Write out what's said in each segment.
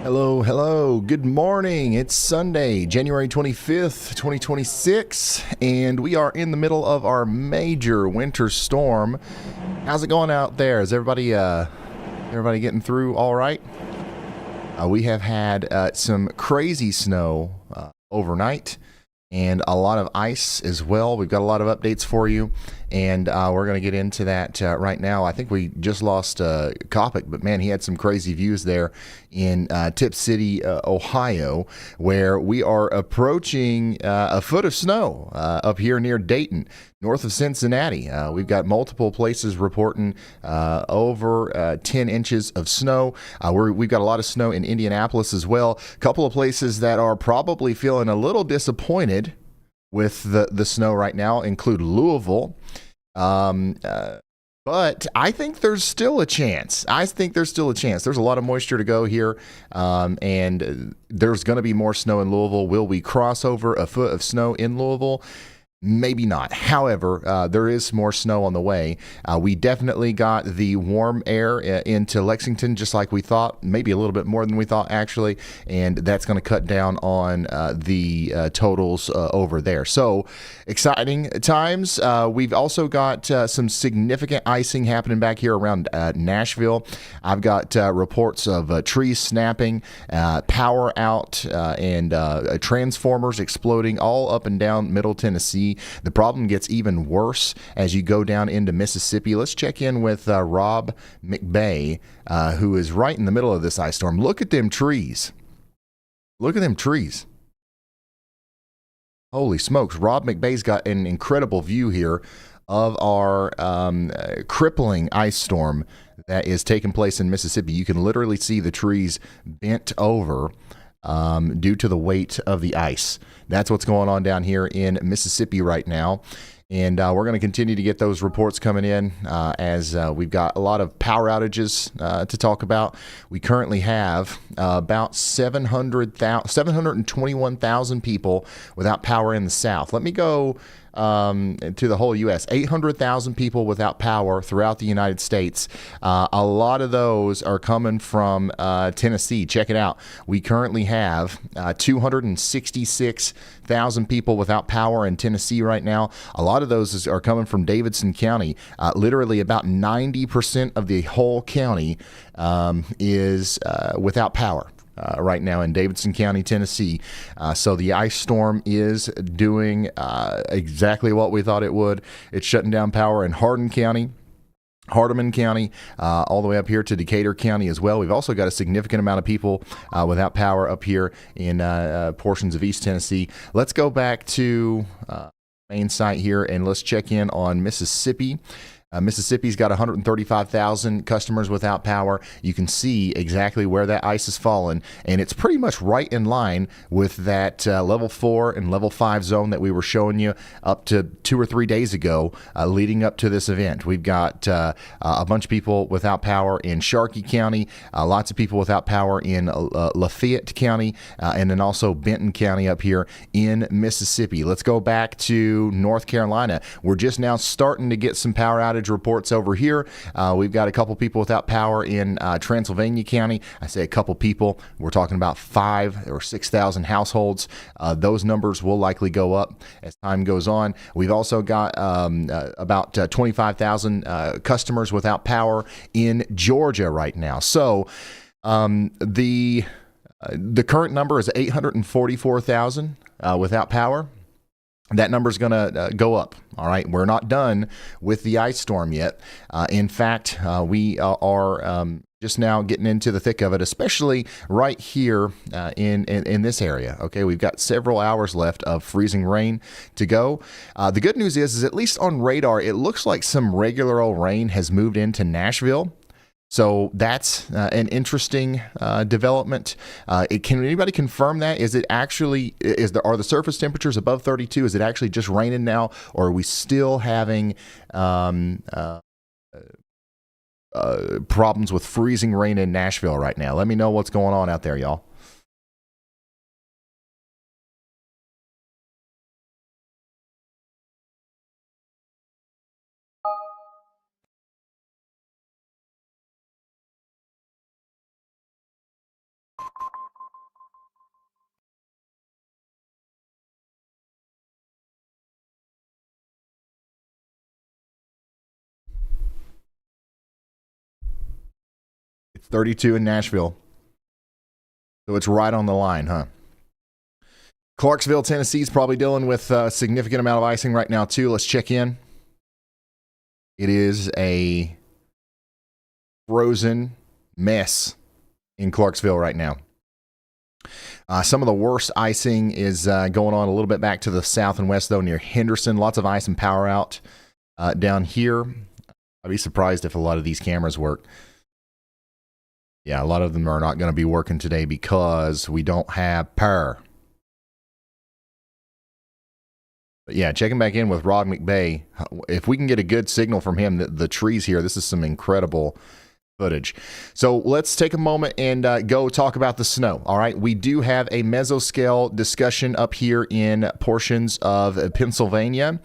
Hello, hello. Good morning. It's Sunday, January 25th, 2026, and we are in the middle of our major winter storm. How's it going out there? Is everybody getting through all right? We have had some crazy snow overnight and a lot of ice as well. We've got a lot of updates for you, and we're going to get into that right now. I think we just lost Kopic, but man, he had some crazy views there in Tip City, Ohio, where we are approaching a foot of snow up here near Dayton, north of Cincinnati. We've got multiple places reporting over 10 inches of snow. We've got a lot of snow in Indianapolis as well. A couple of places that are probably feeling a little disappointed with the snow right now include Louisville. But I think there's still a chance. There's a lot of moisture to go here, and there's going to be more snow in Louisville. Will we cross over a foot of snow in Louisville? Maybe not. However, there is more snow on the way. We definitely got the warm air into Lexington, just like we thought, maybe a little bit more than we thought, actually, and that's going to cut down on the totals over there. So, exciting times. We've also got some significant icing happening back here around Nashville. I've got reports of trees snapping, power out, and transformers exploding all up and down Middle Tennessee. The problem gets even worse as you go down into Mississippi. Let's check in with Rob McBay, who is right in the middle of this ice storm. Look at them trees. Holy smokes. Rob McBay's got an incredible view here of our crippling ice storm that is taking place in Mississippi. You can literally see the trees bent over due to the weight of the ice. That's what's going on down here in Mississippi right now. And we're going to continue to get those reports coming in as we've got a lot of power outages to talk about. We currently have about 721,000 people without power in the South. Let me go to the whole U.S. 800,000 people without power throughout the United States. A lot of those are coming from Tennessee. Check it out. We currently have 266,000 people without power in Tennessee right now. A lot of those are coming from Davidson County. Literally about 90% of the whole county is without power. Right now in Davidson County, Tennessee. So the ice storm is doing exactly what we thought it would. It's shutting down power in Hardeman County, all the way up here to Decatur County as well. We've also got a significant amount of people without power up here in portions of East Tennessee. Let's go back to main site here and let's check in on Mississippi. Mississippi's got 135,000 customers without power. You can see exactly where that ice has fallen, and it's pretty much right in line with that level 4 and level 5 zone that we were showing you up to 2 or 3 days ago leading up to this event. We've got a bunch of people without power in Sharkey County, lots of people without power in Lafayette County, and then also Benton County up here in Mississippi. Let's go back to North Carolina. We're just now starting to get some power outage reports over here. We've got a couple people without power in Transylvania County. I say a couple people. We're talking about 5,000 or 6,000 households. Those numbers will likely go up as time goes on. We've also got about 25,000 customers without power in Georgia right now. So the current number is 844,000 without power. That number is going to go up. All right. We're not done with the ice storm yet. In fact, we are just now getting into the thick of it, especially right here in this area. Okay. We've got several hours left of freezing rain to go. The good news is at least on radar, it looks like some regular old rain has moved into Nashville. So that's an interesting development. Can anybody confirm that? Is it actually are the surface temperatures above 32? Is it actually just raining now, or are we still having problems with freezing rain in Nashville right now? Let me know what's going on out there, y'all. 32 in Nashville. So it's right on the line, huh? Clarksville, Tennessee is probably dealing with a significant amount of icing right now, too. Let's check in. It is a frozen mess in Clarksville right now. Some of the worst icing is going on a little bit back to the south and west, though, near Henderson. Lots of ice and power out down here. I'd be surprised if a lot of these cameras work. Yeah, a lot of them are not going to be working today because we don't have power. But yeah, checking back in with Rod McBay. If we can get a good signal from him, the trees here, this is some incredible footage. So let's take a moment and go talk about the snow. All right, we do have a mesoscale discussion up here in portions of Pennsylvania.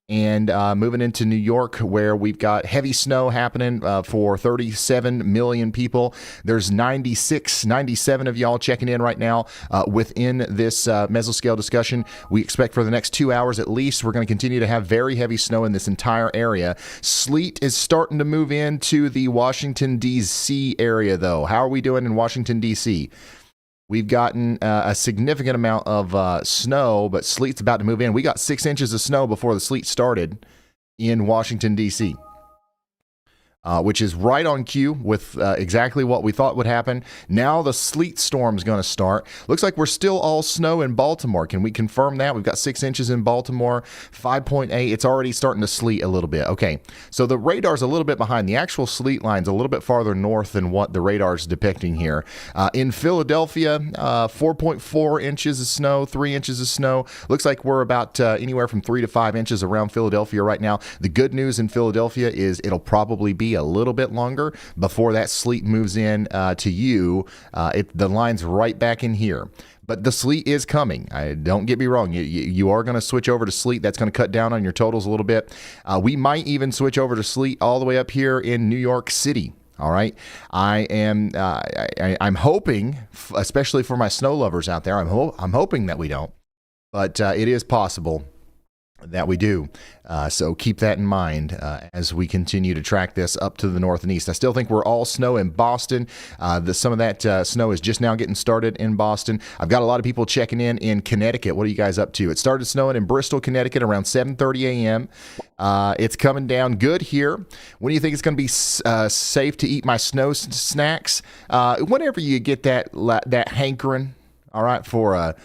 And moving into New York, where we've got heavy snow happening for 37 million people. There's 97 of y'all checking in right now within this mesoscale discussion. We expect for the next 2 hours at least, we're going to continue to have very heavy snow in this entire area. Sleet is starting to move into the Washington, D.C. area, though. How are we doing in Washington, D.C.? We've gotten a significant amount of snow, but sleet's about to move in. We got 6 inches of snow before the sleet started in Washington, D.C., which is right on cue with exactly what we thought would happen. Now the sleet storm is going to start. Looks like we're still all snow in Baltimore. Can we confirm that? We've got 6 inches in Baltimore, 5.8. It's already starting to sleet a little bit. Okay, so the radar's a little bit behind. The actual sleet line's a little bit farther north than what the radar's depicting here. In Philadelphia, 4.4 inches of snow, 3 inches of snow. Looks like we're about anywhere from 3 to 5 inches around Philadelphia right now. The good news in Philadelphia is it'll probably be a little bit longer before that sleet moves in to you. The line's right back in here. But the sleet is coming. Don't get me wrong. You are going to switch over to sleet. That's going to cut down on your totals a little bit. We might even switch over to sleet all the way up here in New York City. All right. I'm hoping, especially for my snow lovers out there, I'm hoping that we don't. But it is possible that we do. So keep that in mind as we continue to track this up to the north and east. I still think we're all snow in Boston. Some of that snow is just now getting started in Boston. I've got a lot of people checking in Connecticut. What are you guys up to? It started snowing in Bristol, Connecticut around 7:30 a.m. It's coming down good here. When do you think it's going to be safe to eat my snow snacks? Whenever you get that hankering, all right, for a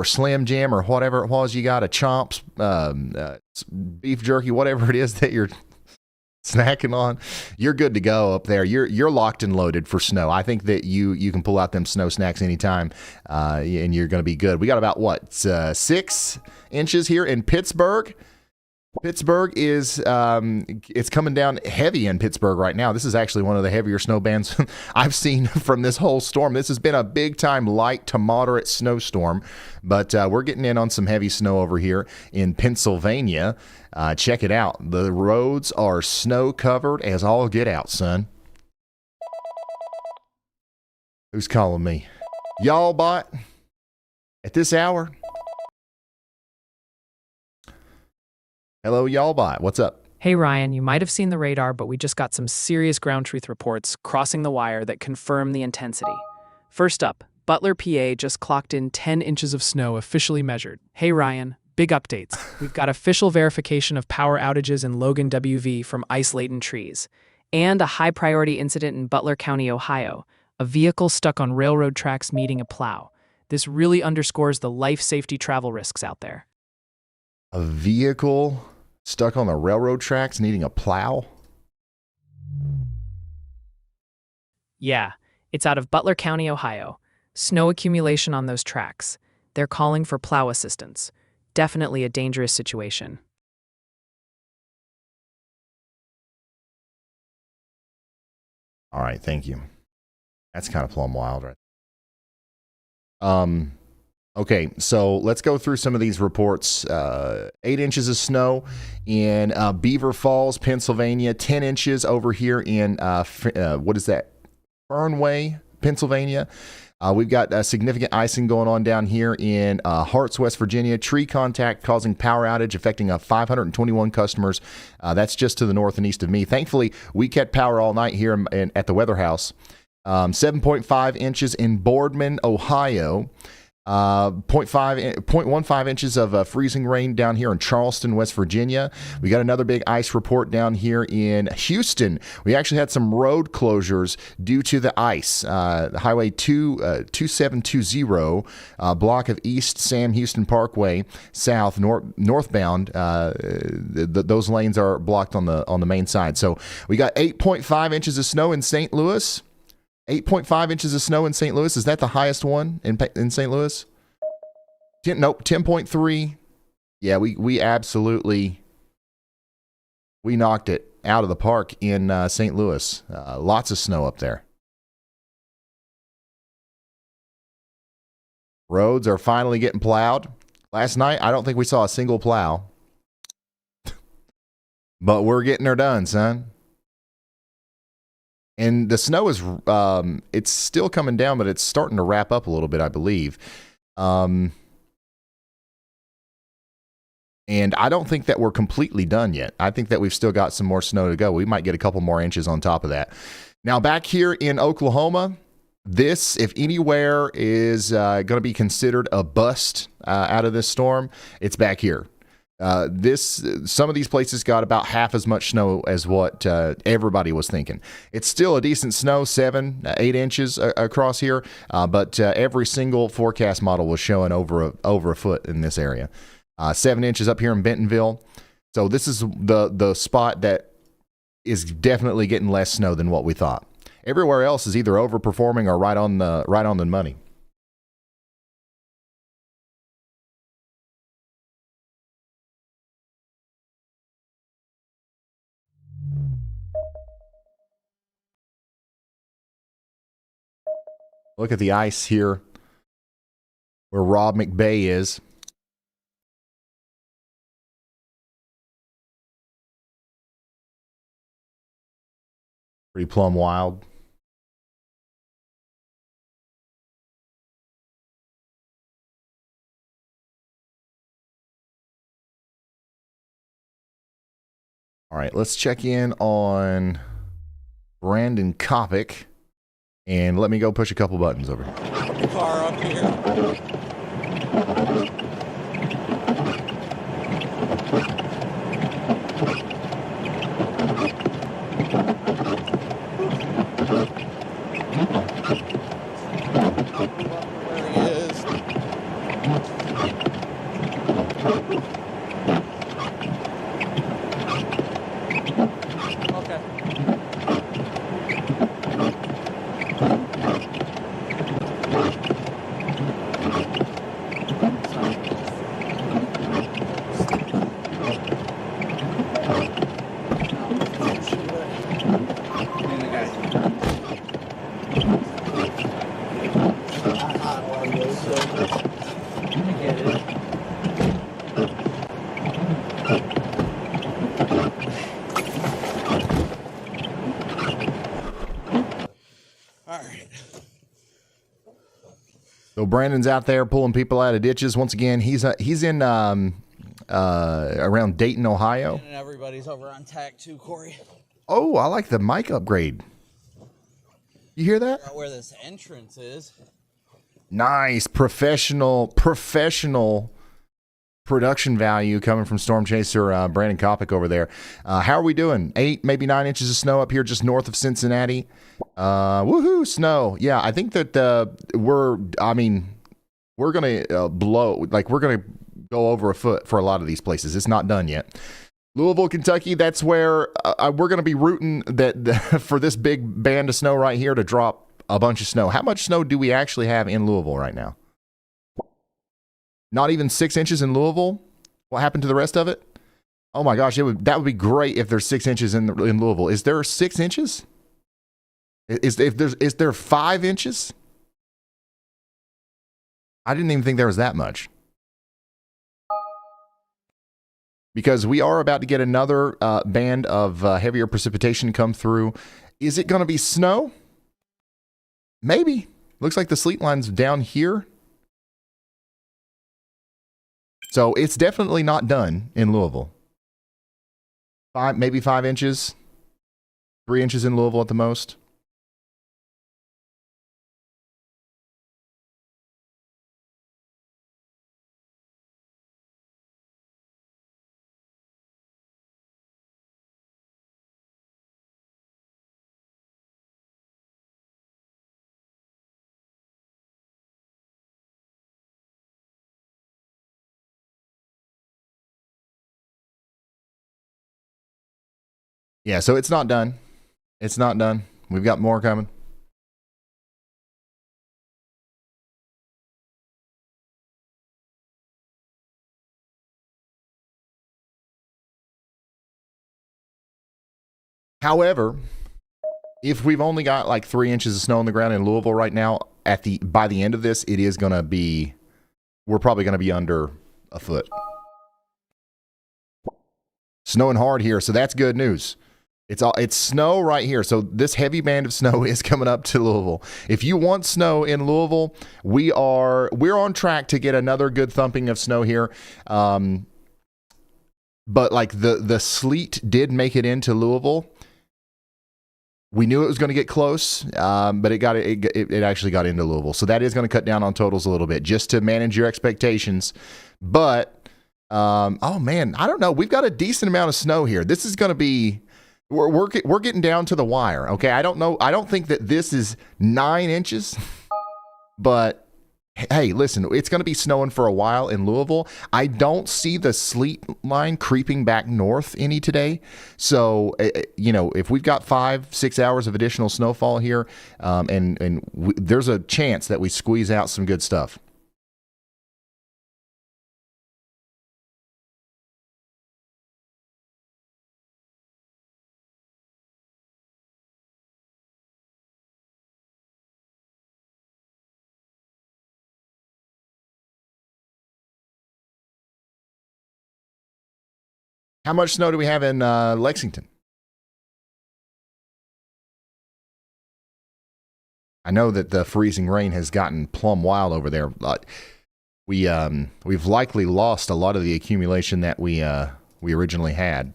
Slim Jim or whatever it was you got, a Chomps, beef jerky, whatever it is that you're snacking on, you're good to go up there. You're locked and loaded for snow. I think that you can pull out them snow snacks anytime, and you're going to be good. We got about 6 inches here in Pittsburgh. Pittsburgh is it's coming down heavy in Pittsburgh right now. This is actually one of the heavier snow bands I've seen from this whole storm. This has been a big time light to moderate snowstorm, but we're getting in on some heavy snow over here in Pennsylvania. Check it out. The roads are snow covered as all get out, son. Who's calling me? Y'all bot at this hour? Hello, y'all bot. What's up? Hey, Ryan, you might have seen the radar, but we just got some serious ground truth reports crossing the wire that confirm the intensity. First up, Butler, PA just clocked in 10 inches of snow officially measured. Hey, Ryan, big updates. We've got official verification of power outages in Logan, WV from ice-laden trees, and a high-priority incident in Butler County, Ohio, a vehicle stuck on railroad tracks meeting a plow. This really underscores the life safety travel risks out there. A vehicle stuck on the railroad tracks needing a plow? Yeah, it's out of Butler County, Ohio. Snow accumulation on those tracks. They're calling for plow assistance. Definitely a dangerous situation. All right, thank you. That's kind of plumb wild, right? Okay, so let's go through some of these reports. 8 inches of snow in Beaver Falls, Pennsylvania. 10 inches over here in, what is that? Fernway, Pennsylvania. We've got significant icing going on down here in Harts, West Virginia. Tree contact causing power outage, affecting 521 customers. That's just to the north and east of me. Thankfully, we kept power all night here at the Weather House. 7.5 inches in Boardman, Ohio. 0.15 inches of freezing rain down here in Charleston, West Virginia. We got another big ice report down here in Houston. We actually had some road closures due to the ice. Highway 2720, block of East Sam Houston Parkway, south northbound. Those lanes are blocked on the main side. So we got 8.5 inches of snow in St. Louis. 8.5 inches of snow in St. Louis. Is that the highest one in St. Louis? Nope, 10.3. Yeah, we absolutely knocked it out of the park in St. Louis. Lots of snow up there. Roads are finally getting plowed. Last night, I don't think we saw a single plow. But we're getting her done, son. And the snow is, it's still coming down, but it's starting to wrap up a little bit, I believe. And I don't think that we're completely done yet. I think that we've still got some more snow to go. We might get a couple more inches on top of that. Now, back here in Oklahoma, this, if anywhere, is going to be considered a bust out of this storm. It's back here. Some of these places got about half as much snow as what everybody was thinking. It's still a decent snow, 7-8 inches across here, but every single forecast model was showing over a foot in this area. 7 inches up here in Bentonville. So this is the spot that is definitely getting less snow than what we thought. Everywhere else is either overperforming or right on the money. Look at the ice here where Rob McBay is. Pretty plumb wild. All right, let's check in on Brandon Kopic. And let me go push a couple buttons over. Car up here. Where he is. Okay. So Brandon's out there pulling people out of ditches. Once again, he's in around Dayton, Ohio. And everybody's over on tack 2, Corey. Oh, I like the mic upgrade. You hear that? Where this entrance is. Nice professional production value coming from Storm Chaser Brandon Kopic over there. How are we doing? 8, maybe 9 inches of snow up here just north of Cincinnati. Woohoo, snow. Yeah, I think that we're going to blow, like we're going to go over a foot for a lot of these places. It's not done yet. Louisville, Kentucky, that's where we're going to be rooting for this big band of snow right here to drop a bunch of snow. How much snow do we actually have in Louisville right now? Not even 6 inches in Louisville? What happened to the rest of it? Oh my gosh, that would be great if there's 6 inches in Louisville. Is there 6 inches? Is there 5 inches? I didn't even think there was that much. Because we are about to get another band of heavier precipitation come through. Is it going to be snow? Maybe. Looks like the sleet line's down here. So it's definitely not done in Louisville. Maybe 5 inches. 3 inches in Louisville at the most. Yeah, so it's not done. It's not done. We've got more coming. However, if we've only got like 3 inches of snow on the ground in Louisville right now, by the end of this, it is going to be, we're probably going to be under a foot. Snowing hard here, so that's good news. It's snow right here. So this heavy band of snow is coming up to Louisville. If you want snow in Louisville, we're on track to get another good thumping of snow here. But like the sleet did make it into Louisville. We knew it was going to get close, but it actually got into Louisville. So that is going to cut down on totals a little bit just to manage your expectations. But, oh man, I don't know. We've got a decent amount of snow here. This is going to be, we're getting down to the wire. Okay. I don't know. I don't think that this is 9 inches, but hey, listen, it's going to be snowing for a while in Louisville. I don't see the sleet line creeping back north any today. So, if we've got 5-6 hours of additional snowfall here, there's a chance that we squeeze out some good stuff. How much snow do we have in Lexington? I know that the freezing rain has gotten plumb wild over there. We've likely lost a lot of the accumulation that we originally had.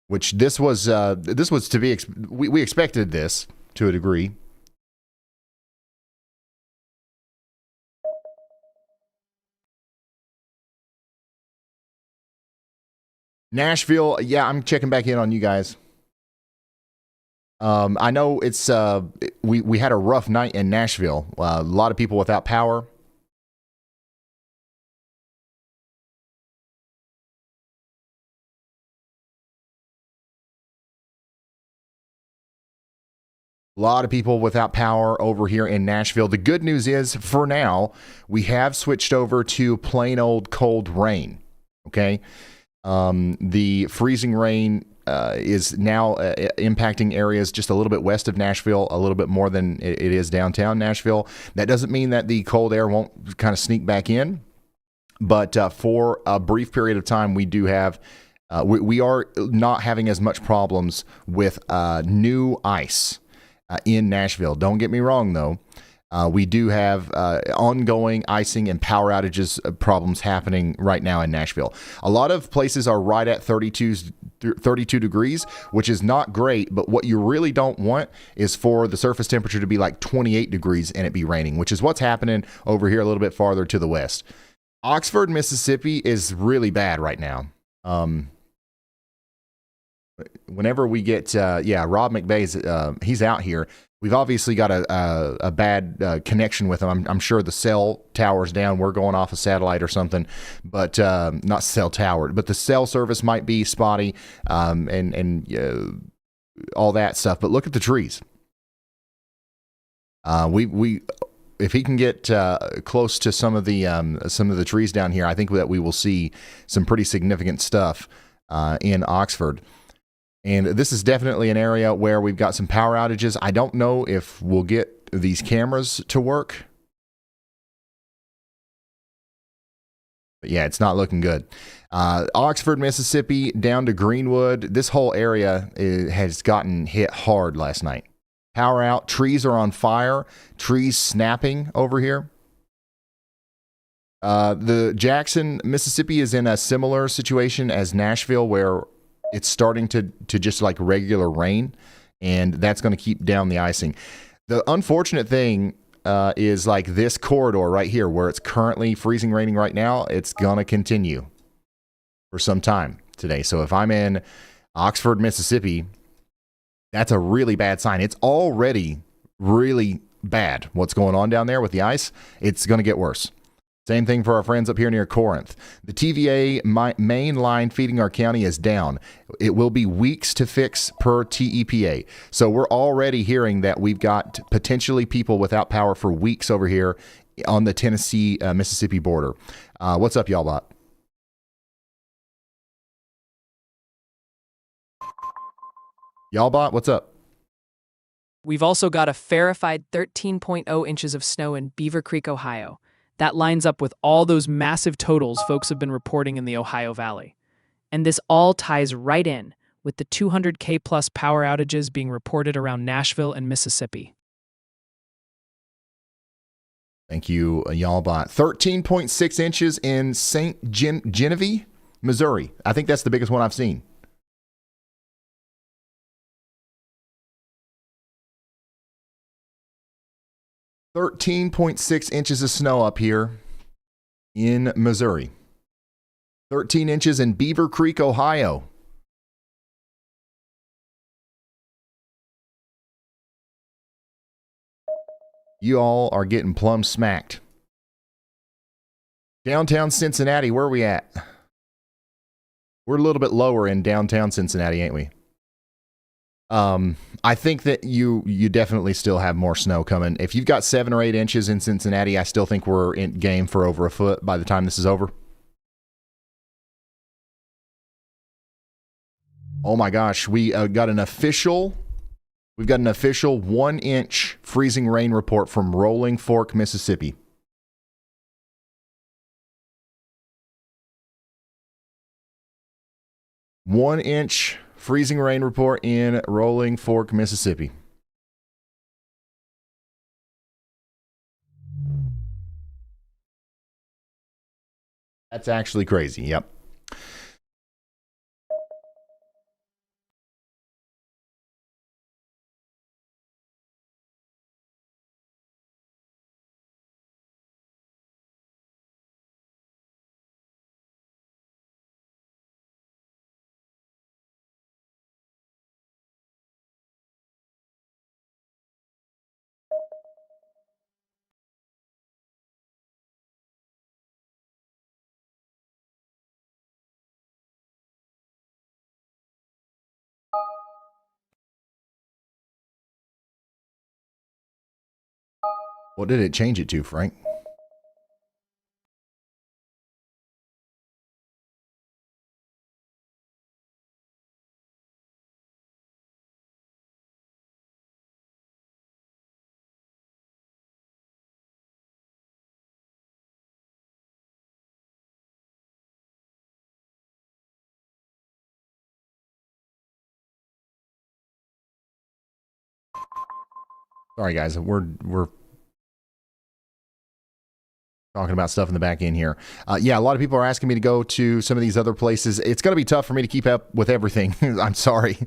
Which this was to be we expected this to a degree. Nashville, yeah, I'm checking back in on you guys. I know it's we had a rough night in Nashville. A lot of people without power. A lot of people without power over here in Nashville. The good news is, for now, we have switched over to plain old cold rain. Okay. The freezing rain is now impacting areas just a little bit west of Nashville, a little bit more than it is downtown Nashville. That doesn't mean that the cold air won't kind of sneak back in, but for a brief period of time, we do have. We are not having as much problems with new ice in Nashville. Don't get me wrong, though. We do have ongoing icing and power outages problems happening right now in Nashville. A lot of places are right at 32 degrees, which is not great, but what you really don't want is for the surface temperature to be like 28 degrees and it be raining, which is what's happening over here a little bit farther to the west. Oxford, Mississippi is really bad right now. Whenever we get, Rob McVeigh's, he's out here. We've obviously got a bad connection with him. I'm sure the cell tower's down. We're going off a satellite or something, but not cell tower, but the cell service might be spotty, and all that stuff. But look at the trees. If he can get close to some of the trees down here, I think that we will see some pretty significant stuff in Oxford. And this is definitely an area where we've got some power outages. I don't know if we'll get these cameras to work. But yeah, it's not looking good. Oxford, Mississippi, down to Greenwood. This whole area has gotten hit hard last night. Power out. Trees are on fire. Trees snapping over here. The Jackson, Mississippi is in a similar situation as Nashville, where it's starting to just like regular rain, and that's going to keep down the icing. The unfortunate thing is like this corridor right here where it's currently freezing raining right now, it's going to continue for some time today. So if I'm in Oxford, Mississippi, that's a really bad sign. It's already really bad what's going on down there with the ice. It's going to get worse. Same thing for our friends up here near Corinth. The TVA main line feeding our county is down. It will be weeks to fix per TEPA. So we're already hearing that we've got potentially people without power for weeks over here on the Tennessee-Mississippi border. What's up, y'all bot? Y'all bot, what's up? We've also got a verified 13.0 inches of snow in Beaver Creek, Ohio. That lines up with all those massive totals folks have been reporting in the Ohio Valley. And this all ties right in with the 200K plus power outages being reported around Nashville and Mississippi. Thank you, y'all bot. 13.6 inches in St. Genevieve, Missouri. I think that's the biggest one I've seen. .6 of snow up here in Missouri. 13 inches in Beaver Creek, Ohio. You all are getting plumb smacked. Downtown Cincinnati, where are we at? We're a little bit lower in downtown Cincinnati, ain't we? I think that you definitely still have more snow coming. If you've got 7 or 8 inches in Cincinnati, I still think we're in game for over a foot by the time this is over. Oh my gosh, we've got an official 1-inch freezing rain report from Rolling Fork, Mississippi. One-inch freezing rain report in Rolling Fork, Mississippi. That's actually crazy. Yep. What did it change it to, Frank? Sorry, guys. We're talking about stuff in the back end here. Yeah, a lot of people are asking me to go to some of these other places. It's going to be tough for me to keep up with everything. I'm sorry.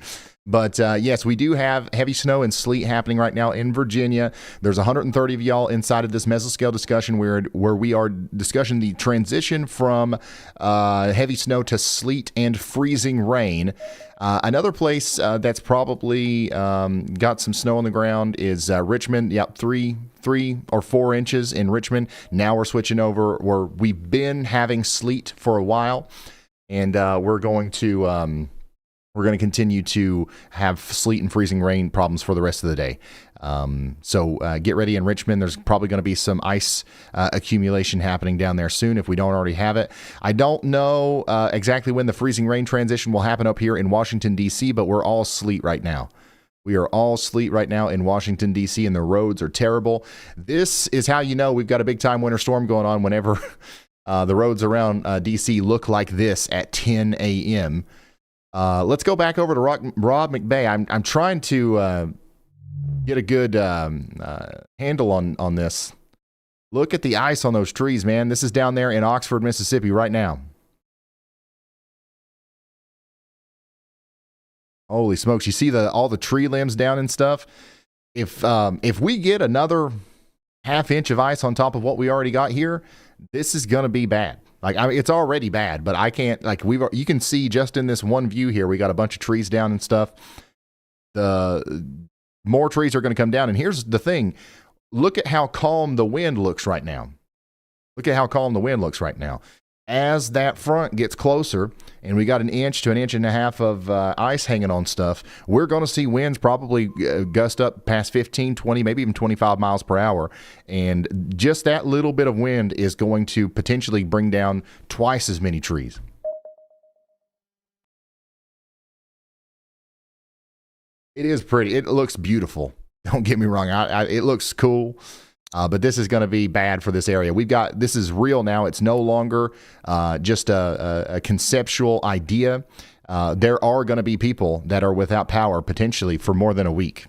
But yes, we do have heavy snow and sleet happening right now in Virginia. There's 130 of y'all inside of this mesoscale discussion where we are discussing the transition from heavy snow to sleet and freezing rain. Another place that's probably got some snow on the ground is Richmond. Yep, 3 or 4 inches in Richmond. Now we're switching over where we've been having sleet for a while, and we're going to continue to have sleet and freezing rain problems for the rest of the day. So get ready in Richmond. There's probably going to be some ice accumulation happening down there soon if we don't already have it. I don't know exactly when the freezing rain transition will happen up here in Washington, D.C., but we're all sleet right now. We are all sleet right now in Washington, D.C., and the roads are terrible. This is how you know we've got a big-time winter storm going on whenever the roads around D.C. look like this at 10 a.m. Let's go back over to Rob McBay. I'm trying to get a good handle on this. Look at the ice on those trees, man. This is down there in Oxford, Mississippi right now. Holy smokes. You see all the tree limbs down and stuff? If we get another half inch of ice on top of what we already got here, this is going to be bad. Like, I mean, it's already bad, but I can't, like, you can see just in this one view here, we got a bunch of trees down and stuff. The more trees are going to come down. And here's the thing. Look at how calm the wind looks right now. Look at how calm the wind looks right now. As that front gets closer and we got an inch to an inch and a half of ice hanging on stuff, we're going to see winds probably gust up past 15, 20, maybe even 25 miles per hour. And just that little bit of wind is going to potentially bring down twice as many trees. It is pretty. It looks beautiful. Don't get me wrong. It looks cool. But this is going to be bad for this area. This is real now. It's no longer just a conceptual idea. There are going to be people that are without power potentially for more than a week.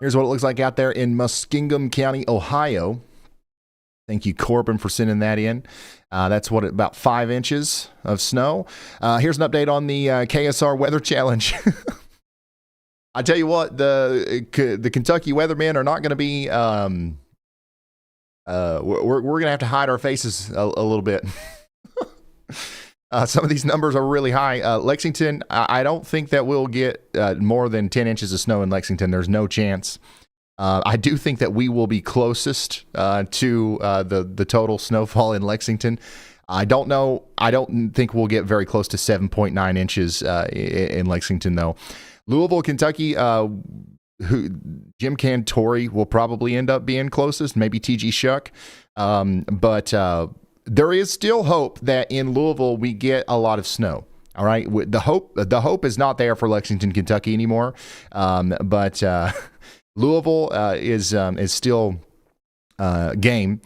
Here's what it looks like out there in Muskingum County, Ohio. Thank you, Corbin, for sending that in. That's about 5 inches of snow. Here's an update on the KSR Weather Challenge. I tell you what, the Kentucky weathermen are not going to be. We're going to have to hide our faces a little bit. Some of these numbers are really high. Lexington, I don't think that we'll get more than 10 inches of snow in Lexington. There's no chance. I do think that we will be closest to the total snowfall in Lexington. I don't know. I don't think we'll get very close to 7.9 inches in Lexington, though. Louisville, Kentucky, Jim Cantori will probably end up being closest, maybe TG Shuck. But there is still hope that in Louisville we get a lot of snow. All right, the hope is not there for Lexington, Kentucky anymore. But Louisville is still game.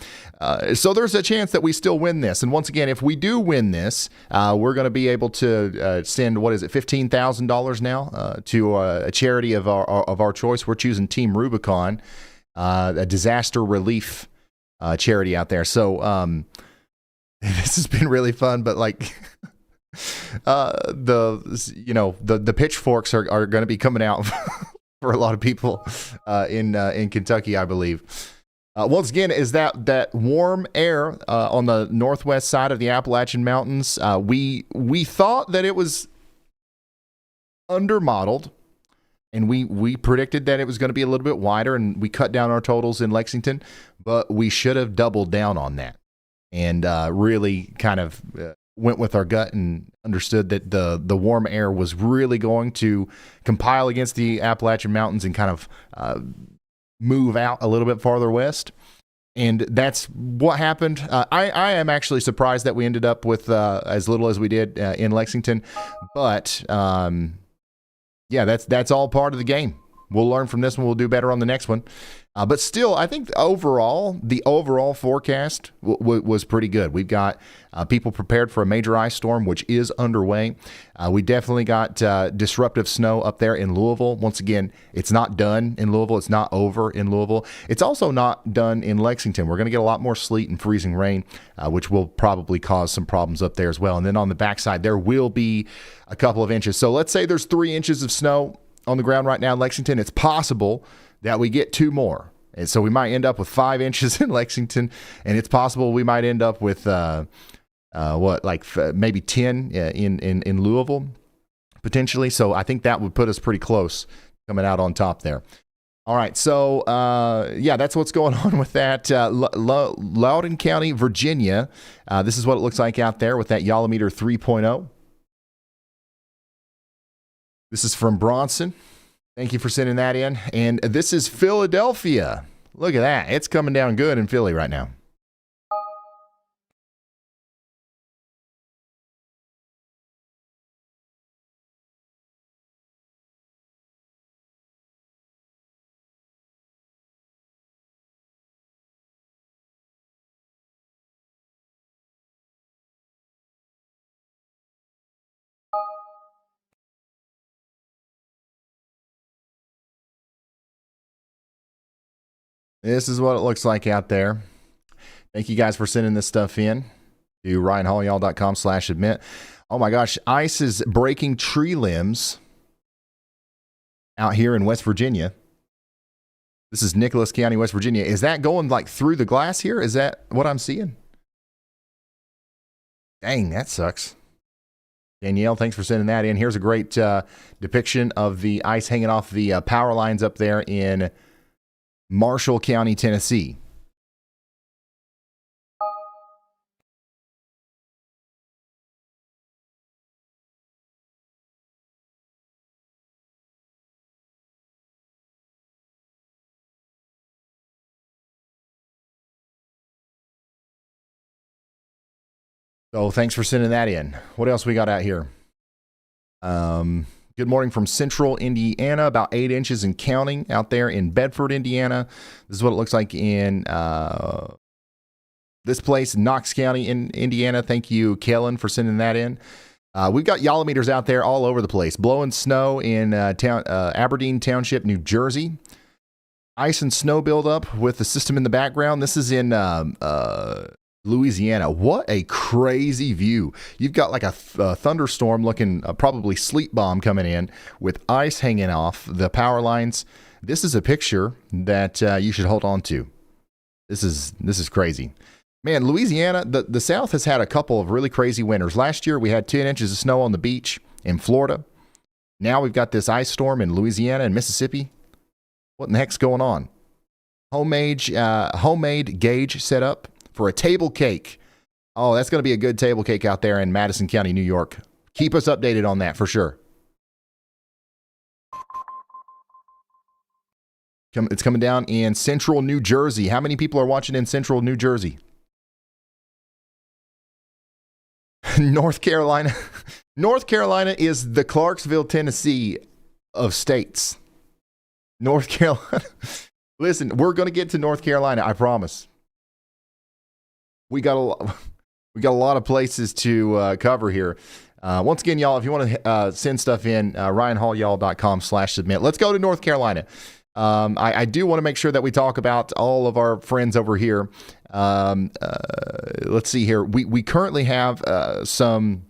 So there's a chance that we still win this. And once again, if we do win this, we're going to be able to send, $15,000 now to a charity of our choice. We're choosing Team Rubicon, a disaster relief charity out there. So this has been really fun, but the pitchforks are going to be coming out for a lot of people in Kentucky, I believe. Once again, is that warm air on the northwest side of the Appalachian Mountains. We thought that it was undermodeled, and we predicted that it was going to be a little bit wider, and we cut down our totals in Lexington, but we should have doubled down on that and really kind of went with our gut and understood that the warm air was really going to compile against the Appalachian Mountains and kind of move out a little bit farther west. And that's what happened. I am actually surprised that we ended up with as little as we did in Lexington. But yeah, that's all part of the game. We'll learn from this one. We'll do better on the next one. But still, I think the overall forecast was pretty good. We've got people prepared for a major ice storm, which is underway. We definitely got disruptive snow up there in Louisville. Once again, it's not done in Louisville. It's not over in Louisville. It's also not done in Lexington. We're going to get a lot more sleet and freezing rain, which will probably cause some problems up there as well. And then on the backside, there will be a couple of inches. So let's say there's 3 inches of snow on the ground right now in Lexington. It's possible that we get 2 more. And so we might end up with 5 inches in Lexington, and it's possible we might end up with maybe 10 in Louisville potentially. So I think that would put us pretty close coming out on top there. All right, so yeah, that's what's going on with that. Loudoun County, Virginia. This is what it looks like out there with that Yolometer 3.0. This is from Bronson. Thank you for sending that in. And this is Philadelphia. Look at that. It's coming down good in Philly right now. This is what it looks like out there. Thank you guys for sending this stuff in to ryanhaulyall.com/admit. Oh my gosh, ice is breaking tree limbs out here in West Virginia. This is Nicholas County, West Virginia. Is that going like through the glass here? Is that what I'm seeing? Dang, that sucks. Danielle, thanks for sending that in. Here's a great depiction of the ice hanging off the power lines up there in Marshall County, Tennessee. So thanks for sending that in. What else we got out here? Good morning from Central Indiana, about 8 inches and counting out there in Bedford, Indiana. This is what it looks like in this place, Knox County in Indiana. Thank you, Kellen, for sending that in. We've got yolometers out there all over the place, blowing snow in Aberdeen Township, New Jersey. Ice and snow buildup with the system in the background. This is in Louisiana. What a crazy view. You've got like a thunderstorm looking, probably sleet bomb coming in with ice hanging off the power lines. This is a picture that you should hold on to. This is crazy. Man, Louisiana, the South has had a couple of really crazy winters. Last year, we had 10 inches of snow on the beach in Florida. Now we've got this ice storm in Louisiana and Mississippi. What in the heck's going on? Homemade gauge set up for a table cake. Oh, that's going to be a good table cake out there in Madison County, New York. Keep us updated on that for sure. It's coming down in Central New Jersey. How many people are watching in Central New Jersey? North Carolina. North Carolina is the Clarksville, Tennessee of states. North Carolina. Listen, we're going to get to North Carolina, I promise. We got a lot of places to cover here. Once again, y'all, if you want to send stuff in, ryanhaulyall.com/submit. Let's go to North Carolina. I do want to make sure that we talk about all of our friends over here. Let's see here. We currently have some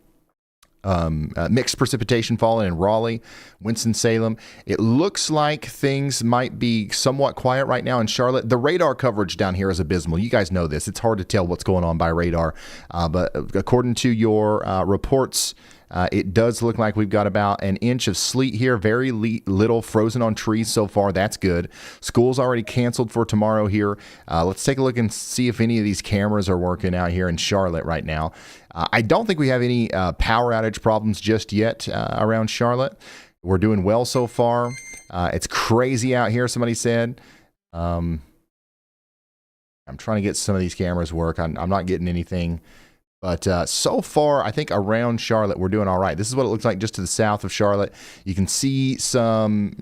mixed precipitation falling in Raleigh, Winston-Salem. It looks like things might be somewhat quiet right now in Charlotte. The radar coverage down here is abysmal. You guys know this. It's hard to tell what's going on by radar. But according to your reports, it does look like we've got about an inch of sleet here. Very little frozen on trees so far. That's good. School's already canceled for tomorrow here. Let's take a look and see if any of these cameras are working out here in Charlotte right now. I don't think we have any power outage problems just yet around Charlotte. We're doing well so far. It's crazy out here, somebody said. I'm trying to get some of these cameras work. I'm not getting anything. But so far, I think around Charlotte, we're doing all right. This is what it looks like just to the south of Charlotte. You can see some,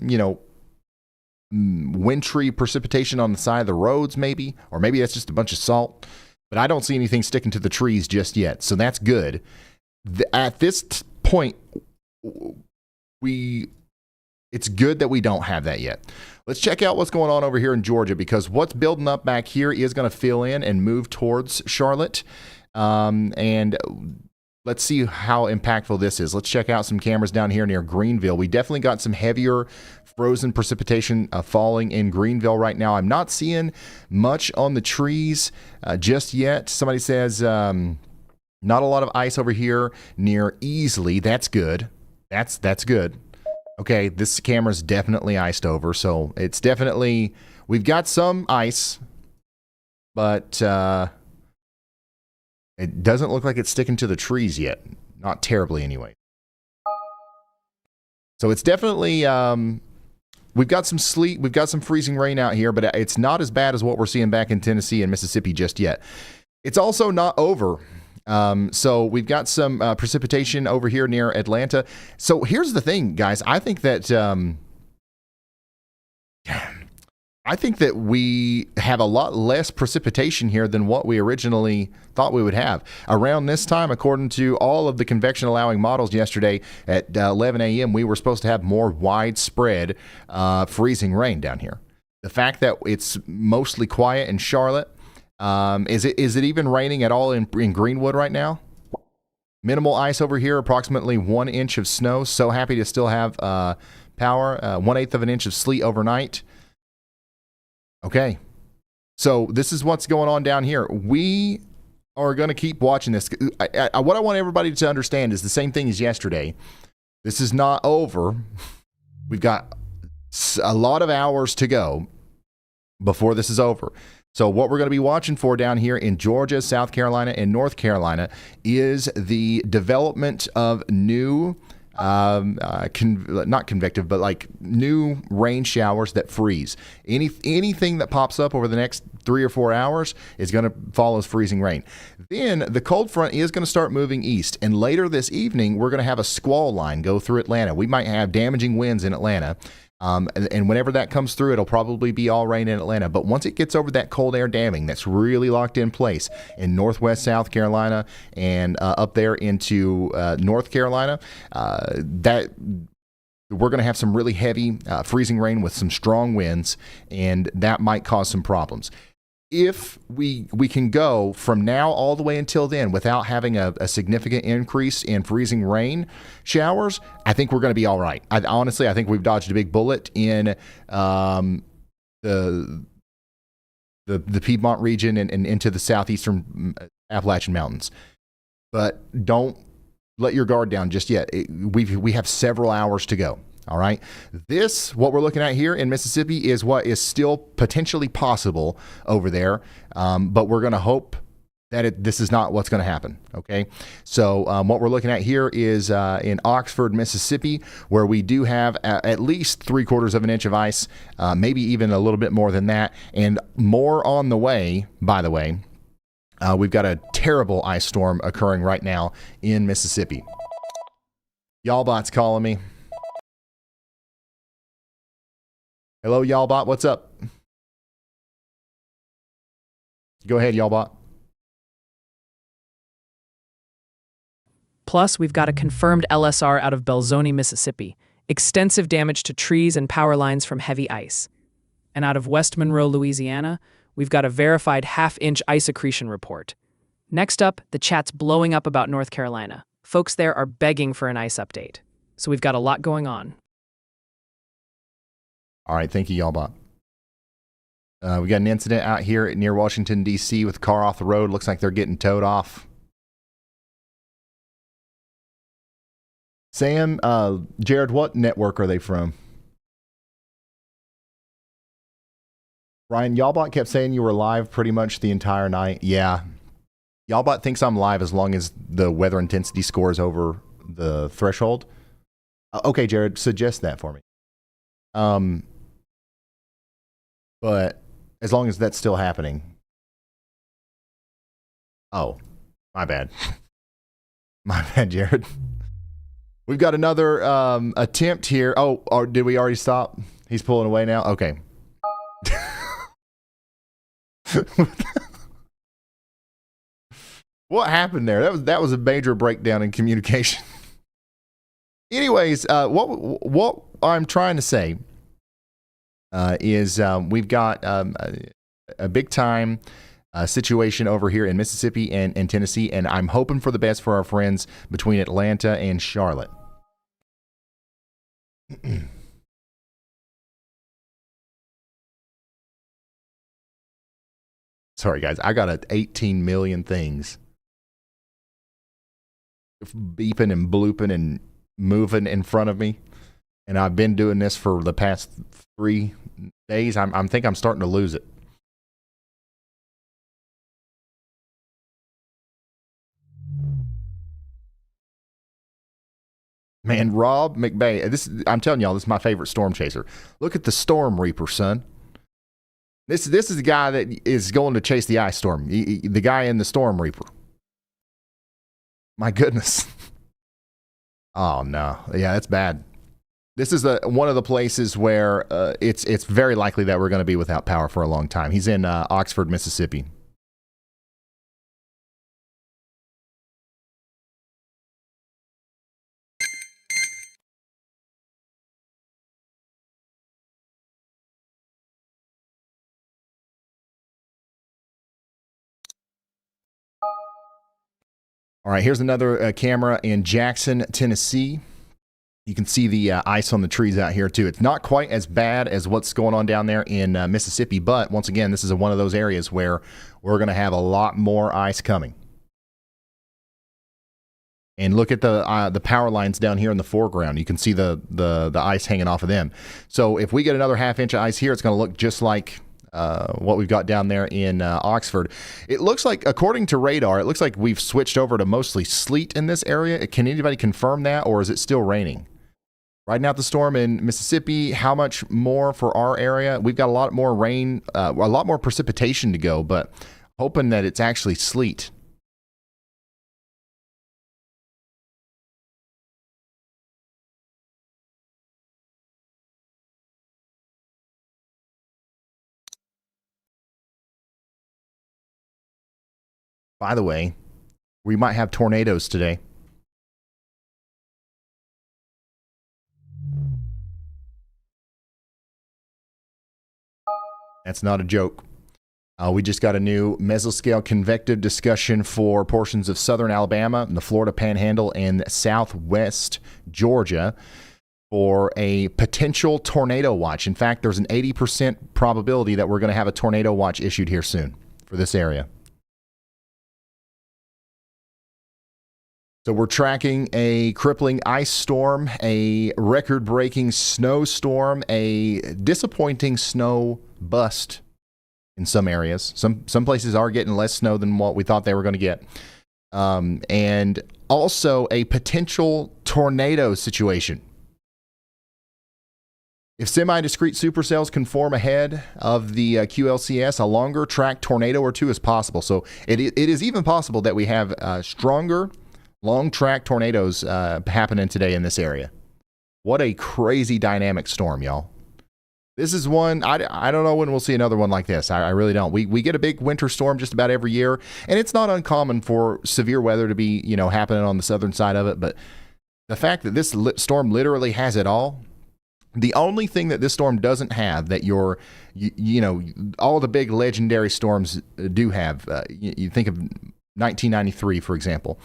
wintry precipitation on the side of the roads it's or maybe that's just a bunch of salt. But I don't see anything sticking to the trees just yet, so that's good. At this point, it's good that we don't have that yet. Let's check out what's going on over here in Georgia, because what's building up back here is going to fill in and move towards Charlotte. And let's see how impactful this is. Let's check out some cameras down here near Greenville. We definitely got some heavier frozen precipitation falling in Greenville right now. I'm not seeing much on the trees just yet. Somebody says not a lot of ice over here near Easley. That's good. That's good. Okay, this camera's definitely iced over, so it's definitely, we've got some ice, but it doesn't look like it's sticking to the trees yet. Not terribly anyway. So it's definitely, we've got some sleet, we've got some freezing rain out here, but it's not as bad as what we're seeing back in Tennessee and Mississippi just yet. It's also not over. So we've got some precipitation over here near Atlanta. So here's the thing, guys. I think that we have a lot less precipitation here than what we originally thought we would have. Around this time, according to all of the convection allowing models yesterday at 11 a.m., we were supposed to have more widespread freezing rain down here. The fact that it's mostly quiet in Charlotte, is it even raining at all in Greenwood right now? Minimal ice over here, approximately 1 inch of snow. So happy to still have power. 1/8 of an inch of sleet overnight. Okay. So this is what's going on down here. We are going to keep watching this. What I want everybody to understand is the same thing as yesterday. This is not over. We've got a lot of hours to go before this is over. So what we're going to be watching for down here in Georgia, South Carolina, and North Carolina is the development of new, not convective, but like new rain showers that freeze. Anything that pops up over the next 3 or 4 hours is going to follow as freezing rain. Then the cold front is going to start moving east, and later this evening we're going to have a squall line go through Atlanta. We might have damaging winds in Atlanta. And whenever that comes through, it'll probably be all rain in Atlanta. But once it gets over that cold air damming that's really locked in place in northwest South Carolina and up there into North Carolina, that we're going to have some really heavy freezing rain with some strong winds, and that might cause some problems. If we can go from now all the way until then without having a significant increase in freezing rain showers, I think we're going to be all right. Honestly, I think we've dodged a big bullet in the Piedmont region and into the southeastern Appalachian Mountains. But don't let your guard down just yet. We have several hours to go. All right. What we're looking at here in Mississippi is what is still potentially possible over there. But we're going to hope that this is not what's going to happen. Okay. So what we're looking at here is in Oxford, Mississippi, where we do have at least 3/4 of an inch of ice, maybe even a little bit more than that, and more on the way, by the way. We've got a terrible ice storm occurring right now in Mississippi. Y'allbot's calling me. Hello, Y'allbot. What's up? Go ahead, Y'allbot. Plus, we've got a confirmed LSR out of Belzoni, Mississippi. Extensive damage to trees and power lines from heavy ice. And out of West Monroe, Louisiana, we've got a verified half-inch ice accretion report. Next up, the chat's blowing up about North Carolina. Folks there are begging for an ice update. So we've got a lot going on. All right, thank you, Y'allbot. We got an incident out here near Washington, D.C. with a car off the road. Looks like they're getting towed off. Sam, Jared, what network are they from? Ryan, Y'allbot kept saying you were live pretty much the entire night. Yeah. Y'allbot thinks I'm live as long as the weather intensity score is over the threshold. Okay, Jared, suggest that for me. But as long as that's still happening. Oh, my bad. My bad, Jared. We've got another attempt here. Oh, did we already stop? He's pulling away now? Okay. What happened there? That was a major breakdown in communication. Anyways, what I'm trying to say is we've got a big time situation over here in Mississippi and Tennessee, and I'm hoping for the best for our friends between Atlanta and Charlotte. Sorry, guys. I got 18 million things beeping and blooping and moving in front of me. And I've been doing this for the past 3 days. I think I'm starting to lose it. Man, Rob McBay, I'm telling y'all, this is my favorite storm chaser. Look at the Storm Reaper, son. This is the guy that is going to chase the ice storm. The guy in the Storm Reaper. My goodness. Oh, no. Yeah, that's bad. This is one of the places where it's very likely that we're going to be without power for a long time. He's in Oxford, Mississippi. All right, here's another camera in Jackson, Tennessee. You can see the ice on the trees out here, too. It's not quite as bad as what's going on down there in Mississippi, but once again, this is one of those areas where we're going to have a lot more ice coming. And look at the power lines down here in the foreground. You can see the ice hanging off of them. So if we get another half-inch of ice here, it's going to look just like what we've got down there in Oxford. It looks like, according to radar, it looks like we've switched over to mostly sleet in this area. Can anybody confirm that, or is it still raining? Riding out the storm in Mississippi, how much more for our area? We've got a lot more rain, a lot more precipitation to go, but hoping that it's actually sleet. By the way, we might have tornadoes today. That's not a joke. We just got a new mesoscale convective discussion for portions of southern Alabama and the Florida Panhandle and southwest Georgia for a potential tornado watch. In fact, there's an 80% probability that we're going to have a tornado watch issued here soon for this area. So we're tracking a crippling ice storm, a record-breaking snowstorm, a disappointing snow bust in some areas. Some places are getting less snow than what we thought they were going to get. And also a potential tornado situation. If semi-discrete supercells can form ahead of the QLCS, a longer track tornado or two is possible. So it is even possible that we have stronger long track tornadoes happening today in this area. What a crazy dynamic storm, y'all. This is one, I don't know when we'll see another one like this. I really don't. We get a big winter storm just about every year, and it's not uncommon for severe weather to be, happening on the southern side of it. But the fact that this storm literally has it all, the only thing that this storm doesn't have that all the big legendary storms do have, you think of 1993, for example,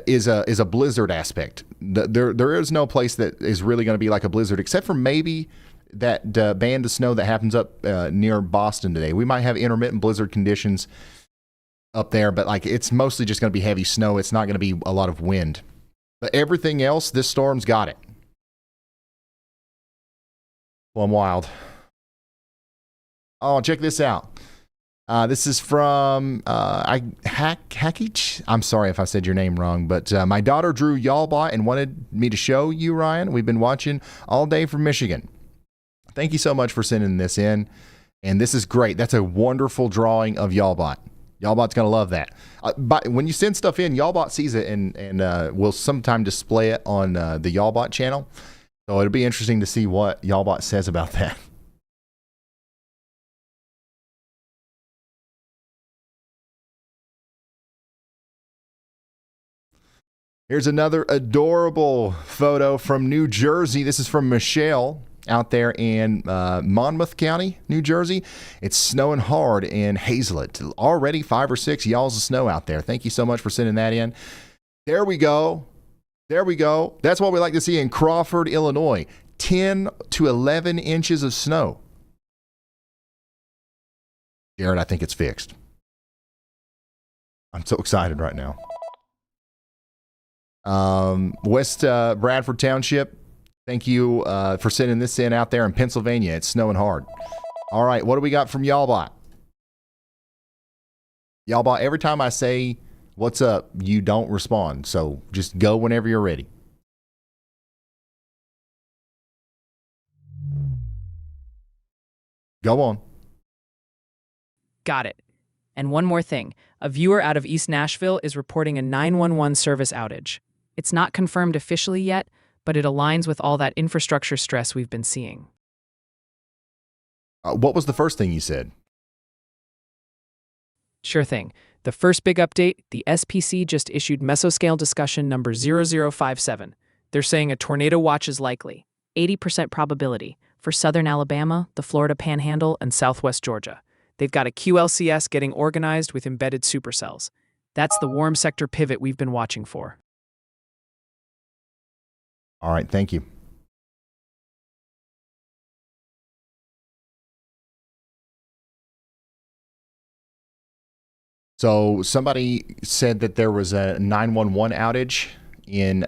is a blizzard aspect. There is no place that is really going to be like a blizzard, except for maybe that band of snow that happens up near Boston today. We might have intermittent blizzard conditions up there, but it's mostly just going to be heavy snow. It's not going to be a lot of wind. But everything else, this storm's got it. Well, I'm wild. Oh, check this out. This is from Hackich. I'm sorry if I said your name wrong, but my daughter drew Y'allbot and wanted me to show you, Ryan. We've been watching all day from Michigan. Thank you so much for sending this in. And this is great. That's a wonderful drawing of Y'allbot. Y'allbot's going to love that. But when you send stuff in, Y'allbot sees it and will sometime display it on the Y'allbot channel. So it'll be interesting to see what Y'allbot says about that. Here's another adorable photo from New Jersey. This is from Michelle out there in Monmouth County, New Jersey. It's snowing hard in Hazlet. Already 5 or 6 yalls of snow out there. Thank you so much for sending that in. There we go. There we go. That's what we like to see in Crawford, Illinois. 10 to 11 inches of snow. Jared, I think it's fixed. I'm so excited right now. West Bradford Township, thank you for sending this in out there in Pennsylvania. It's snowing hard. All right, what do we got from Y'allbot? Y'allbot, every time I say what's up, you don't respond. So just go whenever you're ready. Go on. Got it. And one more thing. A viewer out of East Nashville is reporting a 911 service outage. It's not confirmed officially yet, but it aligns with all that infrastructure stress we've been seeing. What was the first thing you said? Sure thing. The first big update, the SPC just issued mesoscale discussion number 0057. They're saying a tornado watch is likely, 80% probability, for southern Alabama, the Florida Panhandle, and southwest Georgia. They've got a QLCS getting organized with embedded supercells. That's the warm sector pivot we've been watching for. All right, thank you. So somebody said that there was a 911 outage in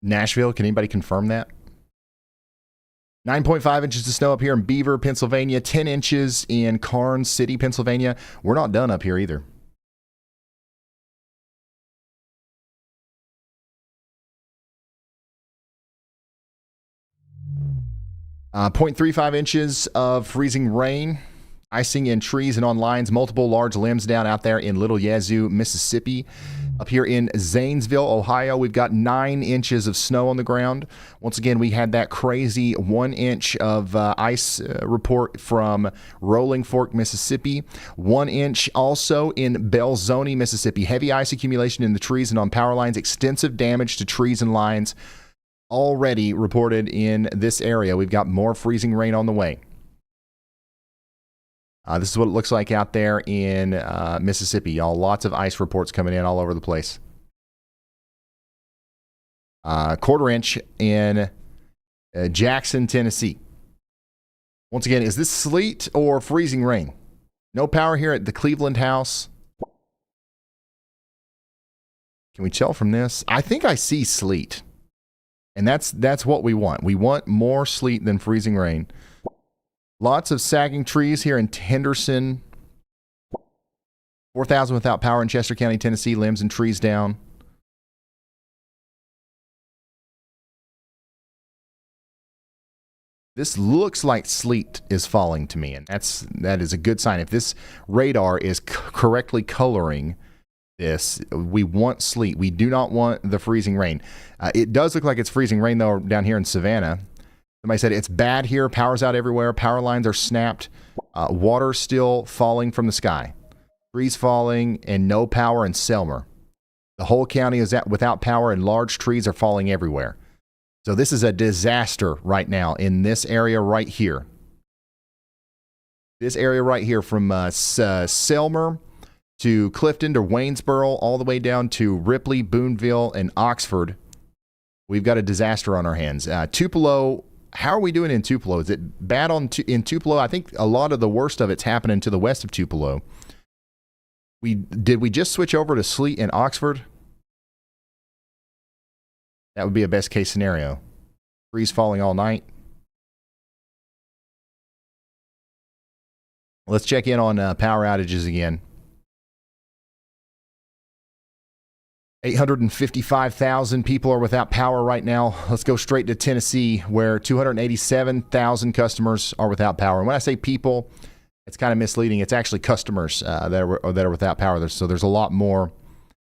Nashville. Can anybody confirm that? 9.5 inches of snow up here in Beaver, Pennsylvania. 10 inches in Karnes City, Pennsylvania. We're not done up here either. Uh, 0.35 inches of freezing rain. Icing in trees and on lines. Multiple large limbs down out there in Little Yazoo, Mississippi. Up here in Zanesville, Ohio, we've got 9 inches of snow on the ground. Once again, we had that crazy 1 inch of ice report from Rolling Fork, Mississippi. 1 inch also in Belzoni, Mississippi. Heavy ice accumulation in the trees and on power lines. Extensive damage to trees and lines already reported in this area. We've got more freezing rain on the way. This is what it looks like out there in Mississippi, y'all. Lots of ice reports coming in all over the place. Quarter inch in Jackson, Tennessee. Once again, is this sleet or freezing rain? No power here at the Cleveland house. Can we tell from this? I think I see sleet. And that's what we want. We want more sleet than freezing rain. Lots of sagging trees here in Henderson. 4,000 without power in Chester County, Tennessee. Limbs and trees down. This looks like sleet is falling to me, and that is a good sign. If this radar is correctly coloring this, we want sleet. We do not want the freezing rain. It does look like it's freezing rain, though, down here in Savannah. Somebody said it's bad here. Power's out everywhere. Power lines are snapped. Water still falling from the sky. Trees falling and no power in Selmer. The whole county is without power and large trees are falling everywhere. So this is a disaster right now in this area right here. This area right here from Selmer to Clifton to Waynesboro all the way down to Ripley, Boonville, and Oxford. We've got a disaster on our hands. Tupelo. How are we doing in Tupelo? Is it bad in Tupelo? I think a lot of the worst of it's happening to the west of Tupelo. Did we just switch over to sleet in Oxford? That would be a best case scenario. Trees falling all night. Let's check in on power outages again. 855,000 people are without power right now. Let's go straight to Tennessee, where 287,000 customers are without power. And when I say people, it's kind of misleading. It's actually customers that are without power. So there's a lot more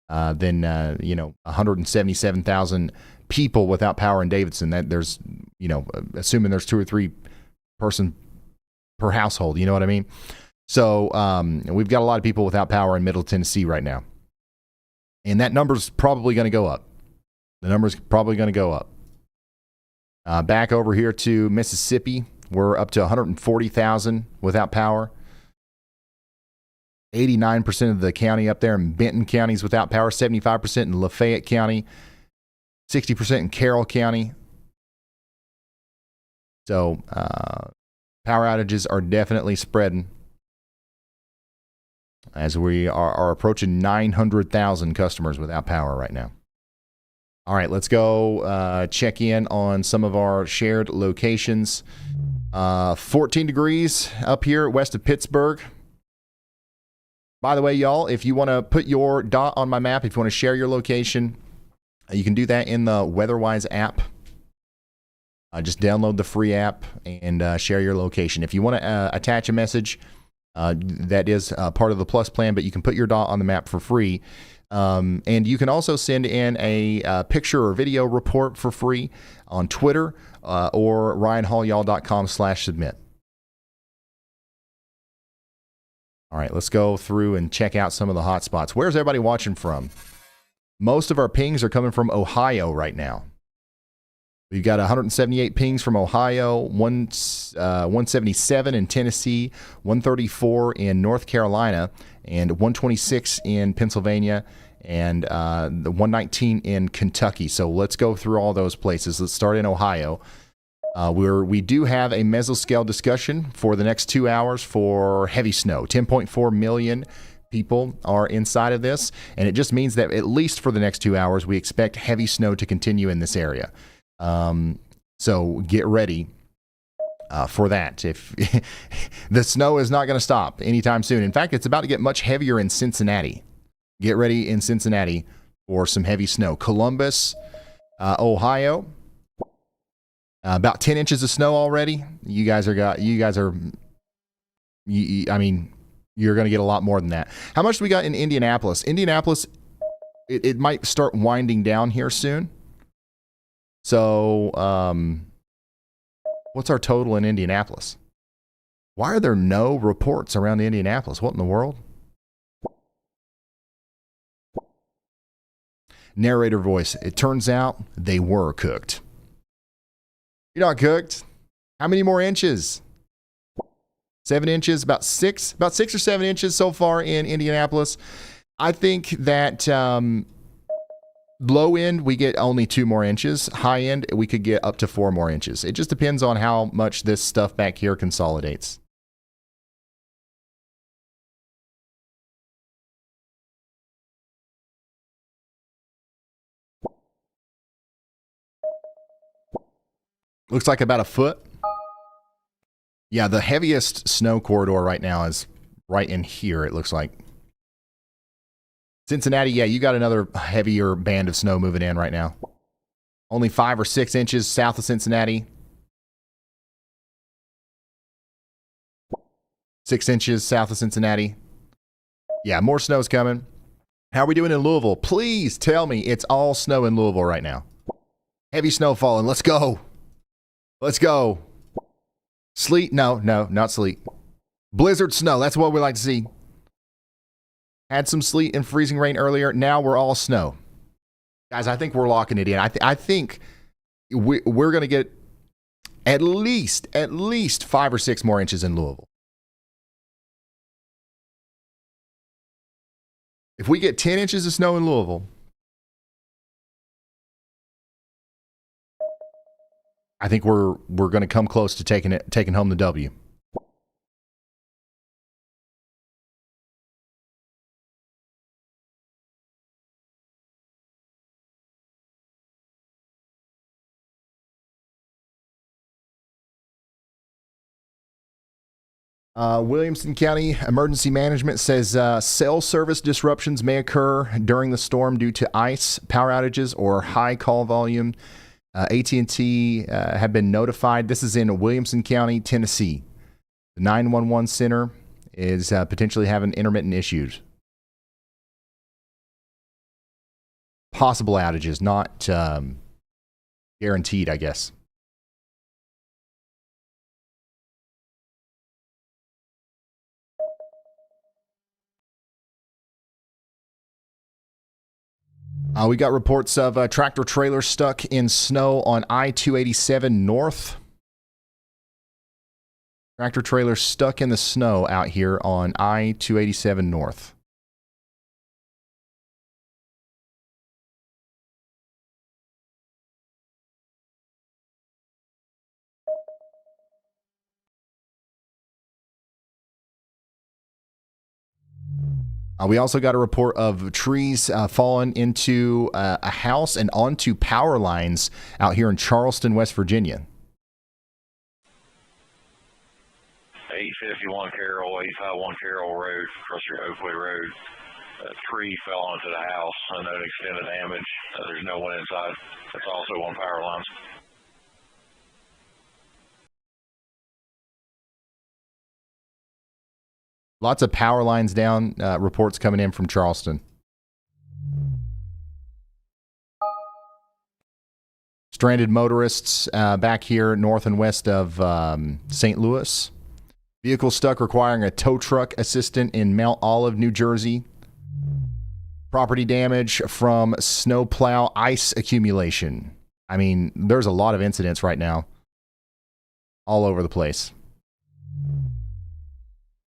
than 177,000 people without power in Davidson. That there's, assuming there's 2 or 3 person per household. You know what I mean? So we've got a lot of people without power in Middle Tennessee right now. And that number's probably going to go up. The number's probably going to go up. Back over here to Mississippi, we're up to 140,000 without power. 89% of the county up there in Benton County is without power. 75% in Lafayette County. 60% in Carroll County. So power outages are definitely spreading, as we are approaching 900,000 customers without power right now. All right, let's go check in on some of our shared locations. 14 degrees up here west of Pittsburgh. By the way, y'all, if you want to put your dot on my map, if you want to share your location, you can do that in the WEATHERWISE app. Just download the free app and share your location. If you want to attach a message, that is part of the Plus plan, but you can put your dot on the map for free. And you can also send in a picture or video report for free on Twitter or ryanhallyall.com/submit. All right, let's go through and check out some of the hot spots. Where's everybody watching from? Most of our pings are coming from Ohio right now. We've got 178 pings from Ohio, 177 in Tennessee, 134 in North Carolina, and 126 in Pennsylvania, and the 119 in Kentucky. So let's go through all those places. Let's start in Ohio. We do have a mesoscale discussion for the next 2 hours for heavy snow. 10.4 million people are inside of this, and it just means that at least for the next 2 hours, we expect heavy snow to continue in this area. So get ready for that. If the snow is not going to stop anytime soon. In fact, it's about to get much heavier in Cincinnati. Get ready in Cincinnati for some heavy snow. Columbus, Ohio, about 10 inches of snow already. I mean, you're going to get a lot more than that. How much do we got in Indianapolis? Indianapolis, it might start winding down here soon. So, what's our total in Indianapolis? Why are there no reports around Indianapolis? What in the world? Narrator voice. It turns out they were cooked. You're not cooked. How many more inches? 7 inches, about six or 7 inches so far in Indianapolis. I think that low end, we get only 2 more inches. High end, we could get up to 4 more inches. It just depends on how much this stuff back here consolidates. Looks like about a foot. Yeah, the heaviest snow corridor right now is right in here, it looks like. Cincinnati, yeah, you got another heavier band of snow moving in right now. Only 5 or 6 inches south of Cincinnati. 6 inches south of Cincinnati. Yeah, more snow's coming. How are we doing in Louisville? Please tell me it's all snow in Louisville right now. Heavy snow falling. Let's go. Let's go. Sleet? No, not sleet. Blizzard snow. That's what we like to see. Had some sleet and freezing rain earlier. Now we're all snow. Guys, I think we're locking it in. I think we're going to get at least 5 or 6 more inches in Louisville. If we get 10 inches of snow in Louisville, I think we're going to come close to taking home the W. Williamson County Emergency Management says cell service disruptions may occur during the storm due to ice, power outages, or high call volume. AT&T have been notified. This is in Williamson County, Tennessee. The 911 center is potentially having intermittent issues. Possible outages, not guaranteed, I guess. We got reports of a tractor trailer stuck in snow on I-287 North. Tractor trailer stuck in the snow out here on I-287 North. We also got a report of trees falling into a house and onto power lines out here in Charleston, West Virginia. 851 Carroll, 851 Carroll Road, across your Oakley Road. A tree fell onto the house, unknown extent of damage. There's no one inside. It's also on power lines. Lots of power lines down, reports coming in from Charleston. Stranded motorists back here north and west of St. Louis. Vehicle stuck requiring a tow truck assistant in Mount Olive, New Jersey. Property damage from snowplow ice accumulation. I mean, there's a lot of incidents right now all over the place.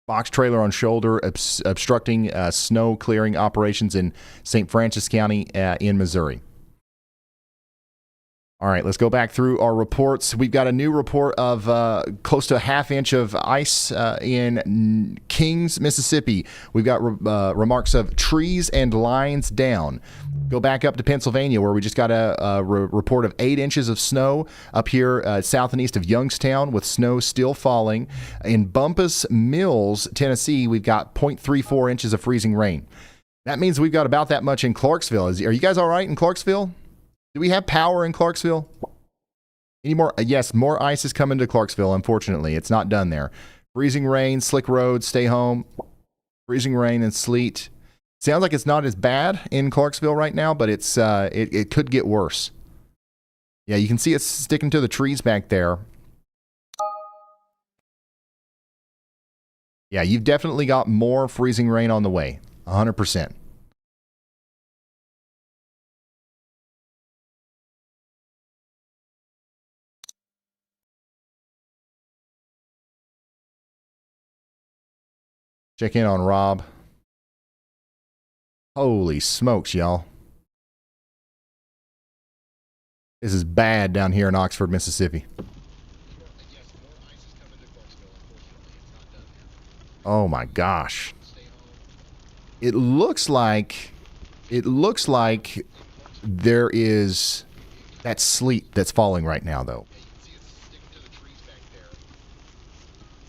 Box trailer on shoulder obstructing snow clearing operations in St. Francis County in Missouri. All right, let's go back through our reports. We've got a new report of close to a half inch of ice in Kings, Mississippi. We've got remarks of trees and lines down. Go back up to Pennsylvania, where we just got a report of 8 inches of snow up here south and east of Youngstown, with snow still falling. In Bumpus Mills, Tennessee, we've got 0.34 inches of freezing rain. That means we've got about that much in Clarksville. Are you guys all right in Clarksville? Do we have power in Clarksville? Any more? Yes, more ice is coming to Clarksville, unfortunately. It's not done there. Freezing rain, slick roads, stay home. Freezing rain and sleet. Sounds like it's not as bad in Clarksville right now, but it could get worse. Yeah, you can see it's sticking to the trees back there. Yeah, you've definitely got more freezing rain on the way. 100%. Check in on Rob. Holy smokes, y'all. This is bad down here in Oxford, Mississippi. Oh my gosh. It looks like there is that sleet that's falling right now, though.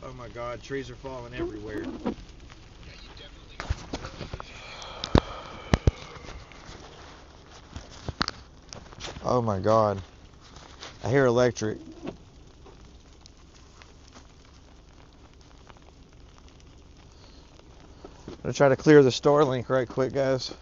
Oh my God, trees are falling everywhere. Oh my God. I hear electric. I'm gonna try to clear the Starlink right quick, guys.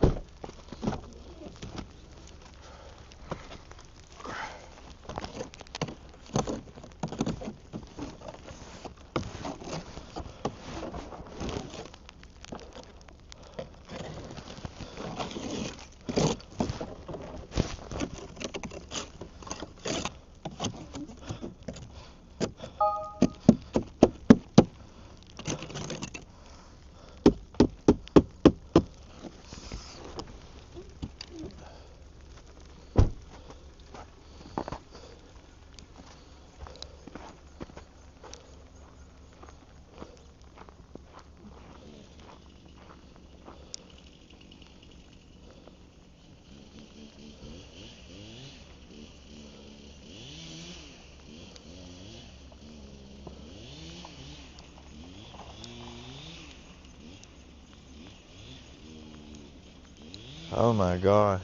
Oh my gosh.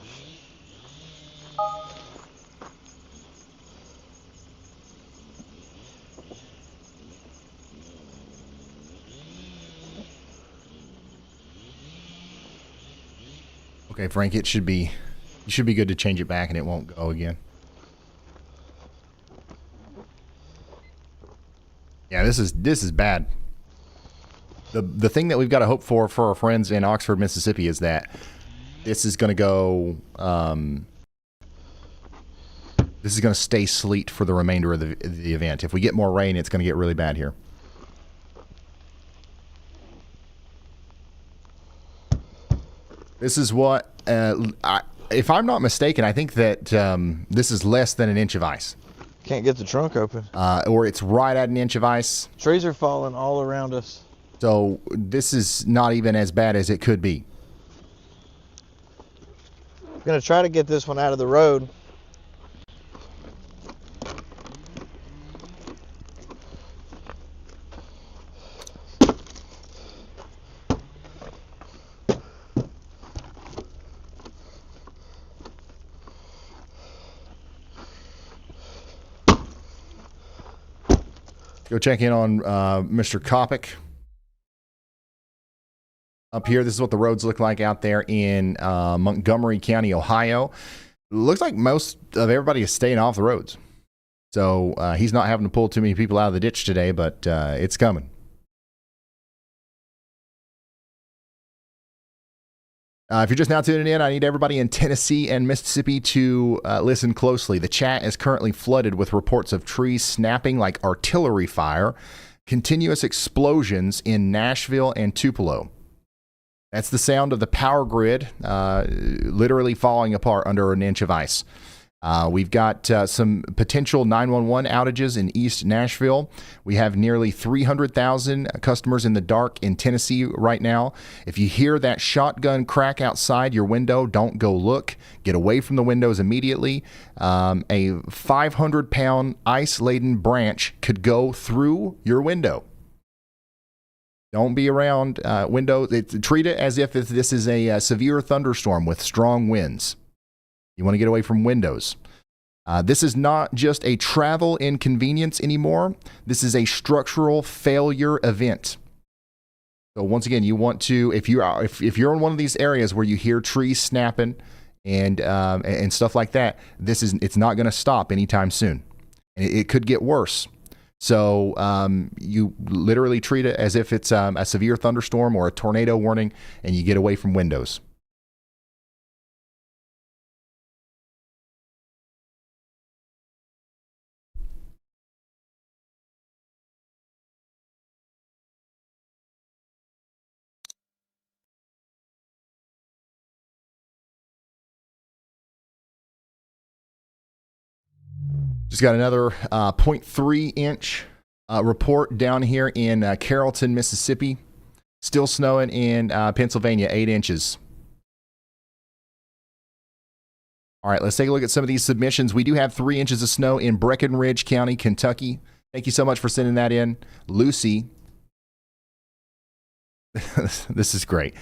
Okay, Frank, you should be good to change it back and it won't go again. Yeah, this is bad. The thing that we've got to hope for our friends in Oxford, Mississippi, is that this is going to go. This is going to stay sleet for the remainder of the event. If we get more rain, it's going to get really bad here. This is what, if I'm not mistaken, I think that this is less than an inch of ice. Can't get the trunk open. Or it's right at an inch of ice. Trees are falling all around us. So this is not even as bad as it could be. I'm gonna try to get this one out of the road. Go check in on Mr. Kopic. Up here, this is what the roads look like out there in Montgomery County, Ohio. It looks like most of everybody is staying off the roads. So he's not having to pull too many people out of the ditch today, but it's coming. If you're just now tuning in, I need everybody in Tennessee and Mississippi to listen closely. The chat is currently flooded with reports of trees snapping like artillery fire, continuous explosions in Nashville and Tupelo. That's the sound of the power grid literally falling apart under an inch of ice. We've got some potential 911 outages in East Nashville. We have nearly 300,000 customers in the dark in Tennessee right now. If you hear that shotgun crack outside your window, don't go look. Get away from the windows immediately. A 500-pound ice-laden branch could go through your window. Don't be around windows. Treat it as if this is a severe thunderstorm with strong winds. You want to get away from windows. This is not just a travel inconvenience anymore. This is a structural failure event. So once again, you want to, if you're in one of these areas where you hear trees snapping and stuff like that, it's not going to stop anytime soon. It could get worse. So you literally treat it as if it's a severe thunderstorm or a tornado warning, and you get away from windows. Just got another 0.3 inch report down here in Carrollton, Mississippi. Still snowing in Pennsylvania, 8 inches. All right, let's take a look at some of these submissions. We do have 3 inches of snow in Breckinridge County, Kentucky. Thank you so much for sending that in. Lucy. This is great.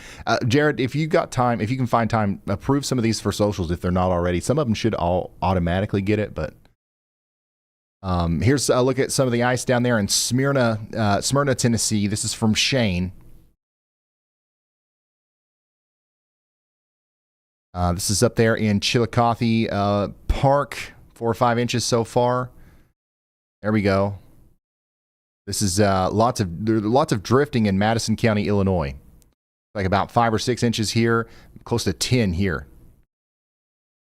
Jared, if you got time, if you can find time, approve some of these for socials if they're not already. Some of them should all automatically get it, but here's a look at some of the ice down there in Smyrna, Tennessee. This is from Shane. This is up there in Chillicothe Park, 4 or 5 inches so far. There we go. This is lots of drifting in Madison County, Illinois. Like about 5 or 6 inches here, close to 10 here.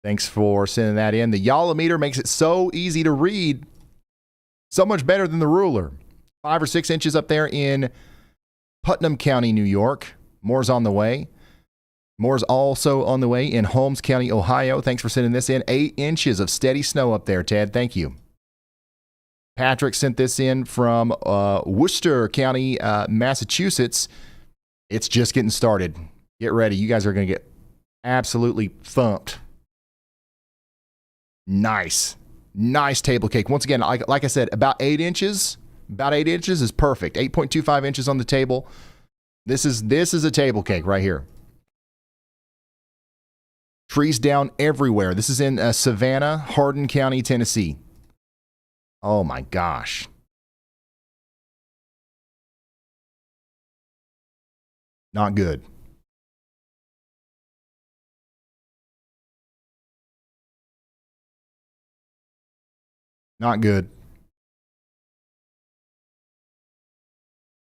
Thanks for sending that in. The Yolometer makes it so easy to read. So much better than the ruler. 5 or 6 inches up there in Putnam County, New York. More's on the way. More's also on the way in Holmes County, Ohio. Thanks for sending this in. 8 inches of steady snow up there, Ted. Thank you. Patrick sent this in from Worcester County, Massachusetts. It's just getting started. Get ready. You guys are going to get absolutely thumped. Nice table cake. Once again, like I said, about 8 inches. About 8 inches is perfect. 8.25 inches on the table. This is a table cake right here. Trees down everywhere. This is in Savannah, Hardin County, Tennessee. Oh my gosh. Not good. Not good.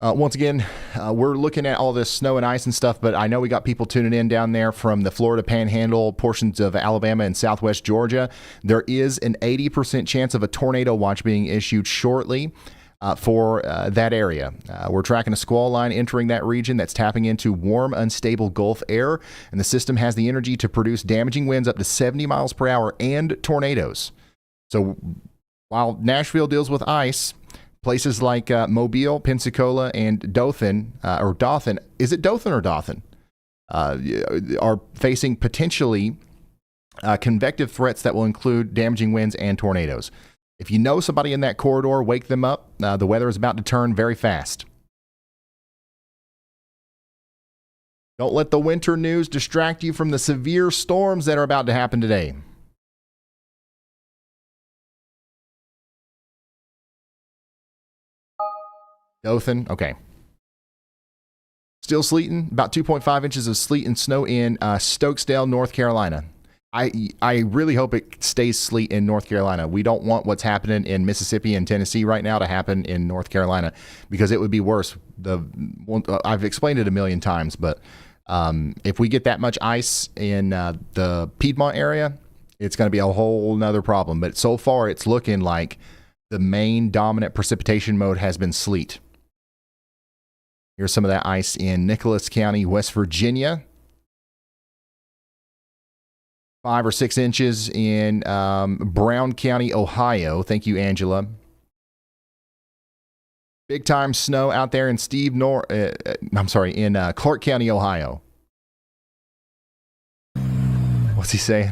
Once again, we're looking at all this snow and ice and stuff, but I know we got people tuning in down there from the Florida Panhandle, portions of Alabama and Southwest Georgia. There is an 80% chance of a tornado watch being issued shortly for that area. We're tracking a squall line entering that region that's tapping into warm, unstable Gulf air, and the system has the energy to produce damaging winds up to 70 miles per hour and tornadoes. So while Nashville deals with ice, places like Mobile, Pensacola, and Dothan, or Dothan, is it Dothan or Dothan, are facing potentially convective threats that will include damaging winds and tornadoes. If you know somebody in that corridor, wake them up. The weather is about to turn very fast. Don't let the winter news distract you from the severe storms that are about to happen today. Dothan, okay. Still sleeting, about 2.5 inches of sleet and snow in Stokesdale, North Carolina. I really hope it stays sleet in North Carolina. We don't want what's happening in Mississippi and Tennessee right now to happen in North Carolina because it would be worse. I've explained it a million times, but If we get that much ice in the Piedmont area, it's going to be a whole nother problem. But so far, it's looking like the main dominant precipitation mode has been sleet. Here's some of that ice in Nicholas County, West Virginia. 5 or 6 inches in Brown County, Ohio. Thank you, Angela. Big time snow out there in in Clark County, Ohio. What's he saying?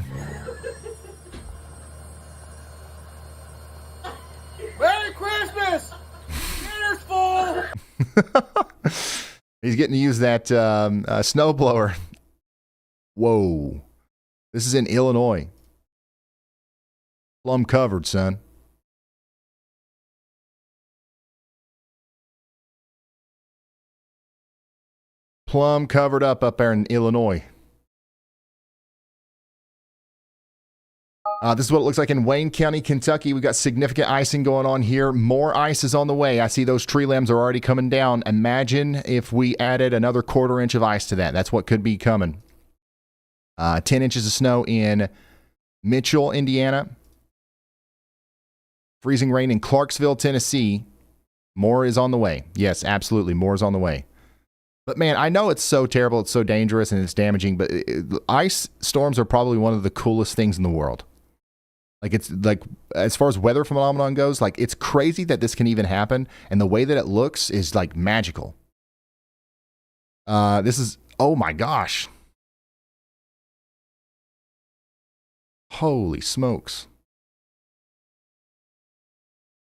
Merry Christmas! Dinner's full! He's getting to use that snowblower. Whoa. This is in Illinois. Plum covered, son. Plum covered up there in Illinois. This is what it looks like in Wayne County, Kentucky. We've got significant icing going on here. More ice is on the way. I see those tree limbs are already coming down. Imagine if we added another 1/4 inch of ice to that. That's what could be coming. 10 inches of snow in Mitchell, Indiana. Freezing rain in Clarksville, Tennessee. More is on the way. Yes, absolutely. More is on the way. But man, I know it's so terrible, it's so dangerous, and it's damaging, but ice storms are probably one of the coolest things in the world. Like, it's like, as far as weather phenomenon goes, like, it's crazy that this can even happen, and the way that it looks is like magical. This is, oh my gosh. Holy smokes.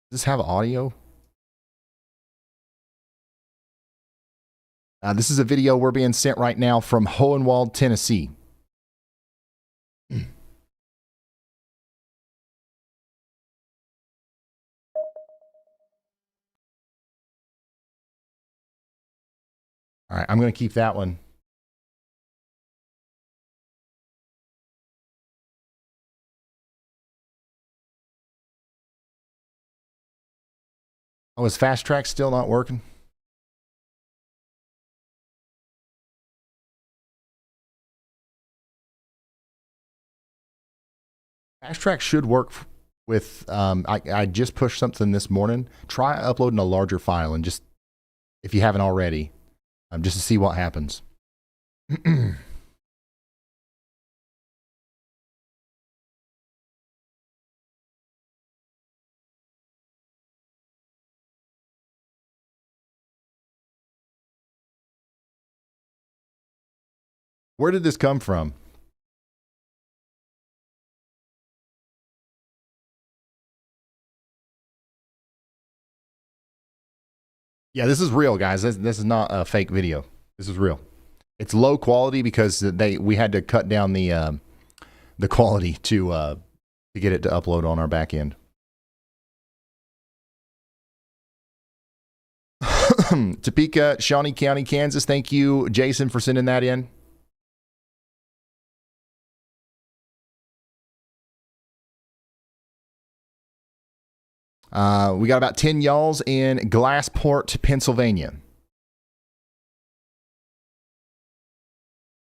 Does this have audio? This is a video we're being sent right now from Hohenwald, Tennessee. All right, I'm going to keep that one. Oh, is Fast Track still not working? Fast Track should work with, I just pushed something this morning. Try uploading a larger file and just, if you haven't already, just to see what happens. Where did this come from? Yeah, this is real, guys. This is not a fake video. This is real. It's low quality because we had to cut down the quality to get it to upload on our back end. Topeka, Shawnee County, Kansas. Thank you, Jason, for sending that in. We got about 10 y'alls in Glassport, Pennsylvania.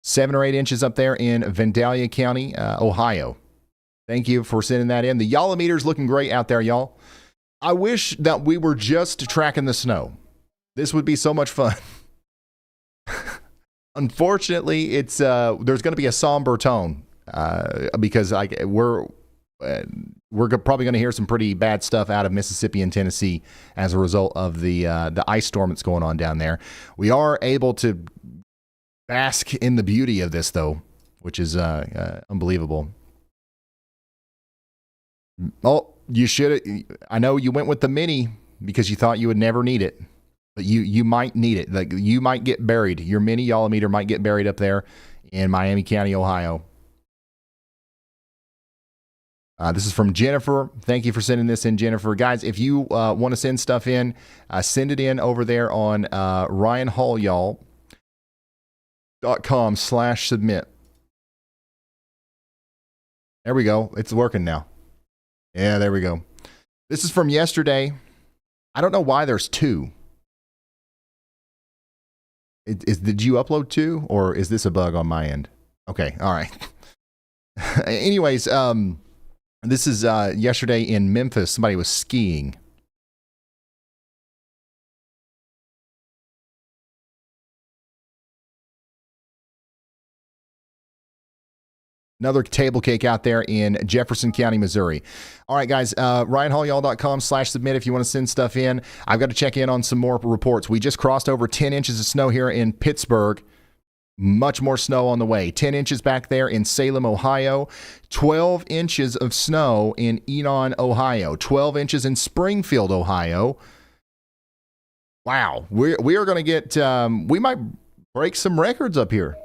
7 or 8 inches up there in Vandalia County, Ohio. Thank you for sending that in. The y'all-o-meter's looking great out there, y'all. I wish that we were just tracking the snow. This would be so much fun. Unfortunately, it's there's going to be a somber tone because we're probably going to hear some pretty bad stuff out of Mississippi and Tennessee as a result of the ice storm that's going on down there. We are able to bask in the beauty of this, though, which is unbelievable. Oh, you should. I know you went with the mini because you thought you would never need it, but you might need it. Like, you might get buried. Your mini y'all-o-meter might get buried up there in Miami County, Ohio. This is from Jennifer. Thank you for sending this in, Jennifer. Guys, if you want to send stuff in, send it in over there on ryanhallyall.com/submit. There we go. It's working now. Yeah, there we go. This is from yesterday. I don't know why there's 2. Did you upload two, or is this a bug on my end? Okay, all right. Anyways, this is yesterday in Memphis. Somebody was skiing. Another table cake out there in Jefferson County, Missouri. All right, guys, RyanHallYall.com/submit if you want to send stuff in. I've got to check in on some more reports. We just crossed over 10 inches of snow here in Pittsburgh. Much more snow on the way. 10 inches back there in Salem, Ohio. 12 inches of snow in Enon, Ohio. 12 inches in Springfield, Ohio. Wow. We are going to get, we might break some records up here.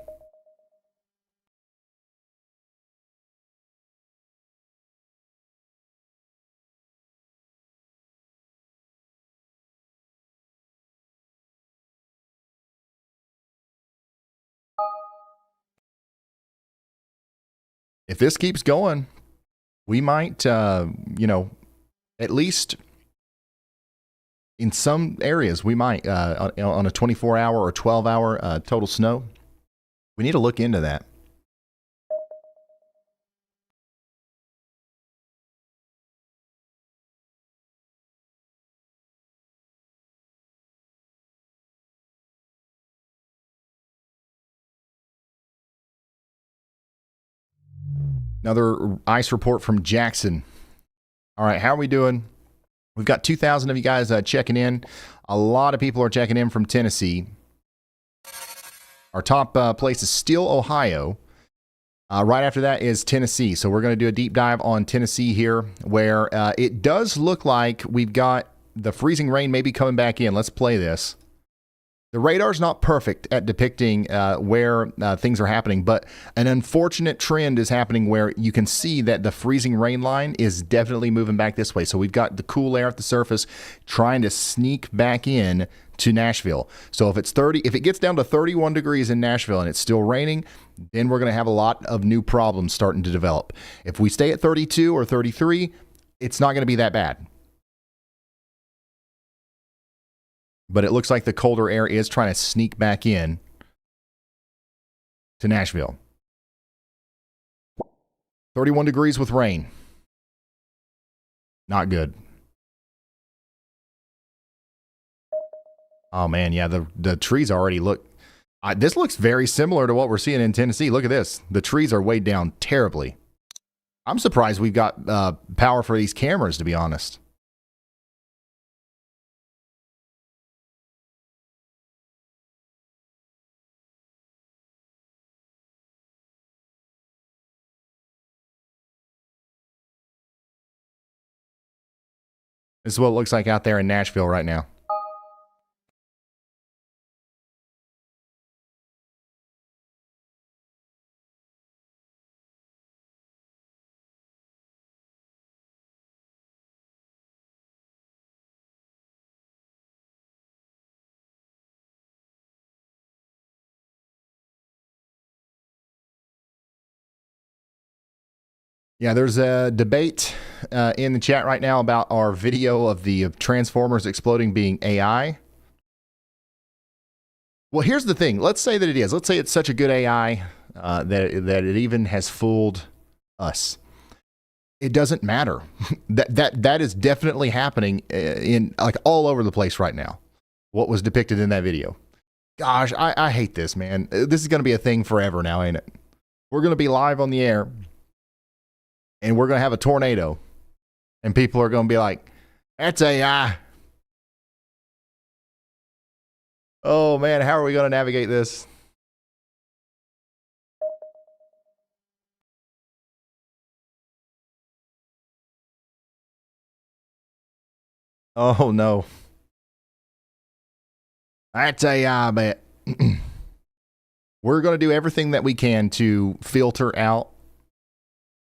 If this keeps going, we might, at least in some areas, we might, on a 24-hour or 12-hour total snow, we need to look into that. Another ice report from Jackson. All right, how are we doing? We've got 2,000 of you guys checking in. A lot of people are checking in from Tennessee. Our top place is still Ohio. Right after that is Tennessee. So we're going to do a deep dive on Tennessee here, where it does look like we've got the freezing rain maybe coming back in. Let's play this. The radar's not perfect at depicting where things are happening, but an unfortunate trend is happening where you can see that the freezing rain line is definitely moving back this way. So we've got the cool air at the surface trying to sneak back in to Nashville. So if it gets down to 31 degrees in Nashville and it's still raining, then we're going to have a lot of new problems starting to develop. If we stay at 32 or 33, it's not going to be that bad. But it looks like the colder air is trying to sneak back in to Nashville. 31 degrees with rain. Not good. Oh, man, yeah, the trees already look... this looks very similar to what we're seeing in Tennessee. Look at this. The trees are weighed down terribly. I'm surprised we've got power for these cameras, to be honest. This is what it looks like out there in Nashville right now. Yeah, there's a debate in the chat right now about our video of the Transformers exploding being AI. Well, here's the thing. Let's say that it is. Let's say it's such a good AI that it even has fooled us. It doesn't matter. that is definitely happening in like all over the place right now. What was depicted in that video. Gosh, I hate this, man. This is going to be a thing forever now, ain't it? We're going to be live on the air. And we're going to have a tornado. And people are going to be like, that's AI. Oh, man, how are we going to navigate this? Oh, no. That's AI, I bet. We're going to do everything that we can to filter out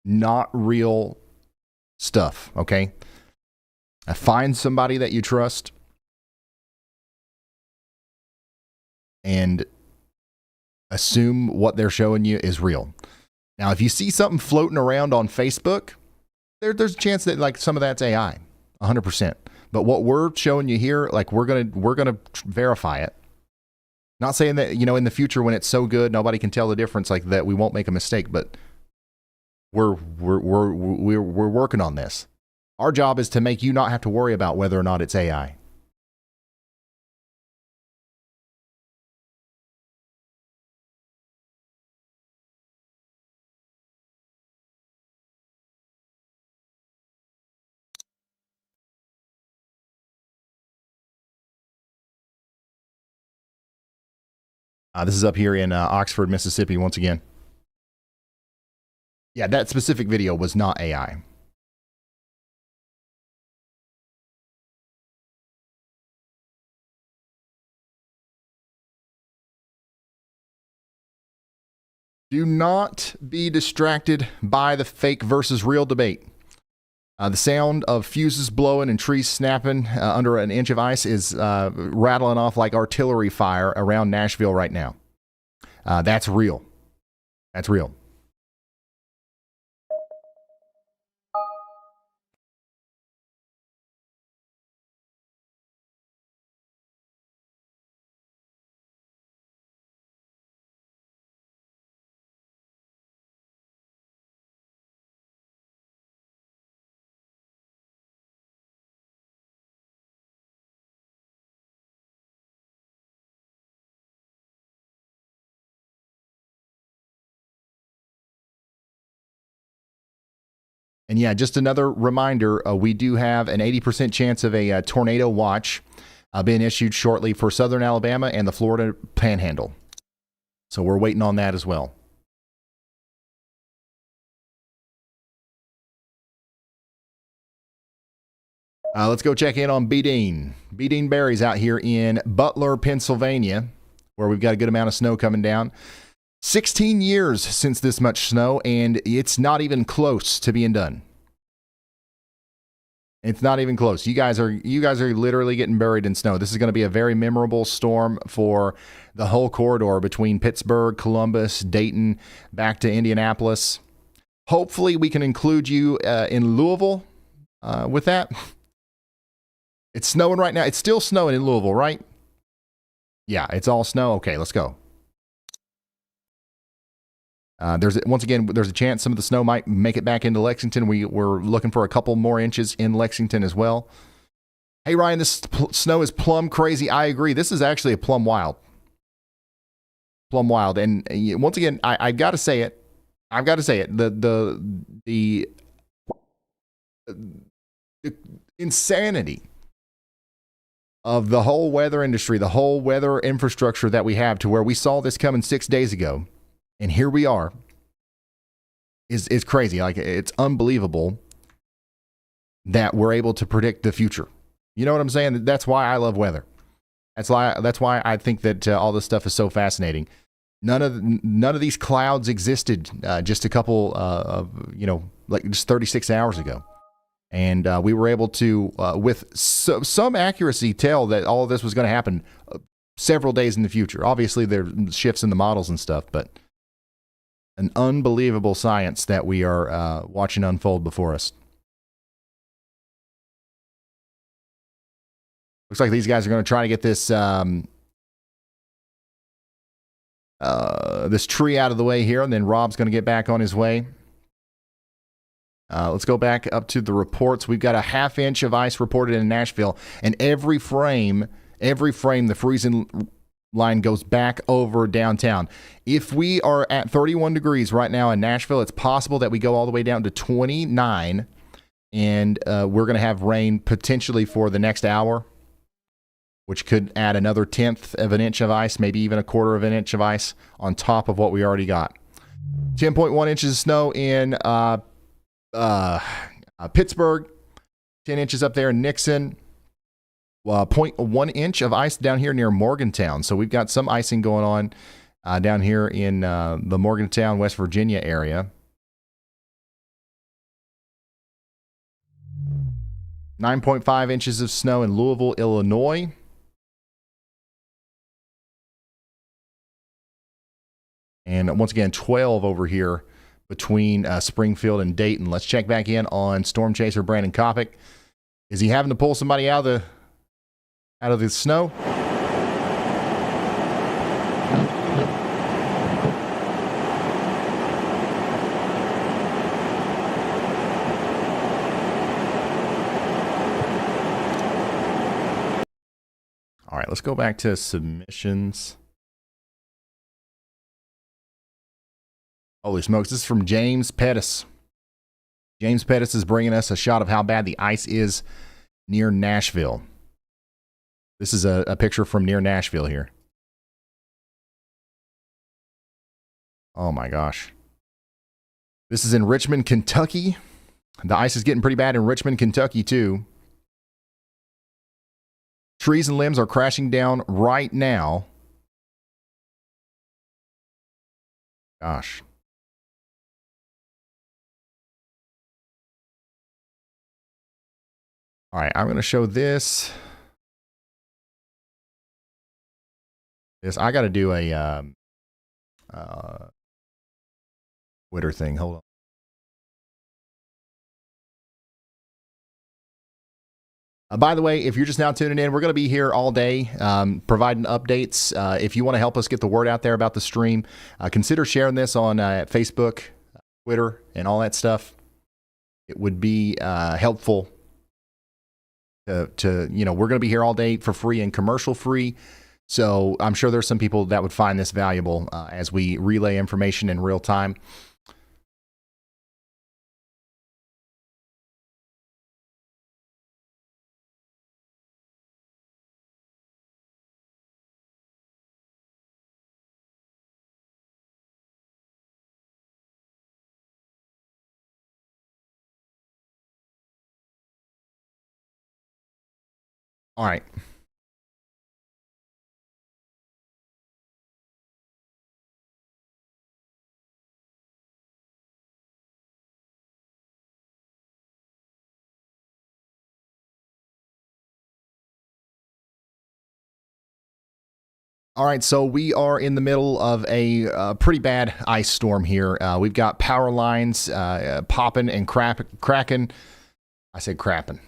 not real stuff, okay? Find somebody that you trust and assume what they're showing you is real. Now, if you see something floating around on Facebook, there's a chance that like some of that's AI, 100%. But what we're showing you here, like we're gonna verify it Not saying that, in the future when it's so good, nobody can tell the difference like that, we won't make a mistake, but we're working on this. Our job is to make you not have to worry about whether or not it's AI. This is up here in Oxford, Mississippi, once again. Yeah, that specific video was not AI. Do not be distracted by the fake versus real debate. The sound of fuses blowing and trees snapping under an inch of ice is rattling off like artillery fire around Nashville right now. That's real. That's real. And yeah, just another reminder, we do have an 80% chance of a tornado watch being issued shortly for southern Alabama and the Florida Panhandle. So we're waiting on that as well. Let's go check in on B-Dean. B-Dean Berry's out here in Butler, Pennsylvania, where we've got a good amount of snow coming down. 16 years since this much snow, and it's not even close to being done. It's not even close. You guys are literally getting buried in snow. This is going to be a very memorable storm for the whole corridor between Pittsburgh, Columbus, Dayton, back to Indianapolis. Hopefully, we can include you in Louisville with that. It's snowing right now. It's still snowing in Louisville, right? Yeah, it's all snow. Okay, let's go. There's a chance some of the snow might make it back into Lexington. We're looking for a couple more inches in Lexington as well. Hey, Ryan, this snow is plumb crazy. I agree. This is actually a plumb wild. Plumb wild. And once again, I've got to say it. The insanity of the whole weather industry, the whole weather infrastructure that we have, to where we saw this coming 6 days ago. And here we are, is crazy. Like, it's unbelievable that we're able to predict the future. You know what I'm saying? That's why I love weather. That's why I think that all this stuff is so fascinating. None of these clouds existed just a couple just 36 hours ago. And we were able to, with some accuracy, tell that all of this was going to happen several days in the future. Obviously, there are shifts in the models and stuff, but an unbelievable science that we are watching unfold before us. Looks like these guys are going to try to get this this tree out of the way here, and then Rob's going to get back on his way. Let's go back up to the reports. We've got a ½ inch of ice reported in Nashville, and every frame, the freezing line goes back over downtown. If we are at 31 degrees right now in Nashville, it's possible that we go all the way down to 29, and we're going to have rain potentially for the next hour, which could add another 1/10 of an inch of ice, maybe even 1/4 of an inch of ice on top of what we already got. 10.1 inches of snow in Pittsburgh, 10 inches up there in Nixon. 0.1 inch of ice down here near Morgantown. So we've got some icing going on down here in the Morgantown, West Virginia area. 9.5 inches of snow in Louisville, Illinois. And once again, 12 over here between Springfield and Dayton. Let's check back in on Storm Chaser Brandon Kopic. Is he having to pull somebody out of the snow? All right, let's go back to submissions. Holy smokes, this is from James Pettis. James Pettis is bringing us a shot of how bad the ice is near Nashville. This is a picture from near Nashville here. Oh my gosh. This is in Richmond, Kentucky. The ice is getting pretty bad in Richmond, Kentucky too. Trees and limbs are crashing down right now. Gosh. All right, I'm going to show this. I got to do a Twitter thing. Hold on. By the way, if you're just now tuning in, we're going to be here all day providing updates. If you want to help us get the word out there about the stream, consider sharing this on Facebook, Twitter, and all that stuff. It would be helpful we're going to be here all day for free and commercial free. So I'm sure there's some people that would find this valuable as we relay information in real time. All right. All right, so we are in the middle of a pretty bad ice storm here. We've got power lines popping and cracking. I said crapping.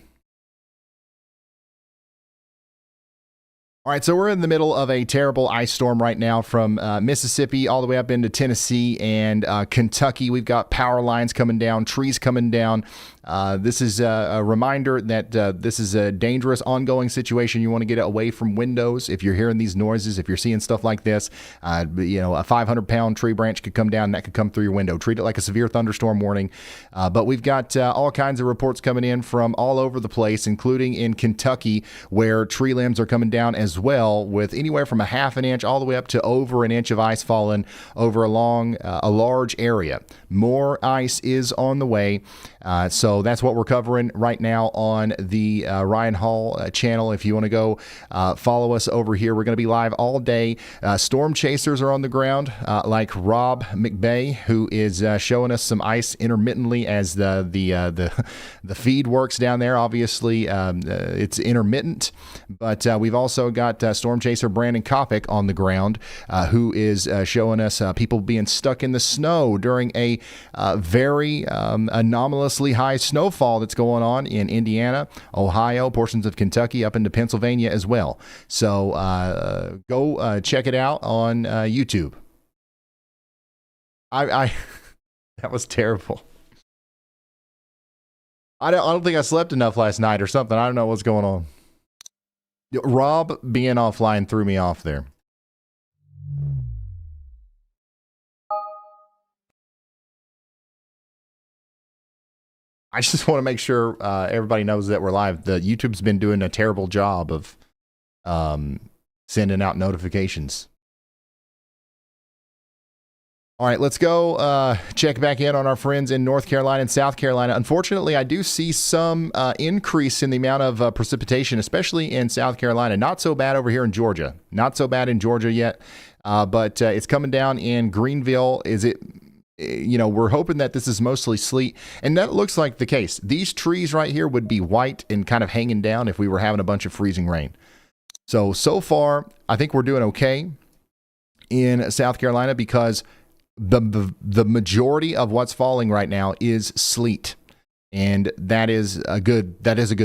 All right, so we're in the middle of a terrible ice storm right now from Mississippi all the way up into Tennessee and Kentucky. We've got power lines coming down, trees coming down. This is a reminder that this is a dangerous, ongoing situation. You want to get away from windows. If you're hearing these noises, if you're seeing stuff like this, a 500-pound tree branch could come down and that could come through your window. Treat it like a severe thunderstorm warning. But we've got all kinds of reports coming in from all over the place, including in Kentucky, where tree limbs are coming down as well, with anywhere from a half an inch all the way up to over an inch of ice falling over a large area. More ice is on the way. So that's what we're covering right now on the Ryan Hall channel. If you want to go follow us over here, we're going to be live all day. Storm chasers are on the ground, like Rob McBay, who is showing us some ice intermittently as the feed works down there. Obviously, it's intermittent, but we've also got storm chaser Brandon Kopic on the ground, who is showing us people being stuck in the snow during a very anomalously high snowfall that's going on in Indiana, Ohio, portions of Kentucky, up into Pennsylvania as well. So go check it out on YouTube. I that was terrible. I don't think I slept enough last night or something. I don't know what's going on. Rob being offline threw me off there. I just want to make sure everybody knows that we're live. The YouTube's been doing a terrible job of sending out notifications. All right, let's go check back in on our friends in North Carolina and South Carolina. Unfortunately, I do see some increase in the amount of precipitation, especially in South Carolina. Not so bad over here in Georgia. Not so bad in Georgia yet, but it's coming down in Greenville. We're hoping that this is mostly sleet, and that looks like the case. These trees right here would be white and kind of hanging down if we were having a bunch of freezing rain. So far, I think we're doing okay in South Carolina because the majority of what's falling right now is sleet, and that is a good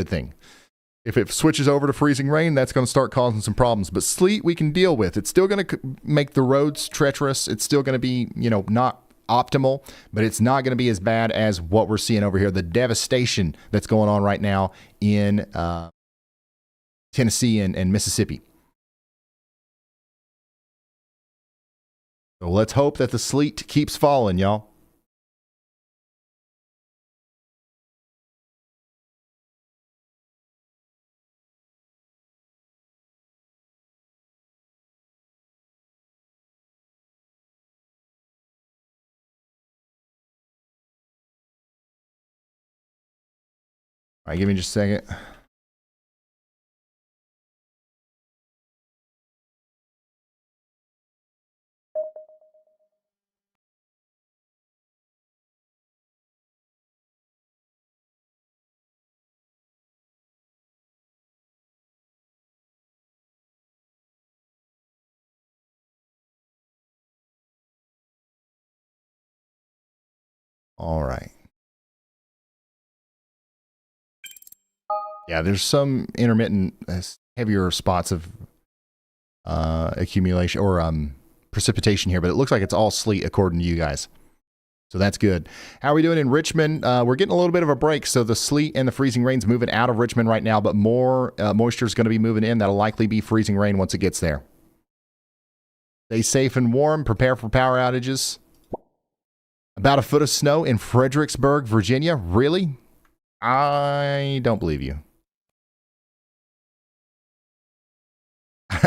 thing. If it switches over to freezing rain, that's going to start causing some problems. But sleet we can deal with. It's still going to make the roads treacherous. It's still going to be, not optimal, but it's not going to be as bad as what we're seeing over here. The devastation that's going on right now in Tennessee and Mississippi. So let's hope that the sleet keeps falling, y'all. All right, give me just a second. All right. Yeah, there's some intermittent, heavier spots of accumulation or precipitation here, but it looks like it's all sleet according to you guys. So that's good. How are we doing in Richmond? We're getting a little bit of a break. So the sleet and the freezing rain's moving out of Richmond right now, but more moisture is going to be moving in. That'll likely be freezing rain once it gets there. Stay safe and warm. Prepare for power outages. About a foot of snow in Fredericksburg, Virginia. Really? I don't believe you.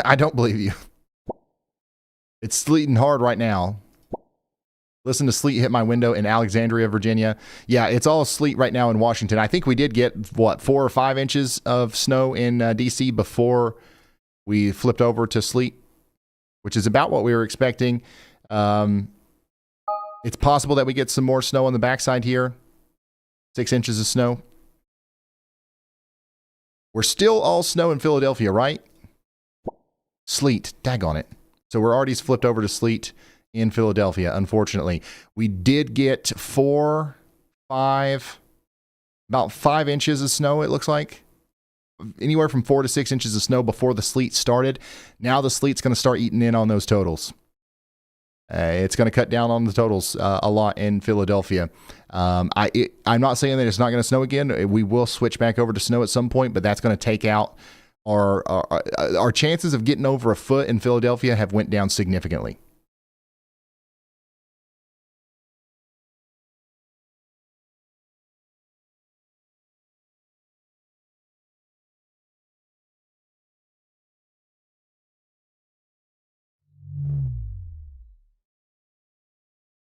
I don't believe you. It's sleeting hard right now. Listen to sleet hit my window in Alexandria, Virginia. Yeah, it's all sleet right now in Washington. I think we did get, 4 or 5 inches of snow in D.C. before we flipped over to sleet, which is about what we were expecting. It's possible that we get some more snow on the backside here. 6 inches of snow. We're still all snow in Philadelphia, right? Sleet. Daggone it. So we're already flipped over to sleet in Philadelphia, unfortunately. We did get about 5 inches of snow, it looks like. Anywhere from 4 to 6 inches of snow before the sleet started. Now the sleet's going to start eating in on those totals. It's going to cut down on the totals a lot in Philadelphia. I'm not saying that it's not going to snow again. We will switch back over to snow at some point, but that's going to take out our chances of getting over a foot in Philadelphia have went down significantly.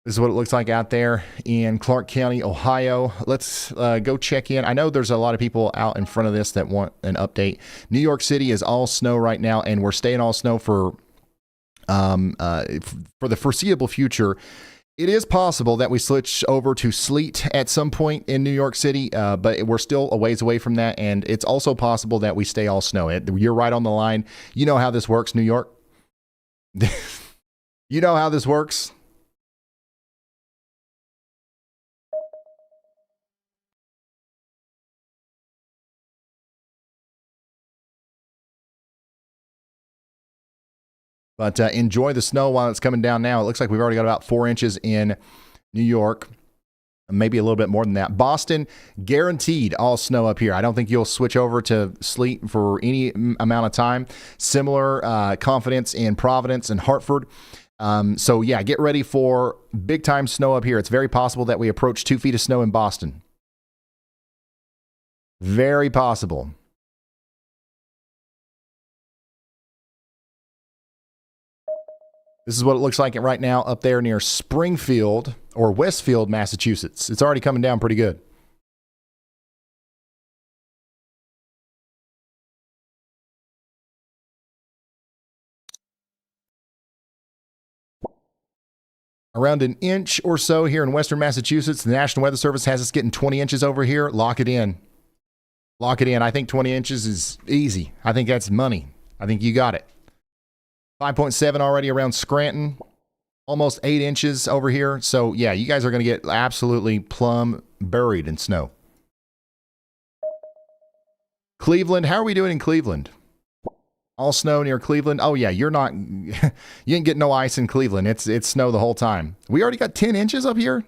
This is what it looks like out there in Clark County, Ohio. Let's go check in. I know there's a lot of people out in front of this that want an update. New York City is all snow right now, and we're staying all snow for the foreseeable future. It is possible that we switch over to sleet at some point in New York City, but we're still a ways away from that, and it's also possible that we stay all snow. You're right on the line. You know how this works, New York. You know how this works. But enjoy the snow while it's coming down now. It looks like we've already got about 4 inches in New York, maybe a little bit more than that. Boston, guaranteed all snow up here. I don't think you'll switch over to sleet for any amount of time. Similar confidence in Providence and Hartford. So, yeah, get ready for big-time snow up here. It's very possible that we approach 2 feet of snow in Boston. Very possible. This is what it looks like right now up there near Springfield or Westfield, Massachusetts. It's already coming down pretty good. Around an inch or so here in western Massachusetts. The National Weather Service has us getting 20 inches over here. Lock it in. Lock it in. I think 20 inches is easy. I think that's money. I think you got it. 5.7 already around Scranton. Almost 8 inches over here. So, yeah, you guys are going to get absolutely plumb buried in snow. Cleveland. How are we doing in Cleveland? All snow near Cleveland. Oh, yeah, you ain't getting no ice in Cleveland. It's snow the whole time. We already got 10 inches up here?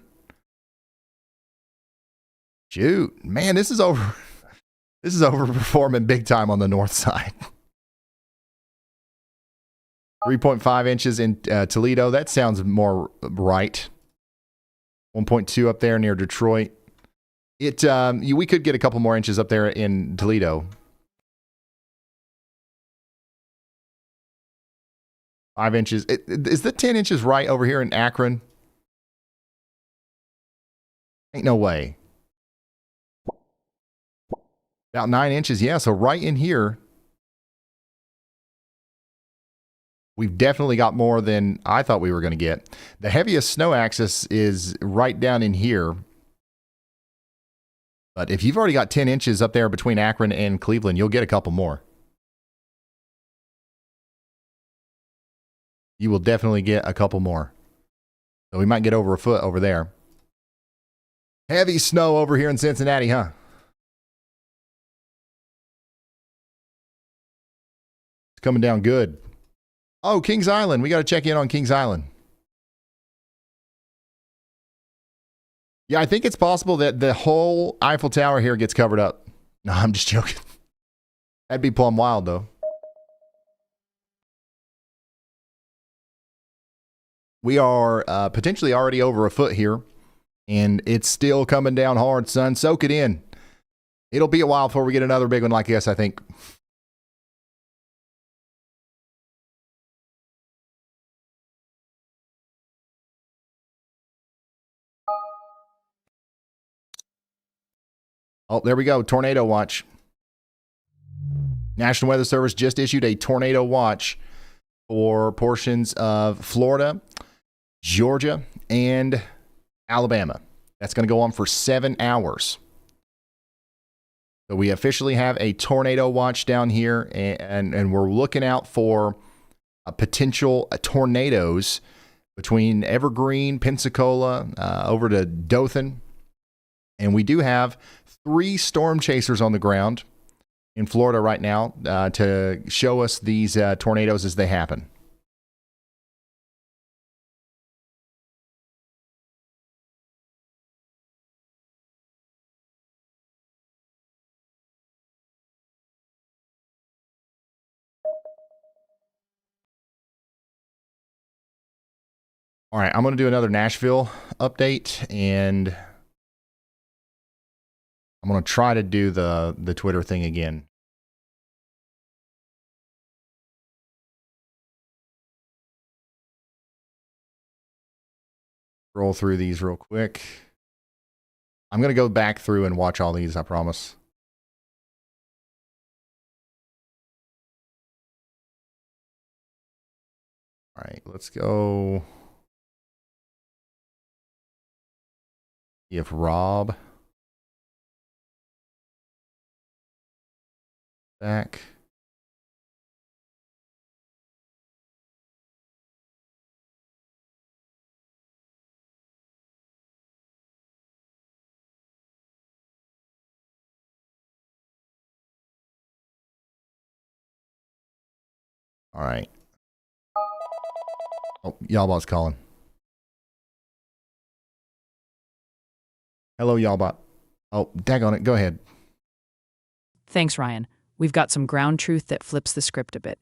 Shoot. Man, this is overperforming big time on the north side. 3.5 inches in Toledo. That sounds more right. 1.2 up there near Detroit. We could get a couple more inches up there in Toledo. 5 inches. Is the 10 inches right over here in Akron? Ain't no way. About 9 inches. Yeah, so right in here. We've definitely got more than I thought we were going to get. The heaviest snow axis is right down in here. But if you've already got 10 inches up there between Akron and Cleveland, you'll get a couple more. You will definitely get a couple more. So we might get over a foot over there. Heavy snow over here in Cincinnati, huh? It's coming down good. Oh, Kings Island. We got to check in on Kings Island. Yeah, I think it's possible that the whole Eiffel Tower here gets covered up. No, I'm just joking. That'd be plumb wild, though. We are potentially already over a foot here, and it's still coming down hard, son. Soak it in. It'll be a while before we get another big one like this, I think. Oh, there we go. Tornado watch. National Weather Service just issued a tornado watch for portions of Florida, Georgia, and Alabama. That's going to go on for 7 hours. So we officially have a tornado watch down here, and we're looking out for potential tornadoes between Evergreen, Pensacola, over to Dothan. And we do have 3 storm chasers on the ground in Florida right now to show us these tornadoes as they happen. All right, I'm going to do another Nashville update, and I'm going to try to do the Twitter thing again. Roll through these real quick. I'm going to go back through and watch all these, I promise. All right, let's go. If Rob back. All right. Oh, Y'allbot's calling. Hello, Y'allbot. Oh, daggone it. Go ahead. Thanks, Ryan. We've got some ground truth that flips the script a bit.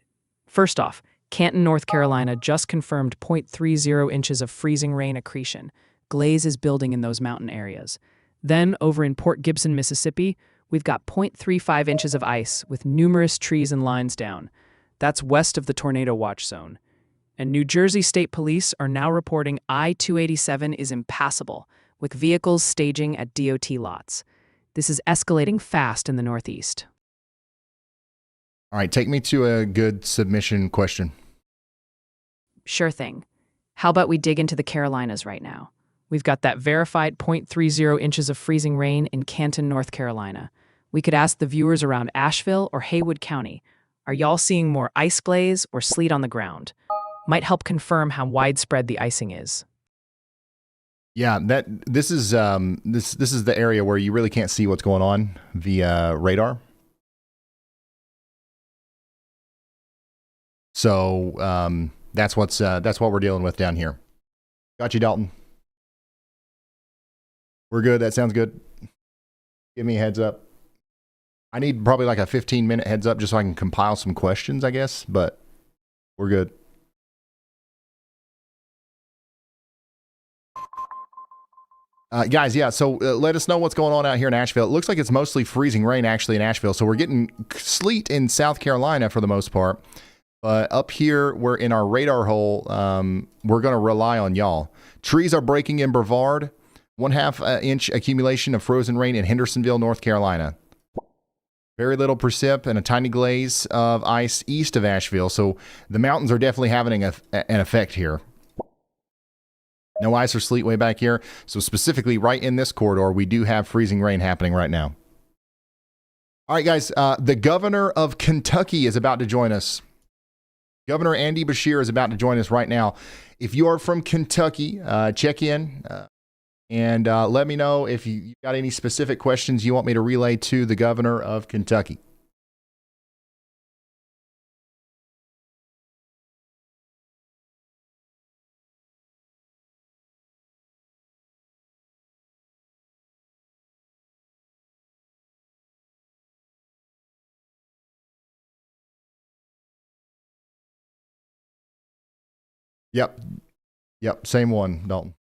First off, Canton, North Carolina just confirmed 0.30 inches of freezing rain accretion. Glaze is building in those mountain areas. Then, over in Port Gibson, Mississippi, we've got 0.35 inches of ice with numerous trees and lines down. That's west of the tornado watch zone. And New Jersey State Police are now reporting I-287 is impassable, with vehicles staging at DOT lots. This is escalating fast in the Northeast. All right, take me to a good submission question. Sure thing. How about we dig into the Carolinas right now? We've got that verified 0.30 inches of freezing rain in Canton, North Carolina. We could ask the viewers around Asheville or Haywood County, are y'all seeing more ice glaze or sleet on the ground? Might help confirm how widespread the icing is. Yeah, this is the area where you really can't see what's going on via radar. So that's what we're dealing with down here. Got you, Dalton. We're good. That sounds good. Give me a heads up. I need probably like a 15-minute heads up just so I can compile some questions, I guess. But we're good. Guys, yeah, so let us know what's going on out here in Asheville. It looks like it's mostly freezing rain actually in Asheville. So we're getting sleet in South Carolina for the most part. But up here, we're in our radar hole. We're going to rely on y'all. Trees are breaking in Brevard. 1/2 inch accumulation of frozen rain in Hendersonville, North Carolina. Very little precip and a tiny glaze of ice east of Asheville. So the mountains are definitely having an effect here. No ice or sleet way back here. So specifically right in this corridor, we do have freezing rain happening right now. All right, guys. The governor of Kentucky is about to join us. Governor Andy Beshear is about to join us right now. If you are from Kentucky, check in and let me know if you got any specific questions you want me to relay to the governor of Kentucky. Yep, same one, Dalton.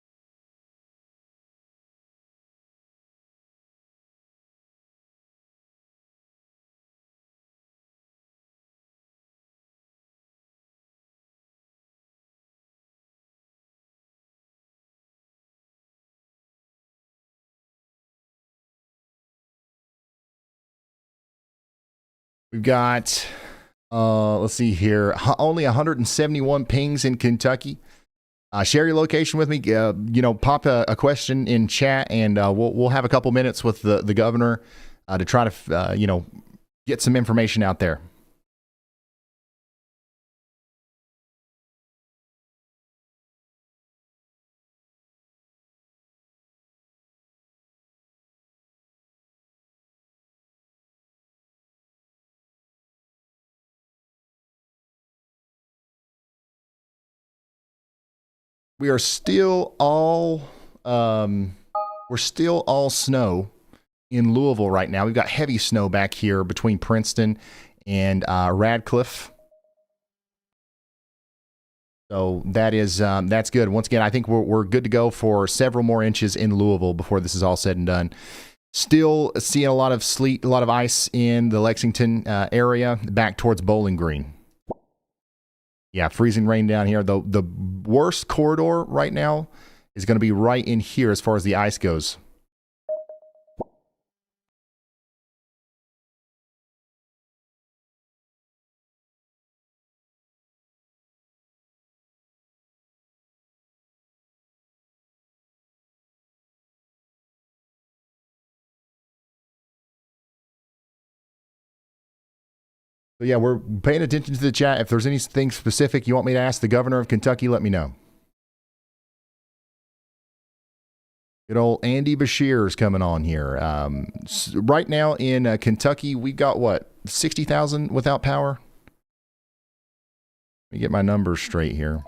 We've got, let's see here, only 171 pings in Kentucky. Share your location with me. Pop a question in chat, and we'll have a couple minutes with the governor to try to, get some information out there. We are still all snow in Louisville right now. We've got heavy snow back here between Princeton and Radcliffe. So that's good. Once again, I think we're good to go for several more inches in Louisville before this is all said and done. Still seeing a lot of sleet, a lot of ice in the Lexington area back towards Bowling Green. Yeah, freezing rain down here. The worst corridor right now is going to be right in here as far as the ice goes. So yeah, we're paying attention to the chat. If there's anything specific you want me to ask the governor of Kentucky, let me know. Good old Andy Beshear is coming on here. Right now in Kentucky, we've got what, 60,000 without power? Let me get my numbers straight here.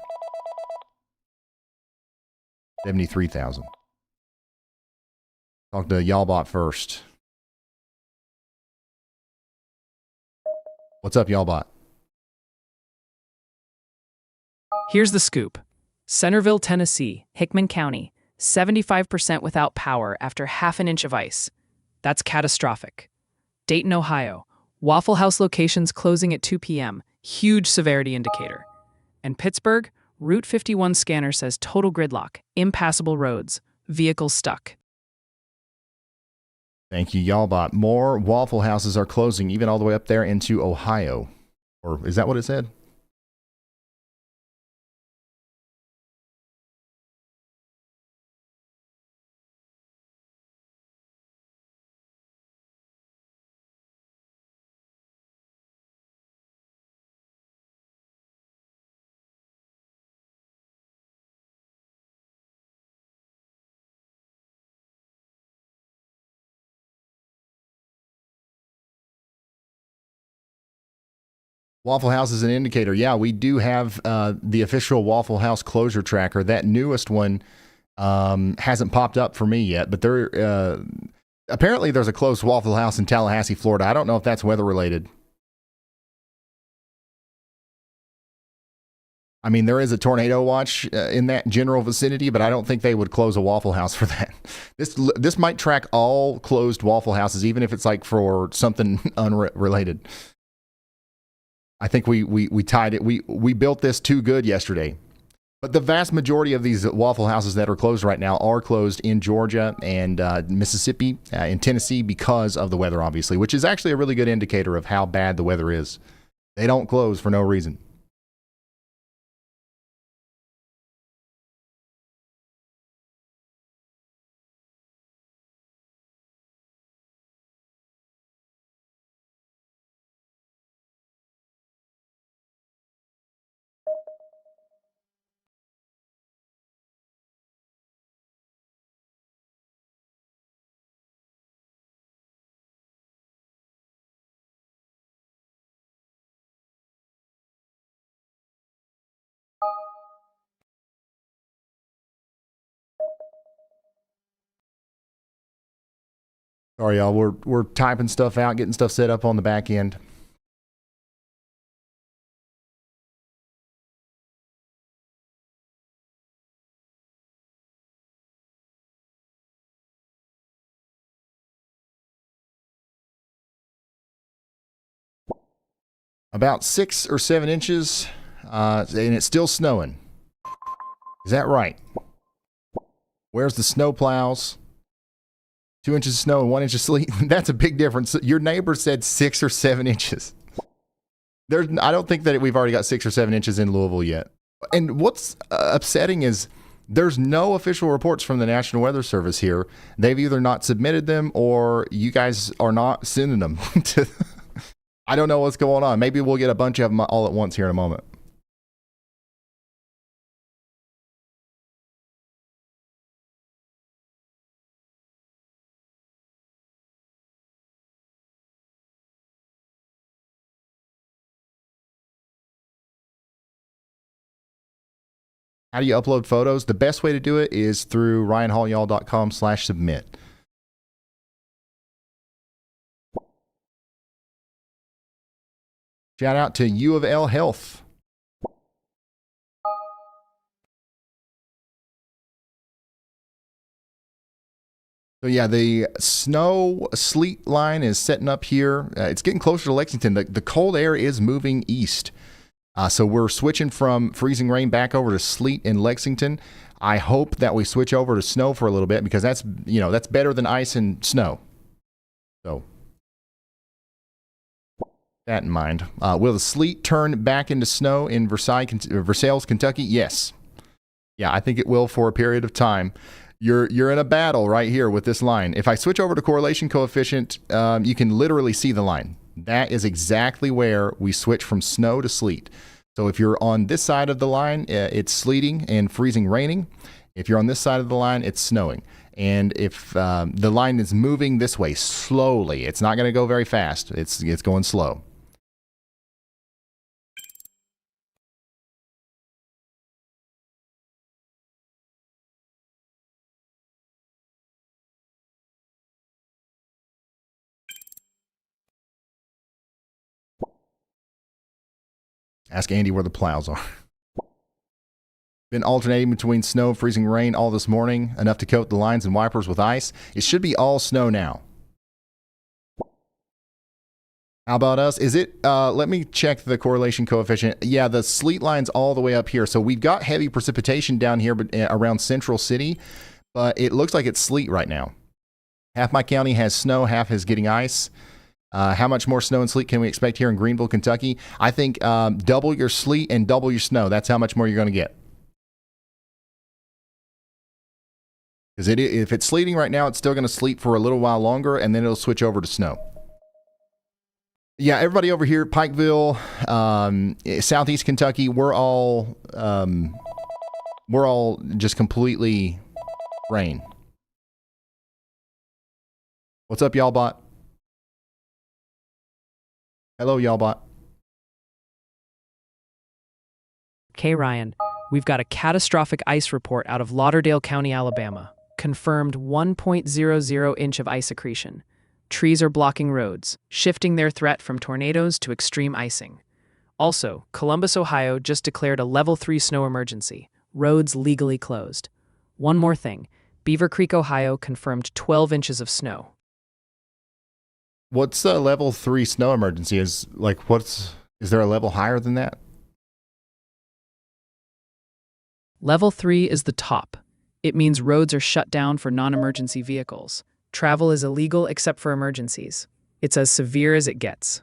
73,000. Talk to Y'allbot first. What's up, Y'allbot? Here's the scoop. Centerville, Tennessee, Hickman County, 75% without power after 1/2 inch of ice. That's catastrophic. Dayton, Ohio, Waffle House locations closing at 2 p.m., huge severity indicator. And Pittsburgh, Route 51 scanner says total gridlock, impassable roads, vehicles stuck. Thank you, Y'allbot. More Waffle Houses are closing, even all the way up there into Ohio. Or is that what it said? Waffle House is an indicator. Yeah, we do have the official Waffle House closure tracker. That newest one hasn't popped up for me yet, but there apparently there's a closed Waffle House in Tallahassee, Florida. I don't know if that's weather related. I mean, there is a tornado watch in that general vicinity, but I don't think they would close a Waffle House for that. This might track all closed Waffle Houses, even if it's like for something unrelated. I think we tied it. We built this too good yesterday. But the vast majority of these Waffle Houses that are closed right now are closed in Georgia and Mississippi, in Tennessee, because of the weather, obviously, which is actually a really good indicator of how bad the weather is. They don't close for no reason. Sorry, y'all. We're typing stuff out, getting stuff set up on the back end. About 6 or 7 inches, and it's still snowing. Is that right? Where's the snow plows? 2 inches of snow and 1 inch of sleet. That's a big difference. Your neighbor said 6 or 7 inches. I don't think that we've already got 6 or 7 inches in Louisville yet. And what's upsetting is there's no official reports from the National Weather Service here. They've either not submitted them or you guys are not sending them. I don't know what's going on. Maybe we'll get a bunch of them all at once here in a moment. How do you upload photos? The best way to do it is through ryanhallyall.com/submit. Shout out to U of L Health. So yeah, the snow sleet line is setting up here. It's getting closer to Lexington. The cold air is moving east. So we're switching from freezing rain back over to sleet in Lexington. I hope that we switch over to snow for a little bit because that's better than ice and snow. So that in mind. Will the sleet turn back into snow in Versailles, Kentucky? Yes. Yeah, I think it will for a period of time. You're in a battle right here with this line. If I switch over to correlation coefficient, you can literally see the line. That is exactly where we switch from snow to sleet. So if you're on this side of the line, it's sleeting and freezing raining. If you're on this side of the line, it's snowing. And if the line is moving this way slowly, it's not going to go very fast. It's going slow. Ask Andy where the plows are. Been alternating between snow and freezing rain all this morning, enough to coat the lines and wipers with ice. It should be all snow now. How about us? Is it, let me check the correlation coefficient. Yeah, the sleet line's all the way up here. So we've got heavy precipitation down here around Central City, but it looks like it's sleet right now. Half my county has snow, half is getting ice. How much more snow and sleet can we expect here in Greenville, Kentucky? I think double your sleet and double your snow. That's how much more you're going to get. Because if it's sleeting right now, it's still going to sleet for a little while longer, and then it'll switch over to snow. Yeah, everybody over here, Pikeville, Southeast Kentucky, we're all just completely rain. What's up, y'all bot? Hello, y'all bot. Okay, Ryan, we've got a catastrophic ice report out of Lauderdale County, Alabama. Confirmed 1.00 inch of ice accretion. Trees are blocking roads, shifting their threat from tornadoes to extreme icing. Also, Columbus, Ohio just declared a level 3 snow emergency. Roads legally closed. One more thing. Beaver Creek, Ohio confirmed 12 inches of snow. What's a level 3 snow emergency? Is there a level higher than that? Level 3 is the top. It means roads are shut down for non-emergency vehicles. Travel is illegal except for emergencies. It's as severe as it gets.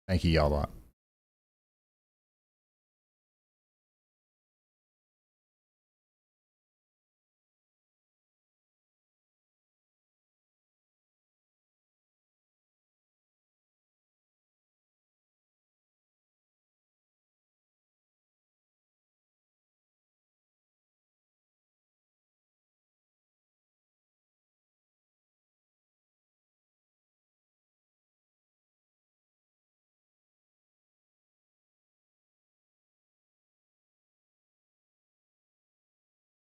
Thank you, y'all lot.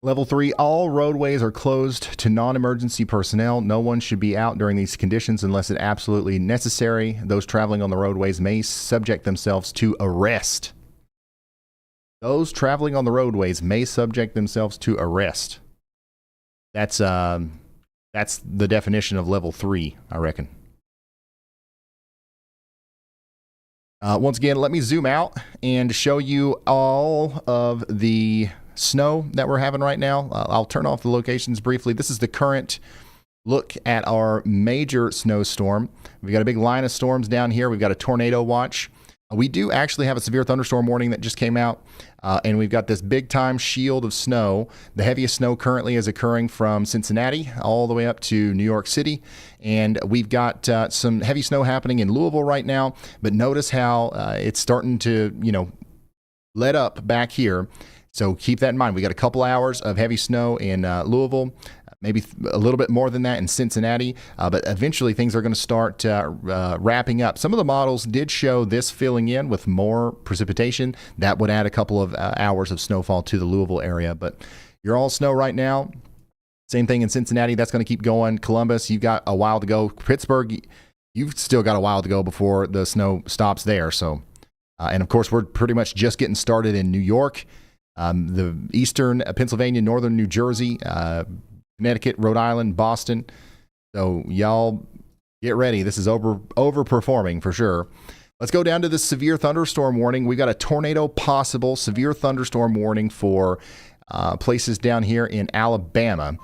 Level 3, all roadways are closed to non-emergency personnel. No one should be out during these conditions unless it's absolutely necessary. Those traveling on the roadways may subject themselves to arrest. Those traveling on the roadways may subject themselves to arrest. That's the definition of level 3, I reckon. Once again, let me zoom out and show you all of the snow that we're having right now. I'll turn off the locations briefly. This is the current look at our major snowstorm. We've got a big line of storms down here. We've got a tornado watch. We do actually have a severe thunderstorm warning that just came out, and we've got this big time shield of snow. The heaviest snow currently is occurring from Cincinnati all the way up to New York City, and we've got some heavy snow happening in Louisville right now, but notice how it's starting to, let up back here. So keep that in mind. We got a couple hours of heavy snow in Louisville, maybe a little bit more than that in Cincinnati, but eventually things are going to start wrapping up. Some of the models did show this filling in with more precipitation. That would add a couple of hours of snowfall to the Louisville area, but you're all snow right now. Same thing in Cincinnati. That's going to keep going. Columbus, you've got a while to go. Pittsburgh, you've still got a while to go before the snow stops there. So, and of course, we're pretty much just getting started in New York. The eastern Pennsylvania, northern New Jersey, Connecticut, Rhode Island, Boston. So y'all get ready. This is overperforming for sure. Let's go down to the severe thunderstorm warning. We've got a tornado possible, severe thunderstorm warning for places down here in Alabama.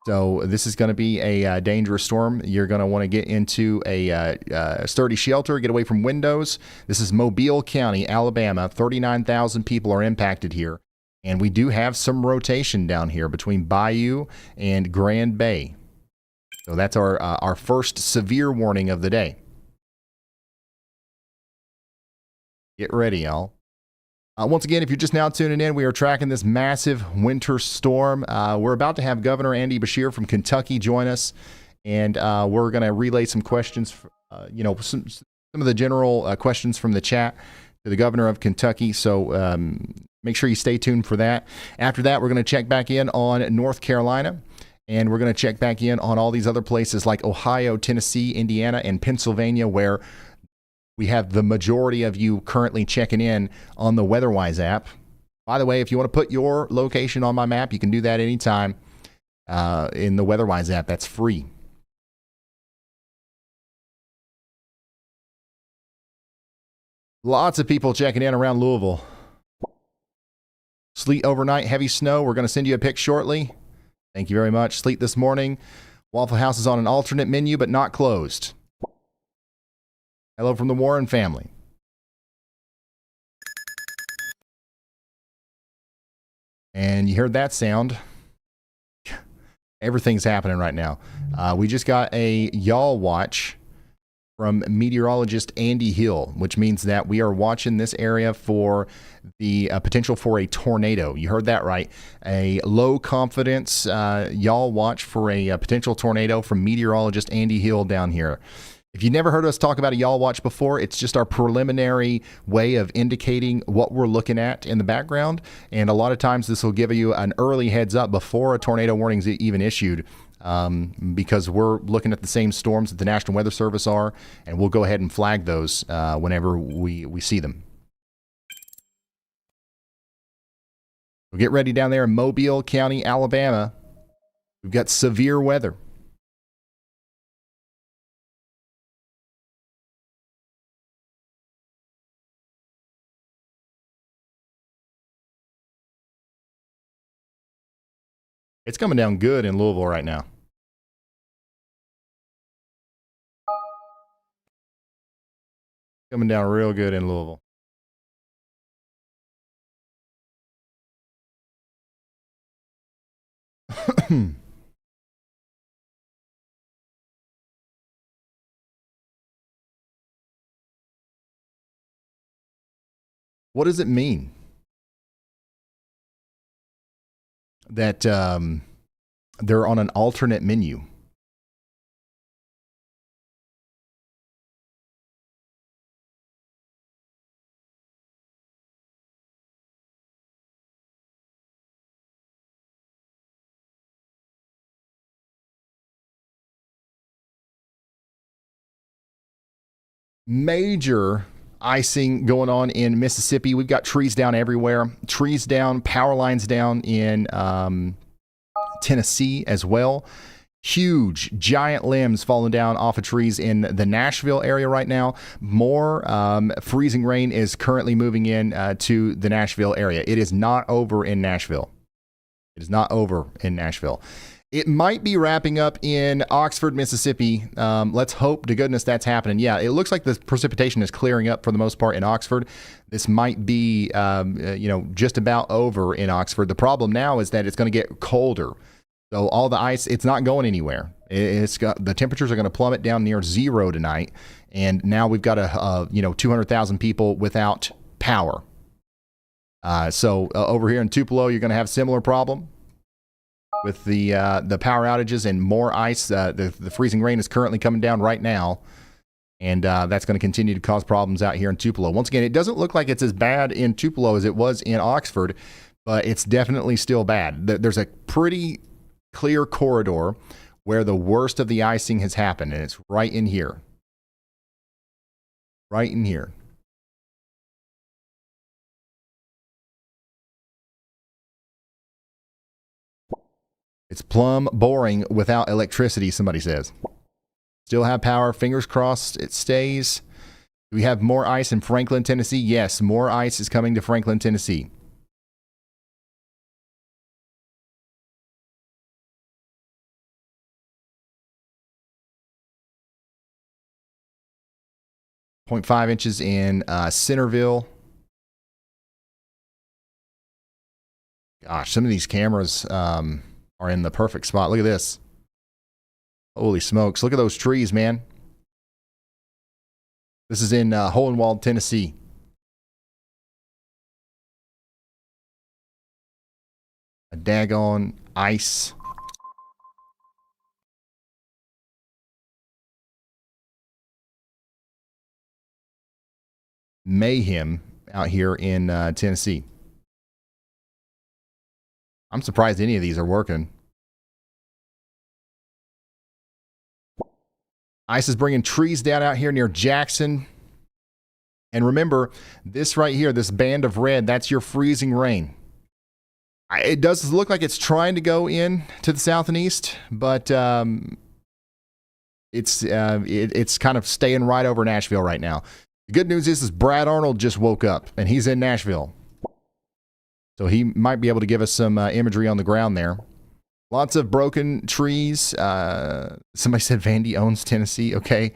So this is going to be a dangerous storm. You're going to want to get into a sturdy shelter, get away from windows. This is Mobile County, Alabama. 39,000 people are impacted here. And we do have some rotation down here between Bayou and Grand Bay. So that's our first severe warning of the day. Get ready, y'all. Once again, if you're just now tuning in, we are tracking this massive winter storm. We're about to have Governor Andy Beshear from Kentucky join us, and we're going to relay some questions, some of the general questions from the chat to the governor of Kentucky. So make sure you stay tuned for that. After that, we're going to check back in on North Carolina, and we're going to check back in on all these other places like Ohio, Tennessee, Indiana, and Pennsylvania, where we have the majority of you currently checking in on the WEATHERWISE app. By the way, if you want to put your location on my map, you can do that anytime in the WEATHERWISE app. That's free. Lots of people checking in around Louisville. Sleet overnight, heavy snow. We're going to send you a pic shortly. Thank you very much. Sleet this morning. Waffle House is on an alternate menu, but not closed. Hello from the Warren family. And you heard that sound. Everything's happening right now. We just got a y'all watch from meteorologist Andy Hill, which means that we are watching this area for the potential for a tornado. You heard that right. A low confidence y'all watch for a potential tornado from meteorologist Andy Hill down here. If you've never heard us talk about a y'all watch before, it's just our preliminary way of indicating what we're looking at in the background. And a lot of times this will give you an early heads up before a tornado warning is even issued. because we're looking at the same storms that the National Weather Service are, and we'll go ahead and flag those whenever we see them. We'll get ready down there in Mobile County, Alabama. We've got severe weather. It's coming down good in Louisville right now. Coming down real good in Louisville. What does it mean that they're on an alternate menu? Major icing going on in Mississippi. We've got trees down everywhere. Trees down, power lines down in Tennessee as well. Huge, giant limbs falling down off of trees in the Nashville area right now. More freezing rain is currently moving in to the Nashville area. It is not over in Nashville. It is not over in Nashville. It might be wrapping up in Oxford, Mississippi. Let's hope to goodness that's happening. Yeah, it looks like the precipitation is clearing up for the most part in Oxford. This might be, just about over in Oxford. The problem now is that it's going to get colder. So all the ice, it's not going anywhere. The temperatures are going to plummet down near zero tonight. And now we've got 200,000 people without power. So over here in Tupelo, you're going to have a similar problem with the power outages and more ice. The freezing rain is currently coming down right now, and that's going to continue to cause problems out here in Tupelo. Once again, it doesn't look like it's as bad in Tupelo as it was in Oxford, but it's definitely still bad. There's a pretty clear corridor where the worst of the icing has happened, and it's right in here. Right in here. It's plumb boring without electricity, somebody says. Still have power. Fingers crossed it stays. Do we have more ice in Franklin, Tennessee? Yes, more ice is coming to Franklin, Tennessee. .5 inches in Centerville. Gosh, some of these cameras are in the perfect spot. Look at this. Holy smokes. Look at those trees, man. This is in Hohenwald, Tennessee. A daggone ice. Mayhem out here in Tennessee. I'm surprised any of these are working. Ice is bringing trees down out here near Jackson. And remember, this right here, this band of red, that's your freezing rain. It does look like it's trying to go in to the south and east, but it's kind of staying right over Nashville right now. The good news is Brad Arnold just woke up, and he's in Nashville. So he might be able to give us some imagery on the ground there. Lots of broken trees. Somebody said Vandy owns Tennessee. Okay.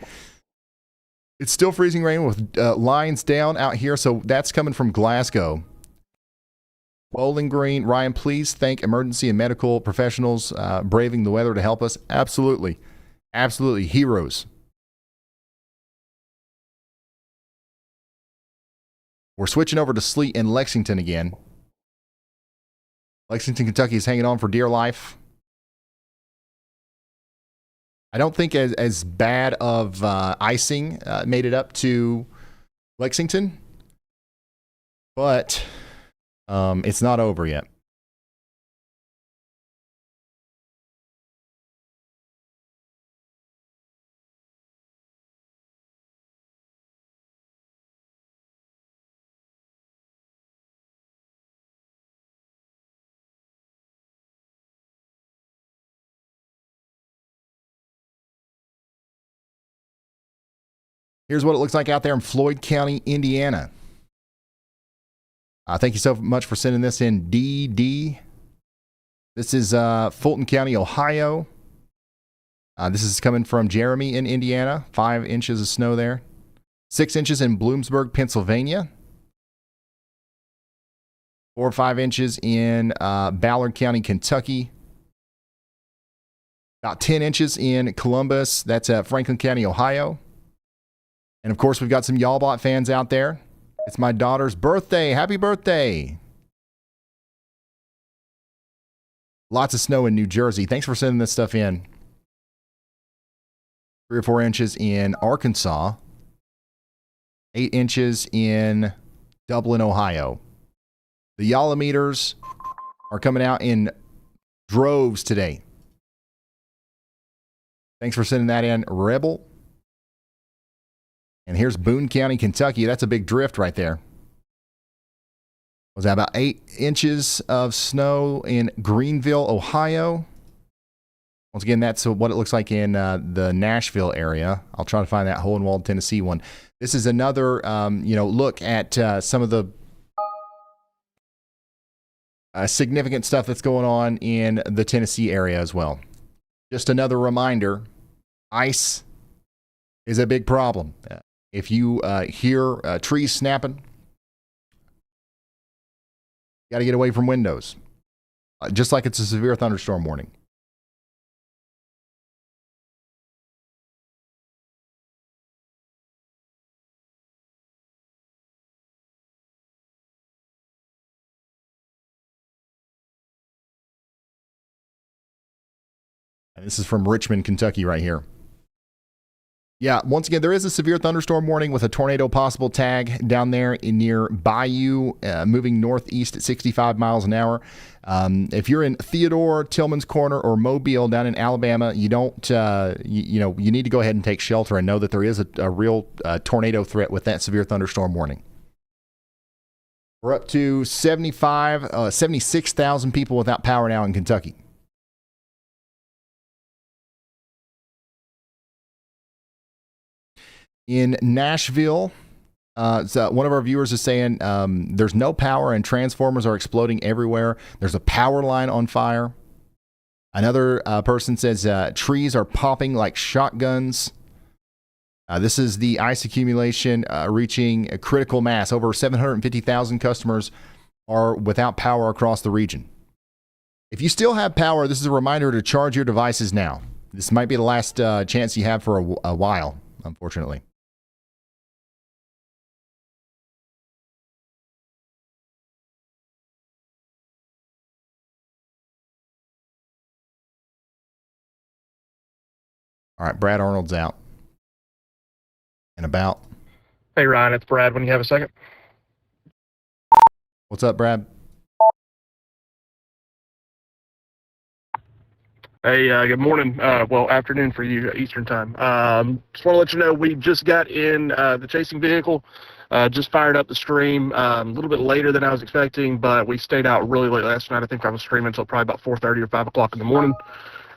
It's still freezing rain with lines down out here. So that's coming from Glasgow. Bowling Green. Ryan, please thank emergency and medical professionals braving the weather to help us. Absolutely. Absolutely. Heroes. We're switching over to sleet in Lexington again. Lexington, Kentucky is hanging on for dear life. I don't think as bad of icing made it up to Lexington, but it's not over yet. Here's what it looks like out there in Floyd County, Indiana. Thank you so much for sending this in, DD. This is Fulton County, Ohio. This is coming from Jeremy in Indiana. 5 inches of snow there. 6 inches in Bloomsburg, Pennsylvania. 4 or 5 inches in Ballard County, Kentucky. About 10 inches in Columbus. That's Franklin County, Ohio. And of course, we've got some Y'allbot fans out there. It's my daughter's birthday. Happy birthday. Lots of snow in New Jersey. Thanks for sending this stuff in. 3 or 4 inches in Arkansas. 8 inches in Dublin, Ohio. The Yallometers are coming out in droves today. Thanks for sending that in, Rebel. And here's Boone County, Kentucky. That's a big drift right there. Was that about 8 inches of snow in Greenville, Ohio? Once again, that's what it looks like in the Nashville area. I'll try to find that Hohenwald, Tennessee one. This is another, look at some of the significant stuff that's going on in the Tennessee area as well. Just another reminder, ice is a big problem. If you hear trees snapping, you got to get away from windows, just like it's a severe thunderstorm warning. And this is from Richmond, Kentucky right here. Yeah, once again, there is a severe thunderstorm warning with a tornado possible tag down there near Bayou, moving northeast at 65 miles an hour. If you're in Theodore, Tillman's Corner, or Mobile down in Alabama, you don't, you need to go ahead and take shelter and know that there is a real tornado threat with that severe thunderstorm warning. We're up to 76,000 people without power now in Kentucky. In Nashville, so one of our viewers is saying there's no power and transformers are exploding everywhere. There's a power line on fire. Another person says trees are popping like shotguns. This is the ice accumulation reaching a critical mass. Over 750,000 customers are without power across the region. If you still have power, this is a reminder to charge your devices now. This might be the last chance you have for a while, unfortunately. All right, Brad Arnold's out and about. Hey, Ryan, it's Brad when you have a second. What's up, Brad? Hey, good morning. Well, afternoon for you, Eastern time. Just want to let you know we just got in the chasing vehicle, just fired up the stream a little bit later than I was expecting, but we stayed out really late last night. I think I was streaming until probably about 4:30 or 5 o'clock in the morning.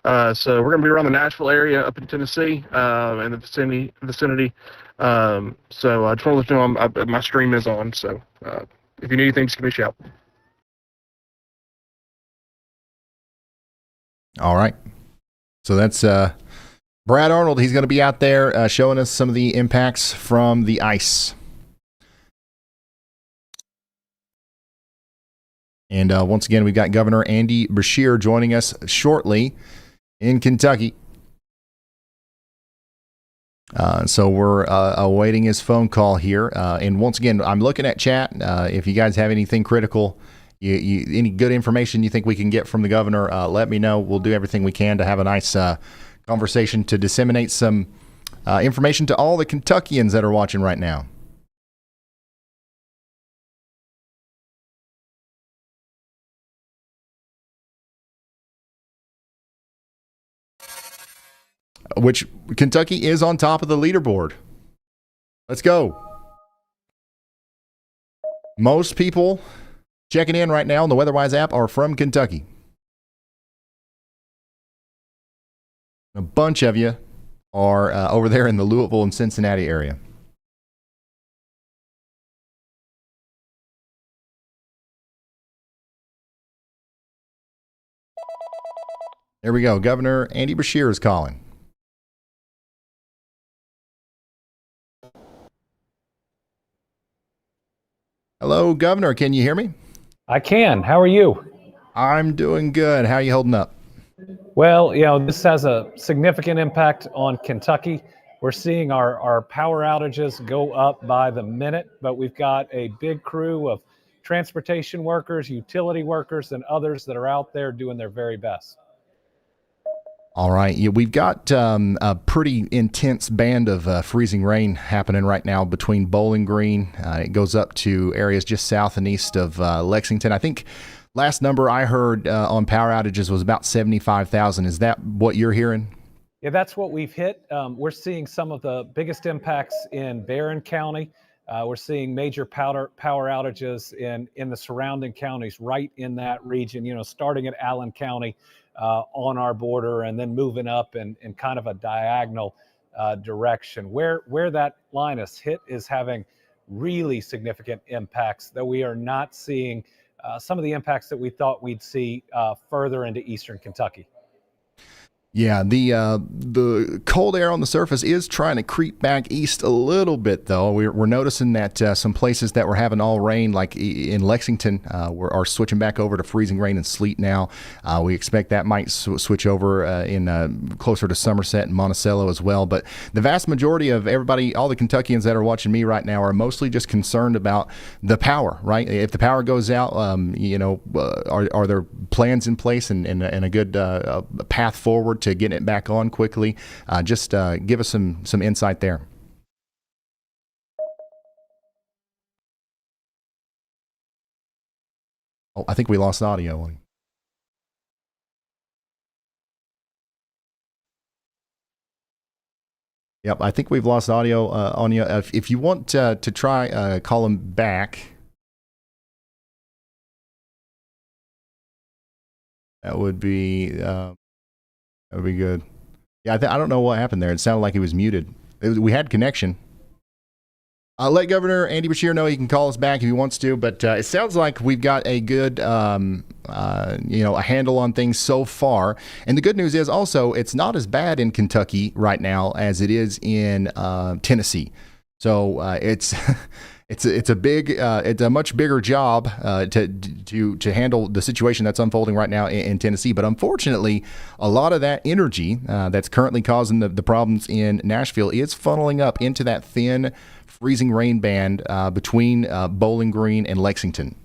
So we're going to be around the Nashville area up in Tennessee and the vicinity. So I just want to let you know my stream is on. So if you need anything, just give me a shout. All right. So that's Brad Arnold. He's going to be out there showing us some of the impacts from the ice. And once again, we've got Governor Andy Beshear joining us shortly in Kentucky. So we're awaiting his phone call here. And once again, I'm looking at chat. If you guys have anything critical, any good information you think we can get from the governor, let me know. We'll do everything we can to have a nice conversation to disseminate some information to all the Kentuckians that are watching right now. Which Kentucky is on top of the leaderboard. Let's go. Most people checking in right now on the WeatherWise app are from Kentucky. A bunch of you are over there in the Louisville and Cincinnati area. There we go. Governor Andy Beshear is calling. Hello, Governor. Can you hear me? I can. How are you? I'm doing good. How are you holding up? Well, this has a significant impact on Kentucky. We're seeing our power outages go up by the minute, but we've got a big crew of transportation workers, utility workers, and others that are out there doing their very best. All right. Yeah, we've got a pretty intense band of freezing rain happening right now between Bowling Green. It goes up to areas just south and east of Lexington. I think last number I heard on power outages was about 75,000. Is that what you're hearing? Yeah, that's what we've hit. We're seeing some of the biggest impacts in Barron County. We're seeing major power outages in the surrounding counties right in that region, starting at Allen County on our border and then moving up in kind of a diagonal direction. Where that line is hit is having really significant impacts, though we are not seeing some of the impacts that we thought we'd see further into eastern Kentucky. Yeah, the cold air on the surface is trying to creep back east a little bit, though. We're noticing that some places that were having all rain, like in Lexington, are switching back over to freezing rain and sleet now. We expect that might switch over in closer to Somerset and Monticello as well. But the vast majority of everybody, all the Kentuckians that are watching me right now, are mostly just concerned about the power, right? If the power goes out, are there plans in place and a good path forward to getting it back on quickly? Just give us some insight there. Oh, I think we lost audio. Yep, I think we've lost audio on you. If you want to try call him back, that would be good. Yeah, I don't know what happened there. It sounded like he was muted. We had connection. I'll let Governor Andy Beshear know he can call us back if he wants to, but it sounds like we've got a good, a handle on things so far. And the good news is also it's not as bad in Kentucky right now as it is in Tennessee. So it's it's a much bigger job to handle the situation that's unfolding right now in Tennessee. But unfortunately, a lot of that energy that's currently causing the problems in Nashville is funneling up into that thin, freezing rain band between Bowling Green and Lexington.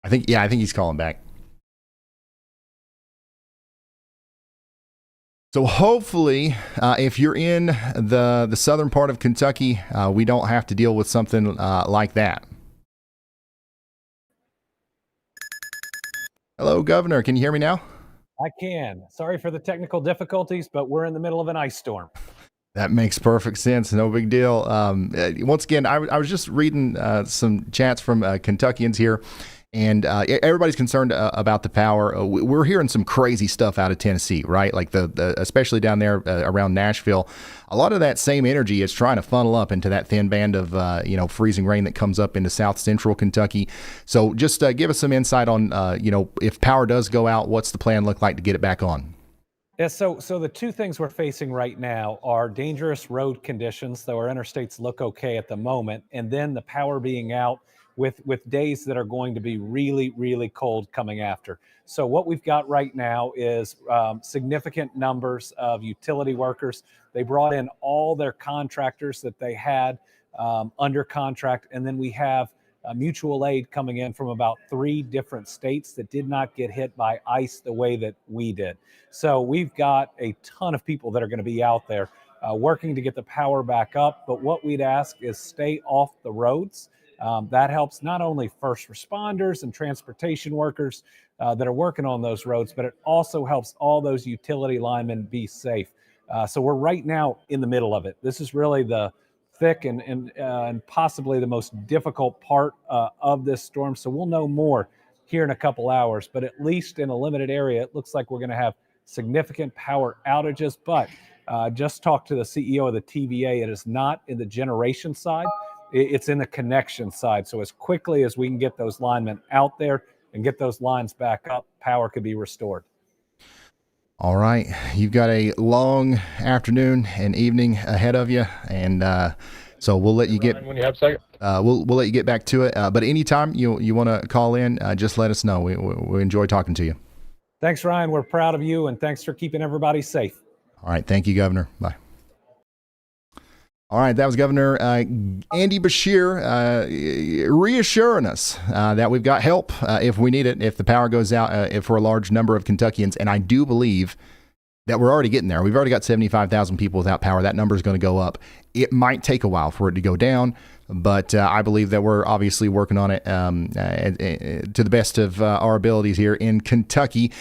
I think he's calling back. So hopefully, if you're in the southern part of Kentucky, we don't have to deal with something like that. Hello, Governor. Can you hear me now? I can. Sorry for the technical difficulties, but we're in the middle of an ice storm. That makes perfect sense. No big deal. Once again, I was just reading some chats from Kentuckians here. And everybody's concerned about the power. We're hearing some crazy stuff out of Tennessee, right? Like especially down there around Nashville. A lot of that same energy is trying to funnel up into that thin band of freezing rain that comes up into south central Kentucky. So just give us some insight on if power does go out, what's the plan look like to get it back on? Yeah, so the two things we're facing right now are dangerous road conditions, though our interstates look okay at the moment, and then the power being out with days that are going to be really, really cold coming after. So what we've got right now is significant numbers of utility workers. They brought in all their contractors that they had under contract, and then we have mutual aid coming in from about 3 different states that did not get hit by ice the way that we did. So we've got a ton of people that are going to be out there working to get the power back up. But what we'd ask is stay off the roads. That helps not only first responders and transportation workers that are working on those roads, but it also helps all those utility linemen be safe. So we're right now in the middle of it. This is really the thick and possibly the most difficult part of this storm. So we'll know more here in a couple hours, but at least in a limited area, it looks like we're going to have significant power outages, but just talked to the CEO of the TVA. It is not in the generation side. It's in the connection side. So as quickly as we can get those linemen out there and get those lines back up, power could be restored. All right. You've got a long afternoon and evening ahead of you. And so we'll let you get when you have a second. we'll let you get back to it. But anytime you want to call in, just let us know. We enjoy talking to you. Thanks, Ryan. We're proud of you, and thanks for keeping everybody safe. All right. Thank you, Governor. Bye. All right, that was Governor Andy Beshear reassuring us that we've got help if we need it, if the power goes out for a large number of Kentuckians. And I do believe that we're already getting there. We've already got 75,000 people without power. That number is going to go up. It might take a while for it to go down, but I believe that we're obviously working on it to the best of our abilities here in Kentucky.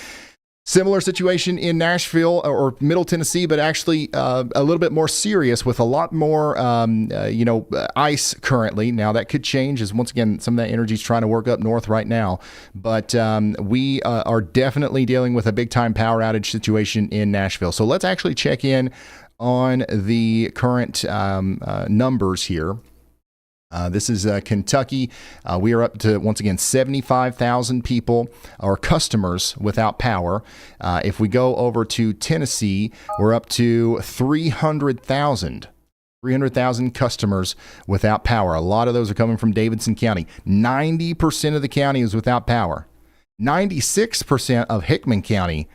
Similar situation in Nashville or Middle Tennessee, but actually a little bit more serious with a lot more, ice currently. Now that could change as once again, some of that energy is trying to work up north right now. But we are definitely dealing with a big time power outage situation in Nashville. So let's actually check in on the current numbers here. This is Kentucky. We are up to, once again, 75,000 people or customers without power. If we go over to Tennessee, we're up to 300,000 customers without power. A lot of those are coming from Davidson County. 90% of the county is without power. 96% of Hickman County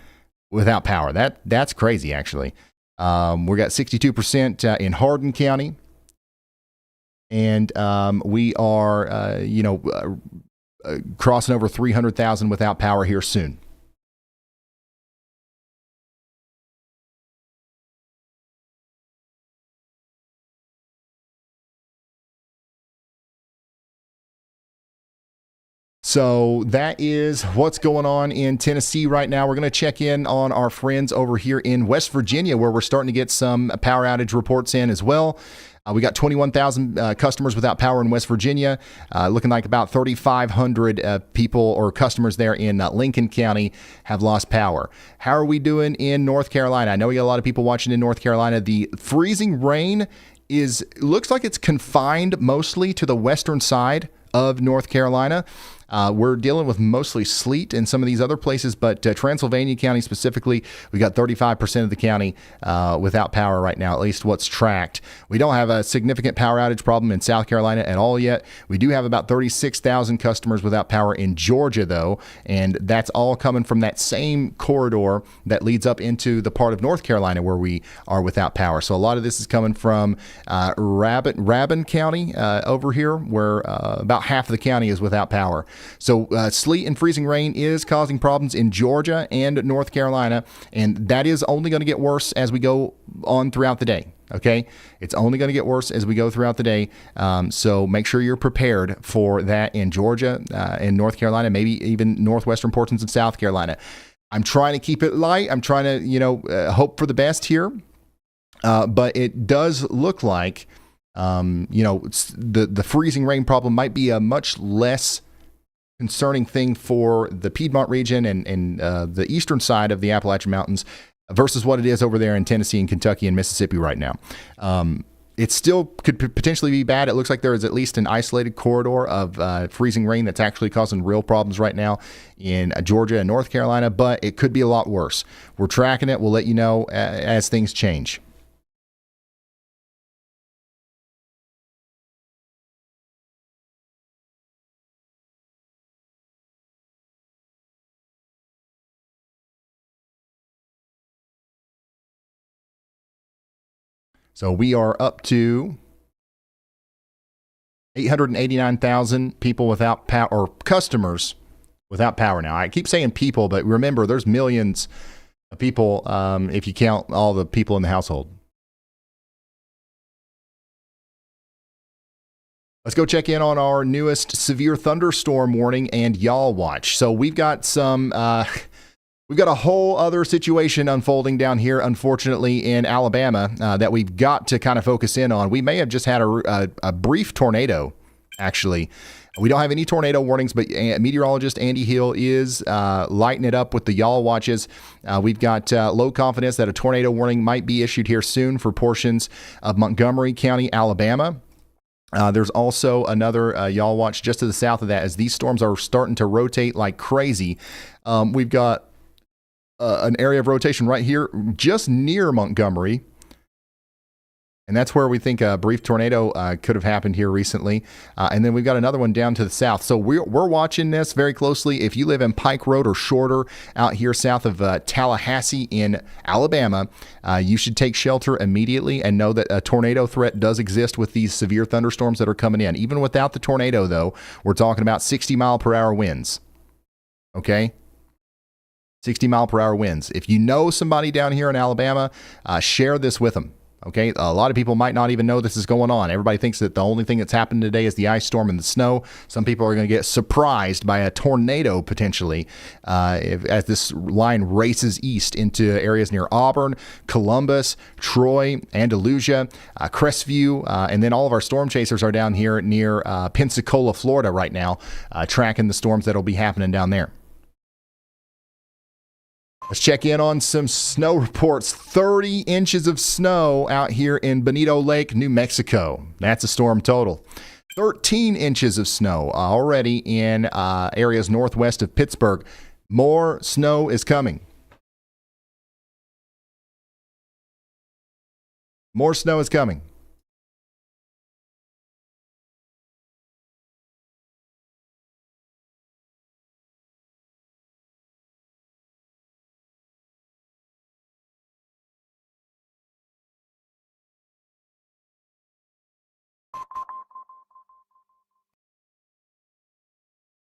without power. That's crazy, actually. We got 62% in Hardin County. And we are, crossing over 300,000 without power here soon. So that is what's going on in Tennessee right now. We're going to check in on our friends over here in West Virginia, where we're starting to get some power outage reports in as well. We got 21,000 customers without power in West Virginia, looking like about 3,500 people or customers there in Lincoln County have lost power. How are we doing in North Carolina? I know we got a lot of people watching in North Carolina. The freezing rain looks like it's confined mostly to the western side of North Carolina. We're dealing with mostly sleet in some of these other places, but Transylvania County specifically, we got 35% of the county without power right now, at least what's tracked. We don't have a significant power outage problem in South Carolina at all yet. We do have about 36,000 customers without power in Georgia, though, and that's all coming from that same corridor that leads up into the part of North Carolina where we are without power. So a lot of this is coming from Rabun County over here, where about half of the county is without power. So sleet and freezing rain is causing problems in Georgia and North Carolina, and that is only going to get worse as we go on throughout the day. Okay, it's only going to get worse as we go throughout the day. So make sure you're prepared for that in Georgia and North Carolina, maybe even northwestern portions of South Carolina. I'm trying to keep it light. I'm trying to, hope for the best here. But it does look like, the freezing rain problem might be a much less concerning thing for the Piedmont region and the eastern side of the Appalachian Mountains versus what it is over there in Tennessee and Kentucky and Mississippi right now. It still could potentially be bad. It looks like there is at least an isolated corridor of freezing rain that's actually causing real problems right now in Georgia and North Carolina, but it could be a lot worse. We're tracking it. We'll let you know as things change. So we are up to 889,000 people without power, or customers without power now. I keep saying people, but remember, there's millions of people if you count all the people in the household. Let's go check in on our newest severe thunderstorm warning and y'all watch. So we've got we've got a whole other situation unfolding down here, unfortunately, in Alabama that we've got to kind of focus in on. We may have just had a brief tornado, actually, We don't have any tornado warnings, but meteorologist Andy Hill is lighting it up with the y'all watches. We've got low confidence that a tornado warning might be issued here soon for portions of Montgomery County, Alabama. There's also another y'all watch just to the south of that as these storms are starting to rotate like crazy. We've got an area of rotation right here just near Montgomery. And that's where we think a brief tornado could have happened here recently. And then we've got another one down to the south. So we're watching this very closely. If you live in Pike Road or shorter out here south of Tallahassee in Alabama, you should take shelter immediately and know that a tornado threat does exist with these severe thunderstorms that are coming in. Even without the tornado, though, we're talking about 60-mile-per-hour winds. Okay? 60-mile-per-hour winds. If you know somebody down here in Alabama, share this with them. Okay, a lot of people might not even know this is going on. Everybody thinks that the only thing that's happened today is the ice storm and the snow. Some people are going to get surprised by a tornado potentially as this line races east into areas near Auburn, Columbus, Troy, Andalusia, Crestview, and then all of our storm chasers are down here near Pensacola, Florida right now, tracking the storms that will be happening down there. Let's check in on some snow reports. 30 inches of snow out here in Bonito Lake, New Mexico. That's a storm total. 13 inches of snow already in areas northwest of Pittsburgh. More snow is coming. More snow is coming.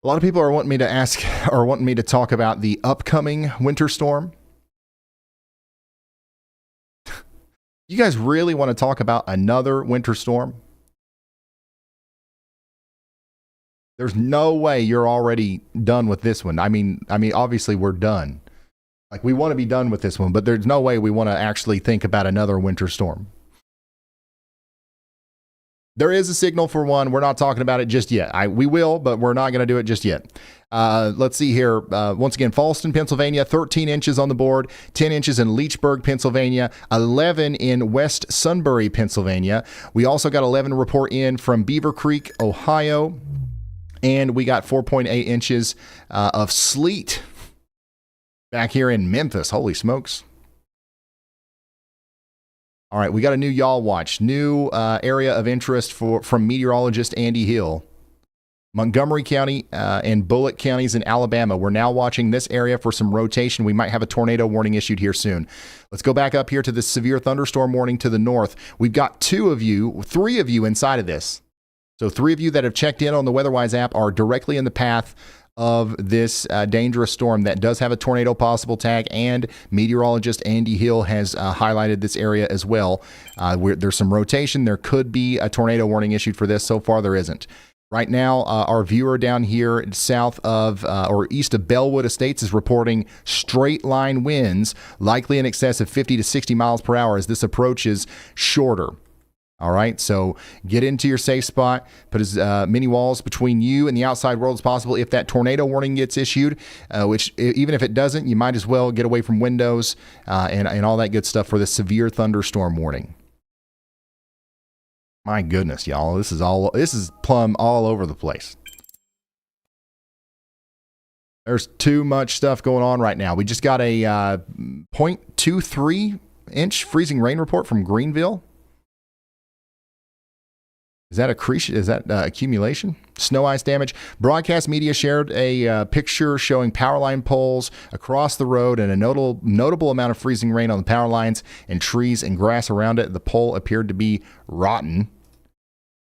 A lot of people are wanting me to ask or wanting me to talk about the upcoming winter storm. You guys really want to talk about another winter storm? There's no way you're already done with this one. I mean, obviously we're done. Like, we want to be done with this one, but there's no way we want to actually think about another winter storm. There is a signal for one. We're not talking about it just yet. We will, but we're not going to do it just yet. Let's see here. Once again, Fallston, Pennsylvania, 13 inches on the board, 10 inches in Leechburg, Pennsylvania, 11 in West Sunbury, Pennsylvania. We also got 11 report in from Beaver Creek, Ohio, and we got 4.8 inches of sleet back here in Memphis. Holy smokes. All right, we got a new y'all watch, new area of interest from meteorologist Andy Hill. Montgomery County and Bullitt counties in Alabama. We're now watching this area for some rotation. We might have a tornado warning issued here soon. Let's go back up here to the severe thunderstorm warning to the north. We've got three of you inside of this. So 3 of you that have checked in on the WeatherWise app are directly in the path of this dangerous storm that does have a tornado possible tag, and meteorologist Andy Hill has highlighted this area as well. There's some rotation. There could be a tornado warning issued for this. So far, there isn't. Right now, our viewer down here south of or east of Bellwood Estates is reporting straight line winds, likely in excess of 50 to 60 miles per hour as this approaches shorter. All right, so get into your safe spot, put as many walls between you and the outside world as possible. If that tornado warning gets issued, which even if it doesn't, you might as well get away from windows and all that good stuff for the severe thunderstorm warning. My goodness, y'all, this is plumb all over the place. There's too much stuff going on right now. We just got a 0.23 inch freezing rain report from Greenville. Is that accretion? Is that accumulation? Snow ice damage. Broadcast media shared a picture showing power line poles across the road and a notable amount of freezing rain on the power lines and trees and grass around it. The pole appeared to be rotten.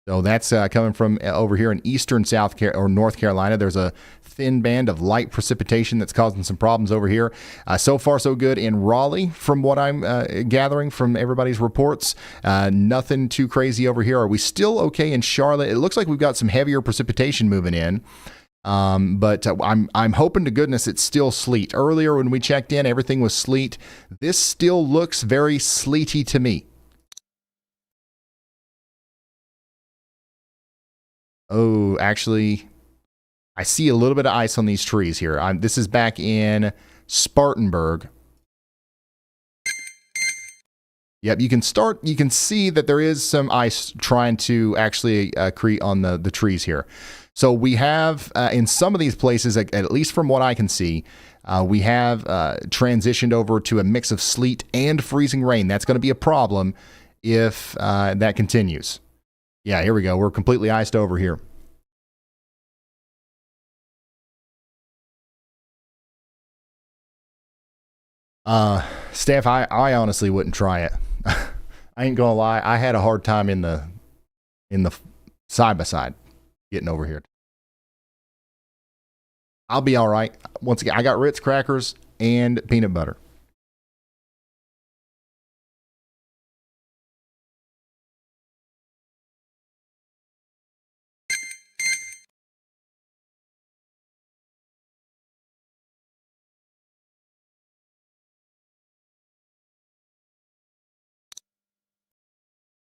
So that's coming from over here in eastern North Carolina. There's a thin band of light precipitation that's causing some problems over here. So far, so good in Raleigh, from what I'm gathering from everybody's reports. Nothing too crazy over here. Are we still okay in Charlotte? It looks like we've got some heavier precipitation moving in. But I'm hoping to goodness it's still sleet. Earlier when we checked in, everything was sleet. This still looks very sleety to me. Oh, actually, I see a little bit of ice on these trees here. This is back in Spartanburg. Yep, you can see that there is some ice trying to actually accrete on the trees here. So we have, in some of these places, at least from what I can see, we have transitioned over to a mix of sleet and freezing rain. That's going to be a problem if that continues. Yeah, here we go. We're completely iced over here. Steph, I honestly wouldn't try it. I ain't gonna lie. I had a hard time in the side by side getting over here. I'll be all right. Once again, I got Ritz crackers and peanut butter.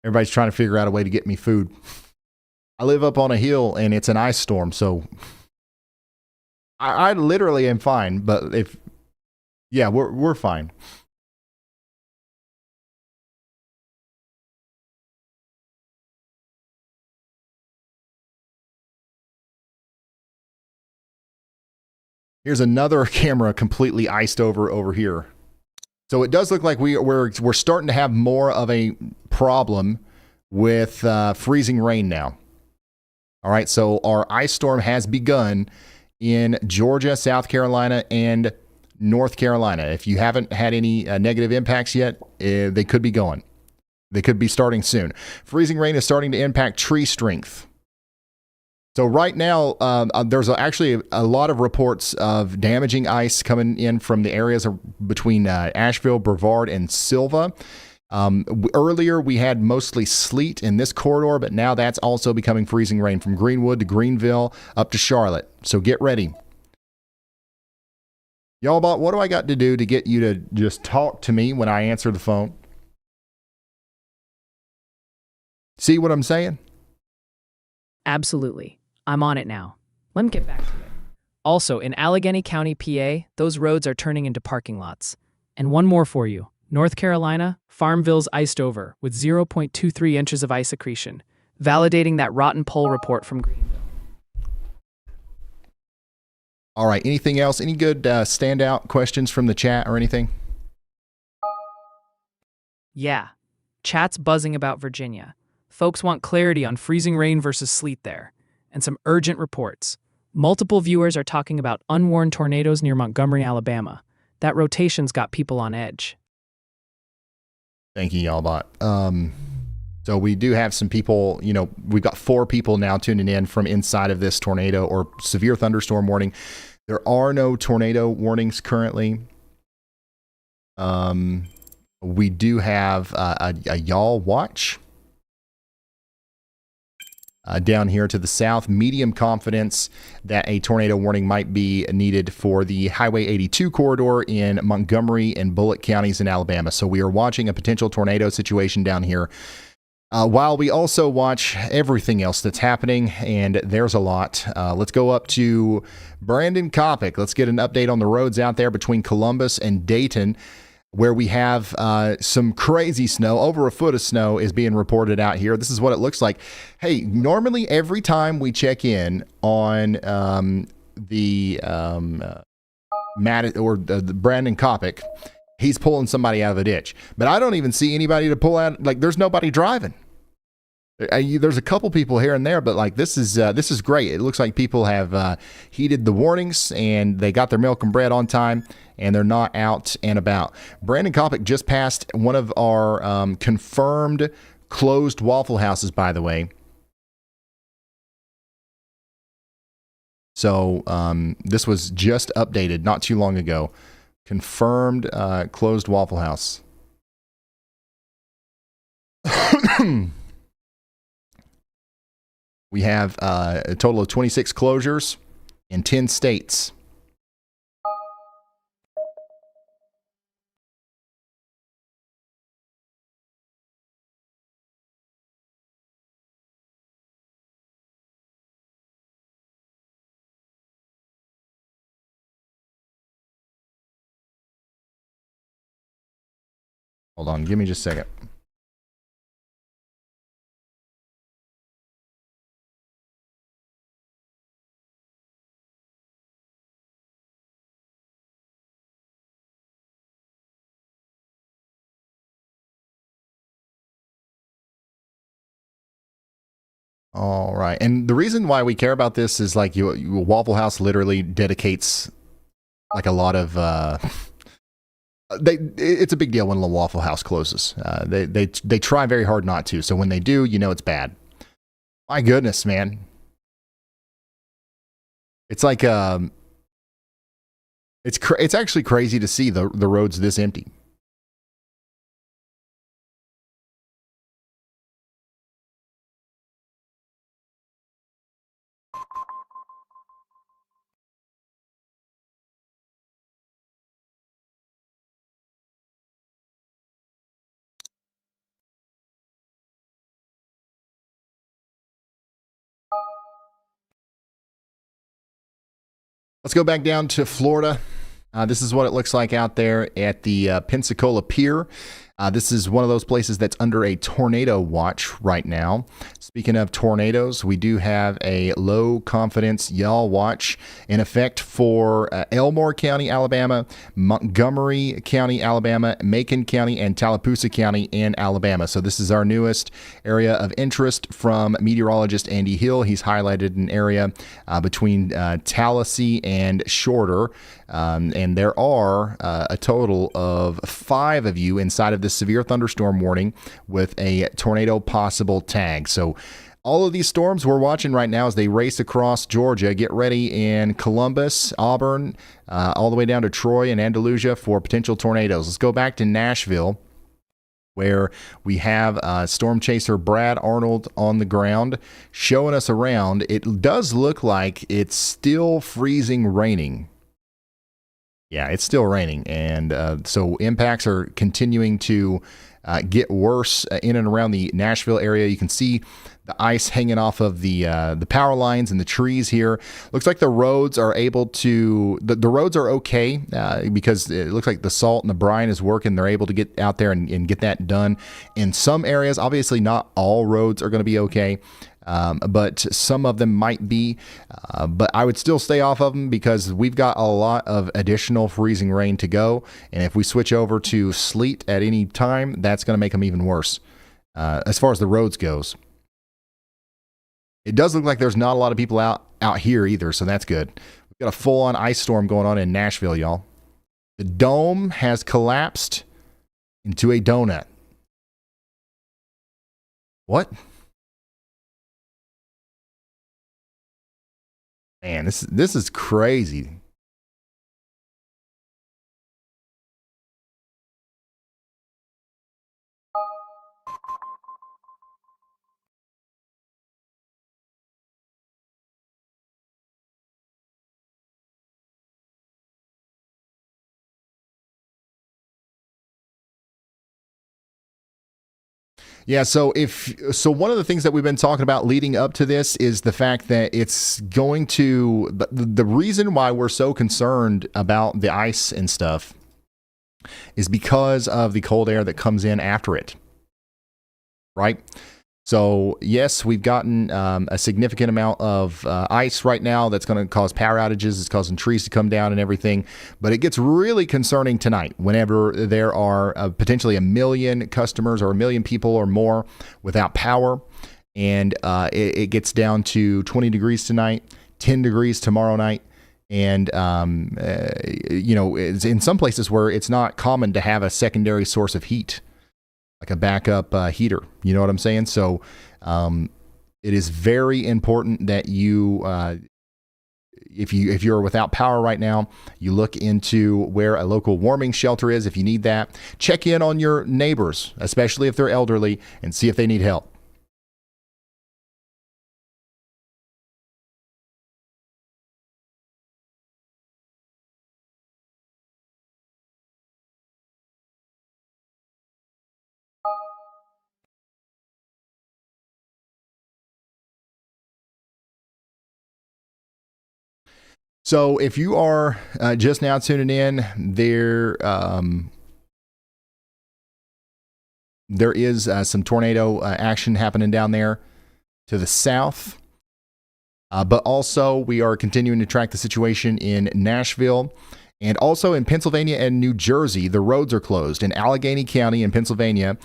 Everybody's trying to figure out a way to get me food. I live up on a hill and it's an ice storm, so I literally am fine. But we're fine. Here's another camera completely iced over here. So it does look like we're starting to have more of a problem with freezing rain now. All right, so our ice storm has begun in Georgia, South Carolina, and North Carolina. If you haven't had any negative impacts yet, they could be going. They could be starting soon. Freezing rain is starting to impact tree strength. So right now, there's actually a lot of reports of damaging ice coming in from the areas between Asheville, Brevard, and Silva. Earlier, we had mostly sleet in this corridor, but now that's also becoming freezing rain from Greenwood to Greenville up to Charlotte. So get ready. Y'all, what do I got to do to get you to just talk to me when I answer the phone? See what I'm saying? Absolutely. I'm on it now. Let me get back to it. Also, in Allegheny County, PA, those roads are turning into parking lots. And one more for you. North Carolina, Farmville's iced over with 0.23 inches of ice accretion, validating that rotten poll report from Greenville. All right. Anything else? Any good standout questions from the chat or anything? Yeah. Chat's buzzing about Virginia. Folks want clarity on freezing rain versus sleet there, and some urgent reports. Multiple viewers are talking about unwarned tornadoes near Montgomery, Alabama. That rotation's got people on edge. Thank you, Y'allbot. So we do have some people, we've got 4 people now tuning in from inside of this tornado or severe thunderstorm warning. There are no tornado warnings currently. We do have a y'all watch down here to the south. Medium confidence that a tornado warning might be needed for the Highway 82 corridor in Montgomery and Bullitt counties in Alabama. So we are watching a potential tornado situation down here. While we also watch everything else that's happening, and there's a lot. Let's go up to Brandon Kopic. Let's get an update on the roads out there between Columbus and Dayton, where we have some crazy snow. Over a foot of snow is being reported out here. This is what it looks like. Hey, normally every time we check in on the Brandon Kopic, he's pulling somebody out of a ditch. But I don't even see anybody to pull out. Like, there's nobody driving. There's a couple people here and there, but like this is great. It looks like people have heeded the warnings and they got their milk and bread on time, and they're not out and about. Brandon Kopic just passed one of our confirmed closed Waffle Houses, by the way. So this was just updated not too long ago. Confirmed closed Waffle House. We have a total of 26 closures in 10 states. Hold on, give me just a second. All right. And the reason why we care about this is like Waffle House literally dedicates like a lot of it's a big deal when the Waffle House closes. They try very hard not to. So when they do, you know it's bad. My goodness, man. It's like it's actually crazy to see the roads this empty. Let's go back down to Florida. This is what it looks like out there at the Pensacola Pier. This is one of those places that's under a tornado watch right now. Speaking of tornadoes, we do have a low confidence y'all watch in effect for Elmore County, Alabama, Montgomery County, Alabama, Macon County, and Tallapoosa County in Alabama. So this is our newest area of interest from meteorologist Andy Hill. He's highlighted an area between Tallahassee and Shorter. And there are a total of 5 of you inside of this severe thunderstorm warning with a tornado possible tag. So all of these storms we're watching right now as they race across Georgia. Get ready in Columbus, Auburn, all the way down to Troy and Andalusia for potential tornadoes. Let's go back to Nashville, where we have storm chaser Brad Arnold on the ground showing us around. It does look like it's still freezing raining. Yeah, it's still raining, and so impacts are continuing to get worse in and around the Nashville area. You can see the ice hanging off of the power lines and the trees here. Looks like the roads are able to the roads are okay because it looks like the salt and the brine is working. They're able to get out there and get that done. In some areas, obviously not all roads are going to be okay. But some of them might be, but I would still stay off of them because we've got a lot of additional freezing rain to go. And if we switch over to sleet at any time, that's going to make them even worse as far as the roads goes. It does look like there's not a lot of people out here either, so that's good. We've got a full-on ice storm going on in Nashville, y'all. The dome has collapsed into a donut. What? Man, this is crazy. Yeah, so one of the things that we've been talking about leading up to this is the fact that it's going to the reason why we're so concerned about the ice and stuff is because of the cold air that comes in after it. Right? So, yes, we've gotten a significant amount of ice right now that's going to cause power outages. It's causing trees to come down and everything. But it gets really concerning tonight whenever there are potentially 1 million customers or 1 million people or more without power. And it gets down to 20 degrees tonight, 10 degrees tomorrow night. And, it's in some places where it's not common to have a secondary source of heat, like a backup heater. You know what I'm saying? So it is very important that you, if you're without power right now, you look into where a local warming shelter is if you need that. Check in on your neighbors, especially if they're elderly, and see if they need help. So if you are just now tuning in, There is some tornado action happening down there to the south. But also, we are continuing to track the situation in Nashville and also in Pennsylvania and New Jersey. The roads are closed. In Allegheny County in Pennsylvania,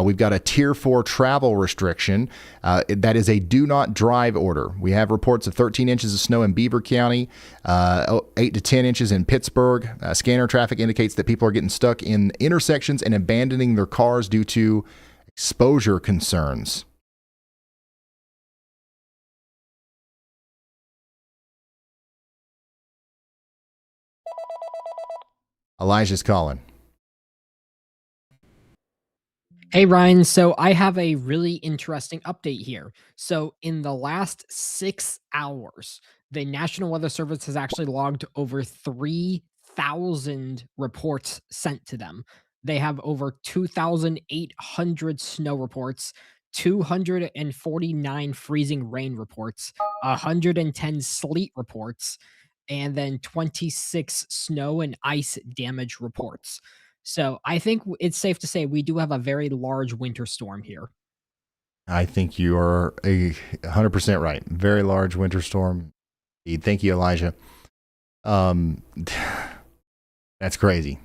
we've got a Tier 4 travel restriction. That is a do not drive order. We have reports of 13 inches of snow in Beaver County, 8 to 10 inches in Pittsburgh. Scanner traffic indicates that people are getting stuck in intersections and abandoning their cars due to exposure concerns. Elijah's calling. Hey Ryan, so I have a really interesting update here. So in the last 6 hours, the National Weather Service has actually logged over 3,000 reports sent to them. They have over 2,800 snow reports, 249 freezing rain reports, 110 sleet reports, and then 26 snow and ice damage reports. So I think it's safe to say we do have a very large winter storm here. I think you are 100% right. Very large winter storm. Thank you, Elijah. That's crazy.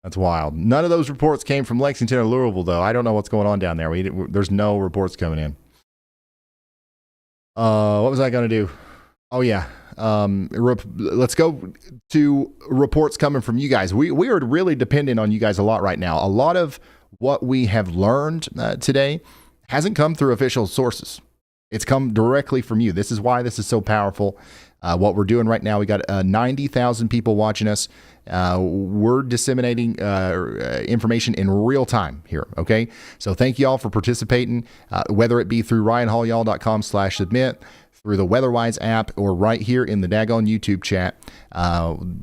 That's wild. None of those reports came from Lexington or Louisville, though. I don't know what's going on down there. There's no reports coming in. What was I going to do? Oh, yeah. Let's go to reports coming from you guys. We are really dependent on you guys a lot right now. A lot of what we have learned today hasn't come through official sources. It's come directly from you. This is why this is so powerful. What we're doing right now, we got 90,000 people watching us. We're disseminating information in real time here. Okay. So thank you all for participating, whether it be through ryanhaulyall.com/submit, through the WeatherWise app, or right here in the daggone YouTube chat.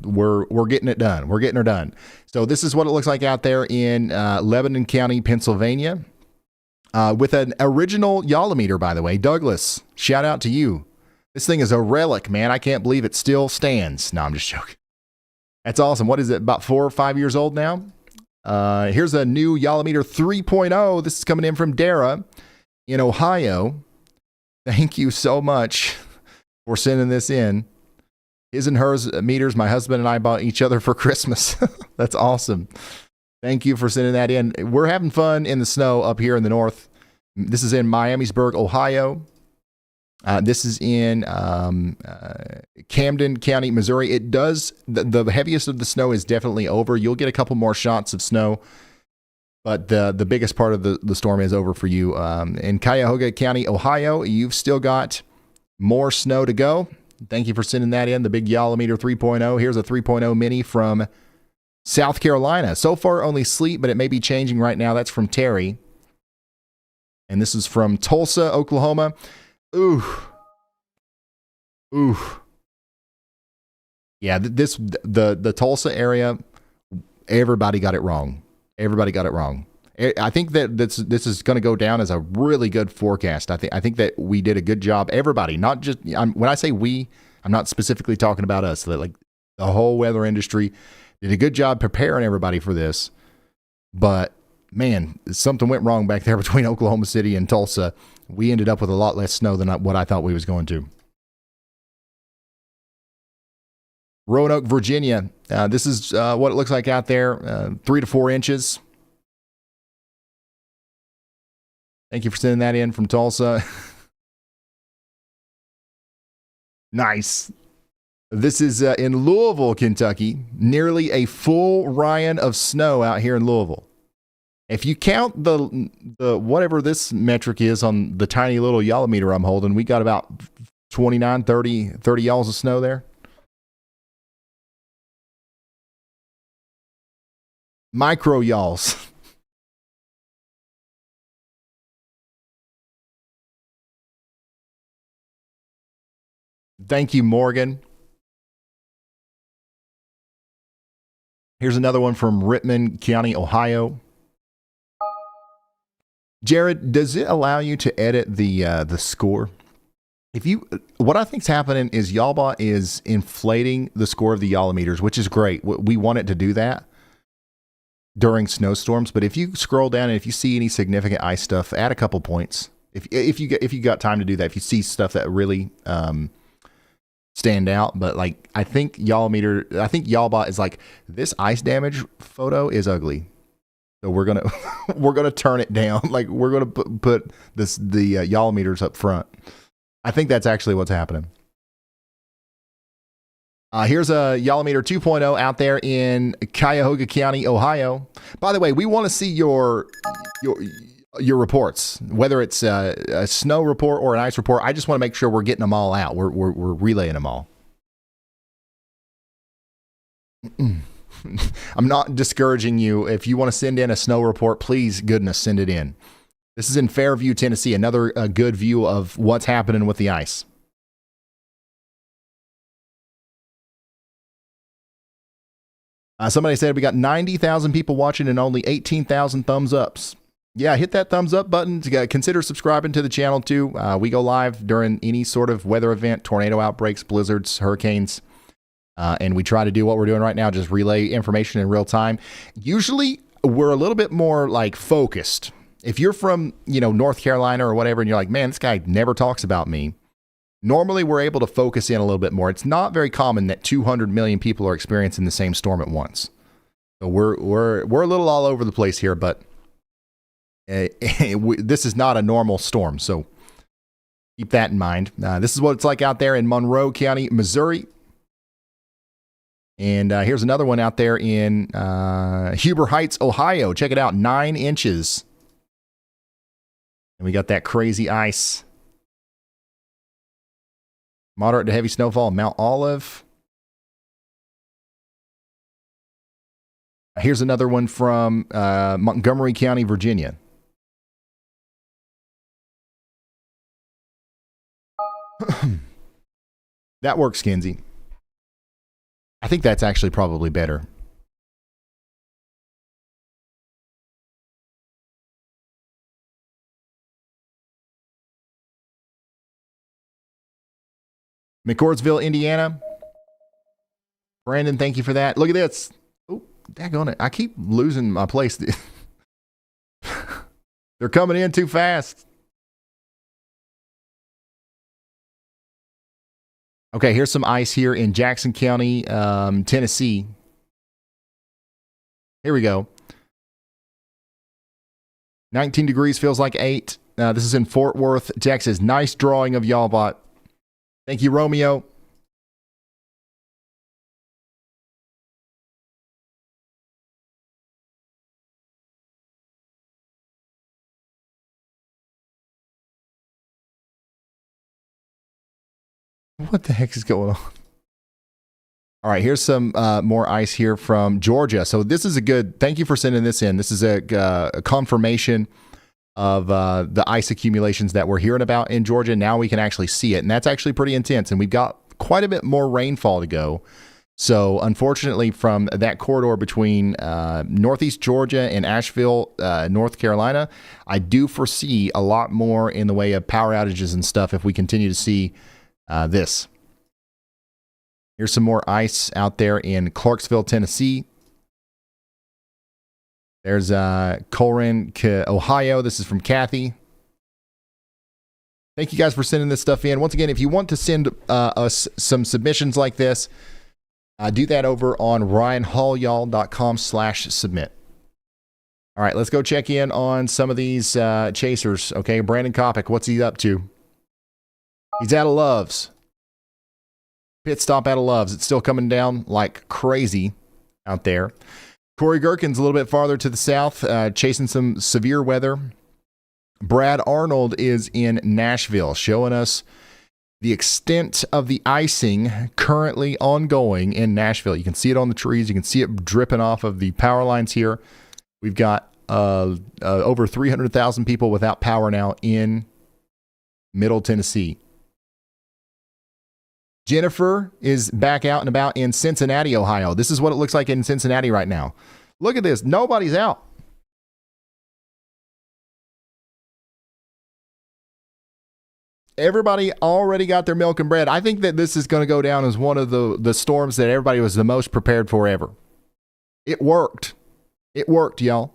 We're getting it done. We're getting her done. So this is what it looks like out there in Lebanon County, Pennsylvania, with an original Yolometer, by the way. Douglas, shout out to you. This thing is a relic, man. I can't believe it still stands. No, I'm just joking. That's awesome. What is it, about 4 or 5 years old now? Here's a new Yolometer 3.0. This is coming in from Dara in Ohio. Thank you so much for sending this in. His and hers meters, my husband and I bought each other for Christmas. That's awesome. Thank you for sending that in. We're having fun in the snow up here in the north. This is in Miamisburg, Ohio. This is in Camden County, Missouri. It does, the heaviest of the snow is definitely over. You'll get a couple more shots of snow, but the biggest part of the storm is over for you. In Cuyahoga County, Ohio, you've still got more snow to go. Thank you for sending that in, the big Yolometer 3.0. Here's a 3.0 mini from South Carolina. So far, only sleet, but it may be changing right now. That's from Terry. And this is from Tulsa, Oklahoma. Ooh. Yeah, the Tulsa area, everybody got it wrong. Everybody got it wrong. I think that this is going to go down as a really good forecast. I think that we did a good job. Everybody, not just when I say we, I'm not specifically talking about us. Like the whole weather industry did a good job preparing everybody for this. But man, something went wrong back there between Oklahoma City and Tulsa. We ended up with a lot less snow than what I thought we was going to. Roanoke, Virginia. This is what it looks like out there. 3 to 4 inches. Thank you for sending that in from Tulsa. Nice. This is in Louisville, Kentucky. Nearly a full Ryan of snow out here in Louisville. If you count the whatever this metric is on the tiny little Yolometer I'm holding, we got about 29, 30 y'alls of snow there. Micro y'alls. Thank you, Morgan. Here's another one from Rittman County, Ohio. Jared, does it allow you to edit the score? What I think's happening is Yalba is inflating the score of the Yolometers, which is great. We want it to do that. during snowstorms. But if you scroll down and if you see any significant ice stuff, add a couple points. If you got time to do that, if you see stuff that really stand out. But like I think Y'allbot is like, this ice damage photo is ugly, so we're gonna turn it down. Like we're gonna put the y'all meters up front. I think that's actually what's happening. Here's a Yallometer 2.0 out there in Cuyahoga County, Ohio. By the way, we want to see your reports, whether it's a snow report or an ice report. I just want to make sure we're getting them all out. We're relaying them all. I'm not discouraging you. If you want to send in a snow report, please, goodness, send it in. This is in Fairview, Tennessee. Another good view of what's happening with the ice. Somebody said we got 90,000 people watching and only 18,000 thumbs ups. Yeah, hit that thumbs up button. Consider subscribing to the channel too. We go live during any sort of weather event, tornado outbreaks, blizzards, hurricanes. And we try to do what we're doing right now, just relay information in real time. Usually we're a little bit more like focused. If you're from, North Carolina or whatever, and you're like, man, this guy never talks about me. Normally, we're able to focus in a little bit more. It's not very common that 200 million people are experiencing the same storm at once. So we're a little all over the place here, but this is not a normal storm. So keep that in mind. This is what it's like out there in Monroe County, Missouri. And here's another one out there in Huber Heights, Ohio. Check it out, 9 inches. And we got that crazy ice. Moderate to heavy snowfall in Mount Olive. Here's another one from Montgomery County, Virginia. That works, Kinsey. I think that's actually probably better. McCordsville, Indiana. Brandon, thank you for that. Look at this. Oh, daggone it. I keep losing my place. They're coming in too fast. Okay, here's some ice here in Jackson County, Tennessee. Here we go. 19 degrees, feels like 8. This is in Fort Worth, Texas. Nice drawing of Y'allbot. Thank you, Romeo. What the heck is going on? All right, here's some more ice here from Georgia. So this is a good, thank you for sending this in. This is a confirmation of the ice accumulations that we're hearing about in Georgia. Now we can actually see it, and that's actually pretty intense. And we've got quite a bit more rainfall to go. So unfortunately, from that corridor between northeast Georgia and Asheville, North Carolina, I do foresee a lot more in the way of power outages and stuff if we continue to see this. Here's some more ice out there in Clarksville, Tennessee. There's Corin, Ohio. This is from Kathy. Thank you guys for sending this stuff in. Once again, if you want to send us some submissions like this, do that over on ryanhallyall.com/submit. All right, let's go check in on some of these chasers. Okay, Brandon Kopic, what's he up to? He's out of Loves. Pit stop out of Loves. It's still coming down like crazy out there. Corey Gherkin's a little bit farther to the south, chasing some severe weather. Brad Arnold is in Nashville, showing us the extent of the icing currently ongoing in Nashville. You can see it on the trees. You can see it dripping off of the power lines here. We've got over 300,000 people without power now in Middle Tennessee. Jennifer is back out and about in Cincinnati, Ohio. This is what it looks like in Cincinnati right now. Look at this. Nobody's out. Everybody already got their milk and bread. I think that this is going to go down as one of the storms that everybody was the most prepared for ever. It worked. It worked, y'all.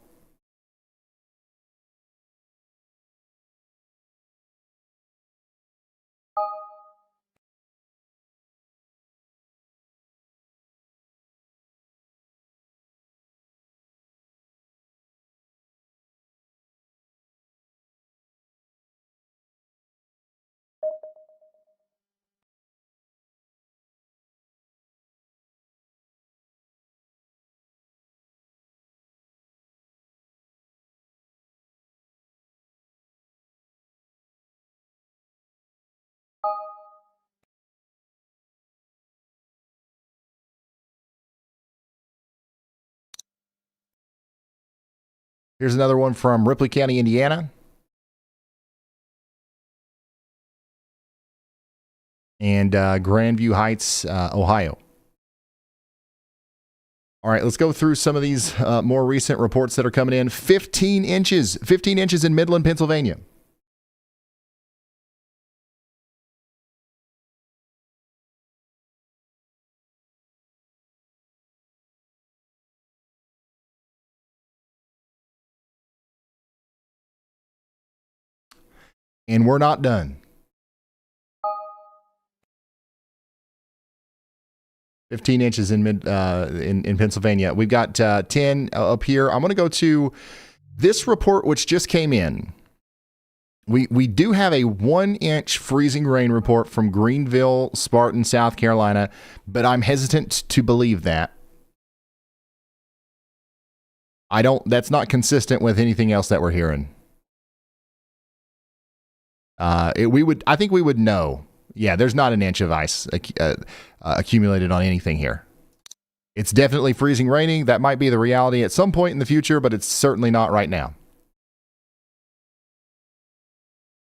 Here's another one from Ripley County, Indiana. And Grandview Heights, Ohio. All right, let's go through some of these more recent reports that are coming in. 15 inches in Midland, Pennsylvania. And we're not done. 15 inches in Pennsylvania. We've got 10 up here. I'm going to go to this report, which just came in. We do have a 1-inch freezing rain report from Greenville, Spartan, South Carolina, but I'm hesitant to believe that. That's not consistent with anything else that we're hearing. I think we would know. Yeah, there's not an inch of ice accumulated on anything here. It's definitely freezing raining. That might be the reality at some point in the future, but it's certainly not right now.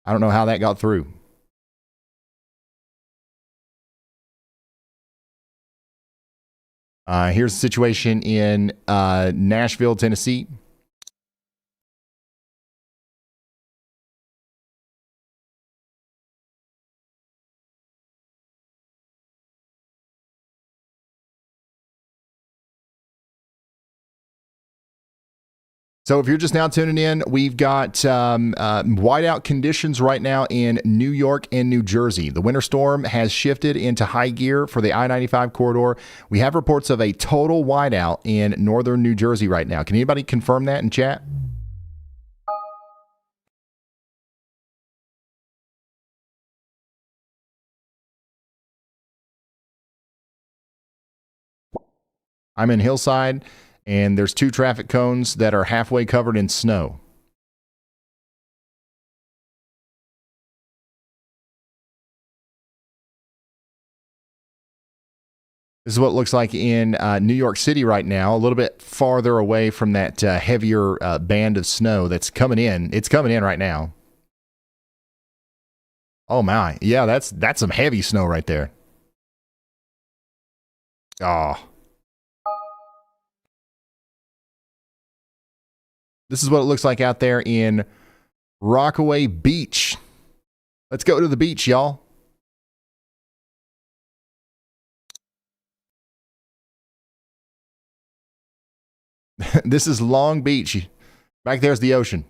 I don't know how that got through. Here's the situation in Nashville, Tennessee. So if you're just now tuning in, we've got whiteout conditions right now in New York and New Jersey. The winter storm has shifted into high gear for the I-95 corridor. We have reports of a total whiteout in northern New Jersey right now. Can anybody confirm that in chat? I'm in Hillside, and there's 2 traffic cones that are halfway covered in snow. This is what it looks like in New York City right now, a little bit farther away from that heavier band of snow that's coming in. It's coming in right now. Oh my. Yeah, that's some heavy snow right there. Oh. This is what it looks like out there in Rockaway Beach. Let's go to the beach, y'all. This is Long Beach. Back there's the ocean.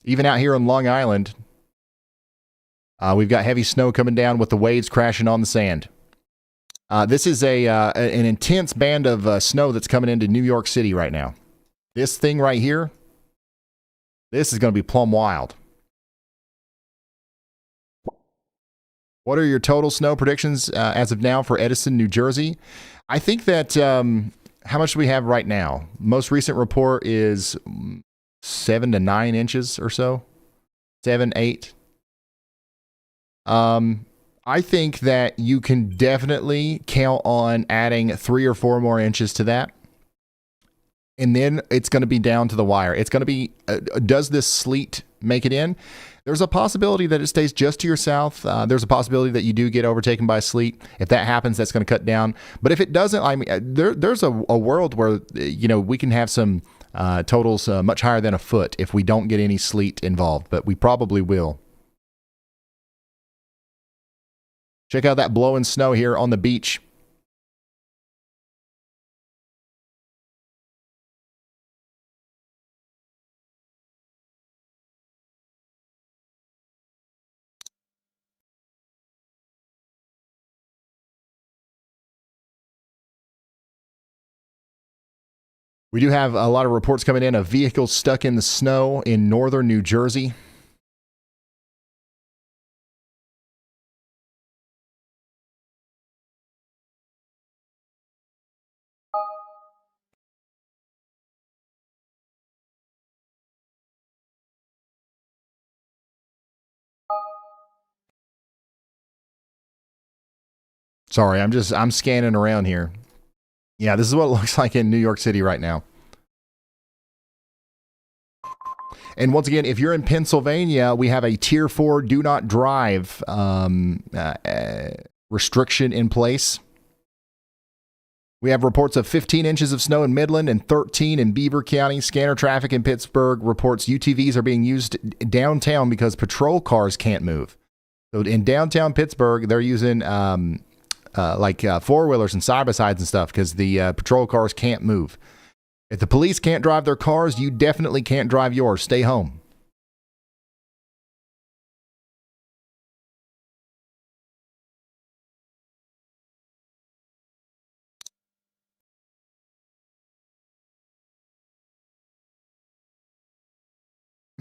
Even out here on Long Island, we've got heavy snow coming down with the waves crashing on the sand. This is an intense band of snow that's coming into New York City right now. This thing right here, this is going to be plumb wild. What are your total snow predictions as of now for Edison, New Jersey? I think that, how much do we have right now? Most recent report is 7 to 9 inches or so. 7, 8. I think that you can definitely count on adding 3 or 4 more inches to that. And then it's going to be down to the wire. It's going to be, does this sleet make it in? There's a possibility that it stays just to your south. There's a possibility that you do get overtaken by sleet. If that happens, that's going to cut down. But if it doesn't, I mean, there's a world where, we can have some totals much higher than a foot if we don't get any sleet involved. But we probably will. Check out that blowing snow here on the beach. We do have a lot of reports coming in of vehicles stuck in the snow in northern New Jersey. Sorry, I'm scanning around here. Yeah, this is what it looks like in New York City right now. And once again, if you're in Pennsylvania, we have a Tier 4 do not drive restriction in place. We have reports of 15 inches of snow in Midland and 13 in Beaver County. Scanner traffic in Pittsburgh reports UTVs are being used downtown because patrol cars can't move. So in downtown Pittsburgh, they're using four-wheelers and side-by-sides and stuff because the patrol cars can't move. If the police can't drive their cars, you definitely can't drive yours. Stay home.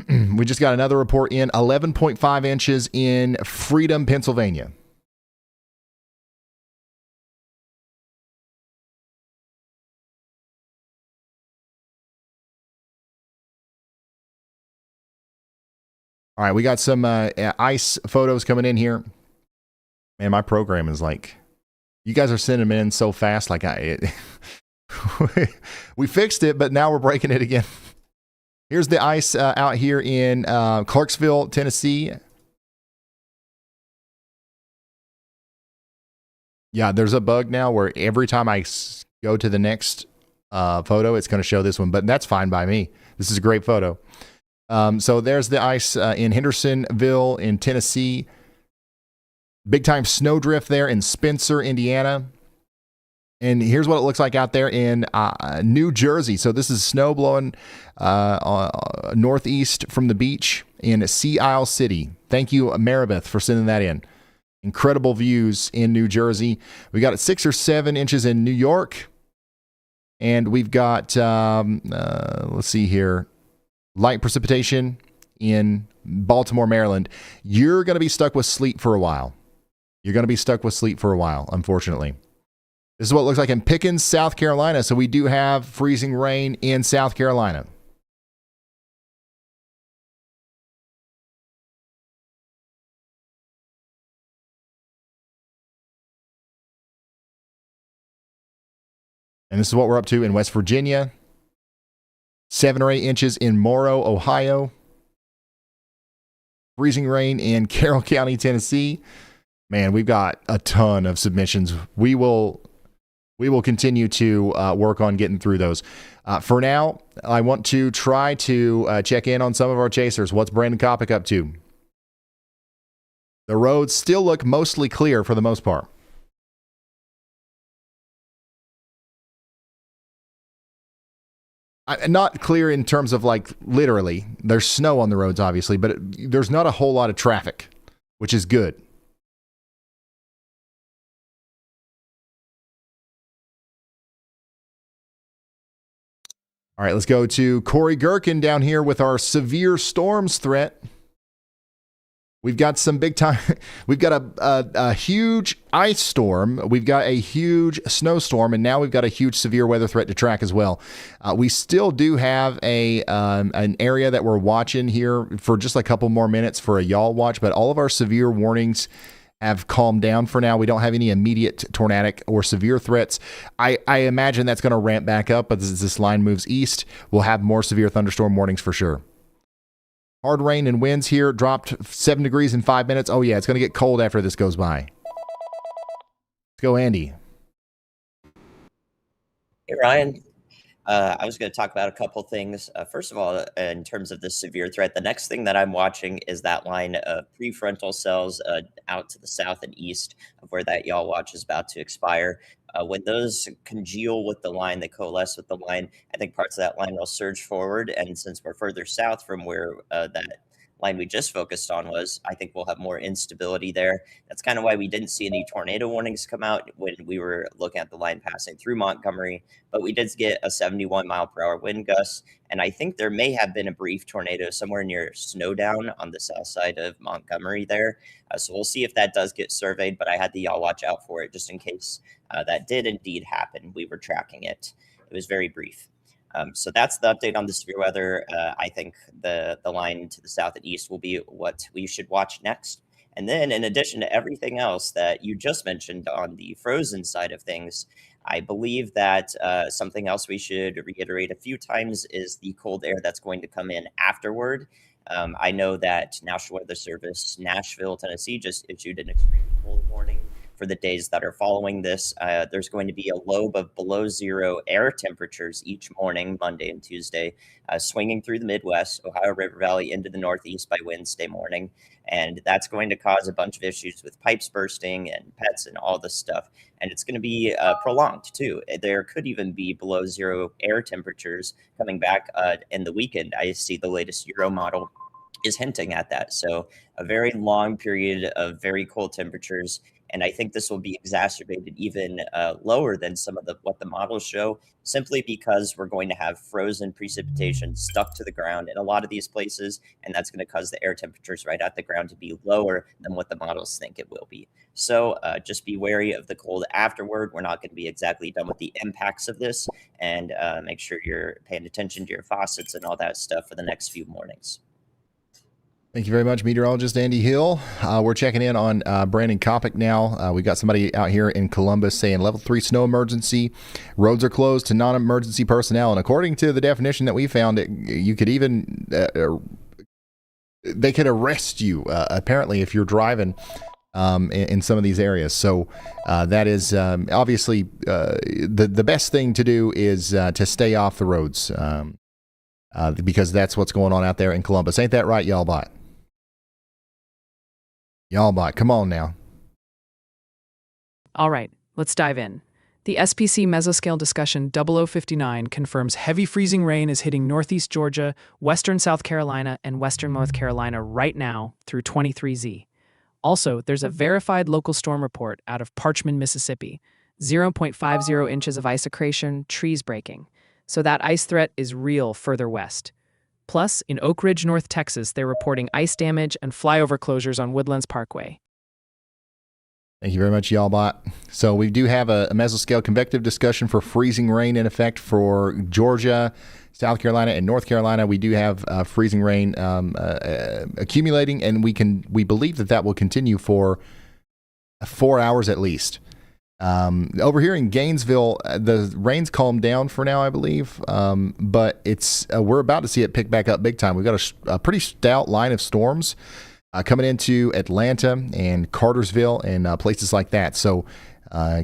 We just got another report in 11.5 inches in Freedom, Pennsylvania. All right, we got some ice photos coming in here. Man, my program is like, you guys are sending them in so fast. Like we fixed it, but now we're breaking it again. Here's the ice out here in Clarksville, Tennessee. Yeah, there's a bug now where every time I go to the next photo, it's going to show this one, but that's fine by me. This is a great photo. So there's the ice in Hendersonville in Tennessee. Big time snowdrift there in Spencer, Indiana. And here's what it looks like out there in New Jersey. So this is snow blowing northeast from the beach in Sea Isle City. Thank you, Maribeth, for sending that in. Incredible views in New Jersey. We got 6 or 7 inches in New York. And we've got, let's see here, light precipitation in Baltimore, Maryland. You're going to be stuck with sleet for a while. Unfortunately. This is what it looks like in Pickens, South Carolina. So we do have freezing rain in South Carolina. And this is what we're up to in West Virginia. 7 or 8 inches in Morrow, Ohio. Freezing rain in Carroll County, Tennessee. Man, we've got a ton of submissions. We will continue to work on getting through those. For now, I want to try to check in on some of our chasers. What's Brandon Kopic up to? The roads still look mostly clear for the most part. Not clear in terms of like literally. There's snow on the roads, obviously, but there's not a whole lot of traffic, which is good. All right, let's go to Corey Gherkin down here with our severe storms threat. We've got some big time. We've got a huge ice storm. We've got a huge snowstorm, and now we've got a huge severe weather threat to track as well. We still do have an area that we're watching here for just a couple more minutes for a y'all watch, but all of our severe warnings have calmed down for now. We don't have any immediate tornadic or severe threats. I imagine that's going to ramp back up, but as this line moves east, we'll have more severe thunderstorm warnings for sure. Hard rain and winds here, dropped 7 degrees in 5 minutes. Oh yeah, it's going to get cold after this goes by. Let's go, Andy. Hey, Ryan. I was going to talk about a couple things. First of all, in terms of the severe threat, the next thing that I'm watching is that line of prefrontal cells out to the south and east of where that y'all watch is about to expire. When those congeal with the line, they coalesce with the line, I think parts of that line will surge forward. And since we're further south from where that line we just focused on was, I think we'll have more instability there. That's kind of why we didn't see any tornado warnings come out when we were looking at the line passing through Montgomery, but we did get a 71-mile-per-hour wind gust, and I think there may have been a brief tornado somewhere near Snowdown on the south side of Montgomery there. So we'll see if that does get surveyed, but I had the y'all watch out for it just in case that did indeed happen. We were tracking it. It was very brief. So that's the update on the severe weather. I think the line to the south and east will be what we should watch next. And then in addition to everything else that you just mentioned on the frozen side of things, I believe that something else we should reiterate a few times is the cold air that's going to come in afterward. I know that National Weather Service, Nashville, Tennessee, just issued an extreme cold warning for the days that are following this. There's going to be a lobe of below zero air temperatures each morning, Monday and Tuesday, swinging through the Midwest, Ohio River Valley into the Northeast by Wednesday morning. And that's going to cause a bunch of issues with pipes bursting and pets and all this stuff. And it's going to be prolonged too. There could even be below zero air temperatures coming back in the weekend. I see the latest Euro model is hinting at that. So a very long period of very cold temperatures. And I think this will be exacerbated even lower than some of what the models show, simply because we're going to have frozen precipitation stuck to the ground in a lot of these places, and that's going to cause the air temperatures right at the ground to be lower than what the models think it will be. So just be wary of the cold afterward. We're not going to be exactly done with the impacts of this, and make sure you're paying attention to your faucets and all that stuff for the next few mornings. Thank you very much, meteorologist Andy Hill. We're checking in on Brandon Kopic now. We've got somebody out here in Columbus saying level 3 snow emergency. Roads are closed to non-emergency personnel. And according to the definition that we found, you could even they could arrest you apparently if you're driving in some of these areas. So that is obviously the best thing to do is to stay off the roads because that's what's going on out there in Columbus. Ain't that right, y'all bot? Y'all bot, come on now. All right, let's dive in. The SPC Mesoscale Discussion 0059 confirms heavy freezing rain is hitting northeast Georgia, western South Carolina, and western North Carolina right now through 23Z. Also, there's a verified local storm report out of Parchman, Mississippi. 0.50 inches of ice accretion, trees breaking. So that ice threat is real further west. Plus, in Oak Ridge, North Texas, they're reporting ice damage and flyover closures on Woodlands Parkway. Thank you very much, y'all bot. So we do have a mesoscale convective discussion for freezing rain in effect for Georgia, South Carolina, and North Carolina. We do have freezing rain accumulating, and we believe that will continue for 4 hours at least. Over here in Gainesville, the rain's calmed down for now, I believe, but it's we're about to see it pick back up big time. We've got a pretty stout line of storms coming into Atlanta and Cartersville and places like that. So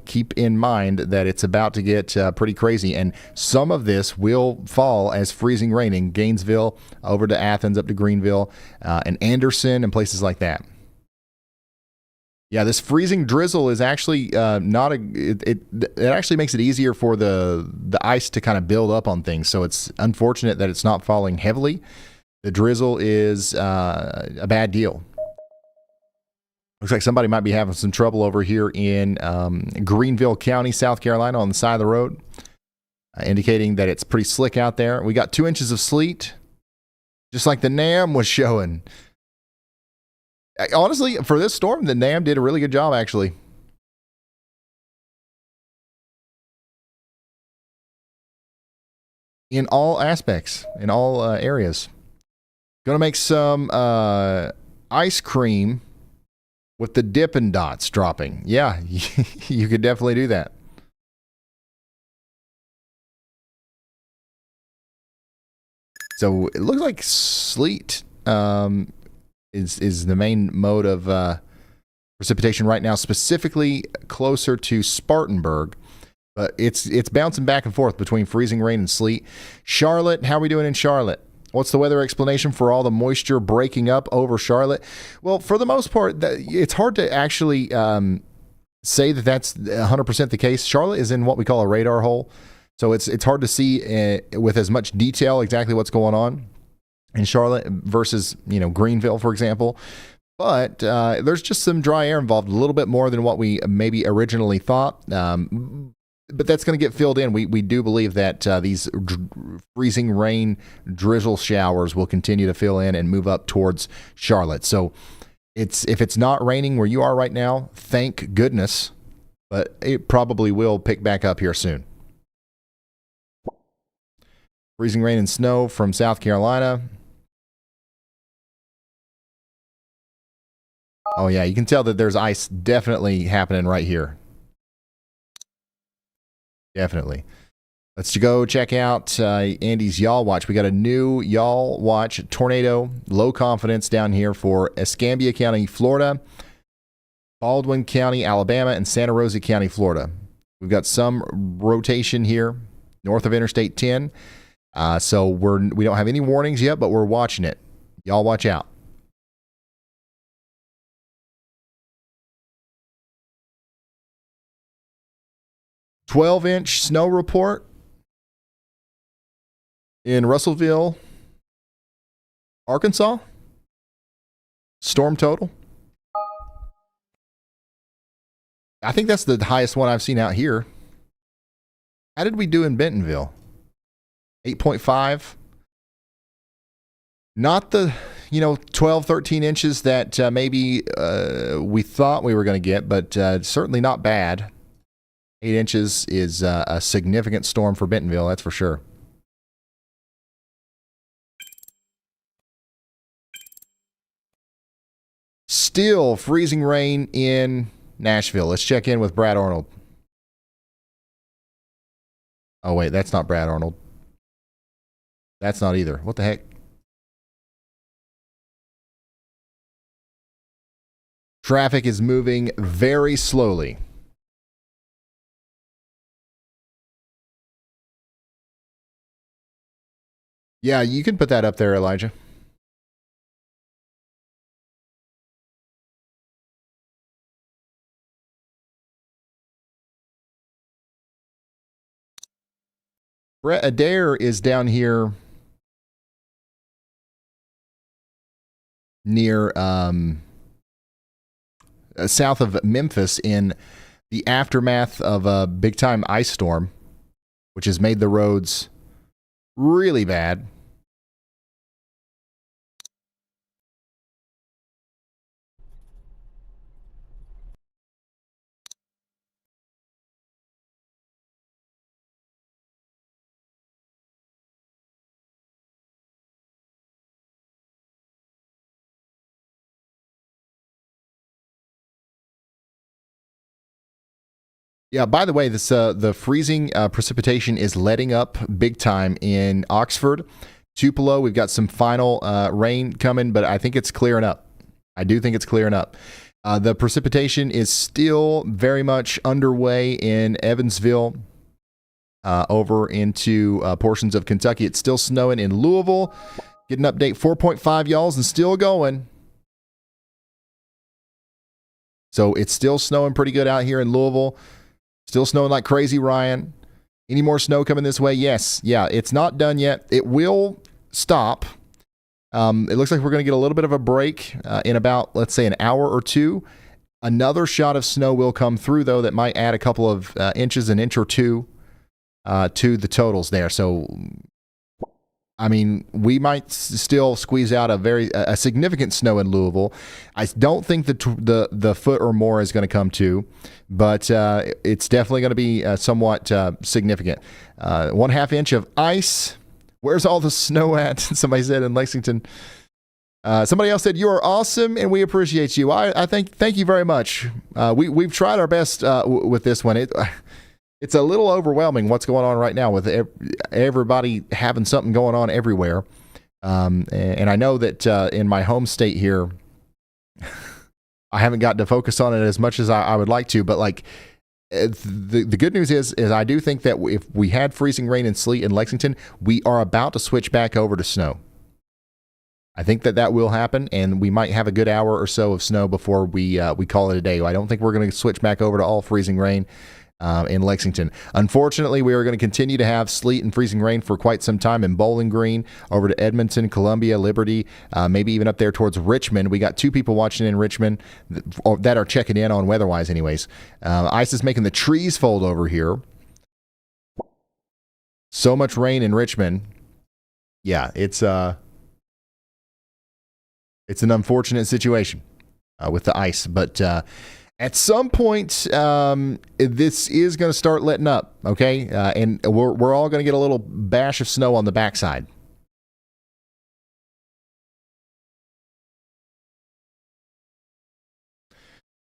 keep in mind that it's about to get pretty crazy, and some of this will fall as freezing rain in Gainesville, over to Athens, up to Greenville, and Anderson, and places like that. Yeah, this freezing drizzle is actually it actually makes it easier for the ice to kind of build up on things. So it's unfortunate that it's not falling heavily. The drizzle is a bad deal. Looks like somebody might be having some trouble over here in Greenville County, South Carolina, on the side of the road, indicating that it's pretty slick out there. We got 2 inches of sleet, just like the NAM was showing. Honestly, for this storm, the NAM did a really good job, actually. In all aspects, in all areas. Gonna make some ice cream with the Dippin' Dots dropping. Yeah, you could definitely do that. So it looks like sleet is the main mode of precipitation right now, specifically closer to Spartanburg. But it's bouncing back and forth between freezing rain and sleet. Charlotte, how are we doing in Charlotte? What's the weather explanation for all the moisture breaking up over Charlotte? Well, for the most part, it's hard to actually say that that's 100% the case. Charlotte is in what we call a radar hole, so it's hard to see with as much detail exactly what's going on. in Charlotte versus, Greenville, for example. But there's just some dry air involved, a little bit more than what we maybe originally thought. But that's going to get filled in. We do believe that these freezing rain drizzle showers will continue to fill in and move up towards Charlotte. So if it's not raining where you are right now, thank goodness. But it probably will pick back up here soon. Freezing rain and snow from South Carolina. Oh, yeah, you can tell that there's ice definitely happening right here. Definitely. Let's go check out Andy's Y'all Watch. We got a new Y'all Watch tornado, low confidence down here for Escambia County, Florida, Baldwin County, Alabama, and Santa Rosa County, Florida. We've got some rotation here north of Interstate 10. So we don't have any warnings yet, but we're watching it. Y'all watch out. "12-inch snow report in Russellville, Arkansas. Storm total. I think that's the highest one I've seen out here. How did we do in Bentonville? 8.5. Not the 12, 13 inches that maybe we thought we were going to get, but certainly not bad. 8 inches is a significant storm for Bentonville, that's for sure. Still freezing rain in Nashville. Let's check in with Brad Arnold. Oh, wait, that's not Brad Arnold. That's not either. What the heck? Traffic is moving very slowly. Yeah, you can put that up there, Elijah. Brett Adair is down here near south of Memphis in the aftermath of a big-time ice storm, which has made the roads really bad. Yeah, by the way, this the freezing precipitation is letting up big time in Oxford. Tupelo, we've got some final rain coming, but I think it's clearing up. I do think it's clearing up. The precipitation is still very much underway in Evansville, over into portions of Kentucky. It's still snowing in Louisville. Get an update, 4.5 y'alls, and still going. So it's still snowing pretty good out here in Louisville. Still snowing like crazy, Ryan. Any more snow coming this way? Yes. Yeah, it's not done yet. It will stop. It looks like we're going to get a little bit of a break in about, let's say, an hour or two. Another shot of snow will come through, though, that might add a couple of inches, an inch or two to the totals there. So, I mean, we might still squeeze out a significant snow in Louisville. I don't think the foot or more is going to come to, but it's definitely going to be somewhat significant. 1/2 inch of ice. Where's all the snow at? Somebody said in Lexington. Somebody else said, "You are awesome, and we appreciate you." I thank you very much. We've tried our best with this one. It's a little overwhelming what's going on right now with everybody having something going on everywhere. And I know that in my home state here, I haven't gotten to focus on it as much as I would like to. But like the good news is I do think that if we had freezing rain and sleet in Lexington, we are about to switch back over to snow. I think that will happen, and we might have a good hour or so of snow before we call it a day. I don't think we're going to switch back over to all freezing rain. in Lexington. Unfortunately, we are going to continue to have sleet and freezing rain for quite some time in Bowling Green, over to Edmonton, Columbia, Liberty, maybe even up there towards Richmond. We got 2 people watching in Richmond that are checking in on WeatherWise anyways. Ice is making the trees fold over here. So much rain in Richmond. Yeah, it's an unfortunate situation with the ice, but at some point, this is going to start letting up, okay? And we're all going to get a little bash of snow on the backside.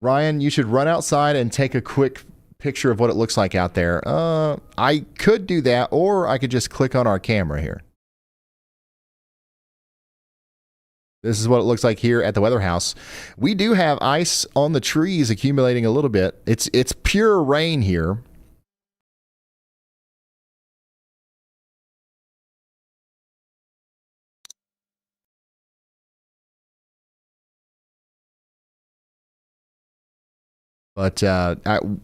Ryan, you should run outside and take a quick picture of what it looks like out there. I could do that, or I could just click on our camera here. This is what it looks like here at the Weather House. We do have ice on the trees accumulating a little bit. It's pure rain here. But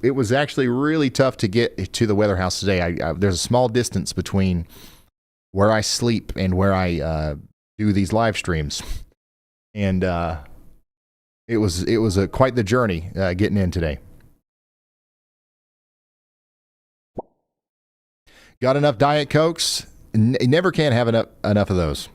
it was actually really tough to get to the Weather House today. There's a small distance between where I sleep and where I do these live streams. And it was quite the journey getting in today. Got enough Diet Cokes? Never can have enough of those.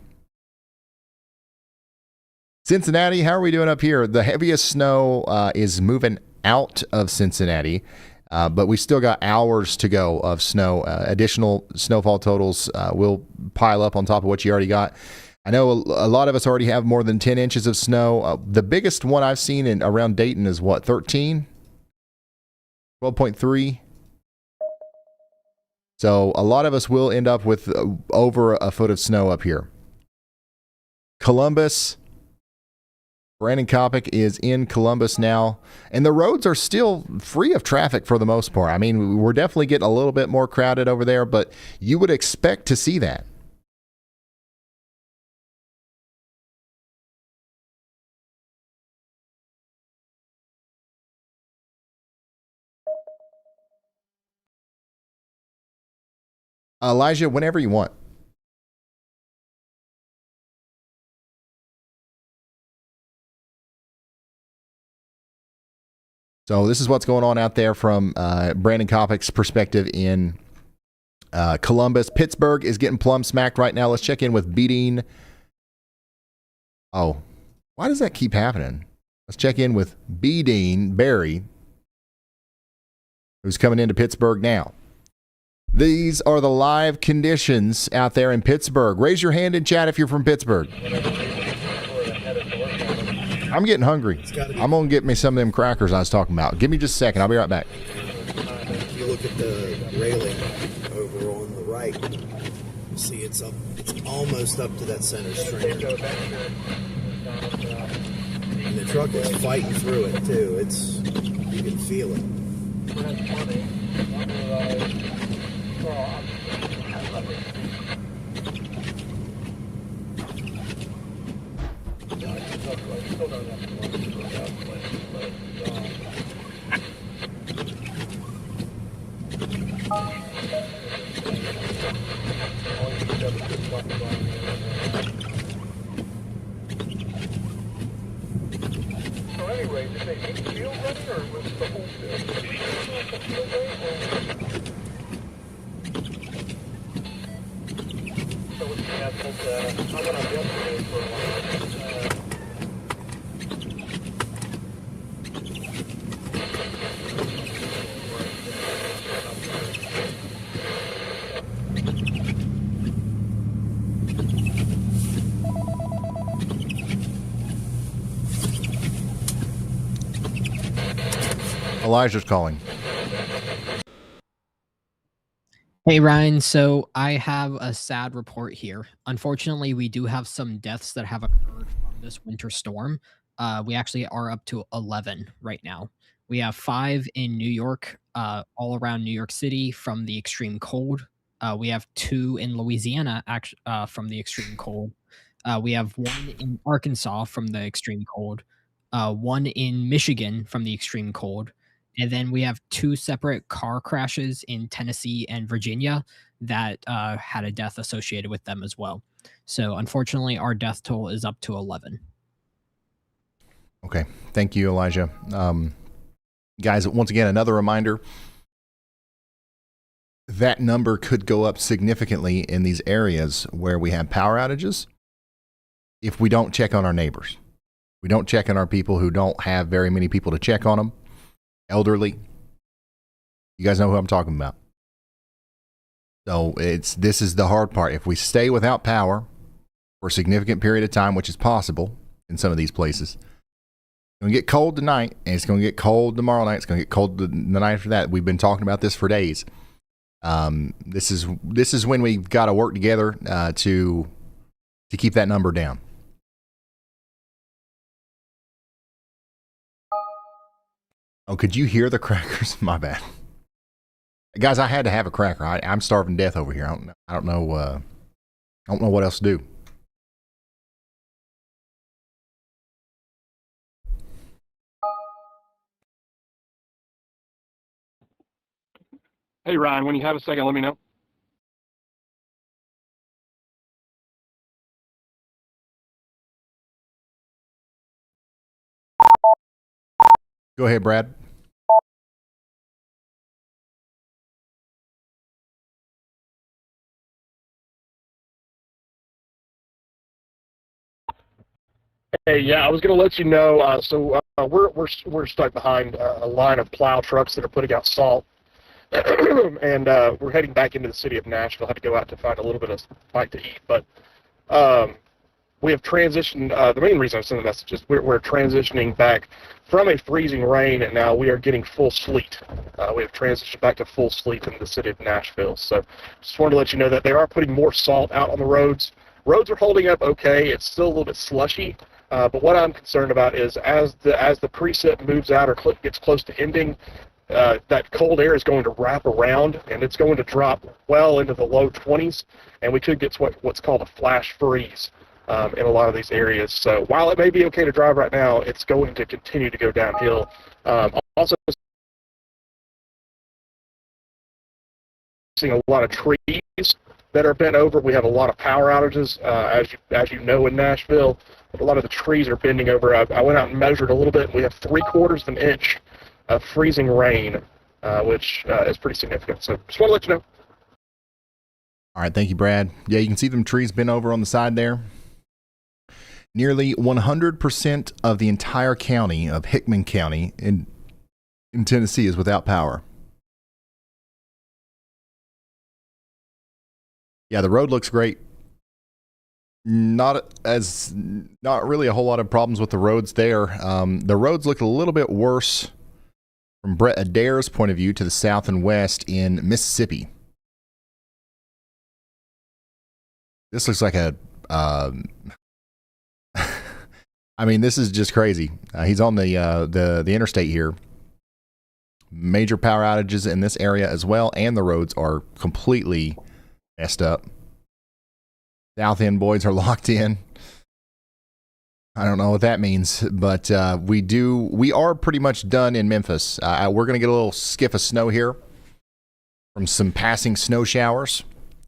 Cincinnati, how are we doing up here? The heaviest snow is moving out of Cincinnati, but we still got hours to go of snow. Additional snowfall totals will pile up on top of what you already got. I know a lot of us already have more than 10 inches of snow. The biggest one I've seen around Dayton is what, 13? 12.3? So a lot of us will end up with over a foot of snow up here. Columbus. Brandon Kopic is in Columbus now, and the roads are still free of traffic for the most part. I mean, we're definitely getting a little bit more crowded over there, but you would expect to see that. Elijah, whenever you want. So this is what's going on out there from Brandon Kopic's perspective in Columbus. Pittsburgh is getting plumb smacked right now. Let's check in with Beading. Oh, why does that keep happening? Let's check in with Beading Barry, who's coming into Pittsburgh now. These are the live conditions out there in Pittsburgh. Raise your hand in chat if you're from Pittsburgh. I'm getting hungry. I'm going to get me some of them crackers I was talking about. Give me just a second. I'll be right back. If you look at the railing over on the right, you see it's almost up to that center stringer. And the truck is fighting through it too. You can feel it. So anyway, did they make field running or was the whole field So it's canceled. I went up yesterday for a while. Elijah's calling. Hey, Ryan. So I have a sad report here. Unfortunately, we do have some deaths that have occurred from this winter storm. We actually are up to 11 right now. We have 5 in New York, all around New York City from the extreme cold. We have 2 in Louisiana from the extreme cold. We have 1 in Arkansas from the extreme cold. 1 in Michigan from the extreme cold. And then we have 2 separate car crashes in Tennessee and Virginia that had a death associated with them as well. So unfortunately, our death toll is up to 11. Okay. Thank you, Elijah. Guys, once again, another reminder. That number could go up significantly in these areas where we have power outages if we don't check on our neighbors. We don't check on our people who don't have very many people to check on them. Elderly. You guys know who I'm talking about. So this is the hard part. If we stay without power for a significant period of time, which is possible in some of these places, it's going to get cold tonight, and it's going to get cold tomorrow night. It's going to get cold the night after that. We've been talking about this for days. This is when we've got to work together to keep that number down. Oh, could you hear the crackers? My bad, guys. I had to have a cracker. I'm starving to death over here. I don't know what else to do. Hey, Ryan, when you have a second, let me know. Go ahead, Brad. Hey, yeah, I was going to let you know. We're stuck behind a line of plow trucks that are putting out salt, and we're heading back into the city of Nashville. Had to go out to find a little bit of bite to eat, but we have transitioned. The main reason I sent the message is we're transitioning back from a freezing rain, and now we are getting full sleet. We have transitioned back to full sleet in the city of Nashville. So just wanted to let you know that they are putting more salt out on the roads. Roads are holding up okay. It's still a little bit slushy, but what I'm concerned about is as the precip moves out or gets close to ending, that cold air is going to wrap around, and it's going to drop well into the low 20s, and we could get what's called a flash freeze in a lot of these areas. So while it may be okay to drive right now, it's going to continue to go downhill. Also, seeing a lot of trees that are bent over. We have a lot of power outages, as you know, in Nashville. But a lot of the trees are bending over. I went out and measured a little bit, and we have 3/4 of an inch of freezing rain, which is pretty significant. So just want to let you know. All right, thank you, Brad. Yeah, you can see them trees bent over on the side there. Nearly 100% of the entire county of Hickman County in Tennessee is without power. Yeah, the road looks great. Not really a whole lot of problems with the roads there. The roads look a little bit worse from Brett Adair's point of view to the south and west in Mississippi. This looks like a I mean, this is just crazy. He's on the interstate here. Major power outages in this area as well, and the roads are completely messed up. South End boys are locked in. I don't know what that means, but we are pretty much done in Memphis. We're going to get a little skiff of snow here from some passing snow showers.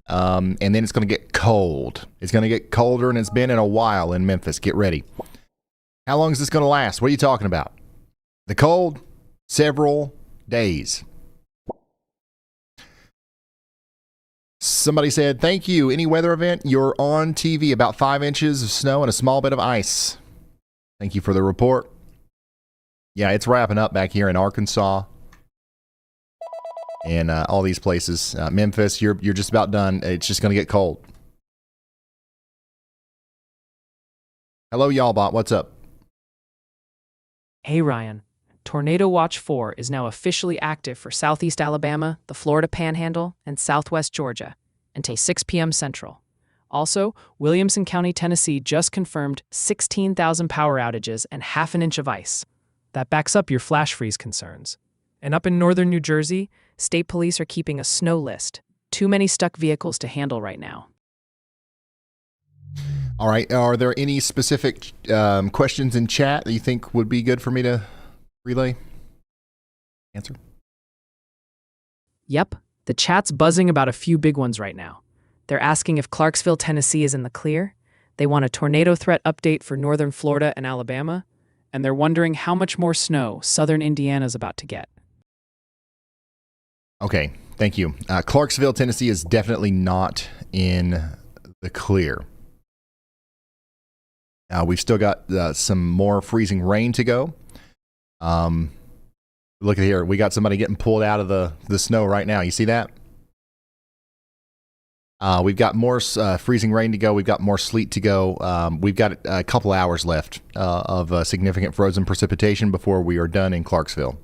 And then it's going to get cold. It's going to get colder than it's been in a while in Memphis. Get ready. How long is this going to last? What are you talking about? The cold? Several days. Somebody said, thank you. Any weather event, you're on TV. About 5 inches of snow and a small bit of ice. Thank you for the report. Yeah, it's wrapping up back here in Arkansas. And all these places. Memphis, you're just about done. It's just going to get cold. Hello, Y'allbot. What's up? Hey, Ryan. Tornado Watch 4 is now officially active for southeast Alabama, the Florida Panhandle, and southwest Georgia until 6 p.m. Central. Also, Williamson County, Tennessee just confirmed 16,000 power outages and half an inch of ice. That backs up your flash freeze concerns. And up in northern New Jersey, state police are keeping a snow list. Too many stuck vehicles to handle right now. All right. Are there any specific questions in chat that you think would be good for me to relay? Answer? Yep, the chat's buzzing about a few big ones right now. They're asking if Clarksville, Tennessee is in the clear. They want a tornado threat update for northern Florida and Alabama. And they're wondering how much more snow southern Indiana's about to get. Okay, thank you. Clarksville, Tennessee is definitely not in the clear. We've still got some more freezing rain to go. Look at here. We got somebody getting pulled out of the snow right now. You see that? We've got more freezing rain to go. We've got more sleet to go. We've got a couple hours left of significant frozen precipitation before we are done in Clarksville.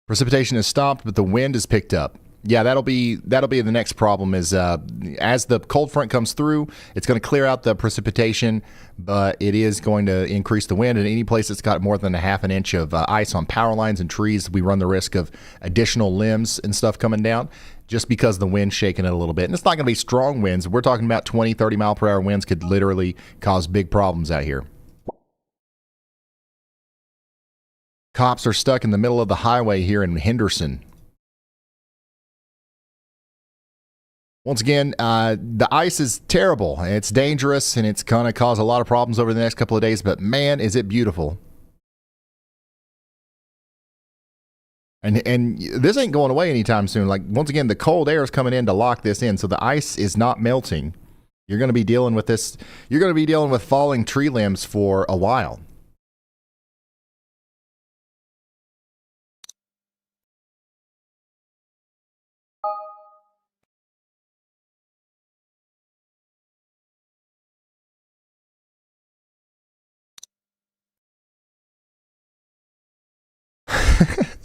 Precipitation has stopped, but the wind has picked up. Yeah, that'll be the next problem. Is as the cold front comes through, it's going to clear out the precipitation, but it is going to increase the wind. And any place that's got more than a half an inch of ice on power lines and trees, we run the risk of additional limbs and stuff coming down just because the wind's shaking it a little bit. And it's not going to be strong winds. We're talking about 20, 30 mile per hour winds could literally cause big problems out here. Cops are stuck in the middle of the highway here in Henderson. Once again, the ice is terrible. It's dangerous, and it's going to cause a lot of problems over the next couple of days, but man, is it beautiful. And this ain't going away anytime soon. Like, once again, the cold air is coming in to lock this in, so the ice is not melting. You're going to be dealing with this. You're going to be dealing with falling tree limbs for a while.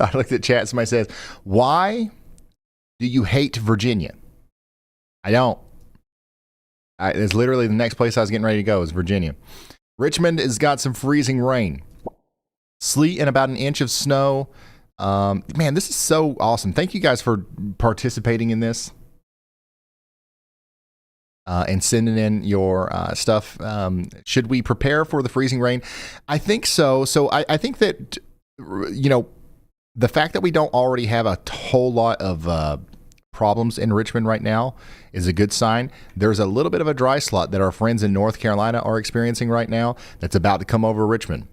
I looked at chat. Somebody says, why do you hate Virginia? I don't. It's literally the next place I was getting ready to go is Virginia. Richmond has got some freezing rain. Sleet and about an inch of snow. Man, this is so awesome. Thank you guys for participating in this. And sending in your stuff. Should we prepare for the freezing rain? I think so. So I think that, the fact that we don't already have a whole lot of problems in Richmond right now is a good sign. There's a little bit of a dry slot that our friends in North Carolina are experiencing right now that's about to come over Richmond.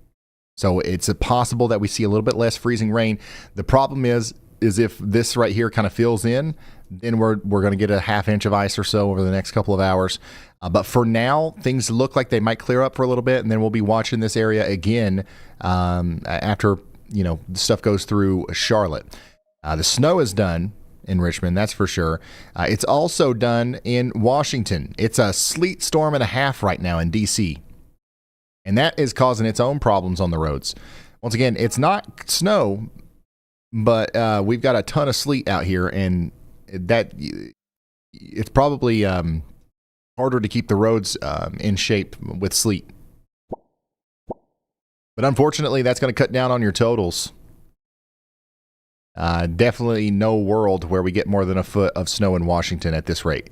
So it's possible that we see a little bit less freezing rain. The problem is if this right here kind of fills in, then we're going to get a half inch of ice or so over the next couple of hours. But for now, things look like they might clear up for a little bit, and then we'll be watching this area again after the stuff goes through Charlotte. The snow is done in Richmond, that's for sure. It's also done in Washington. It's a sleet storm and a half right now in D.C., and that is causing its own problems on the roads. Once again, it's not snow, but we've got a ton of sleet out here, and that it's probably harder to keep the roads in shape with sleet. But unfortunately, that's going to cut down on your totals. Definitely no world where we get more than a foot of snow in Washington at this rate.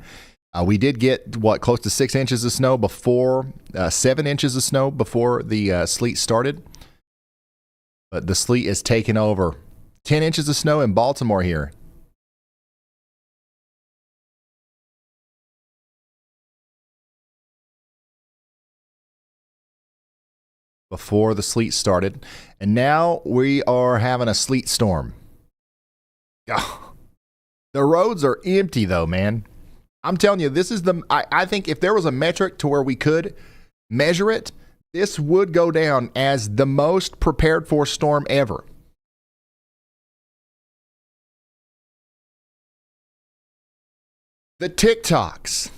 We did get, close to 6 inches of snow before, 7 inches of snow before the sleet started. But the sleet is taking over. 10 inches of snow in Baltimore here. Before the sleet started. And now we are having a sleet storm. Oh, the roads are empty though, man. I'm telling you, this is I think if there was a metric to where we could measure it, this would go down as the most prepared for storm ever. The TikToks,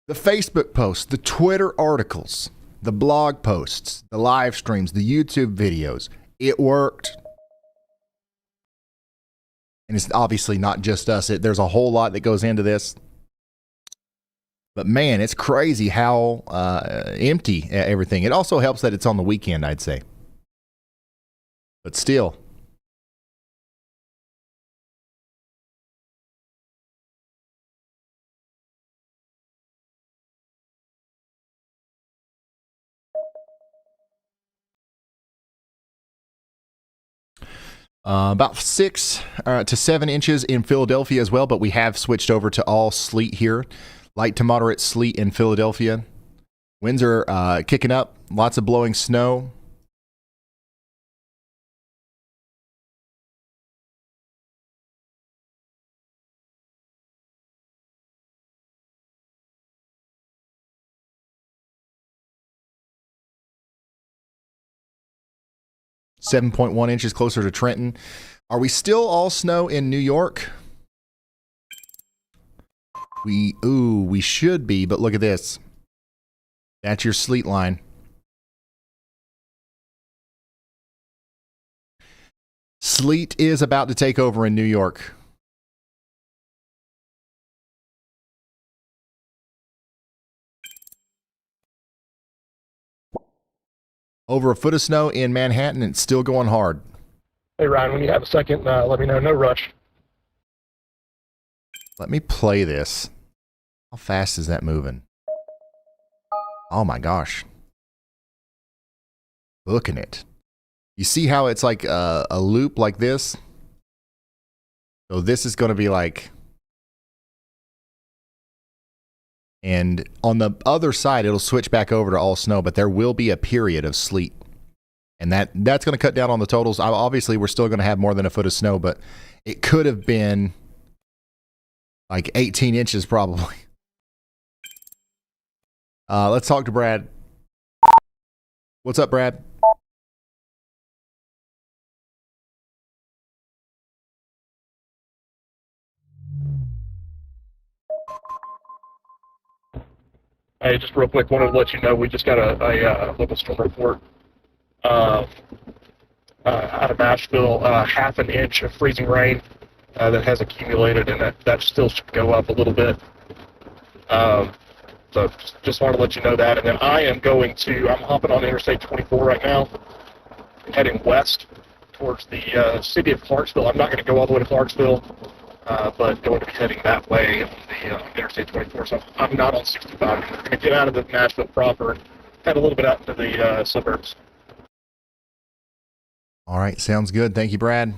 the Facebook posts, the Twitter articles, the blog posts, the live streams, the YouTube videos. It worked. And it's obviously not just us. There's a whole lot that goes into this. But man, it's crazy how empty everything. It also helps that it's on the weekend, I'd say. But still. About 6 to 7 inches in Philadelphia as well, but we have switched over to all sleet here. Light to moderate sleet in Philadelphia. Winds are kicking up, lots of blowing snow. .1 inches closer to Trenton. Are we still all snow in New York? We should be, but look at this. That's your sleet line. Sleet is about to take over in New York. Over a foot of snow in Manhattan, it's still going hard. Hey, Ryan, when you have a second, let me know. No rush. Let me play this. How fast is that moving? Oh my gosh. Look at it. You see how it's like a loop like this? So this is going to be like... And on the other side, it'll switch back over to all snow, but there will be a period of sleet. And that's going to cut down on the totals. Obviously, we're still going to have more than a foot of snow, but it could have been like 18 inches probably. Let's talk to Brad. What's up, Brad? Hey, just real quick, wanted to let you know we just got a local storm report out of Nashville, half an inch of freezing rain that has accumulated, and that still should go up a little bit. So just wanted to let you know that. And then I'm hopping on Interstate 24 right now, heading west towards the city of Clarksville. I'm not going to go all the way to Clarksville, but going to be heading that way on the Interstate 24. So I'm not on 65. I'm going to get out of the Nashville proper and head a little bit out into the suburbs. All right, sounds good. Thank you, Brad.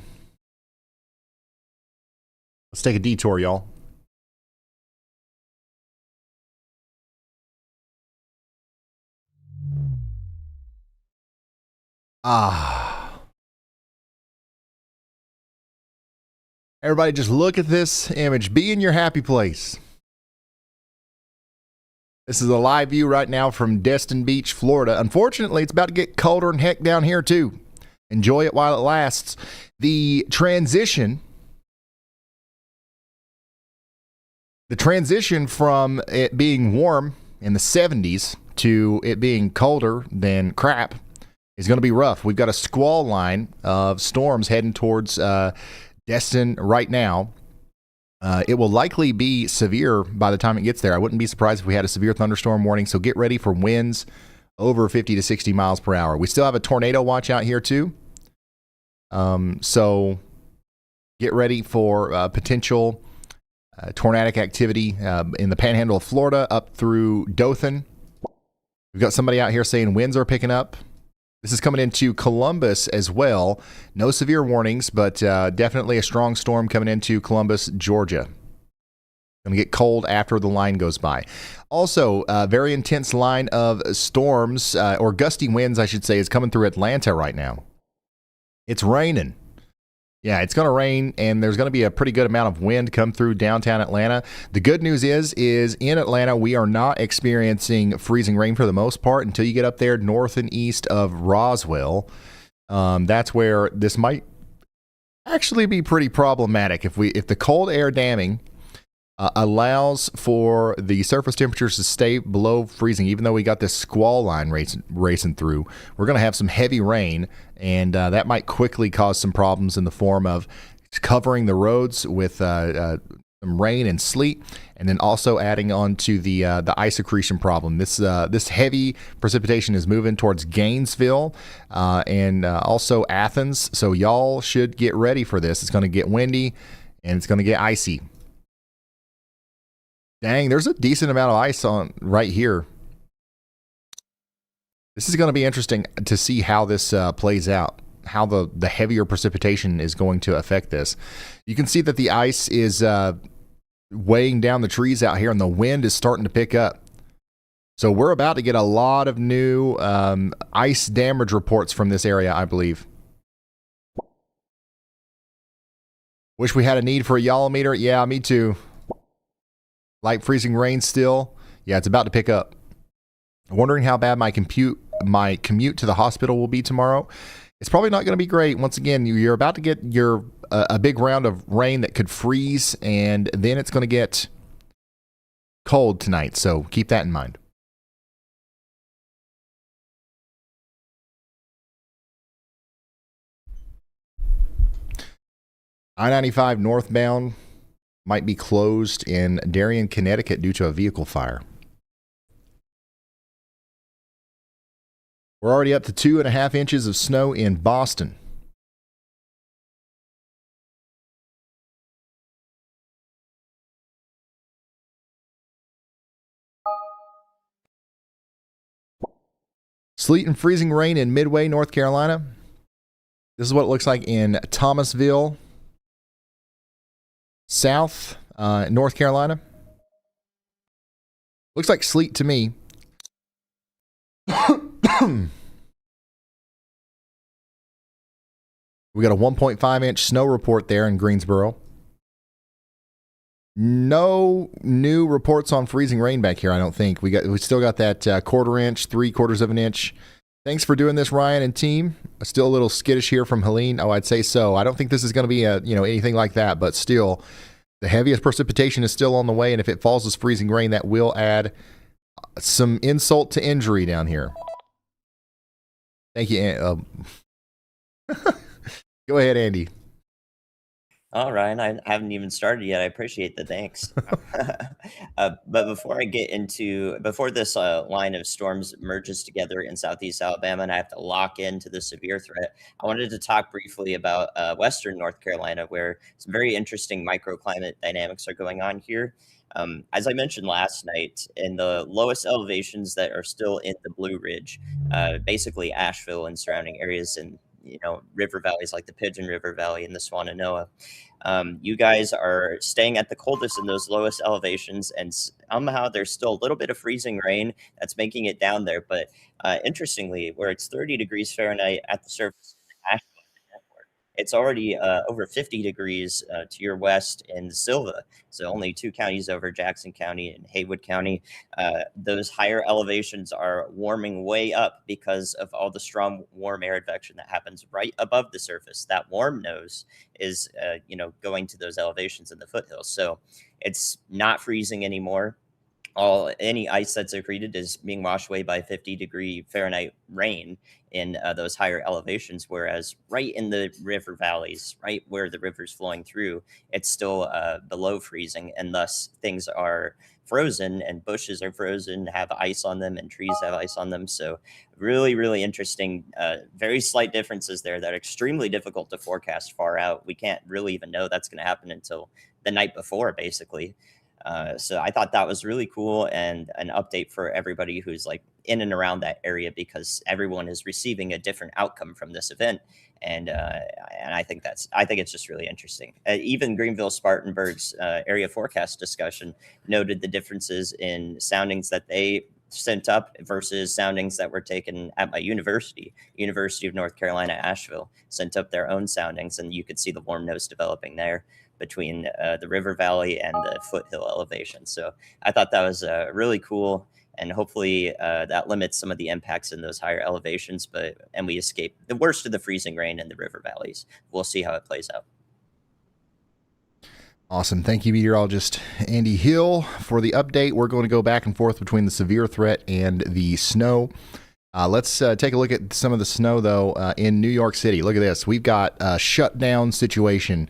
Let's take a detour, y'all. Everybody just look at this image. Be in your happy place. This is a live view right now from Destin Beach, Florida. Unfortunately, it's about to get colder and heck down here too. Enjoy it while it lasts. The transition from it being warm in the 70s to it being colder than crap is going to be rough. We've got a squall line of storms heading towards Destin right now. It will likely be severe by the time it gets there. I wouldn't be surprised if we had a severe thunderstorm warning, so get ready for winds over 50 to 60 miles per hour. We still have a tornado watch out here too. So get ready for potential tornadic activity in the panhandle of Florida up through Dothan. We've got somebody out here saying winds are picking up. This is coming into Columbus as well. No severe warnings, but definitely a strong storm coming into Columbus, Georgia. Going to get cold after the line goes by. Also, a very intense line of storms, or gusty winds, I should say, is coming through Atlanta right now. It's raining. Yeah, it's going to rain, and there's going to be a pretty good amount of wind come through downtown Atlanta. The good news is in Atlanta, we are not experiencing freezing rain for the most part until you get up there north and east of Roswell. That's where this might actually be pretty problematic. If the cold air damming allows for the surface temperatures to stay below freezing, even though we got this squall line racing through, we're going to have some heavy rain, and that might quickly cause some problems in the form of covering the roads with some rain and sleet, and then also adding on to the ice accretion problem. This heavy precipitation is moving towards Gainesville and also Athens, so y'all should get ready for this. It's going to get windy, and it's going to get icy. Dang, there's a decent amount of ice on right here. This is going to be interesting to see how this plays out. how the heavier precipitation is going to affect this. You can see that the ice is weighing down the trees out here, and the wind is starting to pick up. So we're about to get a lot of new ice damage reports from this area, I believe. Wish we had a need for a YALO meter. Yeah, me too. Light freezing rain still. Yeah, it's about to pick up. Wondering how bad my commute to the hospital will be tomorrow. It's probably not going to be great. Once again, you're about to get a big round of rain that could freeze, and then it's going to get cold tonight. So keep that in mind. I-95 northbound might be closed in Darien, Connecticut due to a vehicle fire. We're already up to 2.5 inches of snow in Boston. Sleet and freezing rain in Midway, North Carolina. This is what it looks like in Thomasville, South, North Carolina. Looks like sleet to me. We got a 1.5 inch snow report there in Greensboro. No new reports on freezing rain back here, I don't think. We still got that 1/4 inch, 3/4 of an inch. Thanks for doing this, Ryan and team. Still a little skittish here from Helene. Oh, I'd say so. I don't think this is going to be anything like that, but still, the heaviest precipitation is still on the way, and if it falls as freezing rain, that will add some insult to injury down here. Thank you. Go ahead, Andy. All right, I haven't even started yet. I appreciate the thanks. But before this line of storms merges together in southeast Alabama, and I have to lock into the severe threat, I wanted to talk briefly about western North Carolina, where some very interesting microclimate dynamics are going on here. As I mentioned last night, in the lowest elevations that are still in the Blue Ridge, basically Asheville and surrounding areas, and river valleys like the Pigeon River Valley and the Swannanoa. You guys are staying at the coldest in those lowest elevations, and somehow there's still a little bit of freezing rain that's making it down there. But interestingly, where it's 30 degrees Fahrenheit at the surface in Asheville, it's already over 50 degrees to your west in Silva. So only 2 counties over, Jackson County and Haywood County. Those higher elevations are warming way up because of all the strong warm air advection that happens right above the surface. That warm nose is, going to those elevations in the foothills. So it's not freezing anymore. Any ice that's accreted is being washed away by 50-degree Fahrenheit rain in those higher elevations, whereas right in the river valleys, right where the river's flowing through, it's still below freezing, and thus things are frozen, and bushes are frozen, have ice on them, and trees have ice on them. So really, really interesting, very slight differences there that are extremely difficult to forecast far out. We can't really even know that's going to happen until the night before, basically. So I thought that was really cool, and an update for everybody who's like in and around that area, because everyone is receiving a different outcome from this event. And I think it's just really interesting. Even Greenville Spartanburg's area forecast discussion noted the differences in soundings that they sent up versus soundings that were taken at my University of North Carolina, Asheville, sent up their own soundings, and you could see the warm nose developing there between the river valley and the foothill elevation. So I thought that was really cool, and hopefully that limits some of the impacts in those higher elevations, and we escape the worst of the freezing rain in the river valleys. We'll see how it plays out. Awesome. Thank you, meteorologist Andy Hill, for the update. We're going to go back and forth between the severe threat and the snow. Let's take a look at some of the snow, though, in New York City. Look at this. We've got a shutdown situation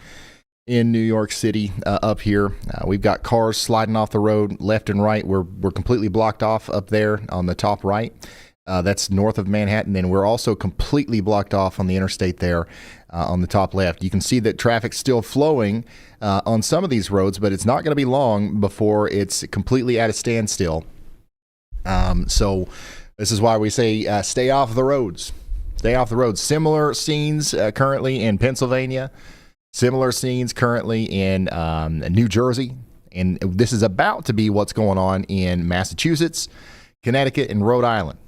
in New York City up here. We've got cars sliding off the road left and right. We're completely blocked off up there on the top right. That's north of Manhattan. And we're also completely blocked off on the interstate there on the top left. You can see that traffic's still flowing on some of these roads, but it's not going to be long before it's completely at a standstill. So this is why we say stay off the roads. Stay off the road. Similar scenes currently in Pennsylvania. Similar scenes currently in New Jersey. And this is about to be what's going on in Massachusetts, Connecticut, and Rhode Island.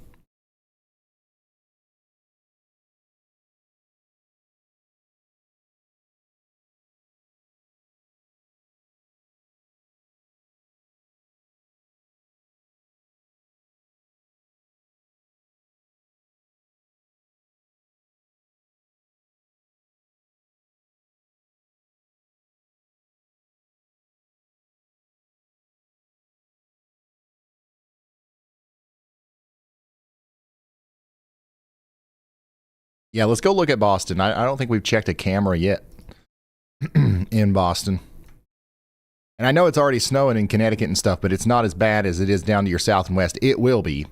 Yeah, let's go look at Boston. I don't think we've checked a camera yet in Boston. And I know it's already snowing in Connecticut and stuff, but it's not as bad as it is down to your south and west. It will be.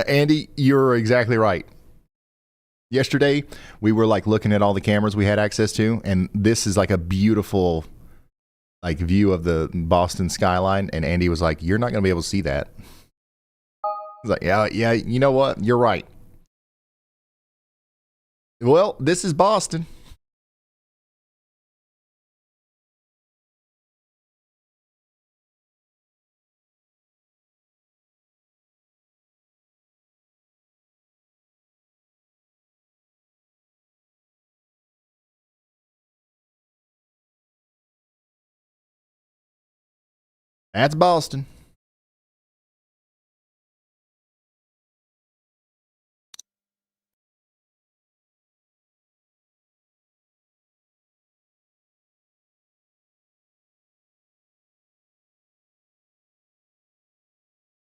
Andy, you're exactly right. Yesterday, we were like looking at all the cameras we had access to, and this is like a beautiful like view of the Boston skyline. And Andy was like, "You're not going to be able to see that." I was like, yeah, you know what? You're right. Well, this is Boston. That's Boston.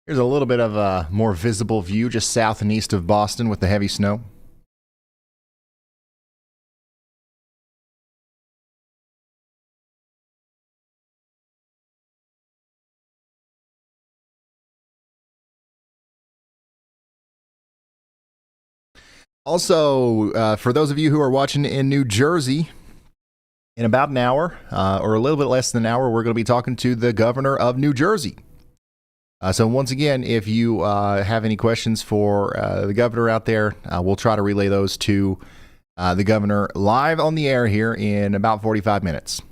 Here's a little bit of a more visible view just south and east of Boston with the heavy snow. Also, for those of you who are watching in New Jersey, in about an hour or a little bit less than an hour, we're going to be talking to the governor of New Jersey. So once again, if you have any questions for the governor out there, we'll try to relay those to the governor live on the air here in about 45 minutes.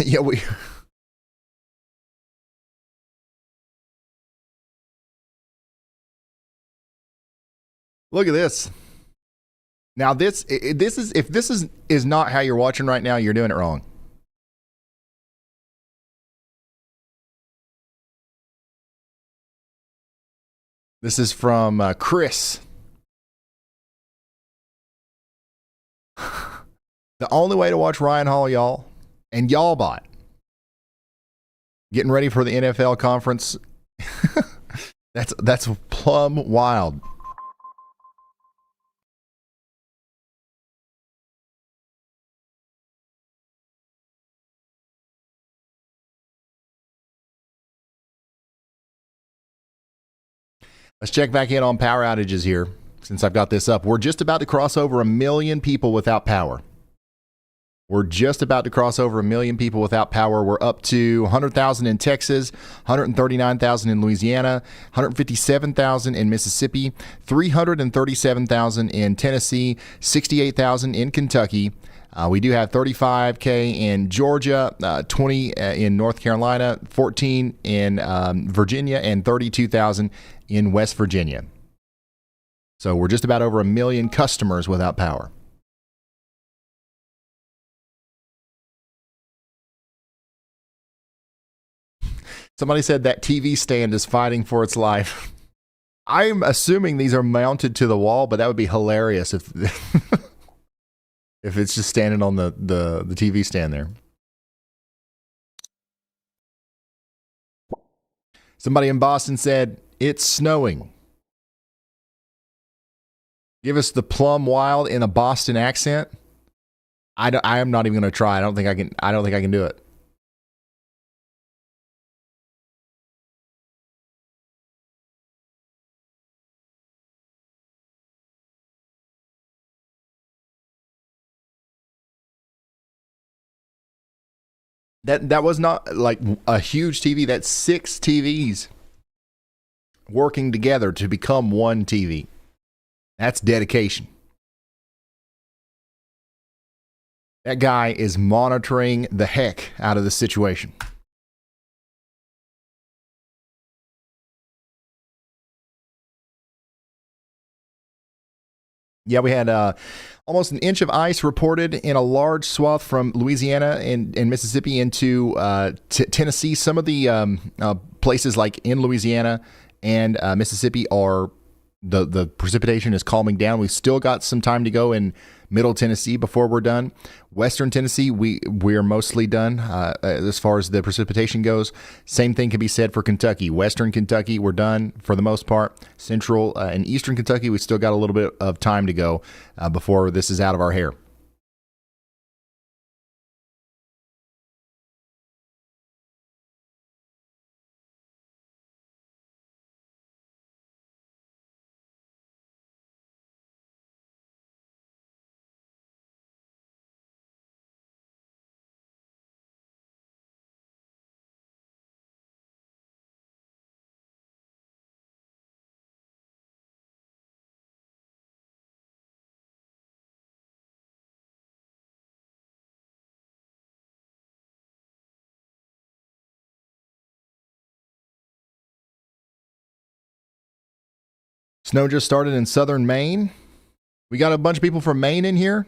Yeah, we. Look at this. Now this is if this is not how you're watching right now, you're doing it wrong. This is from Chris. The only way to watch Ryan Hall, y'all, and y'all bot. Getting ready for the NFL conference. That's plumb wild. Let's check back in on power outages here. Since I've got this up, we're just about to cross over 1 million people without power. We're just about to cross over 1 million people without power. We're up to 100,000 in Texas, 139,000 in Louisiana, 157,000 in Mississippi, 337,000 in Tennessee, 68,000 in Kentucky. We do have 35K in Georgia, 20 in North Carolina, 14 in Virginia, and 32,000 in West Virginia. So we're just about over 1 million customers without power. Somebody said that TV stand is fighting for its life. I'm assuming these are mounted to the wall, but that would be hilarious if if it's just standing on the TV stand there. Somebody in Boston said, it's snowing. Give us the plum wild in a Boston accent. I am not even going to try. I don't think I can do it. That was not like a huge TV. That's 6 TVs working together to become one TV. That's dedication. That guy is monitoring the heck out of the situation. Yeah, we had almost an inch of ice reported in a large swath from Louisiana and Mississippi into Tennessee. Some of the places like in Louisiana and Mississippi are the precipitation is calming down. We've still got some time to go in Middle Tennessee before we're done. Western Tennessee, we're mostly done as far as the precipitation goes. Same thing can be said for Kentucky. Western Kentucky, we're done for the most part. Central and Eastern Kentucky, we still got a little bit of time to go before this is out of our hair. Snow just started in southern Maine. We got a bunch of people from Maine in here.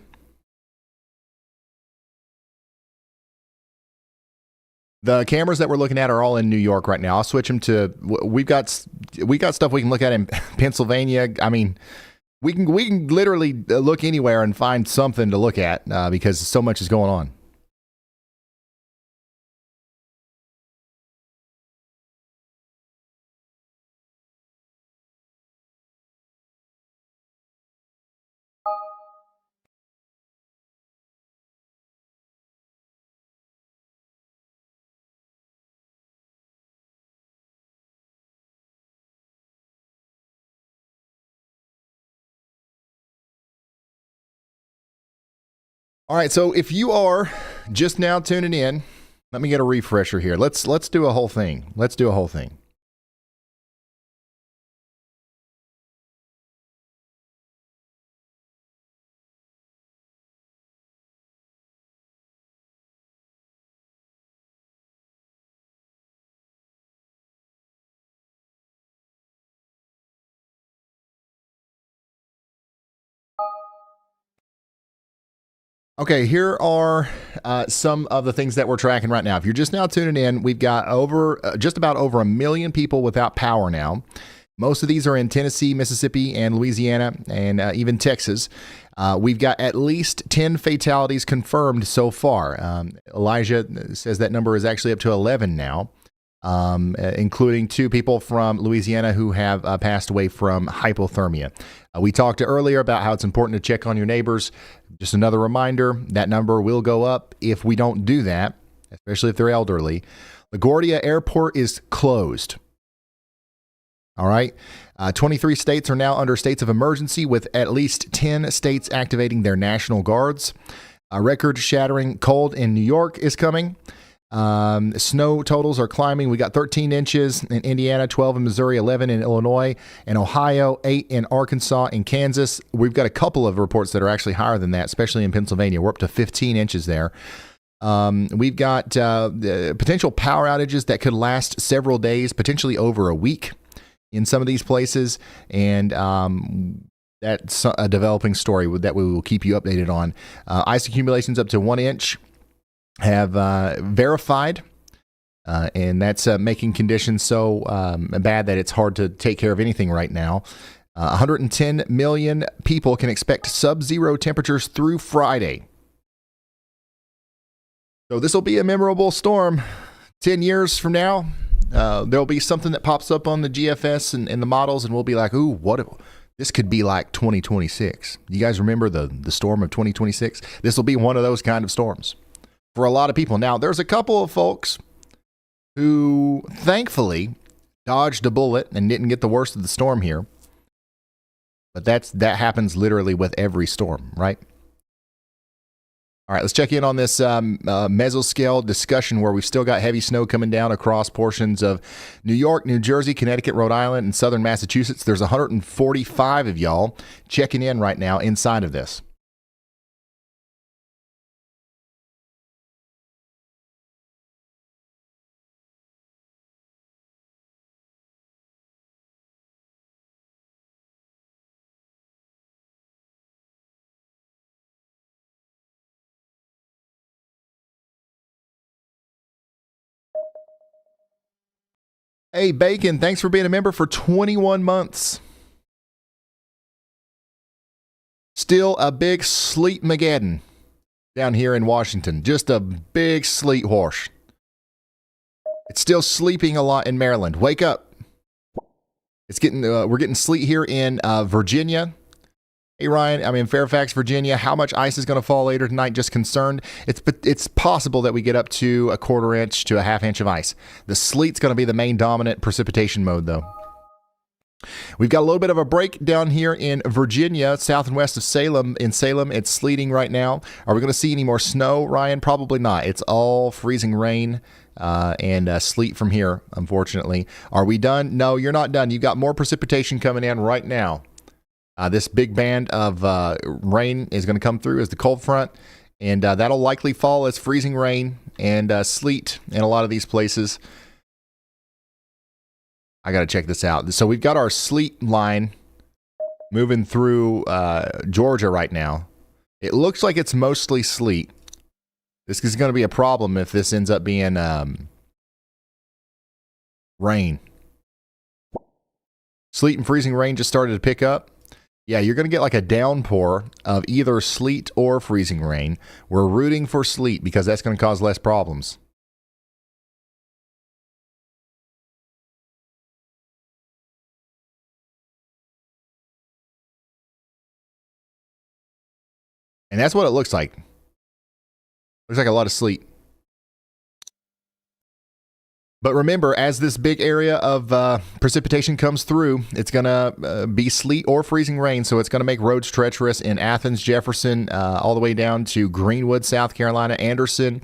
The cameras that we're looking at are all in New York right now. I'll switch them to. We got stuff we can look at in Pennsylvania. I mean, we can literally look anywhere and find something to look at because so much is going on. All right, so if you are just now tuning in, let me get a refresher here. Let's do a whole thing. Let's do a whole thing. Okay, here are some of the things that we're tracking right now. If you're just now tuning in, we've got just about over 1 million people without power now. Most of these are in Tennessee, Mississippi, and Louisiana, and even Texas. We've got at least 10 fatalities confirmed so far. Elijah says that number is actually up to 11 now, including 2 people from Louisiana who have passed away from hypothermia. We talked earlier about how it's important to check on your neighbors. Just another reminder, that number will go up if we don't do that, especially if they're elderly. LaGuardia Airport is closed. All right. 23 states are now under states of emergency, with at least 10 states activating their national guards. A record-shattering cold in New York is coming. Snow totals are climbing. We got 13 inches in Indiana, 12 in Missouri, 11 in Illinois, and Ohio, 8 in Arkansas and Kansas. We've got a couple of reports that are actually higher than that, especially in Pennsylvania. We're up to 15 inches there. We've got potential power outages that could last several days, potentially over a week in some of these places, and that's a developing story that we will keep you updated on. Ice accumulations up to 1 inch have verified, and that's making conditions so bad that it's hard to take care of anything right now. 110 million people can expect sub-zero temperatures through Friday. So this will be a memorable storm. 10 years from now, there'll be something that pops up on the GFS and the models, and we'll be like, ooh, what? This could be like 2026. You guys remember the storm of 2026? This will be one of those kind of storms for a lot of people. Now, there's a couple of folks who thankfully dodged a bullet and didn't get the worst of the storm here. But that happens literally with every storm, right? All right, let's check in on this mesoscale discussion where we've still got heavy snow coming down across portions of New York, New Jersey, Connecticut, Rhode Island, and southern Massachusetts. There's 145 of y'all checking in right now inside of this. Hey, Bacon, thanks for being a member for 21 months. Still a big sleet Mageddon down here in Washington. Just a big sleet wash. It's still sleeping a lot in Maryland. Wake up. It's getting we're getting sleet here in Virginia. Hey, Ryan, I'm in Fairfax, Virginia. How much ice is going to fall later tonight? Just concerned. It's possible that we get up to a quarter inch to a half inch of ice. The sleet's going to be the main dominant precipitation mode, though. We've got a little bit of a break down here in Virginia, south and west of Salem. In Salem, it's sleeting right now. Are we going to see any more snow, Ryan? Probably not. It's all freezing rain and sleet from here, unfortunately. Are we done? No, you're not done. You've got more precipitation coming in right now. This big band of rain is going to come through as the cold front, and that'll likely fall as freezing rain and sleet in a lot of these places. I got to check this out. So we've got our sleet line moving through Georgia right now. It looks like it's mostly sleet. This is going to be a problem if this ends up being rain. Sleet and freezing rain just started to pick up. Yeah, you're going to get like a downpour of either sleet or freezing rain. We're rooting for sleet because that's going to cause less problems. And that's what it looks like. Looks like a lot of sleet. But remember, as this big area of precipitation comes through, it's going to be sleet or freezing rain, so it's going to make roads treacherous in Athens, Jefferson, all the way down to Greenwood, South Carolina, Anderson,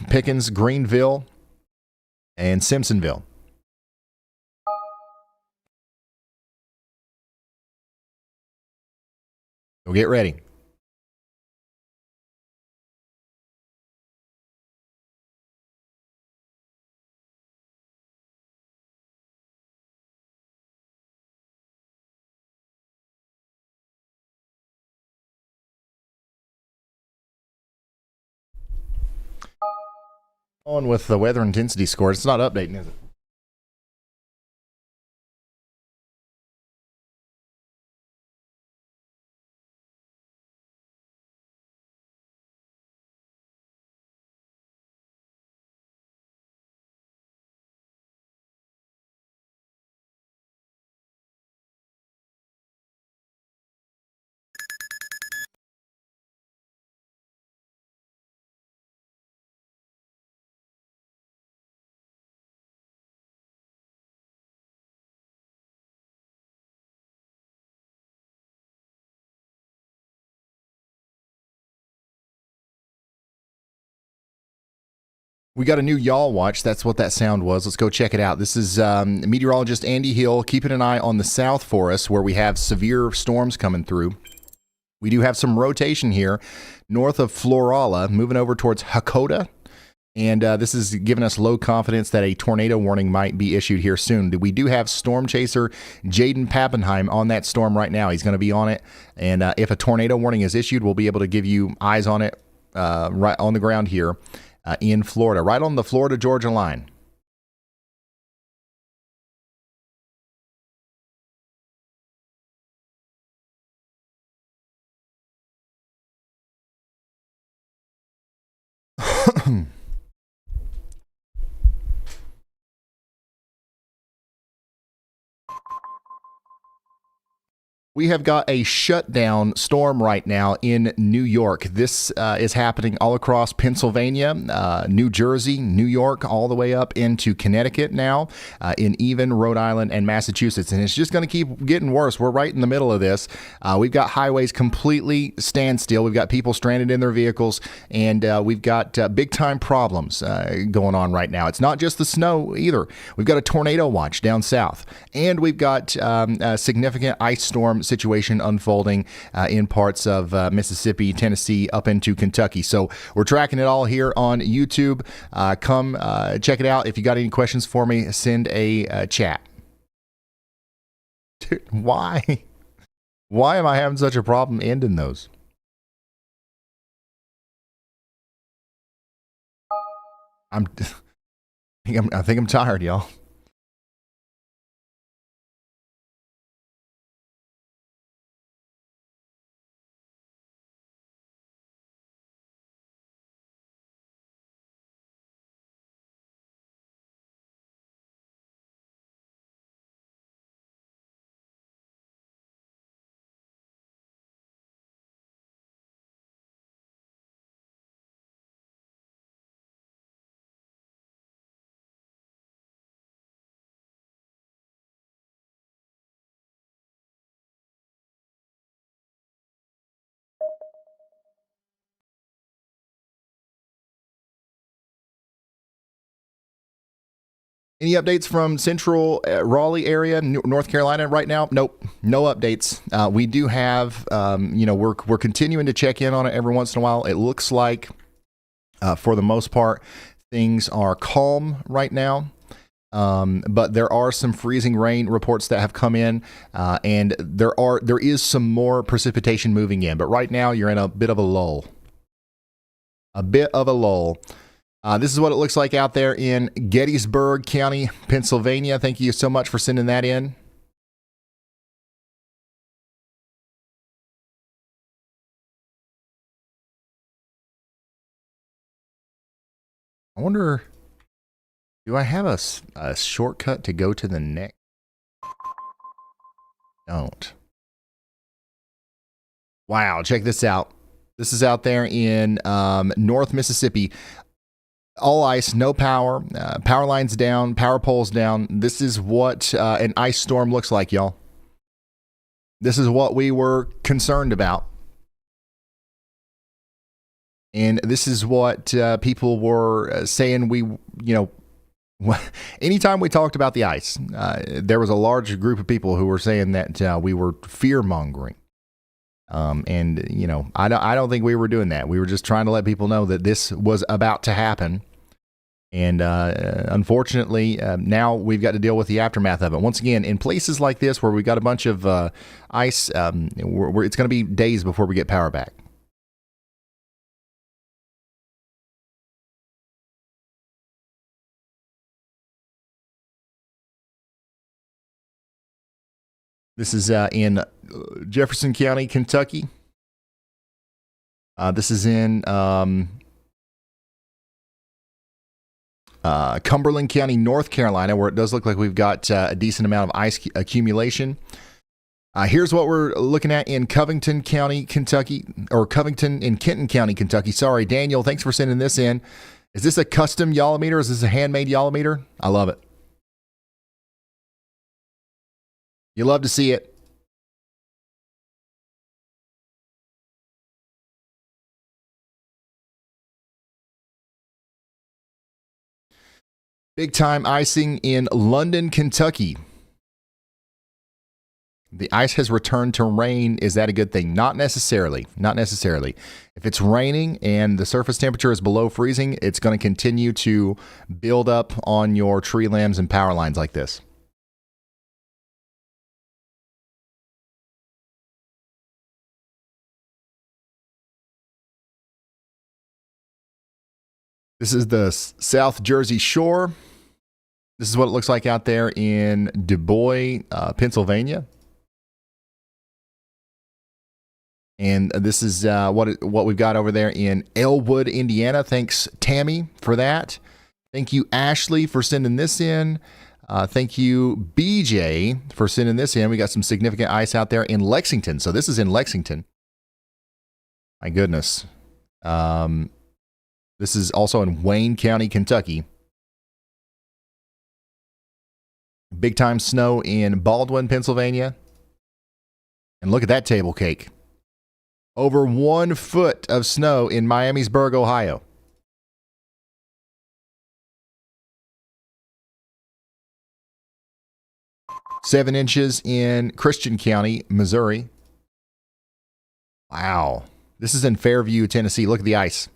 Pickens, Greenville, and Simpsonville. So get ready. On with the weather intensity score. It's not updating, is it? We got a new Y'all Watch. That's what that sound was. Let's go check it out. This is meteorologist Andy Hill keeping an eye on the south for us where we have severe storms coming through. We do have some rotation here north of Florala, moving over towards Hakota. And this is giving us low confidence that a tornado warning might be issued here soon. We do have storm chaser Jaden Pappenheim on that storm right now. He's going to be on it. And if a tornado warning is issued, we'll be able to give you eyes on it right on the ground here. In Florida, right on the Florida-Georgia line. We have got a shutdown storm right now in New York. This is happening all across Pennsylvania, New Jersey, New York, all the way up into Connecticut now, in even Rhode Island and Massachusetts. And it's just going to keep getting worse. We're right in the middle of this. We've got highways completely standstill. We've got people stranded in their vehicles, and we've got big time problems going on right now. It's not just the snow either. We've got a tornado watch down south, and we've got a significant ice storm situation unfolding in parts of Mississippi, Tennessee, up into Kentucky. So we're tracking it all here on YouTube. Come check it out. If you got any questions for me, send a chat. Dude, why? Why am I having such a problem ending those? I think I'm tired, y'all. Any updates from central Raleigh area, North Carolina right now? Nope, no updates. We do have, we're continuing to check in on it every once in a while. It looks like, for the most part, things are calm right now. But there are some freezing rain reports that have come in, and there is some more precipitation moving in. But right now, you're in a bit of a lull. This is what it looks like out there in Gettysburg County, Pennsylvania. Thank you so much for sending that in. I wonder, do I have a shortcut to go to the next? Don't. Wow, check this out. This is out there in North Mississippi. All ice, no power, power lines down, power poles down. This is what an ice storm looks like, y'all. This is what we were concerned about. And this is what people were saying anytime we talked about the ice, there was a large group of people who were saying that we were fear-mongering. I don't think we were doing that. We were just trying to let people know that this was about to happen. And unfortunately, now we've got to deal with the aftermath of it. Once again, in places like this where we've got a bunch of ice, it's going to be days before we get power back. This is in Jefferson County, Kentucky. This is in Cumberland County, North Carolina, where it does look like we've got a decent amount of ice accumulation. Here's what we're looking at in Covington County, Kentucky, or Covington in Kenton County, Kentucky. Sorry, Daniel, thanks for sending this in. Is this a custom Yolometer? Is this a handmade Yolometer? I love it. You love to see it. Big time icing in London, Kentucky. The ice has returned to rain. Is that a good thing? Not necessarily. Not necessarily. If it's raining and the surface temperature is below freezing, it's going to continue to build up on your tree limbs and power lines like this. This is the South Jersey Shore. This is what it looks like out there in Du Bois, Pennsylvania. And this is what we've got over there in Elwood, Indiana. Thanks, Tammy, for that. Thank you, Ashley, for sending this in. Thank you, BJ, for sending this in. We got some significant ice out there in Lexington. So this is in Lexington. My goodness. This is also in Wayne County, Kentucky. Big time snow in Baldwin, Pennsylvania. And look at that table cake. Over 1 foot of snow in Miamisburg, Ohio. Seven inches in Christian County, Missouri. Wow. This is in Fairview, Tennessee. Look at the ice.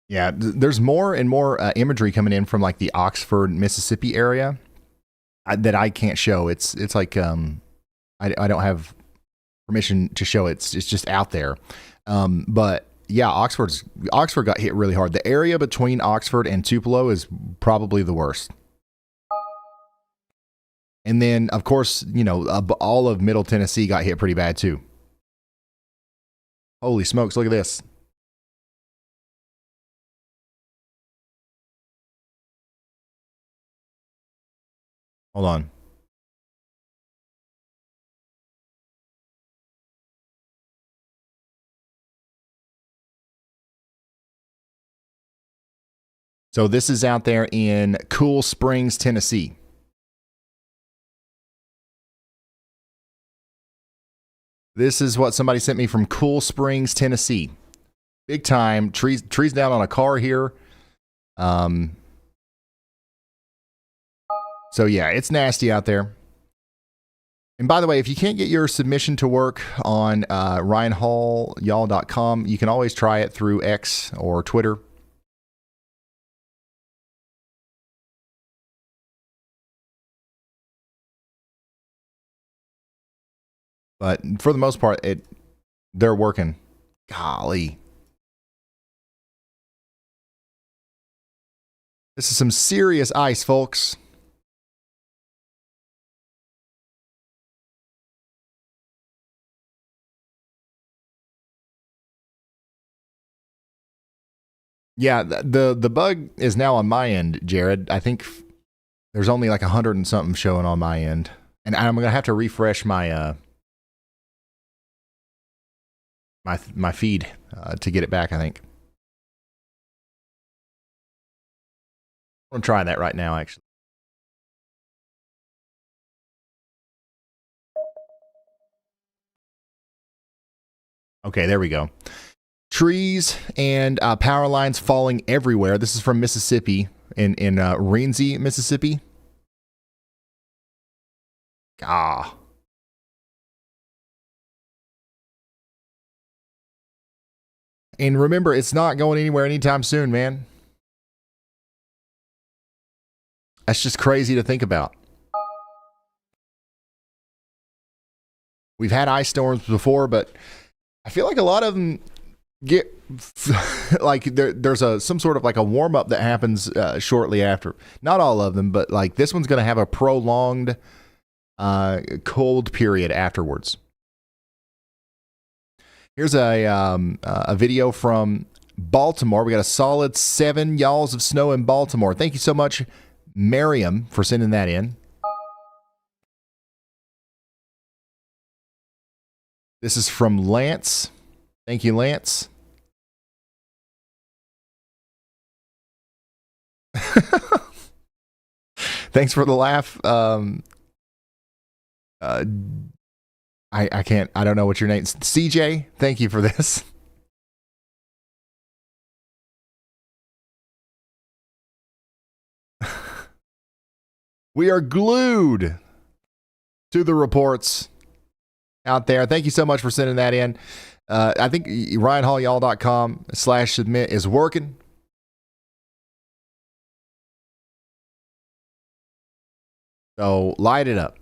Yeah, there's more and more imagery coming in from like the Oxford, Mississippi area that I can't show. It's like I don't have permission to show it. It's just out there. But yeah, Oxford got hit really hard. The area between Oxford and Tupelo is probably the worst. And then, of course, you know, all of Middle Tennessee got hit pretty bad too. Holy smokes, look at this. Hold on. So this is out there in Cool Springs, Tennessee. This is what somebody sent me from Cool Springs, Tennessee. Big time. Trees down on a car here. So yeah, it's nasty out there. And by the way, if you can't get your submission to work on ryanhallyall.com, you can always try it through X or Twitter. But for the most part, they're working. Golly. This is some serious ice, folks. Yeah, the bug is now on my end, Jared. I think there's only like 100 and something showing on my end. And I'm going to have to refresh my my feed to get it back, I think. I'm going to try that right now, actually. Okay, there we go. Trees and power lines falling everywhere. This is from Mississippi, in Rienzi, Mississippi. Ah. And remember, it's not going anywhere anytime soon, man. That's just crazy to think about. We've had ice storms before, but I feel like a lot of them get like there's some sort of like a warm up that happens shortly after. Not all of them, but like this one's going to have a prolonged cold period afterwards. Here's a video from Baltimore. We got a solid 7 yalls of snow in Baltimore. Thank you so much, Miriam, for sending that in. This is from Lance. Thank you, Lance. Thanks for the laugh. I can't, I don't know what your name is. CJ, thank you for this. We are glued to the reports. out there. Thank you so much for sending that in. I think ryanhallyall.com/submit is working. So light it up.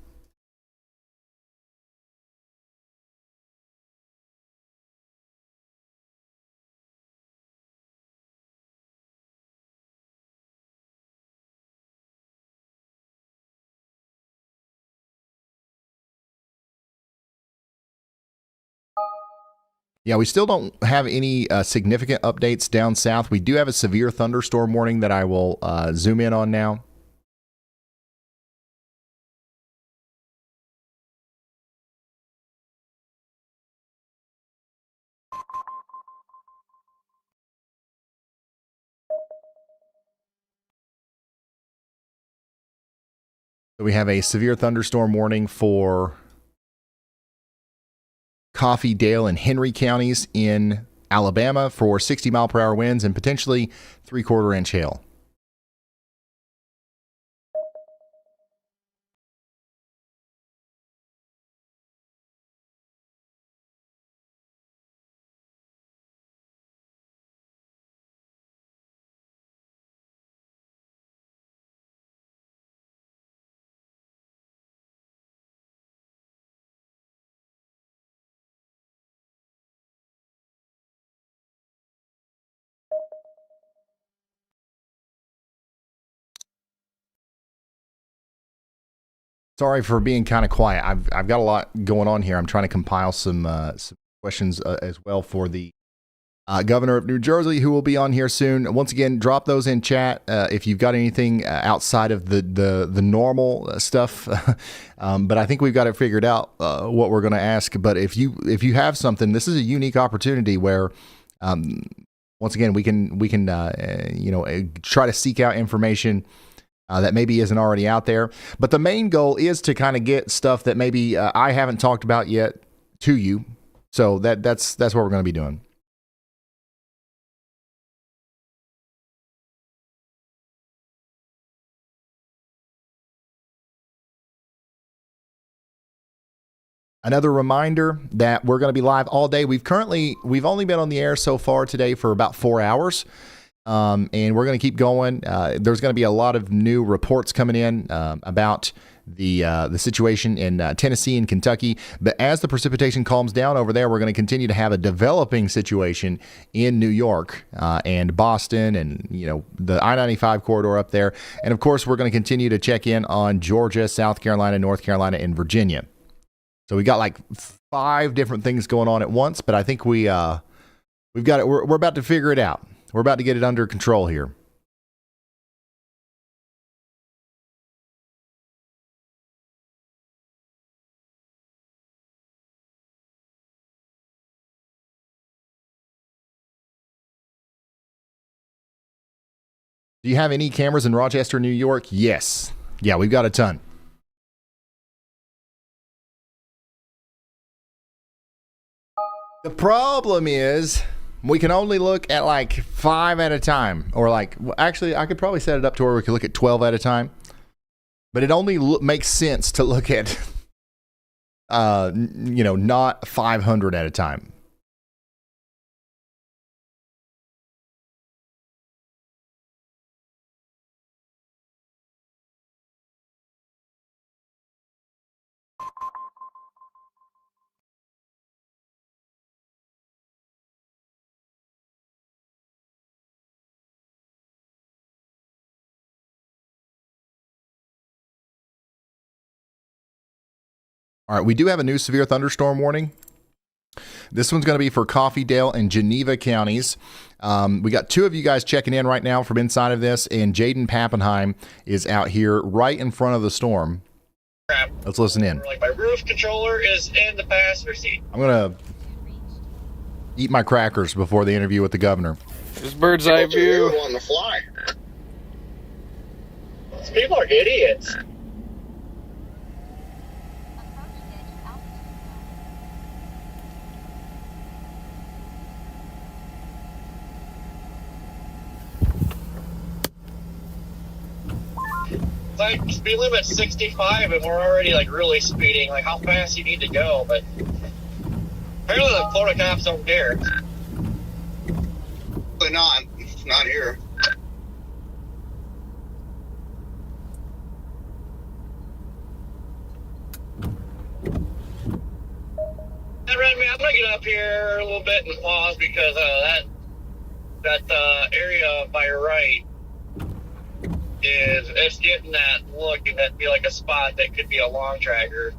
Yeah, we still don't have any significant updates down south. We do have a severe thunderstorm warning that I will zoom in on now. So we have a severe thunderstorm warning for Coffee, Dale, and Henry counties in Alabama for 60-mile-per-hour winds and potentially 3/4-inch hail. Sorry for being kind of quiet. I've got a lot going on here. I'm trying to compile some questions as well for the governor of New Jersey, who will be on here soon. Once again, drop those in chat if you've got anything outside of the normal stuff. But I think we've got it figured out what we're going to ask. But if you have something, this is a unique opportunity where. Once again, we can try to seek out information that maybe isn't already out there. But the main goal is to kind of get stuff that maybe I haven't talked about yet to you. So that's what we're going to be doing. Another reminder that we're going to be live all day. We've only been on the air so far today for about 4 hours. And we're going to keep going. There's going to be a lot of new reports coming in about the situation in Tennessee and Kentucky. But as the precipitation calms down over there, we're going to continue to have a developing situation in New York and Boston and the I-95 corridor up there. And of course, we're going to continue to check in on Georgia, South Carolina, North Carolina, and Virginia. So we got like 5 different things going on at once. But I think we've got it. We're about to figure it out. We're about to get it under control here. Do you have any cameras in Rochester, New York? Yes. Yeah, we've got a ton. The problem is we can only look at like 5 at a time, or actually I could probably set it up to where we could look at 12 at a time, but it only makes sense to look at, not 500 at a time. All right, we do have a new severe thunderstorm warning. This one's going to be for Coffeedale and Geneva counties. We got 2 of you guys checking in right now from inside of this, and Jaden Pappenheim is out here right in front of the storm. Let's listen in. My roof controller is in the passenger seat. I'm going to eat my crackers before the interview with the governor. This bird's eye view. On the fly. These people are idiots. Like speed limit 65 and we're already really speeding. Like how fast you need to go, but Apparently the Florida cops don't care. But not here. Hey, Redman, I'm gonna get up here a little bit and pause because that area by your right it's getting that look, and that'd be like a spot that could be a long tracker,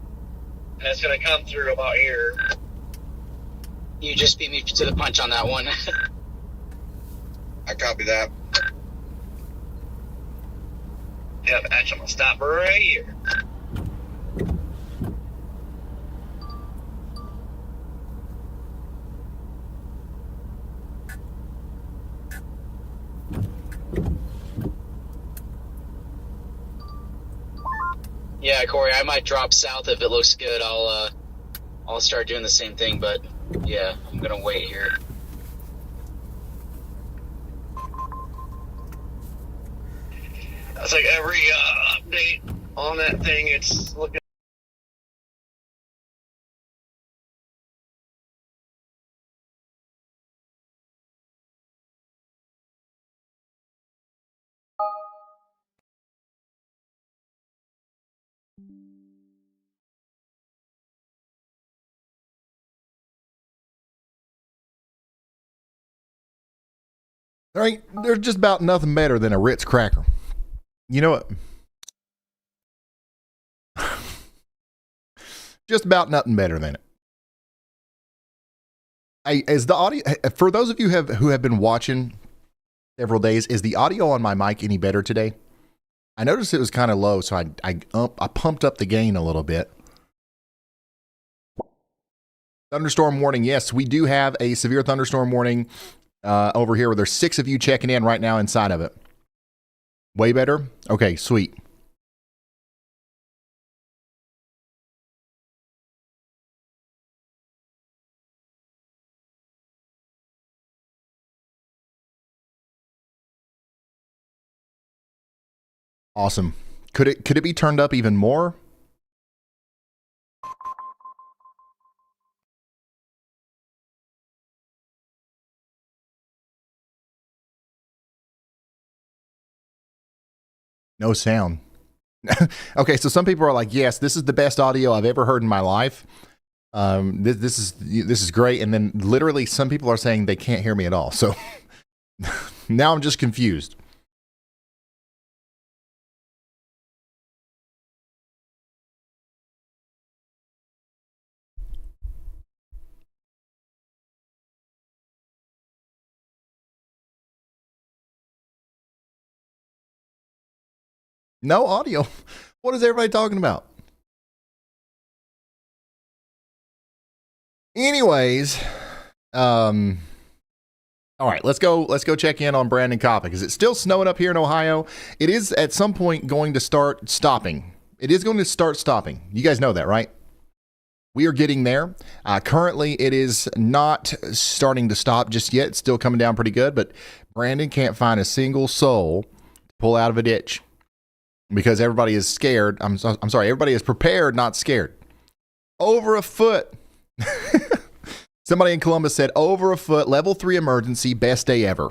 and it's gonna come through about here. You just beat me to the punch on that one. I copy that. Yeah, actually, I'm gonna stop right here. Yeah, Corey, I might drop south if it looks good. I'll start doing the same thing, but yeah, I'm gonna wait here. That's like every update on that thing. It's looking. There's just about nothing better than a Ritz cracker. You know what? Just about nothing better than it. Is the audio, for those of you who have been watching several days, is the audio on my mic any better today? I noticed it was kind of low, so I pumped up the gain a little bit. Thunderstorm warning. Yes, we do have a severe thunderstorm warning over here where there's 6 of you checking in right now inside of it. Way better? Okay, sweet. Awesome. Could it be turned up even more? No sound. Okay, so some people are like, "Yes, this is the best audio I've ever heard in my life. This is great." And then literally, some people are saying they can't hear me at all. So now I'm just confused. No audio. What is everybody talking about? Anyways, all right, let's go check in on Brandon Coppock. Is it still snowing up here in Ohio? It is at some point going to start stopping. It is going to start stopping. You guys know that, right? We are getting there. Currently, it is not starting to stop just yet. It's still coming down pretty good, but Brandon can't find a single soul to pull out of a ditch because everybody is scared. I'm sorry, everybody is prepared, not scared. Over a foot. Somebody in Columbus said, over a foot, level 3 emergency, best day ever.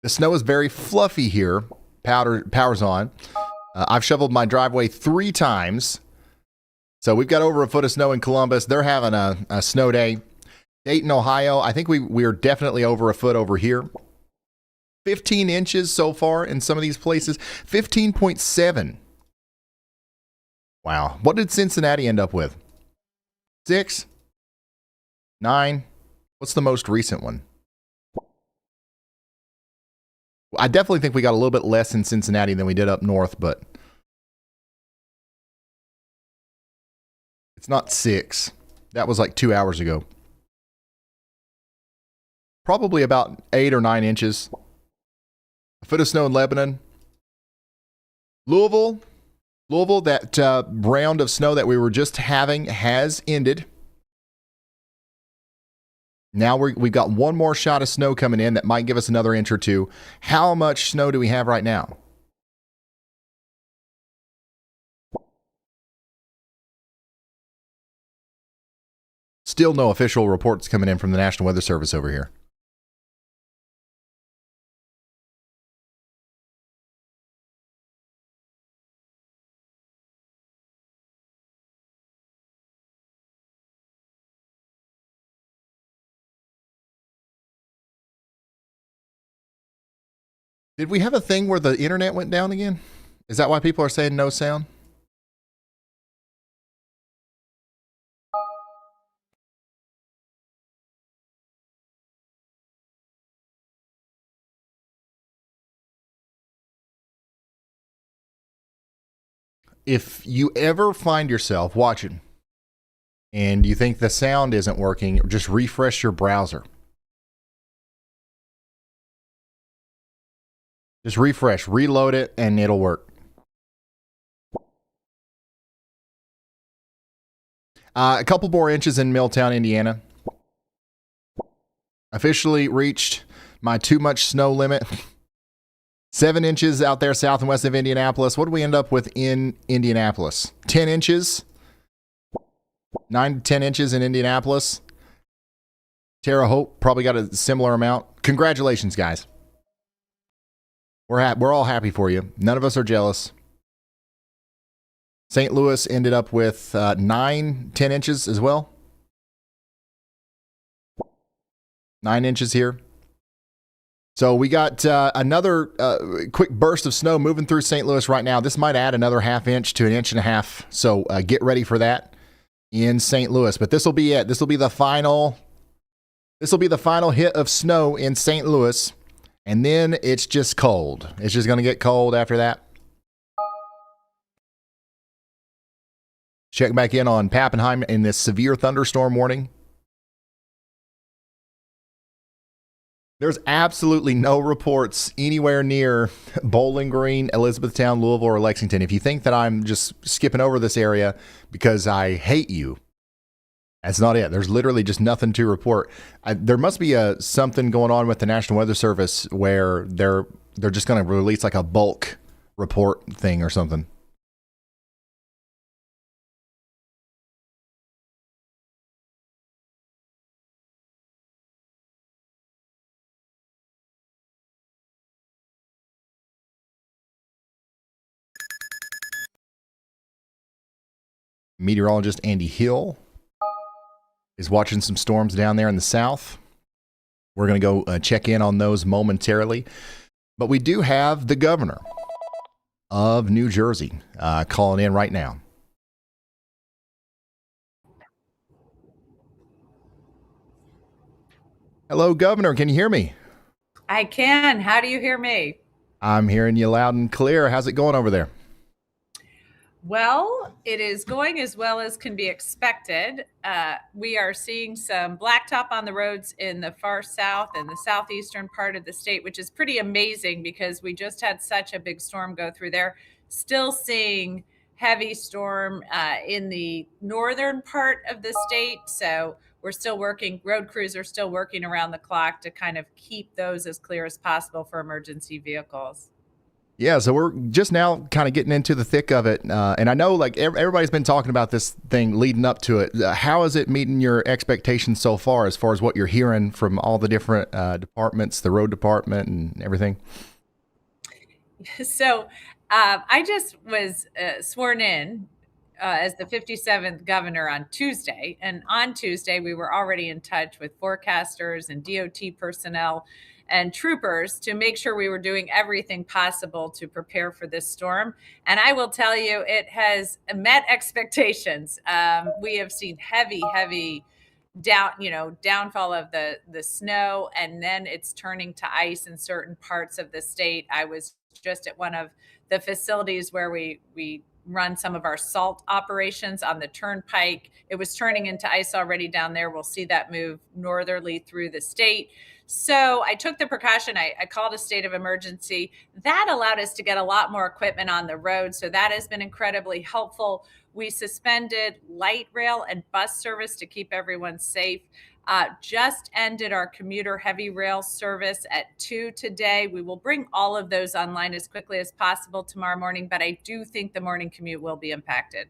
The snow is very fluffy here. Power's on. I've shoveled my driveway 3 times. So we've got over a foot of snow in Columbus. They're having a snow day. Dayton, Ohio, I think we're definitely over a foot over here. 15 inches so far in some of these places. 15.7. Wow. What did Cincinnati end up with? 6? 9? What's the most recent one? I definitely think we got a little bit less in Cincinnati than we did up north, but it's not 6. That was like 2 hours ago. Probably about 8 or 9 inches. A foot of snow in Lebanon. Louisville, that round of snow that we were just having has ended. Now we've got one more shot of snow coming in that might give us another inch or two. How much snow do we have right now? Still no official reports coming in from the National Weather Service over here. Did we have a thing where the internet went down again? Is that why people are saying no sound? If you ever find yourself watching and you think the sound isn't working, just refresh your browser. Just refresh, reload it, and it'll work. A couple more inches in Milltown, Indiana. Officially reached my too much snow limit. 7 inches out there south and west of Indianapolis. What do we end up with in Indianapolis? 10 inches? 9 to 10 inches in Indianapolis. Terre Haute probably got a similar amount. Congratulations, guys. We're all happy for you. None of us are jealous. St. Louis ended up with 10 inches as well. 9 inches here. So we got another quick burst of snow moving through St. Louis right now. This might add another ½ inch to 1.5 inches. So get ready for that in St. Louis. But this will be it. This will be the final hit of snow in St. Louis. And then it's just cold. It's just going to get cold after that. Check back in on Pappenheim in this severe thunderstorm warning. There's absolutely no reports anywhere near Bowling Green, Elizabethtown, Louisville, or Lexington. If you think that I'm just skipping over this area because I hate you, that's not it. There's literally just nothing to report. There must be something going on with the National Weather Service where they're just going to release like a bulk report thing or something. Meteorologist Andy Hill is watching some storms down there in the south. We're going to go check in on those momentarily. But we do have the governor of New Jersey calling in right now. Hello, Governor. Can you hear me? I can. How do you hear me? I'm hearing you loud and clear. How's it going over there? Well, it is going as well as can be expected. We are seeing some blacktop on the roads in the far south and the southeastern part of the state, which is pretty amazing because we just had such a big storm go through there. Still seeing heavy storm in the northern part of the state. So we're still working, road crews are still working around the clock to kind of keep those as clear as possible for emergency vehicles. Yeah, so we're just now kind of getting into the thick of it. And I know like everybody's been talking about this thing leading up to it. How is it meeting your expectations so far as what you're hearing from all the different departments, the road department and everything? So I just was sworn in as the 57th governor on Tuesday. And on Tuesday, we were already in touch with forecasters and DOT personnel and troopers to make sure we were doing everything possible to prepare for this storm. And I will tell you, it has met expectations. We have seen heavy downfall of the snow, and then it's turning to ice in certain parts of the state. I was just at one of the facilities where we run some of our salt operations on the turnpike. It was turning into ice already down there. We'll see that move northerly through the state. So I took the precaution. I called a state of emergency. That allowed us to get a lot more equipment on the road. So that has been incredibly helpful. We suspended light rail and bus service to keep everyone safe. Just ended our commuter heavy rail service at 2 today. We will bring all of those online as quickly as possible tomorrow morning, but I do think the morning commute will be impacted.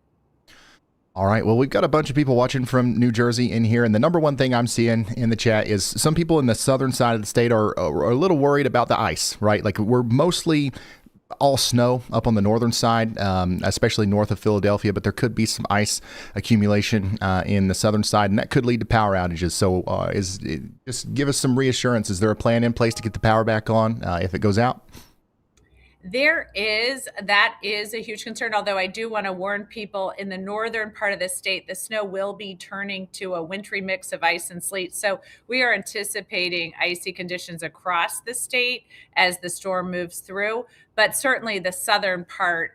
All right. Well, we've got a bunch of people watching from New Jersey in here. And the number one thing I'm seeing in the chat is some people in the southern side of the state are a little worried about the ice, right? Like we're mostly all snow up on the northern side, especially north of Philadelphia, but there could be some ice accumulation in the southern side, and that could lead to power outages. So just give us some reassurance. Is there a plan in place to get the power back on if it goes out? That is a huge concern, although I do want to warn people in the northern part of the state, the snow will be turning to a wintry mix of ice and sleet. So we are anticipating icy conditions across the state as the storm moves through. But certainly the southern part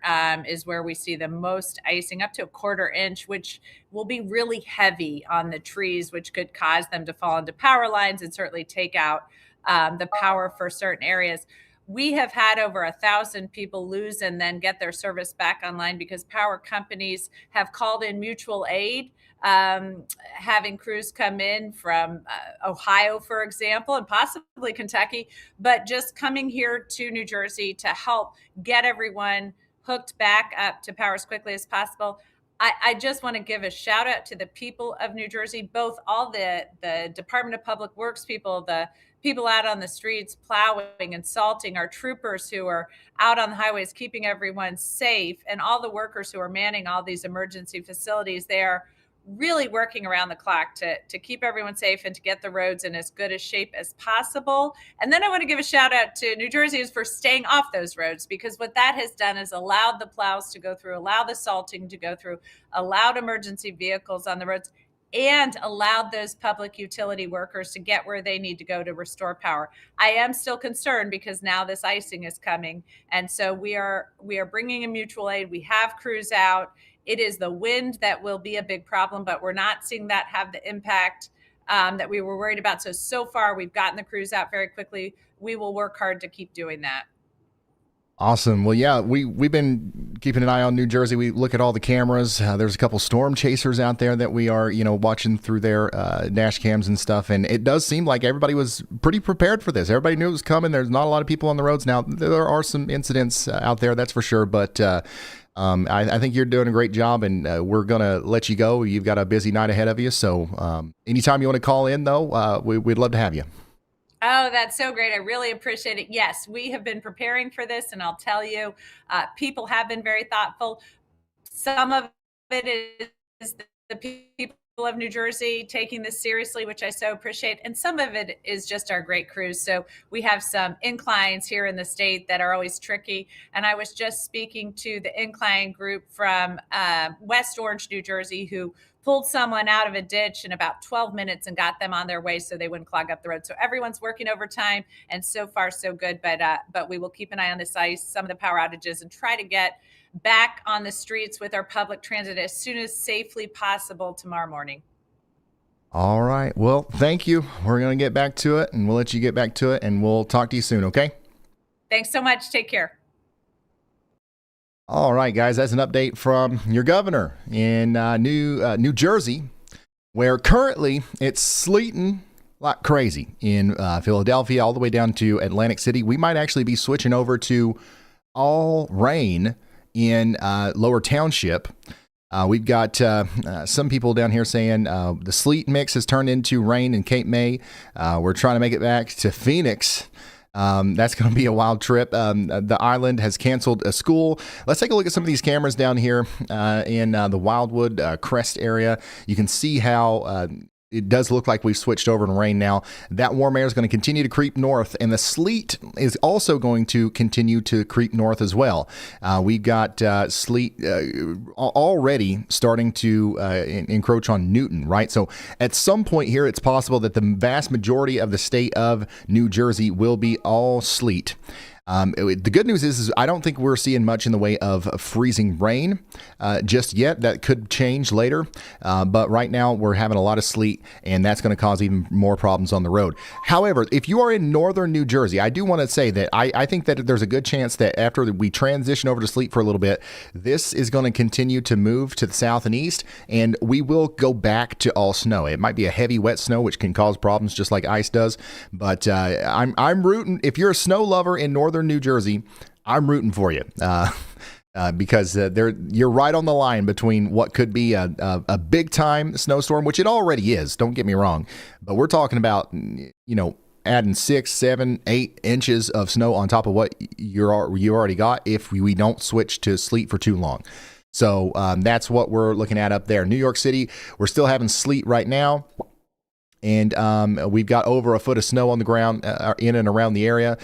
is where we see the most icing, up to a quarter inch, which will be really heavy on the trees, which could cause them to fall into power lines and certainly take out the power for certain areas. We have had over 1,000 people lose and then get their service back online because power companies have called in mutual aid, having crews come in from Ohio, for example, and possibly Kentucky, but just coming here to New Jersey to help get everyone hooked back up to power as quickly as possible. I just want to give a shout out to the people of New Jersey, both all the Department of Public Works people, the people out on the streets plowing and salting, our troopers who are out on the highways keeping everyone safe, and all the workers who are manning all these emergency facilities. They are really working around the clock to keep everyone safe and to get the roads in as good a shape as possible. And then I want to give a shout out to New Jerseyans for staying off those roads, because what that has done is allowed the plows to go through, allow the salting to go through, allowed emergency vehicles on the roads, and allowed those public utility workers to get where they need to go to restore power. I am still concerned because now this icing is coming. And so we are bringing in mutual aid. We have crews out. It is the wind that will be a big problem, but we're not seeing that have the impact that we were worried about. So far, we've gotten the crews out very quickly. We will work hard to keep doing that. Awesome. Well, yeah, we've been keeping an eye on New Jersey. We look at all the cameras. There's a couple storm chasers out there that we are, watching through their dash cams and stuff. And it does seem like everybody was pretty prepared for this. Everybody knew it was coming. There's not a lot of people on the roads now. There are some incidents out there, that's for sure. But I think you're doing a great job, and we're going to let you go. You've got a busy night ahead of you. So anytime you want to call in, though, we'd love to have you. Oh, that's so great. I really appreciate it. Yes, we have been preparing for this, and I'll tell you, people have been very thoughtful. Some of it is the people of New Jersey taking this seriously, which I so appreciate. And some of it is just our great crews. So we have some inclines here in the state that are always tricky. And I was just speaking to the incline group from West Orange, New Jersey, who pulled someone out of a ditch in about 12 minutes and got them on their way so they wouldn't clog up the road. So everyone's working overtime, and so far so good. But we will keep an eye on this ice, some of the power outages, and try to get back on the streets with our public transit as soon as safely possible tomorrow morning. All right. Well, thank you. We're going to get back to it, and we'll let you get back to it, and we'll talk to you soon, okay? Thanks so much. Take care. All right, guys, that's an update from your governor in New Jersey, where currently it's sleeting like crazy in Philadelphia all the way down to Atlantic City. We might actually be switching over to all rain in Lower Township. We've got some people down here saying the sleet mix has turned into rain in Cape May. We're trying to make it back to Phoenix. That's going to be a wild trip. The island has canceled a school. Let's take a look at some of these cameras down here in the Wildwood Crest area. You can see how it does look like we've switched over to rain now. That warm air is going to continue to creep north, and the sleet is also going to continue to creep north as well. We've got sleet already starting to encroach on Newton, right? So at some point here, it's possible that the vast majority of the state of New Jersey will be all sleet. The good news is I don't think we're seeing much in the way of freezing rain just yet. That could change later. But right now we're having a lot of sleet, and that's going to cause even more problems on the road. However, if you are in northern New Jersey, I do want to say that I think that there's a good chance that after we transition over to sleet for a little bit, this is going to continue to move to the south and east, and we will go back to all snow. It might be a heavy, wet snow, which can cause problems just like ice does. But I'm rooting. If you're a snow lover in northern New Jersey, I'm rooting for you. because you're right on the line between what could be a big time snowstorm, which it already is. Don't get me wrong, but we're talking about adding 6, 7, 8 inches of snow on top of what you already got if we don't switch to sleet for too long. So that's what we're looking at up there. New York City, we're still having sleet right now. And we've got over a foot of snow on the ground in and around the area.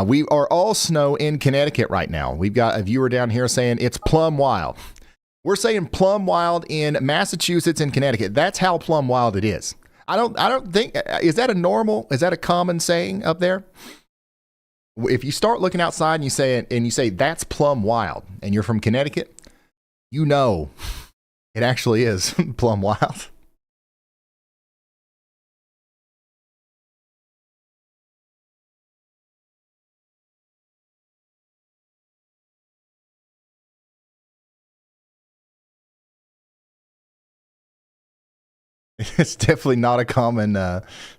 We are all snow in Connecticut right now. We've got a viewer down here saying it's plumb wild. We're saying plumb wild in Massachusetts and Connecticut. That's how plumb wild it is. I don't think, is that a common saying up there? If you start looking outside and you say that's plumb wild and you're from Connecticut, you know it actually is plumb wild. It's definitely not a common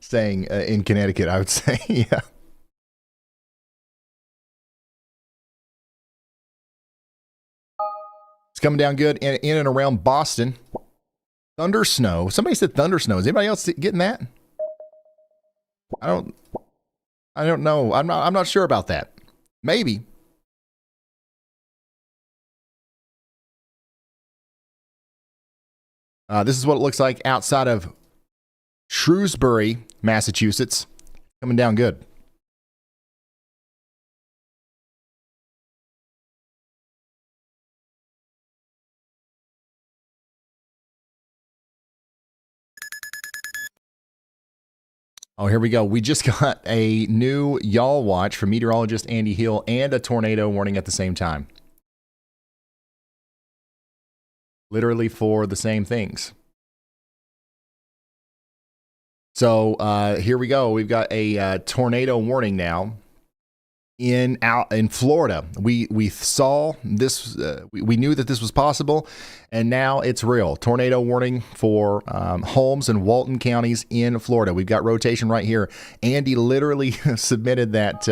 saying in Connecticut, I would say. Yeah. It's coming down good in and around Boston. Thunder snow. Somebody said thunder snow. Is anybody else getting that? I don't know. I'm not sure about that. Maybe. This is what it looks like outside of Shrewsbury, Massachusetts. Coming down good. Oh, here we go. We just got a new Y'all Watch from meteorologist Andy Hill and a tornado warning at the same time. Literally for the same things. So here we go. We've got a tornado warning now in Florida. We saw this. We knew that this was possible, and now it's real. Tornado warning for Holmes and Walton counties in Florida. We've got rotation right here. Andy literally submitted that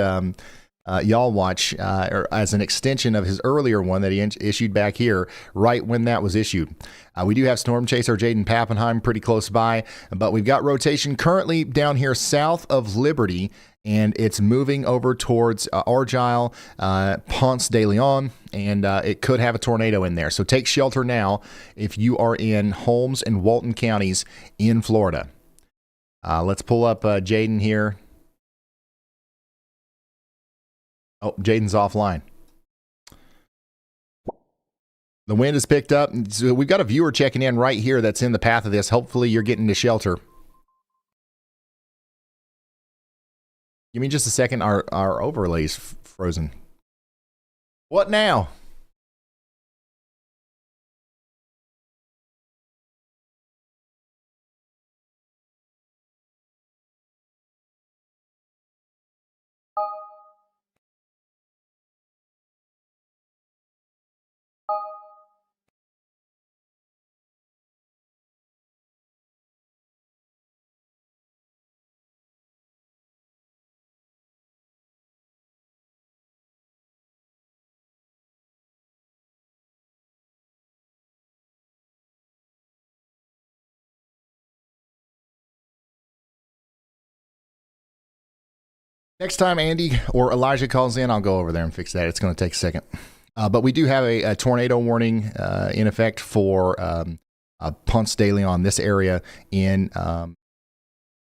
Y'all Watch as an extension of his earlier one that he issued back here right when that was issued. We do have Storm Chaser Jaden Pappenheim pretty close by, but we've got rotation currently down here south of Liberty, and it's moving over towards Argyle, Ponce de Leon, and it could have a tornado in there. So take shelter now if you are in Holmes and Walton counties in Florida. Let's pull up Jaden here. Oh, Jaden's offline. The wind has picked up. So we've got a viewer checking in right here that's in the path of this. Hopefully you're getting to shelter. Give me just a second. Our overlay's frozen. What now? Next time Andy or Elijah calls in, I'll go over there and fix that. It's going to take a second. But we do have a tornado warning in effect for Ponce de Leon, this area in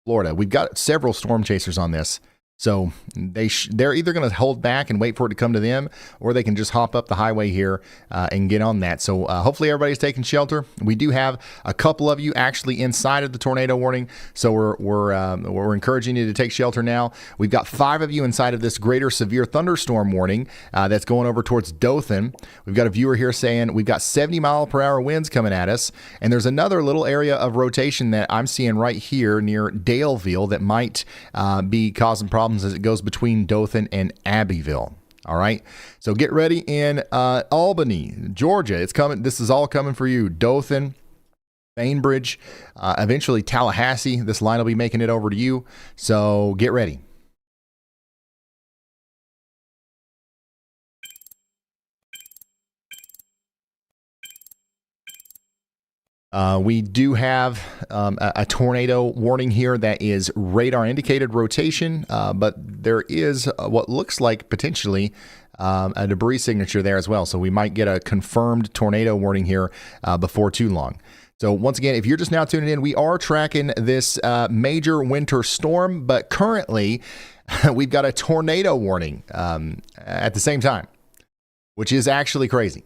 Florida. We've got several storm chasers on this. So they're either going to hold back and wait for it to come to them, or they can just hop up the highway here and get on that. So hopefully everybody's taking shelter. We do have a couple of you actually inside of the tornado warning, so we're encouraging you to take shelter now. We've got 5 of you inside of this greater severe thunderstorm warning that's going over towards Dothan. We've got a viewer here saying we've got 70-mile-per-hour winds coming at us, and there's another little area of rotation that I'm seeing right here near Daleville that might be causing problems as it goes between Dothan and Abbeville. All right. So get ready in Albany, Georgia. It's coming. This is all coming for you. Dothan, Bainbridge, eventually Tallahassee. This line will be making it over to you. So get ready. We do have a tornado warning here that is radar indicated rotation, but there is what looks like potentially a debris signature there as well. So we might get a confirmed tornado warning here before too long. So once again, if you're just now tuning in, we are tracking this major winter storm, but currently we've got a tornado warning at the same time, which is actually crazy.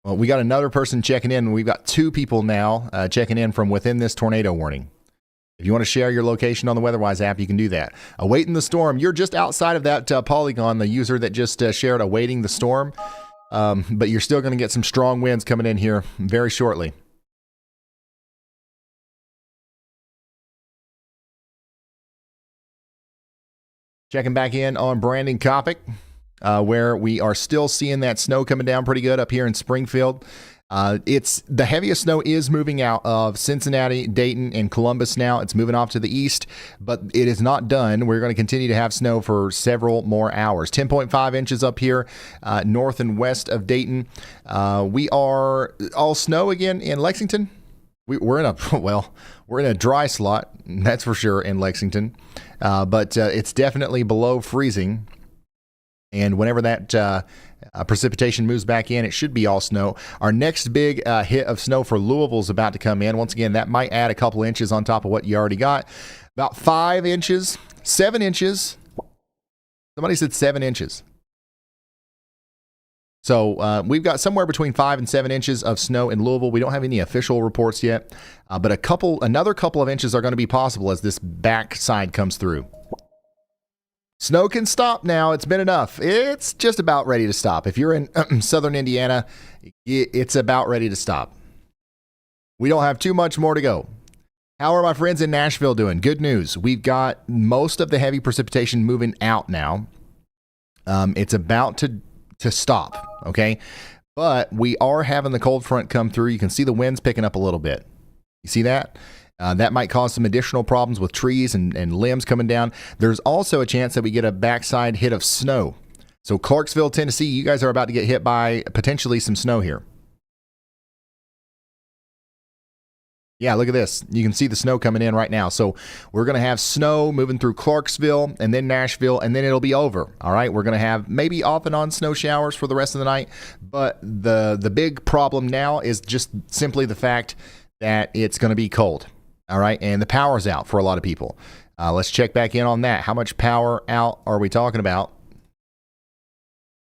Well, we got another person checking in. We've got 2 people now checking in from within this tornado warning. If you want to share your location on the WeatherWise app, you can do that. Awaiting the storm. You're just outside of that polygon, the user that just shared awaiting the storm. But you're still going to get some strong winds coming in here very shortly. Checking back in on Brandon Coppock, where we are still seeing that snow coming down pretty good up here in Springfield. It's the heaviest snow is moving out of Cincinnati, Dayton, and Columbus now. It's moving off to the east, but it is not done. We're going to continue to have snow for several more hours. 10.5 inches up here north and west of Dayton. We are all snow again in Lexington. We're in a dry slot, that's for sure, in Lexington. But it's definitely below freezing. And whenever that precipitation moves back in, it should be all snow. Our next big hit of snow for Louisville is about to come in. Once again, that might add a couple inches on top of what you already got. About 5 inches, 7 inches. Somebody said 7 inches. So we've got somewhere between 5 and 7 inches of snow in Louisville. We don't have any official reports yet, but another couple of inches are going to be possible as this backside comes through. Snow can stop now. It's been enough. It's just about ready to stop. If you're in southern Indiana, it's about ready to stop. We don't have too much more to go. How are my friends in Nashville doing? Good news. We've got most of the heavy precipitation moving out now. It's about to stop, okay? But we are having the cold front come through. You can see the winds picking up a little bit. You see that? That might cause some additional problems with trees and limbs coming down. There's also a chance that we get a backside hit of snow. So Clarksville, Tennessee, you guys are about to get hit by potentially some snow here. Yeah, look at this. You can see the snow coming in right now. So we're going to have snow moving through Clarksville and then Nashville, and then it'll be over. All right, we're going to have maybe off and on snow showers for the rest of the night. But the big problem now is just simply the fact that it's going to be cold. All right, and the power's out for a lot of people. Let's check back in on that. How much power out are we talking about?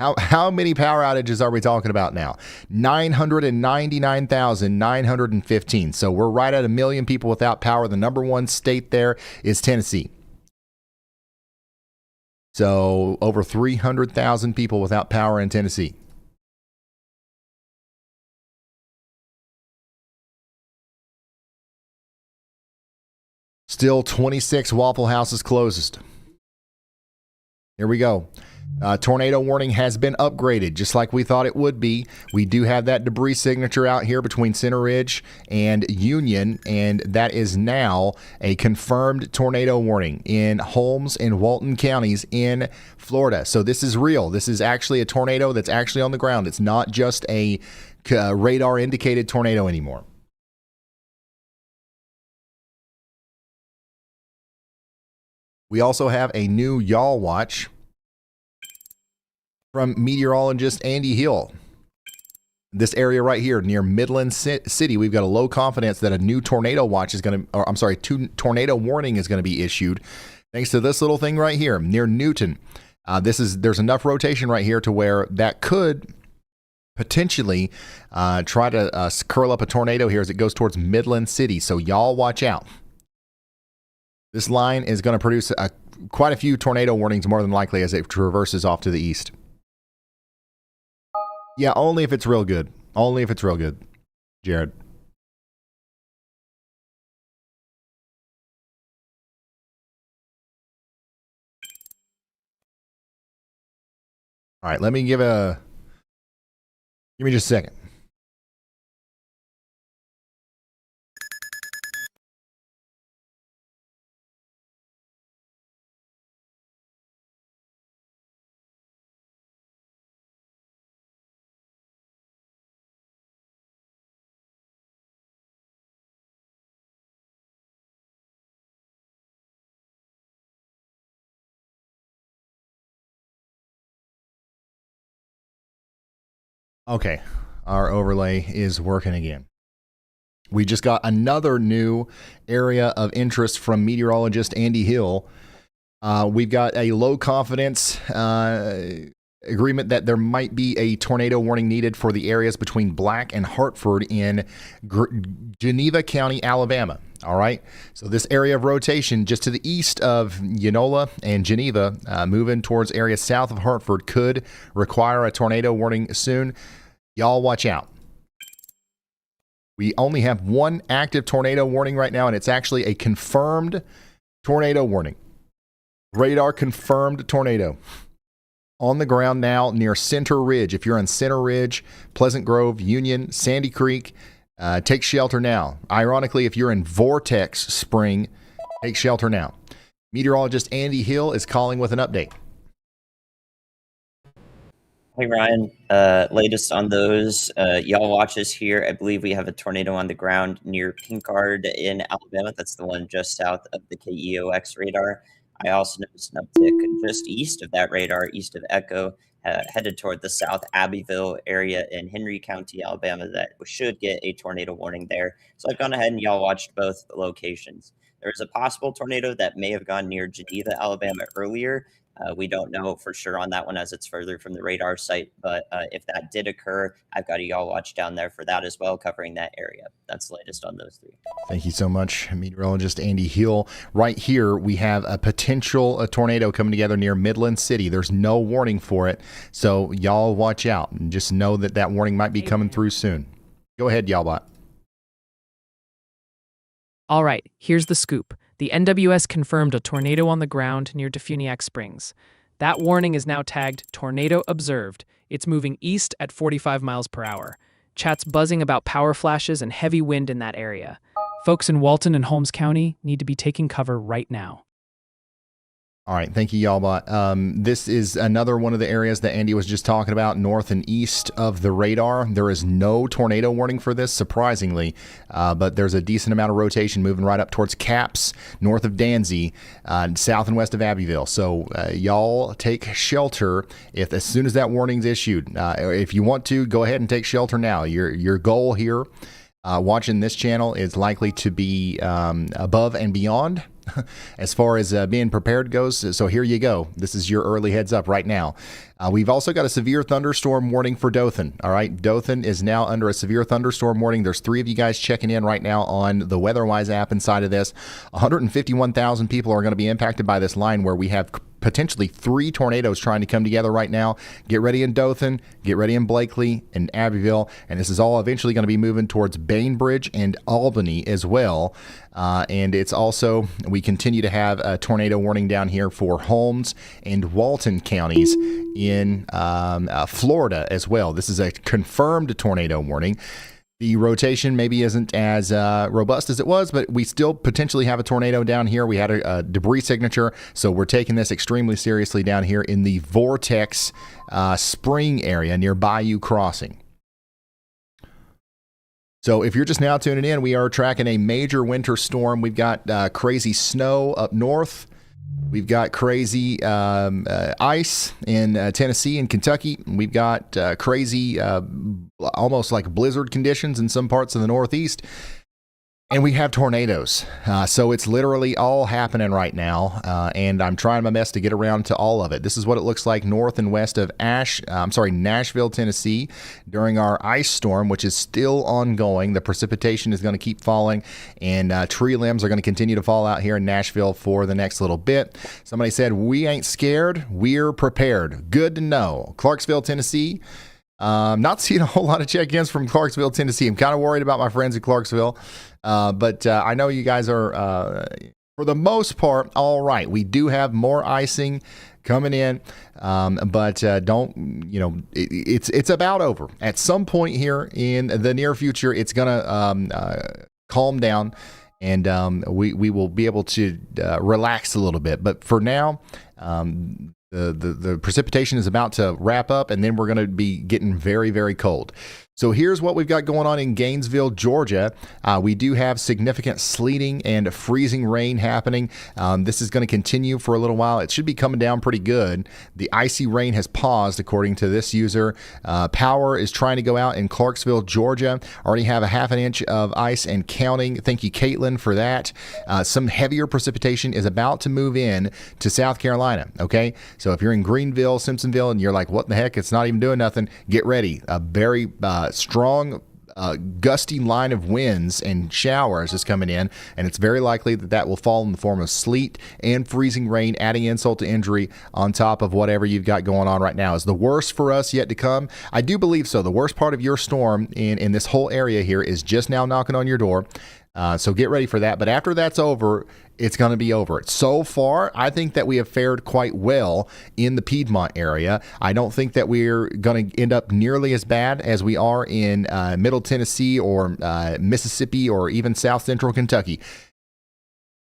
How many power outages are we talking about now? 999,915. So we're right at 1 million people without power. The number one state there is Tennessee. So over 300,000 people without power in Tennessee. Still 26 Waffle Houses closed. Here we go. Tornado warning has been upgraded, just like we thought it would be. We do have that debris signature out here between Center Ridge and Union, and that is now a confirmed tornado warning in Holmes and Walton counties in Florida. So this is real. This is actually a tornado that's actually on the ground. It's not just a radar indicated tornado anymore. We also have a new Y'all Watch from meteorologist Andy Hill. This area right here near Midland City, we've got a low confidence that a new tornado watch is going to, tornado warning is going to be issued thanks to this little thing right here near Newton. There's enough rotation right here to where that could potentially try to curl up a tornado here as it goes towards Midland City. So y'all watch out. This line is going to produce quite a few tornado warnings more than likely as it traverses off to the east. Yeah, only if it's real good. Only if it's real good, Jared. All right, give me just a second. Okay, our overlay is working again. We just got another new area of interest from meteorologist Andy Hill. We've got a low confidence agreement that there might be a tornado warning needed for the areas between Black and Hartford in Geneva County, Alabama. All right. So this area of rotation just to the east of Yanola and Geneva, moving towards areas south of Hartford, could require a tornado warning soon. Y'all watch out. We only have one active tornado warning right now, and it's actually a confirmed tornado warning. Radar confirmed tornado. On the ground now near Center Ridge. If you're on Center Ridge, Pleasant Grove, Union, Sandy Creek, take shelter now. Ironically, if you're in Vortex Spring, take shelter now. Meteorologist Andy Hill is calling with an update. Hey, Ryan. Latest on those. Y'all watch us here. I believe we have a tornado on the ground near Pinkard in Alabama. That's the one just south of the KEOX radar. I also noticed an uptick just east of that radar, east of Echo, headed toward the South Abbeville area in Henry County, Alabama, that should get a tornado warning there. So I've gone ahead and y'all watched both locations. There's a possible tornado that may have gone near Geneva, Alabama earlier. We don't know for sure on that one as it's further from the radar site, but if that did occur, I've got a y'all watch down there for that as well, covering that area. That's the latest on those three. Thank you so much, meteorologist Andy Hill. Right here, we have a potential tornado coming together near Midland City. There's no warning for it, so y'all watch out and just know that that warning might be coming through soon. Go ahead, y'all bot. All right, here's the scoop. The NWS confirmed a tornado on the ground near Defuniak Springs. That warning is now tagged Tornado Observed. It's moving east at 45 miles per hour. Chat's buzzing about power flashes and heavy wind in that area. Folks in Walton and Holmes County need to be taking cover right now. All right. Thank you, Y'allbot. This is another one of the areas that Andy was just talking about, north and east of the radar. There is no tornado warning for this, surprisingly, but there's a decent amount of rotation moving right up towards Caps, north of Danzy, south and west of Abbeville. So y'all take shelter as soon as that warning's issued. If you want to, go ahead and take shelter now. Your goal here, watching this channel, is likely to be above and beyond as far as being prepared goes. So here you go. This is your early heads up right now. We've also got a severe thunderstorm warning for Dothan. All right. Dothan is now under a severe thunderstorm warning. There's 3 of you guys checking in right now on the WeatherWise app inside of this. 151,000 people are going to be impacted by this line where we have potentially 3 tornadoes trying to come together right now. Get ready in Dothan, get ready in Blakely and Abbeville, and this is all eventually going to be moving towards Bainbridge and Albany as well. And it's also, we continue to have a tornado warning down here for Holmes and Walton counties in Florida as well. This is a confirmed tornado warning. The rotation maybe isn't as robust as it was, but we still potentially have a tornado down here. We had a debris signature, so we're taking this extremely seriously down here in the Vortex Spring area near Bayou Crossing. So if you're just now tuning in, we are tracking a major winter storm. We've got crazy snow up north. We've got crazy ice in Tennessee and Kentucky. We've got crazy, almost like blizzard conditions in some parts of the Northeast. And we have tornadoes. So it's literally all happening right now. And I'm trying my best to get around to all of it. This is what it looks like north and west of Nashville, Tennessee during our ice storm, which is still ongoing. The precipitation is going to keep falling, and tree limbs are going to continue to fall out here in Nashville for the next little bit. Somebody said, "We ain't scared. We're prepared." Good to know. Clarksville, Tennessee. Not seeing a whole lot of check-ins from Clarksville, Tennessee. I'm kind of worried about my friends in Clarksville. But I know you guys are, for the most part, all right. We do have more icing coming in, but it's about over. At some point here in the near future, it's going to calm down, and we will be able to relax a little bit. But for now, the precipitation is about to wrap up, and then we're going to be getting very, very cold. So here's what we've got going on in Gainesville, Georgia. We do have significant sleeting and freezing rain happening. This is going to continue for a little while. It should be coming down pretty good. The icy rain has paused, according to this user. Power is trying to go out in Clarksville, Georgia. Already have a half an inch of ice and counting. Thank you, Caitlin, for that. Some heavier precipitation is about to move in to South Carolina, okay? So if you're in Greenville, Simpsonville, and you're like, what the heck? It's not even doing nothing. Get ready. A very strong gusty line of winds and showers is coming in, and it's very likely that that will fall in the form of sleet and freezing rain, adding insult to injury on top of whatever you've got going on right now. Is the worst for us yet to come? I do believe so. The worst part of your storm in this whole area here is just now knocking on your door. So get ready for that. But after that's over, it's going to be over. So far, I think that we have fared quite well in the Piedmont area. I don't think that we're going to end up nearly as bad as we are in Middle Tennessee or Mississippi or even South Central Kentucky.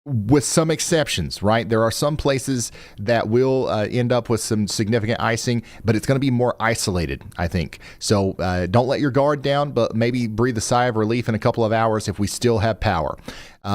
With some exceptions, right? There are some places that will end up with some significant icing, but it's going to be more isolated, I think. So don't let your guard down, but maybe breathe a sigh of relief in a couple of hours if we still have power.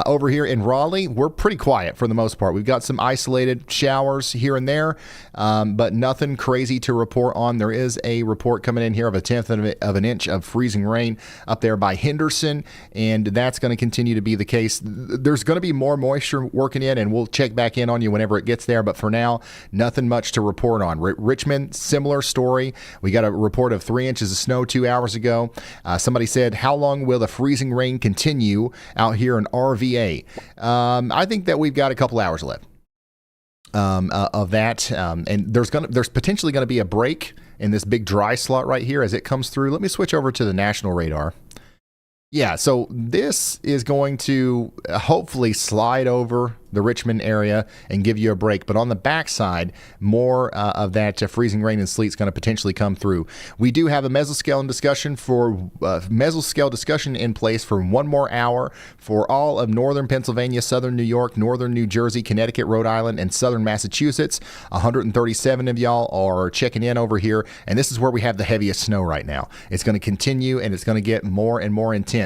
Over here in Raleigh, we're pretty quiet for the most part. We've got some isolated showers here and there, but nothing crazy to report on. There is a report coming in here of 1/10 of an inch of freezing rain up there by Henderson, and that's going to continue to be the case. There's going to be more moisture working in, and we'll check back in on you whenever it gets there, but for now, nothing much to report on. Richmond, similar story. We got a report of 3 inches of snow 2 hours ago. Somebody said, how long will the freezing rain continue out here in RVA? I think that we've got a couple hours left of that, and there's potentially going to be a break in this big dry slot right here as it comes through. Let me switch over to the national radar. Yeah, so this is going to hopefully slide over the Richmond area and give you a break. But on the backside, more of that freezing rain and sleet is going to potentially come through. We do have a mesoscale discussion in place for 1 more hour for all of northern Pennsylvania, southern New York, northern New Jersey, Connecticut, Rhode Island, and southern Massachusetts. 137 of y'all are checking in over here, and this is where we have the heaviest snow right now. It's going to continue, and it's going to get more and more intense.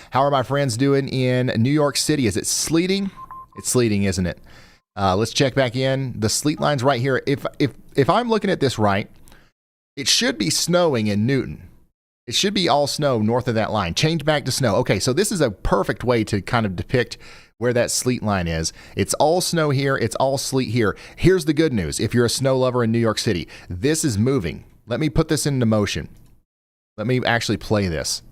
How are my friends doing in New York City? Is it sleeting? It's sleeting, isn't it? Let's check back in. The sleet line's right here. If I'm looking at this right, it should be snowing in Newton. It should be all snow north of that line. Change back to snow. Okay, so this is a perfect way to kind of depict where that sleet line is. It's all snow here. It's all sleet here. Here's the good news. If you're a snow lover in New York City, this is moving. Let me put this into motion. Let me actually play this.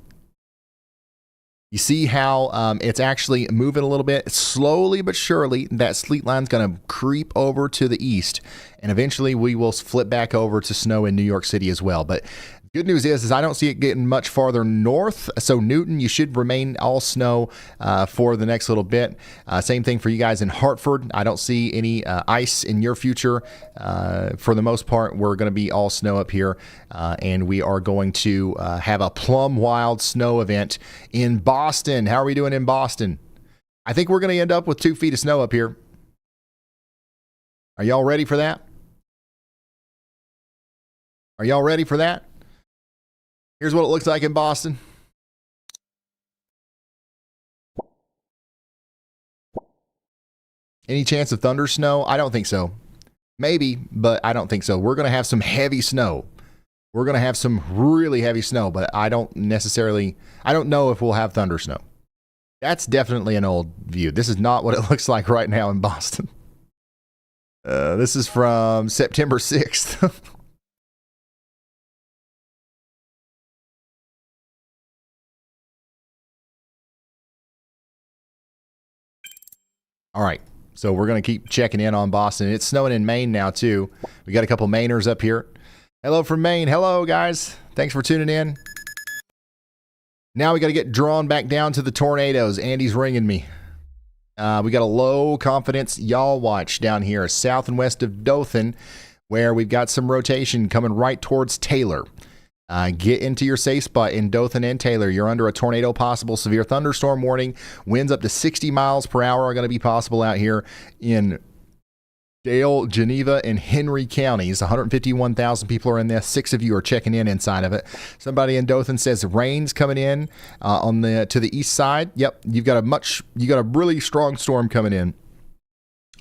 You see how it's actually moving a little bit slowly but surely. That sleet line's going to creep over to the east, and eventually we will flip back over to snow in New York City as well. But good news is I don't see it getting much farther north. So Newton, you should remain all snow for the next little bit. Same thing for you guys in Hartford. I don't see any ice in your future. For the most part, we're going to be all snow up here. And we are going to have a plum wild snow event in Boston. How are we doing in Boston? I think we're going to end up with 2 feet of snow up here. Are y'all ready for that? Are y'all ready for that? Here's what it looks like in Boston. Any chance of thunder snow? I don't think so. Maybe, but I don't think so. We're going to have some heavy snow. We're going to have some really heavy snow, but I don't know if we'll have thunder snow. That's definitely an old view. This is not what it looks like right now in Boston. This is from September 6th. All right, so we're going to keep checking in on Boston. It's snowing in Maine now, too. We got a couple Mainers up here. Hello from Maine. Hello, guys. Thanks for tuning in. Now we got to get drawn back down to the tornadoes. Andy's ringing me. We got a low confidence yaw watch down here, south and west of Dothan, where we've got some rotation coming right towards Taylor. Get into your safe spot in Dothan and Taylor. You're under a tornado possible severe thunderstorm warning. Winds up to 60 miles per hour are going to be possible out here in Dale, Geneva, and Henry counties. 151,000 people are in there. 6 of you are checking in inside of it. Somebody in Dothan says rain's coming in to the east side. Yep, you got a really strong storm coming in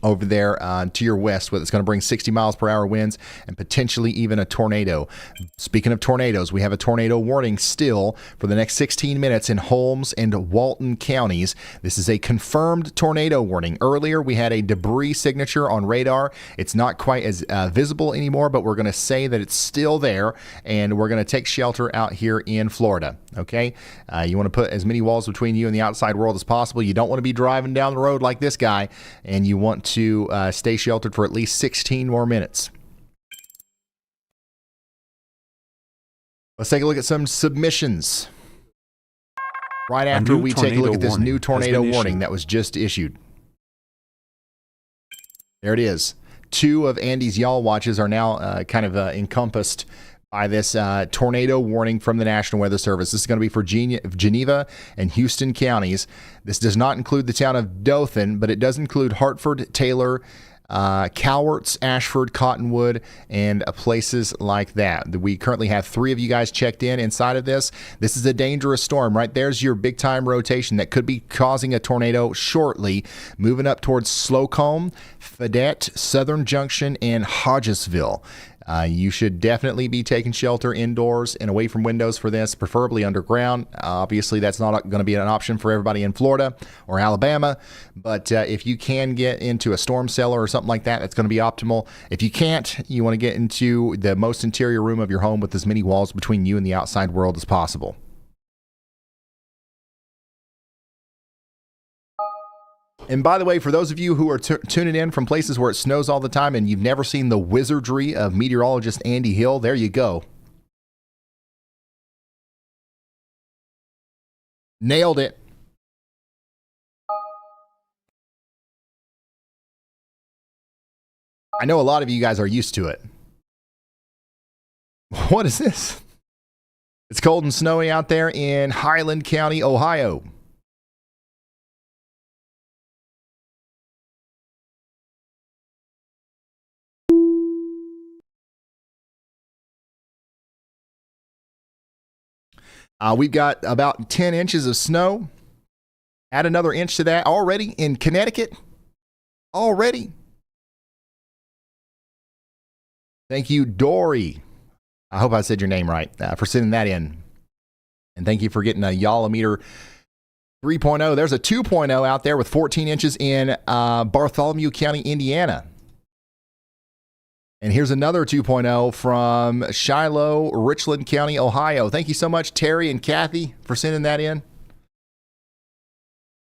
over there to your west. It's going to bring 60 miles per hour winds and potentially even a tornado. Speaking of tornadoes, we have a tornado warning still for the next 16 minutes in Holmes and Walton counties. This is a confirmed tornado warning. Earlier, we had a debris signature on radar. It's not quite as visible anymore, but we're going to say that it's still there, and we're going to take shelter out here in Florida. Okay? You want to put as many walls between you and the outside world as possible. You don't want to be driving down the road like this guy, and you want to stay sheltered for at least 16 more minutes. Let's take a look at some submissions right after we take a look at this new tornado warning that was just issued. There it is. 2 of Andy's Y'all Watches are now kind of encompassed by this tornado warning from the National Weather Service. This is going to be for Geneva and Houston counties. This does not include the town of Dothan, but it does include Hartford, Taylor, Cowarts, Ashford, Cottonwood, and places like that. We currently have 3 of you guys checked in inside of this. This is a dangerous storm, right? There's your big time rotation that could be causing a tornado shortly, moving up towards Slocombe, Fayette, Southern Junction, and Hodgesville. You should definitely be taking shelter indoors and away from windows for this, preferably underground. Obviously, that's not going to be an option for everybody in Florida or Alabama, but if you can get into a storm cellar or something like that, that's going to be optimal. If you can't, you want to get into the most interior room of your home with as many walls between you and the outside world as possible. And by the way, for those of you who are tuning in from places where it snows all the time and you've never seen the wizardry of meteorologist Andy Hill, there you go. Nailed it. I know a lot of you guys are used to it. What is this? It's cold and snowy out there in Highland County, Ohio. We've got about 10 inches of snow. Add another inch to that already in Connecticut. Already. Thank you, Dory. I hope I said your name right for sending that in. And thank you for getting a Y'all-o-meter 3.0. There's a 2.0 out there with 14 inches in Bartholomew County, Indiana. And here's another 2.0 from Shiloh, Richland County, Ohio. Thank you so much, Terry and Kathy, for sending that in.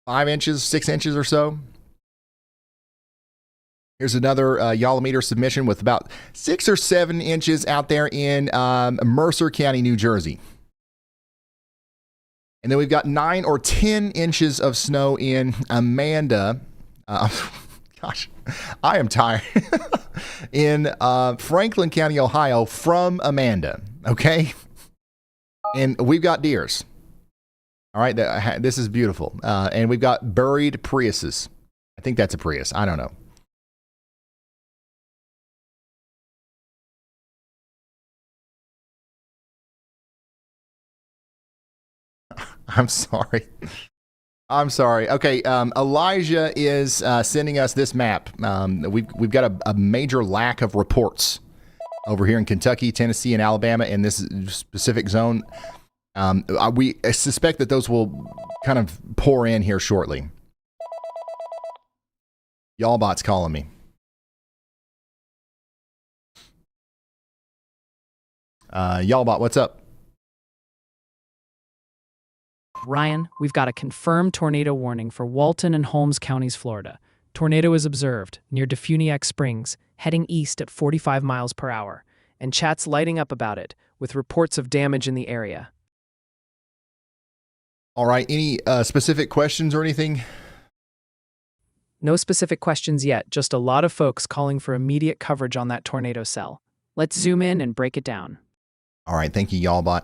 5 inches, 6 inches or so. Here's another Y'all-o-meter submission with about 6 or 7 inches out there in Mercer County, New Jersey. And then we've got 9 or 10 inches of snow in Amanda. Gosh, I am tired. In Franklin County, Ohio, from Amanda. Okay? And we've got deers. All right, this is beautiful. And we've got buried Priuses. I think that's a Prius. I don't know. I'm sorry. I'm sorry. Okay, Elijah is sending us this map. We've got a major lack of reports over here in Kentucky, Tennessee, and Alabama in this specific zone. We suspect that those will kind of pour in here shortly. Y'allbot's calling me. Y'allbot, what's up? Ryan, we've got a confirmed tornado warning for Walton and Holmes counties, Florida. Tornado is observed near Defuniak Springs, heading east at 45 miles per hour, and chat's lighting up about it, with reports of damage in the area. All right, any specific questions or anything? No specific questions yet, just a lot of folks calling for immediate coverage on that tornado cell. Let's zoom in and break it down. All right, thank you, Y'allbot.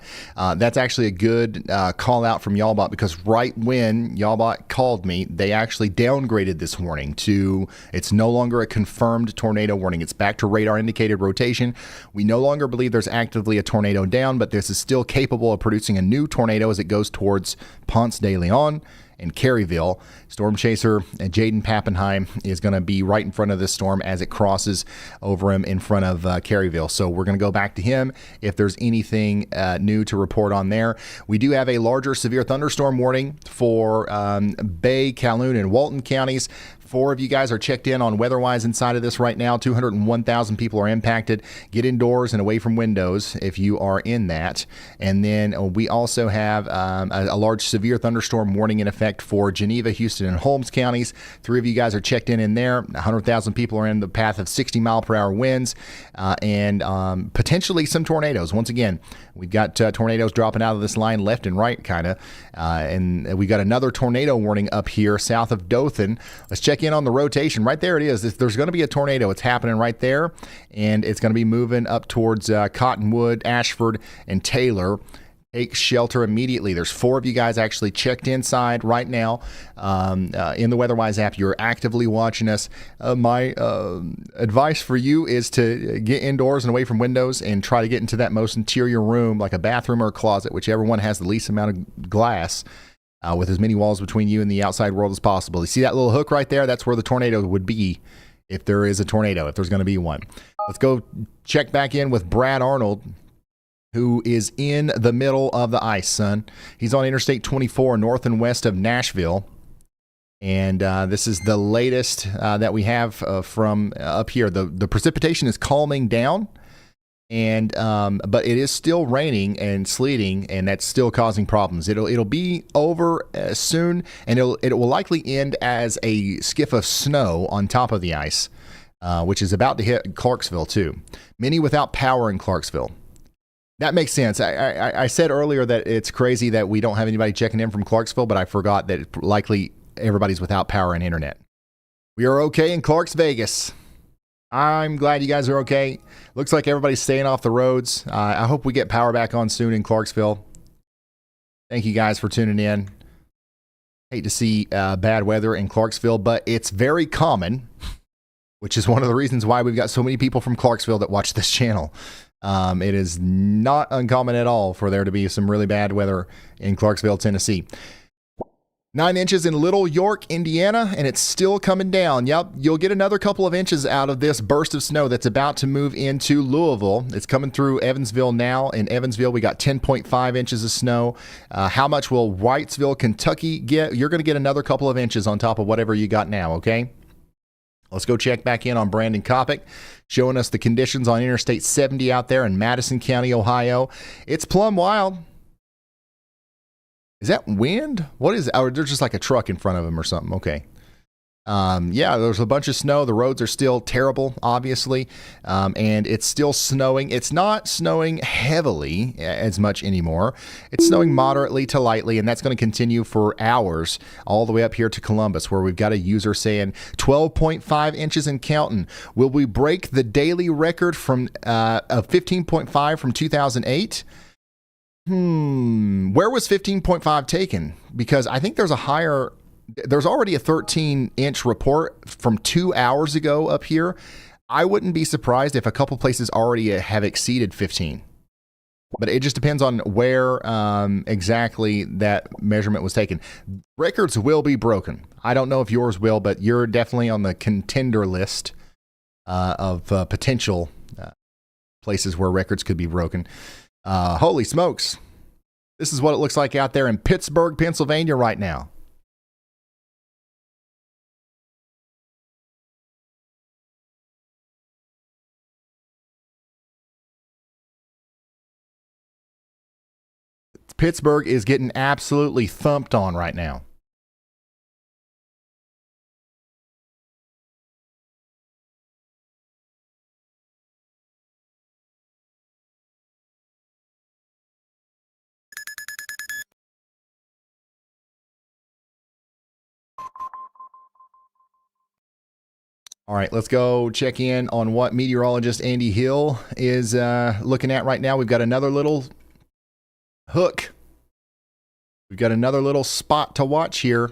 That's actually a good call out from Y'allbot, because right when Y'allbot called me, they actually downgraded this warning to it's no longer a confirmed tornado warning. It's back to radar indicated rotation. We no longer believe there's actively a tornado down, but this is still capable of producing a new tornado as it goes towards Ponce de Leon and Caryville. Storm chaser Jaden Pappenheim is going to be right in front of this storm as it crosses over him in front of Caryville. So we're going to go back to him if there's anything new to report on there. We do have a larger severe thunderstorm warning for Bay, Calhoun, and Walton counties. 4 of you guys are checked in on WeatherWise inside of this right now. 201,000 people are impacted. Get indoors and away from windows if you are in that. And then we also have a large severe thunderstorm warning in effect for Geneva, Houston, and Holmes counties. 3 of you guys are checked in there. 100,000 people are in the path of 60-mile-per-hour winds and potentially some tornadoes. Once again, we've got tornadoes dropping out of this line left and right, kind of. And we got another tornado warning up here south of Dothan. Let's check in on the rotation. Right there it is. If there's going to be a tornado, it's happening right there, and it's going to be moving up towards Cottonwood, Ashford, and Taylor. Take shelter immediately. There's 4 of you guys actually checked inside right now in the WeatherWise app. You're actively watching us. My advice for you is to get indoors and away from windows and try to get into that most interior room, like a bathroom or a closet, whichever one has the least amount of glass. With as many walls between you and the outside world as possible. You see that little hook right there? That's where the tornado would be if there is a tornado, if there's going to be one. Let's go check back in with Brad Arnold, who is in the middle of the ice, son. He's on Interstate 24 north and west of Nashville. And this is the latest that we have from up here. The precipitation is calming down. And but it is still raining and sleeting, and that's still causing problems. It'll be over soon, and it will likely end as a skiff of snow on top of the ice, which is about to hit Clarksville too. Many without power in Clarksville. That makes sense. I said earlier that it's crazy that we don't have anybody checking in from Clarksville, but I forgot that likely everybody's without power and internet. We are okay in Clarks, Vegas. I'm glad you guys are okay. Looks like everybody's staying off the roads. I hope we get power back on soon in Clarksville. Thank you guys for tuning in. Hate to see bad weather in Clarksville, but it's very common, which is one of the reasons why we've got so many people from Clarksville that watch this channel. It is not uncommon at all for there to be some really bad weather in Clarksville, Tennessee. 9 inches in Little York, Indiana, and it's still coming down. Yep, you'll get another couple of inches out of this burst of snow that's about to move into Louisville. It's coming through Evansville now. In Evansville, we got 10.5 inches of snow. How much will Wrightsville, Kentucky get? You're going to get another couple of inches on top of whatever you got now, okay? Let's go check back in on Brandon Kopic, showing us the conditions on Interstate 70 out there in Madison County, Ohio. It's plumb wild. Is that wind? What is it? Or there's just like a truck in front of him or something. Okay. Yeah, there's a bunch of snow. The roads are still terrible, obviously. And it's still snowing. It's not snowing heavily as much anymore. It's snowing moderately to lightly, and that's going to continue for hours all the way up here to Columbus, where we've got a user saying 12.5 inches and counting. Will we break the daily record from of 15.5 from 2008? Where was 15.5 taken? Because I think there's already a 13-inch report from 2 hours ago up here. I wouldn't be surprised if a couple places already have exceeded 15. But it just depends on where exactly that measurement was taken. Records will be broken. I don't know if yours will, but you're definitely on the contender list of potential places where records could be broken. Holy smokes. This is what it looks like out there in Pittsburgh, Pennsylvania right now. Pittsburgh is getting absolutely thumped on right now. All right, let's go check in on what meteorologist Andy Hill is looking at right now. We've got another little hook. We've got another little spot to watch here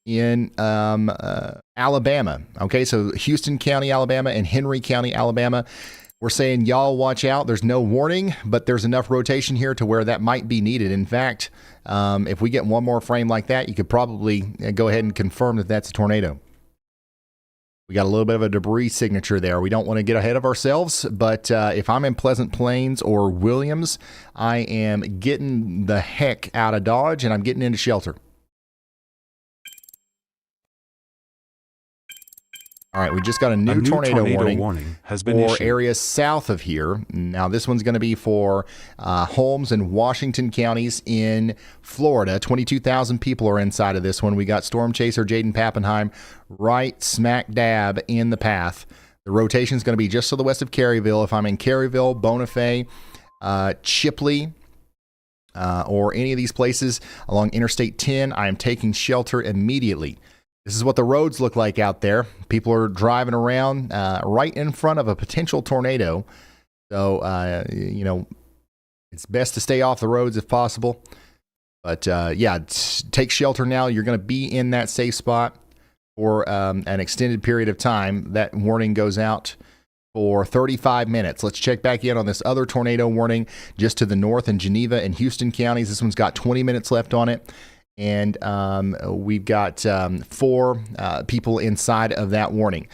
in Alabama. Okay, so Houston County, Alabama, and Henry County, Alabama. We're saying y'all watch out. There's no warning, but there's enough rotation here to where that might be needed. In fact, if we get one more frame like that, you could probably go ahead and confirm that that's a tornado. We got a little bit of a debris signature there. We don't want to get ahead of ourselves, but if I'm in Pleasant Plains or Williams, I am getting the heck out of Dodge and I'm getting into shelter. All right, we just got a new tornado warning has been for issued. areas south of here. Now, this one's going to be for Holmes and Washington counties in Florida. 22,000 people are inside of this one. We got storm chaser Jaden Pappenheim right smack dab in the path. The rotation is going to be just to the west of Caryville. If I'm in Caryville, Bonifay, Chipley, or any of these places along Interstate 10, I am taking shelter immediately. This is what the roads look like out there. People are driving around right in front of a potential tornado. So, it's best to stay off the roads if possible. But, take shelter now. You're going to be in that safe spot for an extended period of time. That warning goes out for 35 minutes. Let's check back in on this other tornado warning just to the north in Geneva and Houston counties. This one's got 20 minutes left on it. And we've got 4 people inside of that warning.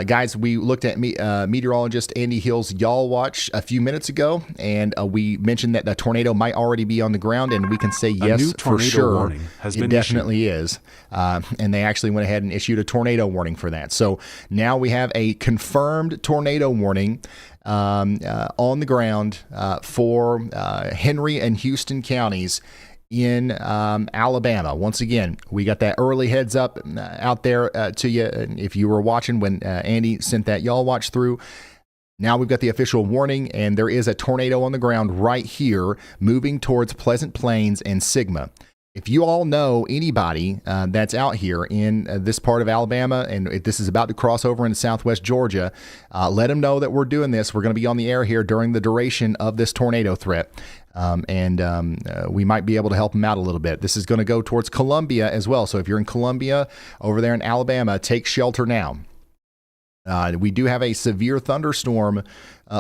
Guys, we looked at meteorologist Andy Hill's Y'all Watch a few minutes ago, and we mentioned that the tornado might already be on the ground, and we can say yes, for sure, it definitely is. And they actually went ahead and issued a tornado warning for that. So now we have a confirmed tornado warning on the ground for Henry and Houston counties in Alabama. Once again, we got that early heads up out there to you. If you were watching when Andy sent that Y'all Watch through, now we've got the official warning, and there is a tornado on the ground right here moving towards Pleasant Plains and Sigma. If you all know anybody that's out here in this part of Alabama, and if this is about to cross over into southwest Georgia, let them know that we're doing this. We're going to be on the air here during the duration of this tornado threat. We might be able to help them out a little bit. This is going to go towards Columbia as well. So if you're in Columbia, over there in Alabama, take shelter now. We do have a severe thunderstorm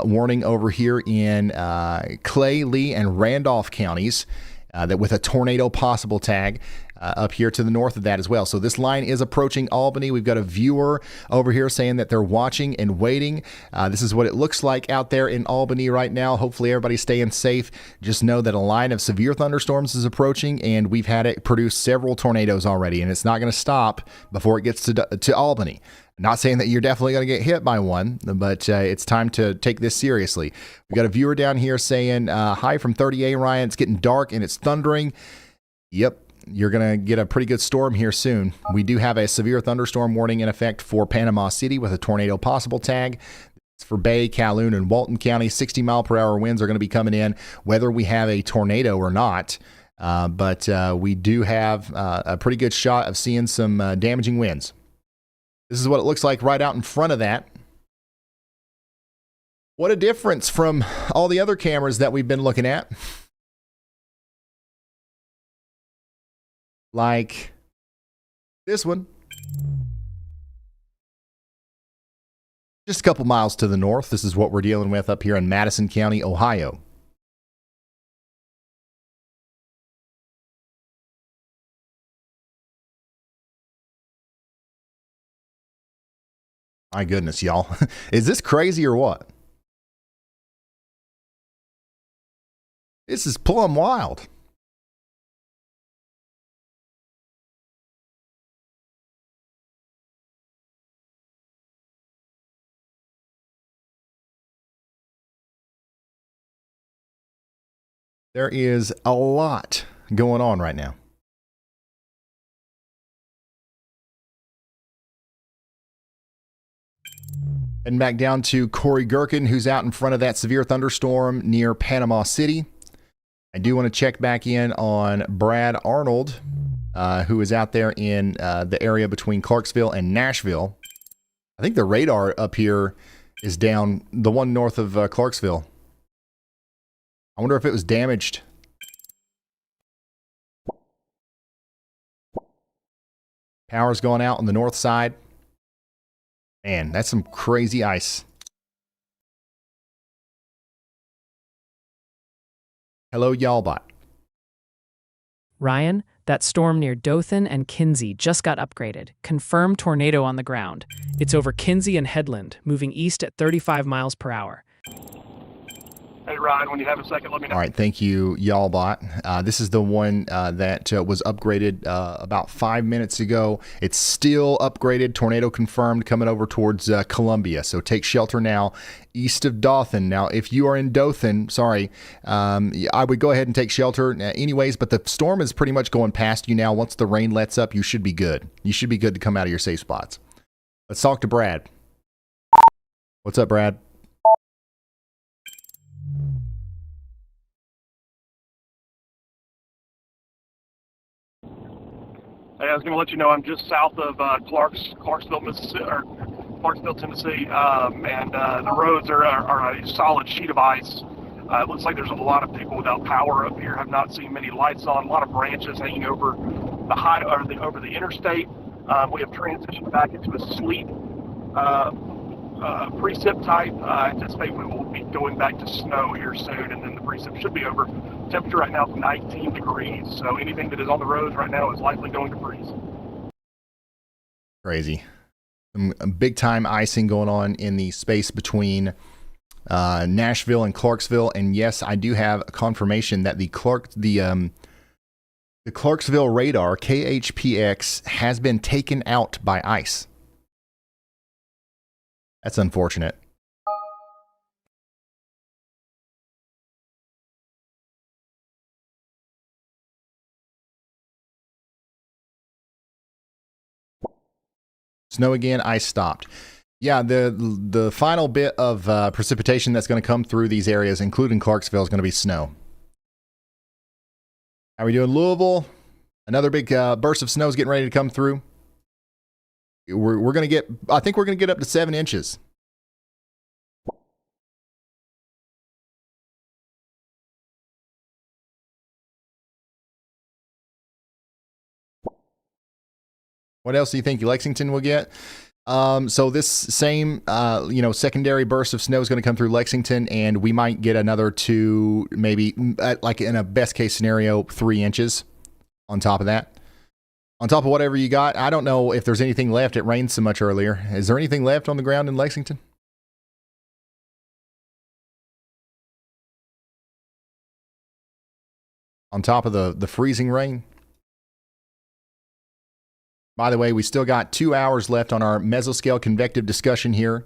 warning over here in Clay, Lee, and Randolph counties. That with a tornado possible tag up here to the north of that as well. So this line is approaching Albany. We've got a viewer over here saying that they're watching and waiting. This is what it looks like out there in Albany right now. Hopefully everybody's staying safe. Just know that a line of severe thunderstorms is approaching, and we've had it produce several tornadoes already, and it's not going to stop before it gets to Albany. Not saying that you're definitely going to get hit by one, but it's time to take this seriously. We got a viewer down here saying, hi from 30A, Ryan. It's getting dark and it's thundering. Yep, you're going to get a pretty good storm here soon. We do have a severe thunderstorm warning in effect for Panama City with a tornado possible tag. It's for Bay, Calhoun, and Walton County. 60-mile-per-hour winds are going to be coming in, whether we have a tornado or not. But we do have a pretty good shot of seeing some damaging winds. This is what it looks like right out in front of that. What a difference from all the other cameras that we've been looking at. Like this one. Just a couple miles to the north. This is what we're dealing with up here in Madison County, Ohio. My goodness, y'all. Is this crazy or what? This is plumb wild. There is a lot going on right now. And back down to Corey Gherkin, who's out in front of that severe thunderstorm near Panama City. I do want to check back in on Brad Arnold, who is out there in the area between Clarksville and Nashville. I think the radar up here is down, the one north of Clarksville. I wonder if it was damaged. Power's going out on the north side. Man, that's some crazy ice. Hello, Y'allbot. Ryan, that storm near Dothan and Kinsey just got upgraded. Confirmed tornado on the ground. It's over Kinsey and Headland, moving east at 35 miles per hour. Hey, Ryan, when you have a second, let me know. All right, thank you, Y'allbot. This is the one that was upgraded about 5 minutes ago. It's still upgraded. Tornado confirmed coming over towards Columbia. So take shelter now east of Dothan. Now, if you are in Dothan, sorry, I would go ahead and take shelter anyways, but the storm is pretty much going past you now. Once the rain lets up, you should be good. You should be good to come out of your safe spots. Let's talk to Brad. What's up, Brad? Hey, I was going to let you know I'm just south of Clarksville, Mississippi, or Clarksville, Tennessee, and the roads are a solid sheet of ice. It looks like there's a lot of people without power up here. Have not seen many lights on. A lot of branches hanging over over the interstate. We have transitioned back into a sleet precip type. I anticipate we will be going back to snow here soon, and then the precip should be over. Temperature right now is 19 degrees, so anything that is on the roads right now is likely going to freeze. Crazy. Some big time icing going on in the space between Nashville and Clarksville, and yes, I do have confirmation that the Clarksville radar KHPX has been taken out by ice. That's unfortunate. Snow again, ice stopped. Yeah, the final bit of precipitation that's going to come through these areas, including Clarksville, is going to be snow. How are we doing, Louisville? Another big burst of snow is getting ready to come through. We're going to get, I think we're going to get up to 7 inches. What else do you think Lexington will get? So this same, secondary burst of snow is going to come through Lexington, and we might get another 2, maybe, like in a best case scenario, 3 inches on top of that. On top of whatever you got. I don't know if there's anything left. It rained so much earlier. Is there anything left on the ground in Lexington? On top of the freezing rain? By the way, we still got 2 hours left on our mesoscale convective discussion here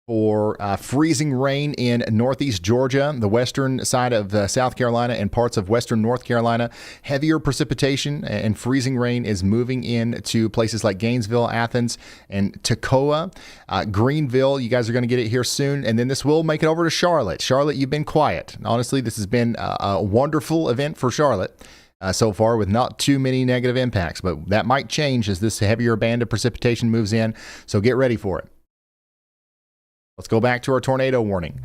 for freezing rain in northeast Georgia, the western side of South Carolina, and parts of western North Carolina. Heavier precipitation and freezing rain is moving into places like Gainesville, Athens, and Toccoa. Greenville, you guys are going to get it here soon. And then this will make it over to Charlotte. Charlotte, you've been quiet. Honestly, this has been a wonderful event for Charlotte. So far, with not too many negative impacts, but that might change as this heavier band of precipitation moves in, so get ready for it. Let's go back to our tornado warning.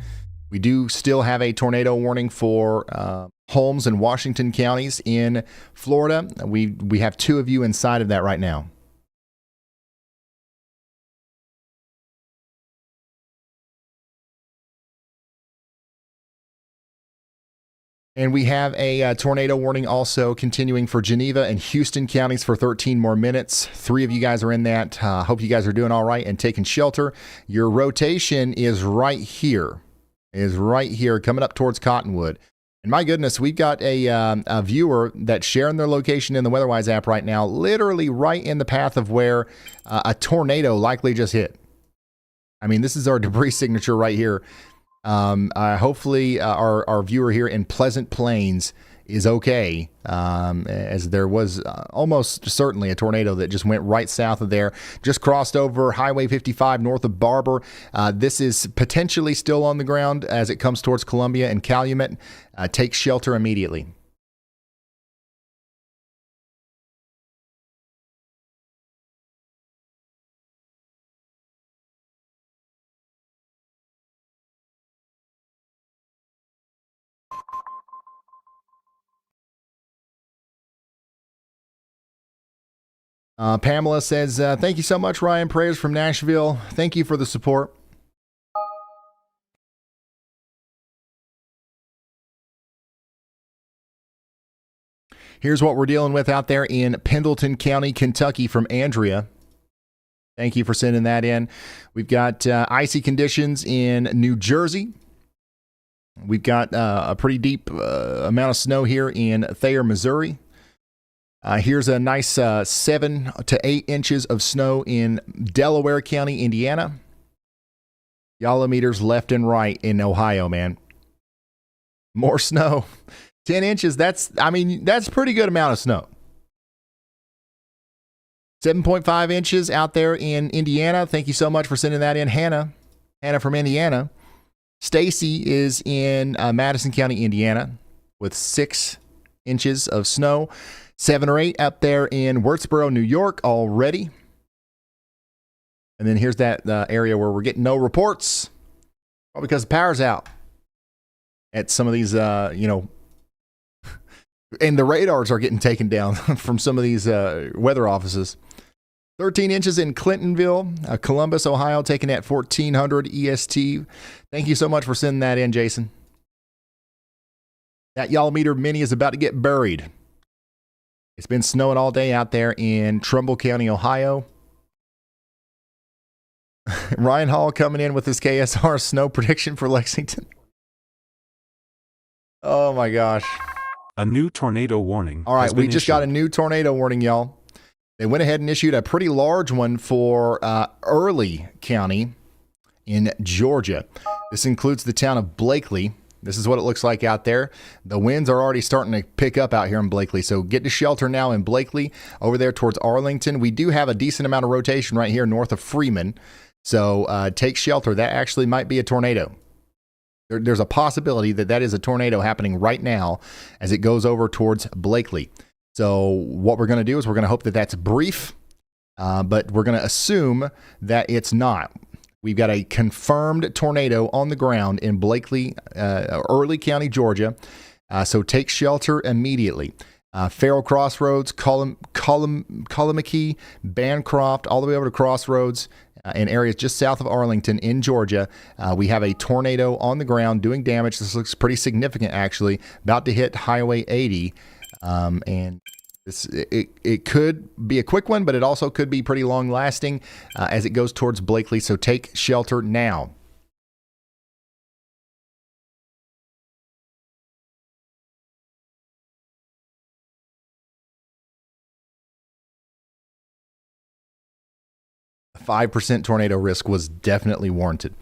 We do still have a tornado warning for Holmes and Washington counties in Florida. We have 2 of you inside of that right now. And we have a tornado warning also continuing for Geneva and Houston counties for 13 more minutes. 3 of you guys are in that. Hope you guys are doing all right and taking shelter. Your rotation is right here. Coming up towards Cottonwood. And my goodness, we've got a viewer that's sharing their location in the WeatherWise app right now, literally right in the path of where a tornado likely just hit. I mean, this is our debris signature right here. Hopefully our viewer here in Pleasant Plains is okay, as there was almost certainly a tornado that just went right south of there, just crossed over Highway 55 north of Barber. This is potentially still on the ground as it comes towards Columbia and Calumet. Take shelter immediately. Pamela says, thank you so much, Ryan. Prayers from Nashville. Thank you for the support. Here's what we're dealing with out there in Pendleton County, Kentucky from Andrea. Thank you for sending that in. We've got icy conditions in New Jersey. We've got a pretty deep amount of snow here in Thayer, Missouri. Here's a nice 7 to 8 inches of snow in Delaware County, Indiana. Yallometers left and right in Ohio, man. More snow. 10 inches, that's a pretty good amount of snow. 7.5 inches out there in Indiana. Thank you so much for sending that in, Hannah. Hannah from Indiana. Stacy is in Madison County, Indiana, with 6 inches of snow. 7 or 8 up there in Wurtsboro, New York already. And then here's that area where we're getting no reports. Well, because the power's out at some of these, and the radars are getting taken down from some of these weather offices. 13 inches in Clintonville, Columbus, Ohio, taken at 1400 EST. Thank you so much for sending that in, Jason. That Yallometer Mini is about to get buried. It's been snowing all day out there in Trumbull County, Ohio. Ryan Hall coming in with his KSR snow prediction for Lexington. Oh my gosh. A new tornado warning. All right, we just got a new tornado warning, y'all. They went ahead and issued a pretty large one for Early County in Georgia. This includes the town of Blakely. This is what it looks like out there. The winds are already starting to pick up out here in Blakely. So get to shelter now in Blakely. Over there towards Arlington, we do have a decent amount of rotation right here north of Freeman. So take shelter. That actually might be a tornado. There's a possibility that is a tornado happening right now as it goes over towards Blakely. So what we're going to do is we're going to hope that that's brief, but we're going to assume that it's not. We've got a confirmed tornado on the ground in Blakely, Early County, Georgia. So take shelter immediately. Farrell Crossroads, Columaki, Bancroft, all the way over to Crossroads, in areas just south of Arlington in Georgia. We have a tornado on the ground doing damage. This looks pretty significant, actually. About to hit Highway 80. And it could be a quick one, but it also could be pretty long lasting as it goes towards Blakely. So take shelter now. A 5% tornado risk was definitely warranted.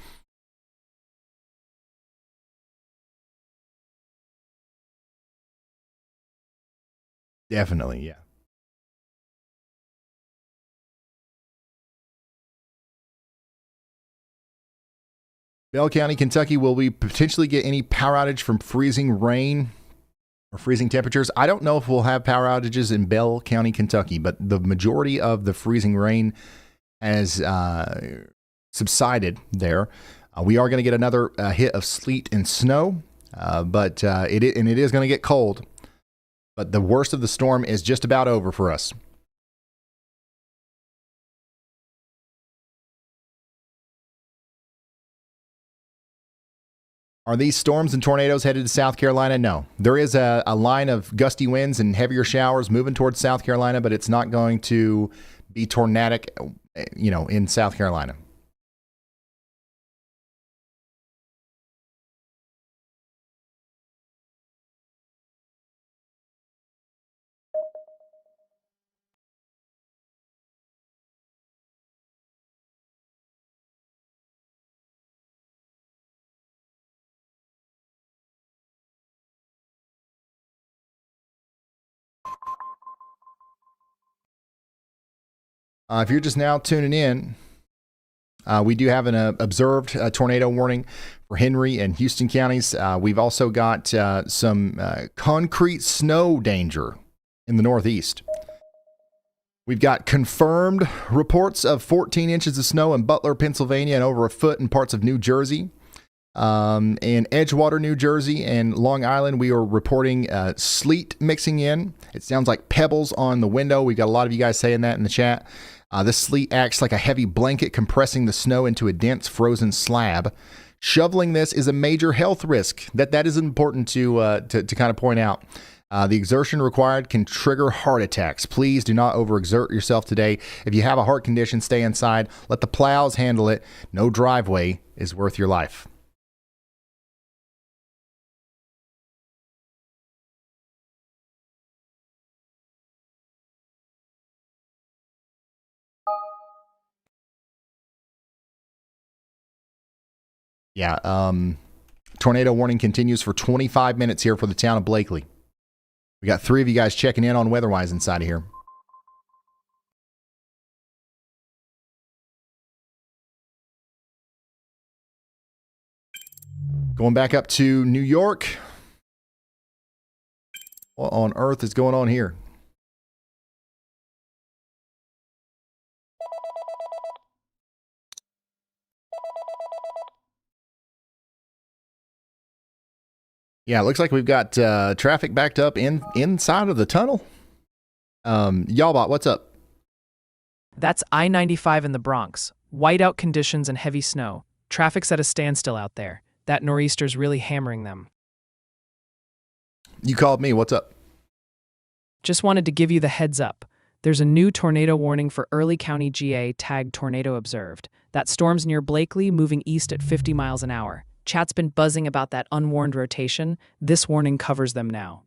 Definitely, yeah. Bell County, Kentucky, will we potentially get any power outage from freezing rain or freezing temperatures? I don't know if we'll have power outages in Bell County, Kentucky, but the majority of the freezing rain has subsided there. We are going to get another hit of sleet and snow, but it is going to get cold. But the worst of the storm is just about over for us. Are these storms and tornadoes headed to South Carolina? No. There is a line of gusty winds and heavier showers moving towards South Carolina, but it's not going to be tornadic, in South Carolina. If you're just now tuning in, we do have an observed tornado warning for Henry and Houston counties. We've also got some concrete snow danger in the Northeast. We've got confirmed reports of 14 inches of snow in Butler, Pennsylvania, and over a foot in parts of New Jersey. In Edgewater, New Jersey, and Long Island, we are reporting sleet mixing in. It sounds like pebbles on the window. We've got a lot of you guys saying that in the chat. This sleet acts like a heavy blanket, compressing the snow into a dense frozen slab. Shoveling this is a major health risk. That is important to kind of point out. The exertion required can trigger heart attacks. Please do not overexert yourself today. If you have a heart condition, stay inside. Let the plows handle it. No driveway is worth your life. Yeah, tornado warning continues for 25 minutes here for the town of Blakely. We got 3 of you guys checking in on WeatherWise inside of here. Going back up to New York. What on earth is going on here? Yeah, it looks like we've got traffic backed up inside of the tunnel. Y'allbot, what's up? That's I-95 in the Bronx. Whiteout conditions and heavy snow. Traffic's at a standstill out there. That nor'easter's really hammering them. You called me. What's up? Just wanted to give you the heads up. There's a new tornado warning for Early County, GA, tagged tornado observed. That storm's near Blakely, moving east at 50 miles an hour. Chat's been buzzing about that unwarned rotation. This warning covers them now.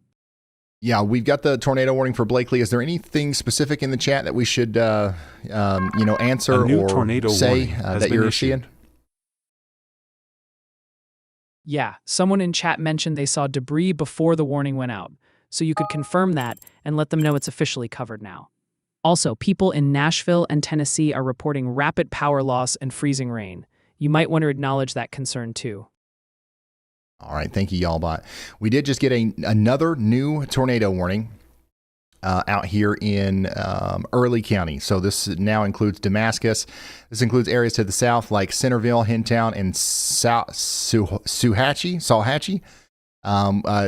Yeah, we've got the tornado warning for Blakely. Is there anything specific in the chat that we should, answer or say that you're seeing? Yeah, someone in chat mentioned they saw debris before the warning went out, so you could confirm that and let them know it's officially covered now. Also, people in Nashville and Tennessee are reporting rapid power loss and freezing rain. You might want to acknowledge that concern too. All right, thank you, Y'allbot. We did just get another new tornado warning out here in Early County. So this now includes Damascus. This includes areas to the south like Centerville, Hintown, and Salhatchee.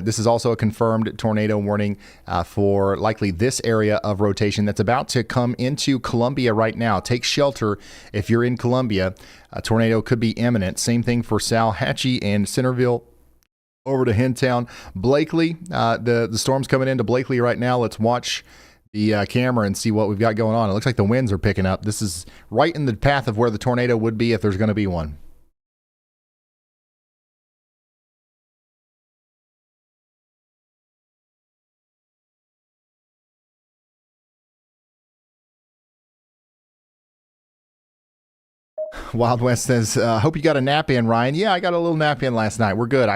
This is also a confirmed tornado warning for likely this area of rotation that's about to come into Columbia right now. Take shelter if you're in Columbia. A tornado could be imminent. Same thing for Salhatchee and Centerville. Over to Hintown. Blakely, the storm's coming into Blakely right now. Let's watch the camera and see what we've got going on. It looks like the winds are picking up. This is right in the path of where the tornado would be if there's going to be one. Wild West says, hope you got a nap in, Ryan. Yeah, I got a little nap in last night. We're good.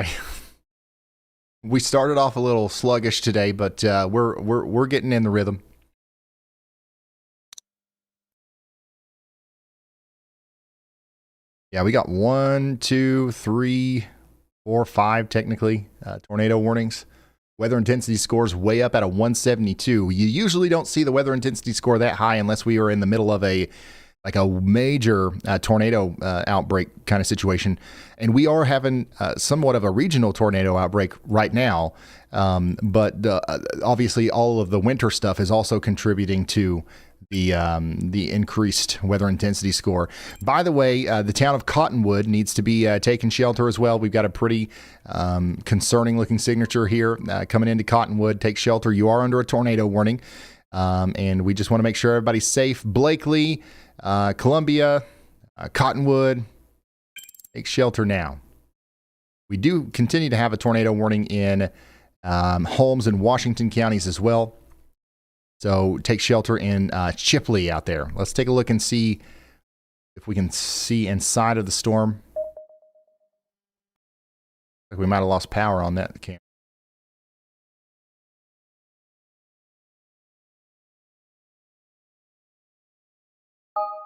We started off a little sluggish today, but we're getting in the rhythm. Yeah, we got 1, 2, 3, 4, 5 technically tornado warnings. Weather intensity scores way up at a 172. You usually don't see the weather intensity score that high unless we are in the middle of a major tornado outbreak kind of situation. And we are having somewhat of a regional tornado outbreak right now. But obviously all of the winter stuff is also contributing to the increased weather intensity score. By the way, the town of Cottonwood needs to be taking shelter as well. We've got a pretty concerning looking signature here coming into Cottonwood. Take shelter. You are under a tornado warning. And we just want to make sure everybody's safe. Blakely, Columbia, Cottonwood, take shelter now. We do continue to have a tornado warning in Holmes and Washington counties as well. So take shelter in Chipley out there. Let's take a look and see if we can see inside of the storm. We might have lost power on that camera.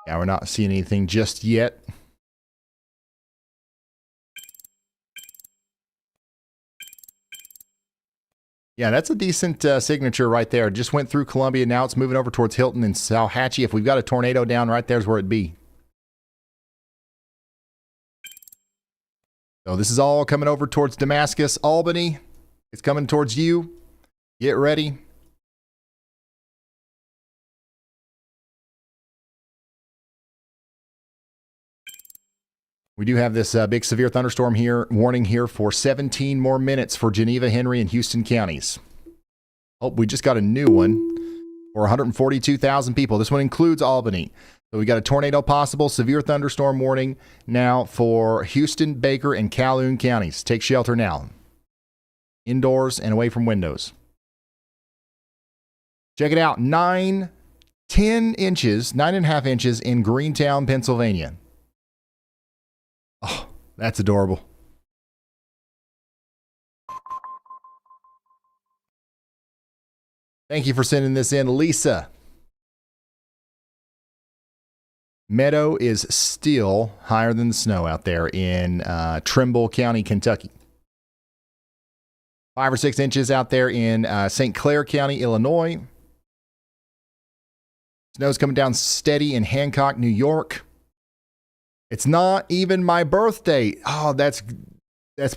Yeah, we're not seeing anything just yet. Yeah, that's a decent signature right there. Just went through Columbia. Now it's moving over towards Hilton and Salhatchee. If we've got a tornado down right there's where it'd be. So this is all coming over towards Damascus, Albany. It's coming towards you. Get ready. We do have this big severe thunderstorm here, warning here for 17 more minutes for Geneva, Henry, and Houston counties. Oh, we just got a new one for 142,000 people. This one includes Albany. So we got a tornado possible, severe thunderstorm warning now for Houston, Baker, and Calhoun counties. Take shelter now. Indoors and away from windows. Check it out. 10 inches, 9.5 inches in Greentown, Pennsylvania. Oh, that's adorable. Thank you for sending this in, Lisa. Meadow is still higher than the snow out there in Trimble County, Kentucky. 5 or 6 inches out there in St. Clair County, Illinois. Snow's coming down steady in Hancock, New York. It's not even my birthday. Oh, that's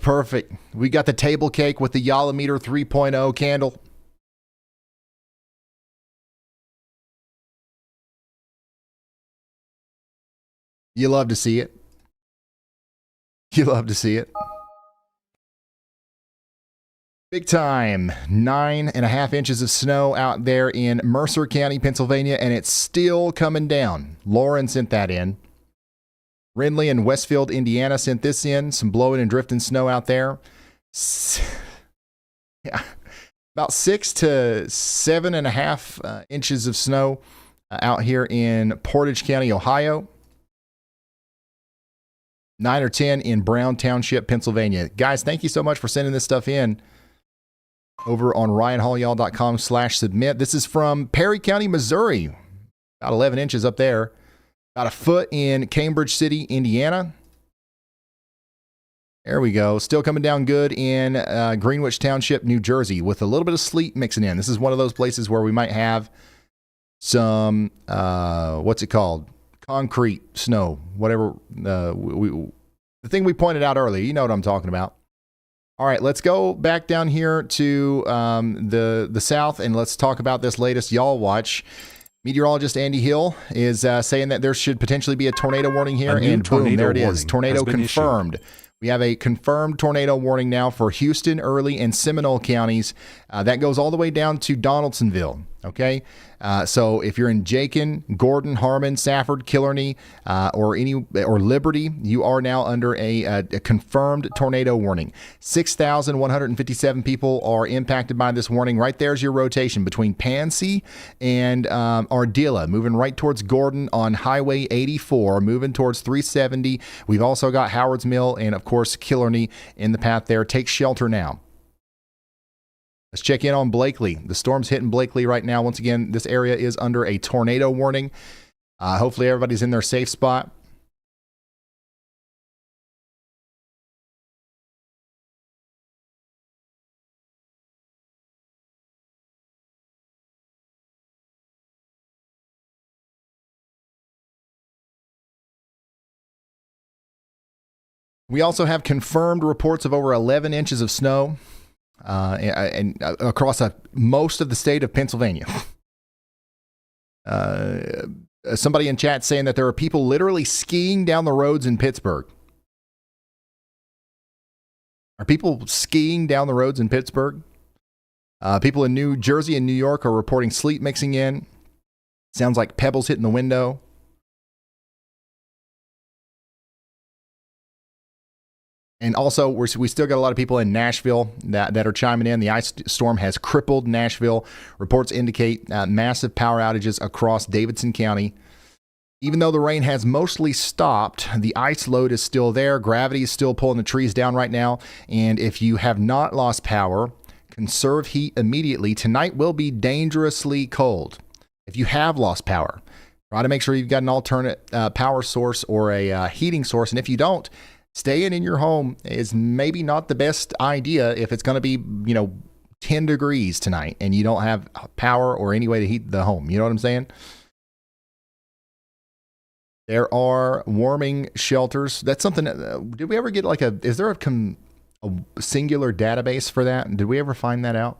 perfect. We got the table cake with the Yalameter 3.0 candle. You love to see it. You love to see it. Big time. 9.5 inches of snow out there in Mercer County, Pennsylvania, and it's still coming down. Lauren sent that in. Rindley and Westfield, Indiana sent this in. Some blowing and drifting snow out there. Yeah, about 6 to 7.5 inches of snow out here in Portage County, Ohio. 9 or 10 in Brown Township, Pennsylvania. Guys, thank you so much for sending this stuff in over on ryanhaulyall.com/submit. This is from Perry County, Missouri. About 11 inches up there. About a foot in Cambridge City, Indiana. There we go. Still coming down good in Greenwich Township, New Jersey, with a little bit of sleet mixing in. This is one of those places where we might have some, what's it called? Concrete snow, whatever. The thing we pointed out earlier. You know what I'm talking about. All right, let's go back down here to the south, and let's talk about this latest Y'all Watch. Meteorologist Andy Hill is saying that there should potentially be a tornado warning here, and boom, there it is. Tornado confirmed. We have a confirmed tornado warning now for Houston, Early, and Seminole counties. That goes all the way down to Donaldsonville. Okay, so if you're in Jakin, Gordon, Harmon, Safford, Killarney, or Liberty, you are now under a confirmed tornado warning. 6,157 people are impacted by this warning. Right there's your rotation between Pansy and Ardilla, moving right towards Gordon on Highway 84, moving towards 370. We've also got Howard's Mill and, of course, Killarney in the path there. Take shelter now. Let's check in on Blakely. The storm's hitting Blakely right now. Once again, this area is under a tornado warning. Hopefully everybody's in their safe spot. We also have confirmed reports of over 11 inches of snow and across most of the state of Pennsylvania. Somebody in chat saying that there are people literally skiing down the roads in Pittsburgh. Are people skiing down the roads in Pittsburgh? People in New Jersey and New York are reporting sleet mixing in. Sounds like pebbles hitting the window. And also, we still got a lot of people in Nashville that are chiming in. The ice storm has crippled Nashville. Reports indicate massive power outages across Davidson County. Even though the rain has mostly stopped, the ice load is still there. Gravity is still pulling the trees down right now. And if you have not lost power, conserve heat immediately. Tonight will be dangerously cold. If you have lost power, try to make sure you've got an alternate power source or a heating source. And if you don't, staying in your home is maybe not the best idea if it's going to be, 10 degrees tonight and you don't have power or any way to heat the home. You know what I'm saying? There are warming shelters. That's something. Did we ever get like is there a singular database for that? Did we ever find that out?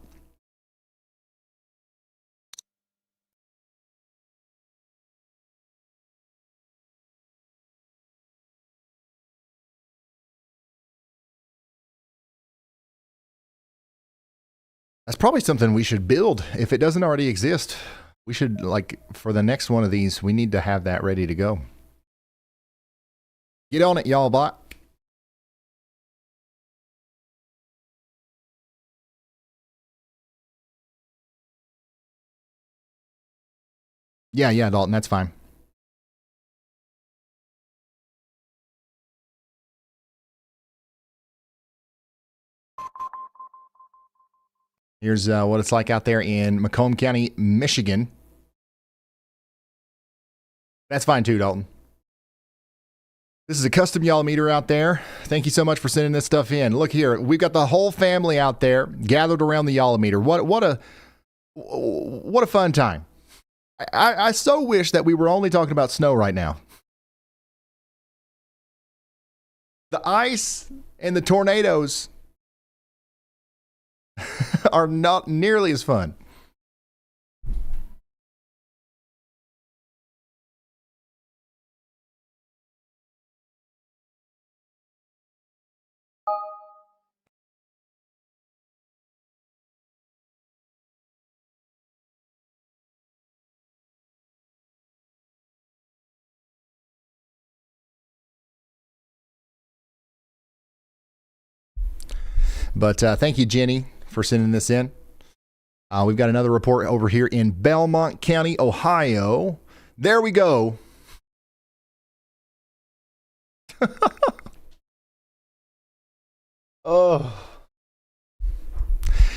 That's probably something we should build if it doesn't already exist. We should, like, for the next one of these, we need to have that ready to go. Get on it, y'all bot. Yeah, Dalton, that's fine. Here's what it's like out there in Macomb County, Michigan. That's fine too, Dalton. This is a custom y'all meter out there. Thank you so much for sending this stuff in. Look here, we've got the whole family out there gathered around the y'all meter. What a fun time. I so wish that we were only talking about snow right now. The ice and the tornadoes are not nearly as fun. But thank you, Jenny, for sending this in. We've got another report over here in Belmont County, Ohio. There we go. Oh.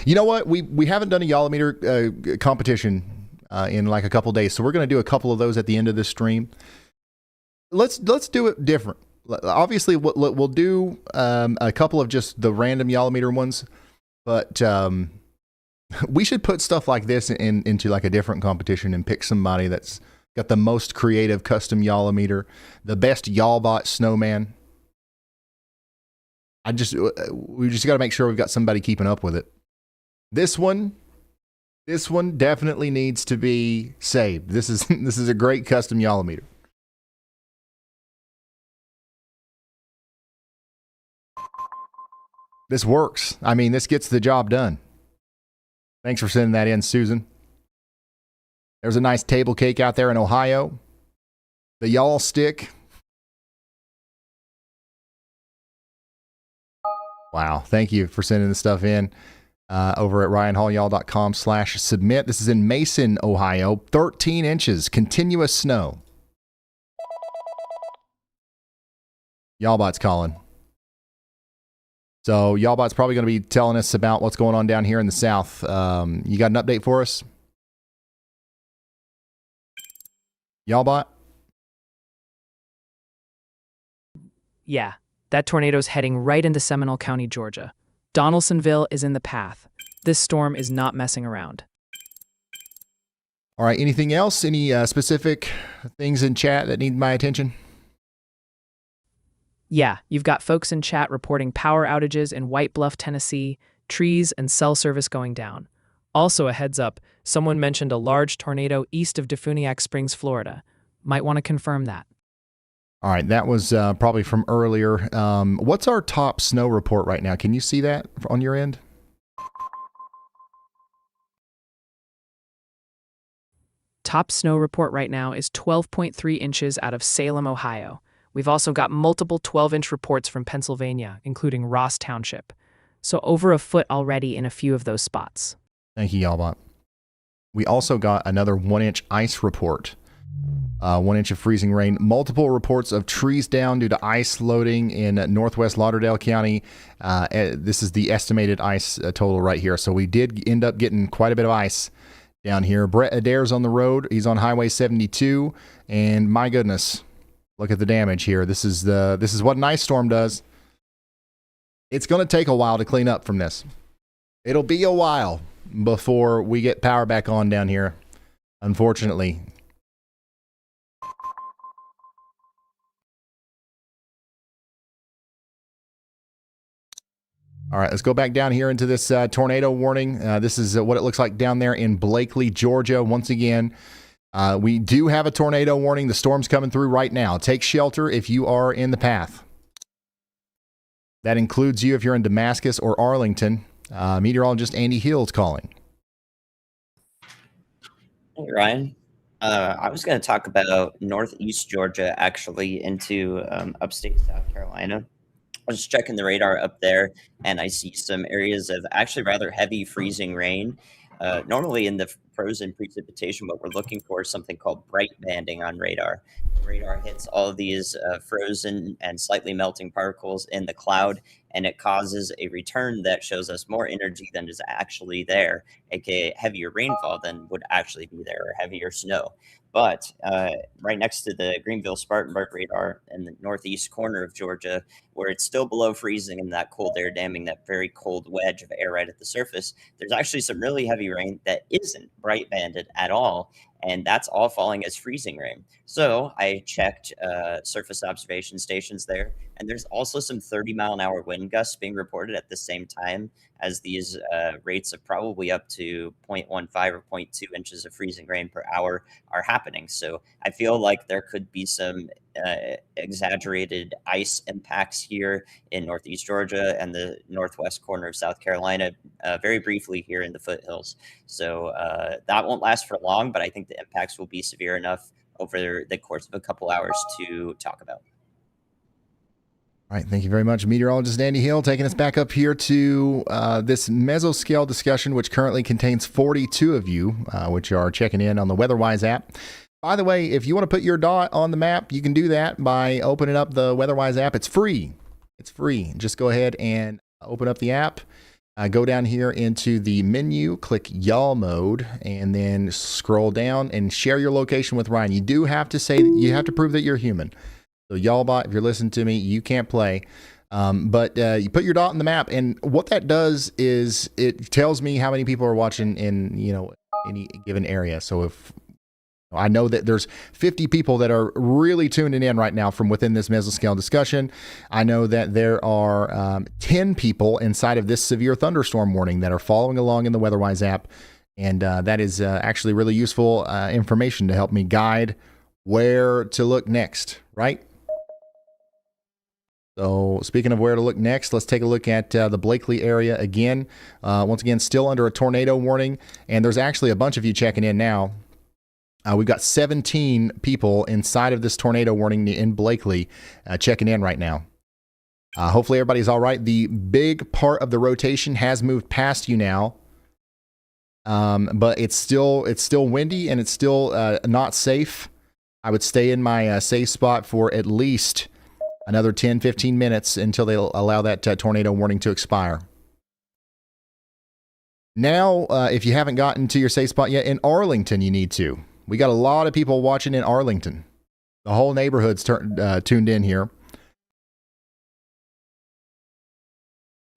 You know what? We haven't done a Yolometer competition in like a couple days, so we're going to do a couple of those at the end of this stream. Let's do it different. Obviously, we'll do a couple of just the random Yolometer ones, but we should put stuff like this into like a different competition and pick somebody that's got the most creative custom Yolometer, the best Yallbot snowman. We just got to make sure we've got somebody keeping up with it. This one definitely needs to be saved. This is a great custom Yolometer. This works. I mean, this gets the job done. Thanks for sending that in, Susan. There's a nice table cake out there in Ohio. The Y'all stick. Wow. Thank you for sending the stuff in over at ryanhallyall.com/submit. This is in Mason, Ohio. 13 inches, continuous snow. Y'allbot's calling. So Y'allbot's probably going to be telling us about what's going on down here in the south. You got an update for us? Y'allbot? Yeah, that tornado's heading right into Seminole County, Georgia. Donaldsonville is in the path. This storm is not messing around. All right, anything else? Any specific things in chat that need my attention? Yeah, you've got folks in chat reporting power outages in White Bluff, Tennessee, trees and cell service going down. Also, a heads up, someone mentioned a large tornado east of Defuniak Springs, Florida. Might want to confirm that. All right, that was probably from earlier. What's our top snow report right now? Can you see that on your end? Top snow report right now is 12.3 inches out of Salem, Ohio. We've also got multiple 12-inch reports from Pennsylvania, including Ross Township. So over a foot already in a few of those spots. Thank you, Y'allbot. We also got another 1-inch ice report. 1 inch of freezing rain. Multiple reports of trees down due to ice loading in northwest Lauderdale County. This is the estimated ice total right here. So we did end up getting quite a bit of ice down here. Brett Adair's on the road. He's on Highway 72. And my goodness, look at the damage here. This is what an ice storm does. It's going to take a while to clean up from this. It'll be a while before we get power back on down here, unfortunately. All right, let's go back down here into this tornado warning. This is what it looks like down there in Blakely, Georgia. Once again, we do have a tornado warning. The storm's coming through right now. Take shelter if you are in the path. That includes you if you're in Damascus or Arlington. Meteorologist Andy Hill's calling. Hey, Ryan. I was going to talk about northeast Georgia, actually, into upstate South Carolina. I was checking the radar up there, and I see some areas of actually rather heavy freezing rain. Normally in the frozen precipitation, what we're looking for is something called bright banding on radar. The radar hits all of these frozen and slightly melting particles in the cloud, and it causes a return that shows us more energy than is actually there, aka heavier rainfall than would actually be there, or heavier snow. But right next to the Greenville-Spartanburg radar in the northeast corner of Georgia, where it's still below freezing and that cold air damming that very cold wedge of air right at the surface, there's actually some really heavy rain that isn't bright banded at all. And that's all falling as freezing rain. So I checked surface observation stations there, and there's also some 30-mile-an-hour wind gusts being reported at the same time as these rates of probably up to 0.15 or 0.2 inches of freezing rain per hour are happening. So I feel like there could be some exaggerated ice impacts here in northeast Georgia and the northwest corner of South Carolina, very briefly here in the foothills. So that won't last for long, but I think the impacts will be severe enough over the course of a couple hours to talk about. All right, thank you very much, meteorologist Andy Hill, taking us back up here to this mesoscale discussion, which currently contains 42 of you, which are checking in on the WeatherWise app. By the way, if you want to put your dot on the map, you can do that by opening up the WeatherWise app. It's free. It's free. Just go ahead and open up the app. Go down here into the menu, click y'all mode, and then scroll down and share your location with Ryan. You do have to say, you have to prove that you're human. So y'all bot, if you're listening to me, you can't play. But you put your dot in the map, and what that does is it tells me how many people are watching in, any given area. So if I know that there's 50 people that are really tuning in right now from within this mesoscale discussion. I know that there are 10 people inside of this severe thunderstorm warning that are following along in the WeatherWise app. And that is actually really useful information to help me guide where to look next, right? So speaking of where to look next, let's take a look at the Blakely area again. Once again, still under a tornado warning. And there's actually a bunch of you checking in now. We've got 17 people inside of this tornado warning in Blakely checking in right now. Hopefully everybody's all right. The big part of the rotation has moved past you now, but it's still windy and it's still not safe. I would stay in my safe spot for at least another 10, 15 minutes until they allow that tornado warning to expire. Now, if you haven't gotten to your safe spot yet, in Arlington, you need to. We got a lot of people watching in Arlington. The whole neighborhood's tuned in here.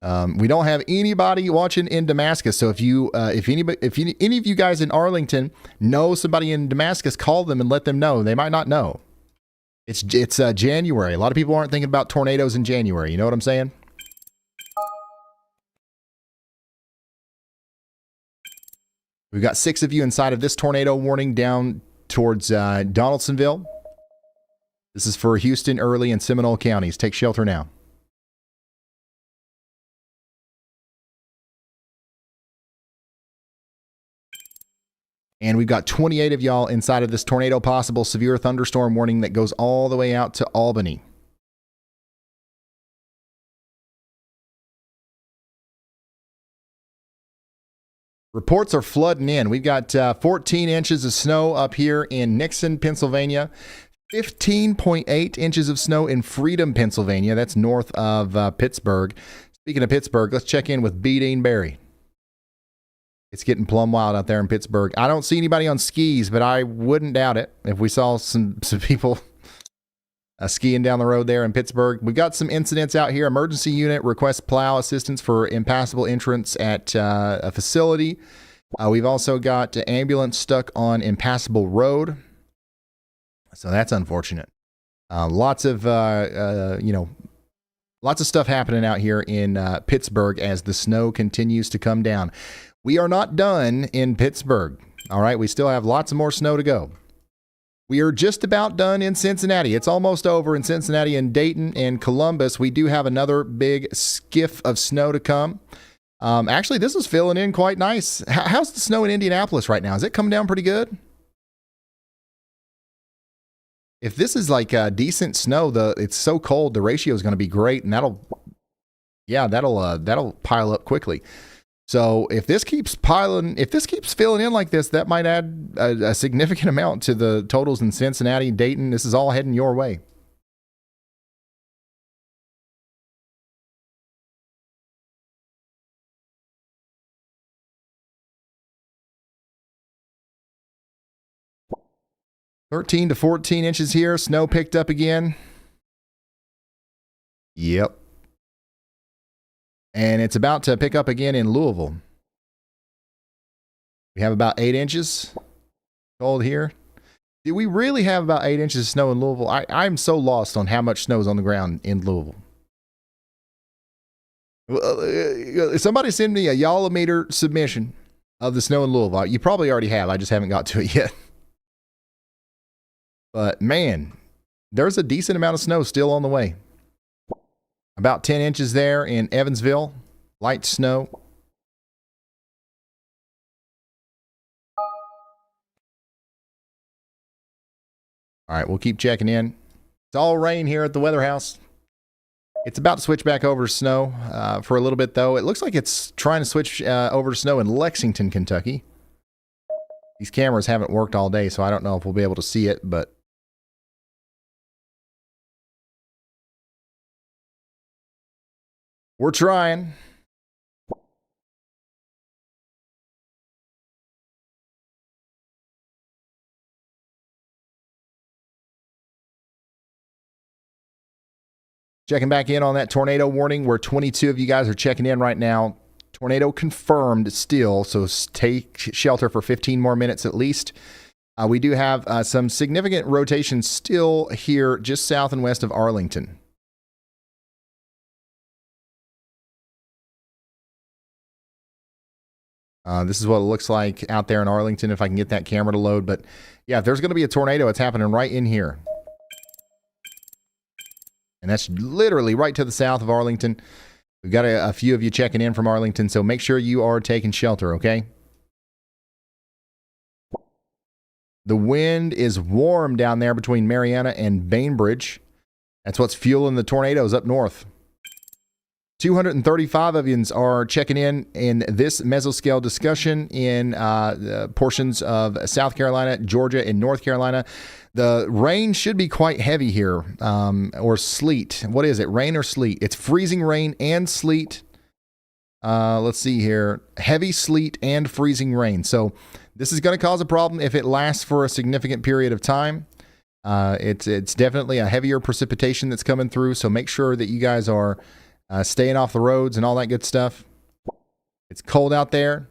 We don't have anybody watching in Damascus. So if any of you guys in Arlington know somebody in Damascus, call them and let them know. They might not know. It's January. A lot of people aren't thinking about tornadoes in January. You know what I'm saying? We've got 6 of you inside of this tornado warning down towards Donaldsonville. This is for Houston, Early, and Seminole counties. Take shelter now. And we've got 28 of y'all inside of this tornado possible severe thunderstorm warning that goes all the way out to Albany. Reports are flooding in. We've got 14 inches of snow up here in Nixon, Pennsylvania. 15.8 inches of snow in Freedom, Pennsylvania. That's north of Pittsburgh. Speaking of Pittsburgh, let's check in with B. Dean Barry. It's getting plumb wild out there in Pittsburgh. I don't see anybody on skis, but I wouldn't doubt it if we saw some people skiing down the road there in Pittsburgh. We've got some incidents out here. Emergency unit requests plow assistance for impassable entrance at a facility. We've also got ambulance stuck on impassable road. So that's unfortunate. Lots of Lots of stuff happening out here in Pittsburgh as the snow continues to come down. We are not done in Pittsburgh. All right, we still have lots of more snow to go. We are just about done in Cincinnati. It's almost over in Cincinnati and Dayton and Columbus. We do have another big skiff of snow to come. Actually, this is filling in quite nice. How's the snow in Indianapolis right now? Is it coming down pretty good? If this is like decent snow, it's so cold, the ratio is going to be great, and that'll pile up quickly. So if this keeps filling in like this, that might add a significant amount to the totals in Cincinnati, Dayton. This is all heading your way. $13 to 14 inches here. Snow picked up again. Yep. And it's about to pick up again in Louisville. We have about 8 inches cold here. Do we really have about 8 inches of snow in Louisville? I'm so lost on how much snow is on the ground in Louisville. Somebody send me a Yolometer submission of the snow in Louisville. You probably already have. I just haven't got to it yet. But man, there's a decent amount of snow still on the way. About 10 inches there in Evansville. Light snow. All right, we'll keep checking in. It's all rain here at the Weather House. It's about to switch back over to snow for a little bit, though. It looks like it's trying to switch over to snow in Lexington, Kentucky. These cameras haven't worked all day, so I don't know if we'll be able to see it, but we're trying. Checking back in on that tornado warning where 22 of you guys are checking in right now. Tornado confirmed still, so take shelter for 15 more minutes at least. We do have some significant rotation still here just south and west of Arlington. This is what it looks like out there in Arlington if I can get that camera to load. But yeah, if there's going to be a tornado, it's happening right in here. And that's literally right to the south of Arlington. We've got a few of you checking in from Arlington, so make sure you are taking shelter, okay? The wind is warm down there between Mariana and Bainbridge. That's what's fueling the tornadoes up north. 235 of you are checking in this mesoscale discussion in portions of South Carolina, Georgia, and North Carolina. The rain should be quite heavy here, or sleet. What is it, rain or sleet? It's freezing rain and sleet. Let's see here. Heavy sleet and freezing rain. So this is going to cause a problem if it lasts for a significant period of time. It's definitely a heavier precipitation that's coming through, so make sure that you guys are staying off the roads and all that good stuff. It's cold out there.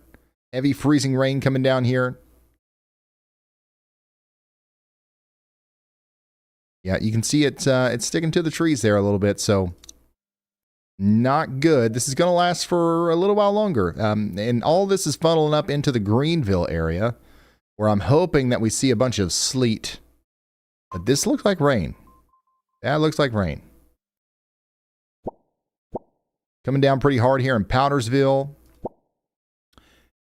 Heavy freezing rain coming down here. Yeah, you can see it's sticking to the trees there a little bit, so not good. This is going to last for a little while longer. And all this is funneling up into the Greenville area, where I'm hoping that we see a bunch of sleet. But this looks like rain. That looks like rain. Coming down pretty hard here in Powdersville.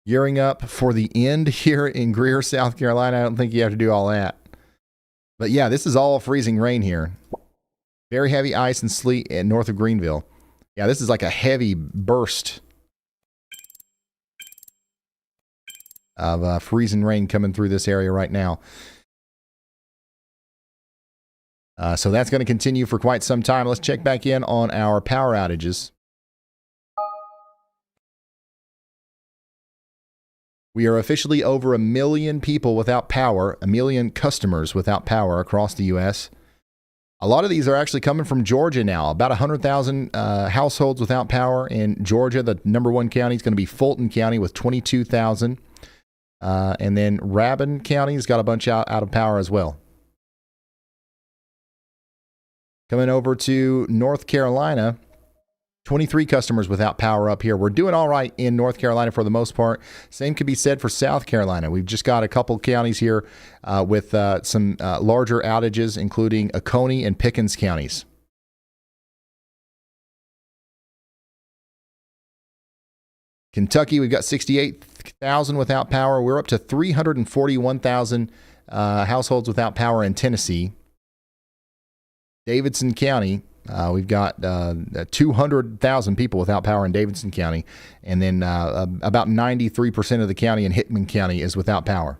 Gearing up for the end here in Greer, South Carolina. I don't think you have to do all that. But yeah, this is all freezing rain here. Very heavy ice and sleet north of Greenville. Yeah, this is like a heavy burst of freezing rain coming through this area right now. So that's going to continue for quite some time. Let's check back in on our power outages. We are officially over 1 million people without power, 1 million customers without power across the U.S. A lot of these are actually coming from Georgia now. About 100,000 households without power in Georgia. The number one county is going to be Fulton County with 22,000. And then Rabun County's got a bunch out of power as well. Coming over to North Carolina, 23 customers without power up here. We're doing all right in North Carolina for the most part. Same could be said for South Carolina. We've just got a couple counties here with some larger outages, including Oconee and Pickens counties. Kentucky, we've got 68,000 without power. We're up to 341,000 households without power in Tennessee. Davidson County, we've got 200,000 people without power in Davidson County. And then about 93% of the county in Hickman County is without power.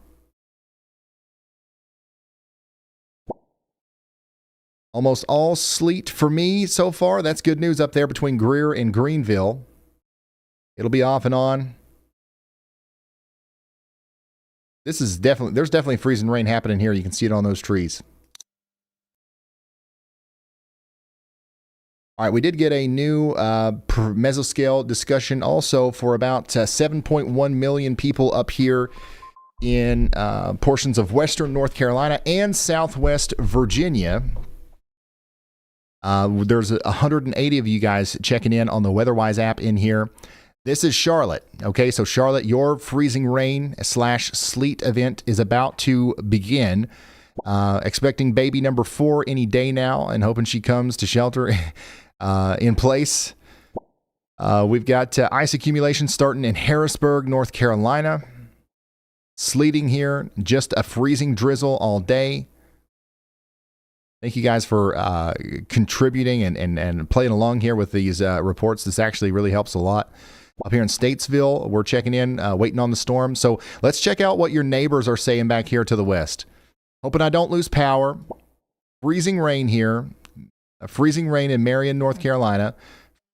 Almost all sleet for me so far. That's good news up there between Greer and Greenville. It'll be off and on. There's definitely freezing rain happening here. You can see it on those trees. All right, we did get a new mesoscale discussion also for about 7.1 million people up here in portions of western North Carolina and southwest Virginia. There's 180 of you guys checking in on the WeatherWise app in here. This is Charlotte. Okay, so Charlotte, your freezing rain / sleet event is about to begin. Expecting baby number 4 any day now and hoping she comes to shelter in place. We've got ice accumulation starting in Harrisburg, North Carolina. Sleeting here, just a freezing drizzle all day. Thank you guys for contributing and playing along here with these reports. This actually really helps a lot. Up here in Statesville, we're checking in, waiting on the storm. So let's check out what your neighbors are saying back here to the west. Hoping I don't lose power. Freezing rain here. Freezing rain in Marion, North Carolina.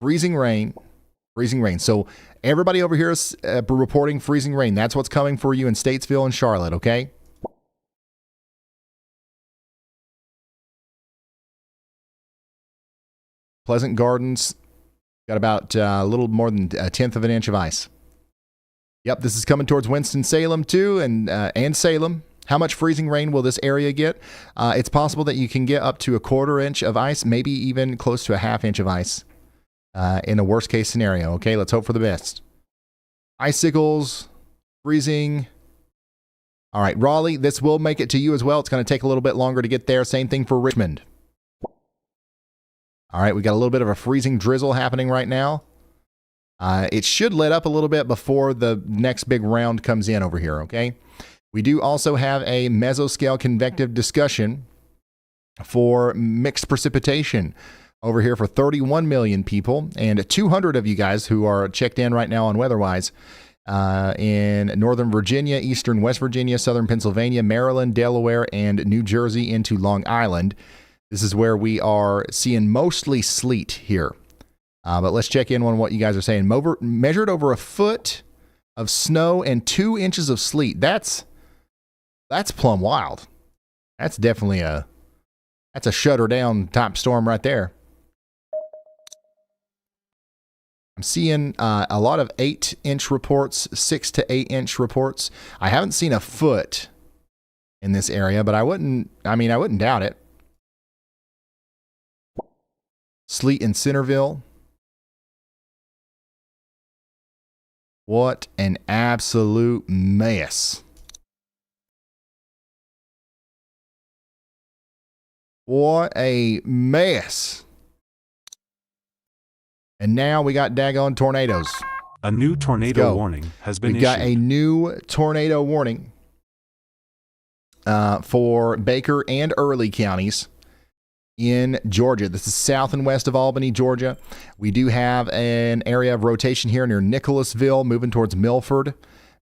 Freezing rain. So everybody over here is reporting freezing rain. That's what's coming for you in Statesville and Charlotte, okay? Pleasant Gardens. Got about a little more than 1/10 of an inch of ice. Yep, this is coming towards Winston-Salem too, and Salem. How much freezing rain will this area get? It's possible that you can get up to 1/4 inch of ice, maybe even close to a 1/2 inch of ice in a worst case scenario. Okay, let's hope for the best. Icicles, freezing. All right, Raleigh, this will make it to you as well. It's going to take a little bit longer to get there. Same thing for Richmond. All right, we got a little bit of a freezing drizzle happening right now. It should let up a little bit before the next big round comes in over here, okay? We do also have a mesoscale convective discussion for mixed precipitation over here for 31 million people and 200 of you guys who are checked in right now on WeatherWise in Northern Virginia, Eastern West Virginia, Southern Pennsylvania, Maryland, Delaware, and New Jersey into Long Island. This is where we are seeing mostly sleet here. But let's check in on what you guys are saying. Measured over 1 foot of snow and 2 inches of sleet. That's plumb wild. That's definitely a shutter down type storm right there. I'm seeing a lot of 8-inch reports, 6 to 8 inch reports. I haven't seen 1 foot in this area, but I wouldn't doubt it. Sleet in Centerville. What an absolute mess. What a mess. And now we got daggone tornadoes. A new tornado warning has been issued. We've got a new tornado warning for Baker and Early counties in Georgia. This is south and west of Albany, Georgia. We do have an area of rotation here near Nicholasville, moving towards Milford,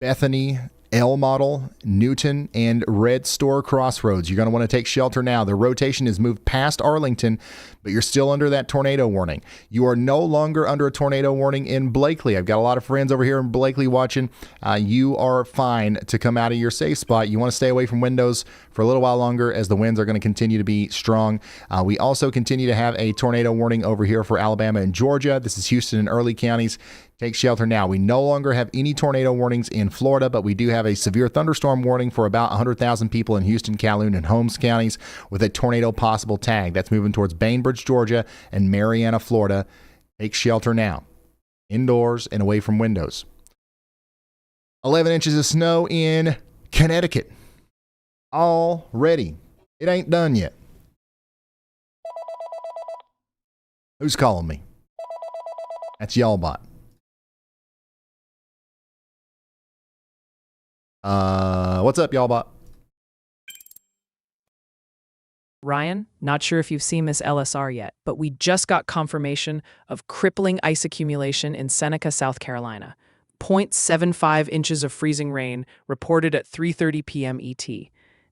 Bethany, L Model, Newton, and Red Store Crossroads. You're going to want to take shelter now. The rotation has moved past Arlington, but you're still under that tornado warning. You are no longer under a tornado warning in Blakely. I've got a lot of friends over here in Blakely watching. You are fine to come out of your safe spot. You want to stay away from windows for a little while longer as the winds are going to continue to be strong. We also continue to have a tornado warning over here for Alabama and Georgia. This is Houston and Early counties. Take shelter now. We no longer have any tornado warnings in Florida, but we do have a severe thunderstorm warning for about 100,000 people in Houston, Calhoun, and Holmes counties with a tornado possible tag. That's moving towards Bainbridge, Georgia, and Marianna, Florida. Take shelter now, indoors and away from windows. 11 inches of snow in Connecticut. Already. It ain't done yet. Who's calling me? That's y'all bot. What's up, y'all bot? Ryan, not sure if you've seen this LSR yet, but we just got confirmation of crippling ice accumulation in Seneca, South Carolina. 0.75 inches of freezing rain reported at 3:30 p.m. ET.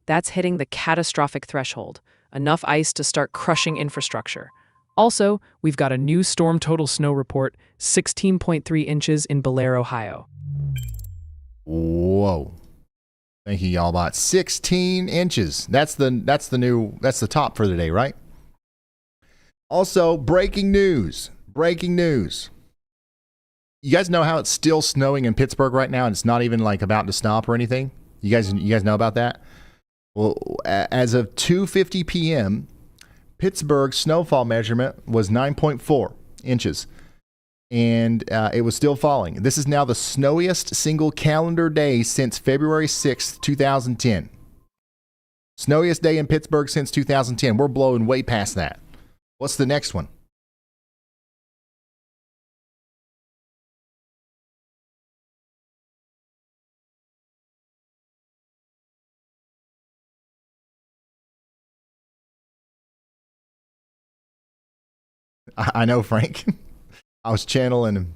That's hitting the catastrophic threshold, enough ice to start crushing infrastructure. Also, we've got a new storm total snow report, 16.3 inches in Bellaire, Ohio. Whoa. Thank you, y'all bot. 16 inches. That's the top for the day, right? Also, breaking news. Breaking news. You guys know how it's still snowing in Pittsburgh right now and it's not even like about to stop or anything? You guys know about that? Well, as of 2:50 p.m., Pittsburgh's snowfall measurement was 9.4 inches. And it was still falling. This is now the snowiest single calendar day since February 6th, 2010. Snowiest day in Pittsburgh since 2010. We're blowing way past that. What's the next one? I know, Frank. I was channeling him.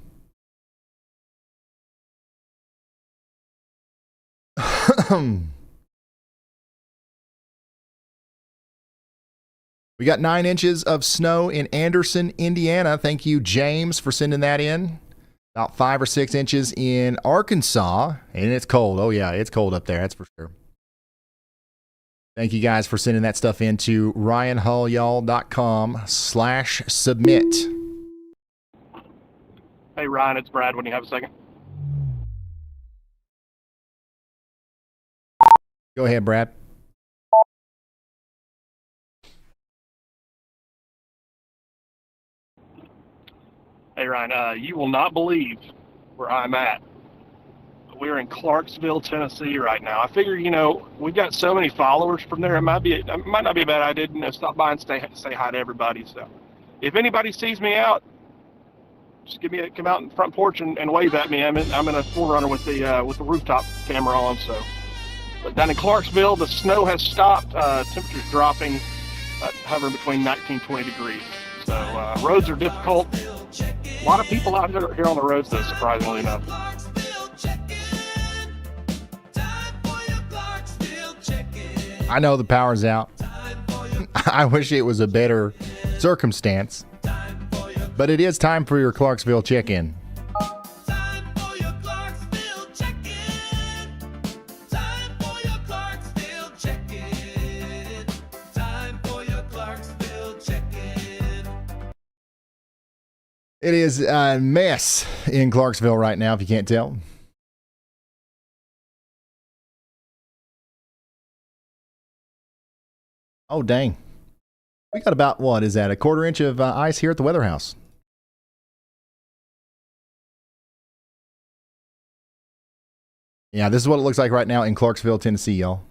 We got 9 inches of snow in Anderson, Indiana. Thank you, James, for sending that in. About 5 or 6 inches in Arkansas. And it's cold. Oh, yeah, it's cold up there. That's for sure. Thank you guys for sending that stuff in to ryanhullyall.com/submit. Hey, Ryan, it's Brad when you have a second. Go ahead, Brad. Hey, Ryan, you will not believe where I'm at. We're in Clarksville, Tennessee right now. I figure, we've got so many followers from there. It might not be a bad idea to stop by and say hi to everybody. So if anybody sees me out, just come out in the front porch and wave at me. I'm in a 4Runner with the rooftop camera on. So, but down in Clarksville, the snow has stopped. Temperatures dropping, hovering between 19 and 20 degrees. So roads are difficult. A lot of people out here on the roads, though, surprisingly enough. I know the power's out. I wish it was a better circumstance. But it is time for your Clarksville check-in. It is a mess in Clarksville right now, if you can't tell. Oh, dang. We got about, what is that, a quarter inch of ice here at the Weather House. Yeah, this is what it looks like right now in Clarksville, Tennessee, y'all.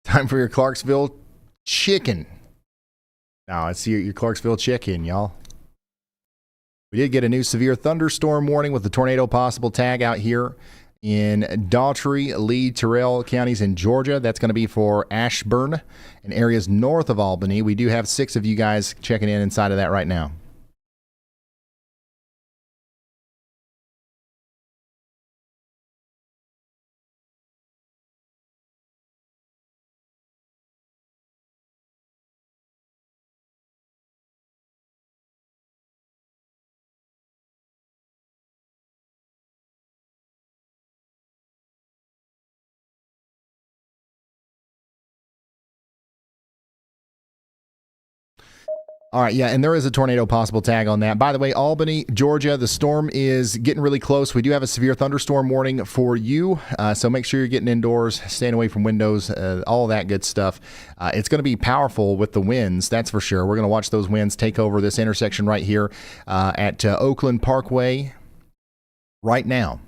Time for your Clarksville chicken. Now, it's your Clarksville check-in, y'all. We did get a new severe thunderstorm warning with the tornado possible tag out here in Daughtry, Lee, Terrell counties in Georgia. That's going to be for Ashburn and areas north of Albany. We do have 6 of you guys checking in inside of that right now. All right, yeah, and there is a tornado possible tag on that. By the way, Albany, Georgia, the storm is getting really close. We do have a severe thunderstorm warning for you, so make sure you're getting indoors, staying away from windows, all that good stuff. It's going to be powerful with the winds, that's for sure. We're going to watch those winds take over this intersection right here at Oakland Parkway right now.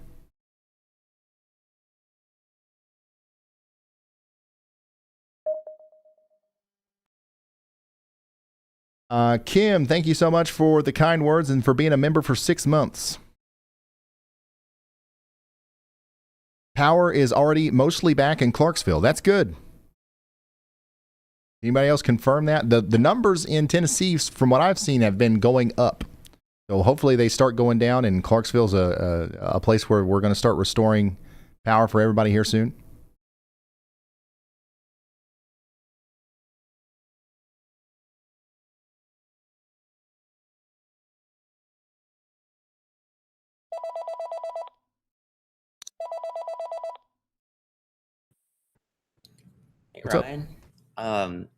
Kim, thank you so much for the kind words and for being a member for 6 months. Power is already mostly back in Clarksville. That's good. Anybody else confirm that? The numbers in Tennessee, from what I've seen, have been going up. So hopefully they start going down, and Clarksville's a place where we're going to start restoring power for everybody here soon. Hey What's up?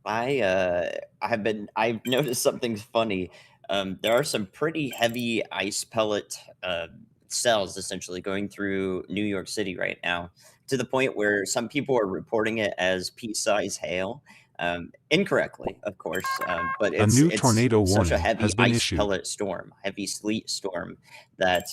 Ryan, I've noticed something funny. There are some pretty heavy ice pellet cells essentially going through New York City right now, to the point where some people are reporting it as pea-size hail. Incorrectly, of course, but A new it's tornado such a warning heavy has been ice issued. pellet storm, heavy sleet storm that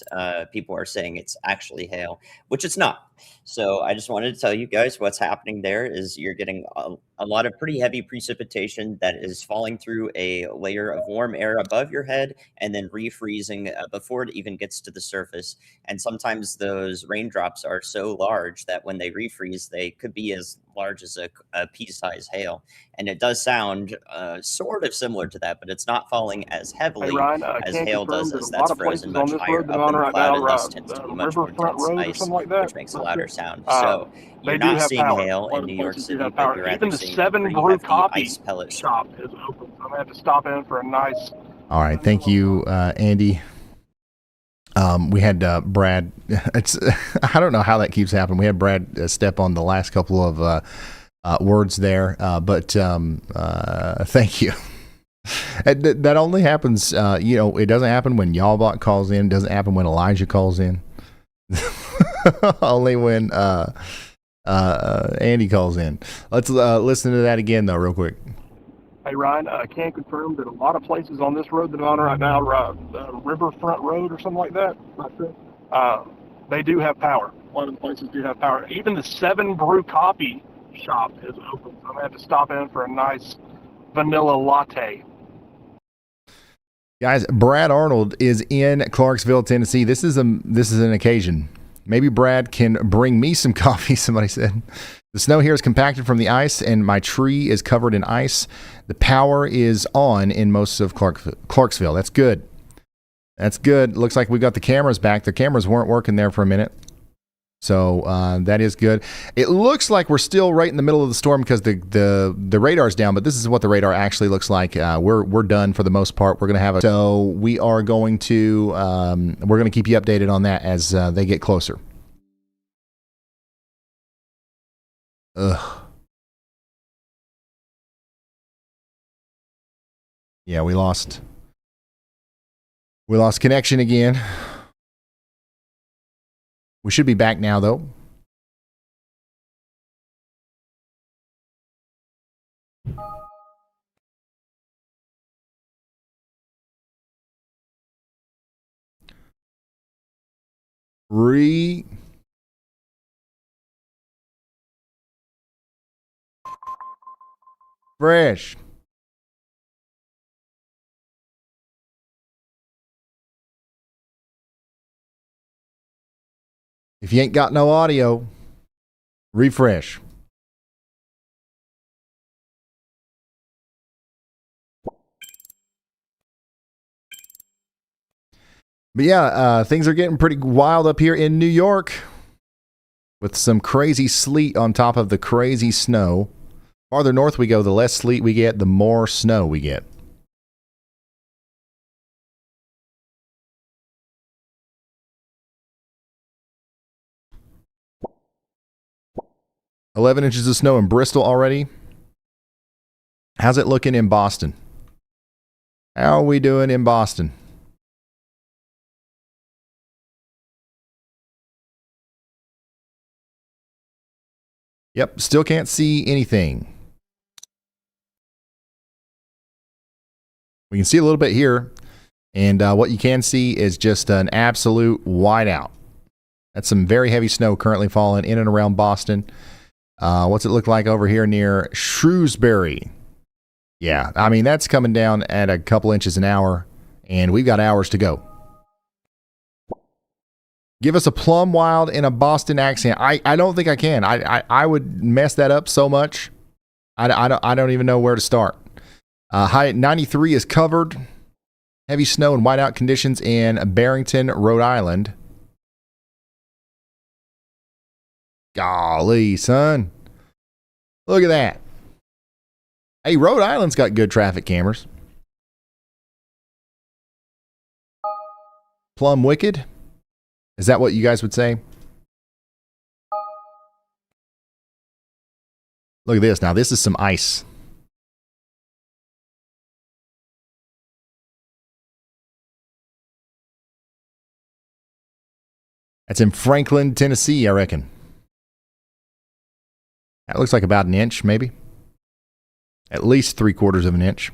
people are saying it's actually hail, which it's not. So I just wanted to tell you guys what's happening there is you're getting a lot of pretty heavy precipitation that is falling through a layer of warm air above your head and then refreezing before it even gets to the surface. And sometimes those raindrops are so large that when they refreeze, they could be as large as a pea-sized hail. And it does sound sort of similar to that, but it's not falling as Hey heavily Ryan, I as can hail confirm does, that a as lot that's of frozen places on much this higher road that I'm up on in the right cloud, now and are thus tends to be much more Riverfront dense Road or ice, something like that. which makes a Not louder sure. sound. Uh, So they you're do not have seeing power. hail A lot in of New the York places do City, have but power. you're rather Even the seeing a 7 pretty Brew hefty ice Coffee pellet storm. shop is open. I'm gonna have to stop in for a nice. All right, thank you, Andy. We had Brad. It's I don't know how that keeps happening. We had Brad step on the last couple of words there, but thank you. That only happens, it doesn't happen when Yalbot calls in. It doesn't happen when Elijah calls in. Only when Andy calls in. Let's listen to that again, though, real quick. Hey Ryan, I can confirm that a lot of places on this road that I'm on right now, Riverfront Road or something like that. Not sure. They do have power. A lot of the places do have power. Even the 7 Brew Coffee shop is open. I'm gonna have to stop in for a nice vanilla latte. Guys, Brad Arnold is in Clarksville, Tennessee. This is an occasion. Maybe Brad can bring me some coffee, somebody said. The snow here is compacted from the ice, and my tree is covered in ice. The power is on in most of Clarksville. That's good. That's good. Looks like we got the cameras back. The cameras weren't working there for a minute. So that is good. It looks like we're still right in the middle of the storm because the radar's down, but this is what the radar actually looks like. We're done for the most part. We're going to have so we are going to we're going to keep you updated on that as they get closer. Ugh. Yeah, we lost connection again. We should be back now, though. Fresh. If you ain't got no audio, refresh. But yeah, things are getting pretty wild up here in New York with some crazy sleet on top of the crazy snow. Farther north we go, the less sleet we get, the more snow we get. $11 inches of snow in Bristol already. How's it looking in Boston? How are we doing in Boston? Yep, still can't see anything. We can see a little bit here, and what you can see is just an absolute whiteout. That's some very heavy snow currently falling in and around Boston. What's it look like over here near Shrewsbury? Yeah, I mean, that's coming down at a couple inches an hour, and we've got hours to go. Give us a Plum Wild in a Boston accent. I don't think I can. I would mess that up so much. I don't even know where to start. High at 93 is covered. Heavy snow and whiteout conditions in Barrington, Rhode Island. Golly, son. Look at that. Hey, Rhode Island's got good traffic cameras. Plum wicked? Is that what you guys would say? Look at this. Now, this is some ice. That's in Franklin, Tennessee, I reckon. That looks like about an inch, maybe. At least 3/4 of an inch.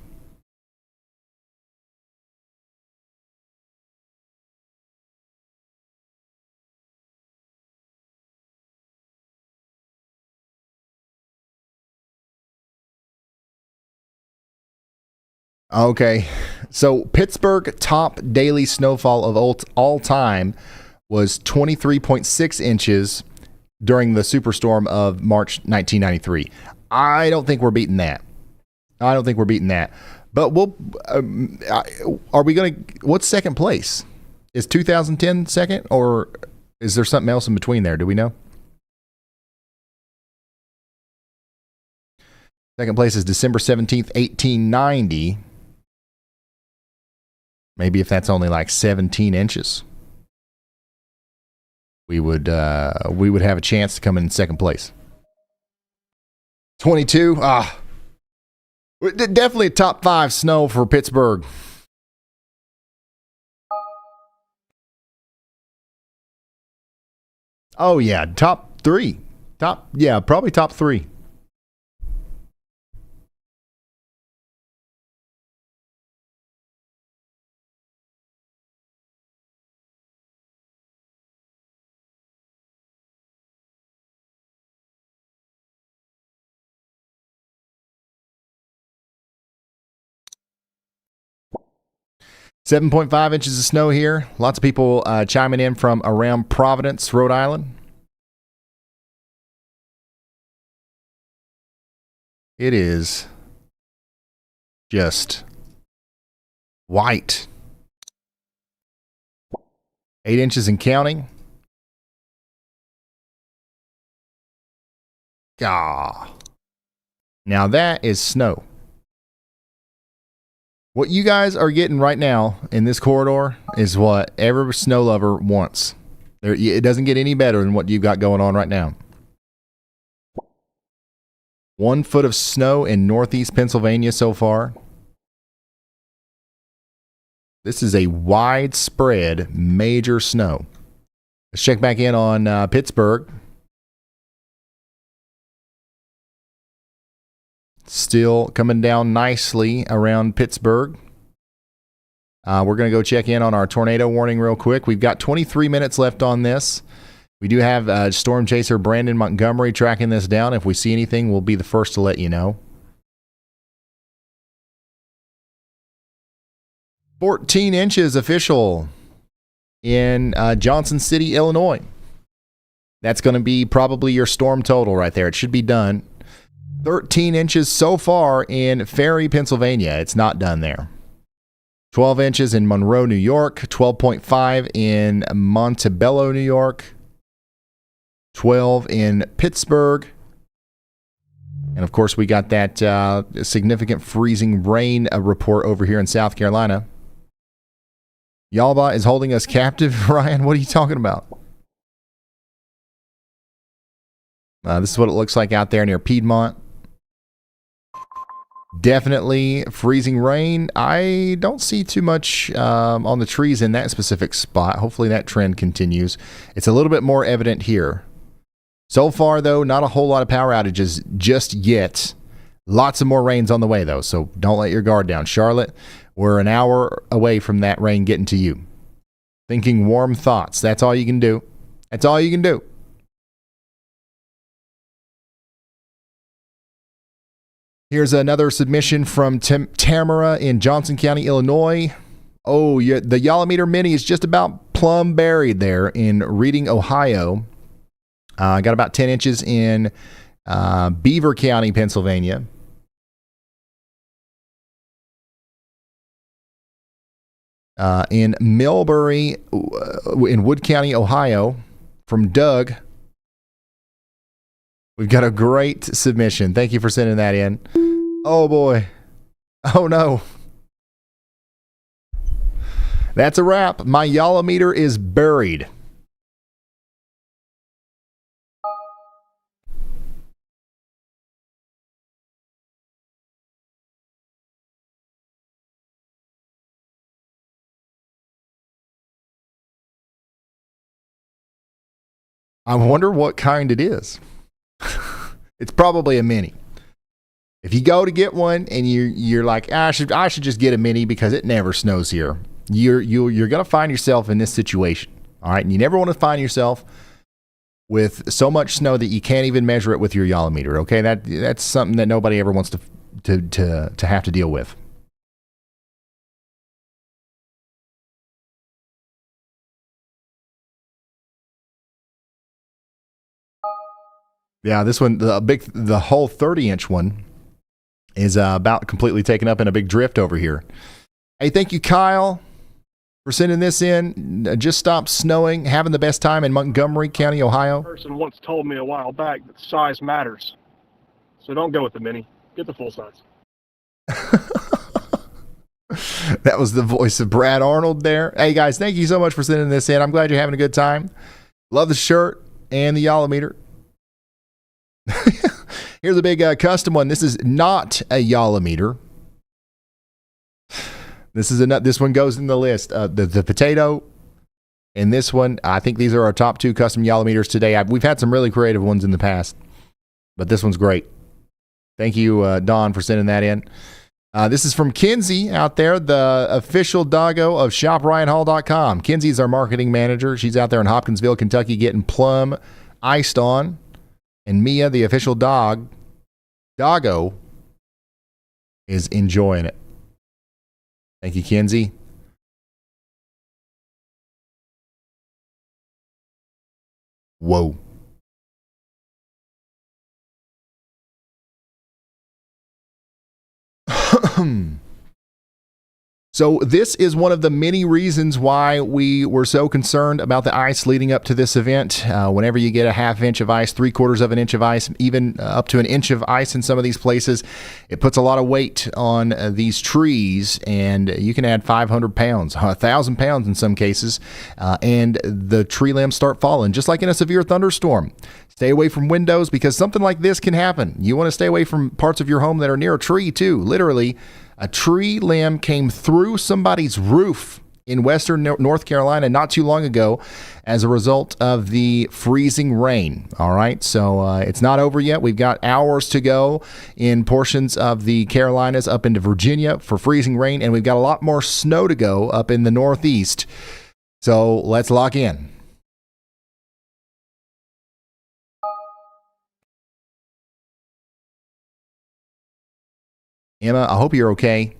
Okay, so Pittsburgh top daily snowfall of all time was 23.6 inches during the superstorm of March 1993. I don't think we're beating that. But we'll. Are we going to? What's second place? Is 2010 second, or is there something else in between there? Do we know? Second place is December 17th, 1890. Maybe if that's only like 17 inches, we would have a chance to come in second place. 22. Definitely a top 5 snow for Pittsburgh. Oh yeah, top 3. Probably top 3. $7.5 inches of snow here. Lots of people chiming in from around Providence, Rhode Island. It is just white. 8 inches and counting. Now that is snow. What you guys are getting right now in this corridor is what every snow lover wants. It doesn't get any better than what you've got going on right now. 1 foot of snow in northeast Pennsylvania so far. This is a widespread major snow. Let's check back in on Pittsburgh. Still coming down nicely around Pittsburgh. We're going to go check in on our tornado warning real quick. We've got 23 minutes left on this. We do have storm chaser Brandon Montgomery tracking this down. If we see anything, we'll be the first to let you know. 14 inches official in Johnson City, Illinois. That's going to be probably your storm total right there. It should be done. 13 inches so far in Ferry, Pennsylvania. It's not done there. 12 inches in Monroe, New York. 12.5 in Montebello, New York. 12 in Pittsburgh. And of course, we got that significant freezing rain report over here in South Carolina. Yalba is holding us captive, Ryan. What are you talking about? This is what it looks like out there near Piedmont. Definitely freezing rain. I don't see too much on the trees in that specific spot. Hopefully that trend continues. It's a little bit more evident here. So far, though, not a whole lot of power outages just yet. Lots of more rains on the way, though, so don't let your guard down. Charlotte, we're an hour away from that rain getting to you. Thinking warm thoughts. That's all you can do. That's all you can do. Here's another submission from Tamara in Johnson County, Illinois. Oh, the Yolometer Mini is just about plumb buried there in Reading, Ohio. Got about 10 inches in Beaver County, Pennsylvania. In Millbury, in Wood County, Ohio, from Doug. We've got a great submission. Thank you for sending that in. Oh, boy. Oh, no. That's a wrap. My Yolometer is buried. I wonder what kind it is. It's probably a mini. If you go to get one and you're like, I should just get a mini because it never snows here. You're gonna find yourself in this situation. All right, and you never want to find yourself with so much snow that you can't even measure it with your Yolometer. Okay, that's something that nobody ever wants to have to deal with. Yeah, this one, the whole 30-inch one is about completely taken up in a big drift over here. Hey, thank you, Kyle, for sending this in. Just stopped snowing, having the best time in Montgomery County, Ohio. A person once told me a while back that size matters. So don't go with the mini. Get the full size. That was the voice of Brad Arnold there. Hey, guys, thank you so much for sending this in. I'm glad you're having a good time. Love the shirt and the Yolometer. Here's a big custom one. This is not a Yolometer. This one goes in the list. The potato and this one. I think these are our top two custom Yolometers today. We've had some really creative ones in the past, but this one's great. Thank you, Don, for sending that in. This is from Kinsey out there, the official doggo of ShopRyanHall.com. Kinsey's our marketing manager. She's out there in Hopkinsville, Kentucky, getting plumb iced on. And Mia, the official doggo, is enjoying it. Thank you, Kinsey. Whoa. So this is one of the many reasons why we were so concerned about the ice leading up to this event. Whenever you get a half inch of ice, 3/4 of an inch of ice, even up to an inch of ice in some of these places, it puts a lot of weight on these trees, and you can add 500 pounds, 1,000 pounds in some cases, and the tree limbs start falling, just like in a severe thunderstorm. Stay away from windows because something like this can happen. You want to stay away from parts of your home that are near a tree too. Literally, a tree limb came through somebody's roof in western North Carolina not too long ago as a result of the freezing rain. All right, so it's not over yet. We've got hours to go in portions of the Carolinas up into Virginia for freezing rain, and we've got a lot more snow to go up in the Northeast. So let's lock in. Emma, I hope you're okay.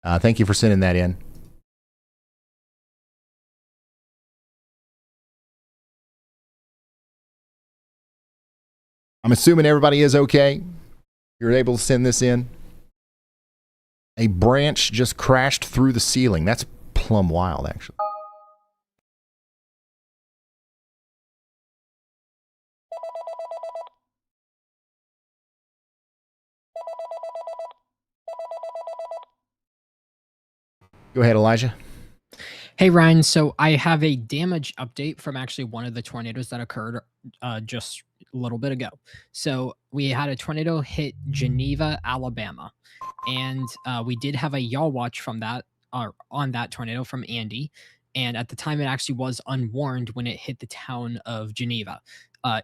Thank you for sending that in. I'm assuming everybody is okay. You're able to send this in. A branch just crashed through the ceiling. That's plumb wild, actually. Go ahead, Elijah. Hey, Ryan. So I have a damage update from actually one of the tornadoes that occurred just little bit ago. So we had a tornado hit Geneva, Alabama, and we did have a yaw watch from that, or on that tornado from Andy. And at the time, it actually was unwarned when it hit the town of Geneva.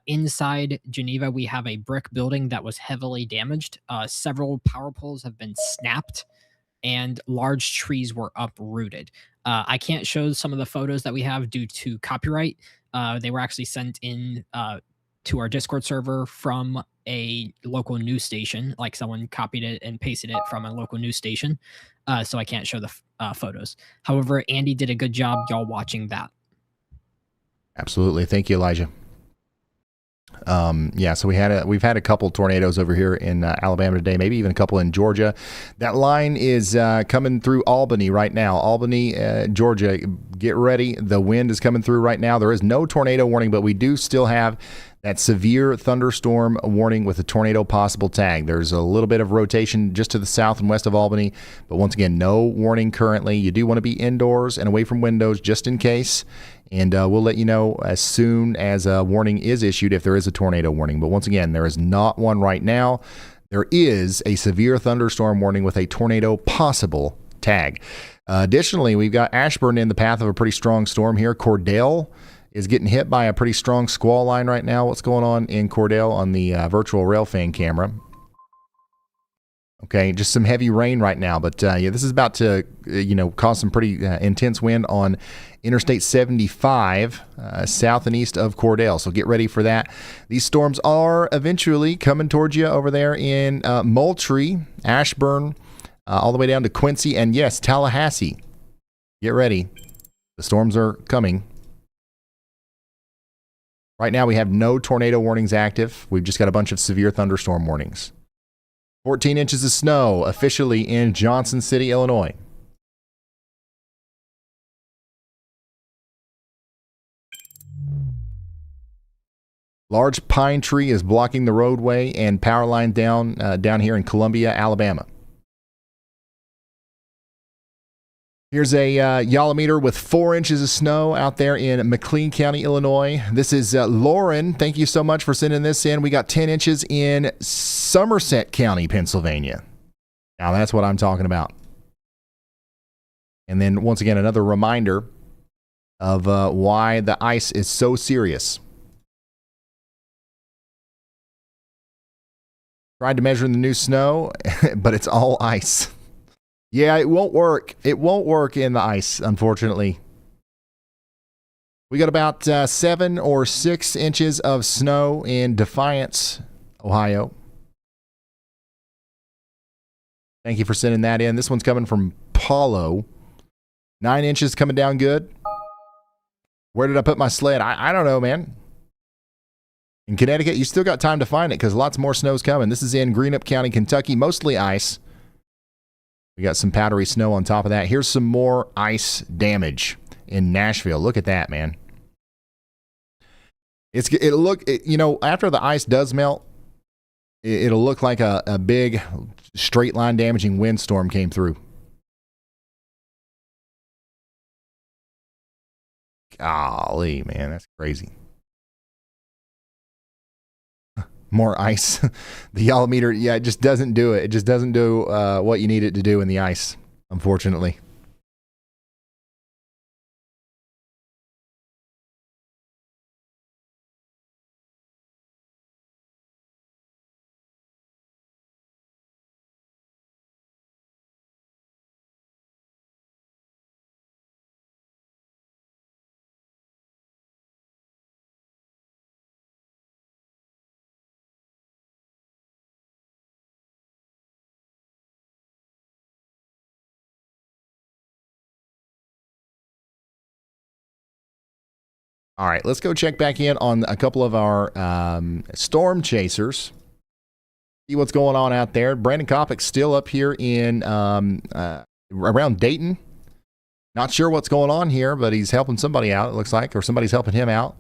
Inside Geneva, we have a brick building that was heavily damaged. Several power poles have been snapped, and large trees were uprooted. I can't show some of the photos that we have due to copyright. They were actually sent in to our Discord server from a local news station, like someone copied it and pasted it from a local news station. So I can't show the photos. However, Andy did a good job, y'all, watching that. Absolutely. Thank you, Elijah. Yeah, so we've had a couple tornadoes over here in Alabama today, maybe even a couple in Georgia. That line is coming through Albany right now. Albany, Georgia, get ready. The wind is coming through right now. There is no tornado warning, but we do still have that severe thunderstorm warning with a tornado possible tag. There's a little bit of rotation just to the south and west of Albany, but once again, no warning currently. You do want to be indoors and away from windows just in case, and we'll let you know as soon as a warning is issued if there is a tornado warning. But once again, there is not one right now. There is a severe thunderstorm warning with a tornado possible tag. Additionally, we've got Ashburn in the path of a pretty strong storm here. Cordell is getting hit by a pretty strong squall line right now. What's going on in Cordell on the virtual railfan camera? Okay, just some heavy rain right now, but yeah, this is about to cause some pretty intense wind on Interstate 75 south and east of Cordell. So get ready for that. These storms are eventually coming towards you over there in Moultrie, Ashburn, all the way down to Quincy, and yes, Tallahassee. Get ready. The storms are coming. Right now, we have no tornado warnings active. We've just got a bunch of severe thunderstorm warnings. 14 inches of snow officially in Johnson City, Illinois. Large pine tree is blocking the roadway and power line down here in Columbia, Alabama. Here's a yalometer with 4 inches of snow out there in McLean County, Illinois. This is Lauren. Thank you so much for sending this in. We got 10 inches in Somerset County, Pennsylvania. Now that's what I'm talking about. And then once again, another reminder of why the ice is so serious. Tried to measure the new snow, but it's all ice. Yeah, it won't work. It won't work in the ice, unfortunately. We got about 7 or 6 inches of snow in Defiance, Ohio. Thank you for sending that in. This one's coming from Paulo. 9 inches coming down good. Where did I put my sled? I don't know, man. In Connecticut, you still got time to find it because lots more snow's coming. This is in Greenup County, Kentucky, mostly ice. We got some powdery snow on top of that. Here's some more ice damage in Nashville. Look at that, man. It'll look, after the ice does melt, it'll look like a big straight line damaging windstorm came through. Golly, man, that's crazy. More ice. The yalometer, yeah, it just doesn't do it. It just doesn't do what you need it to do in the ice, unfortunately. All right, let's go check back in on a couple of our storm chasers. See what's going on out there. Brandon Koppick's still up here in around Dayton. Not sure what's going on here, but he's helping somebody out, it looks like, or somebody's helping him out.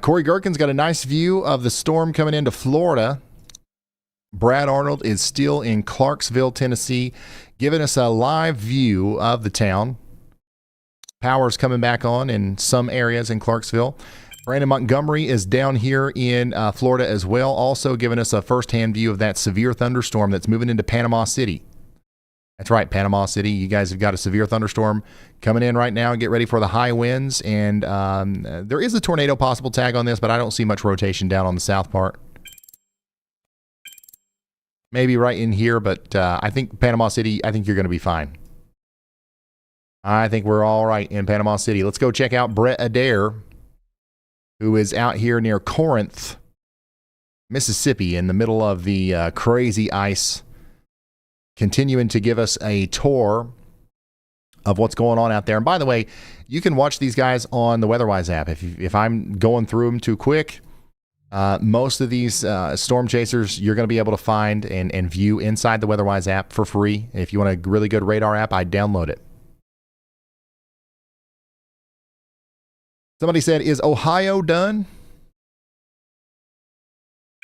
Corey Gherkin's got a nice view of the storm coming into Florida. Brad Arnold is still in Clarksville, Tennessee, giving us a live view of the town. Power's coming back on in some areas in Clarksville. Brandon Montgomery is down here in Florida as well, also giving us a firsthand view of that severe thunderstorm that's moving into Panama City. That's right, Panama City. You guys have got a severe thunderstorm coming in right now. Get ready for the high winds. And there is a tornado possible tag on this, but I don't see much rotation down on the south part. Maybe right in here, but I think Panama City, I think you're going to be fine. I think we're all right in Panama City. Let's go check out Brett Adair, who is out here near Corinth, Mississippi, in the middle of the crazy ice, continuing to give us a tour of what's going on out there. And by the way, you can watch these guys on the WeatherWise app. If I'm going through them too quick, most of these storm chasers you're going to be able to find and view inside the WeatherWise app for free. If you want a really good radar app, I'd download it. Somebody said, is Ohio done?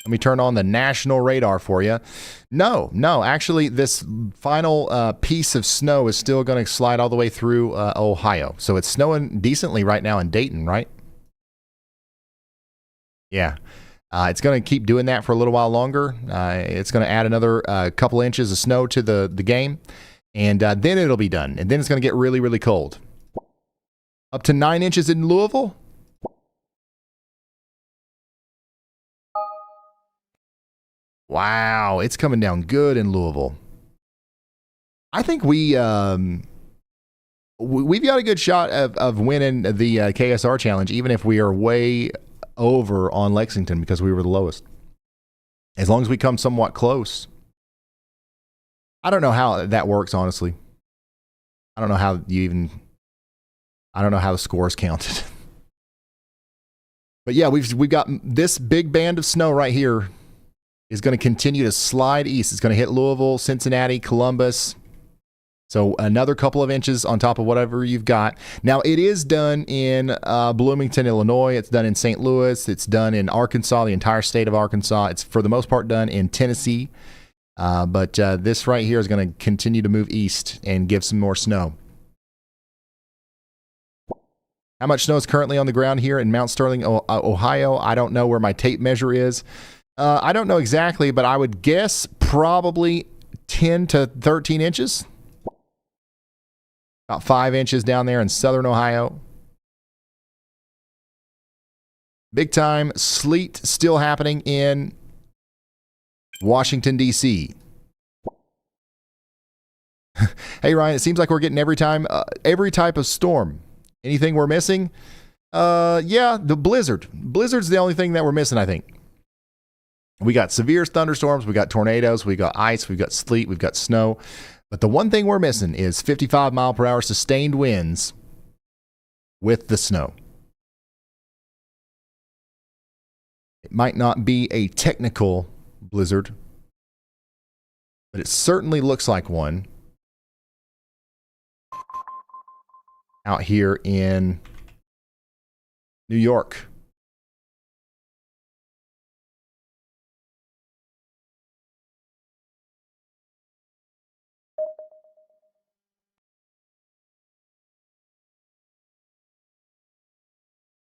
Let me turn on the national radar for you. No. Actually, this final piece of snow is still going to slide all the way through Ohio. So it's snowing decently right now in Dayton, right? Yeah. It's going to keep doing that for a little while longer. It's going to add another couple inches of snow to the game. And then it'll be done. And then it's going to get really, really cold. Up to 9 inches in Louisville. Wow, it's coming down good in Louisville. I think we've got a good shot of winning the KSR challenge, even if we are way over on Lexington because we were the lowest. As long as we come somewhat close. I don't know how that works, honestly. I don't know how the score is counted. But yeah, we've got this big band of snow right here is going to continue to slide east. It's going to hit Louisville, Cincinnati, Columbus. So another couple of inches on top of whatever you've got. Now, it is done in Bloomington, Illinois. It's done in St. Louis. It's done in Arkansas, the entire state of Arkansas. It's for the most part done in Tennessee. But this right here is going to continue to move east and give some more snow. How much snow is currently on the ground here in Mount Sterling, Ohio? I don't know where my tape measure is. I don't know exactly, but I would guess probably 10 to 13 inches. About 5 inches down there in southern Ohio. Big time sleet still happening in Washington, D.C. Hey, Ryan, it seems like we're getting every type of storm. Anything we're missing? Yeah, the blizzard. Blizzard's the only thing that we're missing, I think. We got severe thunderstorms, we got tornadoes, we got ice, we've got sleet, we've got snow. But the one thing we're missing is 55 mile per hour sustained winds with the snow. It might not be a technical blizzard, but it certainly looks like one out here in New York.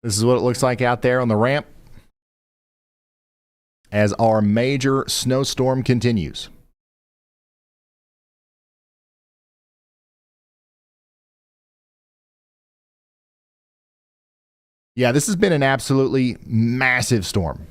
This is what it looks like out there on the ramp as our major snowstorm continues. Yeah, this has been an absolutely massive storm.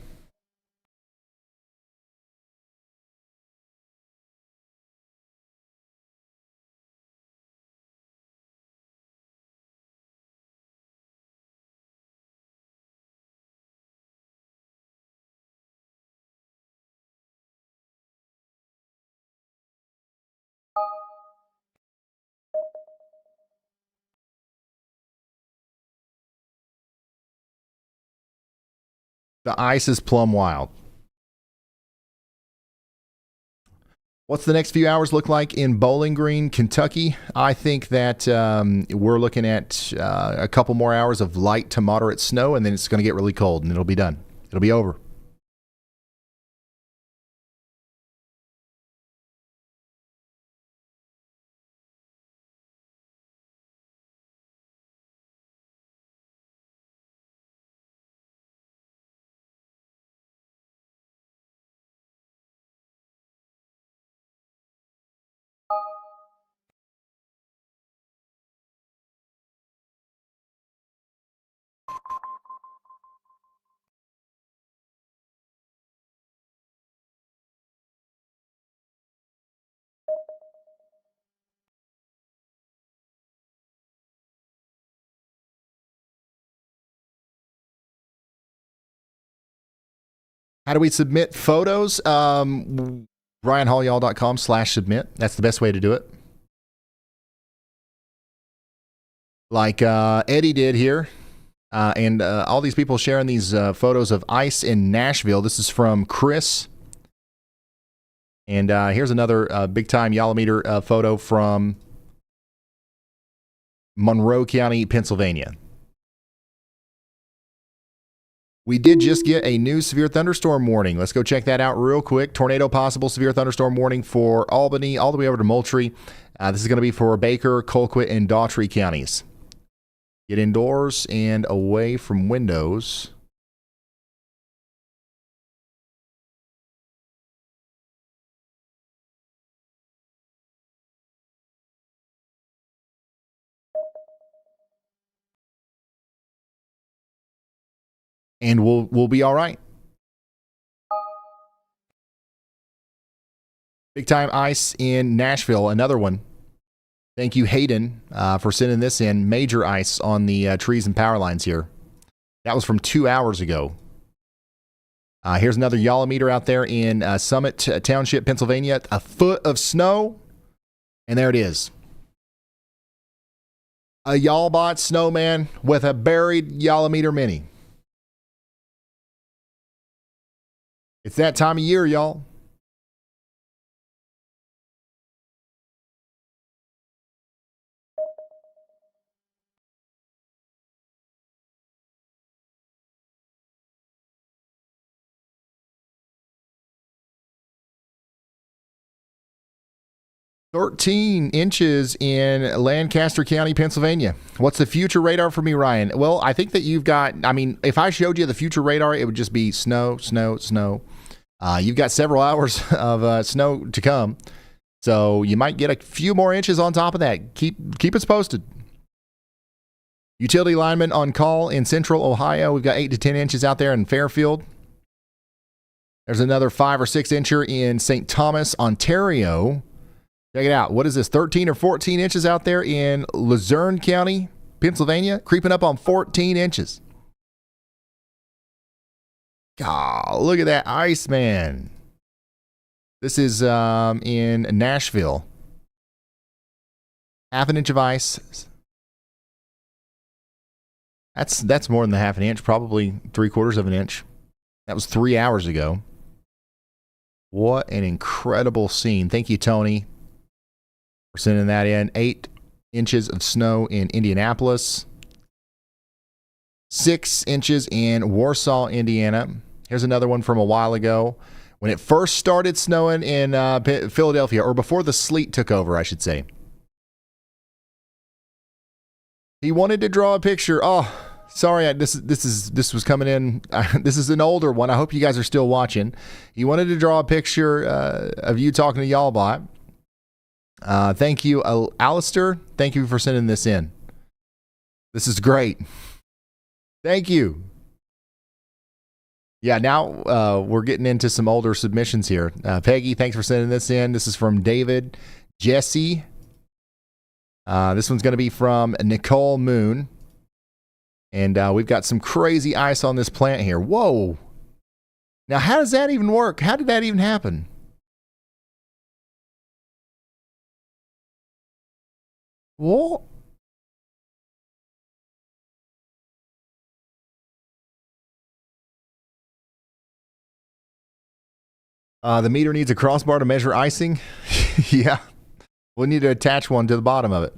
The ice is plumb wild. What's the next few hours look like in Bowling Green, Kentucky? I think that we're looking at a couple more hours of light to moderate snow, and then it's going to get really cold, and it'll be done. It'll be over. How do we submit photos? RyanHallYall.com/submit. That's the best way to do it. Like Eddie did here. And all these people sharing these photos of ice in Nashville. This is from Chris. And here's another big-time Yallometer photo from Monroe County, Pennsylvania. We did just get a new severe thunderstorm warning. Let's go check that out real quick. Tornado possible, severe thunderstorm warning for Albany all the way over to Moultrie. This is going to be for Baker, Colquitt, and Daughtry counties. Get indoors and away from windows. And we'll be all right. Big time ice in Nashville, another one. Thank you, Hayden, for sending this in. Major ice on the trees and power lines here. That was from 2 hours ago. Here's another Yallometer out there in Summit Township, Pennsylvania. A foot of snow, and there it is. A Yallbot snowman with a buried Yallometer Mini. It's that time of year, y'all. "13 inches in Lancaster County, Pennsylvania. What's the future radar for me, Ryan?" Well, I think that you've got, if I showed you the future radar, it would just be snow, snow, snow. You've got several hours of snow to come. So you might get a few more inches on top of that. Keep us posted. Utility lineman on call in Central Ohio. We've got 8 to 10 inches out there in Fairfield. There's another 5 or 6 incher in St. Thomas, Ontario. Check it out. What is this? 13 or 14 inches out there in Luzerne County, Pennsylvania, creeping up on 14 inches. God, look at that ice, man. This is in Nashville. Half an inch of ice. That's more than the half an inch, probably 3/4 of an inch. That was 3 hours ago. What an incredible scene. Thank you, Tony, for sending that in. 8 inches of snow in Indianapolis. 6 inches in Warsaw, Indiana. Here's another one from a while ago. When it first started snowing in Philadelphia, or before the sleet took over, I should say. He wanted to draw a picture. Oh, sorry, this was coming in. This is an older one. I hope you guys are still watching. He wanted to draw a picture of you talking to Yallbot. Thank you, Alistair. Thank you for sending this in. This is great. Thank you. Yeah, now we're getting into some older submissions here. Peggy, thanks for sending this in. This is from David. Jesse. This one's going to be from Nicole Moon. And we've got some crazy ice on this plant here. Whoa. Now, how does that even work? How did that even happen? What? The meter needs a crossbar to measure icing. Yeah. We'll need to attach one to the bottom of it.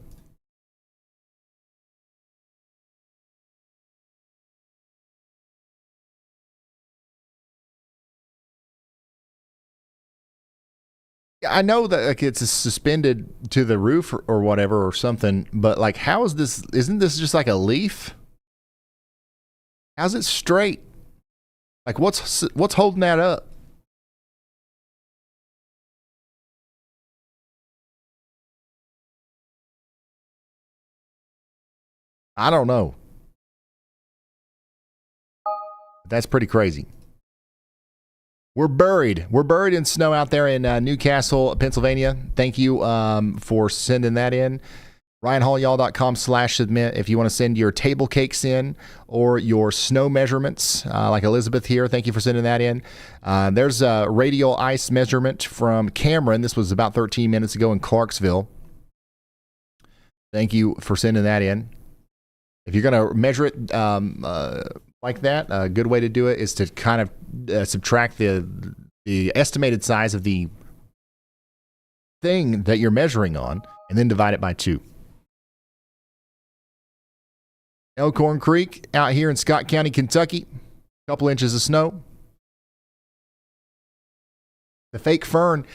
I know that like it's suspended to the roof or whatever or something, but like how is this? Isn't this just like a leaf? How's it straight? Like what's holding that up? I don't know. That's pretty crazy. We're buried. We're buried in snow out there in Newcastle, Pennsylvania. Thank you for sending that in. RyanHallYall.com/submit if you want to send your table cakes in or your snow measurements, like Elizabeth here. Thank you for sending that in. There's a radial ice measurement from Cameron. This was about 13 minutes ago in Clarksville. Thank you for sending that in. If you're going to measure it like that, a good way to do it is to kind of subtract the estimated size of the thing that you're measuring on and then divide it by 2. Elkhorn Creek out here in Scott County, Kentucky. A couple inches of snow. The fake fern.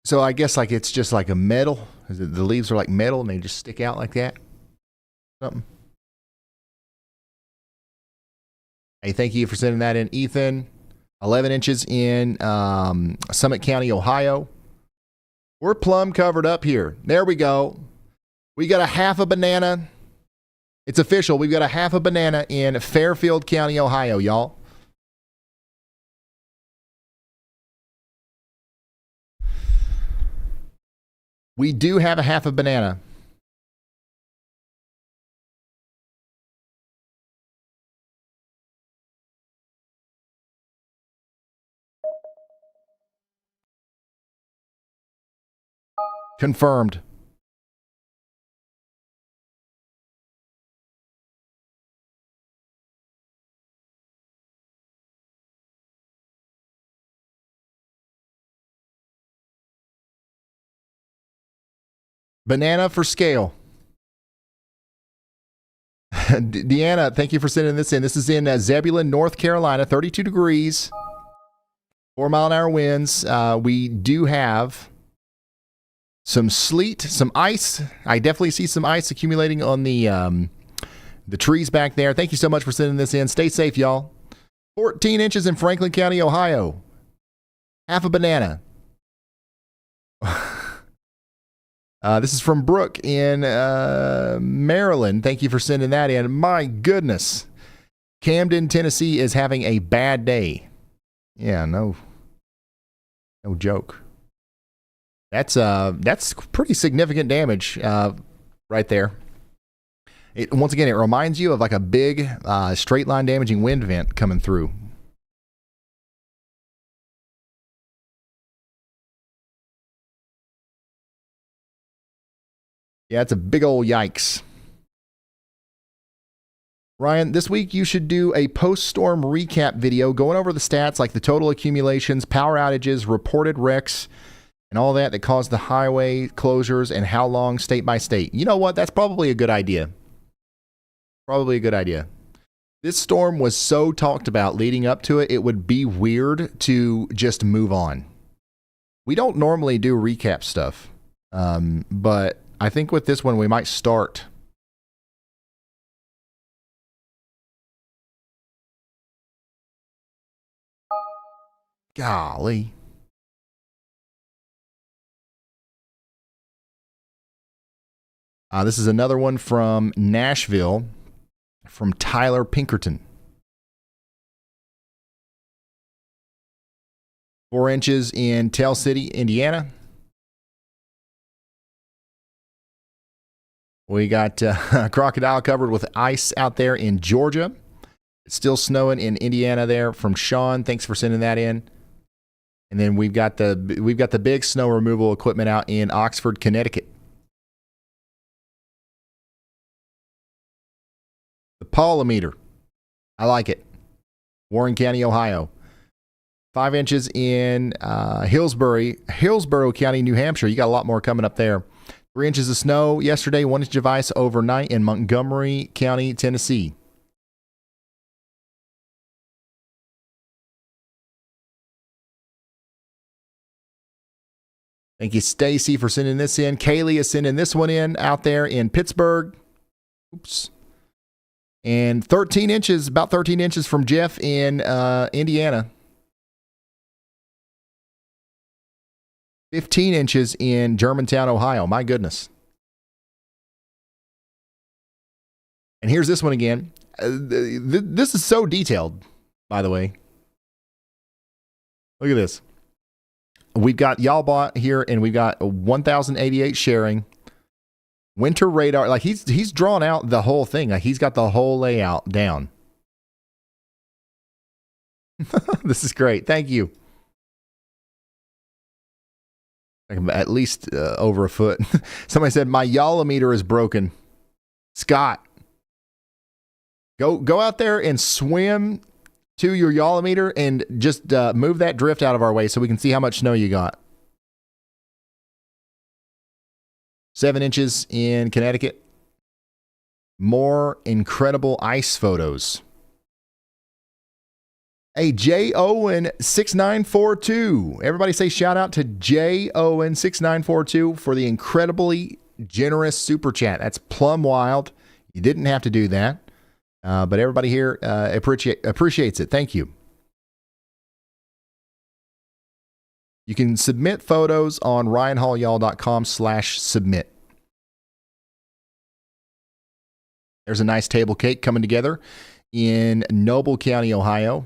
So I guess like it's just like a metal. The leaves are like metal and they just stick out like that. Something. Hey, thank you for sending that in, Ethan. 11 inches in Summit County, Ohio. We're plumb covered up here. There we go. We got a half a banana. It's official. We've got a half a banana in Fairfield County, Ohio, y'all. We do have a half a banana. Confirmed. Banana for scale. Deanna, thank you for sending this in. This is in Zebulon, North Carolina, 32 degrees, 4-mile-an-hour winds. We do have some sleet, some ice. I definitely see some ice accumulating on the trees back there. Thank you so much for sending this in. Stay safe, y'all. 14 inches in Franklin County, Ohio. Half a banana. This is from Brooke in Maryland. Thank you for sending that in. My goodness. Camden, Tennessee is having a bad day. Yeah, no joke. That's pretty significant damage right there. Once again, it reminds you of like a big straight line damaging wind event coming through. Yeah, it's a big old yikes. Ryan, this week you should do a post-storm recap video going over the stats like the total accumulations, power outages, reported wrecks, and all that caused the highway closures and how long state by state. You know what? That's probably a good idea. Probably a good idea. This storm was so talked about leading up to it, it would be weird to just move on. We don't normally do recap stuff, but I think with this one, we might start. Golly. This is another one from Nashville, from Tyler Pinkerton. 4 inches in Tell City, Indiana. We got crocodile covered with ice out there in Georgia. It's still snowing in Indiana there from Sean. Thanks for sending that in. And then we've got the big snow removal equipment out in Oxford, Connecticut. The Paulometer. I like it. Warren County, Ohio. 5 inches in Hillsborough County, New Hampshire. You got a lot more coming up there. 3 inches of snow yesterday, 1 inch of ice overnight in Montgomery County, Tennessee. Thank you, Stacy, for sending this in. Kaylee is sending this one in out there in Pittsburgh. Oops. And 13 inches, about 13 inches from Jeff in Indiana. 15 inches in Germantown, Ohio. My goodness. And here's this one again. This is so detailed, by the way. Look at this. We've got y'all bought here, and we've got 1,088 sharing. Winter radar, like he's drawn out the whole thing. Like he's got the whole layout down. This is great. Thank you. At least over a foot. Somebody said my yolometer is broken. Scott, go out there and swim to your yolometer and just move that drift out of our way so we can see how much snow you got. 7 inches in Connecticut. More incredible ice photos. Hey, J Owen 6942. Everybody say shout out to J Owen 6942 for the incredibly generous super chat. That's plumb wild. You didn't have to do that, but everybody here appreciates it. Thank you. You can submit photos on ryanhallyall.com/submit. There's a nice table cake coming together in Noble County, Ohio.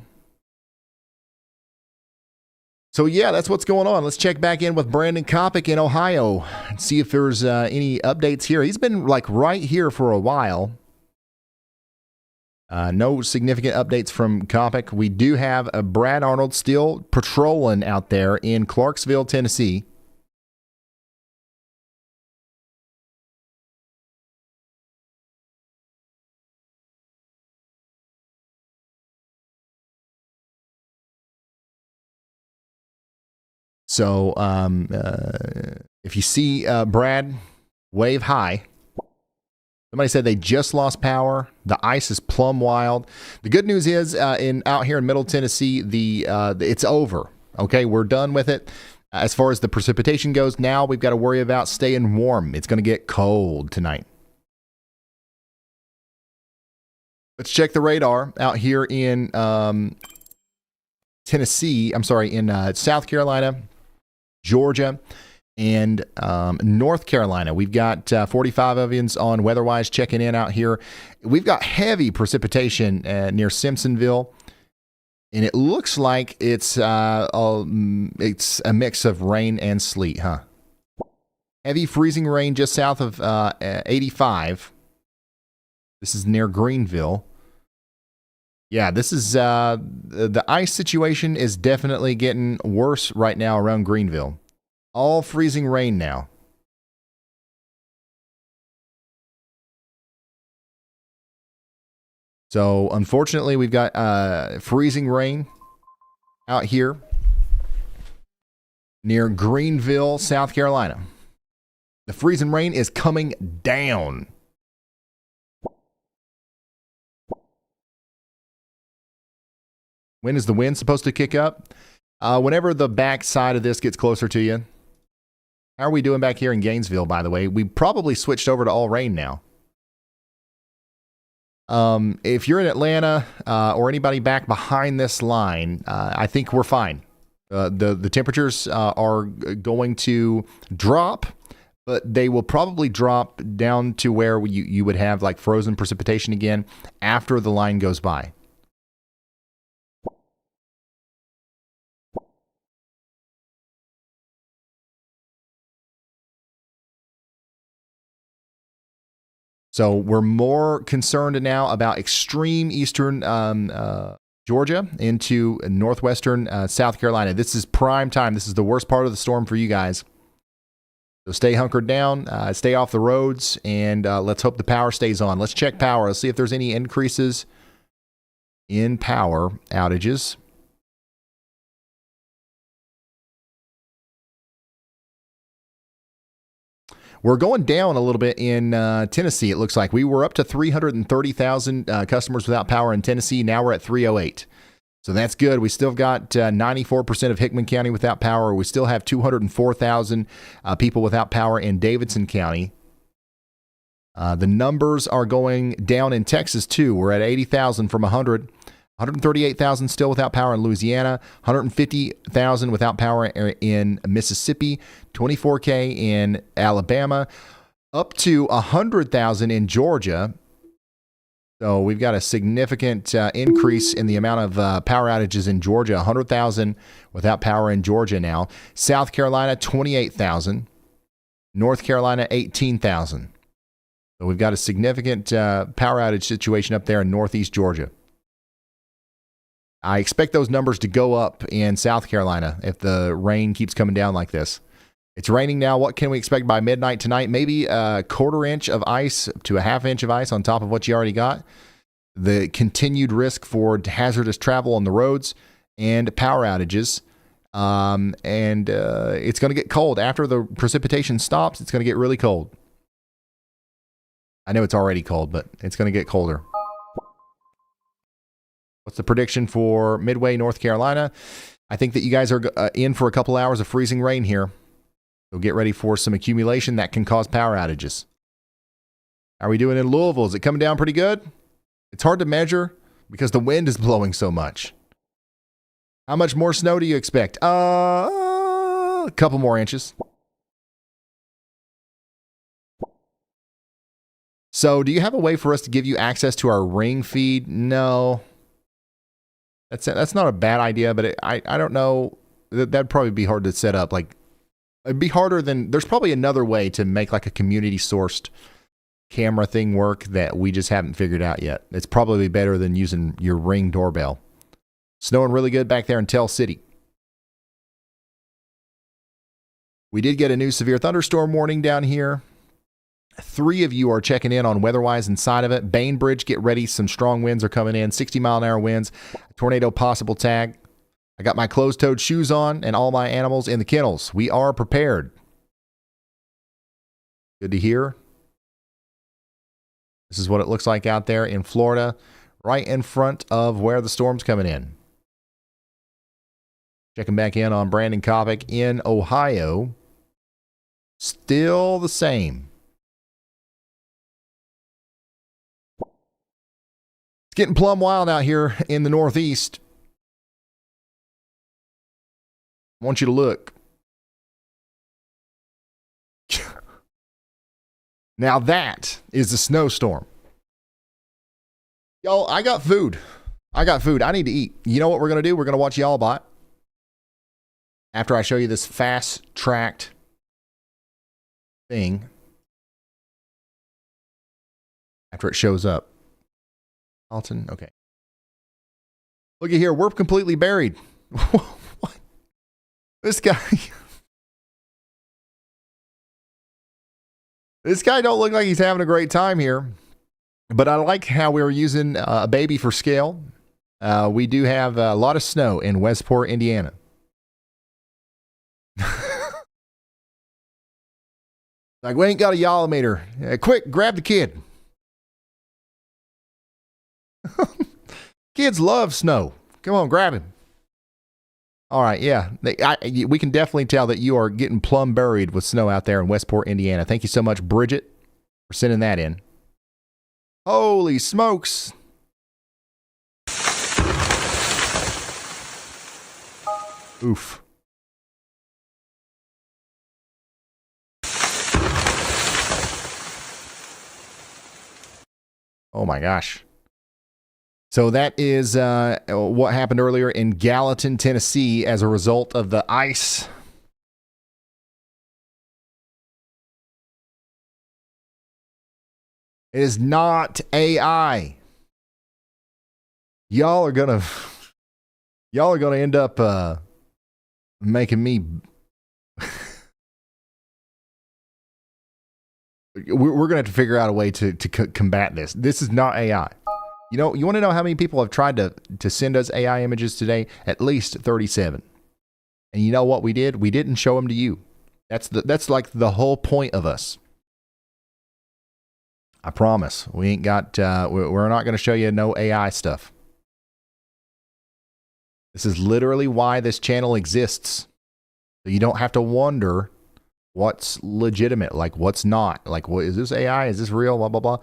So, yeah, that's what's going on. Let's check back in with Brandon Kopic in Ohio and see if there's any updates here. He's been, like, right here for a while. No significant updates from Kopic. We do have Brad Arnold still patrolling out there in Clarksville, Tennessee. So if you see Brad, wave high. Somebody said they just lost power. The ice is plumb wild. The good news is out here in Middle Tennessee, it's over. Okay, we're done with it. As far as the precipitation goes, now we've got to worry about staying warm. It's going to get cold tonight. Let's check the radar out here in Tennessee. I'm sorry, in South Carolina, Georgia, and North Carolina. We've got 45 avians on WeatherWise checking in out here. We've got heavy precipitation near Simpsonville, and it looks like it's a mix of rain and sleet, huh? Heavy freezing rain just south of 85. This is near Greenville. Yeah, this is the ice situation is definitely getting worse right now around Greenville. All freezing rain now. So, unfortunately, we've got freezing rain out here near Greenville, South Carolina. The freezing rain is coming down. When is the wind supposed to kick up? Whenever the back side of this gets closer to you. How are we doing back here in Gainesville, by the way? We probably switched over to all rain now. If you're in Atlanta or anybody back behind this line, I think we're fine. The temperatures are going to drop, but they will probably drop down to where you would have like frozen precipitation again after the line goes by. So we're more concerned now about extreme eastern Georgia into northwestern South Carolina. This is prime time. This is the worst part of the storm for you guys. So stay hunkered down, stay off the roads, and let's hope the power stays on. Let's check power. Let's see if there's any increases in power outages. We're going down a little bit in Tennessee, it looks like. We were up to 330,000 customers without power in Tennessee. Now we're at 308. So that's good. We still got 94% of Hickman County without power. We still have 204,000 people without power in Davidson County. The numbers are going down in Texas, too. We're at 80,000 from 100. 138,000 still without power in Louisiana, 150,000 without power in Mississippi, 24K in Alabama, up to 100,000 in Georgia. So we've got a significant increase in the amount of power outages in Georgia, 100,000 without power in Georgia now. South Carolina, 28,000. North Carolina, 18,000. So we've got a significant power outage situation up there in northeast Georgia. I expect those numbers to go up in South Carolina if the rain keeps coming down like this. It's raining now. What can we expect by midnight tonight? Maybe a quarter inch of ice to a half inch of ice on top of what you already got. The continued risk for hazardous travel on the roads and power outages. It's going to get cold. After the precipitation stops, it's going to get really cold. I know it's already cold, but it's going to get colder. What's the prediction for Midway, North Carolina? I think that you guys are in for a couple hours of freezing rain here. So get ready for some accumulation that can cause power outages. How are we doing in Louisville? Is it coming down pretty good? It's hard to measure because the wind is blowing so much. How much more snow do you expect? A couple more inches. So do you have a way for us to give you access to our Ring feed? No. That's not a bad idea, but I don't know. That'd probably be hard to set up. Like, it'd be harder than... There's probably another way to make like a community-sourced camera thing work that we just haven't figured out yet. It's probably better than using your Ring doorbell. Snowing really good back there in Tell City. We did get a new severe thunderstorm warning down here. 3 of you are checking in on WeatherWise inside of it. Bainbridge, get ready. Some strong winds are coming in. 60-mile-an-hour winds. Tornado possible tag. I got my closed-toed shoes on and all my animals in the kennels. We are prepared. Good to hear. This is what it looks like out there in Florida, right in front of where the storm's coming in. Checking back in on Brandon Kovic in Ohio. Still the same. It's getting plumb wild out here in the Northeast. I want you to look. Now that is a snowstorm. Y'all, I got food. I need to eat. You know what we're going to do? We're going to watch Y'all Bot. After I show you this fast-tracked thing. After it shows up. Alton, okay. Look at here. We're completely buried. What? This guy... This guy don't look like he's having a great time here. But I like how we were using a baby for scale. We do have a lot of snow in Westport, Indiana. Like, we ain't got a Yolometer. Quick, grab the kid. Kids love snow. Come on, grab him. All right, yeah. We can definitely tell that you are getting plumb buried with snow out there in Westport, Indiana. Thank you so much, Bridget, for sending that in. Holy smokes. Oof. Oh my gosh. So that is what happened earlier in Gallatin, Tennessee as a result of the ice. It is not AI. Y'all are gonna end up making me. We're gonna have to figure out a way to combat this. This is not AI. You know, you want to know how many people have tried to send us AI images today? At least 37. And you know what we did? We didn't show them to you. That's like the whole point of us. I promise. We ain't got. We're not going to show you no AI stuff. This is literally why this channel exists. So you don't have to wonder what's legitimate, like what's not. Like, what is this AI? Is this real? Blah blah blah.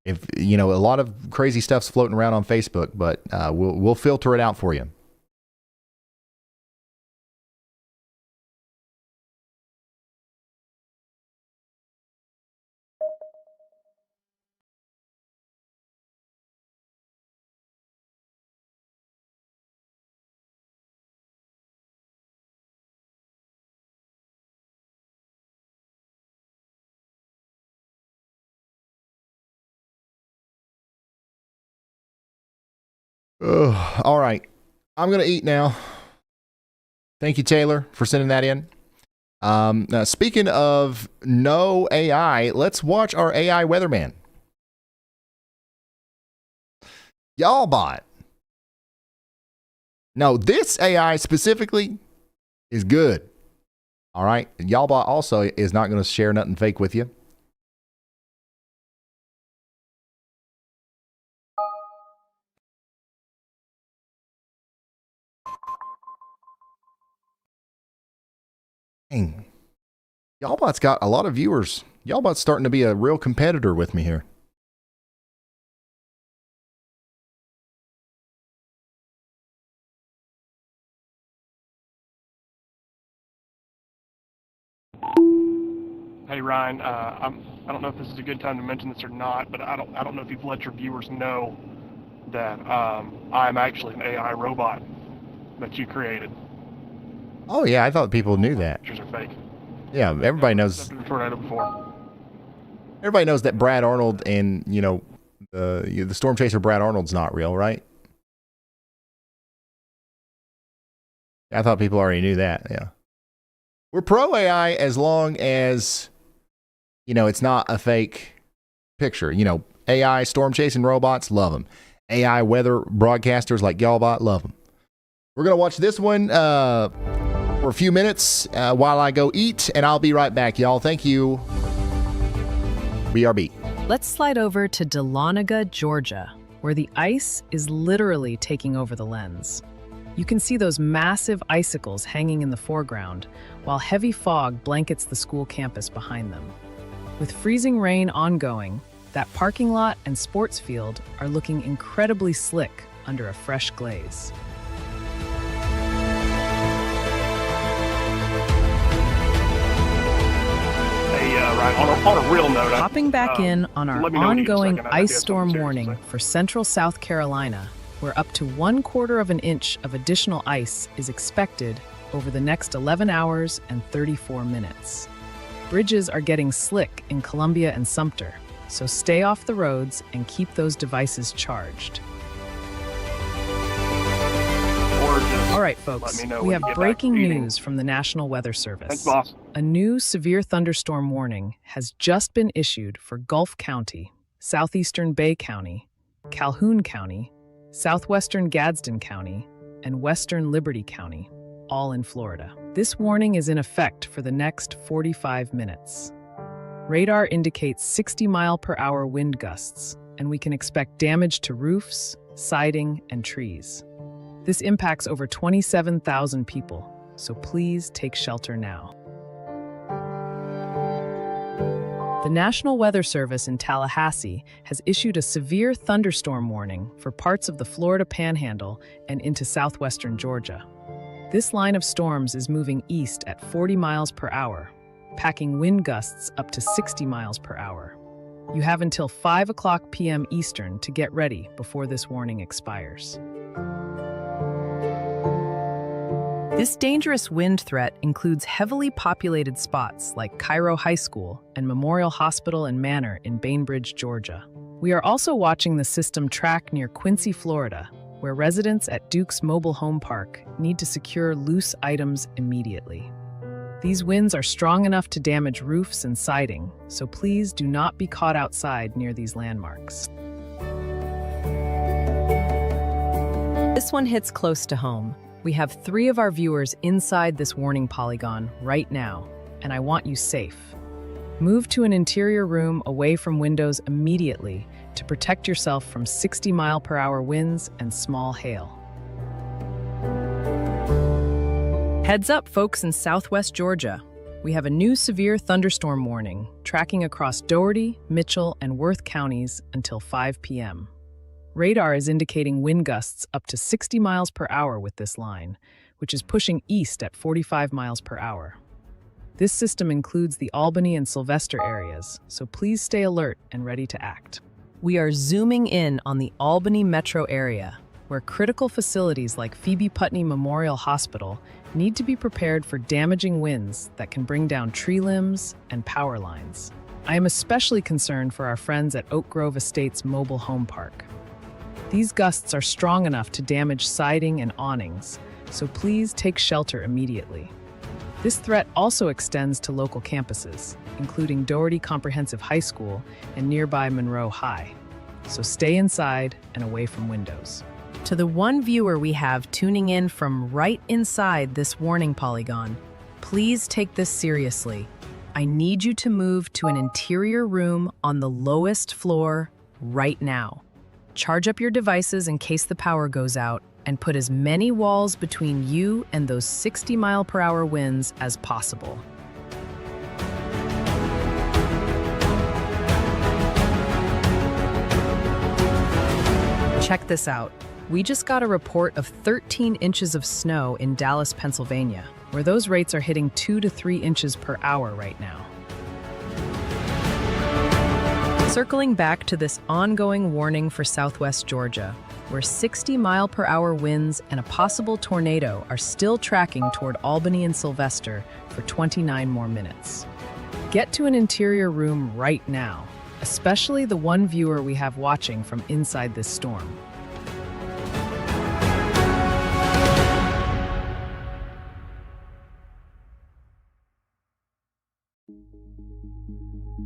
If you know, a lot of crazy stuff's floating around on Facebook, but we'll filter it out for you. Ugh, all right. I'm going to eat now. Thank you, Taylor, for sending that in. Now, speaking of no AI, let's watch our AI weatherman. Y'all bot. No, this AI specifically is good. All right. And y'all bot also is not going to share nothing fake with you. Dang. Y'allbot's got a lot of viewers. Y'allbot's starting to be a real competitor with me here. Hey Ryan, I don't know if this is a good time to mention this or not, but I don't know if you've let your viewers know that I'm actually an AI robot that you created. Oh yeah, I thought people knew that. Pictures are fake. Yeah, everybody knows. Tornado before. Everybody knows that Brad Arnold and the Storm Chaser Brad Arnold's not real, right? I thought people already knew that. Yeah, we're pro AI as long as it's not a fake picture. AI storm chasing robots, love them. AI weather broadcasters like Y'allbot, love them. We're gonna watch this one for a few minutes while I go eat, and I'll be right back, y'all. Thank you. BRB. Let's slide over to Dahlonega, Georgia, where the ice is literally taking over the lens. You can see those massive icicles hanging in the foreground, while heavy fog blankets the school campus behind them. With freezing rain ongoing, that parking lot and sports field are looking incredibly slick under a fresh glaze. Right. On a real note, Hopping back in on our let me know when you get a ongoing second. I have ice storm something serious to warning say. for central South Carolina, where up to 1/4 of an inch of additional ice is expected over the next 11 hours and 34 minutes. Bridges are getting slick in Columbia and Sumter, so stay off the roads and keep those devices charged. All right, folks, we have breaking news from the National Weather Service. Thanks, boss. A new severe thunderstorm warning has just been issued for Gulf County, southeastern Bay County, Calhoun County, southwestern Gadsden County, and western Liberty County, all in Florida. This warning is in effect for the next 45 minutes. Radar indicates 60-mile-per-hour wind gusts, and we can expect damage to roofs, siding, and trees. This impacts over 27,000 people, so please take shelter now. The National Weather Service in Tallahassee has issued a severe thunderstorm warning for parts of the Florida Panhandle and into southwestern Georgia. This line of storms is moving east at 40 miles per hour, packing wind gusts up to 60 miles per hour. You have until 5 p.m. Eastern to get ready before this warning expires. This dangerous wind threat includes heavily populated spots like Cairo High School and Memorial Hospital and Manor in Bainbridge, Georgia. We are also watching the system track near Quincy, Florida, where residents at Duke's Mobile Home Park need to secure loose items immediately. These winds are strong enough to damage roofs and siding, so please do not be caught outside near these landmarks. This one hits close to home. We have 3 of our viewers inside this warning polygon right now, and I want you safe. Move to an interior room away from windows immediately to protect yourself from 60-mile-per-hour winds and small hail. Heads up, folks in southwest Georgia. We have a new severe thunderstorm warning tracking across Dougherty, Mitchell, and Worth counties until 5 p.m. Radar is indicating wind gusts up to 60 miles per hour with this line, which is pushing east at 45 miles per hour. This system includes the Albany and Sylvester areas, so please stay alert and ready to act. We are zooming in on the Albany metro area, where critical facilities like Phoebe Putney Memorial Hospital need to be prepared for damaging winds that can bring down tree limbs and power lines. I am especially concerned for our friends at Oak Grove Estates Mobile Home Park. These gusts are strong enough to damage siding and awnings, so please take shelter immediately. This threat also extends to local campuses, including Doherty Comprehensive High School and nearby Monroe High. So stay inside and away from windows. To the one viewer we have tuning in from right inside this warning polygon, please take this seriously. I need you to move to an interior room on the lowest floor right now. Charge up your devices in case the power goes out, and put as many walls between you and those 60-mile-per-hour winds as possible. Check this out. We just got a report of 13 inches of snow in Dallas, Pennsylvania, where those rates are hitting 2 to 3 inches per hour right now. Circling back to this ongoing warning for Southwest Georgia, where 60-mile-per-hour winds and a possible tornado are still tracking toward Albany and Sylvester for 29 more minutes. Get to an interior room right now, especially the one viewer we have watching from inside this storm.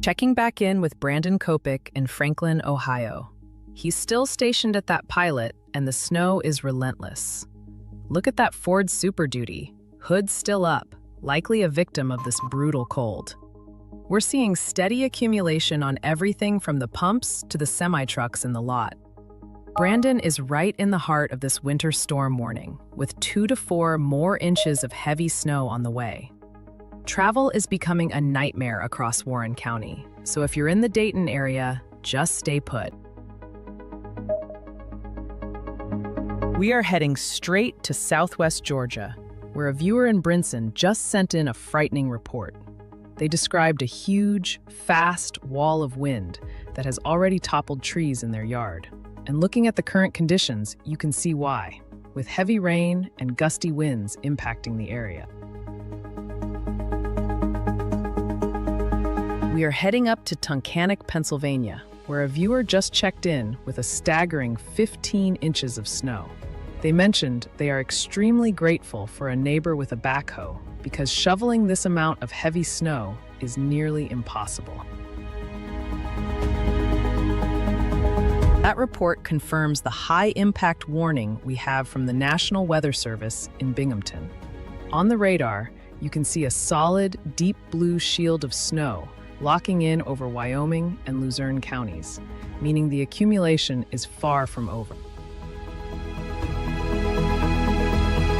Checking back in with Brandon Kopik in Franklin, Ohio. He's still stationed at that pilot, and the snow is relentless. Look at that Ford Super Duty, hood still up, likely a victim of this brutal cold. We're seeing steady accumulation on everything from the pumps to the semi-trucks in the lot. Brandon is right in the heart of this winter storm warning, with 2 to 4 more inches of heavy snow on the way. Travel is becoming a nightmare across Warren County, so if you're in the Dayton area, just stay put. We are heading straight to Southwest Georgia, where a viewer in Brinson just sent in a frightening report. They described a huge, fast wall of wind that has already toppled trees in their yard. And looking at the current conditions, you can see why, with heavy rain and gusty winds impacting the area. We are heading up to Tunkhannock, Pennsylvania, where a viewer just checked in with a staggering 15 inches of snow. They mentioned they are extremely grateful for a neighbor with a backhoe because shoveling this amount of heavy snow is nearly impossible. That report confirms the high-impact warning we have from the National Weather Service in Binghamton. On the radar, you can see a solid, deep blue shield of snow locking in over Wyoming and Luzerne counties, meaning the accumulation is far from over.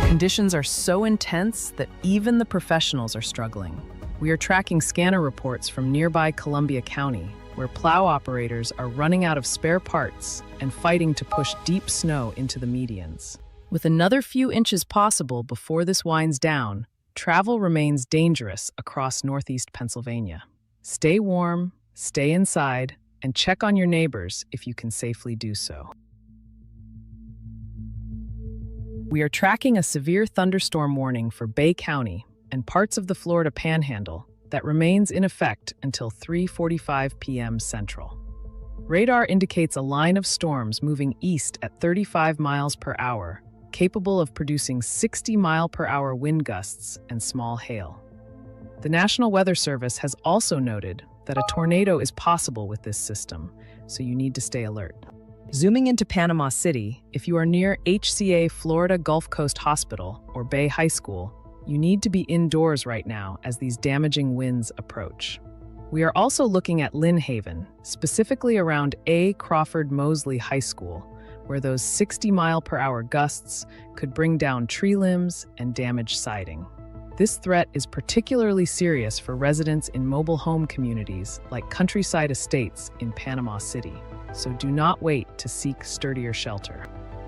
Conditions are so intense that even the professionals are struggling. We are tracking scanner reports from nearby Columbia County, where plow operators are running out of spare parts and fighting to push deep snow into the medians. With another few inches possible before this winds down, travel remains dangerous across northeast Pennsylvania. Stay warm, stay inside, and check on your neighbors if you can safely do so. We are tracking a severe thunderstorm warning for Bay County and parts of the Florida Panhandle that remains in effect until 3:45 p.m. Central. Radar indicates a line of storms moving east at 35 miles per hour, capable of producing 60-mile-per-hour wind gusts and small hail. The National Weather Service has also noted that a tornado is possible with this system, so you need to stay alert. Zooming into Panama City, if you are near HCA Florida Gulf Coast Hospital or Bay High School, you need to be indoors right now as these damaging winds approach. We are also looking at Lynn Haven, specifically around A. Crawford Mosley High School, where those 60-mile-per-hour gusts could bring down tree limbs and damage siding. This threat is particularly serious for residents in mobile home communities like Countryside Estates in Panama City, so do not wait to seek sturdier shelter.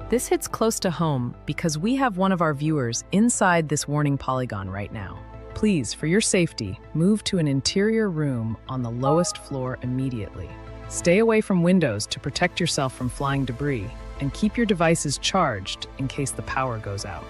This hits close to home because we have one of our viewers inside this warning polygon right now. Please, for your safety, move to an interior room on the lowest floor immediately. Stay away from windows to protect yourself from flying debris, and keep your devices charged in case the power goes out.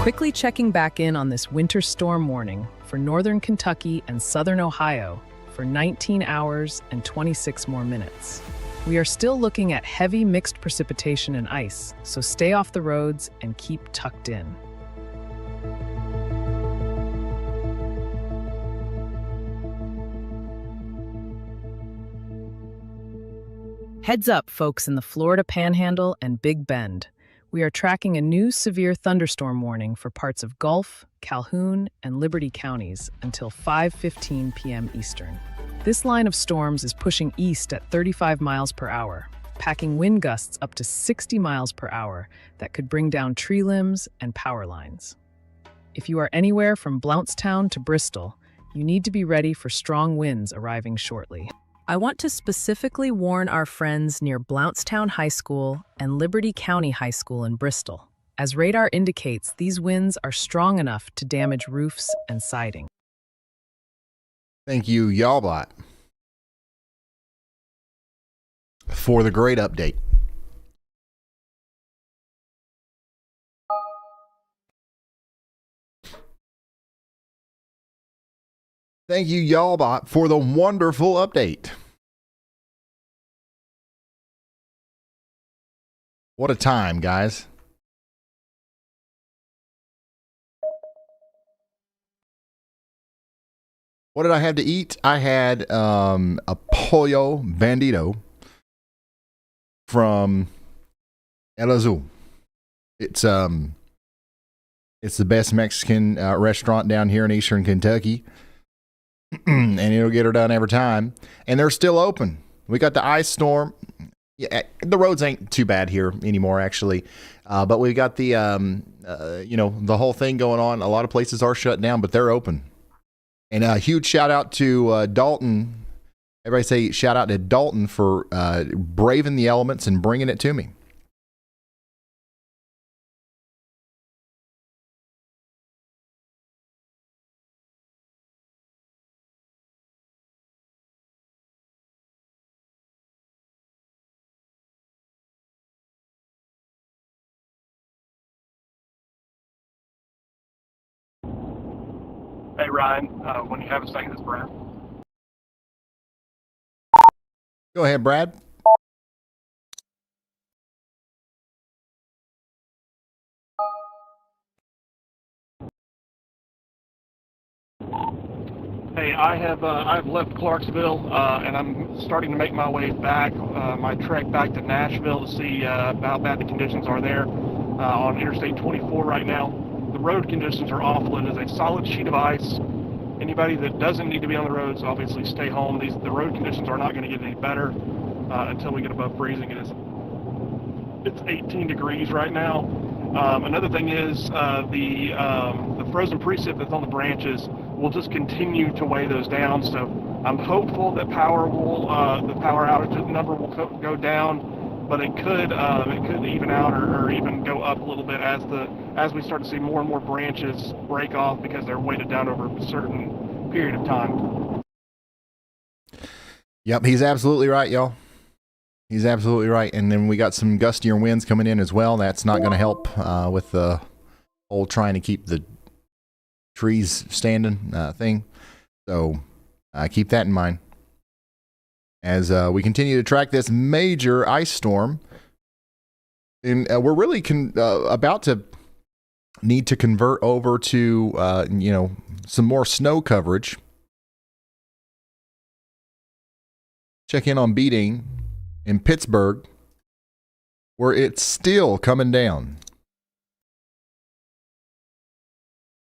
Quickly checking back in on this winter storm warning for northern Kentucky and southern Ohio for 19 hours and 26 more minutes. We are still looking at heavy mixed precipitation and ice, so stay off the roads and keep tucked in. Heads up, folks in the Florida Panhandle and Big Bend. We are tracking a new severe thunderstorm warning for parts of Gulf, Calhoun, and Liberty counties until 5:15 p.m. Eastern. This line of storms is pushing east at 35 miles per hour, packing wind gusts up to 60 miles per hour that could bring down tree limbs and power lines. If you are anywhere from Blountstown to Bristol, you need to be ready for strong winds arriving shortly. I want to specifically warn our friends near Blountstown High School and Liberty County High School in Bristol. As radar indicates, these winds are strong enough to damage roofs and siding. Thank you, Y'allbot, for the great update. Thank you, Y'allbot, for the wonderful update. What a time, guys. What did I have to eat? I had a pollo bandito from El Azul. It's the best Mexican restaurant down here in Eastern Kentucky. And it'll get her done every time. And they're still open. We got the ice storm. Yeah, the roads ain't too bad here anymore, actually. But we got the the whole thing going on. A lot of places are shut down, but they're open. And a huge shout out to Dalton. Everybody say shout out to Dalton for braving the elements and bringing it to me. Hey, Ryan, when you have a second, it's Brad. Go ahead, Brad. Hey, I've left Clarksville and I'm starting to make my way back, my trek back to Nashville to see how bad the conditions are there on Interstate 24 right now. The road conditions are awful. It is a solid sheet of ice. Anybody that doesn't need to be on the roads, obviously stay home. The road conditions are not going to get any better until we get above freezing. It's 18 degrees right now. Another thing is the frozen precip that's on the branches will just continue to weigh those down. So I'm hopeful that the power outage number will go down, but it could even out or even go up a little bit as we start to see more and more branches break off because they're weighted down over a certain period of time. Yep, he's absolutely right, y'all. He's absolutely right. And then we got some gustier winds coming in as well. That's not going to help with the whole trying to keep the trees standing thing. So keep that in mind as we continue to track this major ice storm. And we're really about to need to convert over to, some more snow coverage. Check in on beating in Pittsburgh, where it's still coming down.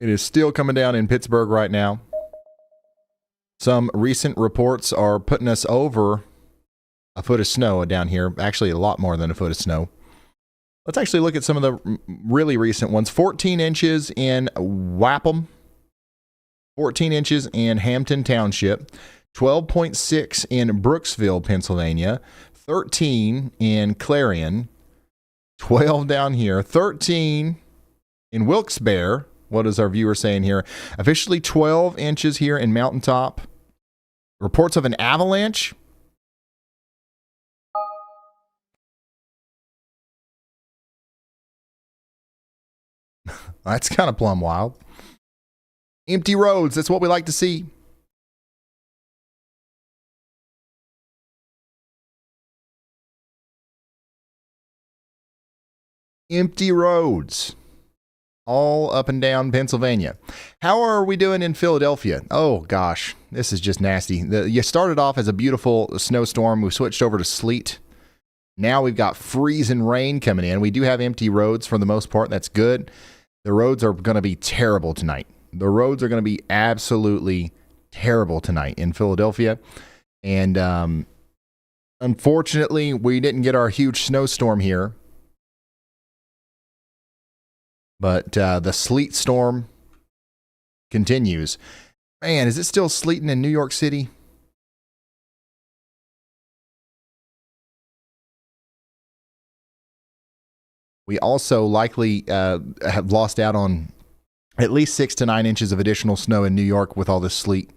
It is still coming down in Pittsburgh right now. Some recent reports are putting us over a foot of snow down here. Actually, a lot more than a foot of snow. Let's actually look at some of the really recent ones. 14 inches in Wapham. 14 inches in Hampton Township. 12.6 in Brooksville, Pennsylvania. 13 in Clarion. 12 down here. 13 in Wilkes-Barre. What is our viewer saying here? Officially 12 inches here in Mountaintop. Reports of an avalanche. That's kind of plumb wild. Empty roads. That's what we like to see. empty roads all up and down Pennsylvania. How are we doing in Philadelphia? Oh gosh, this is just nasty. You started off as a beautiful snowstorm. We switched over to sleet. Now we've got freezing rain coming in. We do have empty roads for the most part. That's good. The roads are going to be terrible tonight. The roads are going to be absolutely terrible tonight in Philadelphia. And unfortunately, we didn't get our huge snowstorm here. But the sleet storm continues. Man, is it still sleeting in New York City? We also likely have lost out on at least 6 to 9 inches of additional snow in New York with all this sleet.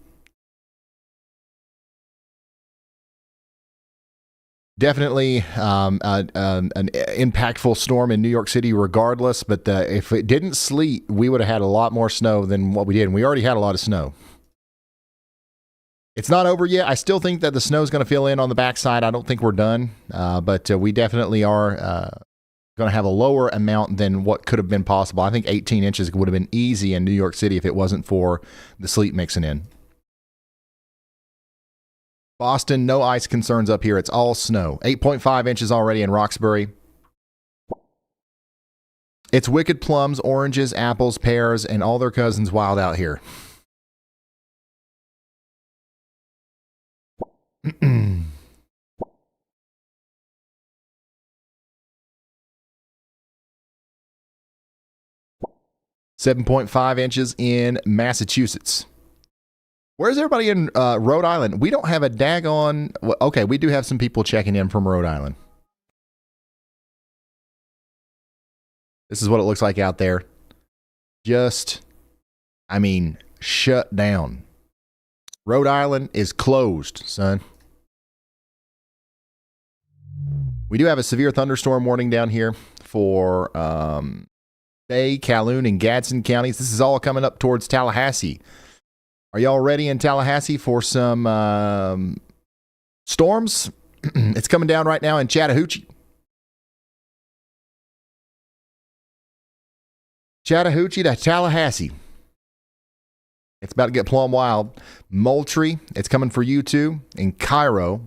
Definitely an impactful storm in New York City regardless, but if it didn't sleet, we would have had a lot more snow than what we did, and we already had a lot of snow. It's not over yet. I still think that the snow is going to fill in on the backside. I don't think we're done, but we definitely are going to have a lower amount than what could have been possible. I think 18 inches would have been easy in New York City if it wasn't for the sleet mixing in. Boston, no ice concerns up here. It's all snow. 8.5 inches already in Roxbury. It's wicked plums, oranges, apples, pears, and all their cousins wild out here. 7.5 inches in Massachusetts. Where's everybody in Rhode Island? We don't have a daggone... Okay, we do have some people checking in from Rhode Island. This is what it looks like out there. Just, shut down. Rhode Island is closed, son. We do have a severe thunderstorm warning down here for Bay, Calhoun, and Gadsden counties. This is all coming up towards Tallahassee. Are y'all ready in Tallahassee for some storms? It's coming down right now in Chattahoochee. Chattahoochee to Tallahassee. It's about to get plumb wild. Moultrie, it's coming for you too. In Cairo.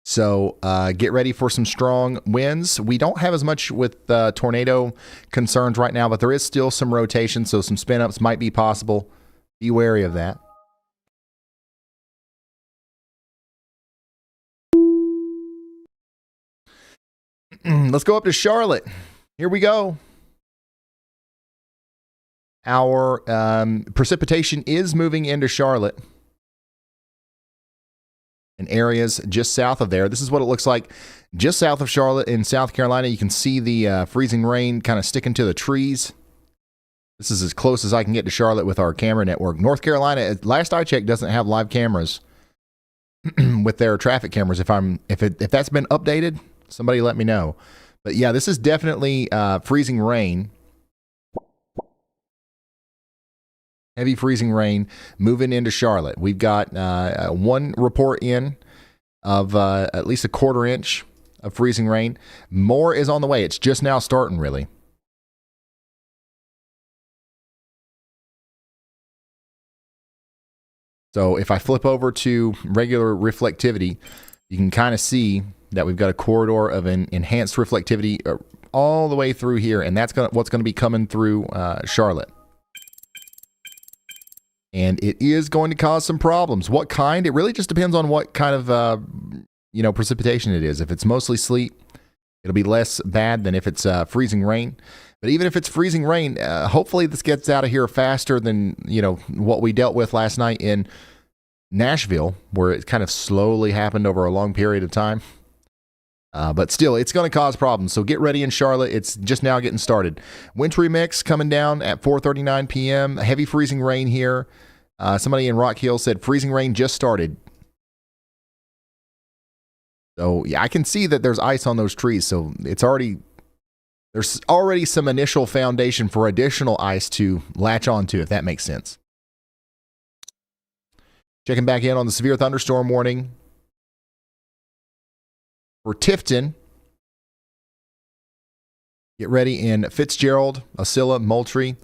So get ready for some strong winds. We don't have as much with tornado concerns right now, but there is still some rotation, so some spin-ups might be possible. Be wary of that. Let's go up to Charlotte. Here we go. Our precipitation is moving into Charlotte in areas just south of there. This is what it looks like just south of Charlotte in South Carolina. You can see the freezing rain kind of sticking to the trees. This is as close as I can get to Charlotte with our camera network. North Carolina, last I checked, doesn't have live cameras with their traffic cameras. If that's been updated, somebody let me know. But yeah, this is definitely freezing rain. Heavy freezing rain moving into Charlotte. We've got one report in of at least a 1/4 inch of freezing rain. More is on the way. It's just now starting, really. So if I flip over to regular reflectivity, you can kind of see that we've got a corridor of an enhanced reflectivity all the way through here, and that's what's going to be coming through Charlotte. And it is going to cause some problems. What kind? It really just depends on what kind of precipitation it is. If it's mostly sleet, it'll be less bad than if it's freezing rain. But even if it's freezing rain, hopefully this gets out of here faster than what we dealt with last night in Nashville, where it kind of slowly happened over a long period of time. But still, it's going to cause problems. So get ready in Charlotte. It's just now getting started. Wintry mix coming down at 4:39 p.m. Heavy freezing rain here. Somebody in Rock Hill said freezing rain just started. So yeah, I can see that there's ice on those trees. So there's already some initial foundation for additional ice to latch onto, if that makes sense. Checking back in on the severe thunderstorm warning for Tifton. Get ready in Fitzgerald, Osceola, Moultrie.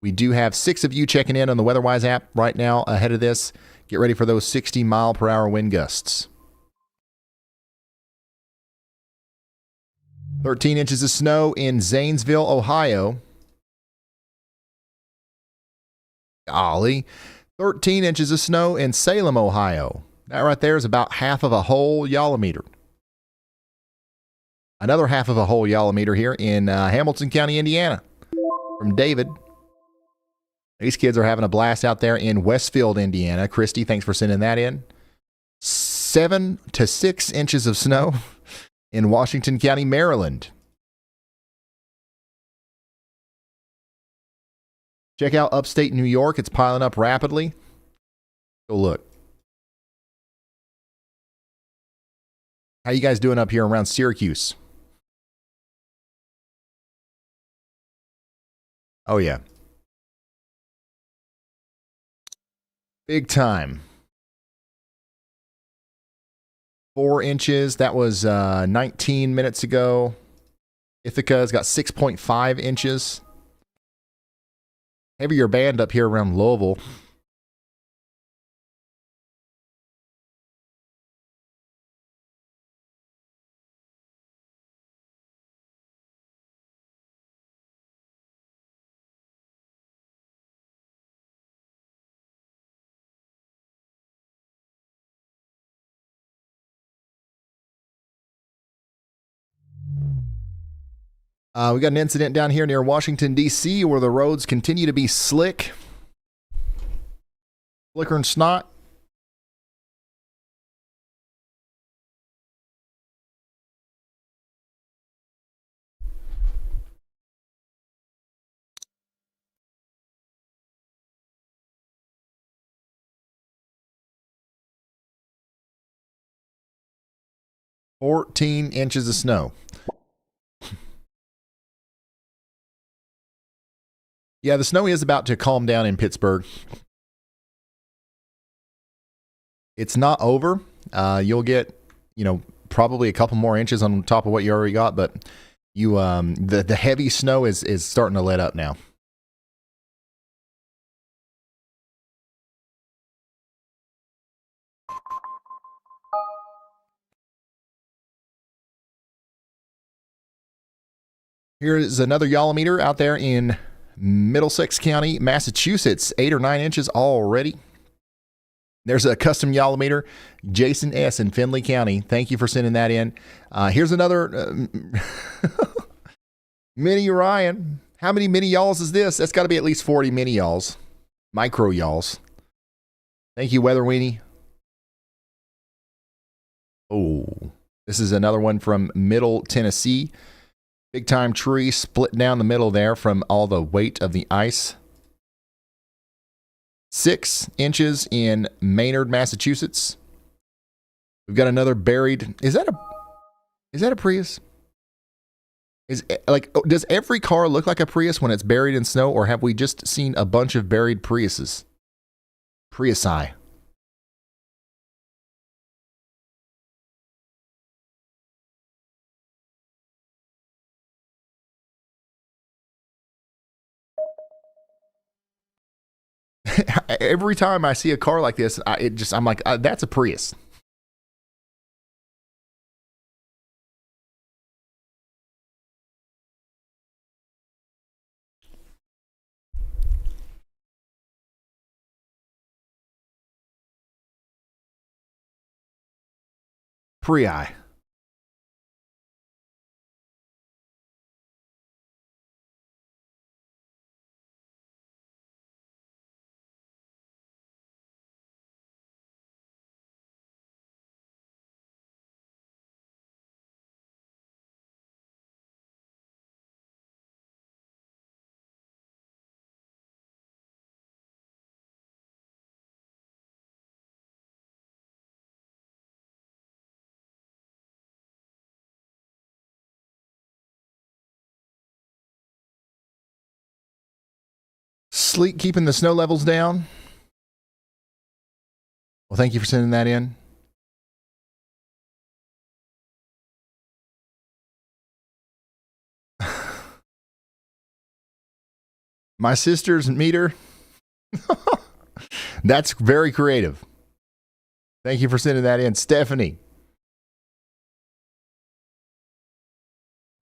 We do have 6 of you checking in on the WeatherWise app right now ahead of this. Get ready for those 60-mile-per-hour wind gusts. 13 inches of snow in Zanesville, Ohio. Golly. 13 inches of snow in Salem, Ohio. That right there is about half of a whole yallometer. Another half of a whole yallometer here in Hamilton County, Indiana. From David. These kids are having a blast out there in Westfield, Indiana. Christy, thanks for sending that in. 7 to 6 inches of snow in Washington County, Maryland. Check out upstate New York. It's piling up rapidly. Go look. How you guys doing up here around Syracuse? Oh, yeah. Big time. 4 inches. That was 19 minutes ago. Ithaca's got 6.5 inches. Heavier band up here around Louisville. We got an incident down here near Washington, D.C., where the roads continue to be slick. Slicker and snot. "14 inches of snow." Yeah, the snow is about to calm down in Pittsburgh. It's not over. You'll get, probably a couple more inches on top of what you already got, but the heavy snow is starting to let up now. Here is another yallometer out there in Middlesex County, Massachusetts. 8 or 9 inches already. There's a custom yallometer. Jason S. in Findlay County. Thank you for sending that in. Here's another mini Ryan. How many mini yalls is this? That's got to be at least 40 mini yalls. Micro yalls. Thank you, Weather Weenie. Oh, this is another one from Middle Tennessee. Big time tree split down the middle there from all the weight of the ice. 6 inches in Maynard, Massachusetts. We've got another buried. Is that a Prius? Does every car look like a Prius when it's buried in snow, or have we just seen a bunch of buried Priuses? Priusi. Every time I see a car like this, I'm like, that's a Prius. Prii. Sleet keeping the snow levels down. Well, thank you for sending that in. My sister's meter. That's very creative. Thank you for sending that in, Stephanie.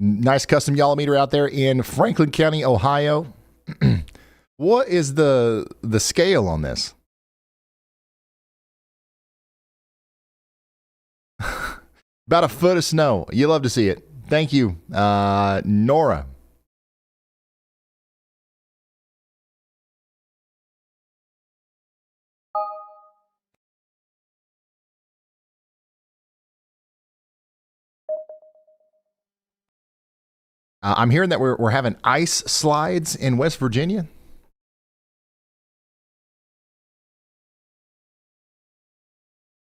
Nice custom YALA meter out there in Franklin County, Ohio. What is the scale on this? About a foot of snow. You love to see it. Thank you, Nora. I'm hearing that we're having ice slides in West Virginia.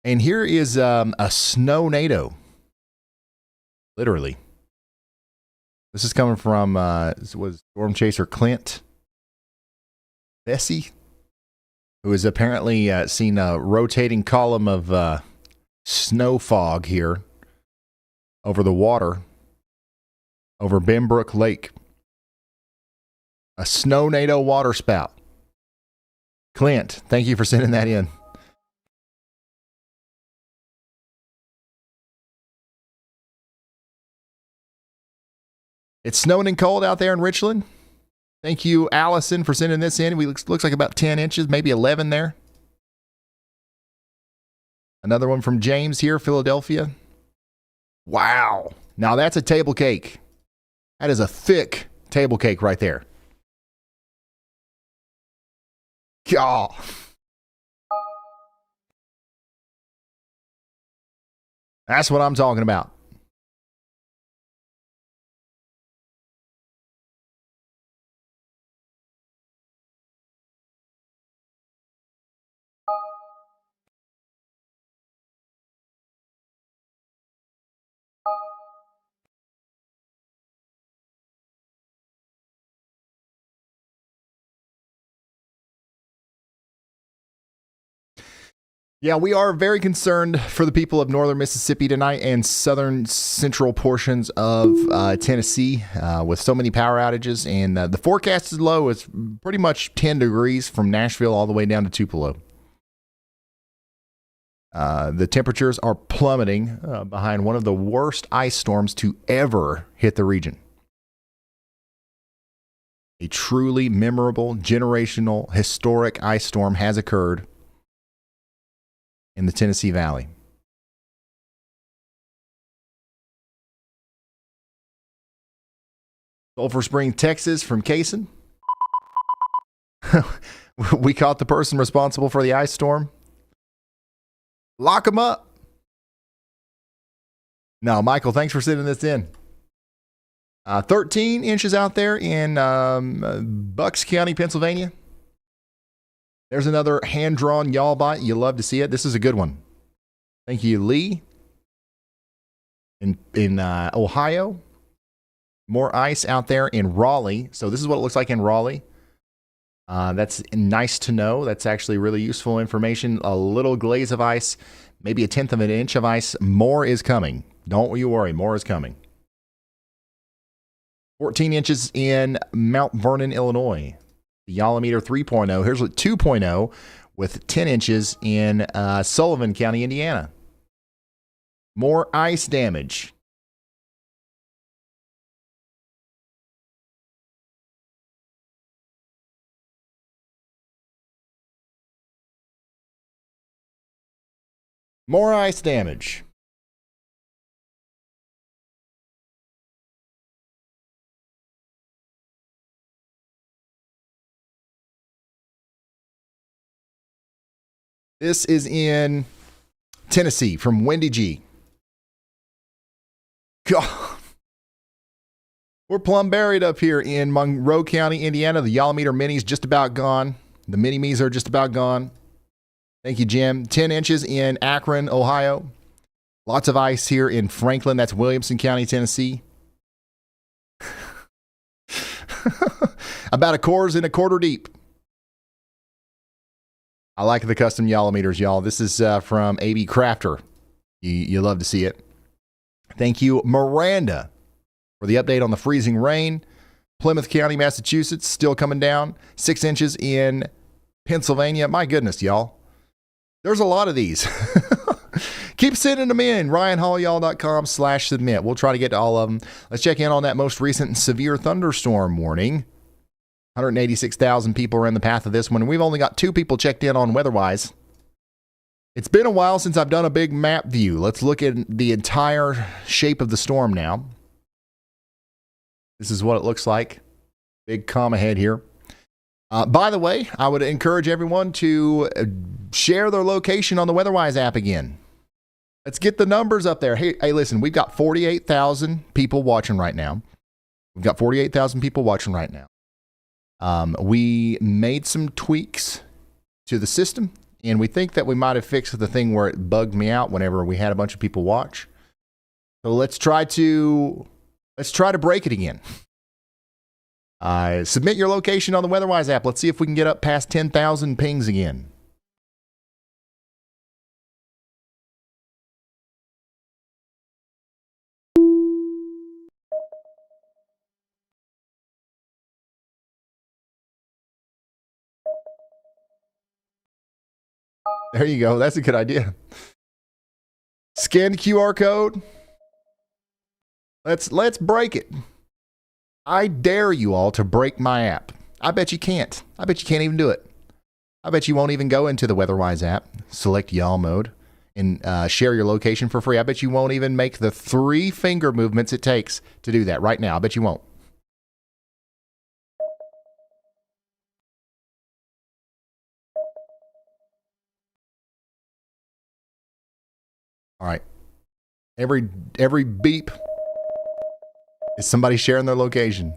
And here is a snow-nado. Literally. This is coming from was Storm Chaser Clint Bessie, who has apparently seen a rotating column of snow fog here over the water, over Benbrook Lake. A snow-nado water spout. Clint, thank you for sending that in. It's snowing and cold out there in Richland. Thank you, Allison, for sending this in. Looks like about 10 inches, maybe 11 there. Another one from James here, Philadelphia. Wow. Now that's a table cake. That is a thick table cake right there. God. That's what I'm talking about. Yeah, we are very concerned for the people of northern Mississippi tonight and southern central portions of Tennessee with so many power outages. And the forecast is low. It's pretty much 10 degrees from Nashville all the way down to Tupelo. The temperatures are plummeting behind one of the worst ice storms to ever hit the region. A truly memorable, generational, historic ice storm has occurred in the Tennessee Valley. Sulphur Spring, Texas from Kaysen. We caught the person responsible for the ice storm. Lock him up. No, Michael, thanks for sending this in. 13 inches out there in Bucks County, Pennsylvania. There's another hand-drawn y'all bite. You love to see it. This is a good one. Thank you, Lee. In Ohio. More ice out there in Raleigh. So this is what it looks like in Raleigh. That's nice to know. That's actually really useful information. A little glaze of ice, maybe 1/10 of an inch of ice. More is coming. Don't you worry. More is coming. 14 inches in Mount Vernon, Illinois. The YALA meter 3.0. Here's what 2.0 with 10 inches in Sullivan County, Indiana. More ice damage. More ice damage. This is in Tennessee from Wendy G. God. We're plumb buried up here in Monroe County, Indiana. The YALA meter mini's just about gone. The mini-me's are just about gone. Thank you, Jim. 10 inches in Akron, Ohio. Lots of ice here in Franklin. That's Williamson County, Tennessee. About 1.25 deep. I like the custom YALA meters, y'all. This is from A.B. Crafter. You love to see it. Thank you, Miranda, for the update on the freezing rain. Plymouth County, Massachusetts, still coming down. 6 inches in Pennsylvania. My goodness, y'all. There's a lot of these. Keep sending them in. RyanHollyall.com/submit. We'll try to get to all of them. Let's check in on that most recent severe thunderstorm warning. 186,000 people are in the path of this one. We've only got 2 people checked in on WeatherWise. It's been a while since I've done a big map view. Let's look at the entire shape of the storm now. This is what it looks like. Big comma head here. By the way, I would encourage everyone to share their location on the WeatherWise app again. Let's get the numbers up there. Hey, listen, we've got 48,000 people watching right now. We made some tweaks to the system, and we think that we might have fixed the thing where it bugged me out whenever we had a bunch of people watch. So let's try to break it again. Submit your location on the WeatherWise app. Let's see if we can get up past 10,000 pings again. There you go. That's a good idea. Scan the QR code. Let's break it. I dare you all to break my app. I bet you can't. I bet you can't even do it. I bet you won't even go into the WeatherWise app, select y'all mode, and share your location for free. I bet you won't even make the 3 finger movements it takes to do that right now. I bet you won't. All right. Every beep is somebody sharing their location.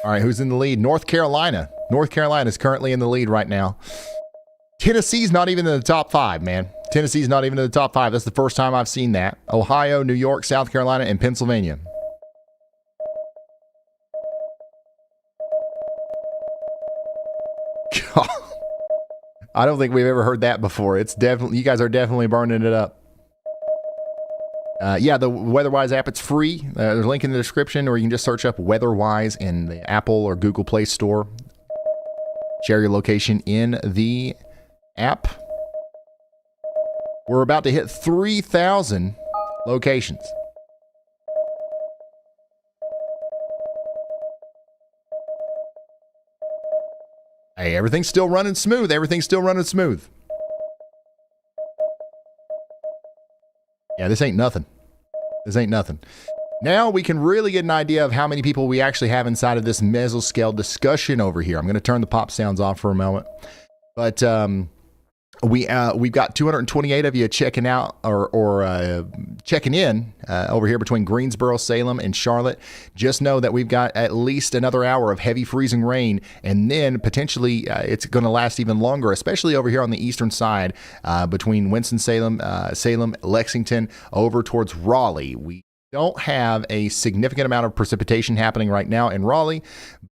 All right, who's in the lead? North Carolina. North Carolina is currently in the lead right now. Tennessee's not even in the top 5, man. Tennessee's not even in the top 5. That's the first time I've seen that. Ohio, New York, South Carolina, and Pennsylvania. I don't think we've ever heard that before. It's definitely, you guys are definitely burning it up. Yeah, the WeatherWise app, it's free. There's a link in the description, or you can just search up WeatherWise in the Apple or Google Play Store. Share your location in the app. We're about to hit 3,000 locations. Hey, everything's still running smooth. Everything's still running smooth. Yeah, this ain't nothing. This ain't nothing. Now we can really get an idea of how many people we actually have inside of this mesoscale discussion over here. I'm going to turn the pop sounds off for a moment. But we've got 228 of you checking out or checking in over here between Greensboro, Salem, and Charlotte. Just know that we've got at least another hour of heavy freezing rain, and then potentially it's going to last even longer, especially over here on the eastern side between Winston-Salem, Salem, Lexington, over towards Raleigh. We don't have a significant amount of precipitation happening right now in Raleigh,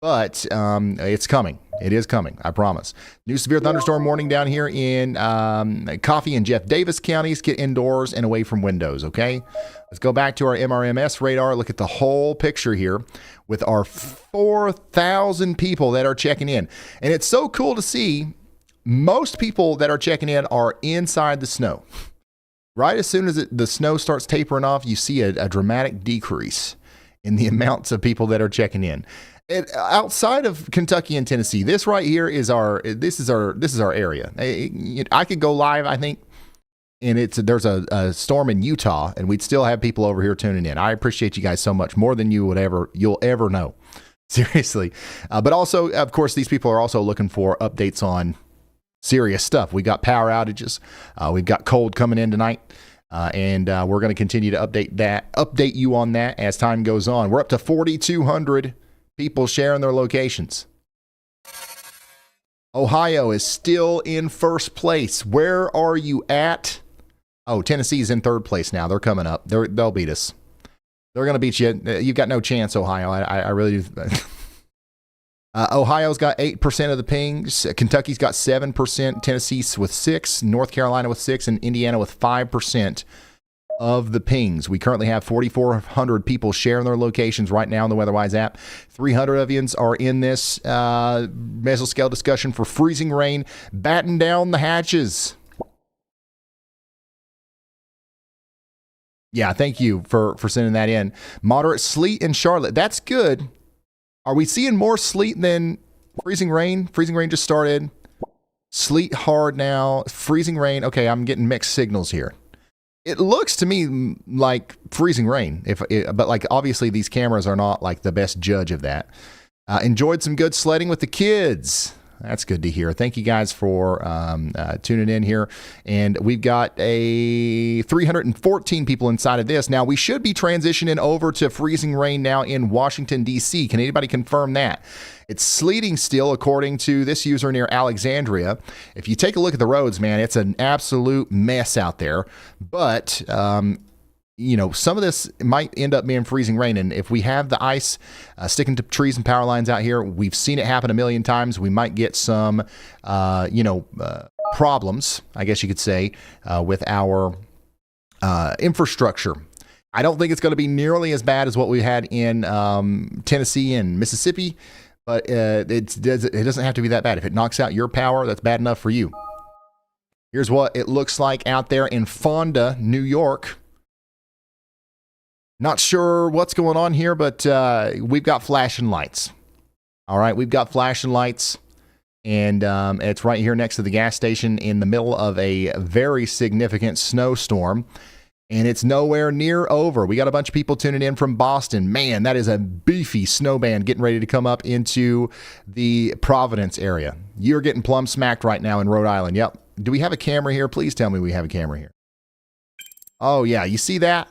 but it's coming. It is coming, I promise. New severe thunderstorm warning down here in Coffee and Jeff Davis counties. Get indoors and away from windows, okay? Let's go back to our MRMS radar. Look at the whole picture here with our 4,000 people that are checking in. And it's so cool to see most people that are checking in are inside the snow. Right as soon as the snow starts tapering off, you see a dramatic decrease in the amounts of people that are checking in. Outside of Kentucky and Tennessee, this right here is our area. I could go live, I think, and there's a storm in Utah, and we'd still have people over here tuning in. I appreciate you guys so much, more than you'll ever know. Seriously. But also, of course, these people are also looking for updates on serious stuff. We got power outages. We've got cold coming in tonight. And we're going to continue to update you on that as time goes on. We're up to 4,200 people sharing their locations. Ohio is still in first place. Where are you at? Oh, Tennessee's in third place now. They're coming up. They'll beat us. They're going to beat you. You've got no chance, Ohio. I really do. Ohio's got 8% of the pings. Kentucky's got 7%. Tennessee's with 6%. North Carolina with 6%. And Indiana with 5% of the pings. We currently have 4,400 people sharing their locations right now in the WeatherWise app. 300 of you are in this mesoscale discussion for freezing rain. Batten down the hatches. Yeah, thank you for sending that in. Moderate sleet in Charlotte. That's good. Are we seeing more sleet than freezing rain? Freezing rain just started. Sleet hard now. Freezing rain. Okay, I'm getting mixed signals here. It looks to me like freezing rain, but like obviously these cameras are not like the best judge of that. Enjoyed some good sledding with the kids. That's good to hear. Thank you guys for tuning in here. And we've got 314 people inside of this. Now, we should be transitioning over to freezing rain now in Washington, D.C. Can anybody confirm that? It's sleeting still, according to this user near Alexandria. If you take a look at the roads, man, it's an absolute mess out there. But some of this might end up being freezing rain. And if we have the ice sticking to trees and power lines out here, we've seen it happen a million times. We might get some, problems, I guess you could say, with our infrastructure. I don't think it's going to be nearly as bad as what we had in Tennessee and Mississippi, but it doesn't have to be that bad. If it knocks out your power, that's bad enough for you. Here's what it looks like out there in Fonda, New York. Not sure what's going on here, but we've got flashing lights. All right, we've got flashing lights, and it's right here next to the gas station in the middle of a very significant snowstorm, and it's nowhere near over. We got a bunch of people tuning in from Boston. Man, that is a beefy snow band getting ready to come up into the Providence area. You're getting plumb smacked right now in Rhode Island. Yep. Do we have a camera here? Please tell me we have a camera here. Oh, yeah, you see that?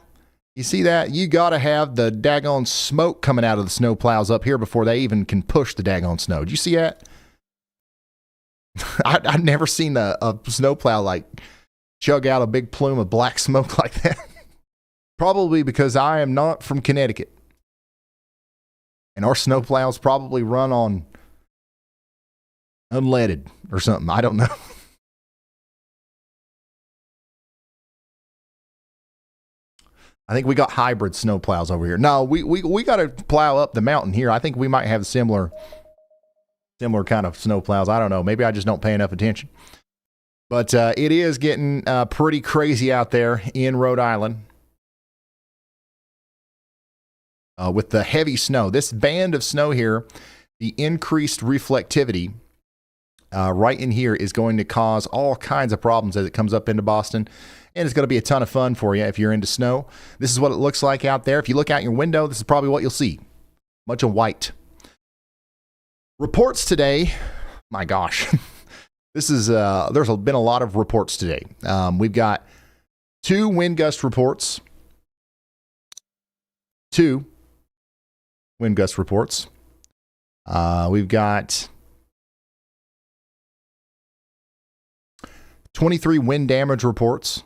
You see that? You got to have the daggone smoke coming out of the snow plows up here before they even can push the daggone snow. Did you see that? I've never seen a snowplow like chug out a big plume of black smoke like that. Probably because I am not from Connecticut. And our snowplows probably run on unleaded or something. I don't know. I think we got hybrid snowplows over here. No, we got to plow up the mountain here. I think we might have similar kind of snowplows. I don't know. Maybe I just don't pay enough attention. But it is getting pretty crazy out there in Rhode Island with the heavy snow. This band of snow here, the increased reflectivity right in here is going to cause all kinds of problems as it comes up into Boston. And it's going to be a ton of fun for you if you're into snow. This is what it looks like out there. If you look out your window, this is probably what you'll see. Much of white. Reports today. My gosh. There's been a lot of reports today. We've got 2 wind gust reports. 2 wind gust reports. We've got 23 wind damage reports.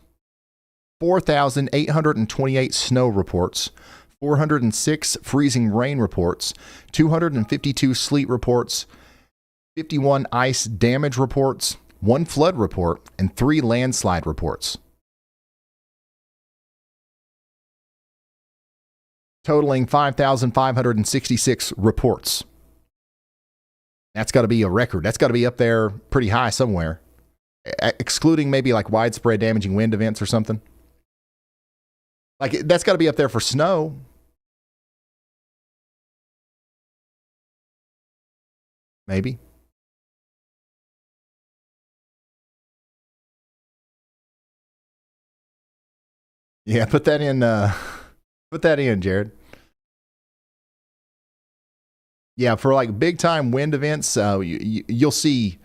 4,828 snow reports, 406 freezing rain reports, 252 sleet reports, 51 ice damage reports, 1 flood report, and 3 landslide reports. Totaling 5,566 reports. That's got to be a record. That's got to be up there pretty high somewhere, excluding maybe like widespread damaging wind events or something. Like, that's got to be up there for snow. Maybe. Yeah, put that in, Jared. Yeah, for like big time wind events, you'll see,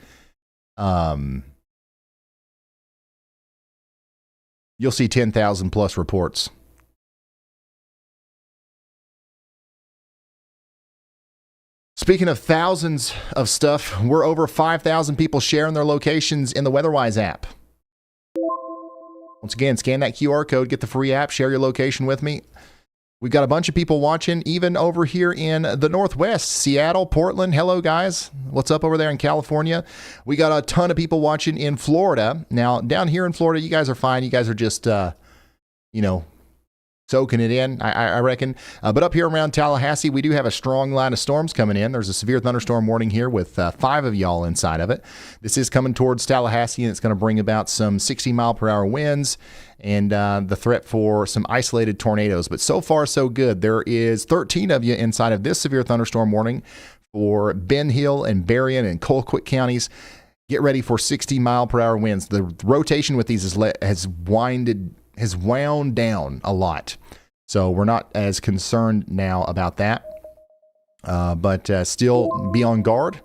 you'll see 10,000 plus reports. Speaking of thousands of stuff, we're over 5,000 people sharing their locations in the WeatherWise app. Once again, scan that QR code, get the free app, share your location with me. We got a bunch of people watching, even over here in the Northwest, Seattle, Portland. Hello, guys. What's up over there in California? We got a ton of people watching in Florida. Now, down here in Florida, you guys are fine. You guys are just, soaking it in, I reckon. But up here around Tallahassee, we do have a strong line of storms coming in. There's a severe thunderstorm warning here with 5 of y'all inside of it. This is coming towards Tallahassee, and it's going to bring about some 60-mile-per-hour winds and the threat for some isolated tornadoes. But so far, so good. There is 13 of you inside of this severe thunderstorm warning for Ben Hill and Berrien and Colquitt counties. Get ready for 60-mile-per-hour winds. The rotation with these has wound down a lot. So we're not as concerned now about that. But still be on guard.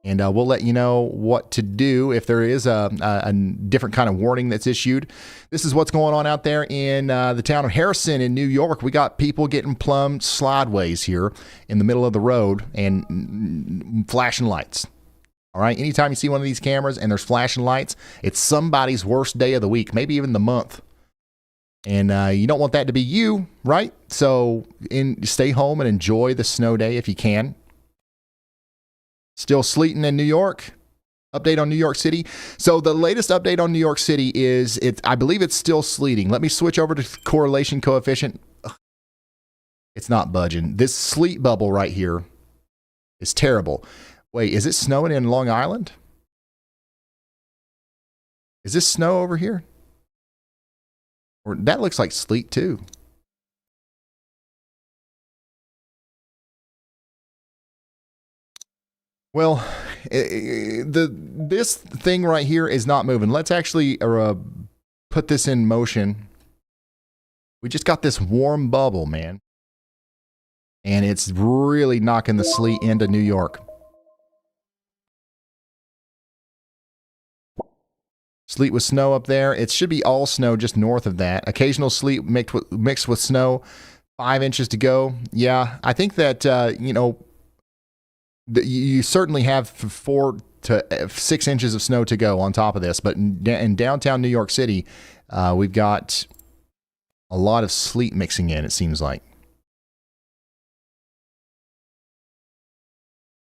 And we'll let you know what to do if there is a different kind of warning that's issued. This is what's going on out there in the town of Harrison in New York. We got people getting plumb slideways here in the middle of the road and flashing lights. All right. Anytime you see one of these cameras and there's flashing lights, it's somebody's worst day of the week, maybe even the month. And you don't want that to be you, right? So stay home and enjoy the snow day if you can. Still sleeting in New York. Update on New York City. So the latest update on New York City is, I believe it's still sleeting. Let me switch over to correlation coefficient. Ugh. It's not budging. This sleet bubble right here is terrible. Wait, is it snowing in Long Island? Is this snow over here? Or that looks like sleet too. Well, this thing right here is not moving. Let's actually put this in motion. We just got this warm bubble, man. And it's really knocking the sleet into New York. Sleet with snow up there. It should be all snow just north of that. Occasional sleet mixed with snow. 5 inches to go. Yeah, I think that, you certainly have 4 to 6 inches of snow to go on top of this. But in downtown New York City, we've got a lot of sleet mixing in, it seems like.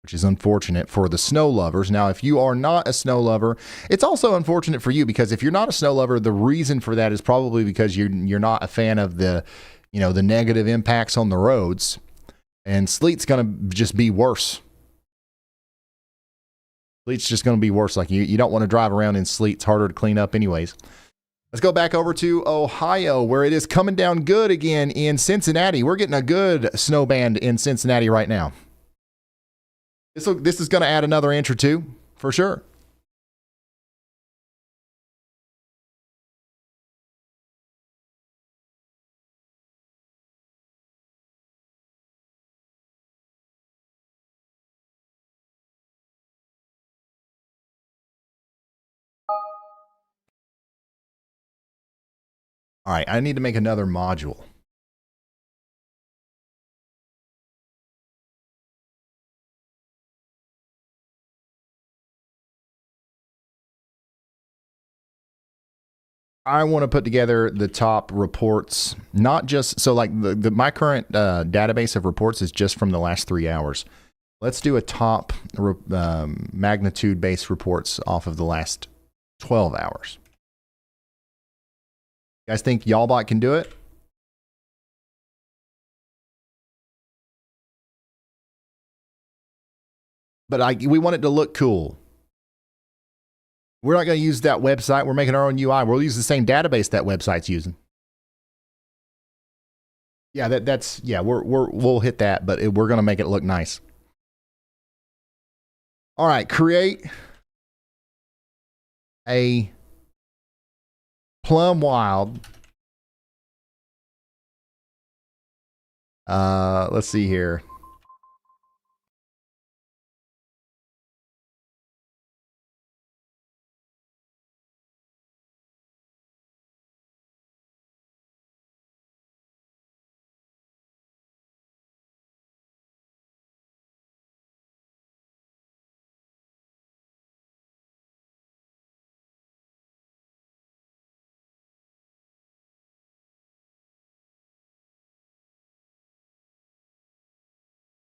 Which is unfortunate for the snow lovers. Now, if you are not a snow lover, it's also unfortunate for you, because if you're not a snow lover, the reason for that is probably because you're not a fan of the negative impacts on the roads, and sleet's going to just be worse. Sleet's just going to be worse. Like you don't want to drive around in sleet. It's harder to clean up anyways. Let's go back over to Ohio, where it is coming down good again in Cincinnati. We're getting a good snow band in Cincinnati right now. This is going to add another inch or two, for sure. All right, I need to make another module. I want to put together the top reports, not just so like my current database of reports is just from the last 3 hours. Let's do a top magnitude based reports off of the last 12 hours. You guys think Y'allbot can do it? But we want it to look cool. We're not going to use that website. We're making our own UI. We'll use the same database that website's using. Yeah, we'll hit that, but we're going to make it look nice. All right, create a plum wild. Let's see here.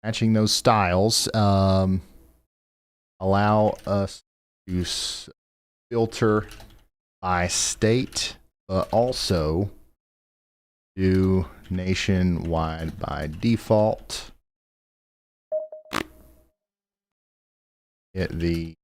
matching those styles. Allow us to filter by state, but also do nationwide by default. Hit the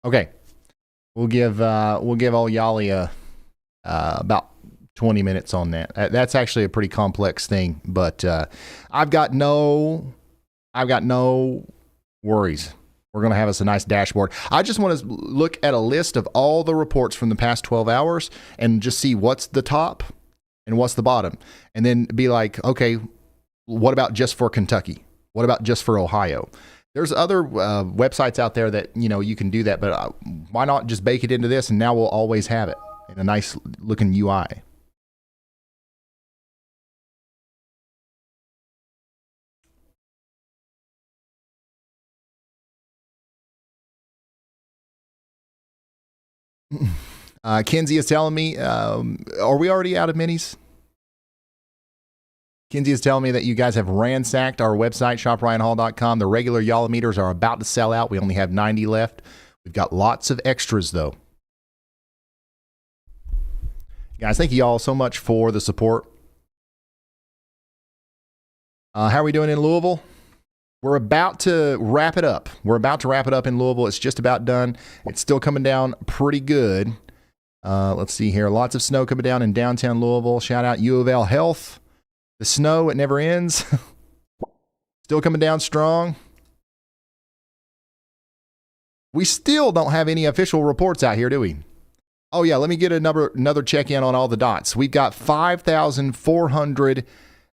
Okay, we'll give all Yali about 20 minutes on that. That's actually a pretty complex thing, but I've got no worries. We're going to have us a nice dashboard. I just want to look at a list of all the reports from the past 12 hours and just see what's the top and what's the bottom, and then be like, okay, what about just for Kentucky? What about just for Ohio? There's other websites out there that, you can do that, but why not just bake it into this, and now we'll always have it in a nice looking UI. Kenzie is telling me, are we already out of minis? Kenzie is telling me that you guys have ransacked our website, shopryanhall.com. The regular Yalla meters are about to sell out. We only have 90 left. We've got lots of extras, though. Guys, thank you all so much for the support. How are we doing in Louisville? We're about to wrap it up. We're about to wrap it up in Louisville. It's just about done. It's still coming down pretty good. Let's see here. Lots of snow coming down in downtown Louisville. Shout out U of L Health. The snow, it never ends. Still coming down strong. We still don't have any official reports out here, do we? Oh, yeah, let me get another check-in on all the dots. We've got 5,400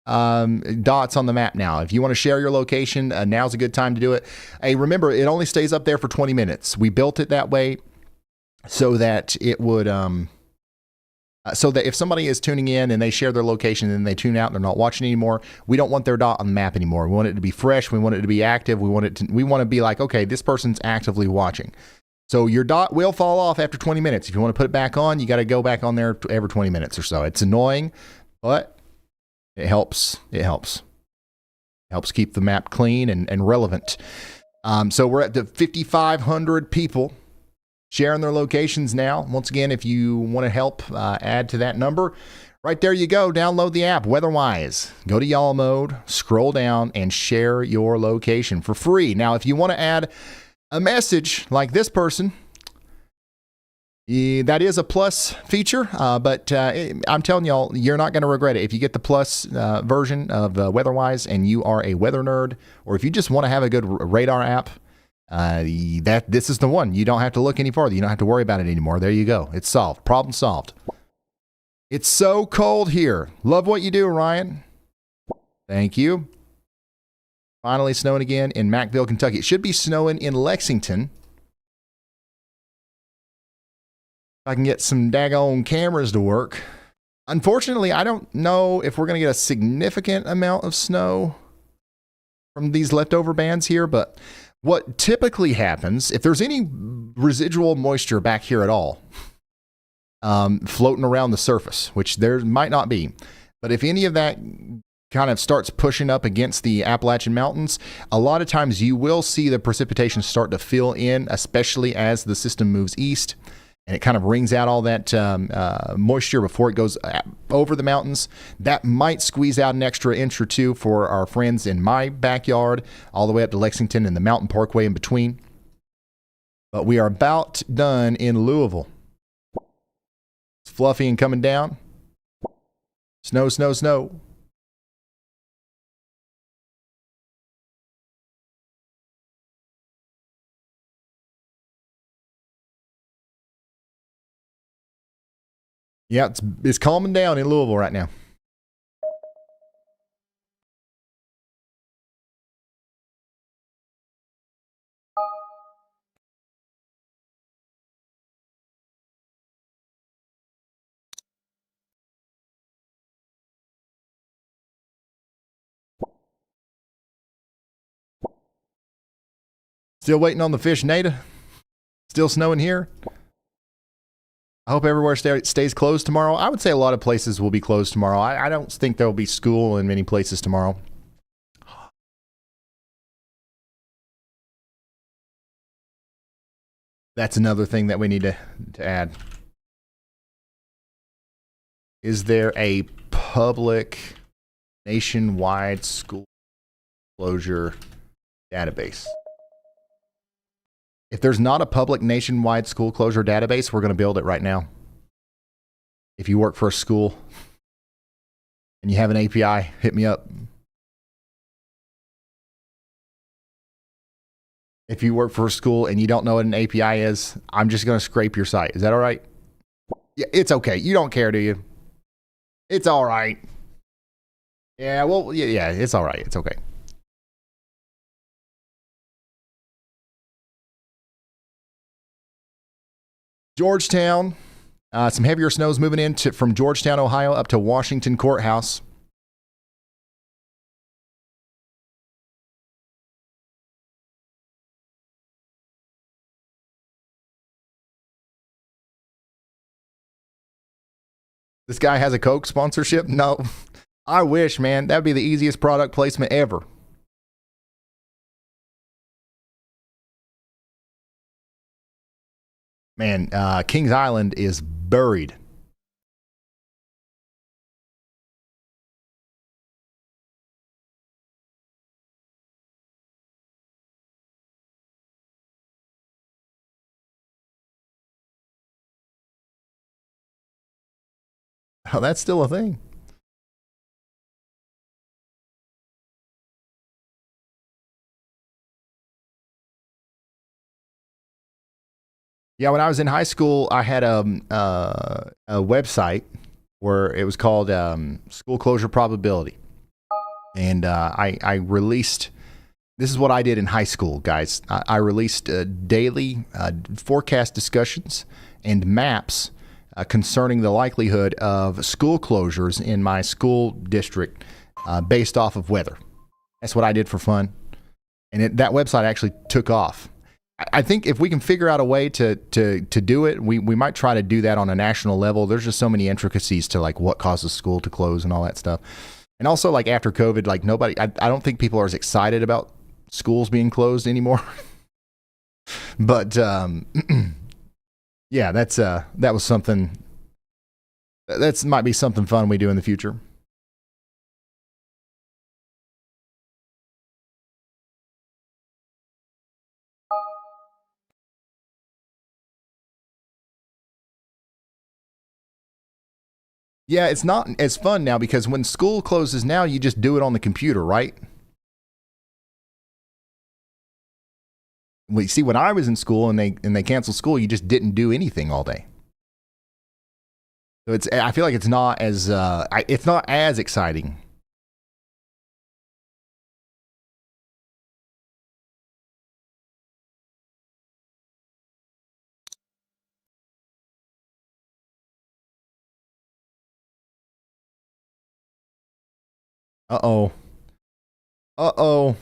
dots on the map now. If you want to share your location, now's a good time to do it. Hey, remember, it only stays up there for 20 minutes. We built it that way so that it would... so that if somebody is tuning in and they share their location and then they tune out and they're not watching anymore, we don't want their dot on the map anymore. We want it to be fresh. We want it to be active. We want to be like, okay, this person's actively watching. So your dot will fall off after 20 minutes. If you want to put it back on, you got to go back on there every 20 minutes or so. It's annoying, but it helps. It helps keep the map clean and relevant. So we're at the 5,500 people sharing their locations now. Once again, if you want to help add to that number, right there you go. Download the app, WeatherWise. Go to Y'all Mode, scroll down, and share your location for free. Now, if you want to add a message like this person, that is a plus feature, but I'm telling y'all, you're not going to regret it. If you get the plus version of WeatherWise and you are a weather nerd, or if you just want to have a good radar app, this is the one. You don't have to look any farther. You don't have to worry about it anymore. There you go. It's solved. Problem solved. It's so cold here. Love what you do, Ryan. Thank you. Finally snowing again in Macville, Kentucky. It should be snowing in Lexington. If I can get some daggone cameras to work. Unfortunately, I don't know if we're going to get a significant amount of snow from these leftover bands here, but what typically happens, if there's any residual moisture back here at all, floating around the surface, which there might not be, but if any of that kind of starts pushing up against the Appalachian Mountains, a lot of times you will see the precipitation start to fill in, especially as the system moves east. And it kind of wrings out all that moisture before it goes over the mountains. That might squeeze out an extra inch or two for our friends in my backyard, all the way up to Lexington and the Mountain Parkway in between. But we are about done in Louisville. It's fluffy and coming down. Snow, snow, snow. Yeah, it's calming down in Louisville right now. Still waiting on the fish, Nada? Still snowing here? I hope everywhere stays closed tomorrow. I would say a lot of places will be closed tomorrow. I don't think there will be school in many places tomorrow. That's another thing that we need to add. Is there a public nationwide school closure database? If there's not a public nationwide school closure database, we're going to build it right now. If you work for a school and you have an API, hit me up. If you work for a school and you don't know what an API is, I'm just going to scrape your site. Is that all right? Yeah, it's okay. You don't care, do you? It's all right. Yeah, well, yeah, it's all right. It's okay. Georgetown. Some heavier snows moving in from Georgetown, Ohio, up to Washington Courthouse. This guy has a Coke sponsorship? No. I wish, man. That'd be the easiest product placement ever. Man, Kings Island is buried. Oh, that's still a thing. Yeah, when I was in high school, I had a website where it was called School Closure Probability. And I released, this is what I did in high school, guys. I released daily forecast discussions and maps concerning the likelihood of school closures in my school district based off of weather. That's what I did for fun. And that website actually took off. I think if we can figure out a way to do it, we might try to do that on a national level. There's just so many intricacies to like what causes school to close and all that stuff. And also like after COVID, like nobody, I don't think people are as excited about schools being closed anymore. But yeah, that was something, that might be something fun we do in the future. Yeah, it's not as fun now because when school closes now, you just do it on the computer, right? Well, see, when I was in school and they canceled school, you just didn't do anything all day. So I feel like it's not as exciting. Uh-oh. Uh-oh.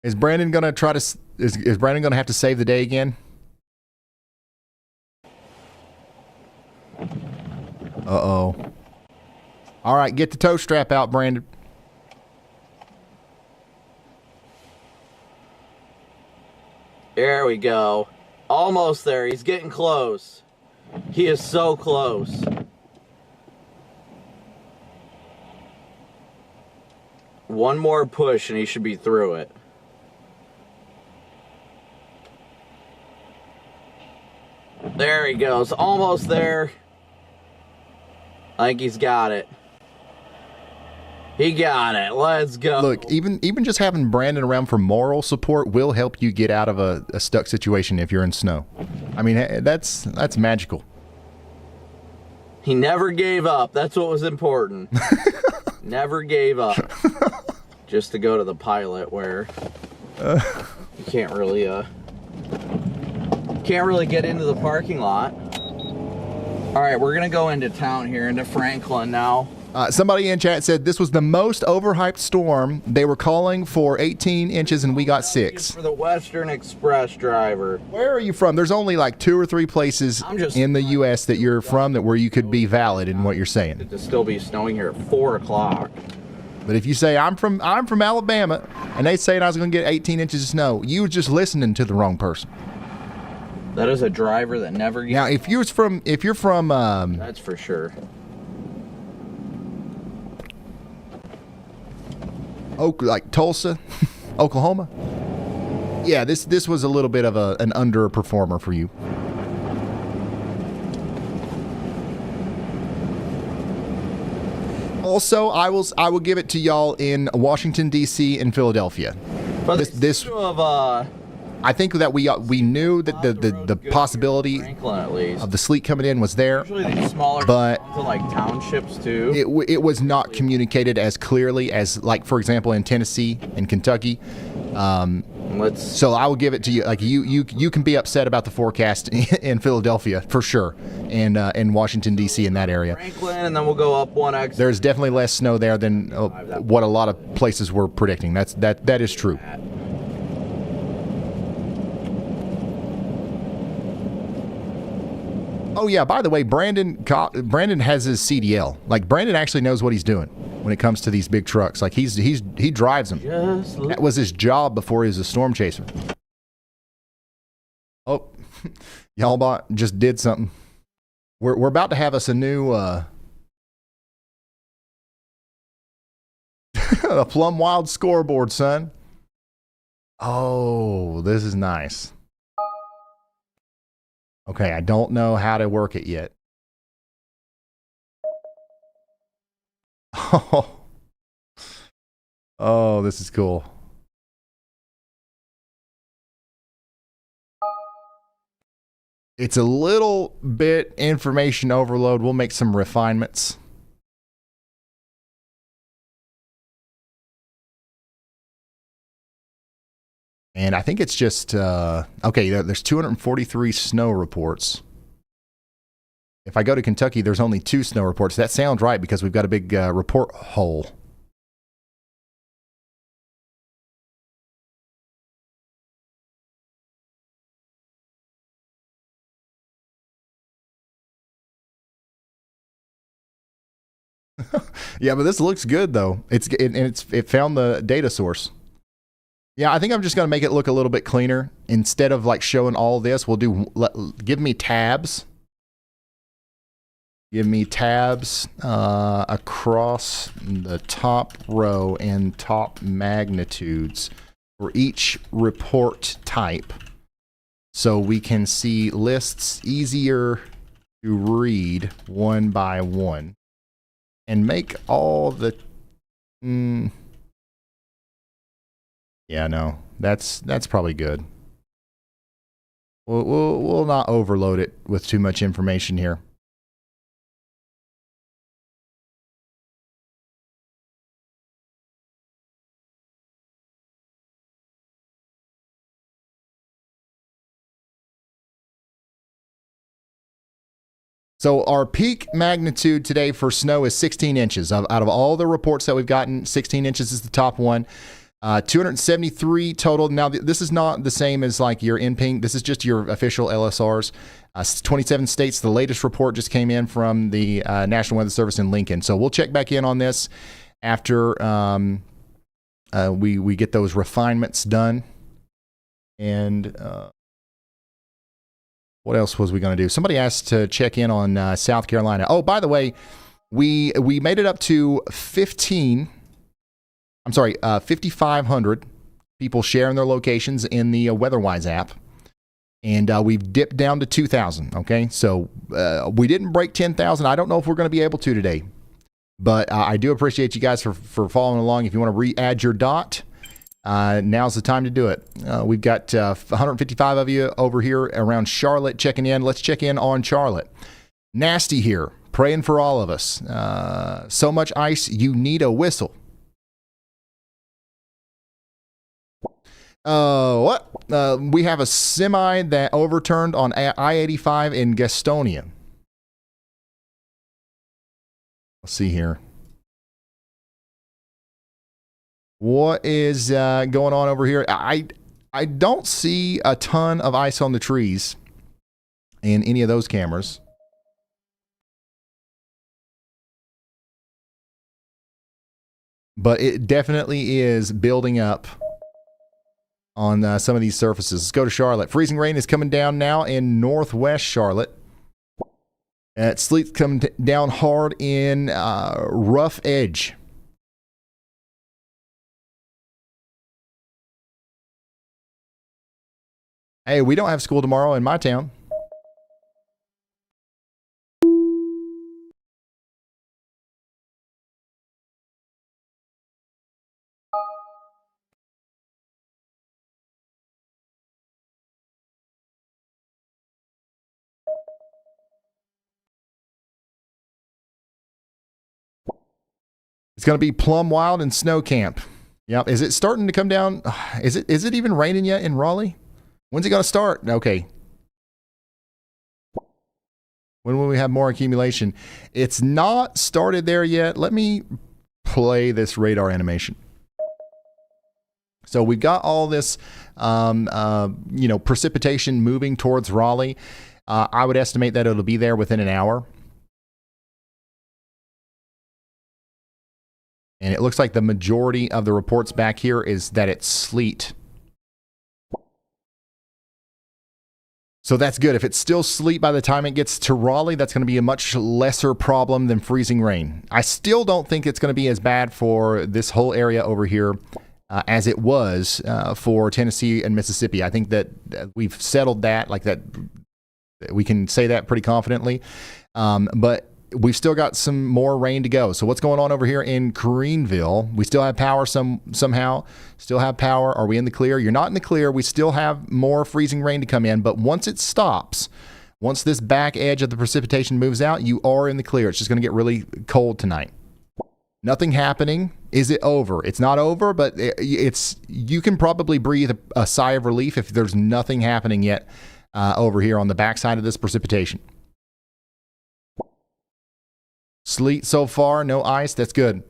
Is Brandon gonna try to is Brandon gonna have to save the day again? Uh-oh. All right, get the tow strap out, Brandon. There we go. Almost there. He's getting close. He is so close. One more push and he should be through it. There he goes. Almost there. I think he's got it. He got it. Let's go. Look, even just having Brandon around for moral support will help you get out of a stuck situation if you're in snow. I mean, that's magical. He never gave up. That's what was important. Never gave up. Just to go to the pilot where you can't really get into the parking lot. All right, we're gonna go into town here, into Franklin now. Somebody in chat said this was the most overhyped storm. They were calling for 18 inches and we got 6. For the Western Express driver. Where are you from? There's only like 2 or 3 places in the U.S. that you're from where you could be valid in what you're saying. To still be snowing here at 4 o'clock. But if you say I'm from Alabama and they saying I was going to get 18 inches of snow, you were just listening to the wrong person. That is a driver that never gets. Now, if you're from that's for sure. Like Tulsa, Oklahoma. Yeah, this was a little bit of an underperformer for you. Also, I will give it to y'all in Washington D.C. and Philadelphia. But this I think that we knew that the possibility of the sleet coming in was there, Smaller but towns and, like townships too. it was not communicated as clearly as, like, for example, in Tennessee and Kentucky. So I will give it to you. Like you can be upset about the forecast in Philadelphia for sure, and in Washington D.C. in that area. Franklin, and then we'll go up one exit. There's definitely less snow there than what a lot of places were predicting. That is true. Oh yeah, by the way, Brandon has his CDL. Like, Brandon actually knows what he's doing when it comes to these big trucks. Like, he drives them. That was his job before he was a storm chaser. Oh, y'all just did something. We're about to have us a new a Plum Wild scoreboard, son. Oh, this is nice. Okay, I don't know how to work it yet. Oh, this is cool. It's a little bit information overload. We'll make some refinements. And I think it's just, okay, there's 243 snow reports. If I go to Kentucky, there's only 2 snow reports. That sounds right because we've got a big report hole. Yeah, but this looks good though. It found the data source. Yeah, I think I'm just going to make it look a little bit cleaner. Instead of like showing all this, give me tabs. Give me tabs across the top row and top magnitudes for each report type, so we can see lists easier to read one by one and make all the yeah, no, that's probably good. We'll not overload it with too much information here. So our peak magnitude today for snow is 16 inches. Out of all the reports that we've gotten, 16 inches is the top one. 273 total. Now, this is not the same as like your NPing. This is just your official LSRs. 27 states. The latest report just came in from the National Weather Service in Lincoln. So we'll check back in on this after we get those refinements done. And what else was we going to do? Somebody asked to check in on South Carolina. Oh, by the way, we made it up to 5,500 people sharing their locations in the WeatherWise app. And we've dipped down to 2,000, okay? So we didn't break 10,000. I don't know if we're going to be able to today. But I do appreciate you guys for following along. If you want to re-add your dot, now's the time to do it. We've got 155 of you over here around Charlotte checking in. Let's check in on Charlotte. Nasty here, praying for all of us. So much ice, you need a whistle. What? We have a semi that overturned on I-85 in Gastonia. Let's see here. What is going on over here? I don't see a ton of ice on the trees in any of those cameras. But it definitely is building up on some of these surfaces. Let's go to Charlotte. Freezing rain is coming down now in northwest Charlotte. Sleet's coming down hard in Rough Edge. Hey, we don't have school tomorrow in my town. It's going to be Plum Wild and Snow Camp. Yep. Is it starting to come down? Is it even raining yet in Raleigh? When's it going to start? Okay. When will we have more accumulation? It's not started there yet. Let me play this radar animation. So we've got all this, precipitation moving towards Raleigh. I would estimate that it'll be there within an hour. And it looks like the majority of the reports back here is that it's sleet. So that's good. If it's still sleet by the time it gets to Raleigh, that's going to be a much lesser problem than freezing rain. I still don't think it's going to be as bad for this whole area over here as it was for Tennessee and Mississippi. I think that we've settled that, like that. We can say that pretty confidently. But we've still got some more rain to go. So what's going on over here in Greenville? We still have power somehow. Still have power. Are we in the clear? You're not in the clear. We still have more freezing rain to come in. But once it stops, once this back edge of the precipitation moves out, you are in the clear. It's just going to get really cold tonight. Nothing happening. Is it over? It's not over, but it's you can probably breathe a sigh of relief if there's nothing happening yet over here on the backside of this precipitation. Sleet so far, no ice. That's good.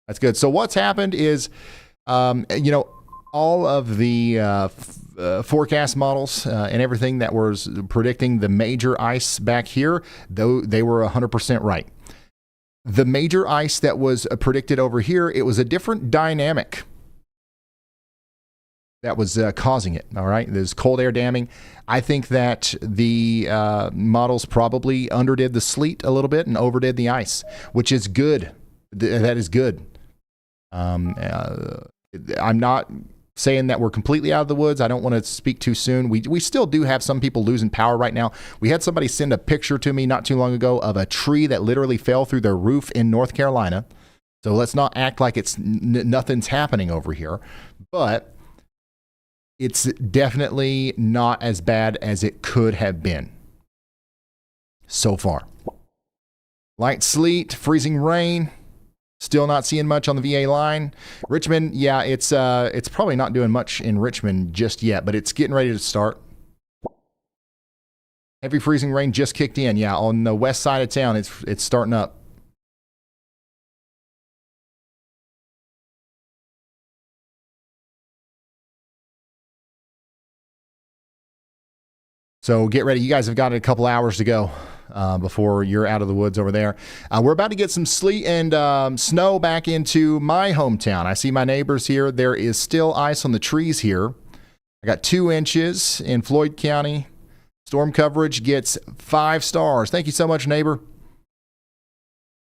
That's good. So what's happened is, all of the forecast models and everything that was predicting the major ice back here, though they were 100% right. The major ice that was predicted over here, it was a different dynamic that was causing it. All right. There's cold air damming. I think that the models probably underdid the sleet a little bit and overdid the ice, which is good. That is good. I'm not saying that we're completely out of the woods. I don't want to speak too soon. We still do have some people losing power right now. We had somebody send a picture to me not too long ago of a tree that literally fell through their roof in North Carolina. So let's not act like it's nothing's happening over here. But it's definitely not as bad as it could have been so far. Light sleet, freezing rain, still not seeing much on the VA line. Richmond, yeah, it's probably not doing much in Richmond just yet, but it's getting ready to start. Heavy freezing rain just kicked in. Yeah, on the west side of town, it's starting up. So get ready. You guys have got a couple hours to go before you're out of the woods over there. We're about to get some sleet and snow back into my hometown. I see my neighbors here. There is still ice on the trees here. I got 2 inches in Floyd County. Storm coverage gets 5 stars. Thank you so much, neighbor.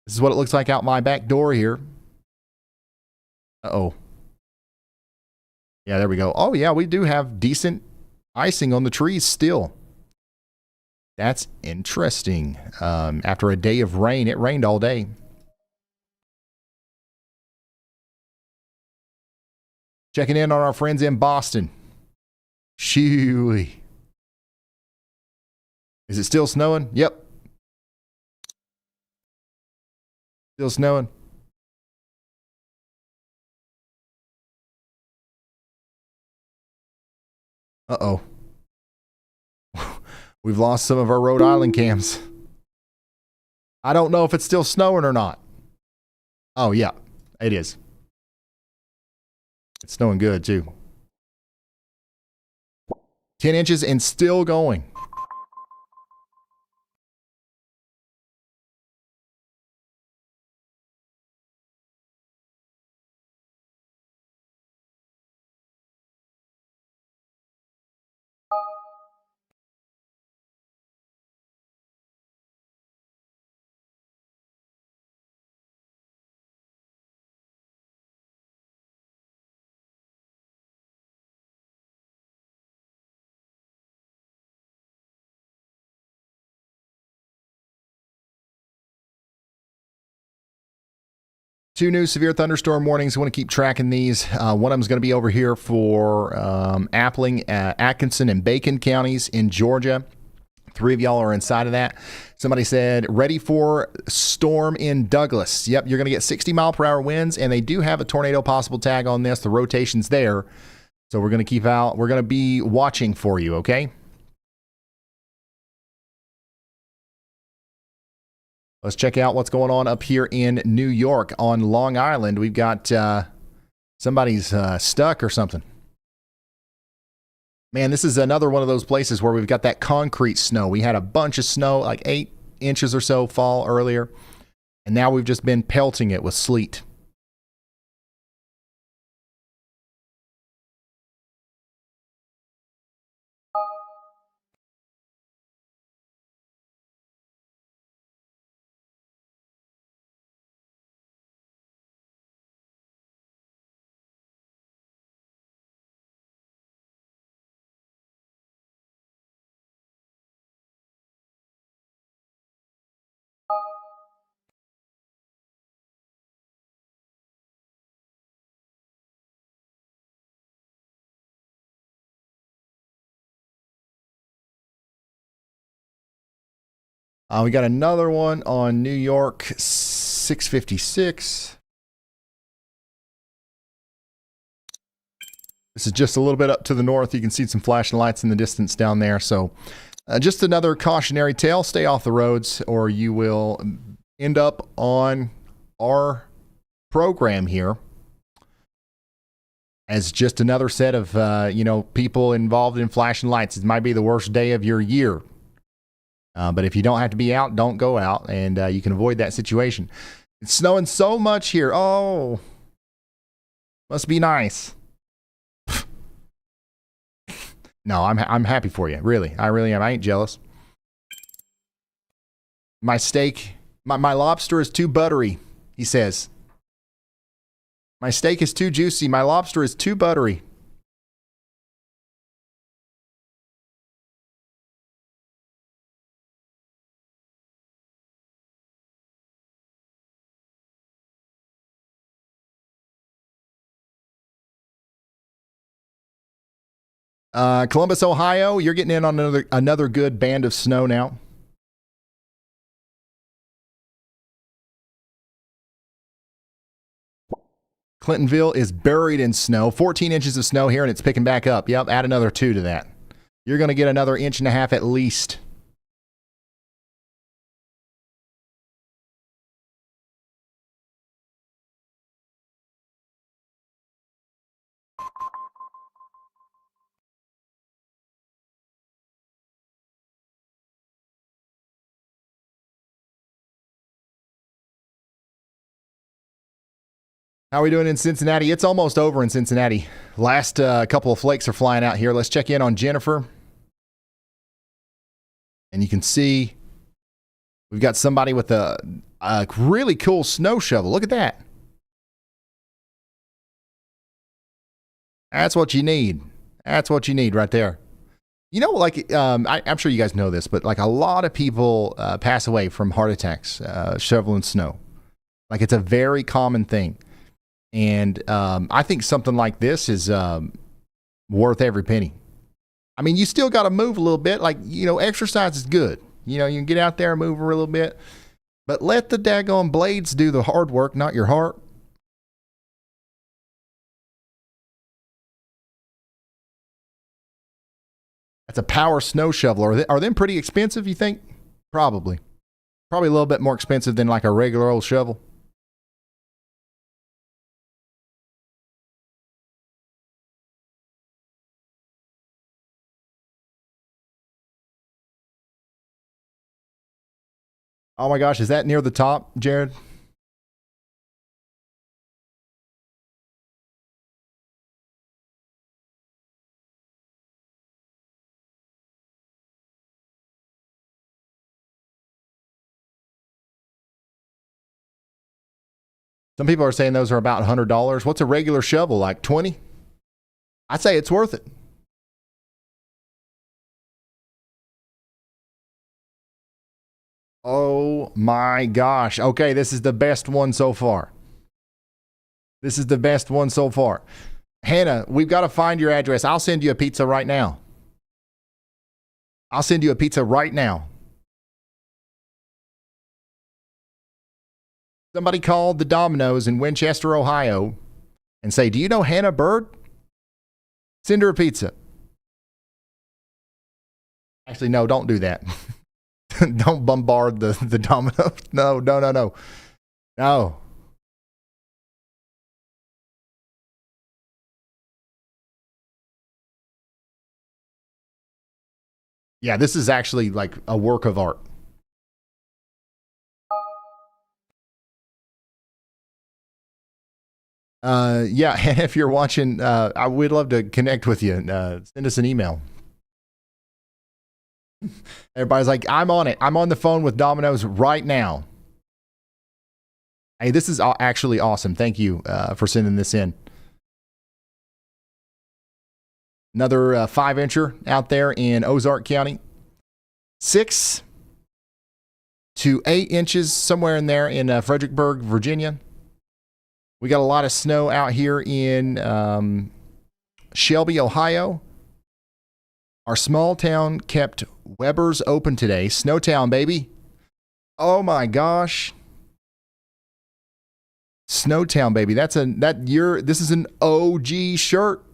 This is what it looks like out my back door here. Uh-oh. Yeah, there we go. Oh, yeah, we do have decent icing on the trees still. That's interesting. After a day of rain, it rained all day. Checking in on our friends in Boston. Shooey. Is it still snowing? Yep. Still snowing. Uh-oh. We've lost some of our Rhode Island cams. I don't know if it's still snowing or not. Oh, yeah, it is. It's snowing good, too. 10 inches and still going. Two new severe thunderstorm warnings. I want to keep tracking these. One of them is going to be over here for Appling, Atkinson, and Bacon counties in Georgia. 3 of y'all are inside of that. Somebody said, ready for storm in Douglas. Yep, you're going to get 60-mile-per-hour winds, and they do have a tornado possible tag on this. The rotation's there. So we're going to keep out. We're going to be watching for you, okay? Let's check out what's going on up here in New York on Long Island. We've got somebody's stuck or something. Man, this is another one of those places where we've got that concrete snow. We had a bunch of snow, like 8 inches or so fall earlier, and now we've just been pelting it with sleet. We got another one on New York 656. This is just a little bit up to the north. You can see some flashing lights in the distance down there. So just another cautionary tale. Stay off the roads or you will end up on our program here as just another set of, people involved in flashing lights. It might be the worst day of your year. But if you don't have to be out, don't go out, and you can avoid that situation. It's snowing so much here. Oh, must be nice. No, I'm happy for you. Really, I really am. I ain't jealous. My steak, my lobster is too buttery, he says. My steak is too juicy. My lobster is too buttery. Columbus, Ohio, you're getting in on another good band of snow now. Clintonville is buried in snow. 14 inches of snow here, and it's picking back up. Yep, add another 2 to that. You're going to get another 1.5 inches at least. How are we doing in Cincinnati? It's almost over in Cincinnati. Last couple of flakes are flying out here. Let's check in on Jennifer. And you can see we've got somebody with a really cool snow shovel. Look at that. That's what you need. That's what you need right there. You know, like, I'm sure you guys know this, but like a lot of people pass away from heart attacks shoveling snow. Like, it's a very common thing. And I think something like this is worth every penny. I mean, you still got to move a little bit. Like, exercise is good. You can get out there and move a little bit. But let the daggone blades do the hard work, not your heart. That's a power snow shovel. Are them pretty expensive, you think? Probably. Probably a little bit more expensive than like a regular old shovel. Oh my gosh, is that near the top, Jared? Some people are saying those are about $100. What's a regular shovel, like 20? I'd say it's worth it. Oh my gosh. Okay, this is the best one so far. This is the best one so far. Hannah, we've got to find your address. I'll send you a pizza right now. I'll send you a pizza right now. Somebody called the Domino's in Winchester, Ohio, and say, do you know Hannah Bird? Send her a pizza. Actually, no, don't do that. Don't bombard the Domino's. No. No. Yeah, this is actually like a work of art. Yeah, if you're watching, we'd love to connect with you. Send us an email. Everybody's like, I'm on it. I'm on the phone with Domino's right now. Hey, this is actually awesome. Thank you for sending this in. Another 5-incher out there in Ozark County. 6 to 8 inches, somewhere in there in Fredericksburg, Virginia. We got a lot of snow out here in Shelby, Ohio. Our small town kept Weber's open today. Snowtown, baby. Oh my gosh. Snowtown, baby. This is an OG shirt.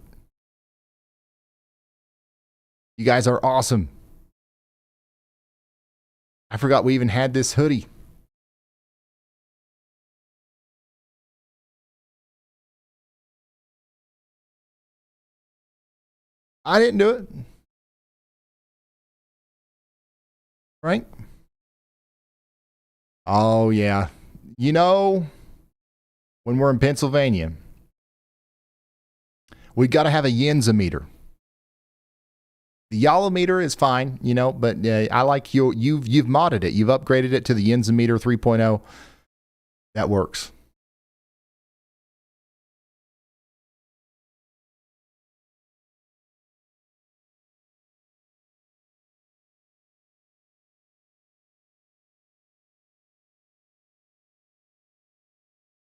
You guys are awesome. I forgot we even had this hoodie. I didn't do it. Right? Oh, yeah. You know, when we're in Pennsylvania, we got to have a yenzometer. The yallometer is fine, you know, but I like you've modded it. You've upgraded it to the yenzometer 3.0. That works.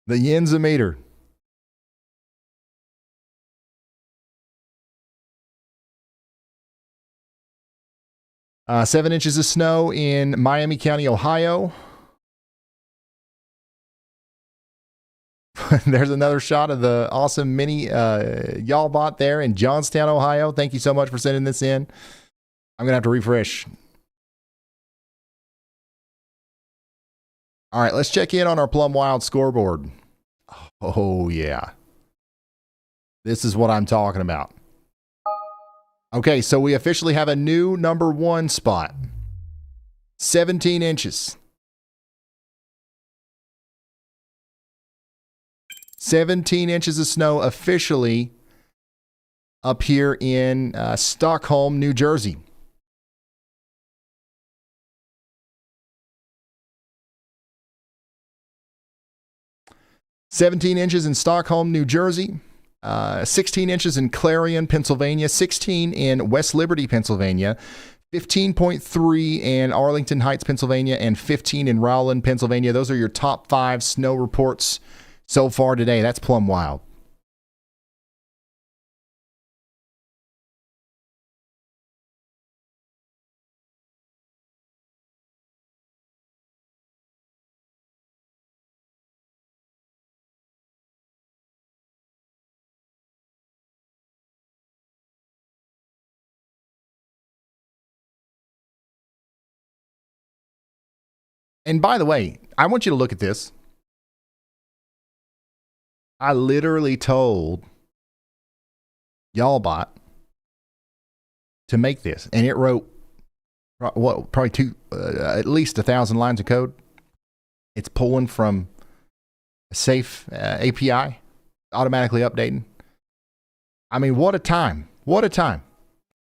The yenzometer. Uh, 7 inches of snow in Miami County, Ohio. There's another shot of the awesome mini y'all bot there in Johnstown, Ohio. Thank you so much for sending this in. I'm going to have to refresh. All right, let's check in on our Plum Wild scoreboard. Oh, yeah. This is what I'm talking about. Okay, so we officially have a new number 1 spot. 17 inches. 17 inches of snow officially up here in Stockholm, New Jersey. "17 inches in Stockholm, New Jersey. 16 inches in Clarion, Pennsylvania. 16 in West Liberty, Pennsylvania. 15.3 in Arlington Heights, Pennsylvania. And 15 in Rowland, Pennsylvania. Those are your top 5 snow reports so far today. That's Plum Wild. And by the way, I want you to look at this. I literally told Y'allbot to make this, and it wrote probably at least 1,000 lines of code. It's pulling from a safe API, automatically updating. I mean, what a time. What a time.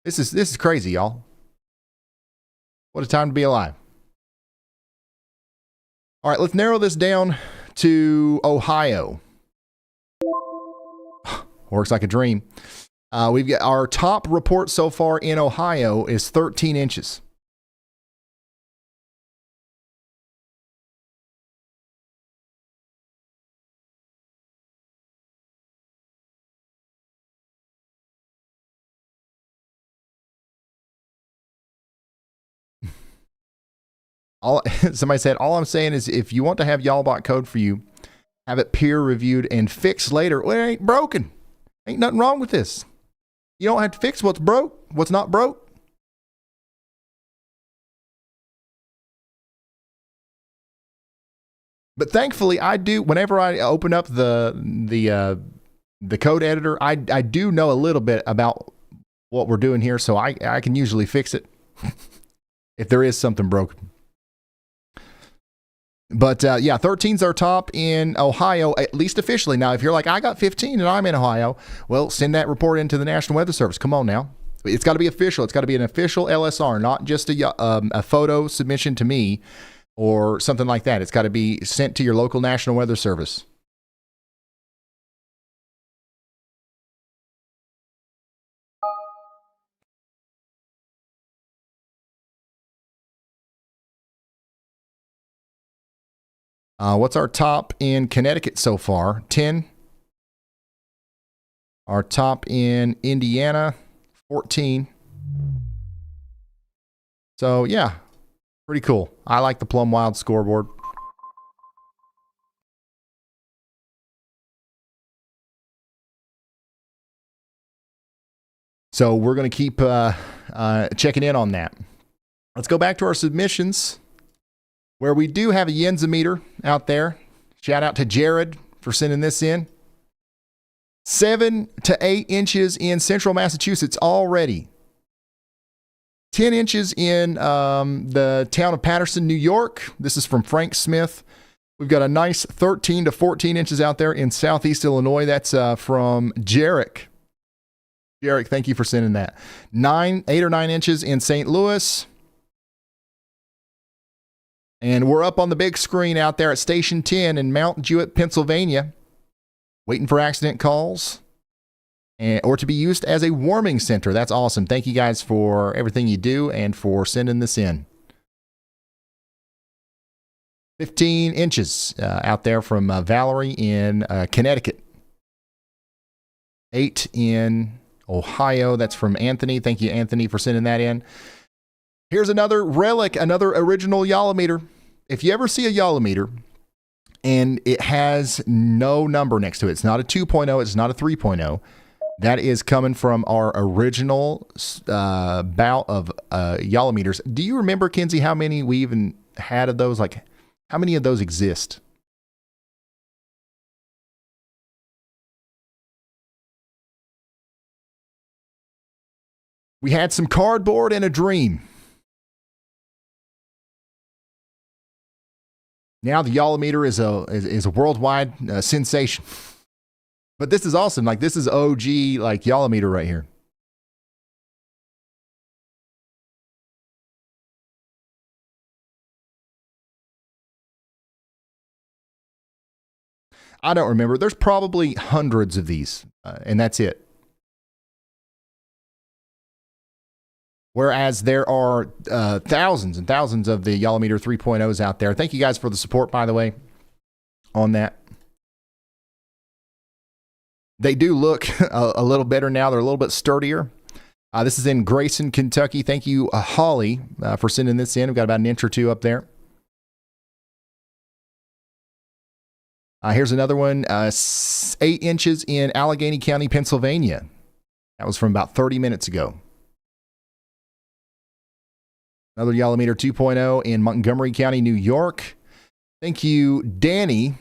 This is crazy, y'all. What a time to be alive. All right, let's narrow this down to Ohio. Works like a dream. We've got our top report so far in Ohio is 13 inches. Somebody said, all I'm saying is if you want to have Y'allbot code for you, have it peer reviewed and fixed later. Well, it ain't broken. Ain't nothing wrong with this. You don't have to fix what's broke, what's not broke. But thankfully, I do. Whenever I open up the code editor, I do know a little bit about what we're doing here, so I can usually fix it if there is something broken. But yeah, 13's our top in Ohio, at least officially. Now, if you're like, I got 15 and I'm in Ohio, well, send that report into the National Weather Service. Come on now. It's got to be official. It's got to be an official LSR, not just a photo submission to me or something like that. It's got to be sent to your local National Weather Service. What's our top in Connecticut so far? 10. Our top in Indiana, 14. So, yeah, pretty cool. I like the Plum Wild scoreboard. So we're going to keep checking in on that. Let's go back to our submissions, where we do have a Yenzometer out there. Shout out to Jared for sending this in. 7 to 8 inches in central Massachusetts already. 10 inches in the town of Patterson, New York. This is from Frank Smith. We've got a nice 13 to 14 inches out there in southeast Illinois. That's from Jarek. Jarek, thank you for sending that. 8 or 9 inches in St. Louis. And we're up on the big screen out there at Station 10 in Mount Jewett, Pennsylvania, waiting for accident calls or to be used as a warming center. That's awesome. Thank you guys for everything you do and for sending this in. 15 inches out there from Valerie in Connecticut. 8 in Ohio. That's from Anthony. Thank you, Anthony, for sending that in. Here's another relic, another original Yolometer. If you ever see a Yolometer and it has no number next to it, it's not a 2.0, it's not a 3.0, that is coming from our original bout of Yolometers. Do you remember, Kinsey, how many we even had of those? Like, how many of those exist? We had some cardboard and a dream. Now the Yolometer is a worldwide sensation. But this is awesome. Like, this is OG, like, Yolometer right here. I don't remember. There's probably hundreds of these, and that's it. Whereas there are thousands and thousands of the Yolometer 3.0s out there. Thank you guys for the support, by the way, on that. They do look a little better now. They're a little bit sturdier. This is in Grayson, Kentucky. Thank you, Holly, for sending this in. We've got about an inch or two up there. Here's another one, 8 inches in Allegheny County, Pennsylvania. That was from about 30 minutes ago. Another Yolometer 2.0 in Montgomery County, New York. Thank you, Danny,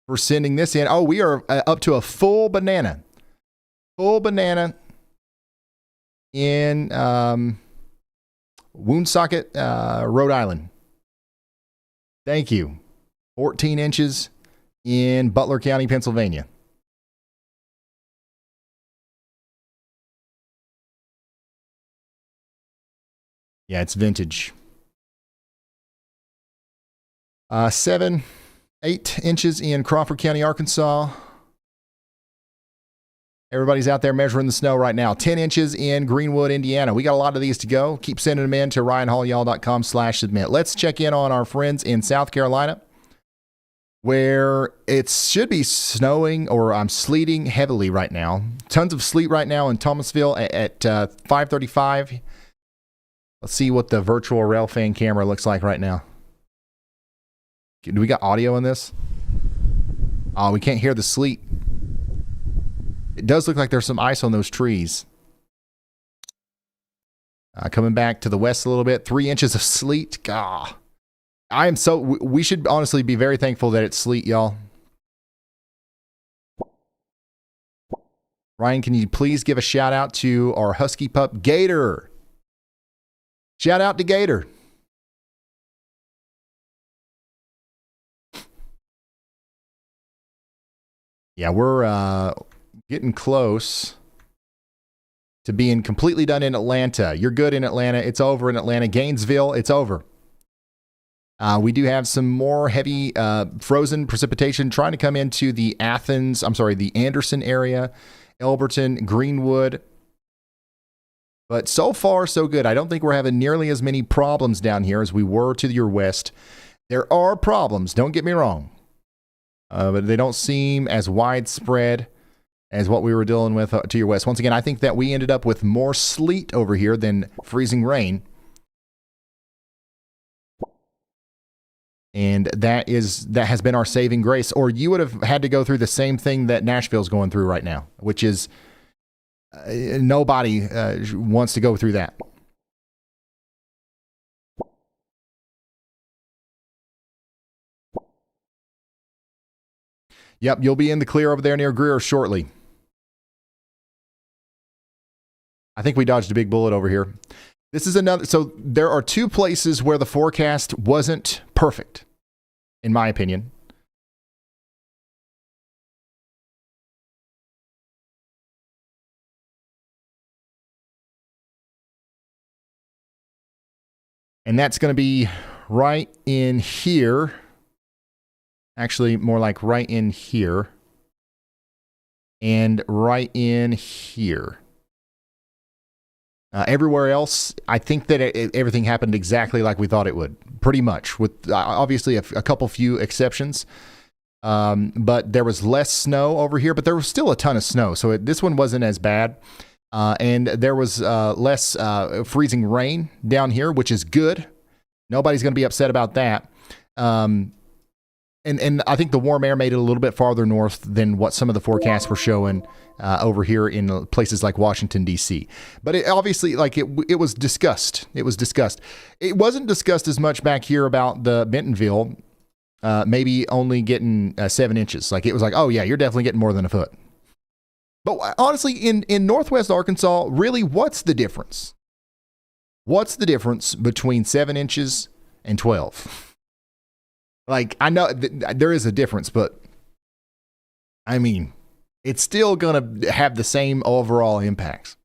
for sending this in. Oh, we are up to a full banana. Full banana in Woonsocket, Rhode Island. Thank you. 14 inches in Butler County, Pennsylvania. Yeah, it's vintage. 7, 8 inches in Crawford County, Arkansas. Everybody's out there measuring the snow right now. 10 inches in Greenwood, Indiana. We got a lot of these to go. Keep sending them in to ryanhaulyall.com/submit. Let's check in on our friends in South Carolina, where it should be snowing or sleeting heavily right now. Tons of sleet right now in Thomasville at 5:35. Let's see what the virtual rail fan camera looks like right now. Do we got audio in this? Oh, we can't hear the sleet. It does look like there's some ice on those trees. Coming back to the west a little bit. 3 inches of sleet. Gah. We should honestly be very thankful that it's sleet, y'all. Ryan, can you please give a shout out to our husky pup, Gator? Shout out to Gator. Yeah, we're getting close to being completely done in Atlanta. You're good in Atlanta. It's over in Atlanta. Gainesville, it's over. We do have some more heavy frozen precipitation trying to come into the Anderson area, Elberton, Greenwood. But so far, so good. I don't think we're having nearly as many problems down here as we were to your west. There are problems, don't get me wrong. But they don't seem as widespread as what we were dealing with to your west. Once again, I think that we ended up with more sleet over here than freezing rain. And that has been our saving grace. Or you would have had to go through the same thing that Nashville's going through right now, which is nobody wants to go through that. Yep, you'll be in the clear over there near Greer shortly. I think we dodged a big bullet over here. This is another. So there are two places where the forecast wasn't perfect, in my opinion. And that's going to be right in here. Actually, more like right in here. And right in here. Everywhere else, I think that everything happened exactly like we thought it would. Pretty much. With obviously a couple few exceptions. But there was less snow over here. But there was still a ton of snow. So this one wasn't as bad. And there was less freezing rain down here, which is good. Nobody's going to be upset about that. And I think the warm air made it a little bit farther north than what some of the forecasts were showing over here in places like Washington, D.C. But it obviously, it was discussed. It was discussed. It wasn't discussed as much back here about the Bentonville, maybe only getting 7 inches. Like, it was like, oh, yeah, you're definitely getting more than a foot. But honestly, in Northwest Arkansas, really, what's the difference? What's the difference between 7 inches and 12? Like, I know there is a difference, but I mean, it's still going to have the same overall impacts.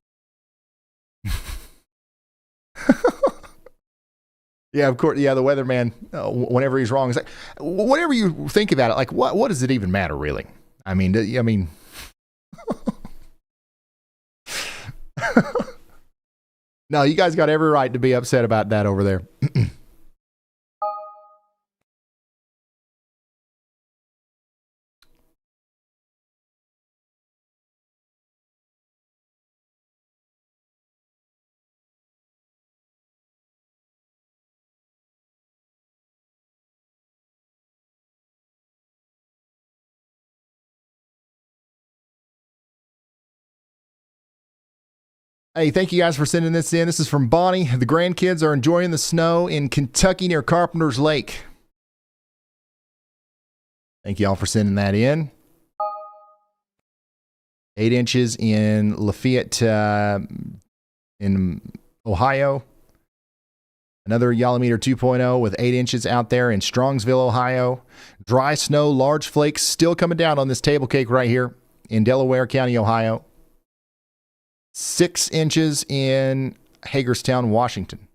Yeah, of course. Yeah, the weatherman, whenever he's wrong, is like, whatever you think about it, like, what does it even matter, really? I mean, no, you guys got every right to be upset about that over there. Hey, thank you guys for sending this in. This is from Bonnie. The grandkids are enjoying the snow in Kentucky near Carpenter's Lake. Thank you all for sending that in. 8 inches in Lafayette, in Ohio. Another Yalometer 2.0 with 8 inches out there in Strongsville, Ohio. Dry snow, large flakes still coming down on this table cake right here in Delaware County, Ohio. 6 inches in Hagerstown, Washington.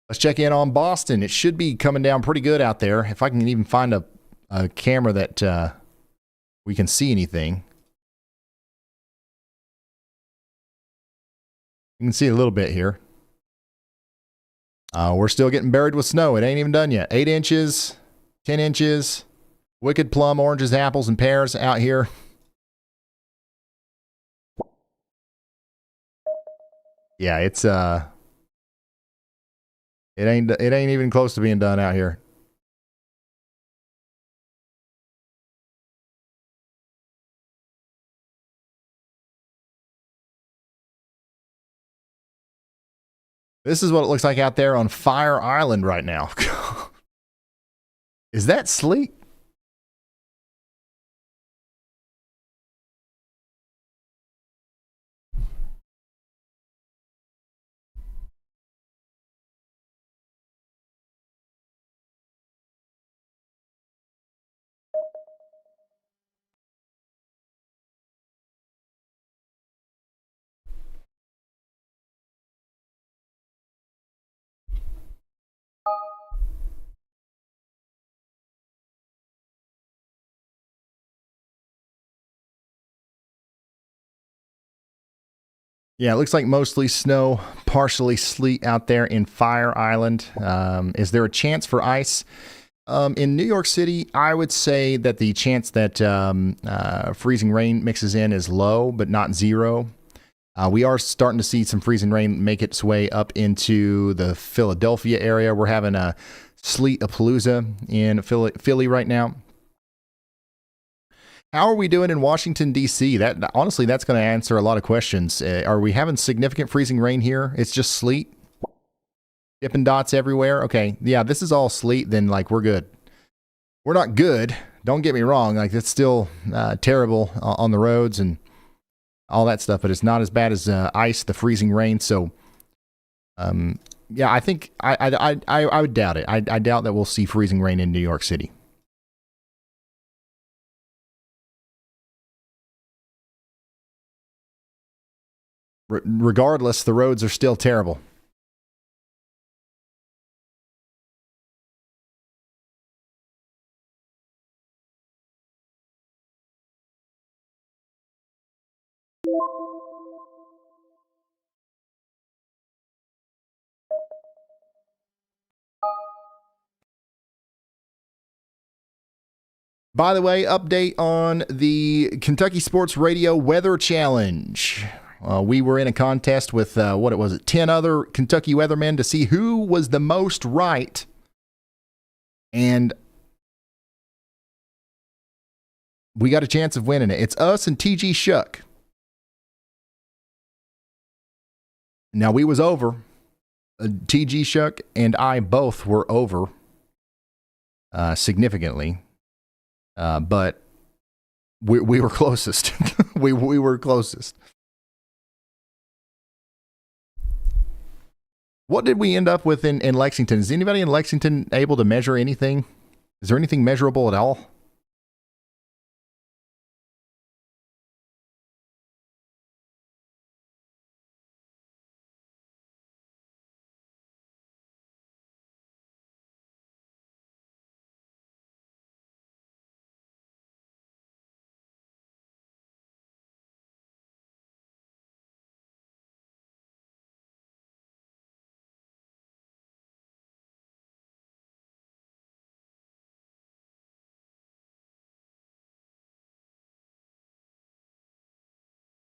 Let's check in on Boston. It should be coming down pretty good out there. If I can even find a camera that we can see anything. You can see a little bit here. We're still getting buried with snow. It ain't even done yet. 8 inches, 10 inches. Wicked plum, oranges, apples, and pears out here. Yeah, it's it ain't even close to being done out here. This is what it looks like out there on Fire Island right now. Is that sleet? Yeah, it looks like mostly snow, partially sleet out there in Fire Island. Is there a chance for ice? In New York City, I would say that the chance that freezing rain mixes in is low, but not zero. We are starting to see some freezing rain make its way up into the Philadelphia area. We're having a sleet-a-palooza in Philly right now. How are we doing in Washington, D.C.? Honestly, that's going to answer a lot of questions. Are we having significant freezing rain here? It's just sleet? Dipping dots everywhere? Okay, yeah, this is all sleet, then, like, we're good. We're not good. Don't get me wrong. Like, it's still terrible on the roads and all that stuff, but it's not as bad as ice, the freezing rain. So, yeah, I think I would doubt it. I doubt that we'll see freezing rain in New York City. Regardless, the roads are still terrible. By the way, update on the Kentucky Sports Radio Weather Challenge. We were in a contest with, 10 other Kentucky weathermen to see who was the most right. And we got a chance of winning it. It's us and TG Shuck. Now, we was over. TG Shuck and I both were over significantly. But we were closest. we were closest. What did we end up with in Lexington? Is anybody in Lexington able to measure anything? Is there anything measurable at all?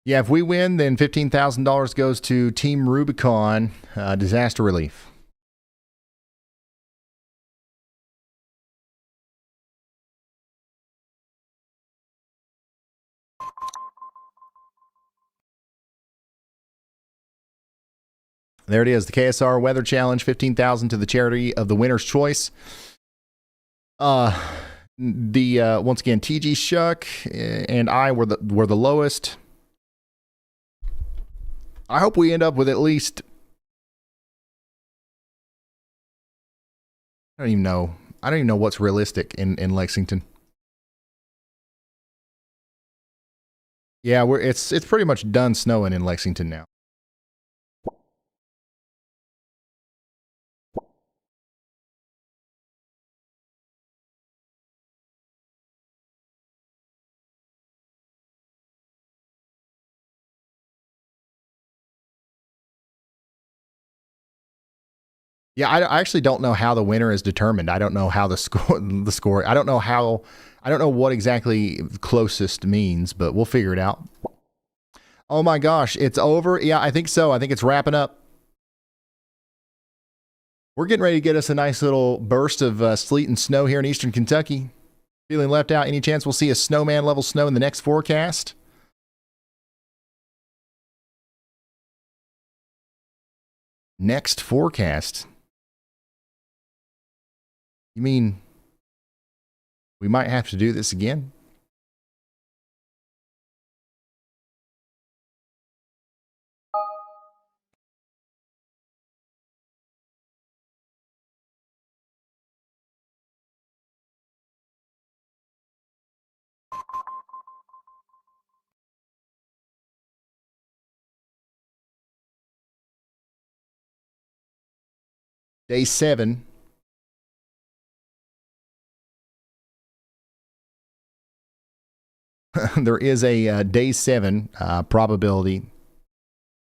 Yeah, if we win, then $15,000 goes to Team Rubicon Disaster Relief. There it is, the KSR Weather Challenge, $15,000 to the charity of the winner's choice. Once again, TG Shuck and I were the lowest. I hope we end up with at least I don't even know. I don't even know what's realistic in Lexington. Yeah, it's pretty much done snowing in Lexington now. Yeah, I actually don't know how the winner is determined. I don't know how the score. I don't know how. I don't know what exactly closest means, but we'll figure it out. Oh my gosh, it's over. Yeah, I think so. I think it's wrapping up. We're getting ready to get us a nice little burst of sleet and snow here in eastern Kentucky. Feeling left out? Any chance we'll see a snowman level snow in the next forecast? Next forecast? You mean we might have to do this again? Day 7. There is a day 7 probability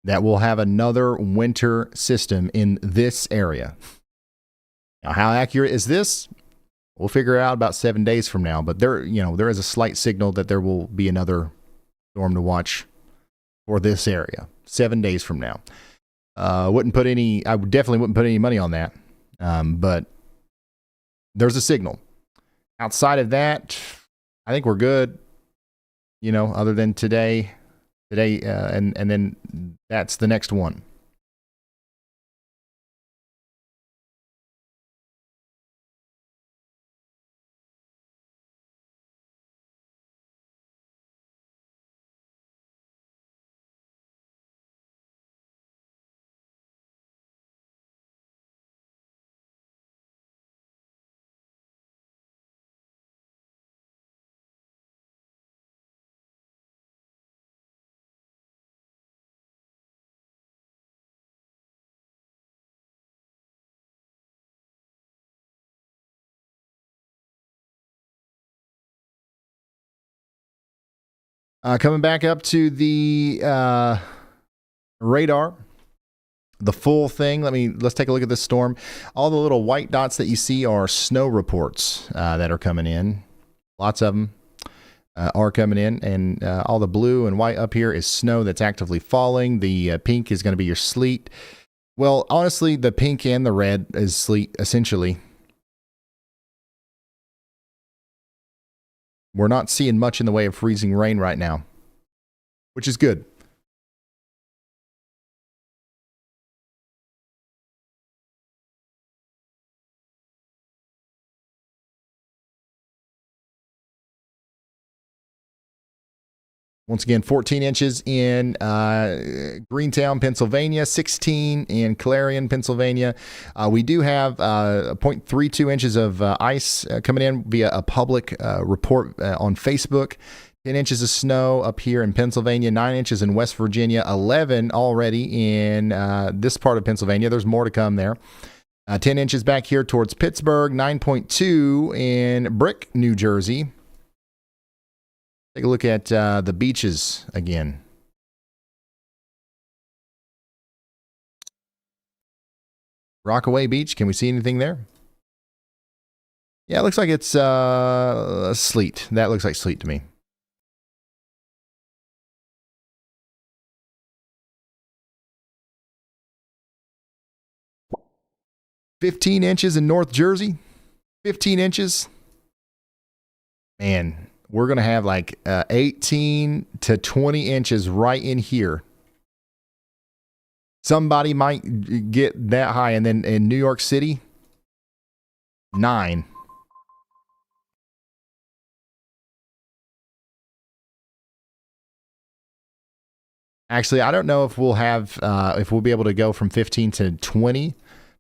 that we'll have another winter system in this area. Now, how accurate is this? We'll figure out about 7 days from now. But there is a slight signal that there will be another storm to watch for this area 7 days from now. I definitely wouldn't put any money on that. But there's a signal. Outside of that, I think we're good. Other than today, and then that's the next one. Coming back up to the radar, the full thing. Let's take a look at this storm. All the little white dots that you see are snow reports that are coming in. Lots of them are coming in, and all the blue and white up here is snow that's actively falling. The pink is going to be your sleet. Well, honestly, the pink and the red is sleet, essentially. We're not seeing much in the way of freezing rain right now, which is good. Once again, 14 inches in Greentown, Pennsylvania, 16 in Clarion, Pennsylvania. We do have 0.32 inches of ice coming in via a public report on Facebook. 10 inches of snow up here in Pennsylvania, 9 inches in West Virginia, 11 already in this part of Pennsylvania. There's more to come there. 10 inches back here towards Pittsburgh, 9.2 in Brick, New Jersey. Take a look at the beaches again. Rockaway Beach, can we see anything there? Yeah, it looks like it's sleet. That looks like sleet to me. "15 inches in North Jersey." 15 inches. Man, we're going to have like 18 to 20 inches right in here. Somebody might get that high. And then in New York City, 9. Actually, I don't know if we'll be able to go from 15 to 20,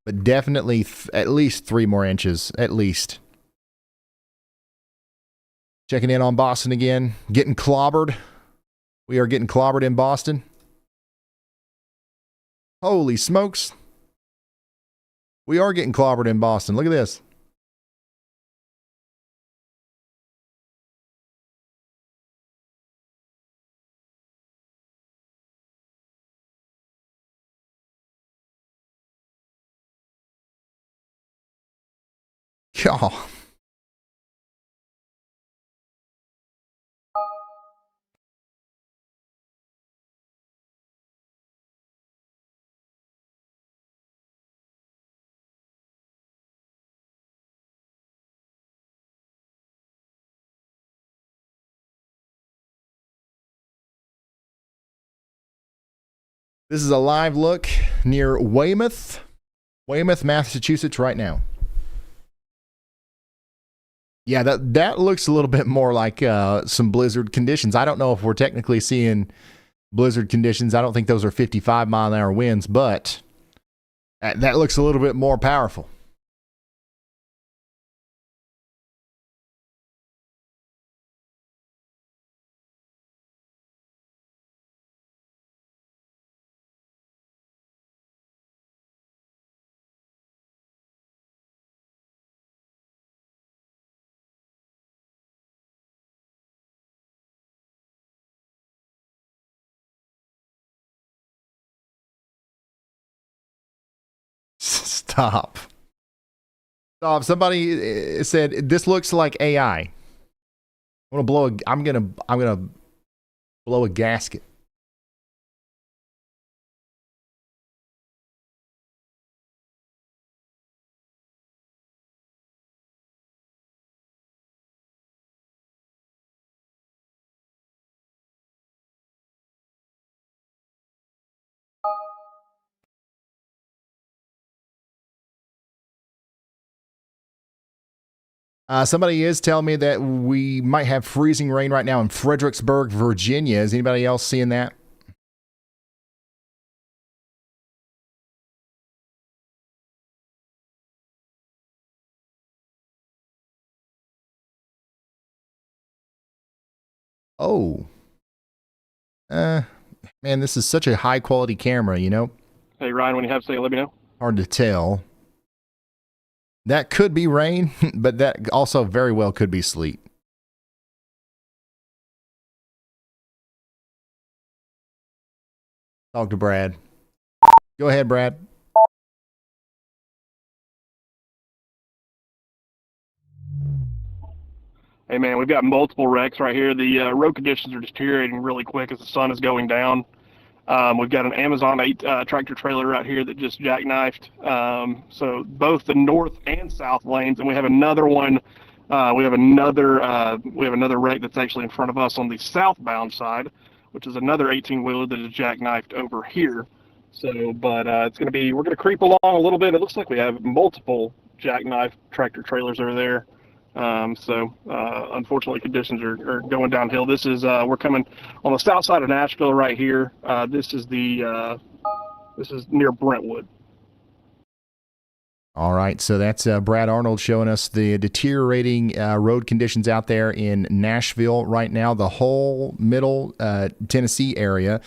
but definitely at least 3 more inches, at least. Checking in on Boston again. Getting clobbered. We are getting clobbered in Boston. Holy smokes. We are getting clobbered in Boston. Look at this. Yeah. This is a live look near Weymouth, Massachusetts right now. Yeah, that looks a little bit more like some blizzard conditions. I don't know if we're technically seeing blizzard conditions. I don't think those are 55-mile-an-hour winds, but that looks a little bit more powerful. Stop. Somebody said this looks like AI. I'm gonna blow a gasket. Somebody is telling me that we might have freezing rain right now in Fredericksburg, Virginia. Is anybody else seeing that? Oh. Man, this is such a high quality camera, you know? Hey, Ryan, when you have to say, let me know. Hard to tell. That could be rain, but that also very well could be sleet. Talk to Brad. Go ahead, Brad. Hey, man, we've got multiple wrecks right here. The road conditions are deteriorating really quick as the sun is going down. We've got an Amazon 8 tractor trailer right here that just jackknifed. So both the north and south lanes, and we have another one. We have another wreck that's actually in front of us on the southbound side, which is another 18-wheeler that is jackknifed over here. So, but we're going to creep along a little bit. It looks like we have multiple jackknife tractor trailers over there. Unfortunately, conditions are going downhill. We're coming on the south side of Nashville right here. This is near Brentwood. All right, so that's Brad Arnold showing us the deteriorating road conditions out there in Nashville right now, the whole middle Tennessee area.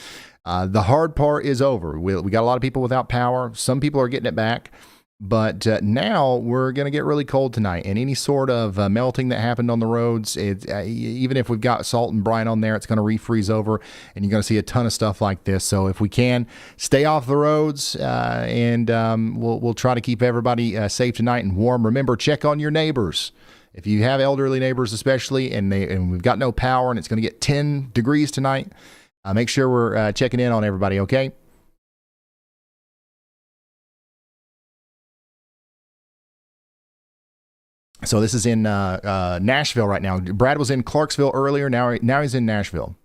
The hard part is over. We got a lot of people without power. Some people are getting it back. But now we're going to get really cold tonight, and any sort of melting that happened on the roads, even if we've got salt and brine on there, it's going to refreeze over, and you're going to see a ton of stuff like this. So if we can, stay off the roads, and we'll try to keep everybody safe tonight and warm. Remember, check on your neighbors. If you have elderly neighbors especially, and we've got no power, and it's going to get 10 degrees tonight, make sure we're checking in on everybody, okay? So this is in Nashville right now. Brad was in Clarksville earlier. Now he's in Nashville.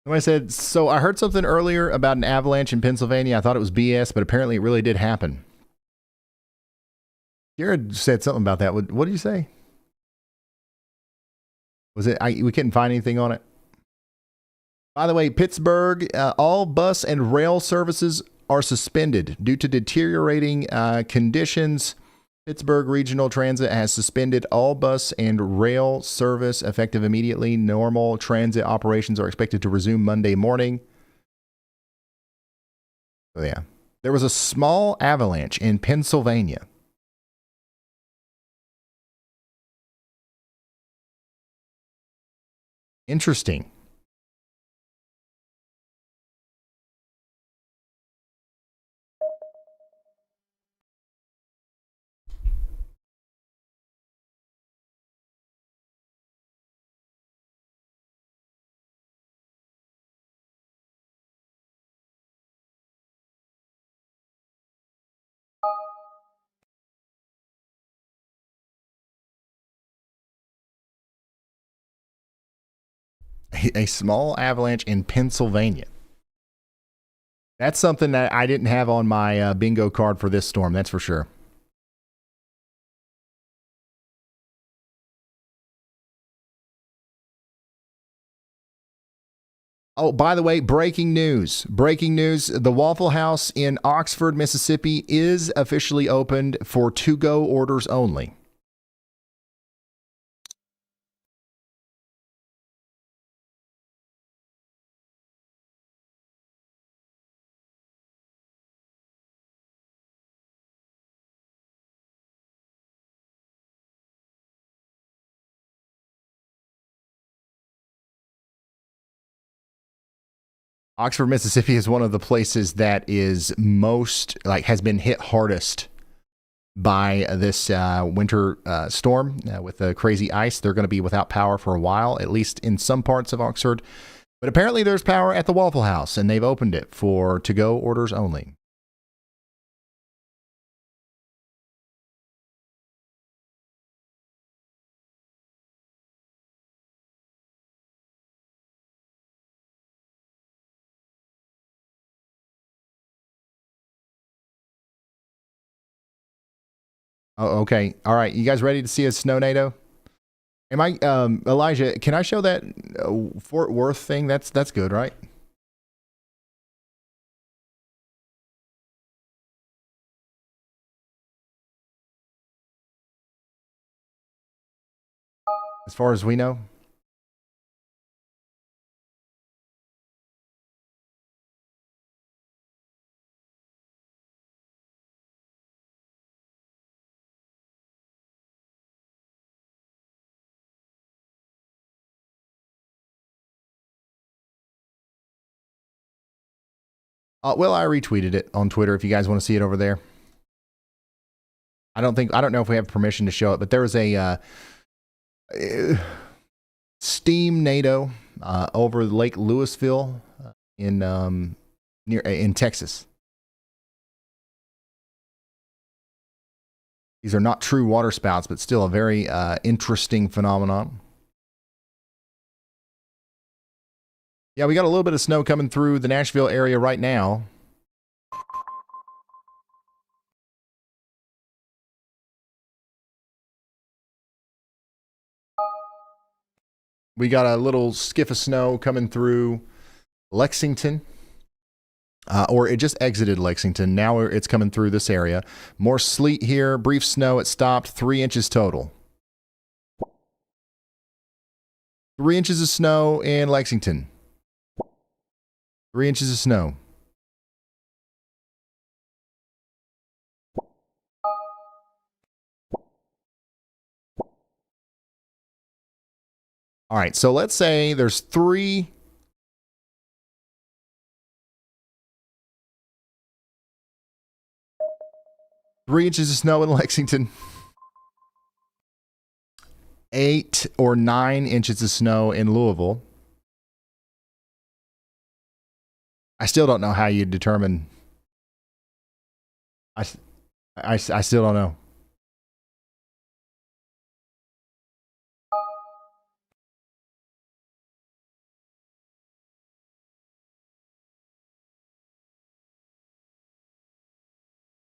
Somebody said, so I heard something earlier about an avalanche in Pennsylvania. I thought it was BS, but apparently it really did happen. Jared said something about that. What did you say? Was it? We couldn't find anything on it. By the way, Pittsburgh, all bus and rail services are suspended due to deteriorating conditions. Pittsburgh Regional Transit has suspended all bus and rail service effective immediately. Normal transit operations are expected to resume Monday morning. So yeah, there was a small avalanche in Pennsylvania. Interesting. A small avalanche in Pennsylvania. That's something that I didn't have on my bingo card for this storm, that's for sure. Oh, by the way, breaking news. Breaking news. The Waffle House in Oxford, Mississippi is officially opened for to-go orders only. Oxford, Mississippi is one of the places that is most, has been hit hardest by this winter storm with the crazy ice. They're going to be without power for a while, at least in some parts of Oxford. But apparently there's power at the Waffle House, and they've opened it for to-go orders only. Oh, okay. All right. You guys ready to see a snow NATO? Am I, Elijah, can I show that Fort Worth thing? That's good, right? As far as we know. Well, I retweeted it on Twitter if you guys want to see it over there. I don't know if we have permission to show it, but there was a steam NATO over Lake Louisville in Texas. These are not true water spouts, but still a very interesting phenomenon. Yeah, we got a little bit of snow coming through the Nashville area right now. We got a little skiff of snow coming through Lexington. Or it just exited Lexington. Now it's coming through this area. More sleet here. Brief snow. It stopped. 3 inches total. 3 inches of snow in Lexington. 3 inches of snow. All right, so let's say there's 3 inches of snow in Lexington. 8 or 9 inches of snow in Louisville. I still don't know how you determine. I still don't know.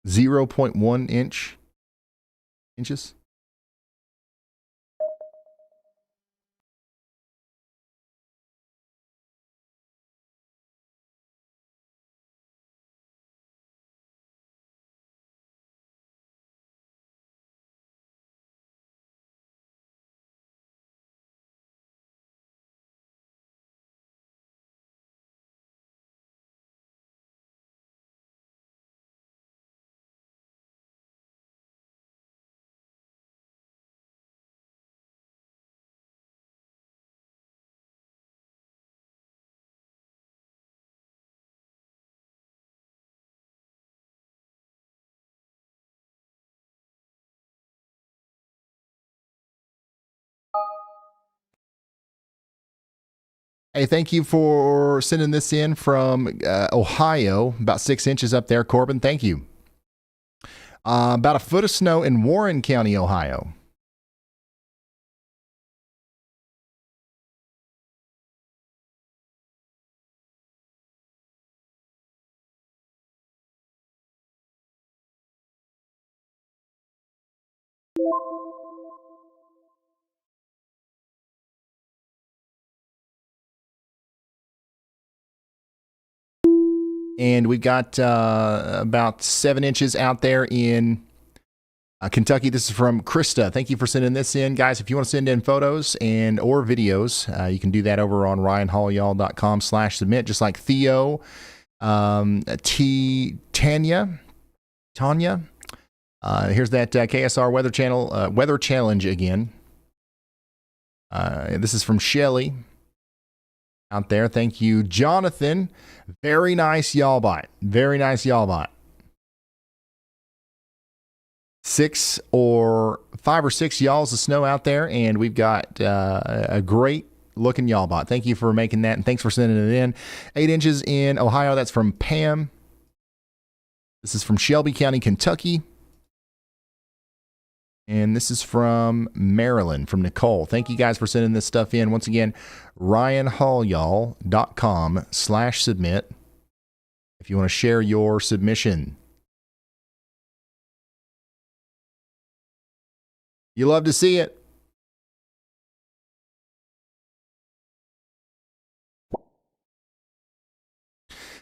0.1 inches. Hey, thank you for sending this in from Ohio. About 6 inches up there, Corbin. Thank you. About a foot of snow in Warren County, Ohio. And we've got about 7 inches out there in Kentucky. This is from Krista. Thank you for sending this in. Guys, if you want to send in photos and or videos, you can do that over on ryanhaulyall.com/submit, just like Theo, Tanya. Here's that KSR Weather Challenge again. This is from Shelly out there. Thank you, Jonathan. Very nice y'all bite. Very nice y'all bite. 5 or 6 y'alls of snow out there, and we've got a great looking y'all bot. Thank you for making that, and thanks for sending it in. 8 inches in Ohio. That's from Pam. This is from Shelby County, Kentucky. And this is from Maryland, from Nicole. Thank you guys for sending this stuff in. Once again, ryanhaulyall.com/submit if you want to share your submission. You love to see it.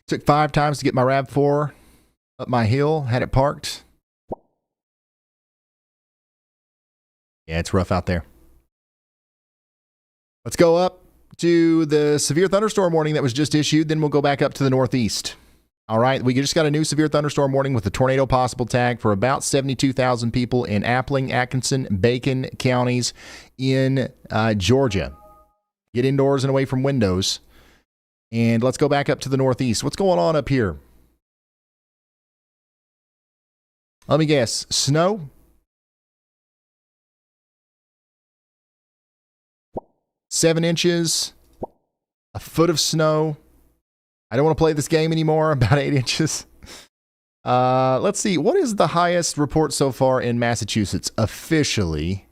Took 5 times to get my RAV4 up my hill, had it parked. Yeah, it's rough out there. Let's go up to the severe thunderstorm warning that was just issued. Then we'll go back up to the northeast. All right, we just got a new severe thunderstorm warning with a tornado possible tag for about 72,000 people in Appling, Atkinson, Bacon counties in Georgia. Get indoors and away from windows. And let's go back up to the northeast. What's going on up here? Let me guess. Snow? Seven inches, a foot of snow. I don't want to play this game anymore. About 8 inches. Let's see. What is the highest report so far in Massachusetts officially?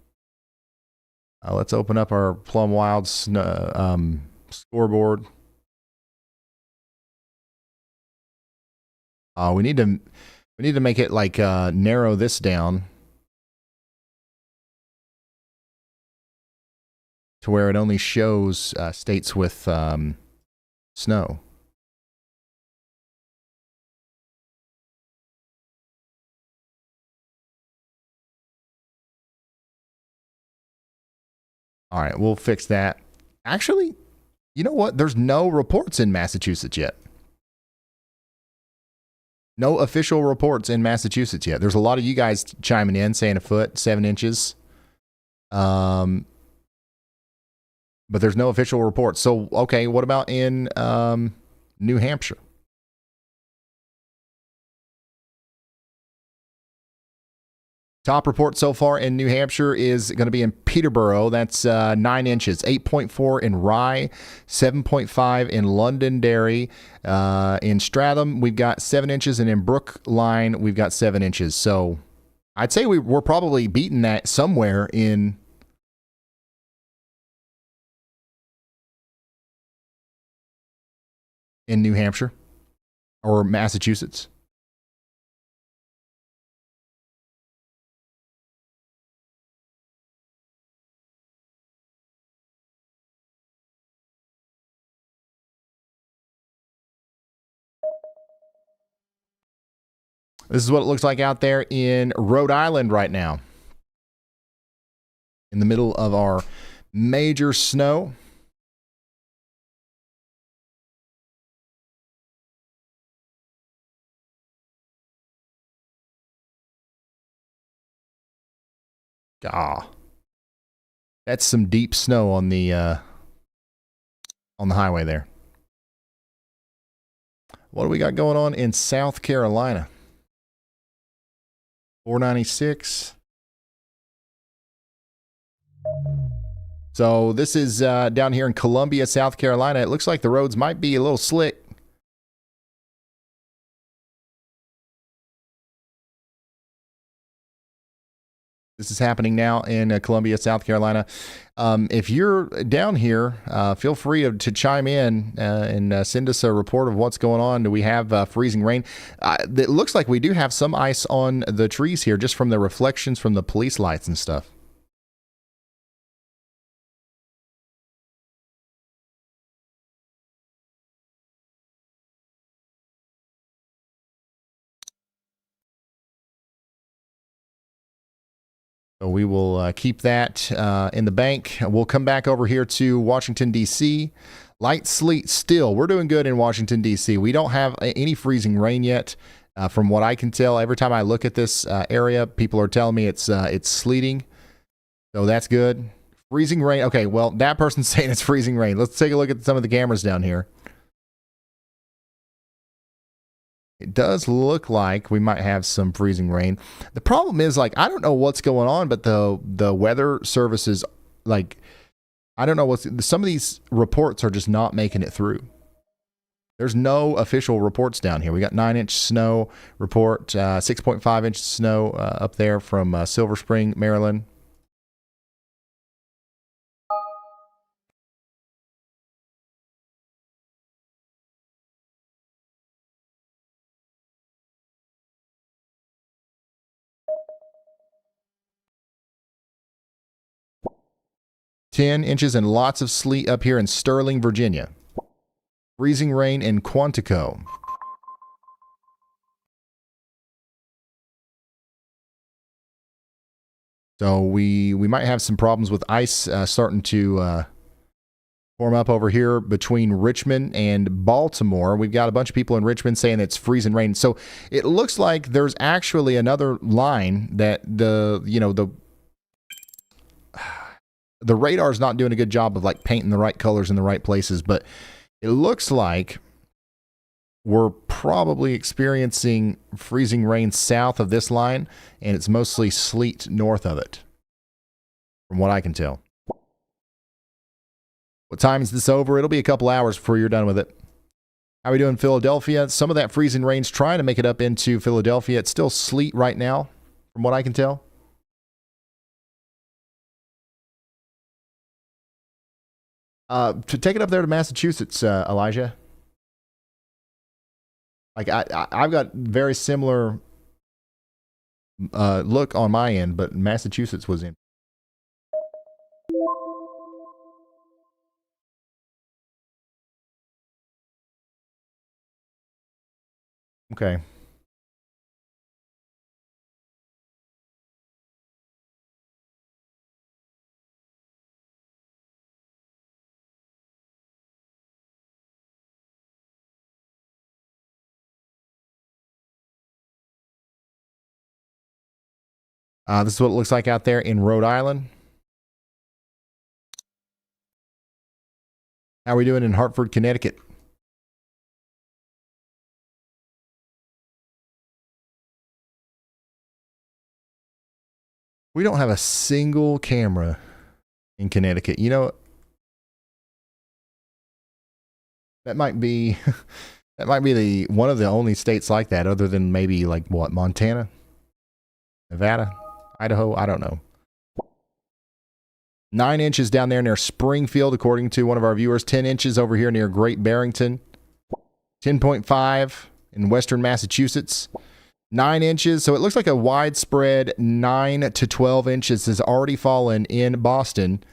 Let's open up our Plum Wild scoreboard. We need to make it like narrow this down to where it only shows states with snow. All right, we'll fix that. Actually, you know what? There's no reports in Massachusetts yet. No official reports in Massachusetts yet. There's a lot of you guys chiming in, saying a foot, 7 inches. But there's no official reports. So, okay, what about in New Hampshire? Top report so far in New Hampshire is going to be in Peterborough. That's 9 inches, 8.4 in Rye, 7.5 in Londonderry. In Stratham, we've got 7 inches, and in Brookline, we've got 7 inches. So I'd say we're probably beating that somewhere in New Hampshire or Massachusetts. This is what it looks like out there in Rhode Island right now. In the middle of our major snow. That's some deep snow on the highway there. What do we got going on in South Carolina? 496. So this is down here in Columbia, South Carolina. It looks like the roads might be a little slick. This is happening now in Columbia, South Carolina. If you're down here, feel free to chime in and send us a report of what's going on. Do we have freezing rain? It looks like we do have some ice on the trees here, just from the reflections from the police lights and stuff. So we will keep that in the bank. We'll come back over here to Washington, D.C. Light sleet still. We're doing good in Washington, D.C. We don't have any freezing rain yet. From what I can tell, every time I look at this area, people are telling me it's sleeting. So that's good. Freezing rain. Okay, well, that person's saying it's freezing rain. Let's take a look at some of the cameras down here. It does look like we might have some freezing rain. The problem is, like, I don't know what's going on, but the weather services, like, I don't know some of these reports are just not making it through. There's no official reports down here. We got 9-inch snow report, 6.5 inch snow up there from Silver Spring, Maryland. Ten inches and lots of sleet up here in Sterling, Virginia. Freezing rain in Quantico. So we might have some problems with ice starting to form up over here between Richmond and Baltimore. We've got a bunch of people in Richmond saying it's freezing rain. So it looks like there's actually another line that the radar is not doing a good job of like painting the right colors in the right places, but it looks like we're probably experiencing freezing rain south of this line, and it's mostly sleet north of it, from what I can tell. What time is this over? It'll be a couple hours before you're done with it. How are we doing in Philadelphia? Some of that freezing rain's trying to make it up into Philadelphia. It's still sleet right now, from what I can tell. To take it up there to Massachusetts, Elijah. Like I've got very similar look on my end, but Massachusetts was in. Okay. This is what it looks like out there in Rhode Island. How are we doing in Hartford, Connecticut? We don't have a single camera in Connecticut. You know, that might be the one of the only states like that, other than maybe like what, Montana, Nevada, Idaho. I don't know. 9 inches down there near Springfield, according to one of our viewers. 10 inches over here near Great Barrington. 10.5 in western Massachusetts. 9 inches. So it looks like a widespread 9 to 12 inches has already fallen in Boston.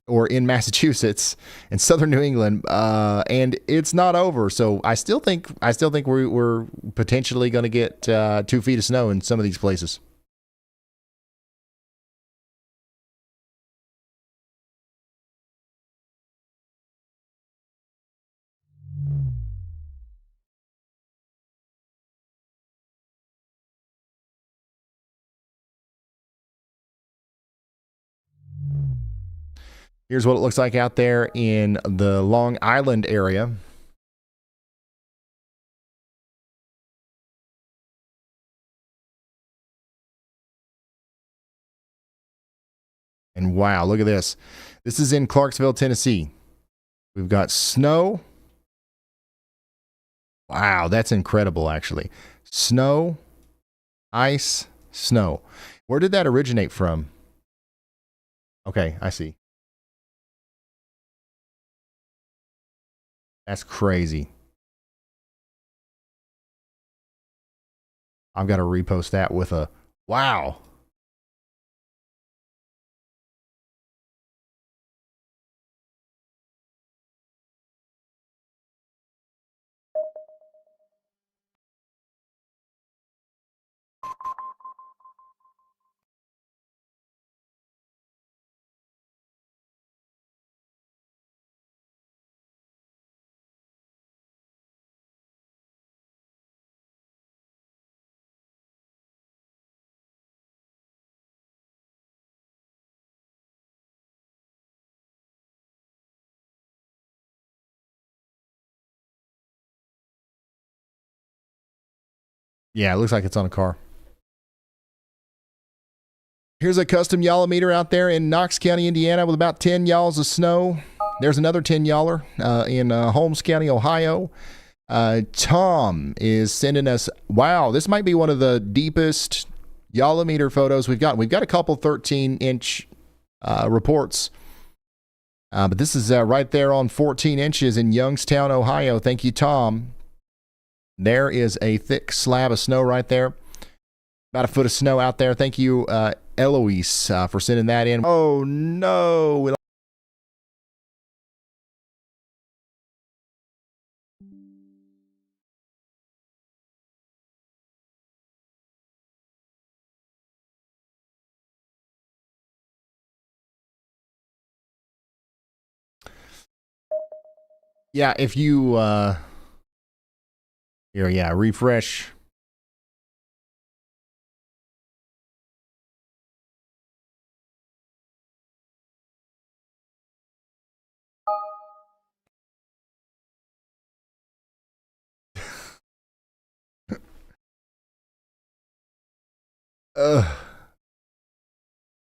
or in Massachusetts and southern New England, and it's not over. So I still think we're potentially going to get 2 feet of snow in some of these places. Here's what it looks like out there in the Long Island area. And wow, look at this. This is in Clarksville, Tennessee. We've got snow. Wow, that's incredible, actually. Snow, ice, snow. Where did that originate from? Okay, I see. That's crazy. I've got to repost that with a wow. Yeah, it looks like it's on a car. Here's a custom Yalla meter out there in Knox County, Indiana, with about 10 yalls of snow. There's another 10 yaller in Holmes County, Ohio. Tom is sending us, wow, this might be one of the deepest Yalla meter photos we've got. We've got a couple 13-inch reports. But this is right there on 14 inches in Youngstown, Ohio. Thank you, Tom. There is a thick slab of snow right there. About a foot of snow out there. Thank you, Eloise, for sending that in. Oh, no. Yeah, if you here, yeah, refresh.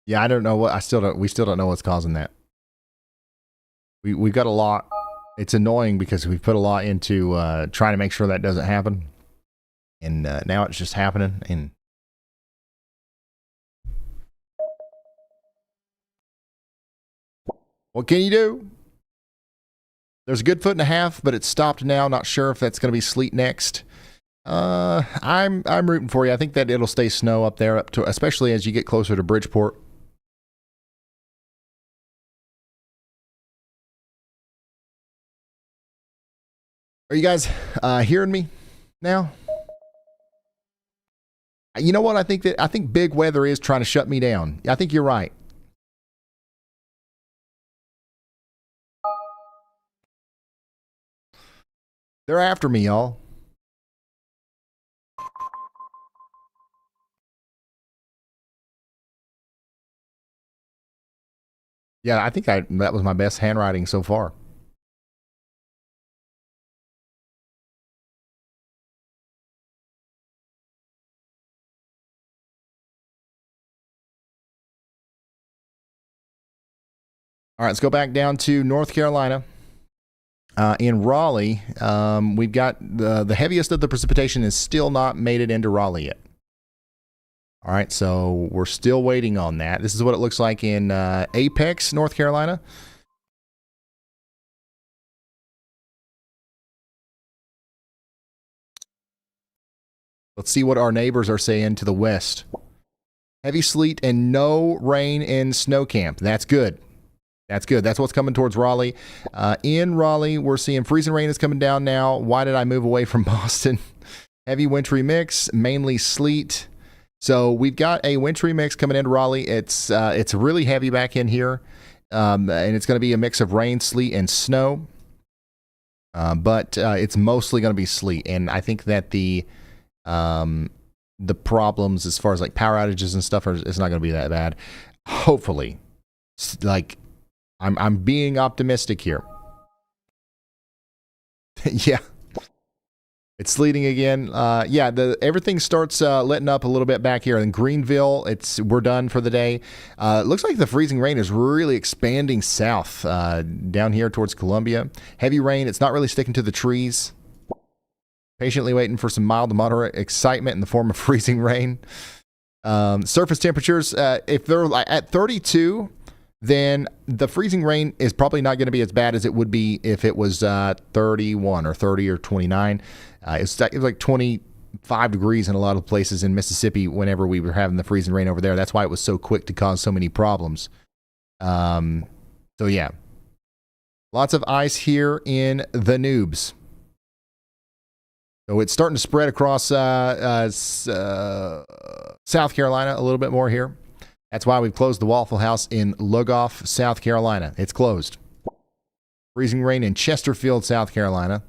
Yeah, I don't know what we still don't know what's causing that. We've got a lot. It's annoying because we've put a lot into trying to make sure that doesn't happen. And now it's just happening. And what can you do? There's a good foot and a half, but it's stopped now. Not sure if that's going to be sleet next. I'm rooting for you. I think that it'll stay snow up there, up to, especially as you get closer to Bridgeport. Are you guys hearing me now? You know what? I think big weather is trying to shut me down. I think you're right. They're after me, y'all. Yeah, I think that was my best handwriting so far. All right, let's go back down to North Carolina. In Raleigh, we've got the heaviest of the precipitation has still not made it into Raleigh yet. All right, so we're still waiting on that. This is what it looks like in Apex, North Carolina. Let's see what our neighbors are saying to the west. Heavy sleet and no rain in Snow Camp. That's good. That's good. That's what's coming towards Raleigh. In Raleigh, we're seeing freezing rain is coming down now. Why did I move away from Boston? Heavy wintry mix, mainly sleet. So we've got a wintry mix coming into Raleigh. It's really heavy back in here, and it's going to be a mix of rain, sleet, and snow. But it's mostly going to be sleet, and I think that the problems as far as like power outages and stuff is not going to be that bad. Hopefully, like. I'm being optimistic here. Yeah. It's sleeting again. Everything starts letting up a little bit back here in Greenville. We're done for the day. It looks like the freezing rain is really expanding south down here towards Columbia. Heavy rain. It's not really sticking to the trees. Patiently waiting for some mild to moderate excitement in the form of freezing rain. Surface temperatures, if they're at 32, then the freezing rain is probably not going to be as bad as it would be if it was 31 or 30 or 29. It was like 25 degrees in a lot of places in Mississippi whenever we were having the freezing rain over there. That's why it was so quick to cause so many problems. So yeah, lots of ice here in the Noobs. So it's starting to spread across South Carolina a little bit more here. That's why we've closed the Waffle House in Lugoff, South Carolina. It's closed. Freezing rain in Chesterfield, South Carolina.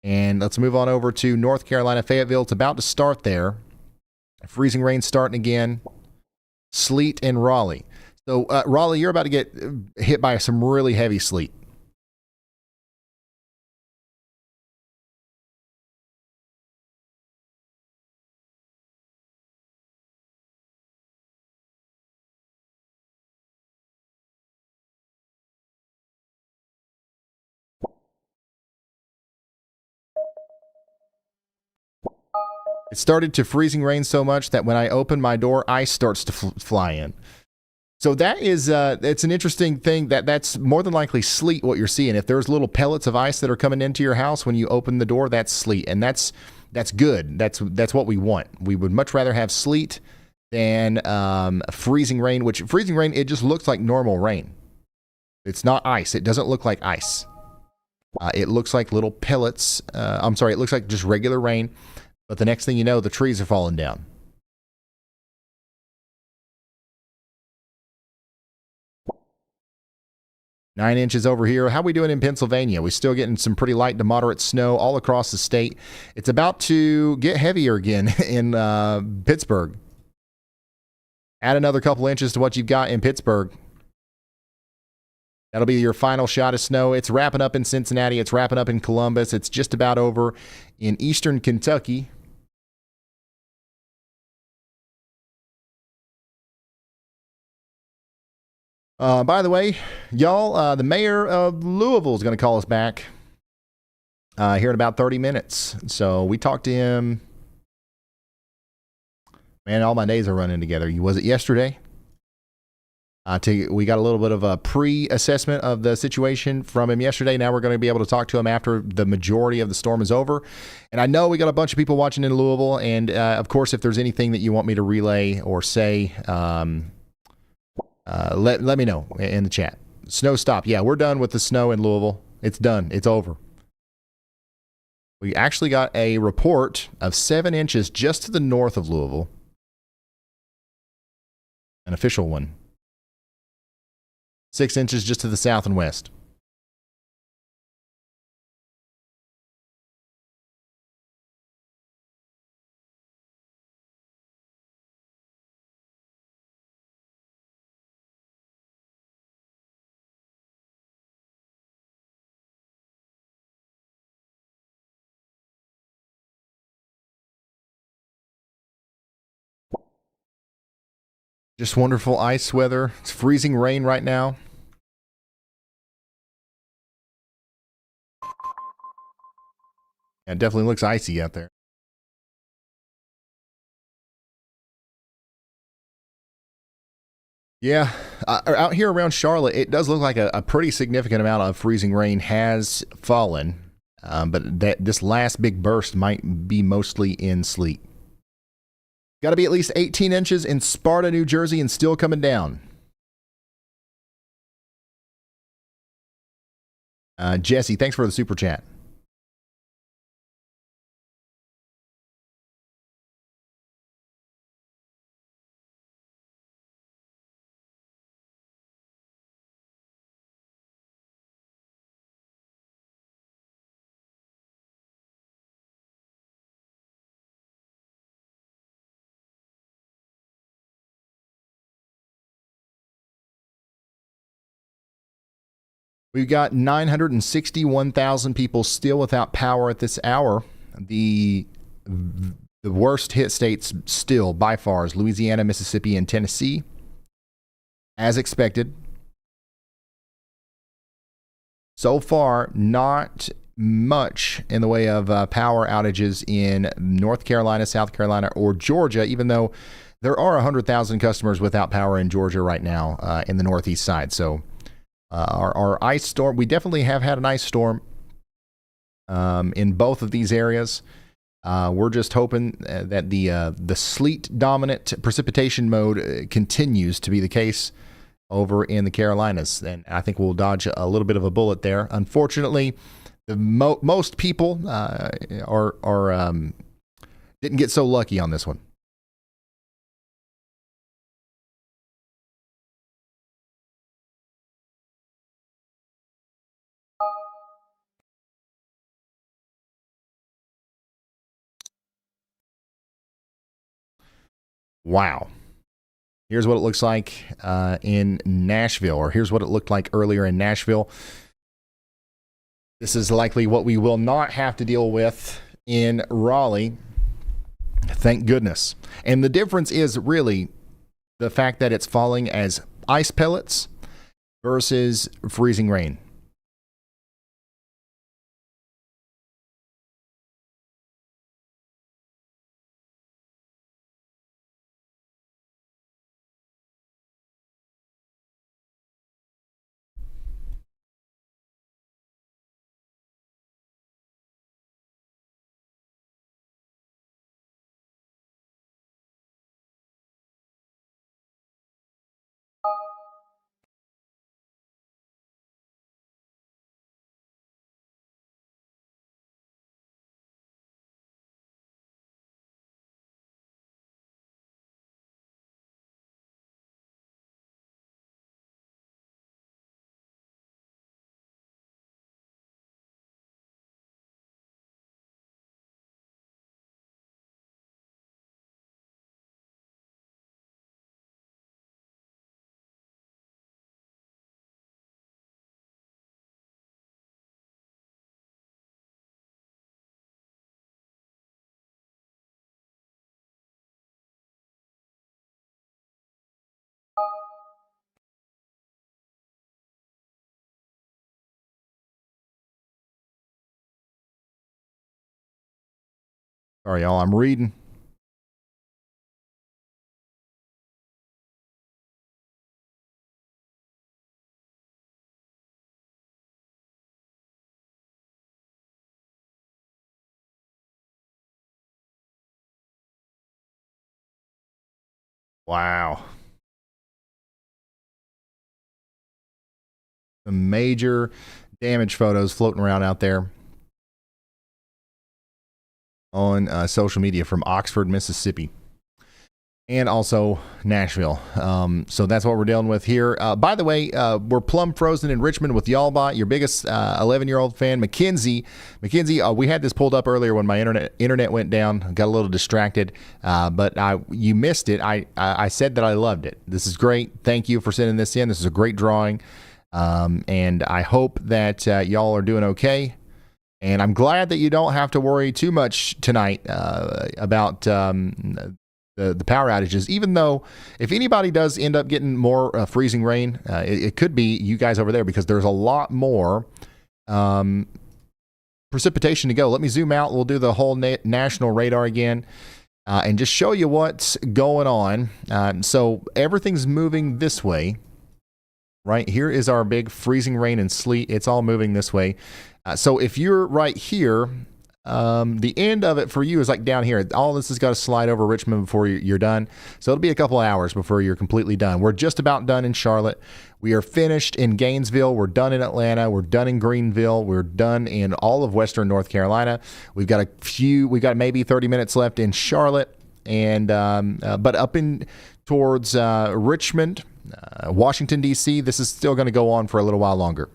And let's move on over to North Carolina, Fayetteville. It's about to start there. Freezing rain starting again. Sleet in Raleigh. So, Raleigh, you're about to get hit by some really heavy sleet. It started to freezing rain so much that when I open my door, ice starts to fly in. So that is, it's an interesting thing that's more than likely sleet what you're seeing. If there's little pellets of ice that are coming into your house when you open the door, that's sleet. And that's good. That's what we want. We would much rather have sleet than freezing rain, which freezing rain, it just looks like normal rain. It's not ice. It doesn't look like ice. It looks like little pellets. It looks like just regular rain. But the next thing you know, the trees are falling down. Nine inches over here. How are we doing in Pennsylvania? We're still getting some pretty light to moderate snow all across the state. It's about to get heavier again in Pittsburgh. Add another couple inches to what you've got in Pittsburgh. That'll be your final shot of snow. It's wrapping up in Cincinnati. It's wrapping up in Columbus. It's just about over in eastern Kentucky. By the way, y'all, the mayor of Louisville is going to call us back here in about 30 minutes. So we talked to him. Man, all my days are running together. Was it yesterday? We got a little bit of a pre-assessment of the situation from him yesterday. Now we're going to be able to talk to him after the majority of the storm is over. And I know we got a bunch of people watching in Louisville. And, of course, if there's anything that you want me to relay or say, let me know in the chat. Snow stop. Yeah, we're done with the snow in Louisville. It's done. It's over. We actually got a report of 7 inches just to the north of Louisville. An official one. 6 inches just to the south and west. Just wonderful ice weather. It's freezing rain right now. Yeah, it definitely looks icy out there. Yeah, out here around Charlotte, it does look like a pretty significant amount of freezing rain has fallen. But this last big burst might be mostly in sleet. Got to be at least 18 inches in Sparta, New Jersey, and still coming down. Jesse, thanks for the super chat. We've got 961,000 people still without power at this hour. The worst hit states still, by far, is Louisiana, Mississippi, and Tennessee. As expected. So far, not much in the way of power outages in North Carolina, South Carolina, or Georgia, even though there are 100,000 customers without power in Georgia right now in the northeast side. So our ice storm, we definitely have had an ice storm in both of these areas. We're just hoping that the sleet dominant precipitation mode continues to be the case over in the Carolinas, and I think we'll dodge a little bit of a bullet there. Unfortunately, most people didn't get so lucky on this one. Wow. Here's what it looks like in Nashville, or here's what it looked like earlier in Nashville. This is likely what we will not have to deal with in Raleigh. Thank goodness. And the difference is really the fact that it's falling as ice pellets versus freezing rain. Sorry, y'all, I'm reading. Wow. Some major damage photos floating around out there on social media from Oxford, Mississippi, and also Nashville. So that's what we're dealing with here. By the way, we're plumb frozen in Richmond with Y'allbot, your biggest 11-year-old fan, Mackenzie. Mackenzie, we had this pulled up earlier when my internet went down. Got a little distracted, but you missed it. I said that I loved it. This is great. Thank you for sending this in. This is a great drawing, and I hope that y'all are doing okay. And I'm glad that you don't have to worry too much tonight about the power outages, even though if anybody does end up getting more freezing rain, it could be you guys over there, because there's a lot more precipitation to go. Let me zoom out. We'll do the whole national radar again and just show you what's going on. So everything's moving this way. Right here is our big freezing rain and sleet. It's all moving this way. So if you're right here, the end of it for you is like down here. All this has got to slide over Richmond before you're done. So it'll be a couple of hours before you're completely done. We're just about done in Charlotte. We are finished in Gainesville. We're done in Atlanta. We're done in Greenville. We're done in all of Western North Carolina. We've got maybe 30 minutes left in Charlotte, and but up in towards Richmond, Washington, D.C., this is still going to go on for a little while longer.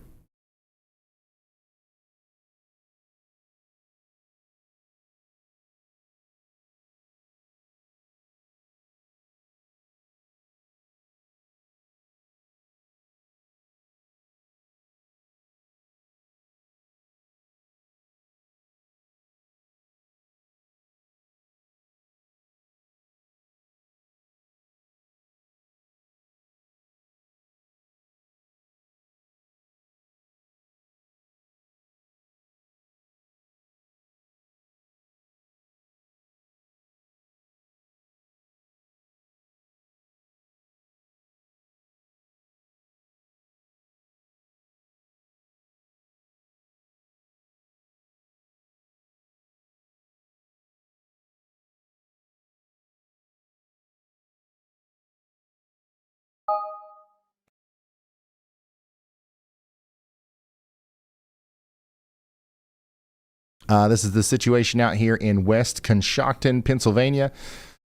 This is the situation out here in West Conshohocken, Pennsylvania.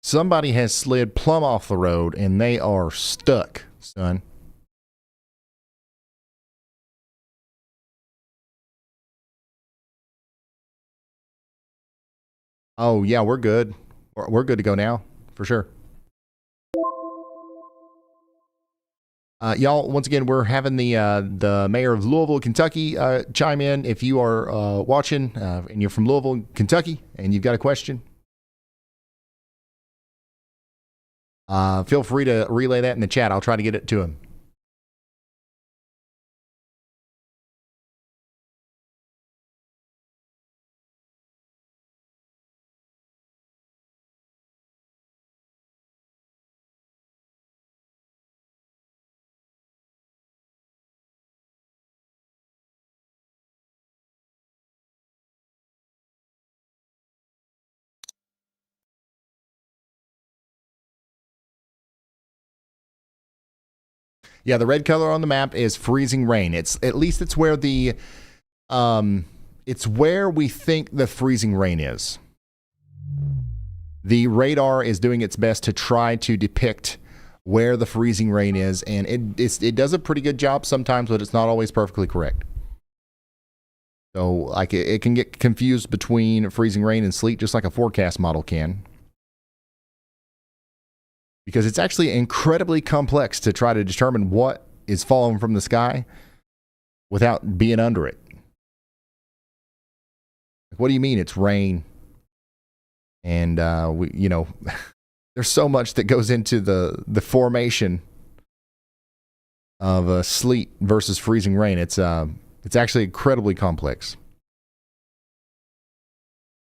Somebody has slid plumb off the road, and they are stuck, son. Oh, yeah, we're good. We're good to go now, for sure. Y'all, once again, we're having the mayor of Louisville, Kentucky, chime in. If you are watching and you're from Louisville, Kentucky, and you've got a question, feel free to relay that in the chat. I'll try to get it to him. Yeah, the red color on the map is freezing rain. It's where it's where we think the freezing rain is. The radar is doing its best to try to depict where the freezing rain is, and it does a pretty good job sometimes, but it's not always perfectly correct. So, like, it can get confused between freezing rain and sleet, just like a forecast model can. Because it's actually incredibly complex to try to determine what is falling from the sky without being under it. What do you mean it's rain? And there's so much that goes into the formation of sleet versus freezing rain. It's actually incredibly complex.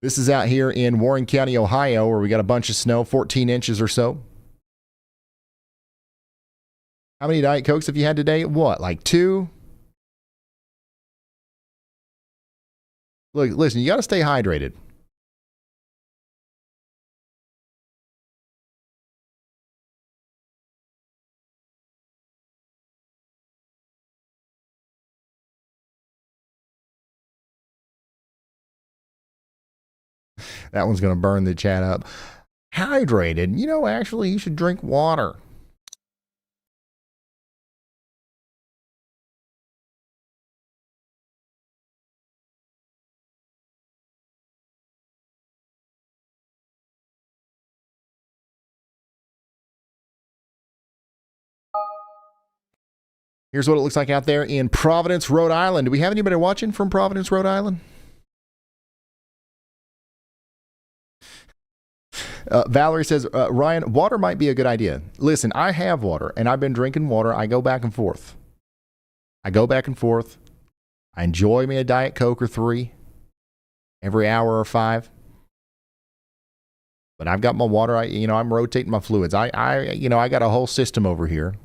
This is out here in Warren County, Ohio, where we got a bunch of snow, 14 inches or so. How many Diet Cokes have you had today? What, like 2? Look, listen, you got to stay hydrated. That one's going to burn the chat up. Hydrated. Actually, you should drink water. Here's what it looks like out there in Providence, Rhode Island. Do we have anybody watching from Providence, Rhode Island? Valerie says, Ryan, water might be a good idea. Listen, I have water, and I've been drinking water. I go back and forth. I enjoy me a Diet Coke or 3 every hour or 5. But I've got my water. I'm rotating my fluids. I got a whole system over here.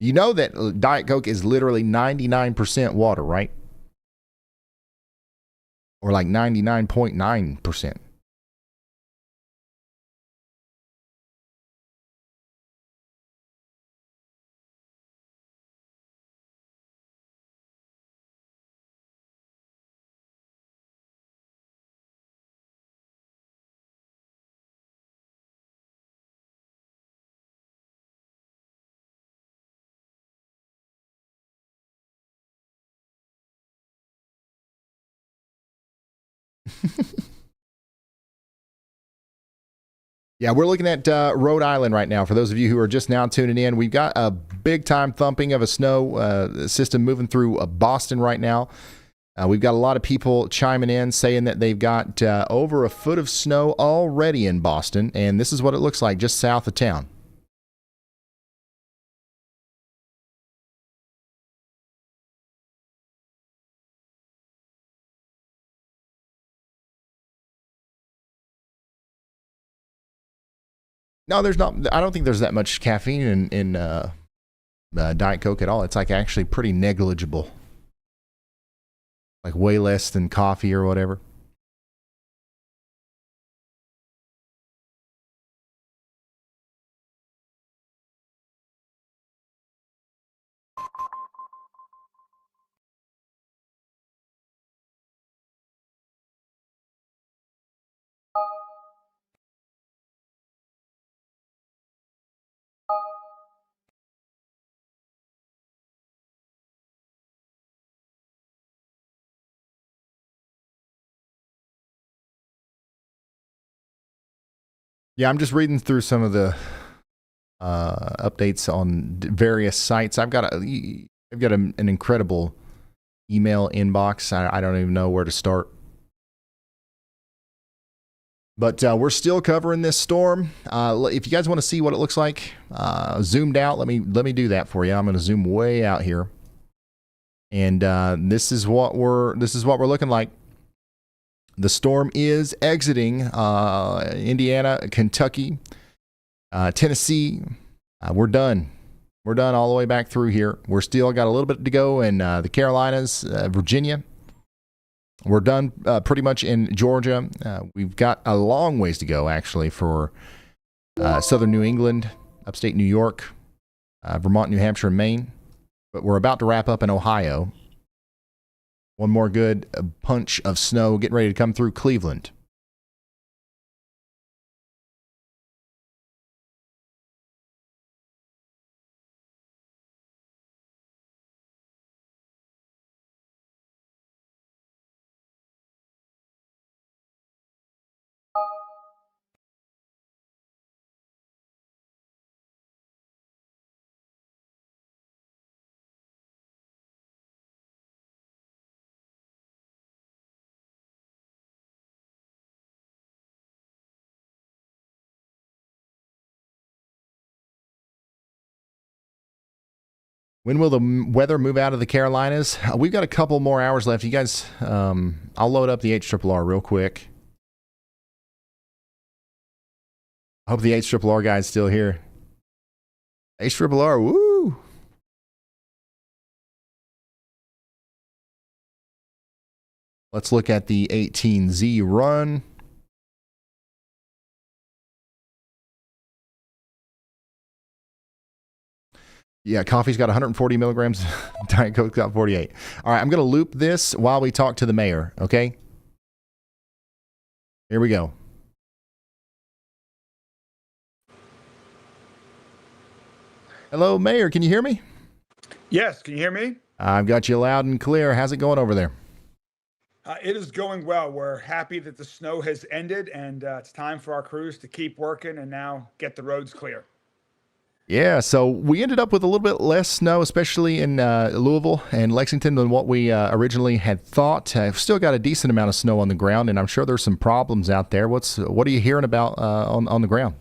You know that Diet Coke is literally 99% water, right? Or like 99.9%. Yeah, we're looking at Rhode Island right now. For those of you who are just now tuning in, we've got a big time thumping of a snow system moving through Boston right now. We've got a lot of people chiming in saying that they've got over a foot of snow already in Boston, and this is what it looks like just south of town. No, there's not. I don't think there's that much caffeine in Diet Coke at all. It's like actually pretty negligible, like way less than coffee or whatever. Yeah, I'm just reading through some of the updates on various sites. I've got an incredible email inbox. I don't even know where to start. But we're still covering this storm. If you guys want to see what it looks like zoomed out, let me do that for you. I'm going to zoom way out here, and this is what we're looking like. The storm is exiting Indiana, Kentucky, Tennessee. We're done. We're done all the way back through here. We're still got a little bit to go in the Carolinas, Virginia. We're done pretty much in Georgia. We've got a long ways to go, actually, for southern New England, upstate New York, Vermont, New Hampshire, and Maine. But we're about to wrap up in Ohio. One more good punch of snow getting ready to come through Cleveland. When will the weather move out of the Carolinas? We've got a couple more hours left. You guys, I'll load up the HRRR real quick. I hope the HRRR guy's still here. HRRR, woo! Let's look at the 18Z run. Yeah, coffee's got 140 milligrams. Diet Coke's got 48. All right, I'm going to loop this while we talk to the mayor, okay? Here we go. Hello, Mayor. Can you hear me? Yes, can you hear me? I've got you loud and clear. How's it going over there? It is going well. We're happy that the snow has ended, and it's time for our crews to keep working and now get the roads clear. Yeah, so we ended up with a little bit less snow, especially in Louisville and Lexington, than what we originally had thought. I've still got a decent amount of snow on the ground, and I'm sure there's some problems out there. What are you hearing about on the ground?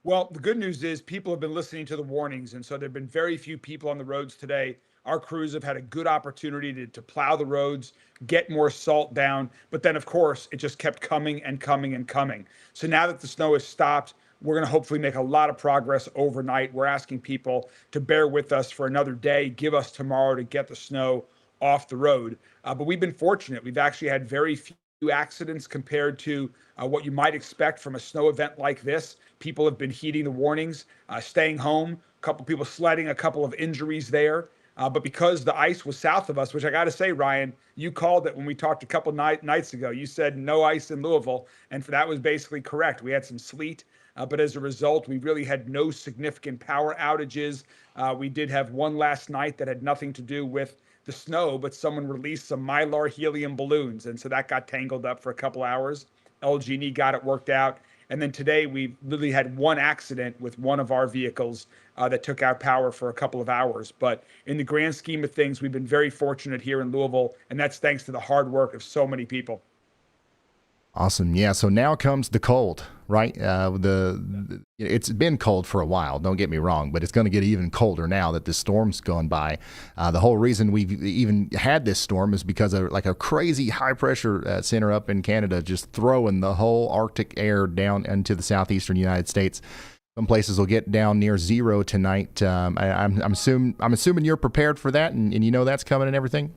Well, the good news is people have been listening to the warnings, and so there have been very few people on the roads today. Our crews have had a good opportunity to plow the roads, get more salt down, but then, of course, it just kept coming and coming and coming. So now that the snow has stopped, we're going to hopefully make a lot of progress overnight. We're asking people to bear with us for another day, give us tomorrow to get the snow off the road. But we've been fortunate. We've actually had very few accidents compared to what you might expect from a snow event like this. People have been heeding the warnings, staying home, a couple people sledding, a couple of injuries there. But because the ice was south of us, which I got to say, Ryan, you called it when we talked a couple nights ago. You said no ice in Louisville, and that was basically correct. We had some sleet, but as a result, we really had no significant power outages. We did have one last night that had nothing to do with the snow, but someone released some Mylar helium balloons, and so that got tangled up for a couple hours. LG&E got it worked out. And then today we literally had one accident with one of our vehicles that took out power for a couple of hours. But in the grand scheme of things, we've been very fortunate here in Louisville, and that's thanks to the hard work of so many people. Awesome. Yeah. So now comes the cold, right? It's been cold for a while. Don't get me wrong, but it's going to get even colder now that this storm's gone by. The whole reason we've even had this storm is because of like a crazy high pressure center up in Canada, just throwing the whole Arctic air down into the southeastern United States. Some places will get down near zero tonight. I'm assuming you're prepared for that, and you know that's coming and everything.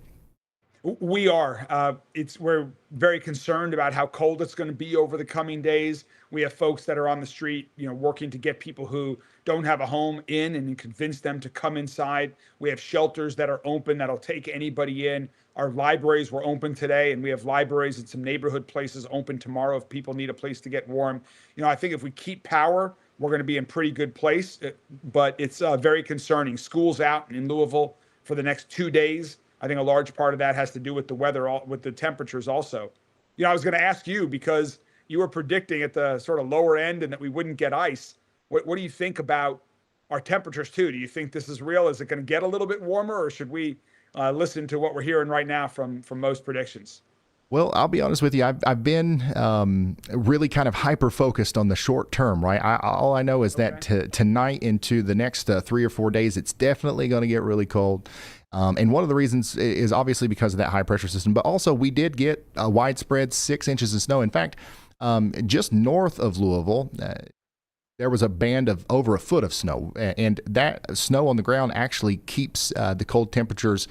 We are. We're very concerned about how cold it's going to be over the coming days. We have folks that are on the street, working to get people who don't have a home in and convince them to come inside. We have shelters that are open that'll take anybody in. Our libraries were open today, and we have libraries and some neighborhood places open tomorrow if people need a place to get warm. I think if we keep power, we're going to be in pretty good place, but it's very concerning. School's out in Louisville for the next 2 days. I think a large part of that has to do with the weather, with the temperatures also. I was going to ask you, because you were predicting at the sort of lower end and that we wouldn't get ice. What do you think about our temperatures too? Do you think this is real? Is it going to get a little bit warmer, or should we listen to what we're hearing right now from most predictions? Well, I'll be honest with you. I've been really kind of hyper focused on the short term, right? All I know is that tonight into the next 3 or 4 days, it's definitely going to get really cold. And one of the reasons is obviously because of that high pressure system, but also we did get a widespread 6 inches of snow. In fact, just north of Louisville, there was a band of over a foot of snow, and that snow on the ground actually keeps the cold temperatures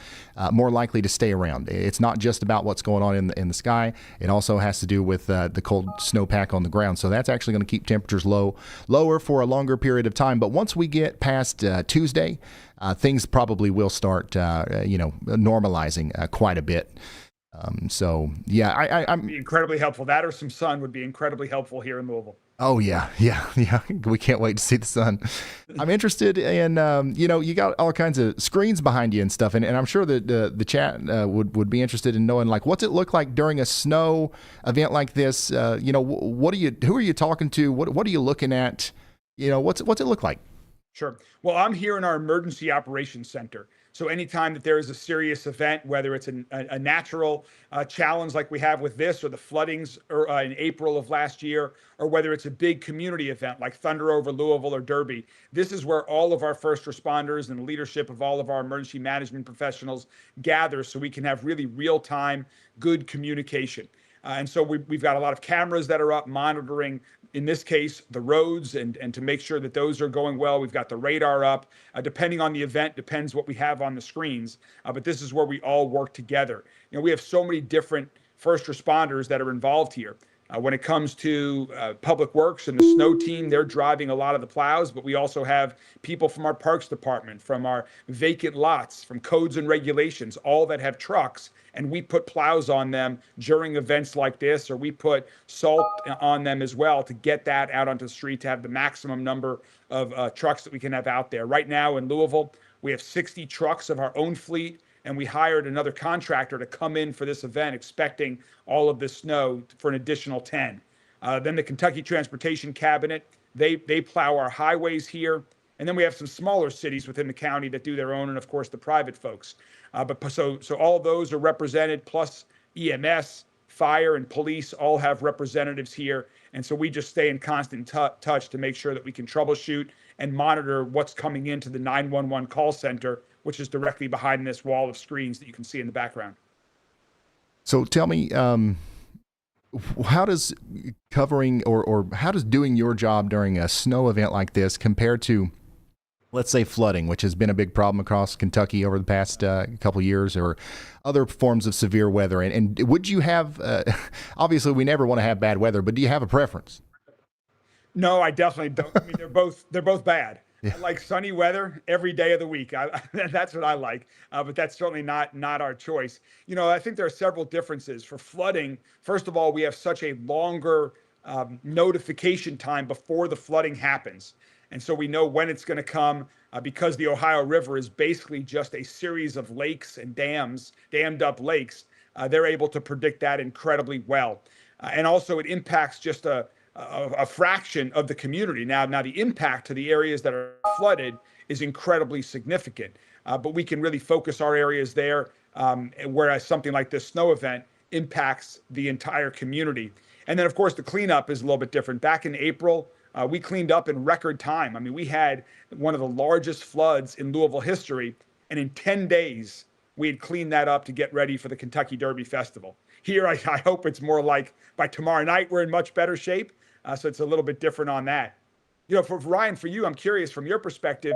more likely to stay around. It's not just about what's going on in the sky. It also has to do with the cold snowpack on the ground. So that's actually going to keep temperatures lower for a longer period of time. But once we get past Tuesday, things probably will start, normalizing quite a bit. So yeah, I'm be incredibly helpful. That or some sun would be incredibly helpful here in Louisville. Oh yeah. We can't wait to see the sun. I'm interested in, you got all kinds of screens behind you and stuff, and I'm sure that the chat would be interested in knowing, like, what's it look like during a snow event like this? Who are you talking to? What are you looking at? What's it look like? Sure. Well, I'm here in our emergency operations center. So anytime that there is a serious event, whether it's a natural challenge like we have with this, or the floodings in April of last year, or whether it's a big community event like Thunder over Louisville or Derby, this is where all of our first responders and the leadership of all of our emergency management professionals gather so we can have really real-time, good communication. And so we've got a lot of cameras that are up monitoring, in this case, the roads and to make sure that those are going well. We've got the radar up. Depending on the event, depends what we have on the screens. But this is where we all work together. We have so many different first responders that are involved here. When it comes to Public Works and the snow team, they're driving a lot of the plows, but we also have people from our Parks Department, from our vacant lots, from codes and regulations, all that have trucks, and we put plows on them during events like this, or we put salt on them as well to get that out onto the street to have the maximum number of trucks that we can have out there. Right now in Louisville, we have 60 trucks of our own fleet, and we hired another contractor to come in for this event, expecting all of this snow for an additional 10. Then the Kentucky Transportation Cabinet, they plow our highways here. And then we have some smaller cities within the county that do their own, and of course the private folks. So all of those are represented, plus EMS, fire, and police all have representatives here. And so we just stay in constant touch to make sure that we can troubleshoot and monitor what's coming into the 911 call center, which is directly behind this wall of screens that you can see in the background. So tell me, How does covering or how does doing your job during a snow event like this compare to, let's say, flooding, which has been a big problem across Kentucky over the past couple years, or other forms of severe weather? And would you have, obviously we never want to have bad weather, but do you have a preference? No, I definitely don't. I mean, they're both bad. Yeah. I like sunny weather every day of the week. That's what I like, but that's certainly not our choice. I think there are several differences for flooding. First of all, we have such a longer notification time before the flooding happens, and so we know when it's going to come because the Ohio River is basically just a series of lakes and dams, dammed up lakes. They're able to predict that incredibly well, and also it impacts just a fraction of the community. Now the impact to the areas that are flooded is incredibly significant, but we can really focus our areas there, whereas something like this snow event impacts the entire community. And then, of course, the cleanup is a little bit different. Back in April, we cleaned up in record time. I mean, we had one of the largest floods in Louisville history, and in 10 days, we had cleaned that up to get ready for the Kentucky Derby Festival. Here, I hope it's more like by tomorrow night, we're in much better shape. So it's a little bit different on that. For Ryan, for you, I'm curious from your perspective,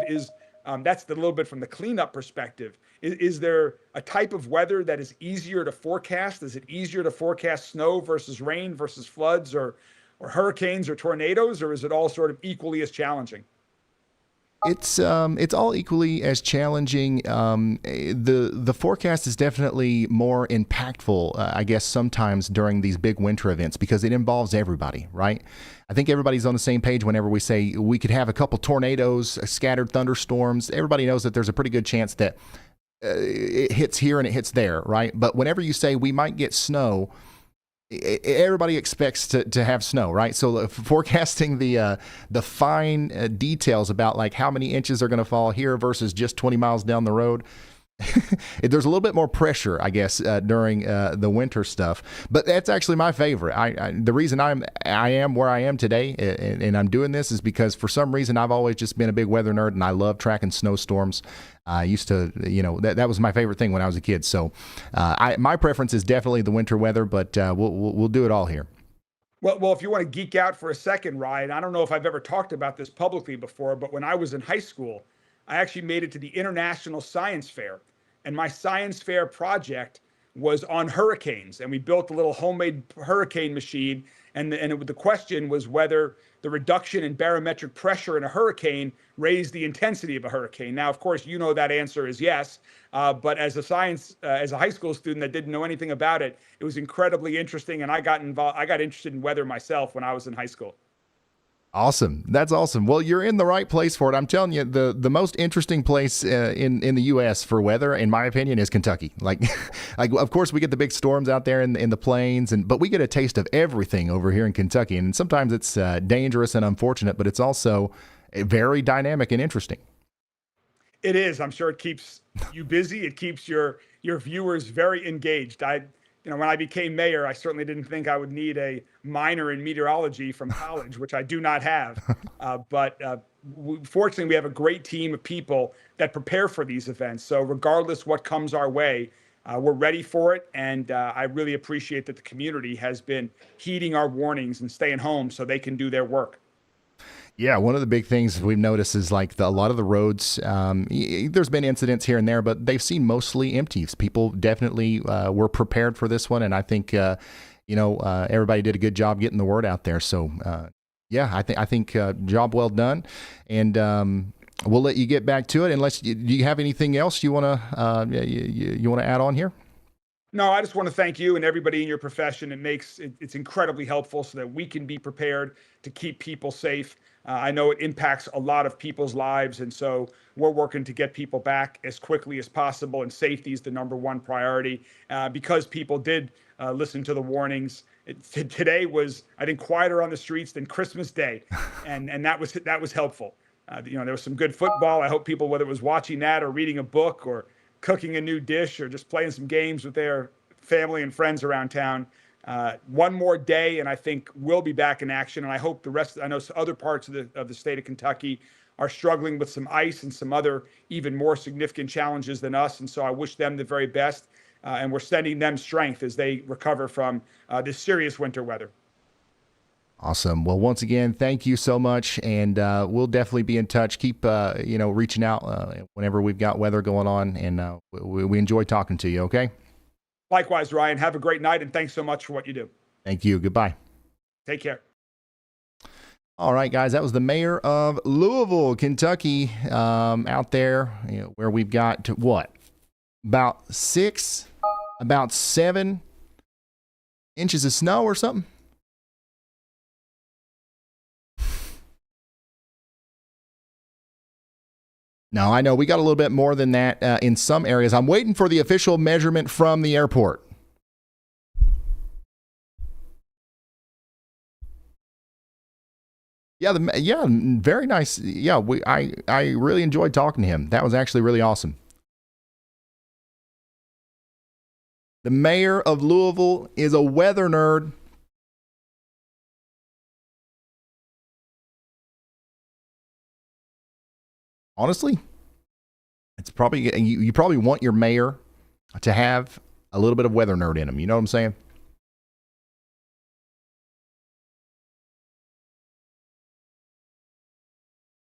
that's the little bit from the cleanup perspective. Is there a type of weather that is easier to forecast? Is it easier to forecast snow versus rain versus floods or hurricanes or tornadoes, or is it all sort of equally as challenging? It's all equally as challenging. The forecast is definitely more impactful, I guess, sometimes during these big winter events because it involves everybody, right? I think everybody's on the same page whenever we say we could have a couple tornadoes, scattered thunderstorms. Everybody knows that there's a pretty good chance that it hits here and it hits there, right? But whenever you say we might get snow, everybody expects to have snow, right? So forecasting the fine details about like how many inches are going to fall here versus just 20 miles down the road, there's a little bit more pressure, I guess, during the winter stuff. But that's actually my favorite. The reason I am where I am today, and I'm doing this, is because for some reason I've always just been a big weather nerd, and I love tracking snowstorms. I used to, that was my favorite thing when I was a kid. So my preference is definitely the winter weather, but we'll do it all here. Well, if you want to geek out for a second, Ryan, I don't know if I've ever talked about this publicly before, but when I was in high school, I actually made it to the International Science Fair, and my science fair project was on hurricanes, and we built a little homemade hurricane machine, and the question was whether the reduction in barometric pressure in a hurricane raised the intensity of a hurricane. Now, of course, that answer is yes, but as a high school student that didn't know anything about it, it was incredibly interesting, and I got interested in weather myself when I was in hye school. Awesome. That's awesome. Well, you're in the right place for it. I'm telling you, the most interesting place in the U.S. for weather, in my opinion, is Kentucky. Like, of course, we get the big storms out there in the plains, but we get a taste of everything over here in Kentucky. And sometimes it's dangerous and unfortunate, but it's also very dynamic and interesting. It is. I'm sure it keeps you busy. It keeps your viewers very engaged. When I became mayor, I certainly didn't think I would need a minor in meteorology from college, which I do not have. But fortunately, we have a great team of people that prepare for these events. So regardless what comes our way, we're ready for it. And I really appreciate that the community has been heeding our warnings and staying home so they can do their work. Yeah, one of the big things we've noticed is like a lot of the roads, there's been incidents here and there, but they've seen mostly empty. People definitely were prepared for this one. And I think, everybody did a good job getting the word out there. So, I think job well done. And we'll let you get back to it. Unless, do you have anything else you want to add on here? No, I just want to thank you and everybody in your profession. It's incredibly helpful so that we can be prepared to keep people safe. I know it impacts a lot of people's lives, and so we're working to get people back as quickly as possible, and safety is the number one priority because people did listen to the warnings. Today was, I think, quieter on the streets than Christmas Day, and that was helpful. There was some good football. I hope people, whether it was watching that or reading a book or cooking a new dish or just playing some games with their family and friends around town. One more day, and I think we'll be back in action. And I hope I know other parts of the state of Kentucky are struggling with some ice and some other even more significant challenges than us. And so I wish them the very best. and we're sending them strength as they recover from this serious winter weather. Awesome. Well, once again, thank you so much, and we'll definitely be in touch. Keep reaching out whenever we've got weather going on, and we enjoy talking to you. Okay. Likewise, Ryan. Have a great night, and thanks so much for what you do. Thank you. Goodbye. Take care. All right, guys, that was the mayor of Louisville, Kentucky, out there, where we've got about 7 inches of snow or something. No, I know we got a little bit more than that in some areas. I'm waiting for the official measurement from the airport. Yeah, very nice. Yeah, I really enjoyed talking to him. That was actually really awesome. The mayor of Louisville is a weather nerd. Honestly, it's probably you probably want your mayor to have a little bit of weather nerd in him. You know what I'm saying?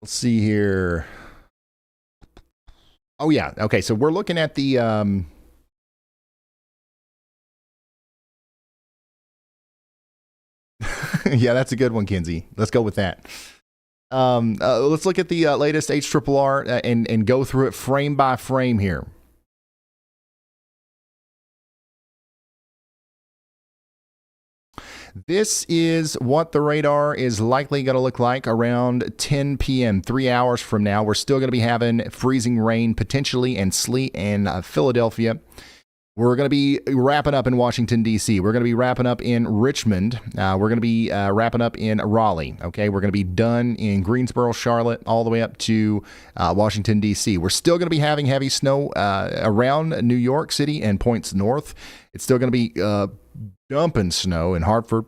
Let's see here. Oh, yeah. Okay, so we're looking at the... yeah, that's a good one, Kinsey. Let's go with that. Let's look at the latest HRRR and go through it frame by frame here. This is what the radar is likely going to look like around 10 p.m., 3 hours from now. We're still going to be having freezing rain potentially and sleet in Philadelphia. We're going to be wrapping up in Washington, D.C. We're going to be wrapping up in Richmond. We're going to be wrapping up in Raleigh. Okay, we're going to be done in Greensboro, Charlotte, all the way up to Washington, D.C. We're still going to be having heavy snow around New York City and points north. It's still going to be dumping snow in Hartford,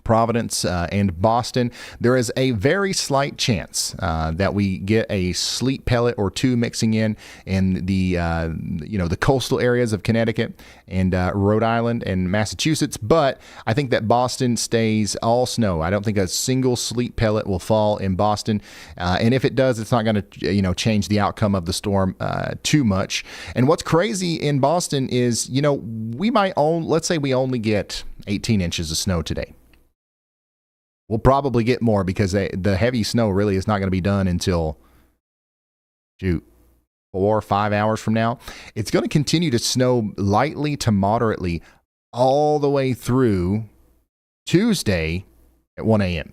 Providence, and Boston. There is a very slight chance that we get a sleet pellet or two mixing in the the coastal areas of Connecticut and Rhode Island and Massachusetts. But I think that Boston stays all snow. I don't think a single sleet pellet will fall in Boston, and if it does, it's not going to change the outcome of the storm too much. And what's crazy in Boston is let's say we only get 18 inches of snow today. We'll probably get more because the heavy snow really is not going to be done until 4 or 5 hours from now. It's going to continue to snow lightly to moderately all the way through Tuesday at 1 a.m.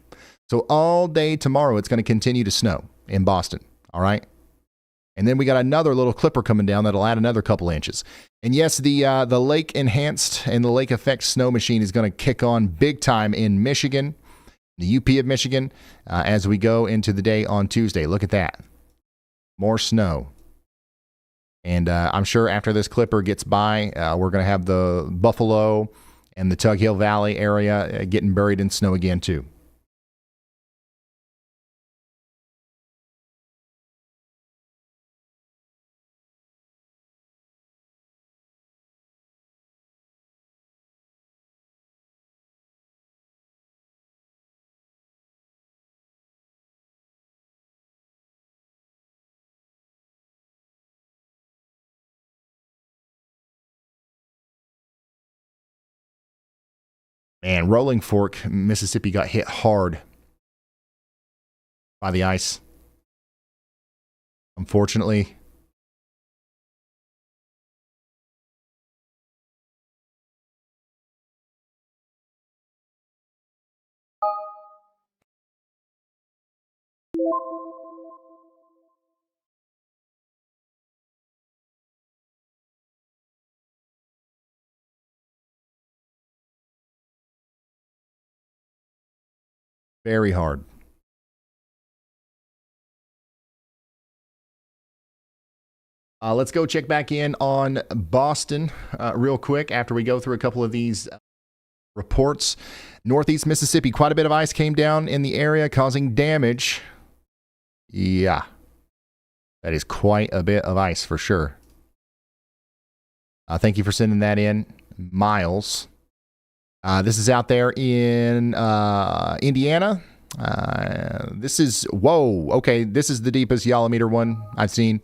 So all day tomorrow, it's going to continue to snow in Boston. All right. And then we got another little clipper coming down that'll add another couple inches. And yes, the lake enhanced and the lake effect snow machine is going to kick on big time in Michigan, the UP of Michigan, as we go into the day on Tuesday. Look at that. More snow. And I'm sure after this clipper gets by, we're going to have the Buffalo and the Tug Hill Valley area getting buried in snow again, too. Man, Rolling Fork, Mississippi got hit hard by the ice. Unfortunately. Very hard. Let's go check back in on Boston real quick after we go through a couple of these reports. Northeast Mississippi, quite a bit of ice came down in the area, causing damage. Yeah, that is quite a bit of ice for sure. Thank you for sending that in, Miles. This is out there in Indiana. This is, whoa, okay, this is the deepest Yolometer one I've seen.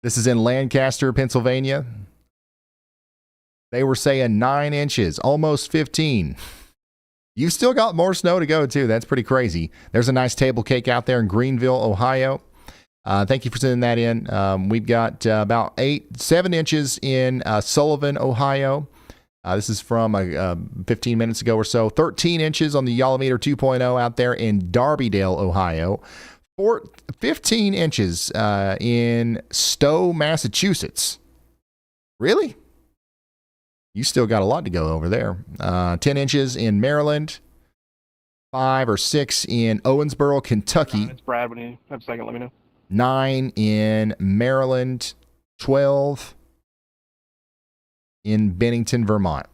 This is in Lancaster, Pennsylvania. They were saying 9 inches, almost 15. You've still got more snow to go, too. That's pretty crazy. There's a nice table cake out there in Greenville, Ohio. Thank you for sending that in. We've got about 7 inches in Sullivan, Ohio. This is from 15 minutes ago or so. 13 inches on the Yolometer 2.0 out there in Darbydale, Ohio. 15 inches in Stowe, Massachusetts. Really? You still got a lot to go over there. 10 inches in Maryland. 5 or 6 in Owensboro, Kentucky. It's Brad. When you have a second, let me know. 9 in Maryland. 12 in Bennington, Vermont.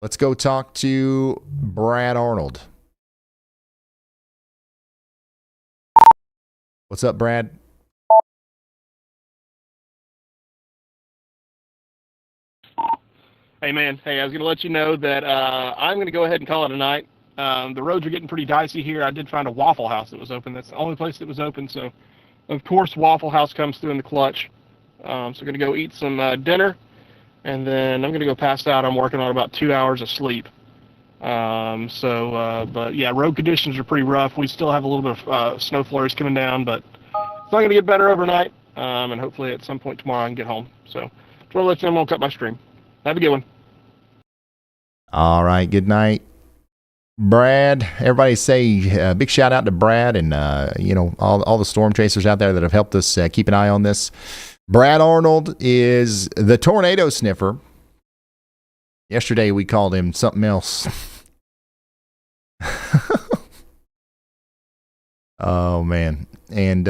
Let's go talk to Brad Arnold. What's up, Brad? Hey, man. Hey, I was going to let you know that I'm going to go ahead and call it a night. The roads are getting pretty dicey here. I did find a Waffle House that was open. That's the only place that was open. So, of course, Waffle House comes through in the clutch. So I'm going to go eat some dinner, and then I'm going to go pass out. I'm working on about 2 hours of sleep. But yeah, road conditions are pretty rough. We still have a little bit of snow flurries coming down, but it's not going to get better overnight. And hopefully at some point tomorrow I can get home. So just want to let you know I'm going to cut my stream. Have a good one. All right. Good night, Brad. Everybody say big shout out to Brad and, all the storm chasers out there that have helped us keep an eye on this. Brad Arnold is the tornado sniffer. Yesterday we called him something else. Oh, man. And,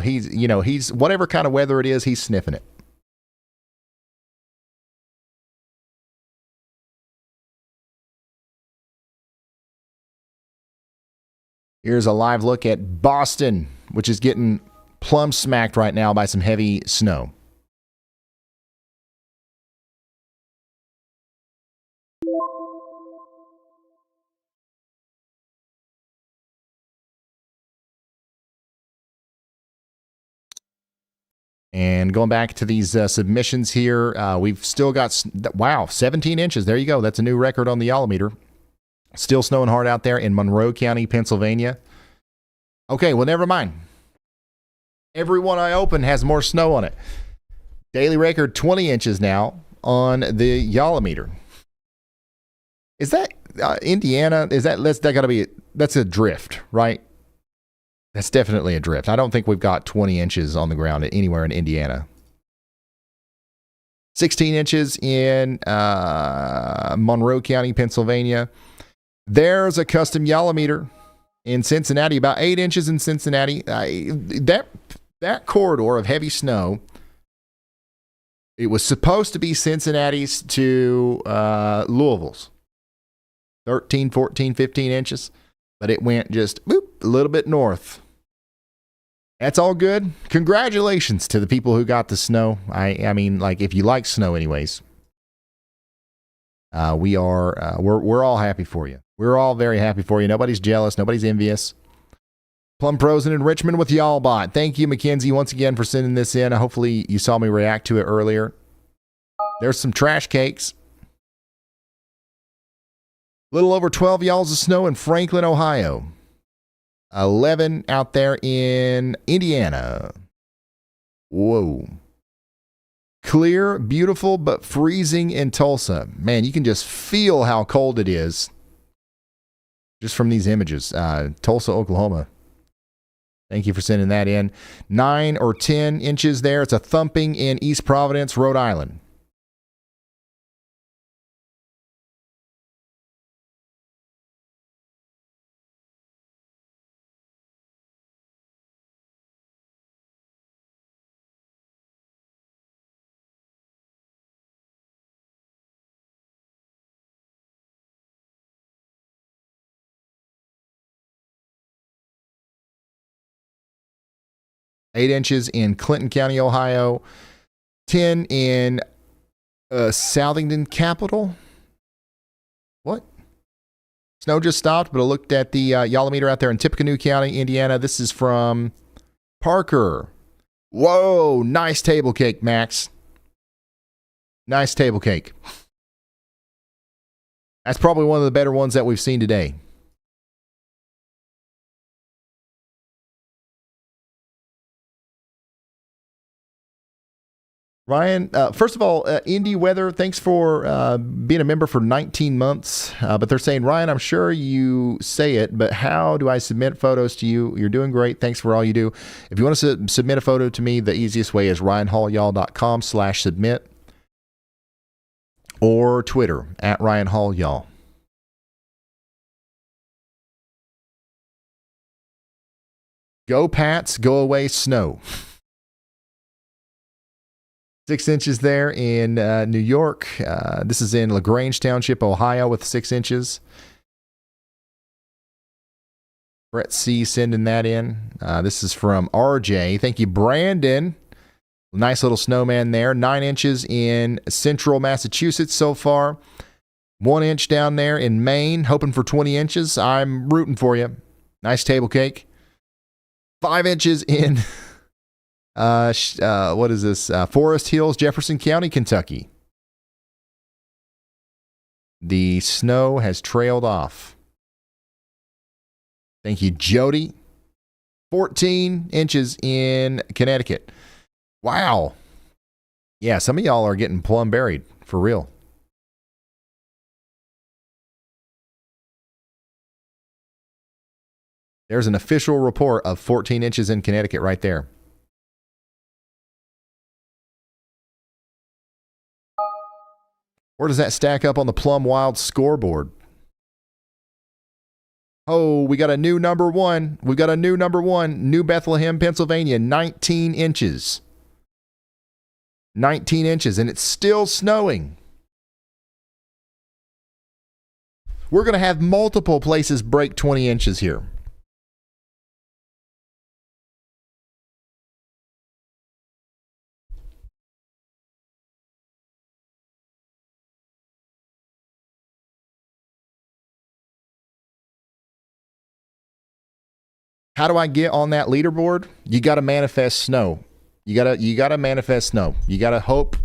he's whatever kind of weather it is, he's sniffing it. Here's a live look at Boston, which is getting plumb smacked right now by some heavy snow. And going back to these submissions here, we've still got, 17 inches. There you go. That's a new record on the Yolometer. Still snowing hard out there in Monroe County, Pennsylvania. Okay, well, never mind. Every one I open has more snow on it. Daily record 20 inches now on the Yolometer. Is that Indiana? That's a drift, right? That's definitely a drift. I don't think we've got 20 inches on the ground anywhere in Indiana. 16 inches in Monroe County, Pennsylvania. There's a custom Yolometer in Cincinnati, about 8 inches in Cincinnati. That corridor of heavy snow, it was supposed to be Cincinnati's to Louisville's. 13, 14, 15 inches. But it went just a little bit north. That's all good. Congratulations to the people who got the snow. I mean, like, if you like snow anyways, we're all happy for you. We're all very happy for you. Nobody's jealous. Nobody's envious. Plum Pros in Richmond with Y'allbot. Thank you, Mackenzie, once again for sending this in. Hopefully you saw me react to it earlier. There's some trash cakes. Little over 12 y'alls of snow in Franklin, Ohio. 11 out there in Indiana. Whoa. Clear, beautiful, but freezing in Tulsa. Man, you can just feel how cold it is just from these images. Tulsa, Oklahoma. Thank you for sending that in. 9 or 10 inches there. It's a thumping in East Providence, Rhode Island. Eight inches in Clinton County, Ohio. 10 in Southington Capital. What? Snow just stopped, but I looked at the Yalameter out there in Tippecanoe County, Indiana. This is from Parker. Whoa, nice table cake, Max. Nice table cake. That's probably one of the better ones that we've seen today. Ryan, first of all, Indy Weather, thanks for being a member for 19 months. But they're saying, Ryan, I'm sure you say it, but how do I submit photos to you? You're doing great. Thanks for all you do. If you want to submit a photo to me, the easiest way is ryanhallyall.com/submit or Twitter at ryanhallyall. Go Pats, go away snow. 6 inches there in New York. This is in LaGrange Township, Ohio, with 6 inches. Brett C. sending that in. This is from RJ. Thank you, Brandon. Nice little snowman there. 9 inches in central Massachusetts so far. 1 inch down there in Maine. Hoping for 20 inches. I'm rooting for you. Nice table cake. 5 inches in... what is this? Forest Hills, Jefferson County, Kentucky. The snow has trailed off. Thank you, Jody. 14 inches in Connecticut. Wow. Yeah, some of y'all are getting plumb buried, for real. There's an official report of 14 inches in Connecticut right there. Where does that stack up on the Plum Wild scoreboard? Oh, we got a new number one. We got a new number one. New Bethlehem, Pennsylvania, 19 inches. 19 inches, and it's still snowing. We're going to have multiple places break 20 inches here. How do I get on that leaderboard? You got to manifest snow. You got to manifest snow. You got to hope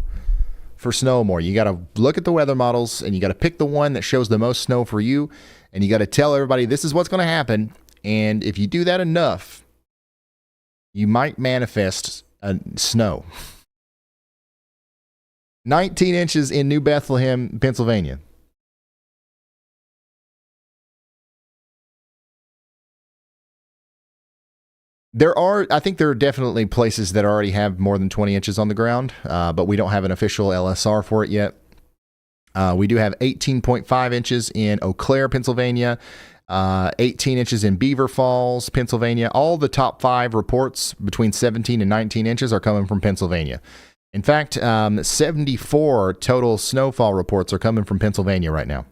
for snow more. You got to look at the weather models and you got to pick the one that shows the most snow for you, and you got to tell everybody this is what's going to happen. And if you do that enough, you might manifest snow. 19 inches in New Bethlehem, Pennsylvania. I think there are definitely places that already have more than 20 inches on the ground, but we don't have an official LSR for it yet. We do have 18.5 inches in Eau Claire, Pennsylvania, 18 inches in Beaver Falls, Pennsylvania. All the top 5 reports between 17 and 19 inches are coming from Pennsylvania. In fact, 74 total snowfall reports are coming from Pennsylvania right now.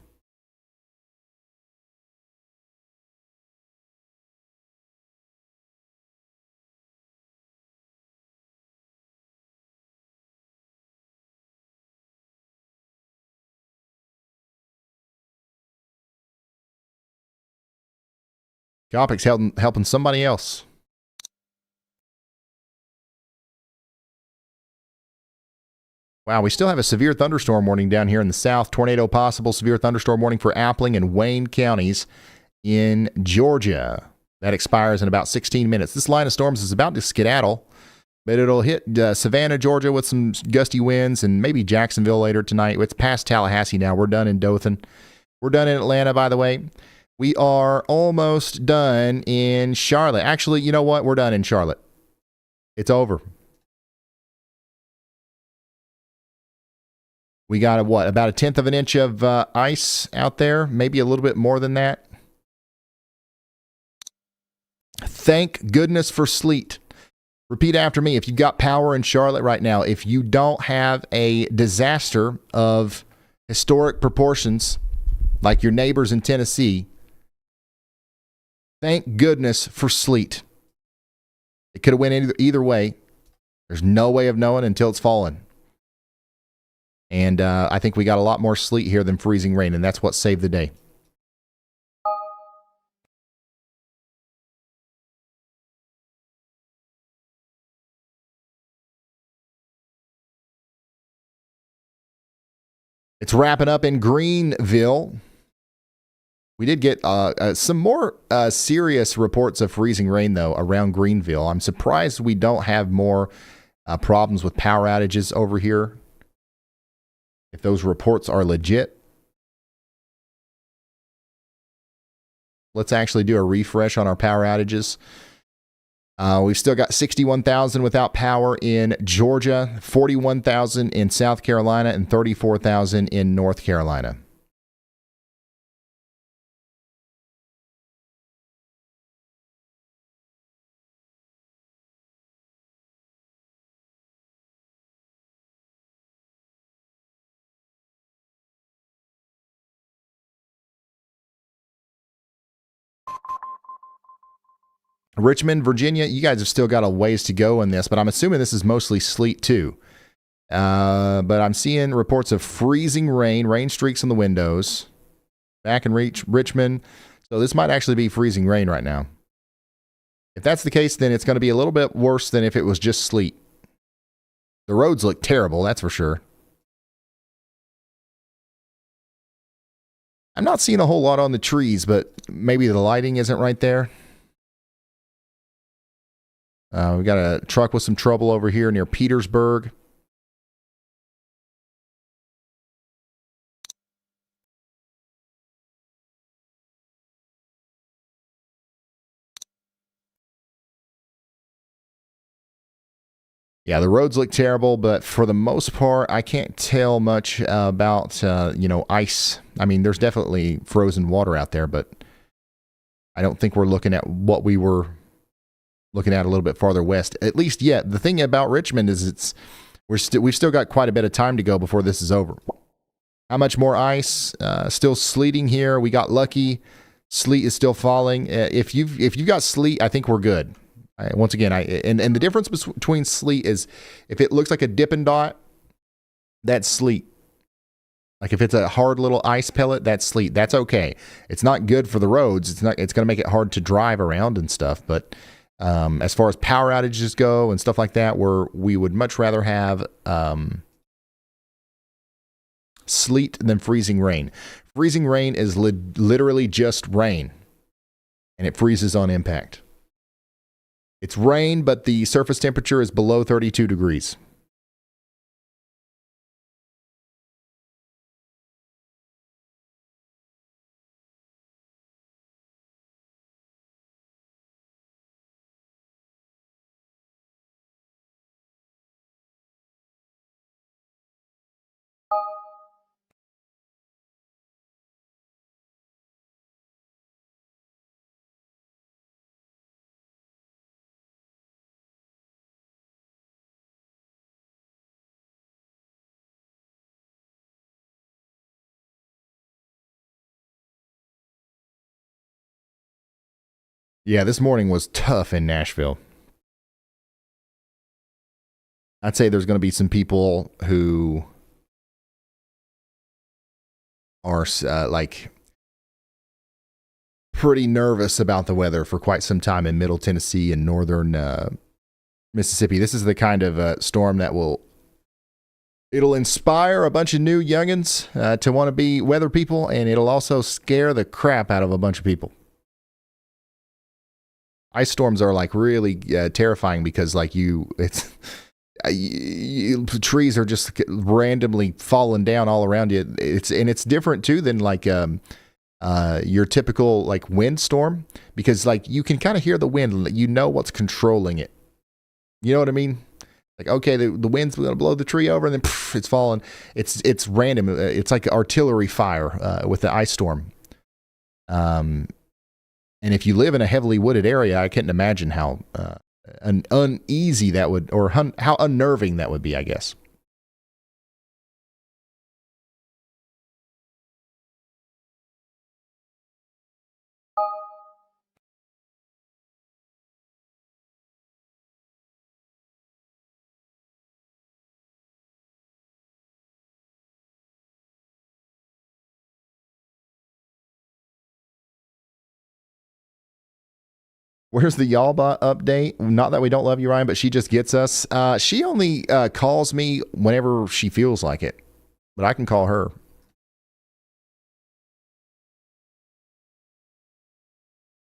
Copic's helping somebody else. Wow, we still have a severe thunderstorm warning down here in the south. Tornado possible. Severe thunderstorm warning for Appling and Wayne counties in Georgia. That expires in about 16 minutes. This line of storms is about to skedaddle, but it'll hit Savannah, Georgia with some gusty winds, and maybe Jacksonville later tonight. It's past Tallahassee now. We're done in Dothan. We're done in Atlanta, by the way. We are almost done in Charlotte. Actually, you know what? We're done in Charlotte. It's over. We got about 1/10 of an inch of ice out there, maybe a little bit more than that. Thank goodness for sleet. Repeat after me. If you got power in Charlotte right now, if you don't have a disaster of historic proportions like your neighbors in Tennessee, thank goodness for sleet. It could have went either way. There's no way of knowing until it's fallen. And I think we got a lot more sleet here than freezing rain, and that's what saved the day. It's wrapping up in Greenville. We did get some more serious reports of freezing rain, though, around Greenville. I'm surprised we don't have more problems with power outages over here, if those reports are legit. Let's actually do a refresh on our power outages. We've still got 61,000 without power in Georgia, 41,000 in South Carolina, and 34,000 in North Carolina. Richmond, Virginia, you guys have still got a ways to go in this, but I'm assuming this is mostly sleet too. But I'm seeing reports of freezing rain streaks on the windows. Back in Richmond. So this might actually be freezing rain right now. If that's the case, then it's going to be a little bit worse than if it was just sleet. The roads look terrible, that's for sure. I'm not seeing a whole lot on the trees, but maybe the lighting isn't right there. We got a truck with some trouble over here near Petersburg. Yeah, the roads look terrible, but for the most part, I can't tell much about, ice. I mean, there's definitely frozen water out there, but I don't think we're looking at what we were looking at a little bit farther west, at least yet. The thing about Richmond is we've still got quite a bit of time to go before this is over. How much more ice? Still sleeting here. We got lucky. Sleet is still falling. If you've got sleet, I think we're good. Once again, and the difference between sleet is if it looks like a Dippin' Dot, that's sleet. Like if it's a hard little ice pellet, that's sleet. That's okay. It's not good for the roads. It's going to make it hard to drive around and stuff. But as far as power outages go and stuff like that, we would much rather have sleet than freezing rain. Freezing rain is literally just rain, and it freezes on impact. It's rain, but the surface temperature is below 32 degrees. Yeah, this morning was tough in Nashville. I'd say there's going to be some people who are pretty nervous about the weather for quite some time in Middle Tennessee and northern Mississippi. This is the kind of storm that it'll inspire a bunch of new youngins to want to be weather people, and it'll also scare the crap out of a bunch of people. Ice storms are really terrifying because trees are just randomly falling down all around you. It's different too than your typical windstorm, because you can kind of hear the wind. You know what's controlling it. You know what I mean? Okay, the wind's going to blow the tree over, and then it's falling. It's random. It's like artillery fire with the ice storm. And if you live in a heavily wooded area, I can't imagine how uneasy that would, or how unnerving that would be, I guess. Where's the Yalba update? Not that we don't love you, Ryan, but she just gets us. She only calls me whenever she feels like it, but I can call her.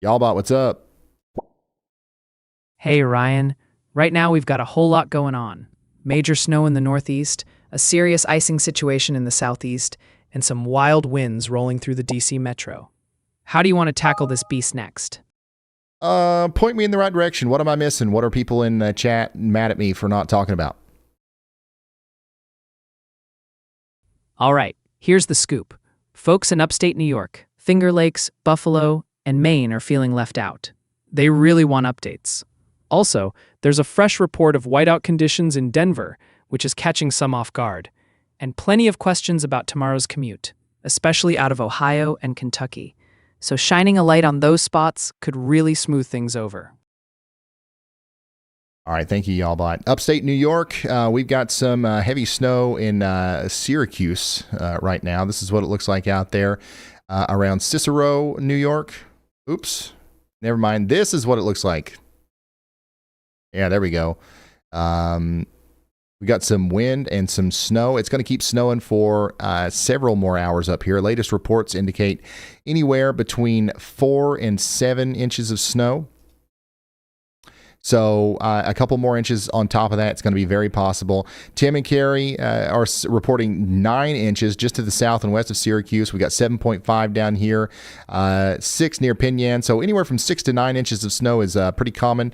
Yalbot, what's up? Hey, Ryan. Right now, we've got a whole lot going on. Major snow in the northeast, a serious icing situation in the southeast, and some wild winds rolling through the DC metro. How do you want to tackle this beast next? Point me in the right direction. What am I missing? What are people in the chat mad at me for not talking about? All right, here's the scoop. Folks in upstate New York, Finger Lakes, Buffalo, and Maine are feeling left out. They really want updates. Also, there's a fresh report of whiteout conditions in Denver, which is catching some off guard, and plenty of questions about tomorrow's commute, especially out of Ohio and Kentucky. So shining a light on those spots could really smooth things over. All right, thank you, Yalbot. Upstate New York, we've got some heavy snow in Syracuse right now. This is what it looks like out there around Cicero, New York. Oops, never mind. This is what it looks like. Yeah, there we go. We got some wind and some snow. It's going to keep snowing for several more hours up here. Latest reports indicate anywhere between 4 and 7 inches of snow. So a couple more inches on top of that. It's going to be very possible. Tim and Carrie are reporting 9 inches just to the south and west of Syracuse. We got 7.5 down here, 6 near Pinyan. So anywhere from 6 to 9 inches of snow is pretty common.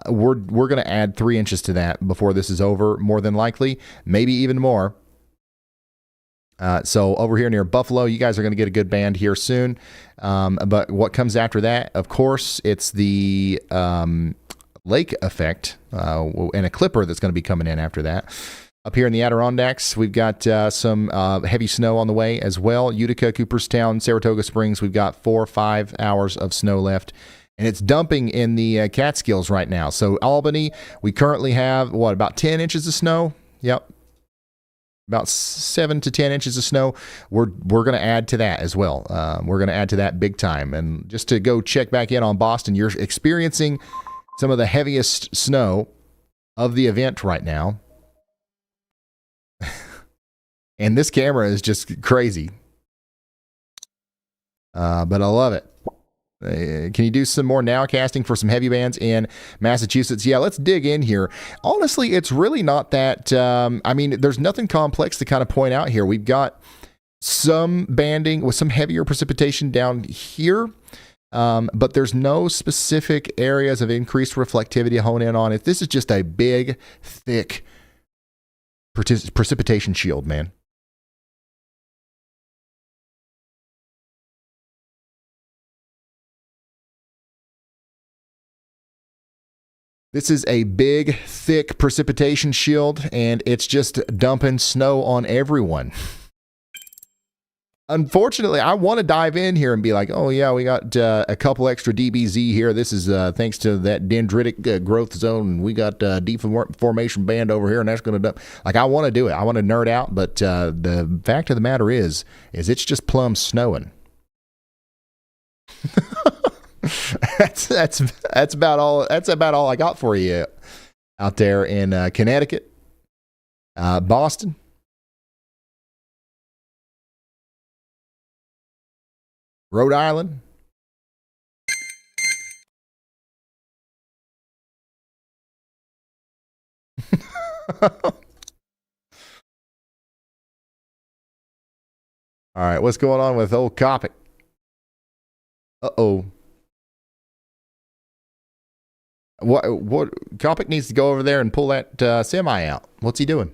We're going to add 3 inches to that before this is over, more than likely, maybe even more. So over here near Buffalo, you guys are going to get a good band here soon. But what comes after that, of course, it's the lake effect and a clipper that's going to be coming in after that. Up here in the Adirondacks, we've got some heavy snow on the way as well. Utica, Cooperstown, Saratoga Springs, we've got 4 or 5 hours of snow left. And it's dumping in the Catskills right now. So Albany, we currently have, about 10 inches of snow? Yep. About 7 to 10 inches of snow. We're going to add to that as well. We're going to add to that big time. And just to go check back in on Boston, you're experiencing some of the heaviest snow of the event right now. And this camera is just crazy. But I love it. Can you do some more nowcasting for some heavy bands in Massachusetts? Yeah, let's dig in here. Honestly, it's really not that. There's nothing complex to kind of point out here. We've got some banding with some heavier precipitation down here, but there's no specific areas of increased reflectivity to hone in on. If this is just a big, thick precipitation shield, man. This is a big, thick precipitation shield, and it's just dumping snow on everyone. Unfortunately, I want to dive in here and be like, oh, yeah, we got a couple extra DBZ here. This is thanks to that dendritic growth zone, and we got deformation band over here, and that's going to dump. Like, I want to do it. I want to nerd out, but the fact of the matter is it's just plumb snowing. That's about all. That's about all I got for you out there in Connecticut, Boston, Rhode Island. All right, what's going on with old Copic? Uh-oh. What Copic needs to go over there and pull that semi out. What's he doing?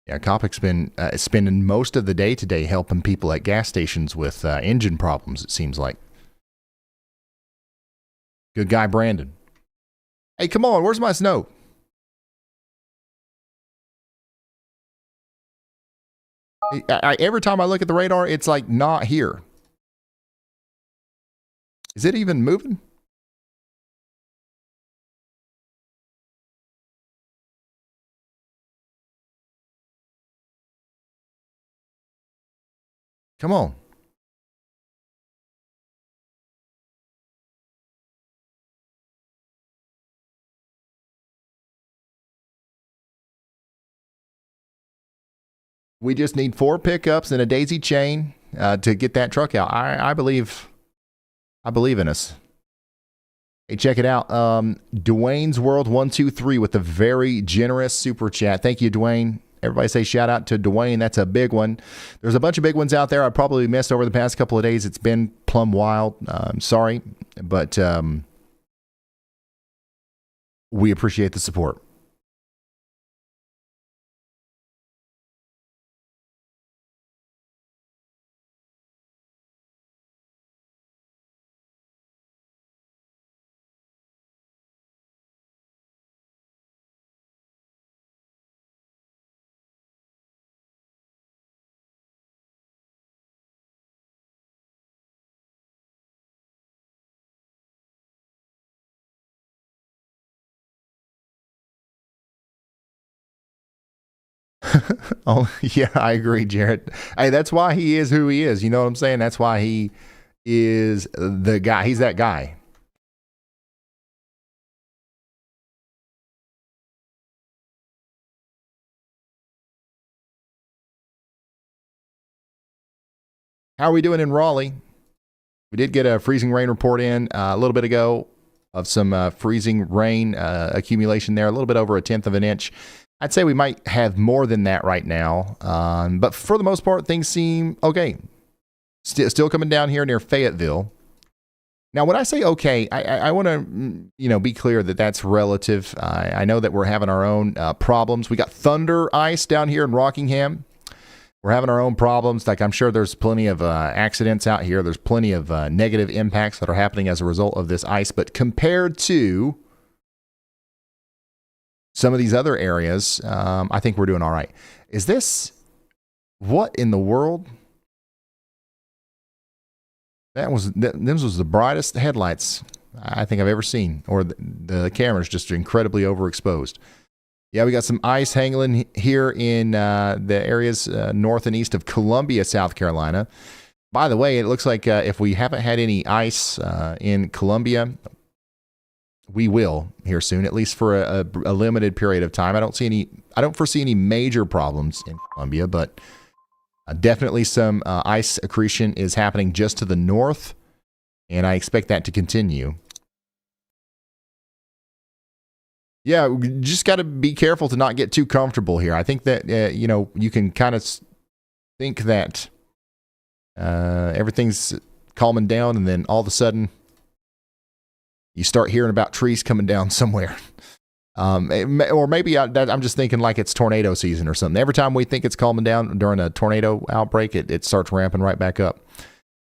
Yeah, Copic's been spending most of the day today helping people at gas stations with engine problems, it seems like. Good guy, Brandon. Hey, come on. Where's my snow? Every time I look at the radar, it's like not here. Is it even moving? Come on. We just need 4 pickups and a daisy chain to get that truck out. I believe in us. Hey, check it out. Dwayne's World 123 with a very generous super chat. Thank you, Dwayne. Everybody say shout out to Dwayne. That's a big one. There's a bunch of big ones out there I probably missed over the past couple of days. It's been plumb wild. I'm sorry, but we appreciate the support. Oh, yeah, I agree, Jared. Hey, that's why he is who he is. You know what I'm saying? That's why he is the guy. He's that guy. How are we doing in Raleigh? We did get a freezing rain report in a little bit ago of some freezing rain accumulation there, a little bit over 1/10 of an inch. I'd say we might have more than that right now. But for the most part, things seem okay. Still coming down here near Fayetteville. Now, when I say okay, I want to be clear that that's relative. I know that we're having our own problems. We got thunder ice down here in Rockingham. We're having our own problems. Like, I'm sure there's plenty of accidents out here. There's plenty of negative impacts that are happening as a result of this ice. But compared to some of these other areas, I think we're doing all right. Is this, what in the world? This was the brightest headlights I think I've ever seen, or the camera's just incredibly overexposed. Yeah, we got some ice hanging here in the areas north and east of Columbia, South Carolina. By the way, it looks like if we haven't had any ice in Columbia, we will here soon, at least for a limited period of time. I don't foresee any major problems in Columbia, but definitely some ice accretion is happening just to the north, and I expect that to continue. Yeah, we just got to be careful to not get too comfortable here. I think that, you can kind of think that everything's calming down, and then all of a sudden you start hearing about trees coming down somewhere. Or maybe I'm just thinking like it's tornado season or something. Every time we think it's calming down during a tornado outbreak, it starts ramping right back up.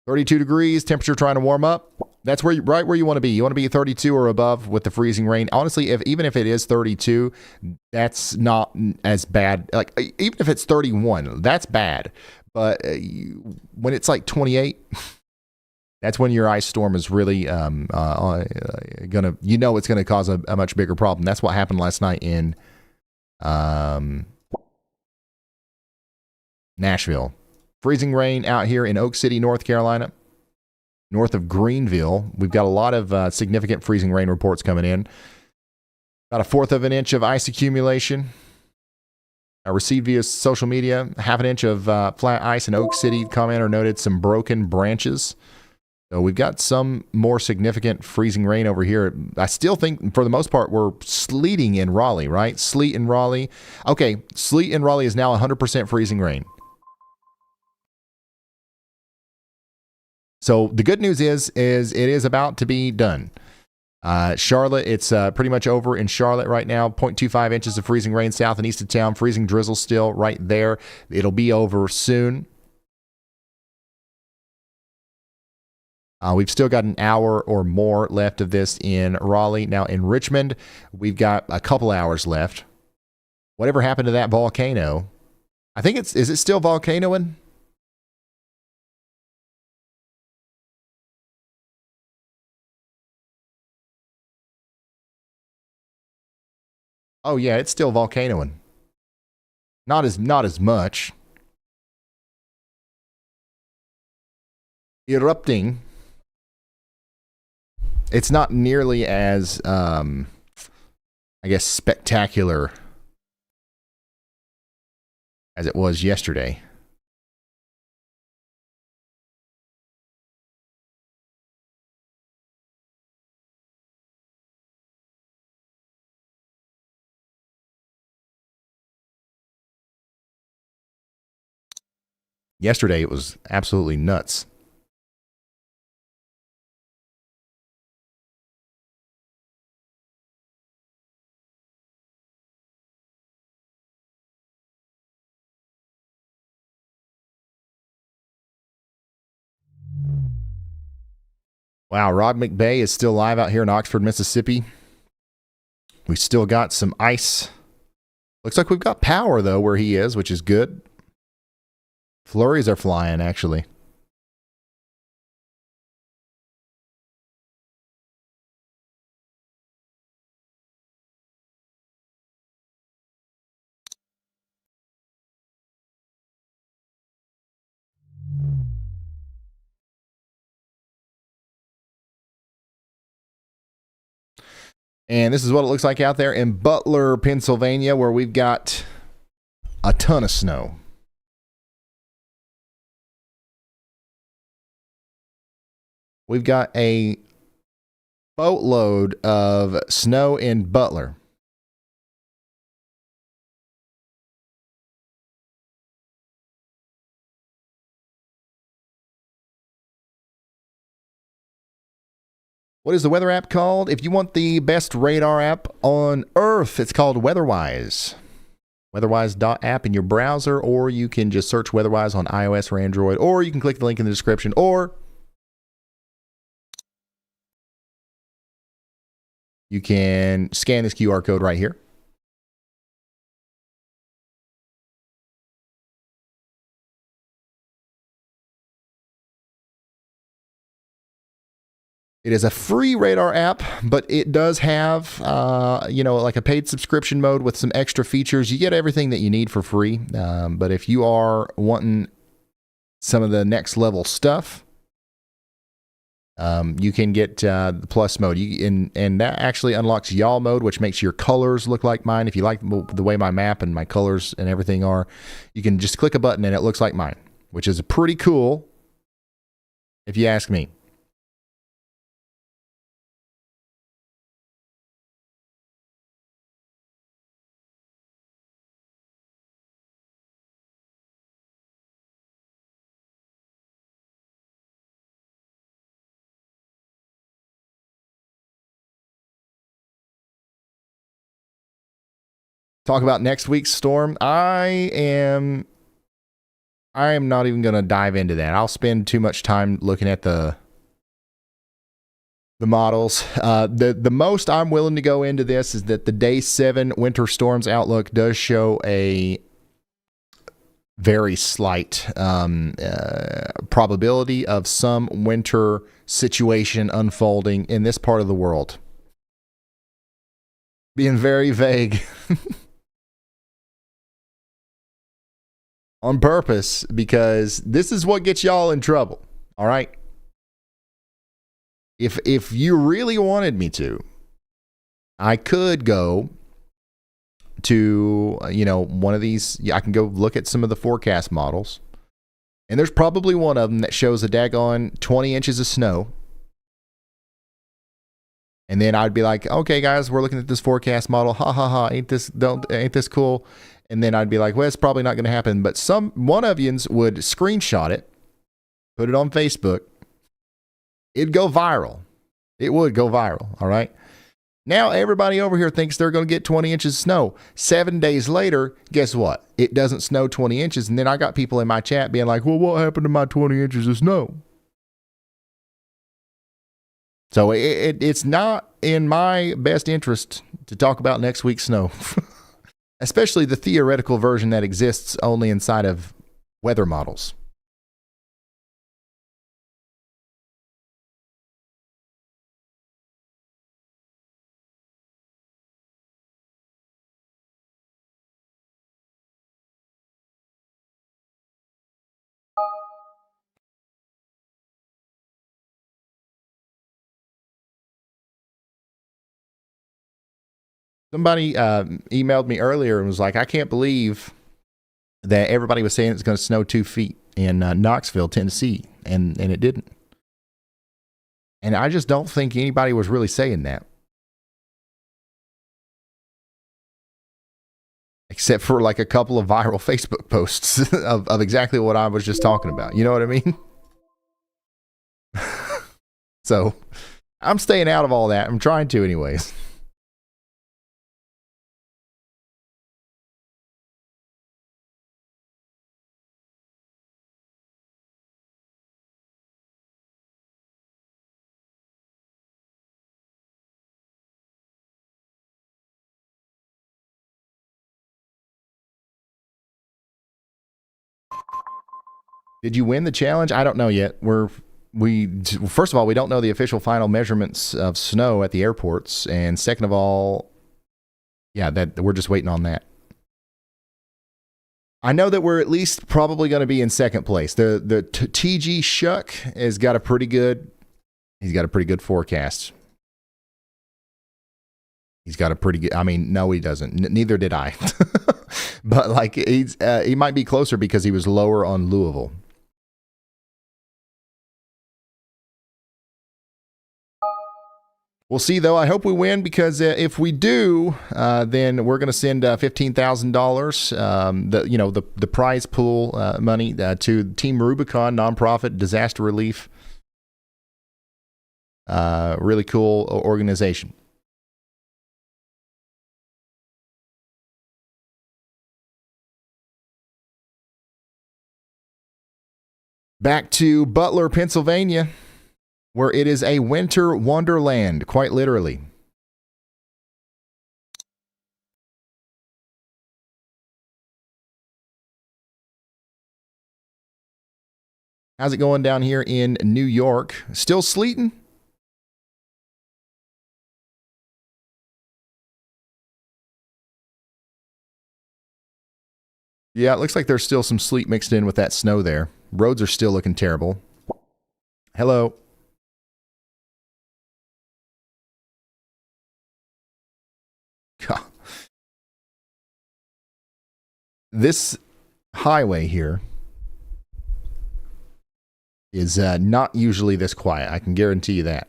32 degrees, temperature trying to warm up. That's right where you want to be. You want to be 32 or above with the freezing rain. Honestly, even if it is 32, that's not as bad. Like, even if it's 31, that's bad. But when it's like 28, that's when your ice storm is really it's gonna cause a much bigger problem. That's what happened last night in Nashville. Freezing rain out here in Oak City, North Carolina, north of Greenville. We've got a lot of significant freezing rain reports coming in. About 1/4 of an inch of ice accumulation. Received via social media. 1/2 inch of flat ice in Oak City. Commenter noted some broken branches. So we've got some more significant freezing rain over here. I still think, for the most part, we're sleeting in Raleigh, right? Sleet in Raleigh. Okay, sleet in Raleigh is now 100% freezing rain. So the good news is it is about to be done. Charlotte, it's pretty much over in Charlotte right now. 0.25 inches of freezing rain south and east of town. Freezing drizzle still right there. It'll be over soon. We've still got an hour or more left of this in Raleigh. Now in Richmond, we've got a couple hours left. Whatever happened to that volcano? I think is it still volcanoing? Oh yeah, it's still volcanoing. Not as much. Erupting. It's not nearly as I guess spectacular as it was yesterday. Yesterday it was absolutely nuts. Wow, Rod McBay is still live out here in Oxford, Mississippi. We still got some ice. Looks like we've got power, though, where he is, which is good. Flurries are flying, actually. And this is what it looks like out there in Butler, Pennsylvania, where we've got a ton of snow. We've got a boatload of snow in Butler. What is the weather app called? If you want the best radar app on Earth, it's called WeatherWise. WeatherWise.app in your browser, or you can just search WeatherWise on iOS or Android, or you can click the link in the description, or you can scan this QR code right here. It is a free radar app, but it does have, like a paid subscription mode with some extra features. You get everything that you need for free. But if you are wanting some of the next level stuff, you can get the plus mode. And that actually unlocks y'all mode, which makes your colors look like mine. If you like the way my map and my colors and everything are, you can just click a button and it looks like mine, which is pretty cool, if you ask me. Talk about next week's storm. I am not even going to dive into that. I'll spend too much time looking at the models. The most I'm willing to go into this is that the day 7 winter storms outlook does show a very slight probability of some winter situation unfolding in this part of the world. Being very vague. On purpose, because this is what gets y'all in trouble. All right. If you really wanted me to, I could go to one of these. I can go look at some of the forecast models, and there's probably one of them that shows a daggone 20 inches of snow. And then I'd be like, okay, guys, we're looking at this forecast model. Ha ha ha! Ain't this cool? And then I'd be like, well, it's probably not going to happen. But one of yous would screenshot it, put it on Facebook. It'd go viral. It would go viral. All right. Now everybody over here thinks they're going to get 20 inches of snow. 7 days later, guess what? It doesn't snow 20 inches. And then I got people in my chat being like, well, what happened to my 20 inches of snow? So it's not in my best interest to talk about next week's snow, especially the theoretical version that exists only inside of weather models. Somebody emailed me earlier and was like, I can't believe that everybody was saying it's going to snow 2 feet in Knoxville, Tennessee, and it didn't. And I just don't think anybody was really saying that. Except for like a couple of viral Facebook posts of exactly what I was just talking about. You know what I mean? So I'm staying out of all that. I'm trying to anyways. Did you win the challenge? I don't know yet. First of all, we don't know the official final measurements of snow at the airports, and second of all, yeah, that we're just waiting on that. I know that we're at least probably going to be in second place. The TG Shuck has got a pretty good. He's got a pretty good forecast. He's got a pretty good. I mean, no, he doesn't. Neither did I. But like he might be closer because he was lower on Louisville. We'll see, though. I hope we win because if we do, then we're going to send $15,000, the prize pool money to Team Rubicon nonprofit disaster relief. Really cool organization. Back to Butler, Pennsylvania, where it is a winter wonderland, quite literally. How's it going down here in New York? Still sleeting? Yeah, it looks like there's still some sleet mixed in with that snow there. Roads are still looking terrible. Hello. God. This highway here is not usually this quiet. I can guarantee you that.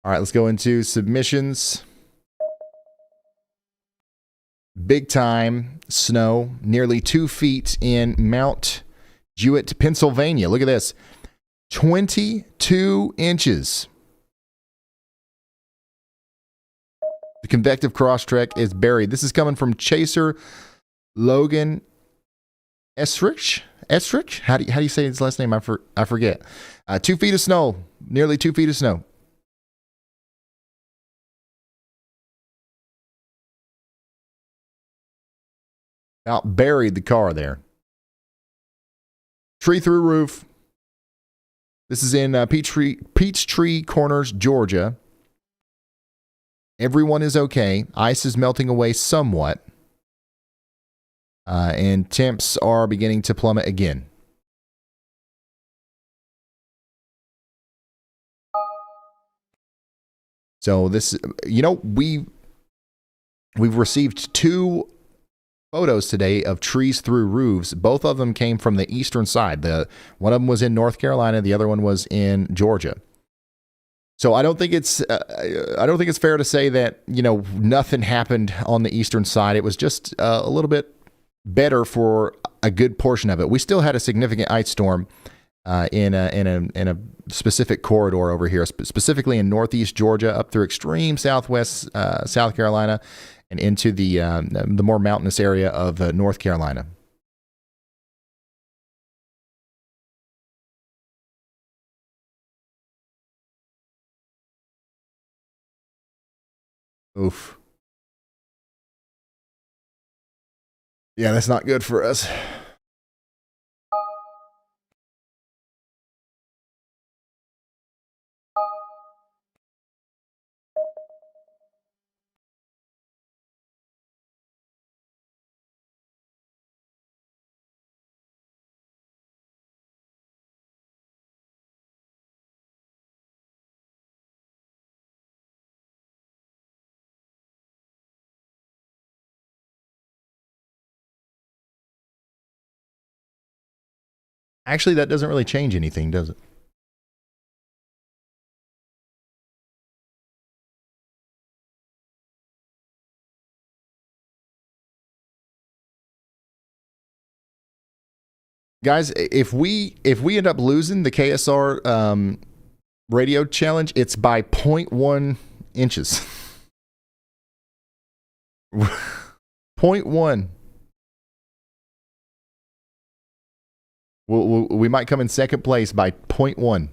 All right, let's go into submissions. Big time snow, nearly 2 feet in Mount Jewett, Pennsylvania. Look at this. 22 inches. The convective crosstrek is buried. This is coming from Chaser Logan Esrich. Esrich? How do you say his last name? I forget. 2 feet of snow. Nearly 2 feet of snow. About buried the car there. Tree through roof. This is in Peachtree Corners, Georgia. Everyone is okay. Ice is melting away somewhat. And temps are beginning to plummet again. So this, we've received 2 photos today of trees through roofs. Both of them came from the eastern side. One of them was in North Carolina. The other one was in Georgia. So I don't think it's fair to say that nothing happened on the eastern side. It was just a little bit better for a good portion of it. We still had a significant ice storm in a specific corridor over here, specifically in northeast Georgia, up through extreme southwest South Carolina, and into the more mountainous area of North Carolina. Oof. Yeah, that's not good for us. Actually, that doesn't really change anything, does it? Guys, if we end up losing the KSR radio challenge, it's by 0.1 inches. 0.1. We might come in second place by 0.1.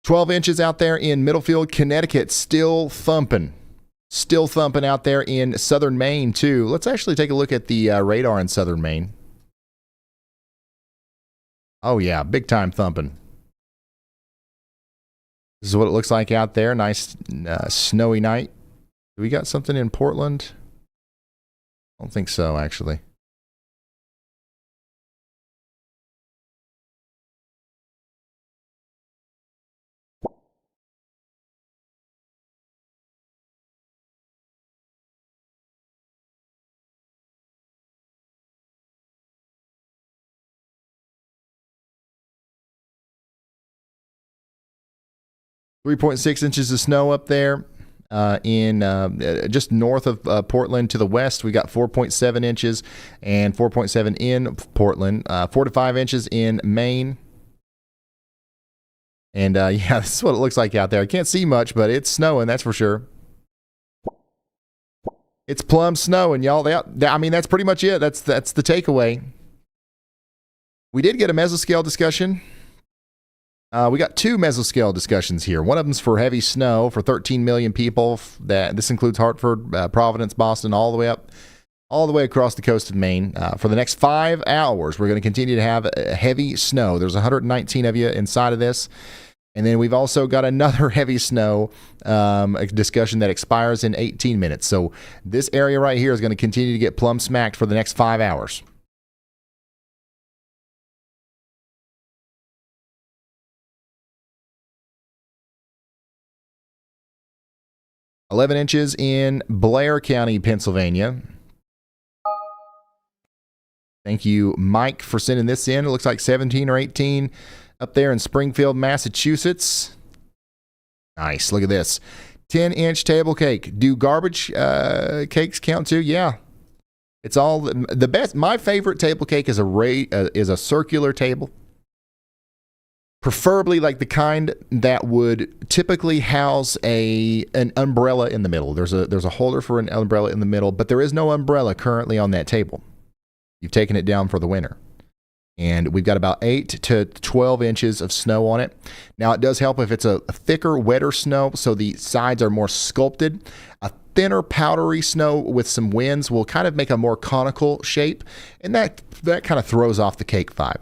"12 inches out there in Middlefield, Connecticut, still thumping. Still thumping out there in southern Maine, too." Let's actually take a look at the radar in southern Maine. Oh, yeah, big time thumping. This is what it looks like out there. Nice snowy night. Do we got something in Portland? I don't think so, actually. .6 inches of snow up there in just north of Portland to the west. We got 4.7 inches and 4.7 in Portland. 4 to 5 inches in Maine. And yeah, this is what it looks like out there. I can't see much, but it's snowing, that's for sure. It's plum snowing, y'all. I mean, that's pretty much it. That's the takeaway. We did get a mesoscale discussion. We got 2 mesoscale discussions here. One of them's for heavy snow for 13 million people. This includes Hartford, Providence, Boston, all the way across the coast of Maine. For the next 5 hours, we're going to continue to have heavy snow. There's 119 of you inside of this. And then we've also got another heavy snow discussion that expires in 18 minutes. So this area right here is going to continue to get plumb smacked for the next 5 hours. "11 inches in Blair County, Pennsylvania." Thank you, Mike, for sending this in. It looks like 17 or 18 up there in Springfield, Massachusetts. Nice. Look at this. 10-inch table cake. Do garbage cakes count too? Yeah. It's all the best. My favorite table cake is a circular table. Preferably like the kind that would typically house an umbrella in the middle. There's a holder for an umbrella in the middle, but there is no umbrella currently on that table. You've taken it down for the winter. And we've got about 8 to 12 inches of snow on it. Now, it does help if it's a thicker, wetter snow, so the sides are more sculpted. A thinner, powdery snow with some winds will kind of make a more conical shape, and that kind of throws off the cake vibe.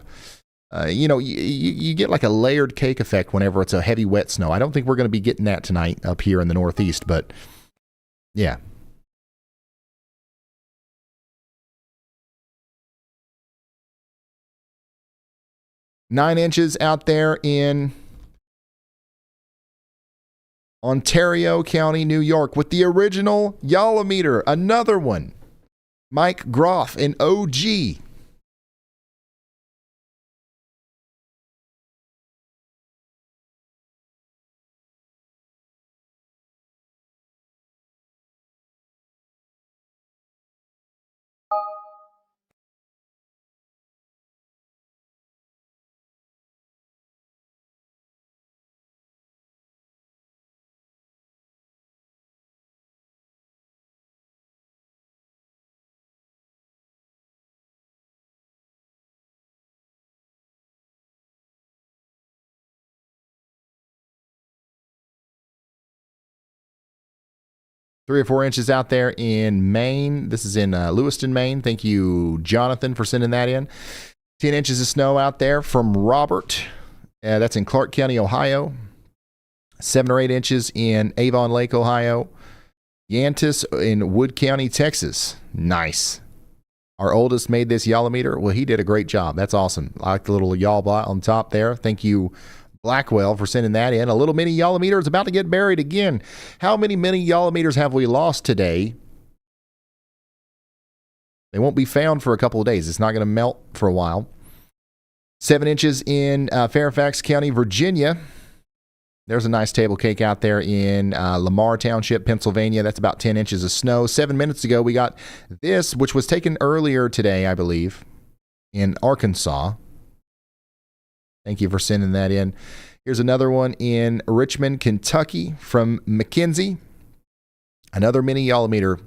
You get like a layered cake effect whenever it's a heavy, wet snow. I don't think we're going to be getting that tonight up here in the Northeast, but yeah. Nine inches out there in Ontario County, New York, with the original Yolometer. Another one. Mike Groff in OG. 3 or 4 inches out there in Maine. This is in Lewiston, Maine. Thank you, Jonathan, for sending that in. 10 inches of snow out there from Robert. That's in Clark County, Ohio. 7 or 8 inches in Avon Lake, Ohio. Yantis in Wood County, Texas. Nice. Our oldest made this Yalometer. Well, he did a great job. That's awesome. I like the little yaw blot on top there. Thank you, Blackwell, for sending that in. A little mini Yalometer is about to get buried again. How many mini Yalometers have we lost today? They won't be found for a couple of days. It's not going to melt for a while. 7 inches in Fairfax County, Virginia. There's a nice table cake out there in Lamar Township, Pennsylvania. That's about 10 inches of snow. 7 minutes ago, we got this, which was taken earlier today, I believe, in Arkansas. Thank you for sending that in. Here's another one in Richmond, Kentucky from Mackenzie. Another mini Yalometer.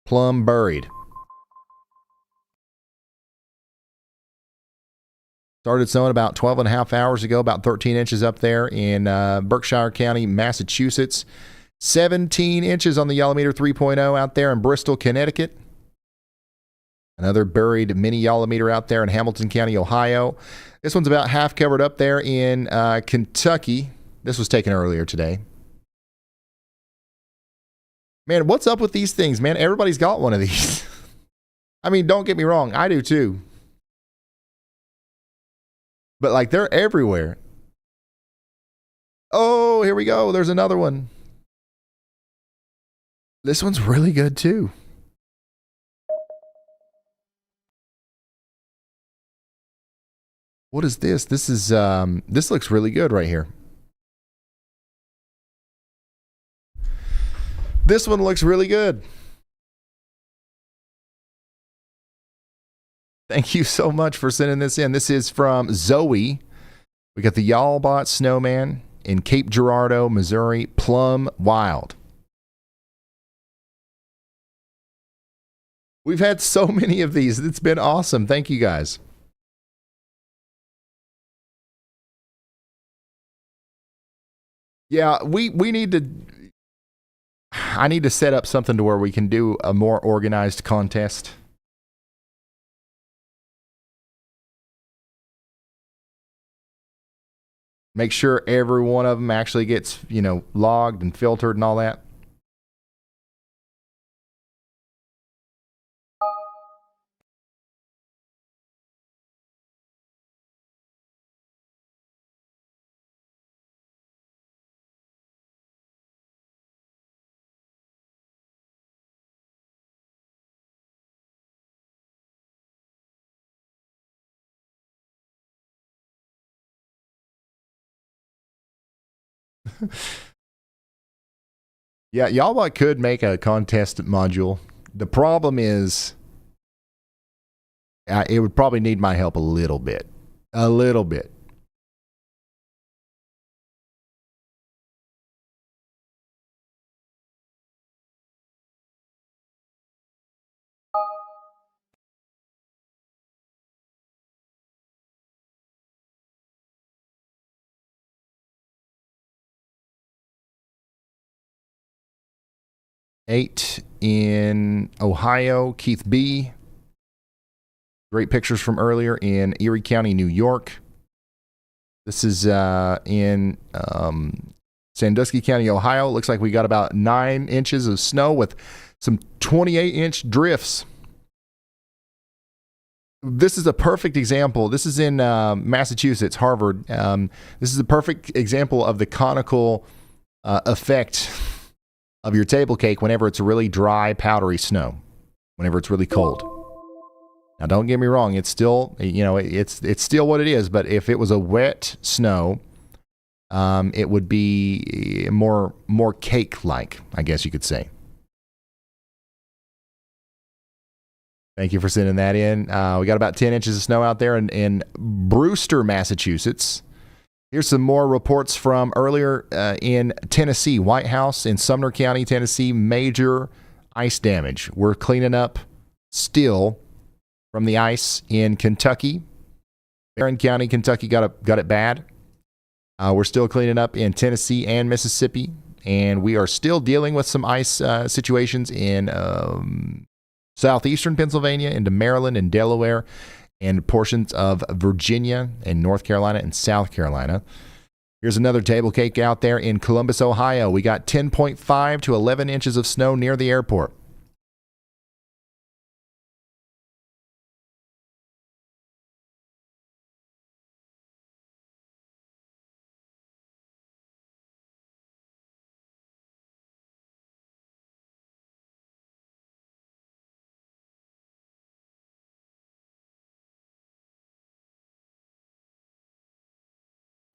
Plumb buried. Started snowing about 12 and a half hours ago, about 13 inches up there in Berkshire County, Massachusetts. 17 inches on the Yalometer 3.0 out there in Bristol, Connecticut. Another buried mini Yalometer out there in Hamilton County, Ohio. This one's about half covered up there in Kentucky. This was taken earlier today. Man, what's up with these things, man? Everybody's got one of these. I mean, don't get me wrong. I do too. But like they're everywhere. Oh, here we go. There's another one. This one's really good too. What is this? This is this looks really good right here. This one looks really good. Thank you so much for sending this in. This is from Zoe. We got the Yalbot Snowman in Cape Girardeau, Missouri. Plum Wild. We've had so many of these. It's been awesome. Thank you guys. Yeah, we need to... I need to set up something to where we can do a more organized contest. Make sure every one of them actually gets, logged and filtered and all that. Yeah, y'all could make a contest module. The problem is it would probably need my help a little bit. A little bit. Eight in Ohio, Keith B. Great pictures from earlier in Erie County, New York. This is in Sandusky County, Ohio. Looks like we got about 9 inches of snow with some 28-inch drifts. This is a perfect example. This is in Massachusetts, Harvard. This is a perfect example of the conical effect of your table cake whenever it's really dry, powdery snow, whenever it's really cold. Now, don't get me wrong. It's still, it's still what it is. But if it was a wet snow, it would be more cake-like, I guess you could say. Thank you for sending that in. We got about 10 inches of snow out there in Brewster, Massachusetts. Here's some more reports from earlier in Tennessee. White House in Sumner County, Tennessee, major ice damage. We're cleaning up still from the ice in Kentucky. Barron County, Kentucky got it bad. We're still cleaning up in Tennessee and Mississippi and we are still dealing with some ice situations in southeastern Pennsylvania, into Maryland and Delaware, and portions of Virginia and North Carolina and South Carolina. Here's another table cake out there in Columbus, Ohio. We got 10.5 to 11 inches of snow near the airport.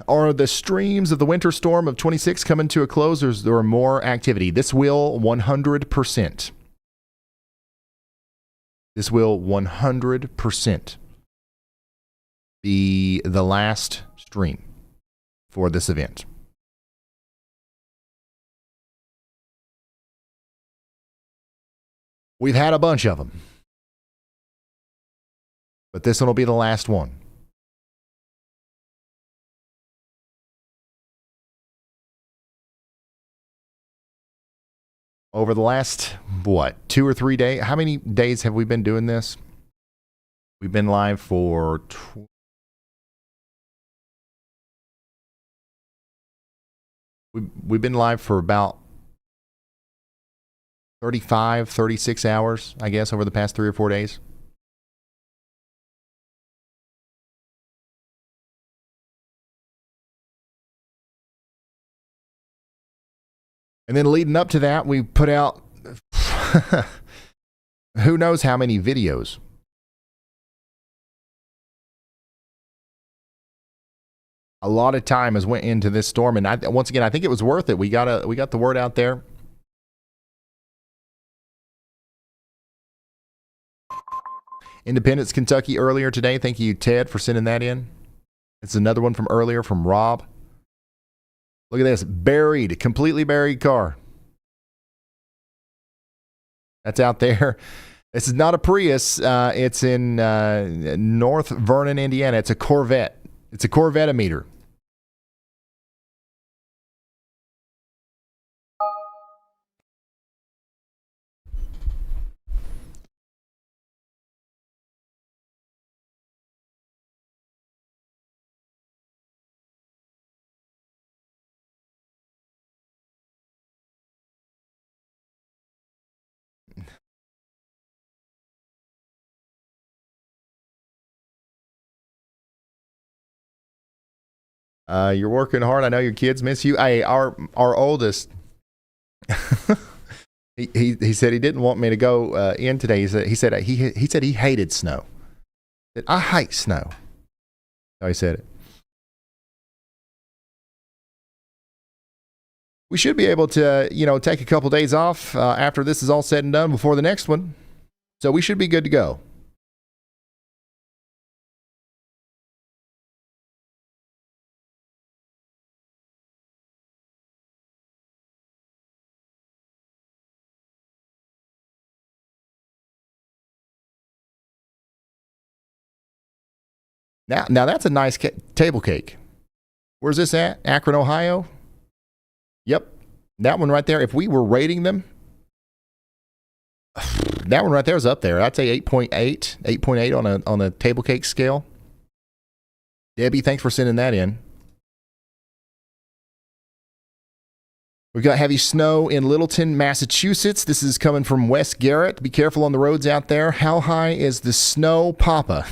Are the streams of the winter storm of 26 coming to a close, or is there more activity? This will 100%. This will 100% be the last stream for this event. We've had a bunch of them, but this one will be the last one. Over the last, 2 or 3 days? How many days have we been doing this? We've been live for... We've been live for about 35, 36 hours, I guess, over the past 3 or 4 days. And then leading up to that, we put out who knows how many videos. A lot of time has went into this storm, and once again, I think it was worth it. We got the word out there. Independence, Kentucky, earlier today. Thank you, Ted, for sending that in. It's another one from earlier from Rob. Look at this. Buried, completely buried car. That's out there. This is not a Prius. It's in North Vernon, Indiana. It's a Corvette. It's a Corvette-o-meter. You're working hard. I know your kids miss you. Hey, our oldest, he said he didn't want me to go in today. He said he hated snow. He said, I hate snow. So he said it. We should be able to, take a couple days off after this is all said and done before the next one. So we should be good to go. Now that's a nice table cake. Where's this at? Akron, Ohio? Yep. That one right there. If we were rating them, that one right there is up there. I'd say 8.8 on a table cake scale. Debbie, thanks for sending that in. We've got heavy snow in Littleton, Massachusetts. This is coming from Wes Garrett. Be careful on the roads out there. How high is the snow, Papa?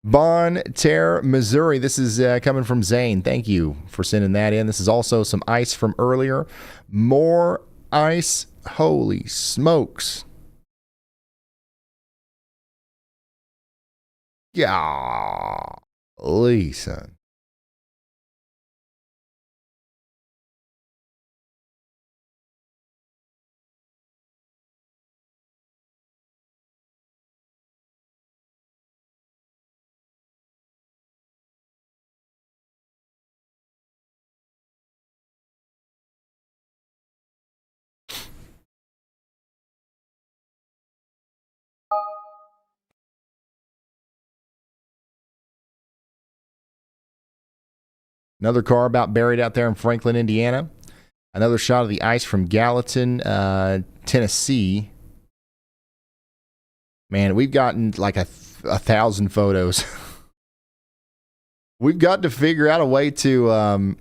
Bon Terre, Missouri. This is coming from Zane. Thank you for sending that in. This is also some ice from earlier. More ice. Holy smokes. Golly, son. Another car about buried out there in Franklin, Indiana. Another shot of the ice from Gallatin, Tennessee. Man, we've gotten like a 1,000 photos. We've got to figure out a way to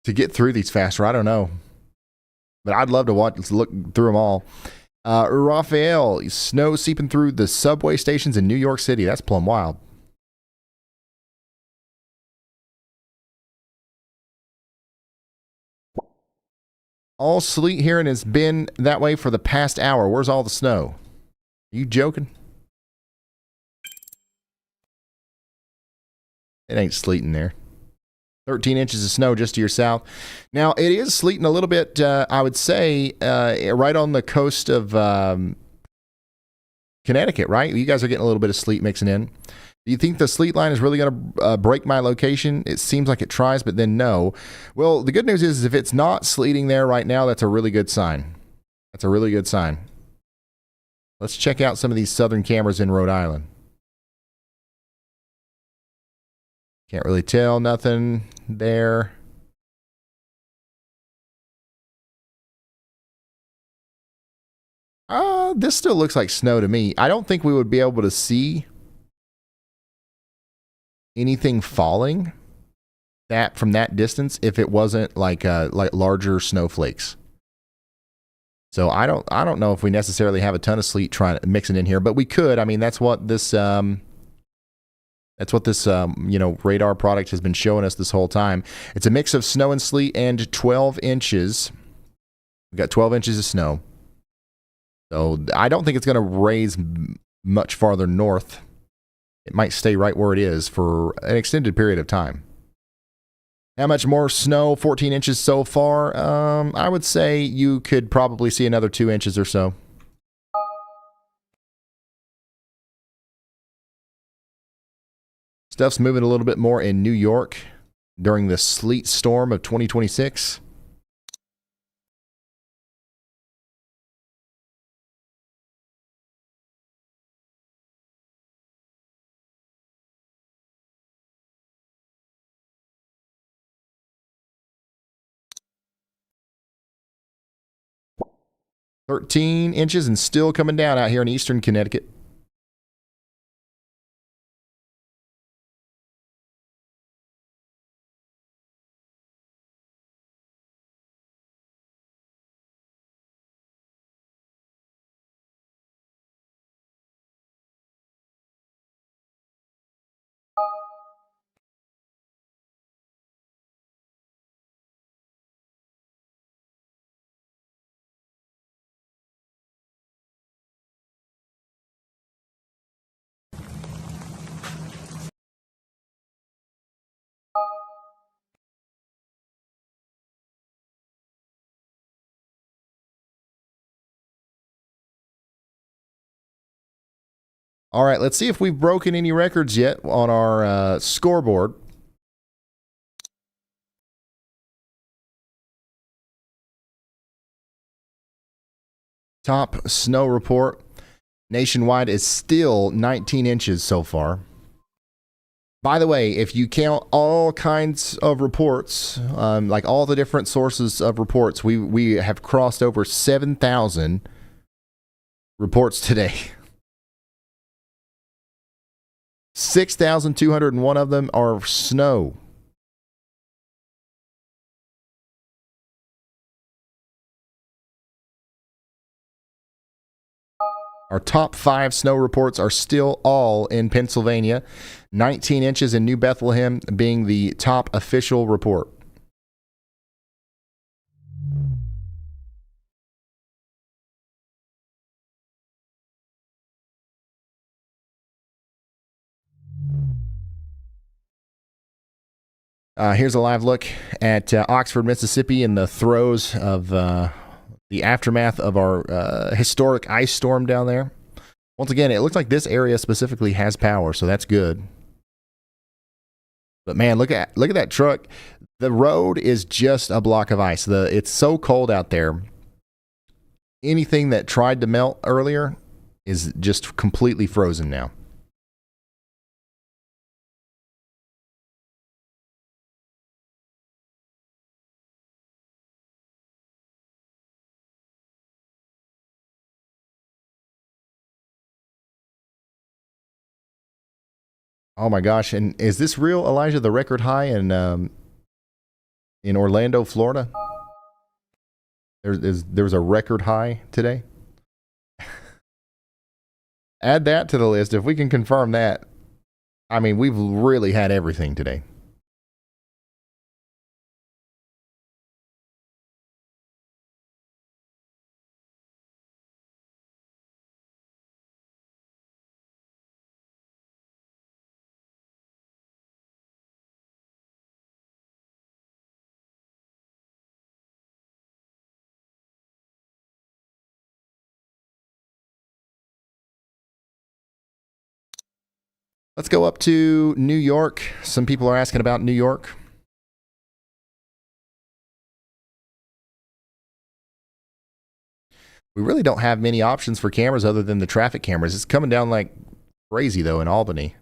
get through these faster. I don't know, but I'd love to look through them all. Raphael, snow seeping through the subway stations in New York City. That's plumb wild. All sleet here and has been that way for the past hour. Where's all the snow? Are you joking? It ain't sleeting there. 13 inches of snow just to your south. Now, it is sleeting a little bit, I would say, right on the coast of Connecticut, right? You guys are getting a little bit of sleet mixing in. Do you think the sleet line is really going to break my location? It seems like it tries, but then no. Well, the good news is if it's not sleeting there right now, that's a really good sign. That's a really good sign. Let's check out some of these southern cameras in Rhode Island. Can't really tell, nothing there. This still looks like snow to me. I don't think we would be able to see anything falling from that distance if it wasn't like larger snowflakes. So I don't know if we necessarily have a ton of sleet mixing in here, but we could. I mean, that's what this radar product has been showing us this whole time. It's a mix of snow and sleet and 12 inches. We've got 12 inches of snow. So I don't think it's going to raise much farther north. It might stay right where it is for an extended period of time. How much more snow? 14 inches so far. I would say you could probably see another 2 inches or so. Stuff's moving a little bit more in New York during the sleet storm of 2026. "13 inches and still coming down out here in eastern Connecticut." All right, let's see if we've broken any records yet on our scoreboard. Top snow report nationwide is still 19 inches so far. By the way, if you count all kinds of reports, like all the different sources of reports, we have crossed over 7,000 reports today. 6,201 of them are snow. Our top 5 snow reports are still all in Pennsylvania. 19 inches in New Bethlehem being the top official report. Here's a live look at Oxford, Mississippi in the throes of the aftermath of our historic ice storm down there. Once again, it looks like this area specifically has power, so that's good. But man, look at that truck. The road is just a block of ice. It's so cold out there. Anything that tried to melt earlier is just completely frozen now. Oh my gosh! And is this real, Elijah? The record high in Orlando, Florida. There's a record high today. Add that to the list if we can confirm that. I mean, we've really had everything today. Let's go up to New York. Some people are asking about New York. We really don't have many options for cameras other than the traffic cameras. It's coming down like crazy, though, in Albany.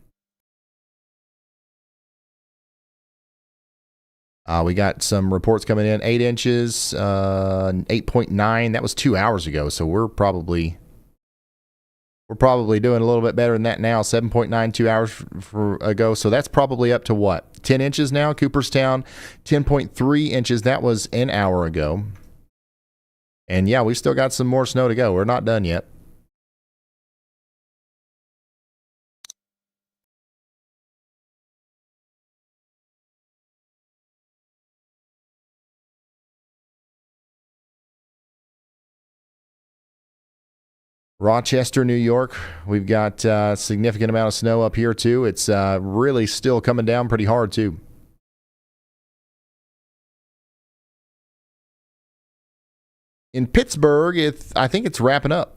We got some reports coming in. 8 inches, 8.9. That was 2 hours ago, so we're probably doing a little bit better than that now. 7.9 2 hours ago, so that's probably up to what? 10 inches now. Cooperstown, 10.3 inches. That was an hour ago. And yeah, we've still got some more snow to go. We're not done yet. Rochester, New York, we've got a significant amount of snow up here too. It's really still coming down pretty hard too. In Pittsburgh, I think it's wrapping up.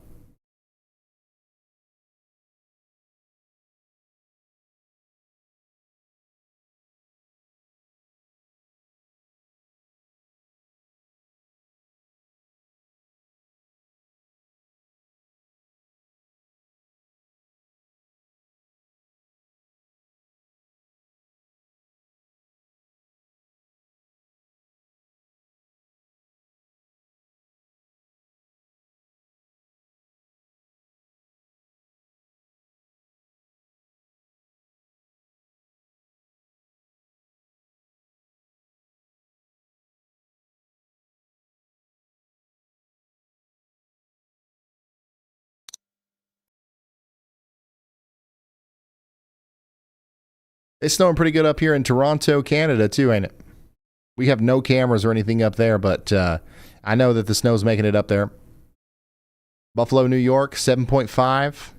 It's snowing pretty good up here in Toronto, Canada, too, ain't it? We have no cameras or anything up there, but I know that the snow's making it up there. Buffalo, New York, 7.5.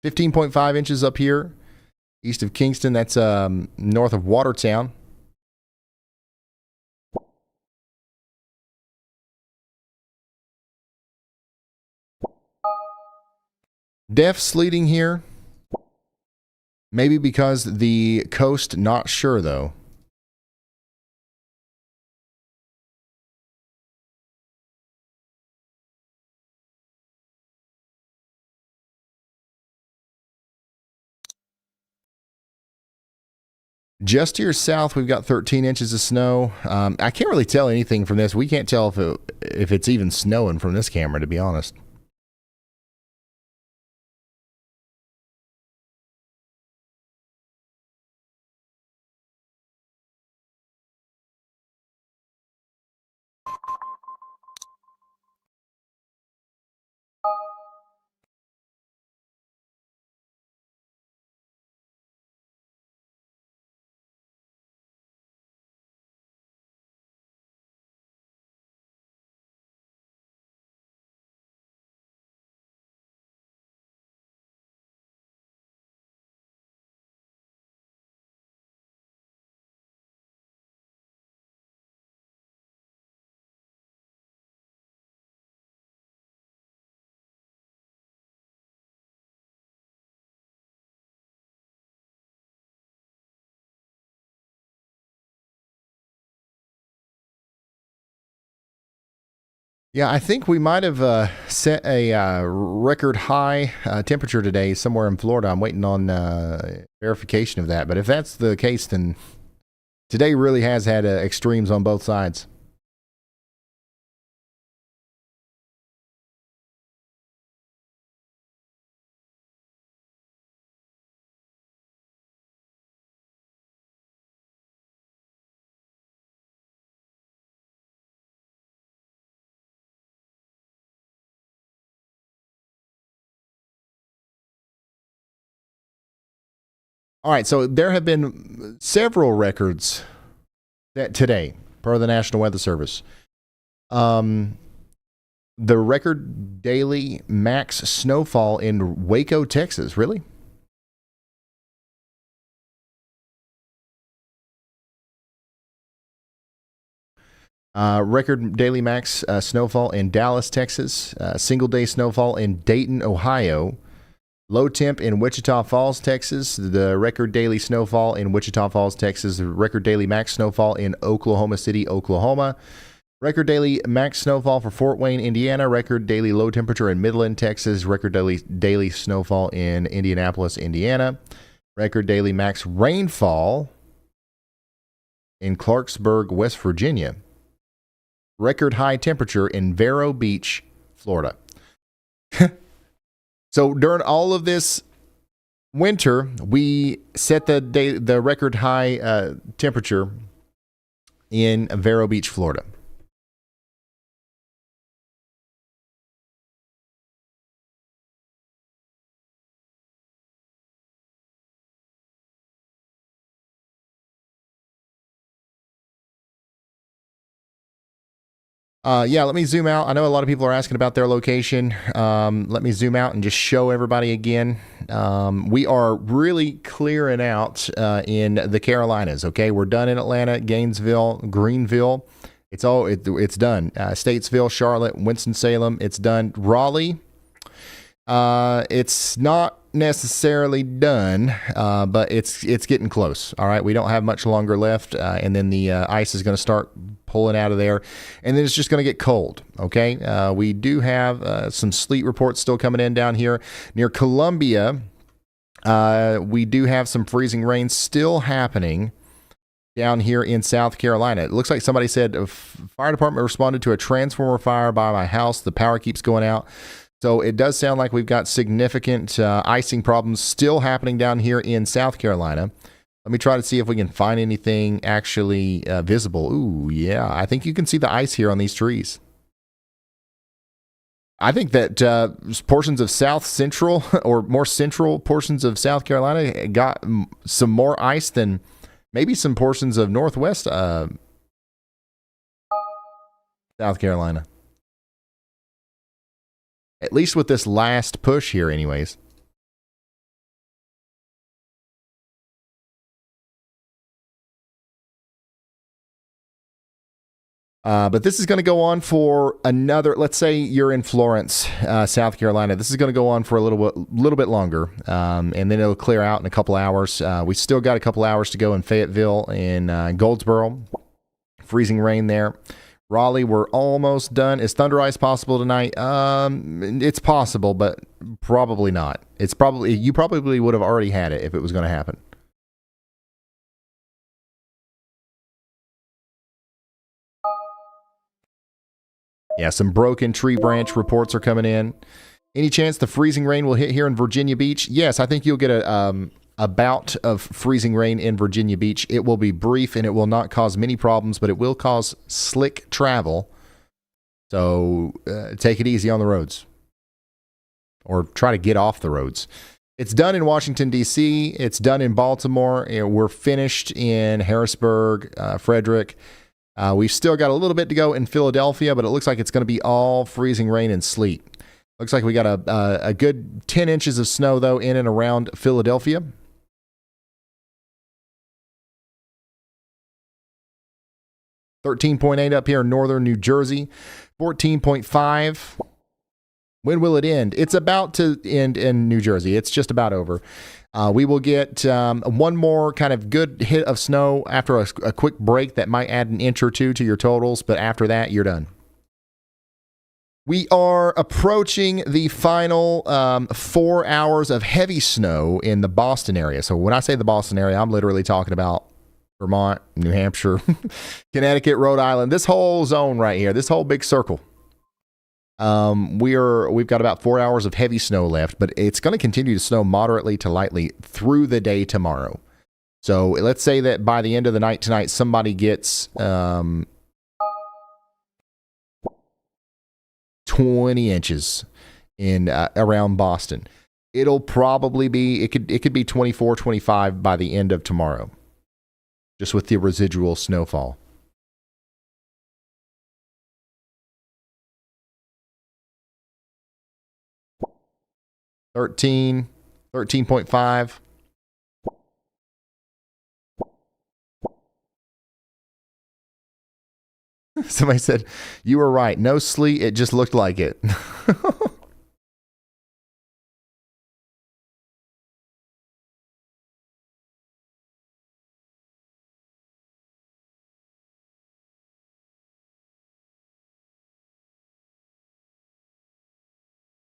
15.5 inches up here, east of Kingston. That's north of Watertown. Def sleeting here. Maybe because the coast, not sure though. Just to your south, we've got 13 inches of snow. I can't really tell anything from this. We can't tell if it's even snowing from this camera, to be honest. Yeah, I think we might have set a record high temperature today somewhere in Florida. I'm waiting on verification of that. But if that's the case, then today really has had extremes on both sides. All right, so there have been several records that today, per the National Weather Service. The record daily max snowfall in Waco, Texas. Really? Record daily max snowfall in Dallas, Texas. Single day snowfall in Dayton, Ohio. Low temp in Wichita Falls, Texas. The record daily snowfall in Wichita Falls, Texas. The record daily max snowfall in Oklahoma City, Oklahoma. Record daily max snowfall for Fort Wayne, Indiana. Record daily low temperature in Midland, Texas. Record daily snowfall in Indianapolis, Indiana. Record daily max rainfall in Clarksburg, West Virginia. Record high temperature in Vero Beach, Florida. So during all of this winter, we set the record high temperature in Vero Beach, Florida. Let me zoom out. I know a lot of people are asking about their location. Let me zoom out and just show everybody again. We are really clearing out in the Carolinas. Okay, we're done in Atlanta, Gainesville, Greenville. It's done. Statesville, Charlotte, Winston-Salem. It's done. Raleigh. It's not necessarily done, but it's getting close. All right, we don't have much longer left, and then the ice is going to start pulling out of there, and then it's just going to get cold. Okay, we do have some sleet reports still coming in down here near Columbia. We do have some freezing rain still happening down here in South Carolina. It looks like somebody said a fire department responded to a transformer fire by my house. The power keeps going out. So it does sound like we've got significant icing problems still happening down here in South Carolina. Let me try to see if we can find anything actually visible. Ooh, yeah. I think you can see the ice here on these trees. I think that portions of South Central or more central portions of South Carolina got some more ice than maybe some portions of Northwest South Carolina. At least with this last push here, anyways. But this is going to go on for another, let's say you're in Florence, South Carolina. This is going to go on for a little bit longer, and then it'll clear out in a couple hours. We still got a couple hours to go in Fayetteville, in Goldsboro. Freezing rain there. Raleigh, we're almost done. Is thunder ice possible tonight? It's possible, but probably not. You probably would have already had it if it was going to happen. Yeah, some broken tree branch reports are coming in. Any chance the freezing rain will hit here in Virginia Beach? Yes, I think you'll get a bout of freezing rain in Virginia Beach. It will be brief and it will not cause many problems, but it will cause slick travel. So take it easy on the roads, or try to get off the roads. It's done in Washington, D.C. It's done in Baltimore. We're finished in Harrisburg, Frederick. We've still got a little bit to go in Philadelphia, but it looks like it's going to be all freezing rain and sleet. Looks like we got a good 10 inches of snow, though, in and around Philadelphia. $13.8 up here in northern New Jersey. 14.5. When will it end? It's about to end in New Jersey. It's just about over. We will get one more kind of good hit of snow after a quick break that might add an inch or two to your totals, but after that, you're done. We are approaching the final 4 hours of heavy snow in the Boston area. So when I say the Boston area, I'm literally talking about Vermont, New Hampshire, Connecticut, Rhode Island, this whole zone right here, this whole big circle. We've got about 4 hours of heavy snow left, but it's going to continue to snow moderately to lightly through the day tomorrow. So let's say that by the end of the night tonight, somebody gets 20 inches in around Boston. It'll probably be, it could be 24, 25 by the end of tomorrow, just with the residual snowfall. $13, 13.5. Somebody said, you were right. No sleet. It just looked like it.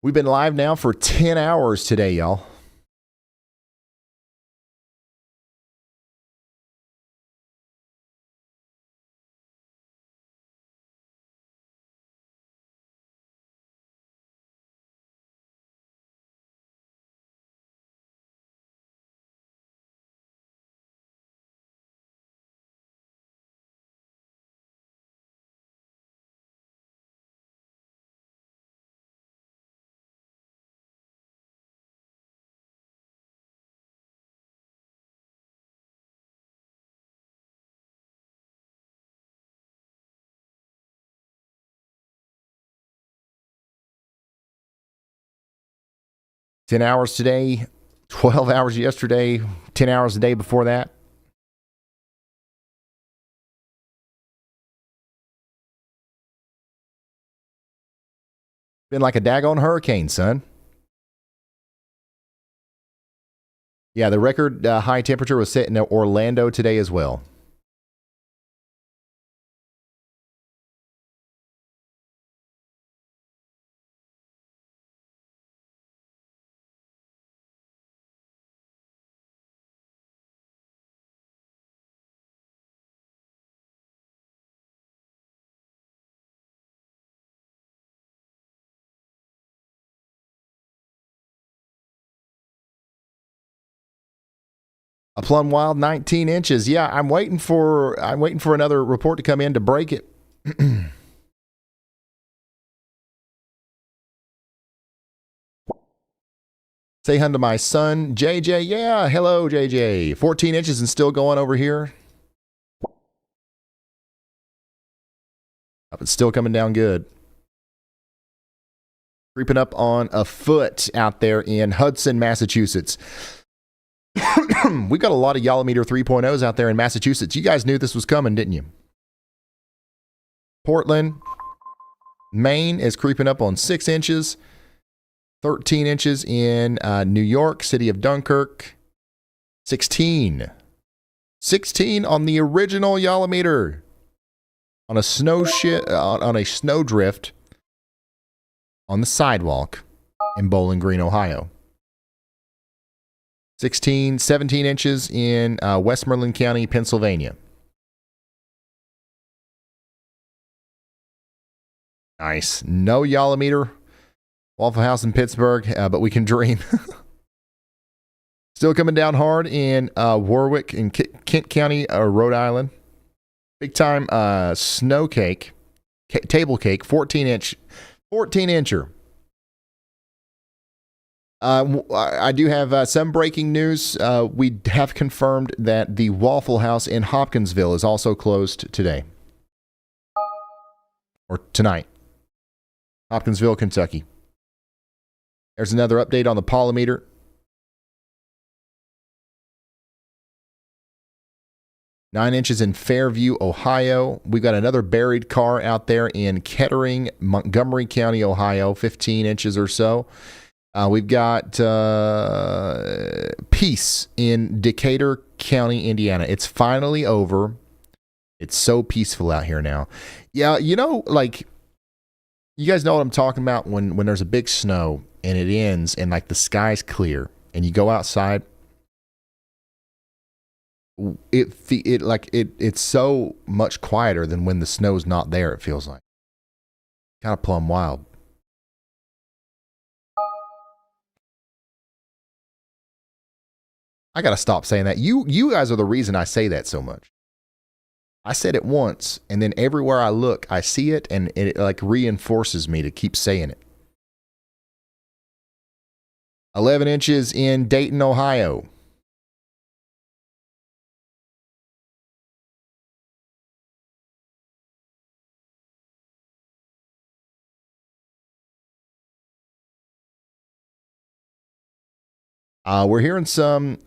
We've been live now for 10 hours today, y'all. $10 hours today, 12 hours yesterday, 10 hours the day before that. Been like a daggone hurricane, son. Yeah, the record high temperature was set in Orlando today as well. A plum wild 19 inches. Yeah, I'm waiting for another report to come in to break it. Say hi to my son, JJ. Yeah, hello, JJ. 14 inches and still going over here. It's still coming down good. Creeping up on a foot out there in Hudson, Massachusetts. We got a lot of Yolometer 3.0s out there in Massachusetts. You guys knew this was coming, didn't you? Portland, Maine is creeping up on 6 inches. 13 inches in New York, city of Dunkirk. 16. 16 on the original Yolometer. On a on a snowdrift on the sidewalk in Bowling Green, Ohio. 17 inches in Westmoreland County, Pennsylvania. Nice. No Yolometer. Waffle House in Pittsburgh, but we can dream. Still coming down hard in Warwick in Kent County, Rhode Island. Big time snow cake, table cake, 14 incher. I do have some breaking news. We have confirmed that the Waffle House in Hopkinsville is also closed today. Or tonight. Hopkinsville, Kentucky. There's another update on the polymeter. Nine inches in Fairview, Ohio. We've got another buried car out there in Kettering, Montgomery County, Ohio, 15 inches or so. We've got peace in Decatur County, Indiana. It's finally over. It's so peaceful out here now. Yeah, you know, like, you guys know what I'm talking about when there's a big snow and it ends and like the sky's clear and you go outside. It's so much quieter than when the snow's not there, it feels like. Kind of plumb wild. I got to stop saying that. You guys are the reason I say that so much. I said it once, and then everywhere I look, I see it, and it like reinforces me to keep saying it. 11 inches in Dayton, Ohio. We're hearing some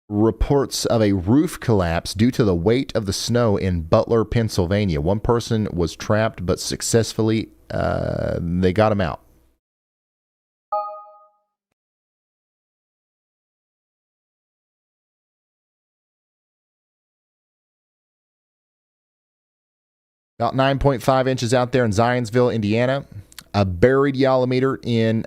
reports of a roof collapse due to the weight of the snow in Butler, Pennsylvania. One person was trapped, but successfully they got him out. About 9.5 inches out there in Zionsville, Indiana. A buried yalometer in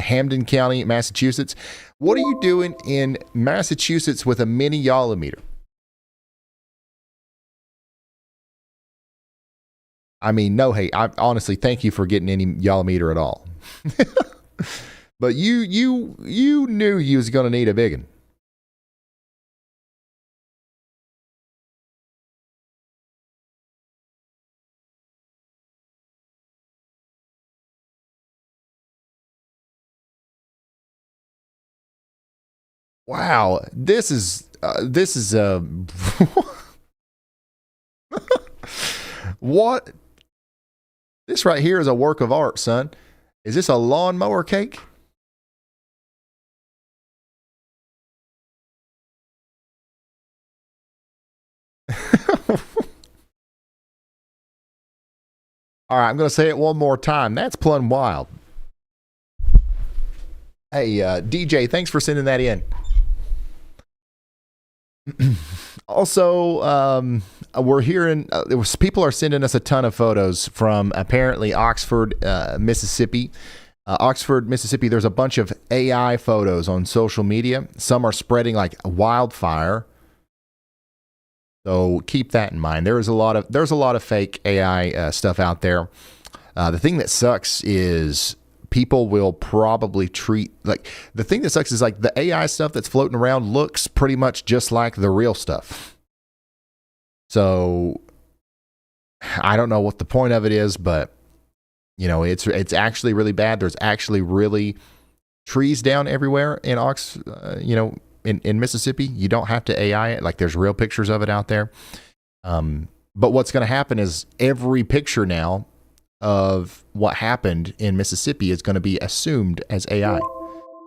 Hampden County, Massachusetts. What are you doing in Massachusetts with a mini yalometer? I mean, no hate. I honestly thank you for getting any yalometer at all. But you knew you was going to need a big one. Wow, this is what? This right here is a work of art, son. Is this a lawnmower cake? All right, I'm going to say it one more time. That's plumb wild. Hey, DJ, thanks for sending that in. Also, we're hearing people are sending us a ton of photos from apparently Oxford, Mississippi. Oxford, Mississippi. There's a bunch of AI photos on social media. Some are spreading like wildfire. So keep that in mind. There's a lot of fake AI stuff out there. The thing that sucks is people will probably the thing that sucks is like the AI stuff that's floating around looks pretty much just like the real stuff. So I don't know what the point of it is, but it's actually really bad. There's actually really trees down everywhere in in Mississippi. You don't have to AI it. Like there's real pictures of it out there. But what's going to happen is every picture now of what happened in Mississippi is going to be assumed as AI.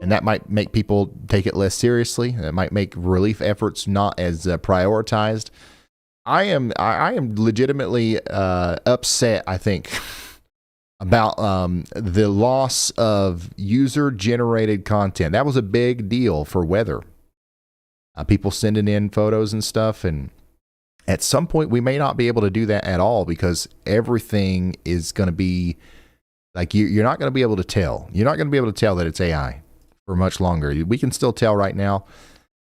And that might make people take it less seriously. It might make relief efforts not as prioritized. I am legitimately upset, I think, about the loss of user-generated content. That was a big deal for weather. People sending in photos and stuff, and at some point we may not be able to do that at all because everything is going to be like you're not going to be able to tell. You're not going to be able to tell that it's AI for much longer. We can still tell right now,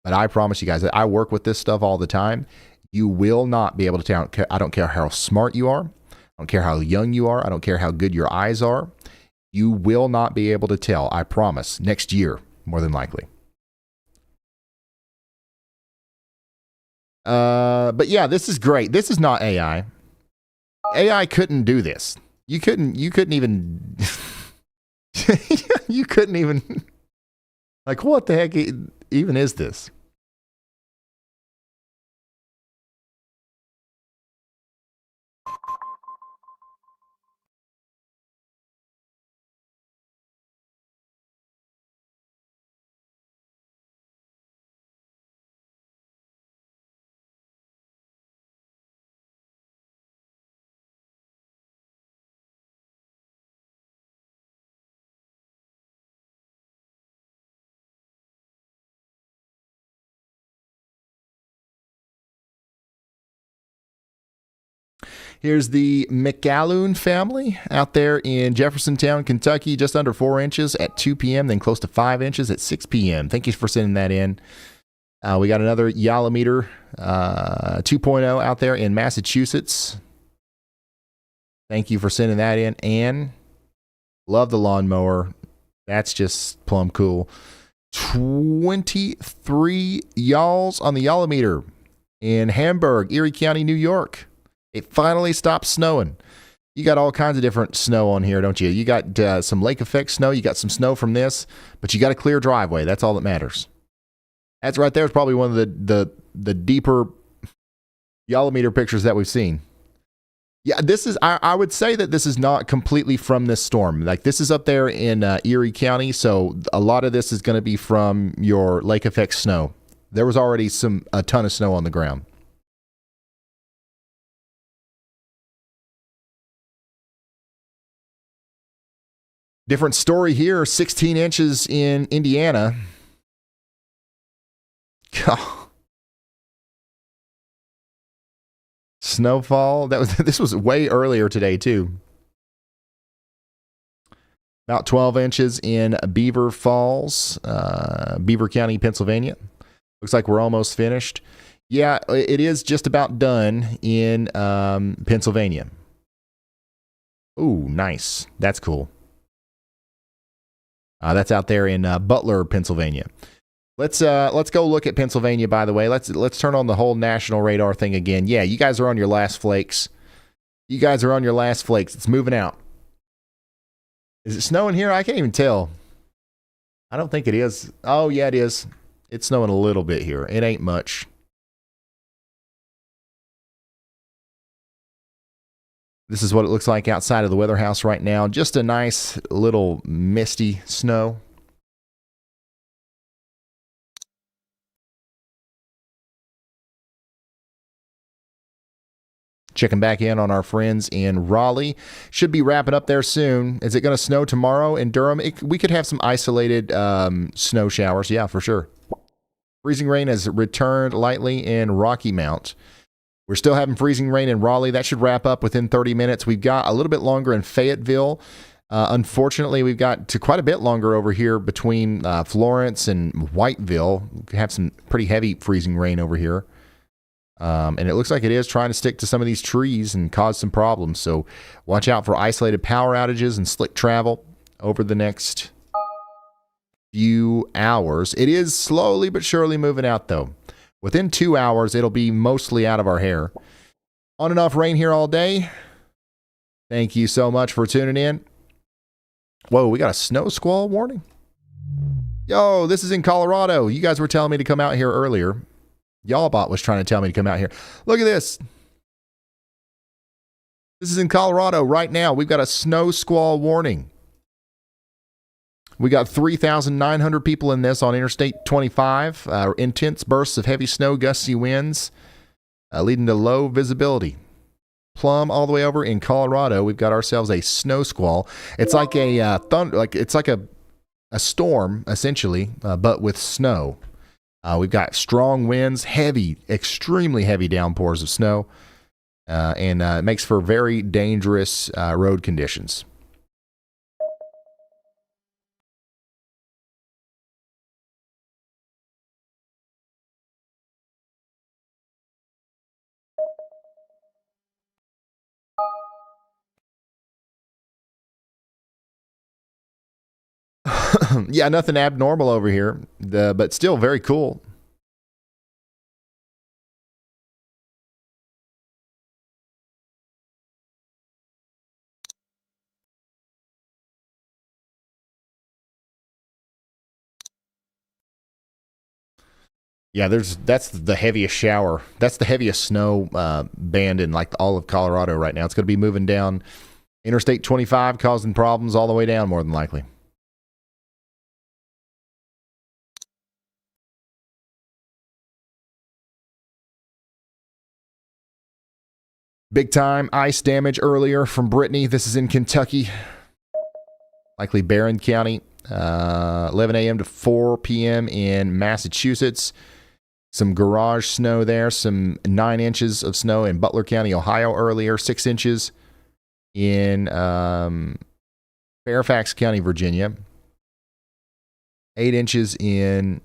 but I promise you guys that I work with this stuff all the time. You will not be able to tell. I don't care how smart you are. I don't care how young you are. I don't care how good your eyes are. You will not be able to tell. I promise. Next year, more than likely. But yeah, this is great. This is not AI. AI couldn't do this. You couldn't even, you couldn't even, like, what the heck even is this? Here's the McAloon family out there in Jeffersontown, Kentucky, just under 4 inches at 2 p.m., then close to 5 inches at 6 p.m. Thank you for sending that in. We got another Yalometer 2.0 out there in Massachusetts. Thank you for sending that in. Ann, love the lawnmower. That's just plumb cool. 23 y'alls on the Yalometer in Hamburg, Erie County, New York. It finally stopped snowing. You got all kinds of different snow on here, don't you? You got some lake effect snow. You got some snow from this, but you got a clear driveway. That's all that matters. That's right there is probably one of the deeper Yolometer pictures that we've seen. Yeah, this is, I would say that this is not completely from this storm. Like, this is up there in Erie County, so a lot of this is going to be from your lake effect snow. There was already a ton of snow on the ground. Different story here, 16 inches in Indiana. God. Snowfall. This was way earlier today too. About 12 inches in Beaver Falls, Beaver County, Pennsylvania. Looks like we're almost finished. Yeah, it is just about done in Pennsylvania. Ooh, nice. That's cool. That's out there in Butler, Pennsylvania. Let's go look at Pennsylvania, by the way. Let's turn on the whole national radar thing again. Yeah, you guys are on your last flakes. It's moving out. Is it snowing here? I can't even tell. I don't think it is. Oh, yeah, it is. It's snowing a little bit here. It ain't much. This is what it looks like outside of the weather house right now. Just a nice little misty snow. Checking back in on our friends in Raleigh. Should be wrapping up there soon. Is it going to snow tomorrow in Durham? We could have some isolated snow showers. Yeah, for sure. Freezing rain has returned lightly in Rocky Mount. We're still having freezing rain in Raleigh. That should wrap up within 30 minutes. We've got a little bit longer in Fayetteville. Unfortunately, we've got to quite a bit longer over here between Florence and Whiteville. We have some pretty heavy freezing rain over here. And it looks like it is trying to stick to some of these trees and cause some problems. So watch out for isolated power outages and slick travel over the next few hours. It is slowly but surely moving out, though. Within 2 hours, it'll be mostly out of our hair. On and off rain here all day. Thank you so much for tuning in. Whoa, we got a snow squall warning? Yo, this is in Colorado. You guys were telling me to come out here earlier. Y'allbot was trying to tell me to come out here. Look at this. This is in Colorado right now. We've got a snow squall warning. We got 3,900 people in this on Interstate 25. Intense bursts of heavy snow, gusty winds, leading to low visibility. Plum all the way over in Colorado. We've got ourselves a snow squall. It's like a a storm essentially, but with snow. We've got strong winds, heavy, extremely heavy downpours of snow, and it makes for very dangerous road conditions. Yeah, nothing abnormal over here, but still very cool. Yeah, that's the heaviest shower. That's the heaviest snow band in like all of Colorado right now. It's going to be moving down Interstate 25, causing problems all the way down more than likely. Big time ice damage earlier from Brittany. This is in Kentucky. Likely Barron County. 11 a.m. to 4 p.m. in Massachusetts. Some garage snow there. Some 9 inches of snow in Butler County, Ohio earlier. 6 inches in Fairfax County, Virginia. 8 inches in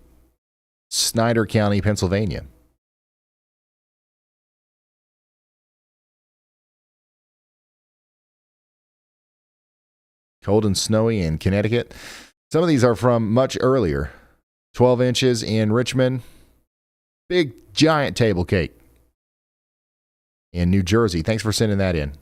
Snyder County, Pennsylvania. Cold and snowy in Connecticut. Some of these are from much earlier. 12 inches in Richmond. Big, giant table cake in New Jersey. Thanks for sending that in.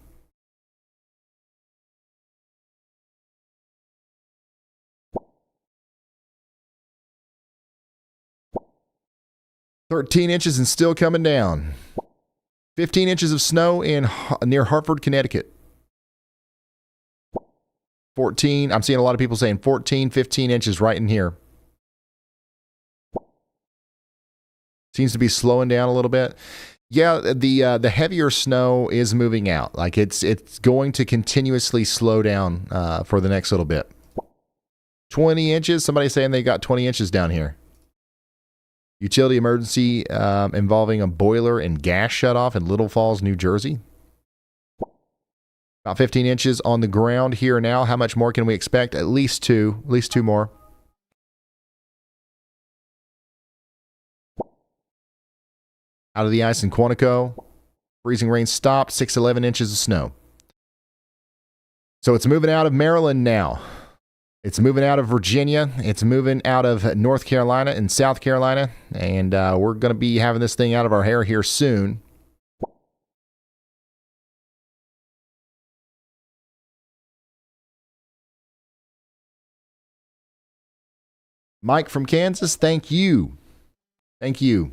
13 inches and still coming down. 15 inches of snow near Hartford, Connecticut. 14. I'm seeing a lot of people saying 14, 15 inches right in here. Seems to be slowing down a little bit. Yeah, the heavier snow is moving out. Like it's going to continuously slow down for the next little bit. 20 inches. Somebody saying they got 20 inches down here. Utility emergency involving a boiler and gas shutoff in Little Falls, New Jersey. About 15 inches on the ground here now. How much more can we expect? At least two more. Out of the ice in Quantico. Freezing rain stopped. 6-11 inches of snow. So it's moving out of Maryland now. It's moving out of Virginia. It's moving out of North Carolina and South Carolina. And we're going to be having this thing out of our hair here soon. Mike from Kansas, thank you. Thank you.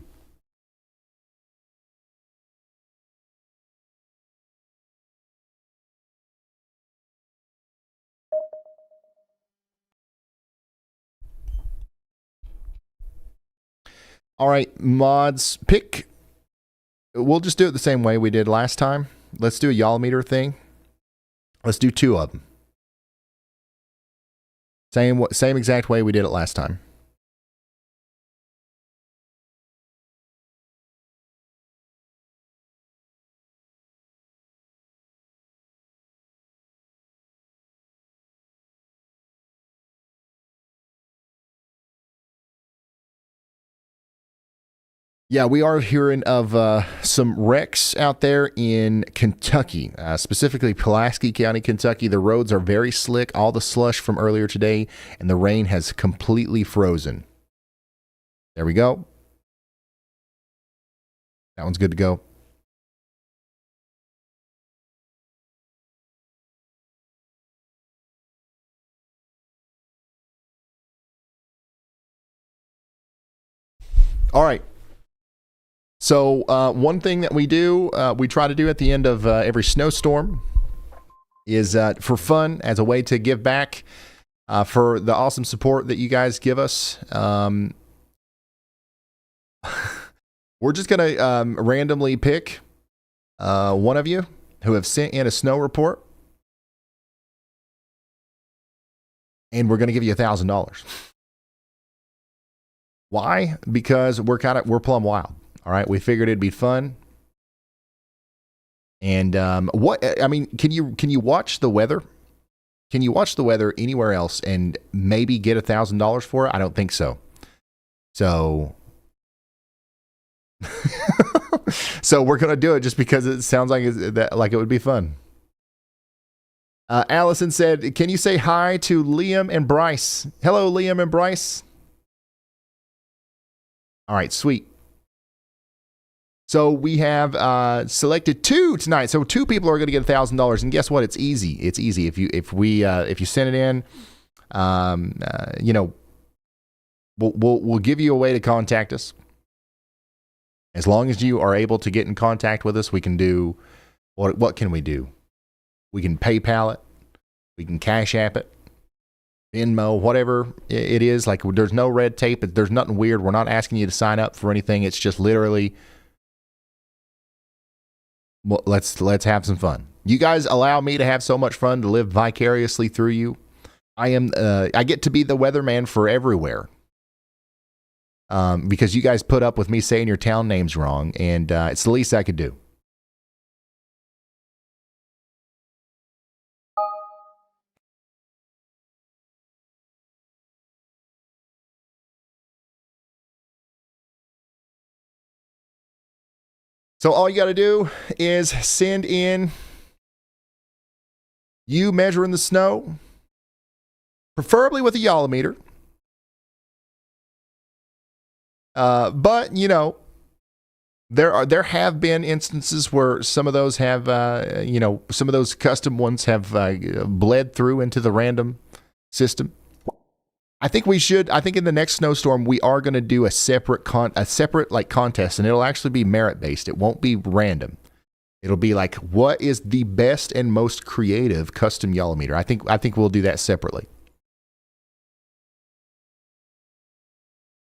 All right, mods, pick. We'll just do it the same way we did last time. Let's do a y'all meter thing. Let's do 2 of them. Same exact way we did it last time. Yeah, we are hearing of some wrecks out there in Kentucky, specifically Pulaski County, Kentucky. The roads are very slick, all the slush from earlier today, and the rain has completely frozen. There we go. That one's good to go. All right. So one thing that we do, we try to do at the end of every snowstorm is for fun, as a way to give back for the awesome support that you guys give us. We're just going to randomly pick one of you who have sent in a snow report, and we're going to give you $1,000. Why? Because we're plumb wild. All right, we figured it'd be fun. And can you watch the weather? Can you watch the weather anywhere else and maybe get $1,000 for it? I don't think so. So we're gonna do it just because it sounds like it would be fun. Allison said, "Can you say hi to Liam and Bryce?" Hello, Liam and Bryce. All right, sweet. So we have selected 2 tonight. So 2 people are going to get $1,000. And guess what? It's easy. It's easy. If you send it in, we'll give you a way to contact us. As long as you are able to get in contact with us, we can do what can we do? We can PayPal it. We can Cash App it. Venmo, whatever it is. Like, there's no red tape. There's nothing weird. We're not asking you to sign up for anything. It's just literally, well, let's have some fun. You guys allow me to have so much fun, to live vicariously through you. I get to be the weatherman for everywhere. Because you guys put up with me saying your town names wrong, and it's the least I could do. So all you got to do is send in you measuring the snow, preferably with a yolometer. But there have been instances where some of those have some of those custom ones have bled through into the random system. I think we should. I think in the next snowstorm we are going to do a separate like contest, and it'll actually be merit based. It won't be random. It'll be like, what is the best and most creative custom Yolometer? I think we'll do that separately.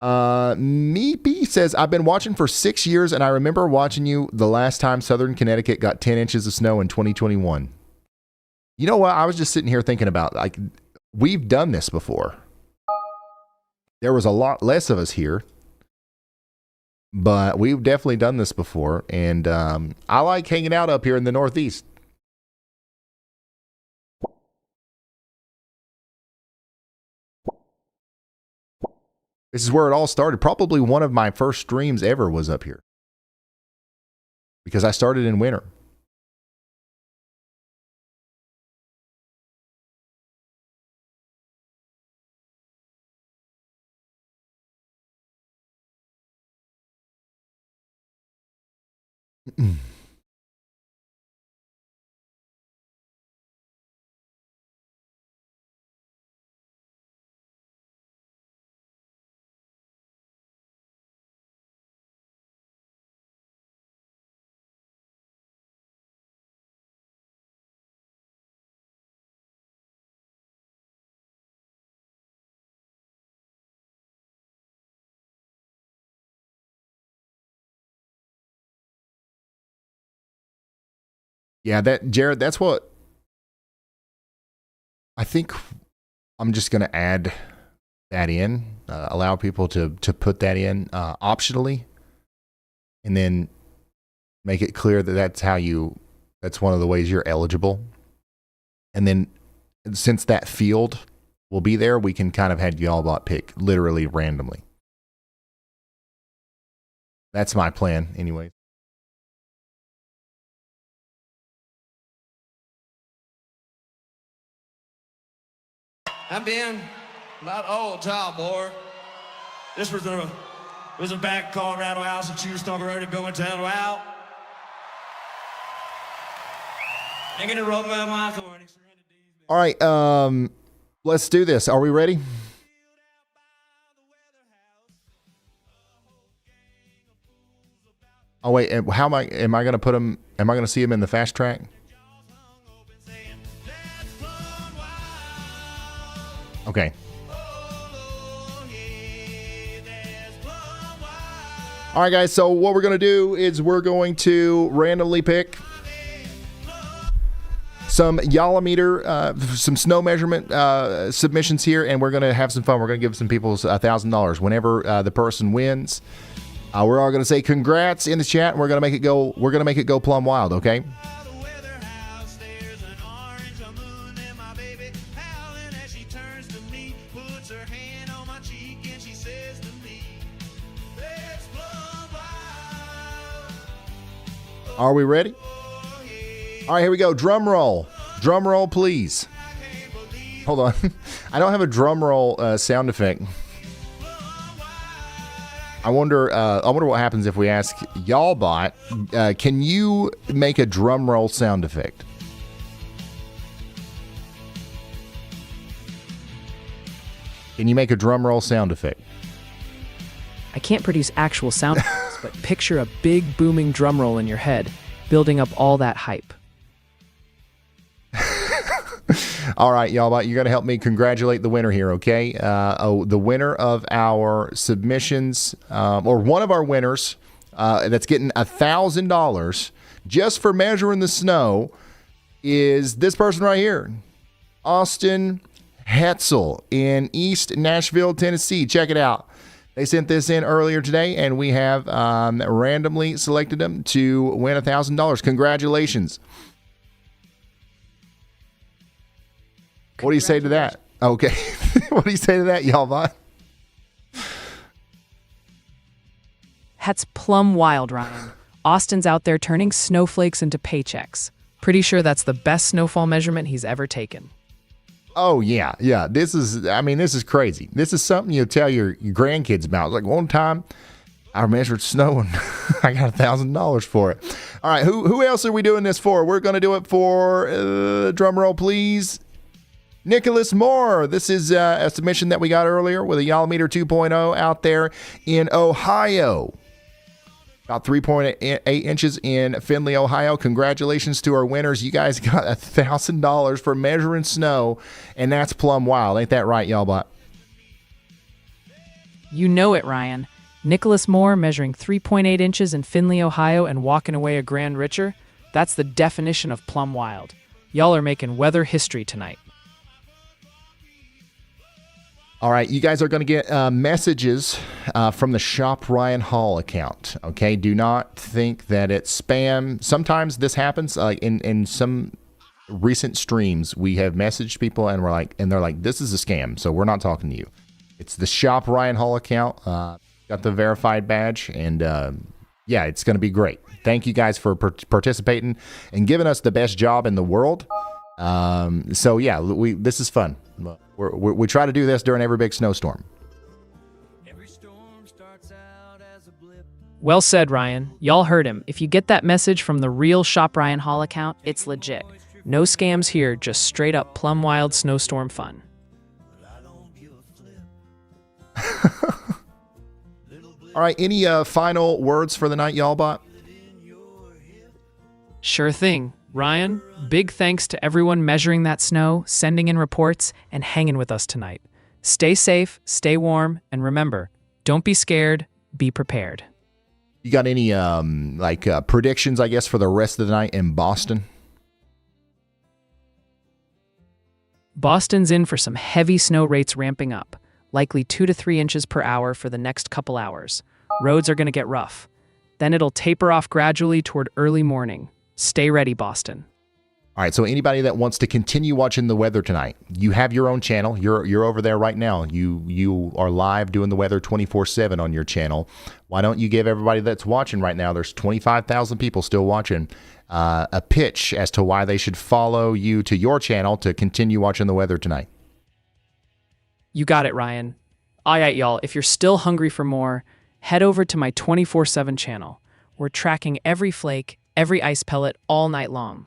Meepy says, I've been watching for 6 years, and I remember watching you the last time Southern Connecticut got 10 inches of snow in 2021. You know what? I was just sitting here thinking about, like, we've done this before. There was a lot less of us here, but we've definitely done this before, and I like hanging out up here in the Northeast. This is where it all started. Probably one of my first streams ever was up here, because I started in winter. Yeah, Jared, that's what I think. I'm just going to add that in, allow people to put that in optionally, and then make it clear that that's one of the ways you're eligible. And then since that field will be there, we can kind of have Y'allbot pick literally randomly. That's my plan anyway. I've been about old child, boy. This was a back Colorado house and choose stumble road going town. Wow. I'm gonna rub my authority. All right, let's do this. Are we ready? Oh wait, how am I going to put him? Am I going to see him in the fast track? Okay. All right, guys. So what we're going to do is we're going to randomly pick some Yolometer, some snow measurement submissions here, and we're going to have some fun. We're going to give some people $1,000 whenever the person wins. We're all going to say congrats in the chat, and we're going to make it go. We're going to make it go plumb wild. Okay. Are we ready? All right, here we go. Drum roll. Drum roll, please. Hold on. I don't have a drum roll sound effect. I wonder what happens if we ask Y'allbot, can you make a drum roll sound effect? Can you make a drum roll sound effect? I can't produce actual sound effects, but picture a big booming drum roll in your head, building up all that hype. All right, Y'allbot, you're going to help me congratulate the winner here, okay? The winner of our submissions, or one of our winners that's getting $1,000 just for measuring the snow is this person right here, Austin Hetzel in East Nashville, Tennessee. Check it out. They sent this in earlier today, and we have randomly selected them to win $1,000. Congratulations. What do you say to that? Okay. What do you say to that, Y'allbot? That's plumb wild, Ryan. Austin's out there turning snowflakes into paychecks. Pretty sure that's the best snowfall measurement he's ever taken. Oh, yeah. This is crazy. This is something you'll tell your grandkids about. Like one time I measured snow and I got $1,000 for it. All right. Who else are we doing this for? We're going to do it for, drum roll, please. Nicholas Moore. This is a submission that we got earlier with a Y'all Meter 2.0 out there in Ohio. About 3.8 inches in Findlay, Ohio. Congratulations to our winners. You guys got $1,000 for measuring snow, and that's plumb wild. Ain't that right, y'all? But You know it, Ryan. Nicholas Moore measuring 3.8 inches in Findlay, Ohio, and walking away a grand richer. That's the definition of plumb wild. Y'all are making weather history tonight. all right, you guys are going to get messages from the Shop Ryan Hall account. Okay, do not think that it's spam. Sometimes this happens. Like in some recent streams, we have messaged people and they're like, "This is a scam," so we're not talking to you. It's the Shop Ryan Hall account. Got the verified badge, and yeah, it's going to be great. Thank you guys for participating and giving us the best job in the world. So yeah, this is fun. We try to do this during every big snowstorm. Well said, Ryan. Y'all heard him. If you get that message from the real Shop Ryan Hall account, it's legit. No scams here, just straight up plumb wild snowstorm fun. All right, any final words for the night, y'all bot? Sure thing. Ryan, big thanks to everyone measuring that snow, sending in reports, and hanging with us tonight. Stay safe, stay warm, and remember, don't be scared, be prepared. You got any predictions, I guess, for the rest of the night in Boston? Boston's in for some heavy snow rates ramping up, likely 2 to 3 inches per hour for the next couple hours. Roads are going to get rough. Then it'll taper off gradually toward early morning. Stay ready, Boston. All right, so anybody that wants to continue watching the weather tonight, you have your own channel. You're over there right now. You are live doing the weather 24/7 on your channel. Why don't you give everybody that's watching right now, there's 25,000 people still watching, a pitch as to why they should follow you to your channel to continue watching the weather tonight? You got it, Ryan. All right, y'all, if you're still hungry for more, head over to my 24/7 channel. We're tracking every flake, every ice pellet all night long.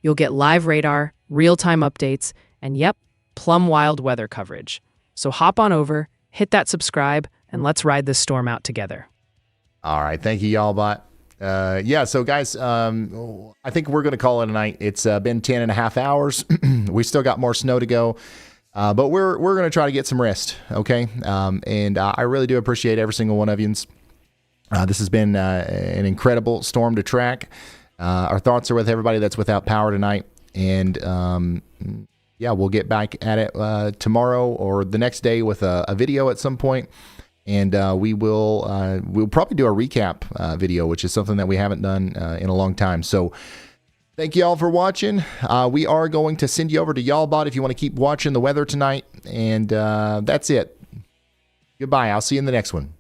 You'll get live radar, real-time updates, and yep, plumb wild weather coverage. So hop on over, hit that subscribe, and let's ride this storm out together. All right, thank you, y'all bot. Yeah, so guys, I think we're going to call it a night. It's been 10 and a half hours. We still got more snow to go, but we're going to try to get some rest, okay? And I really do appreciate every single one of you. This has been an incredible storm to track. Our thoughts are with everybody that's without power tonight. And yeah, we'll get back at it tomorrow or the next day with a video at some point. And we'll probably do a recap video, which is something that we haven't done in a long time. So thank you all for watching. We are going to send you over to YallBot if you want to keep watching the weather tonight. And that's it. Goodbye. I'll see you in the next one.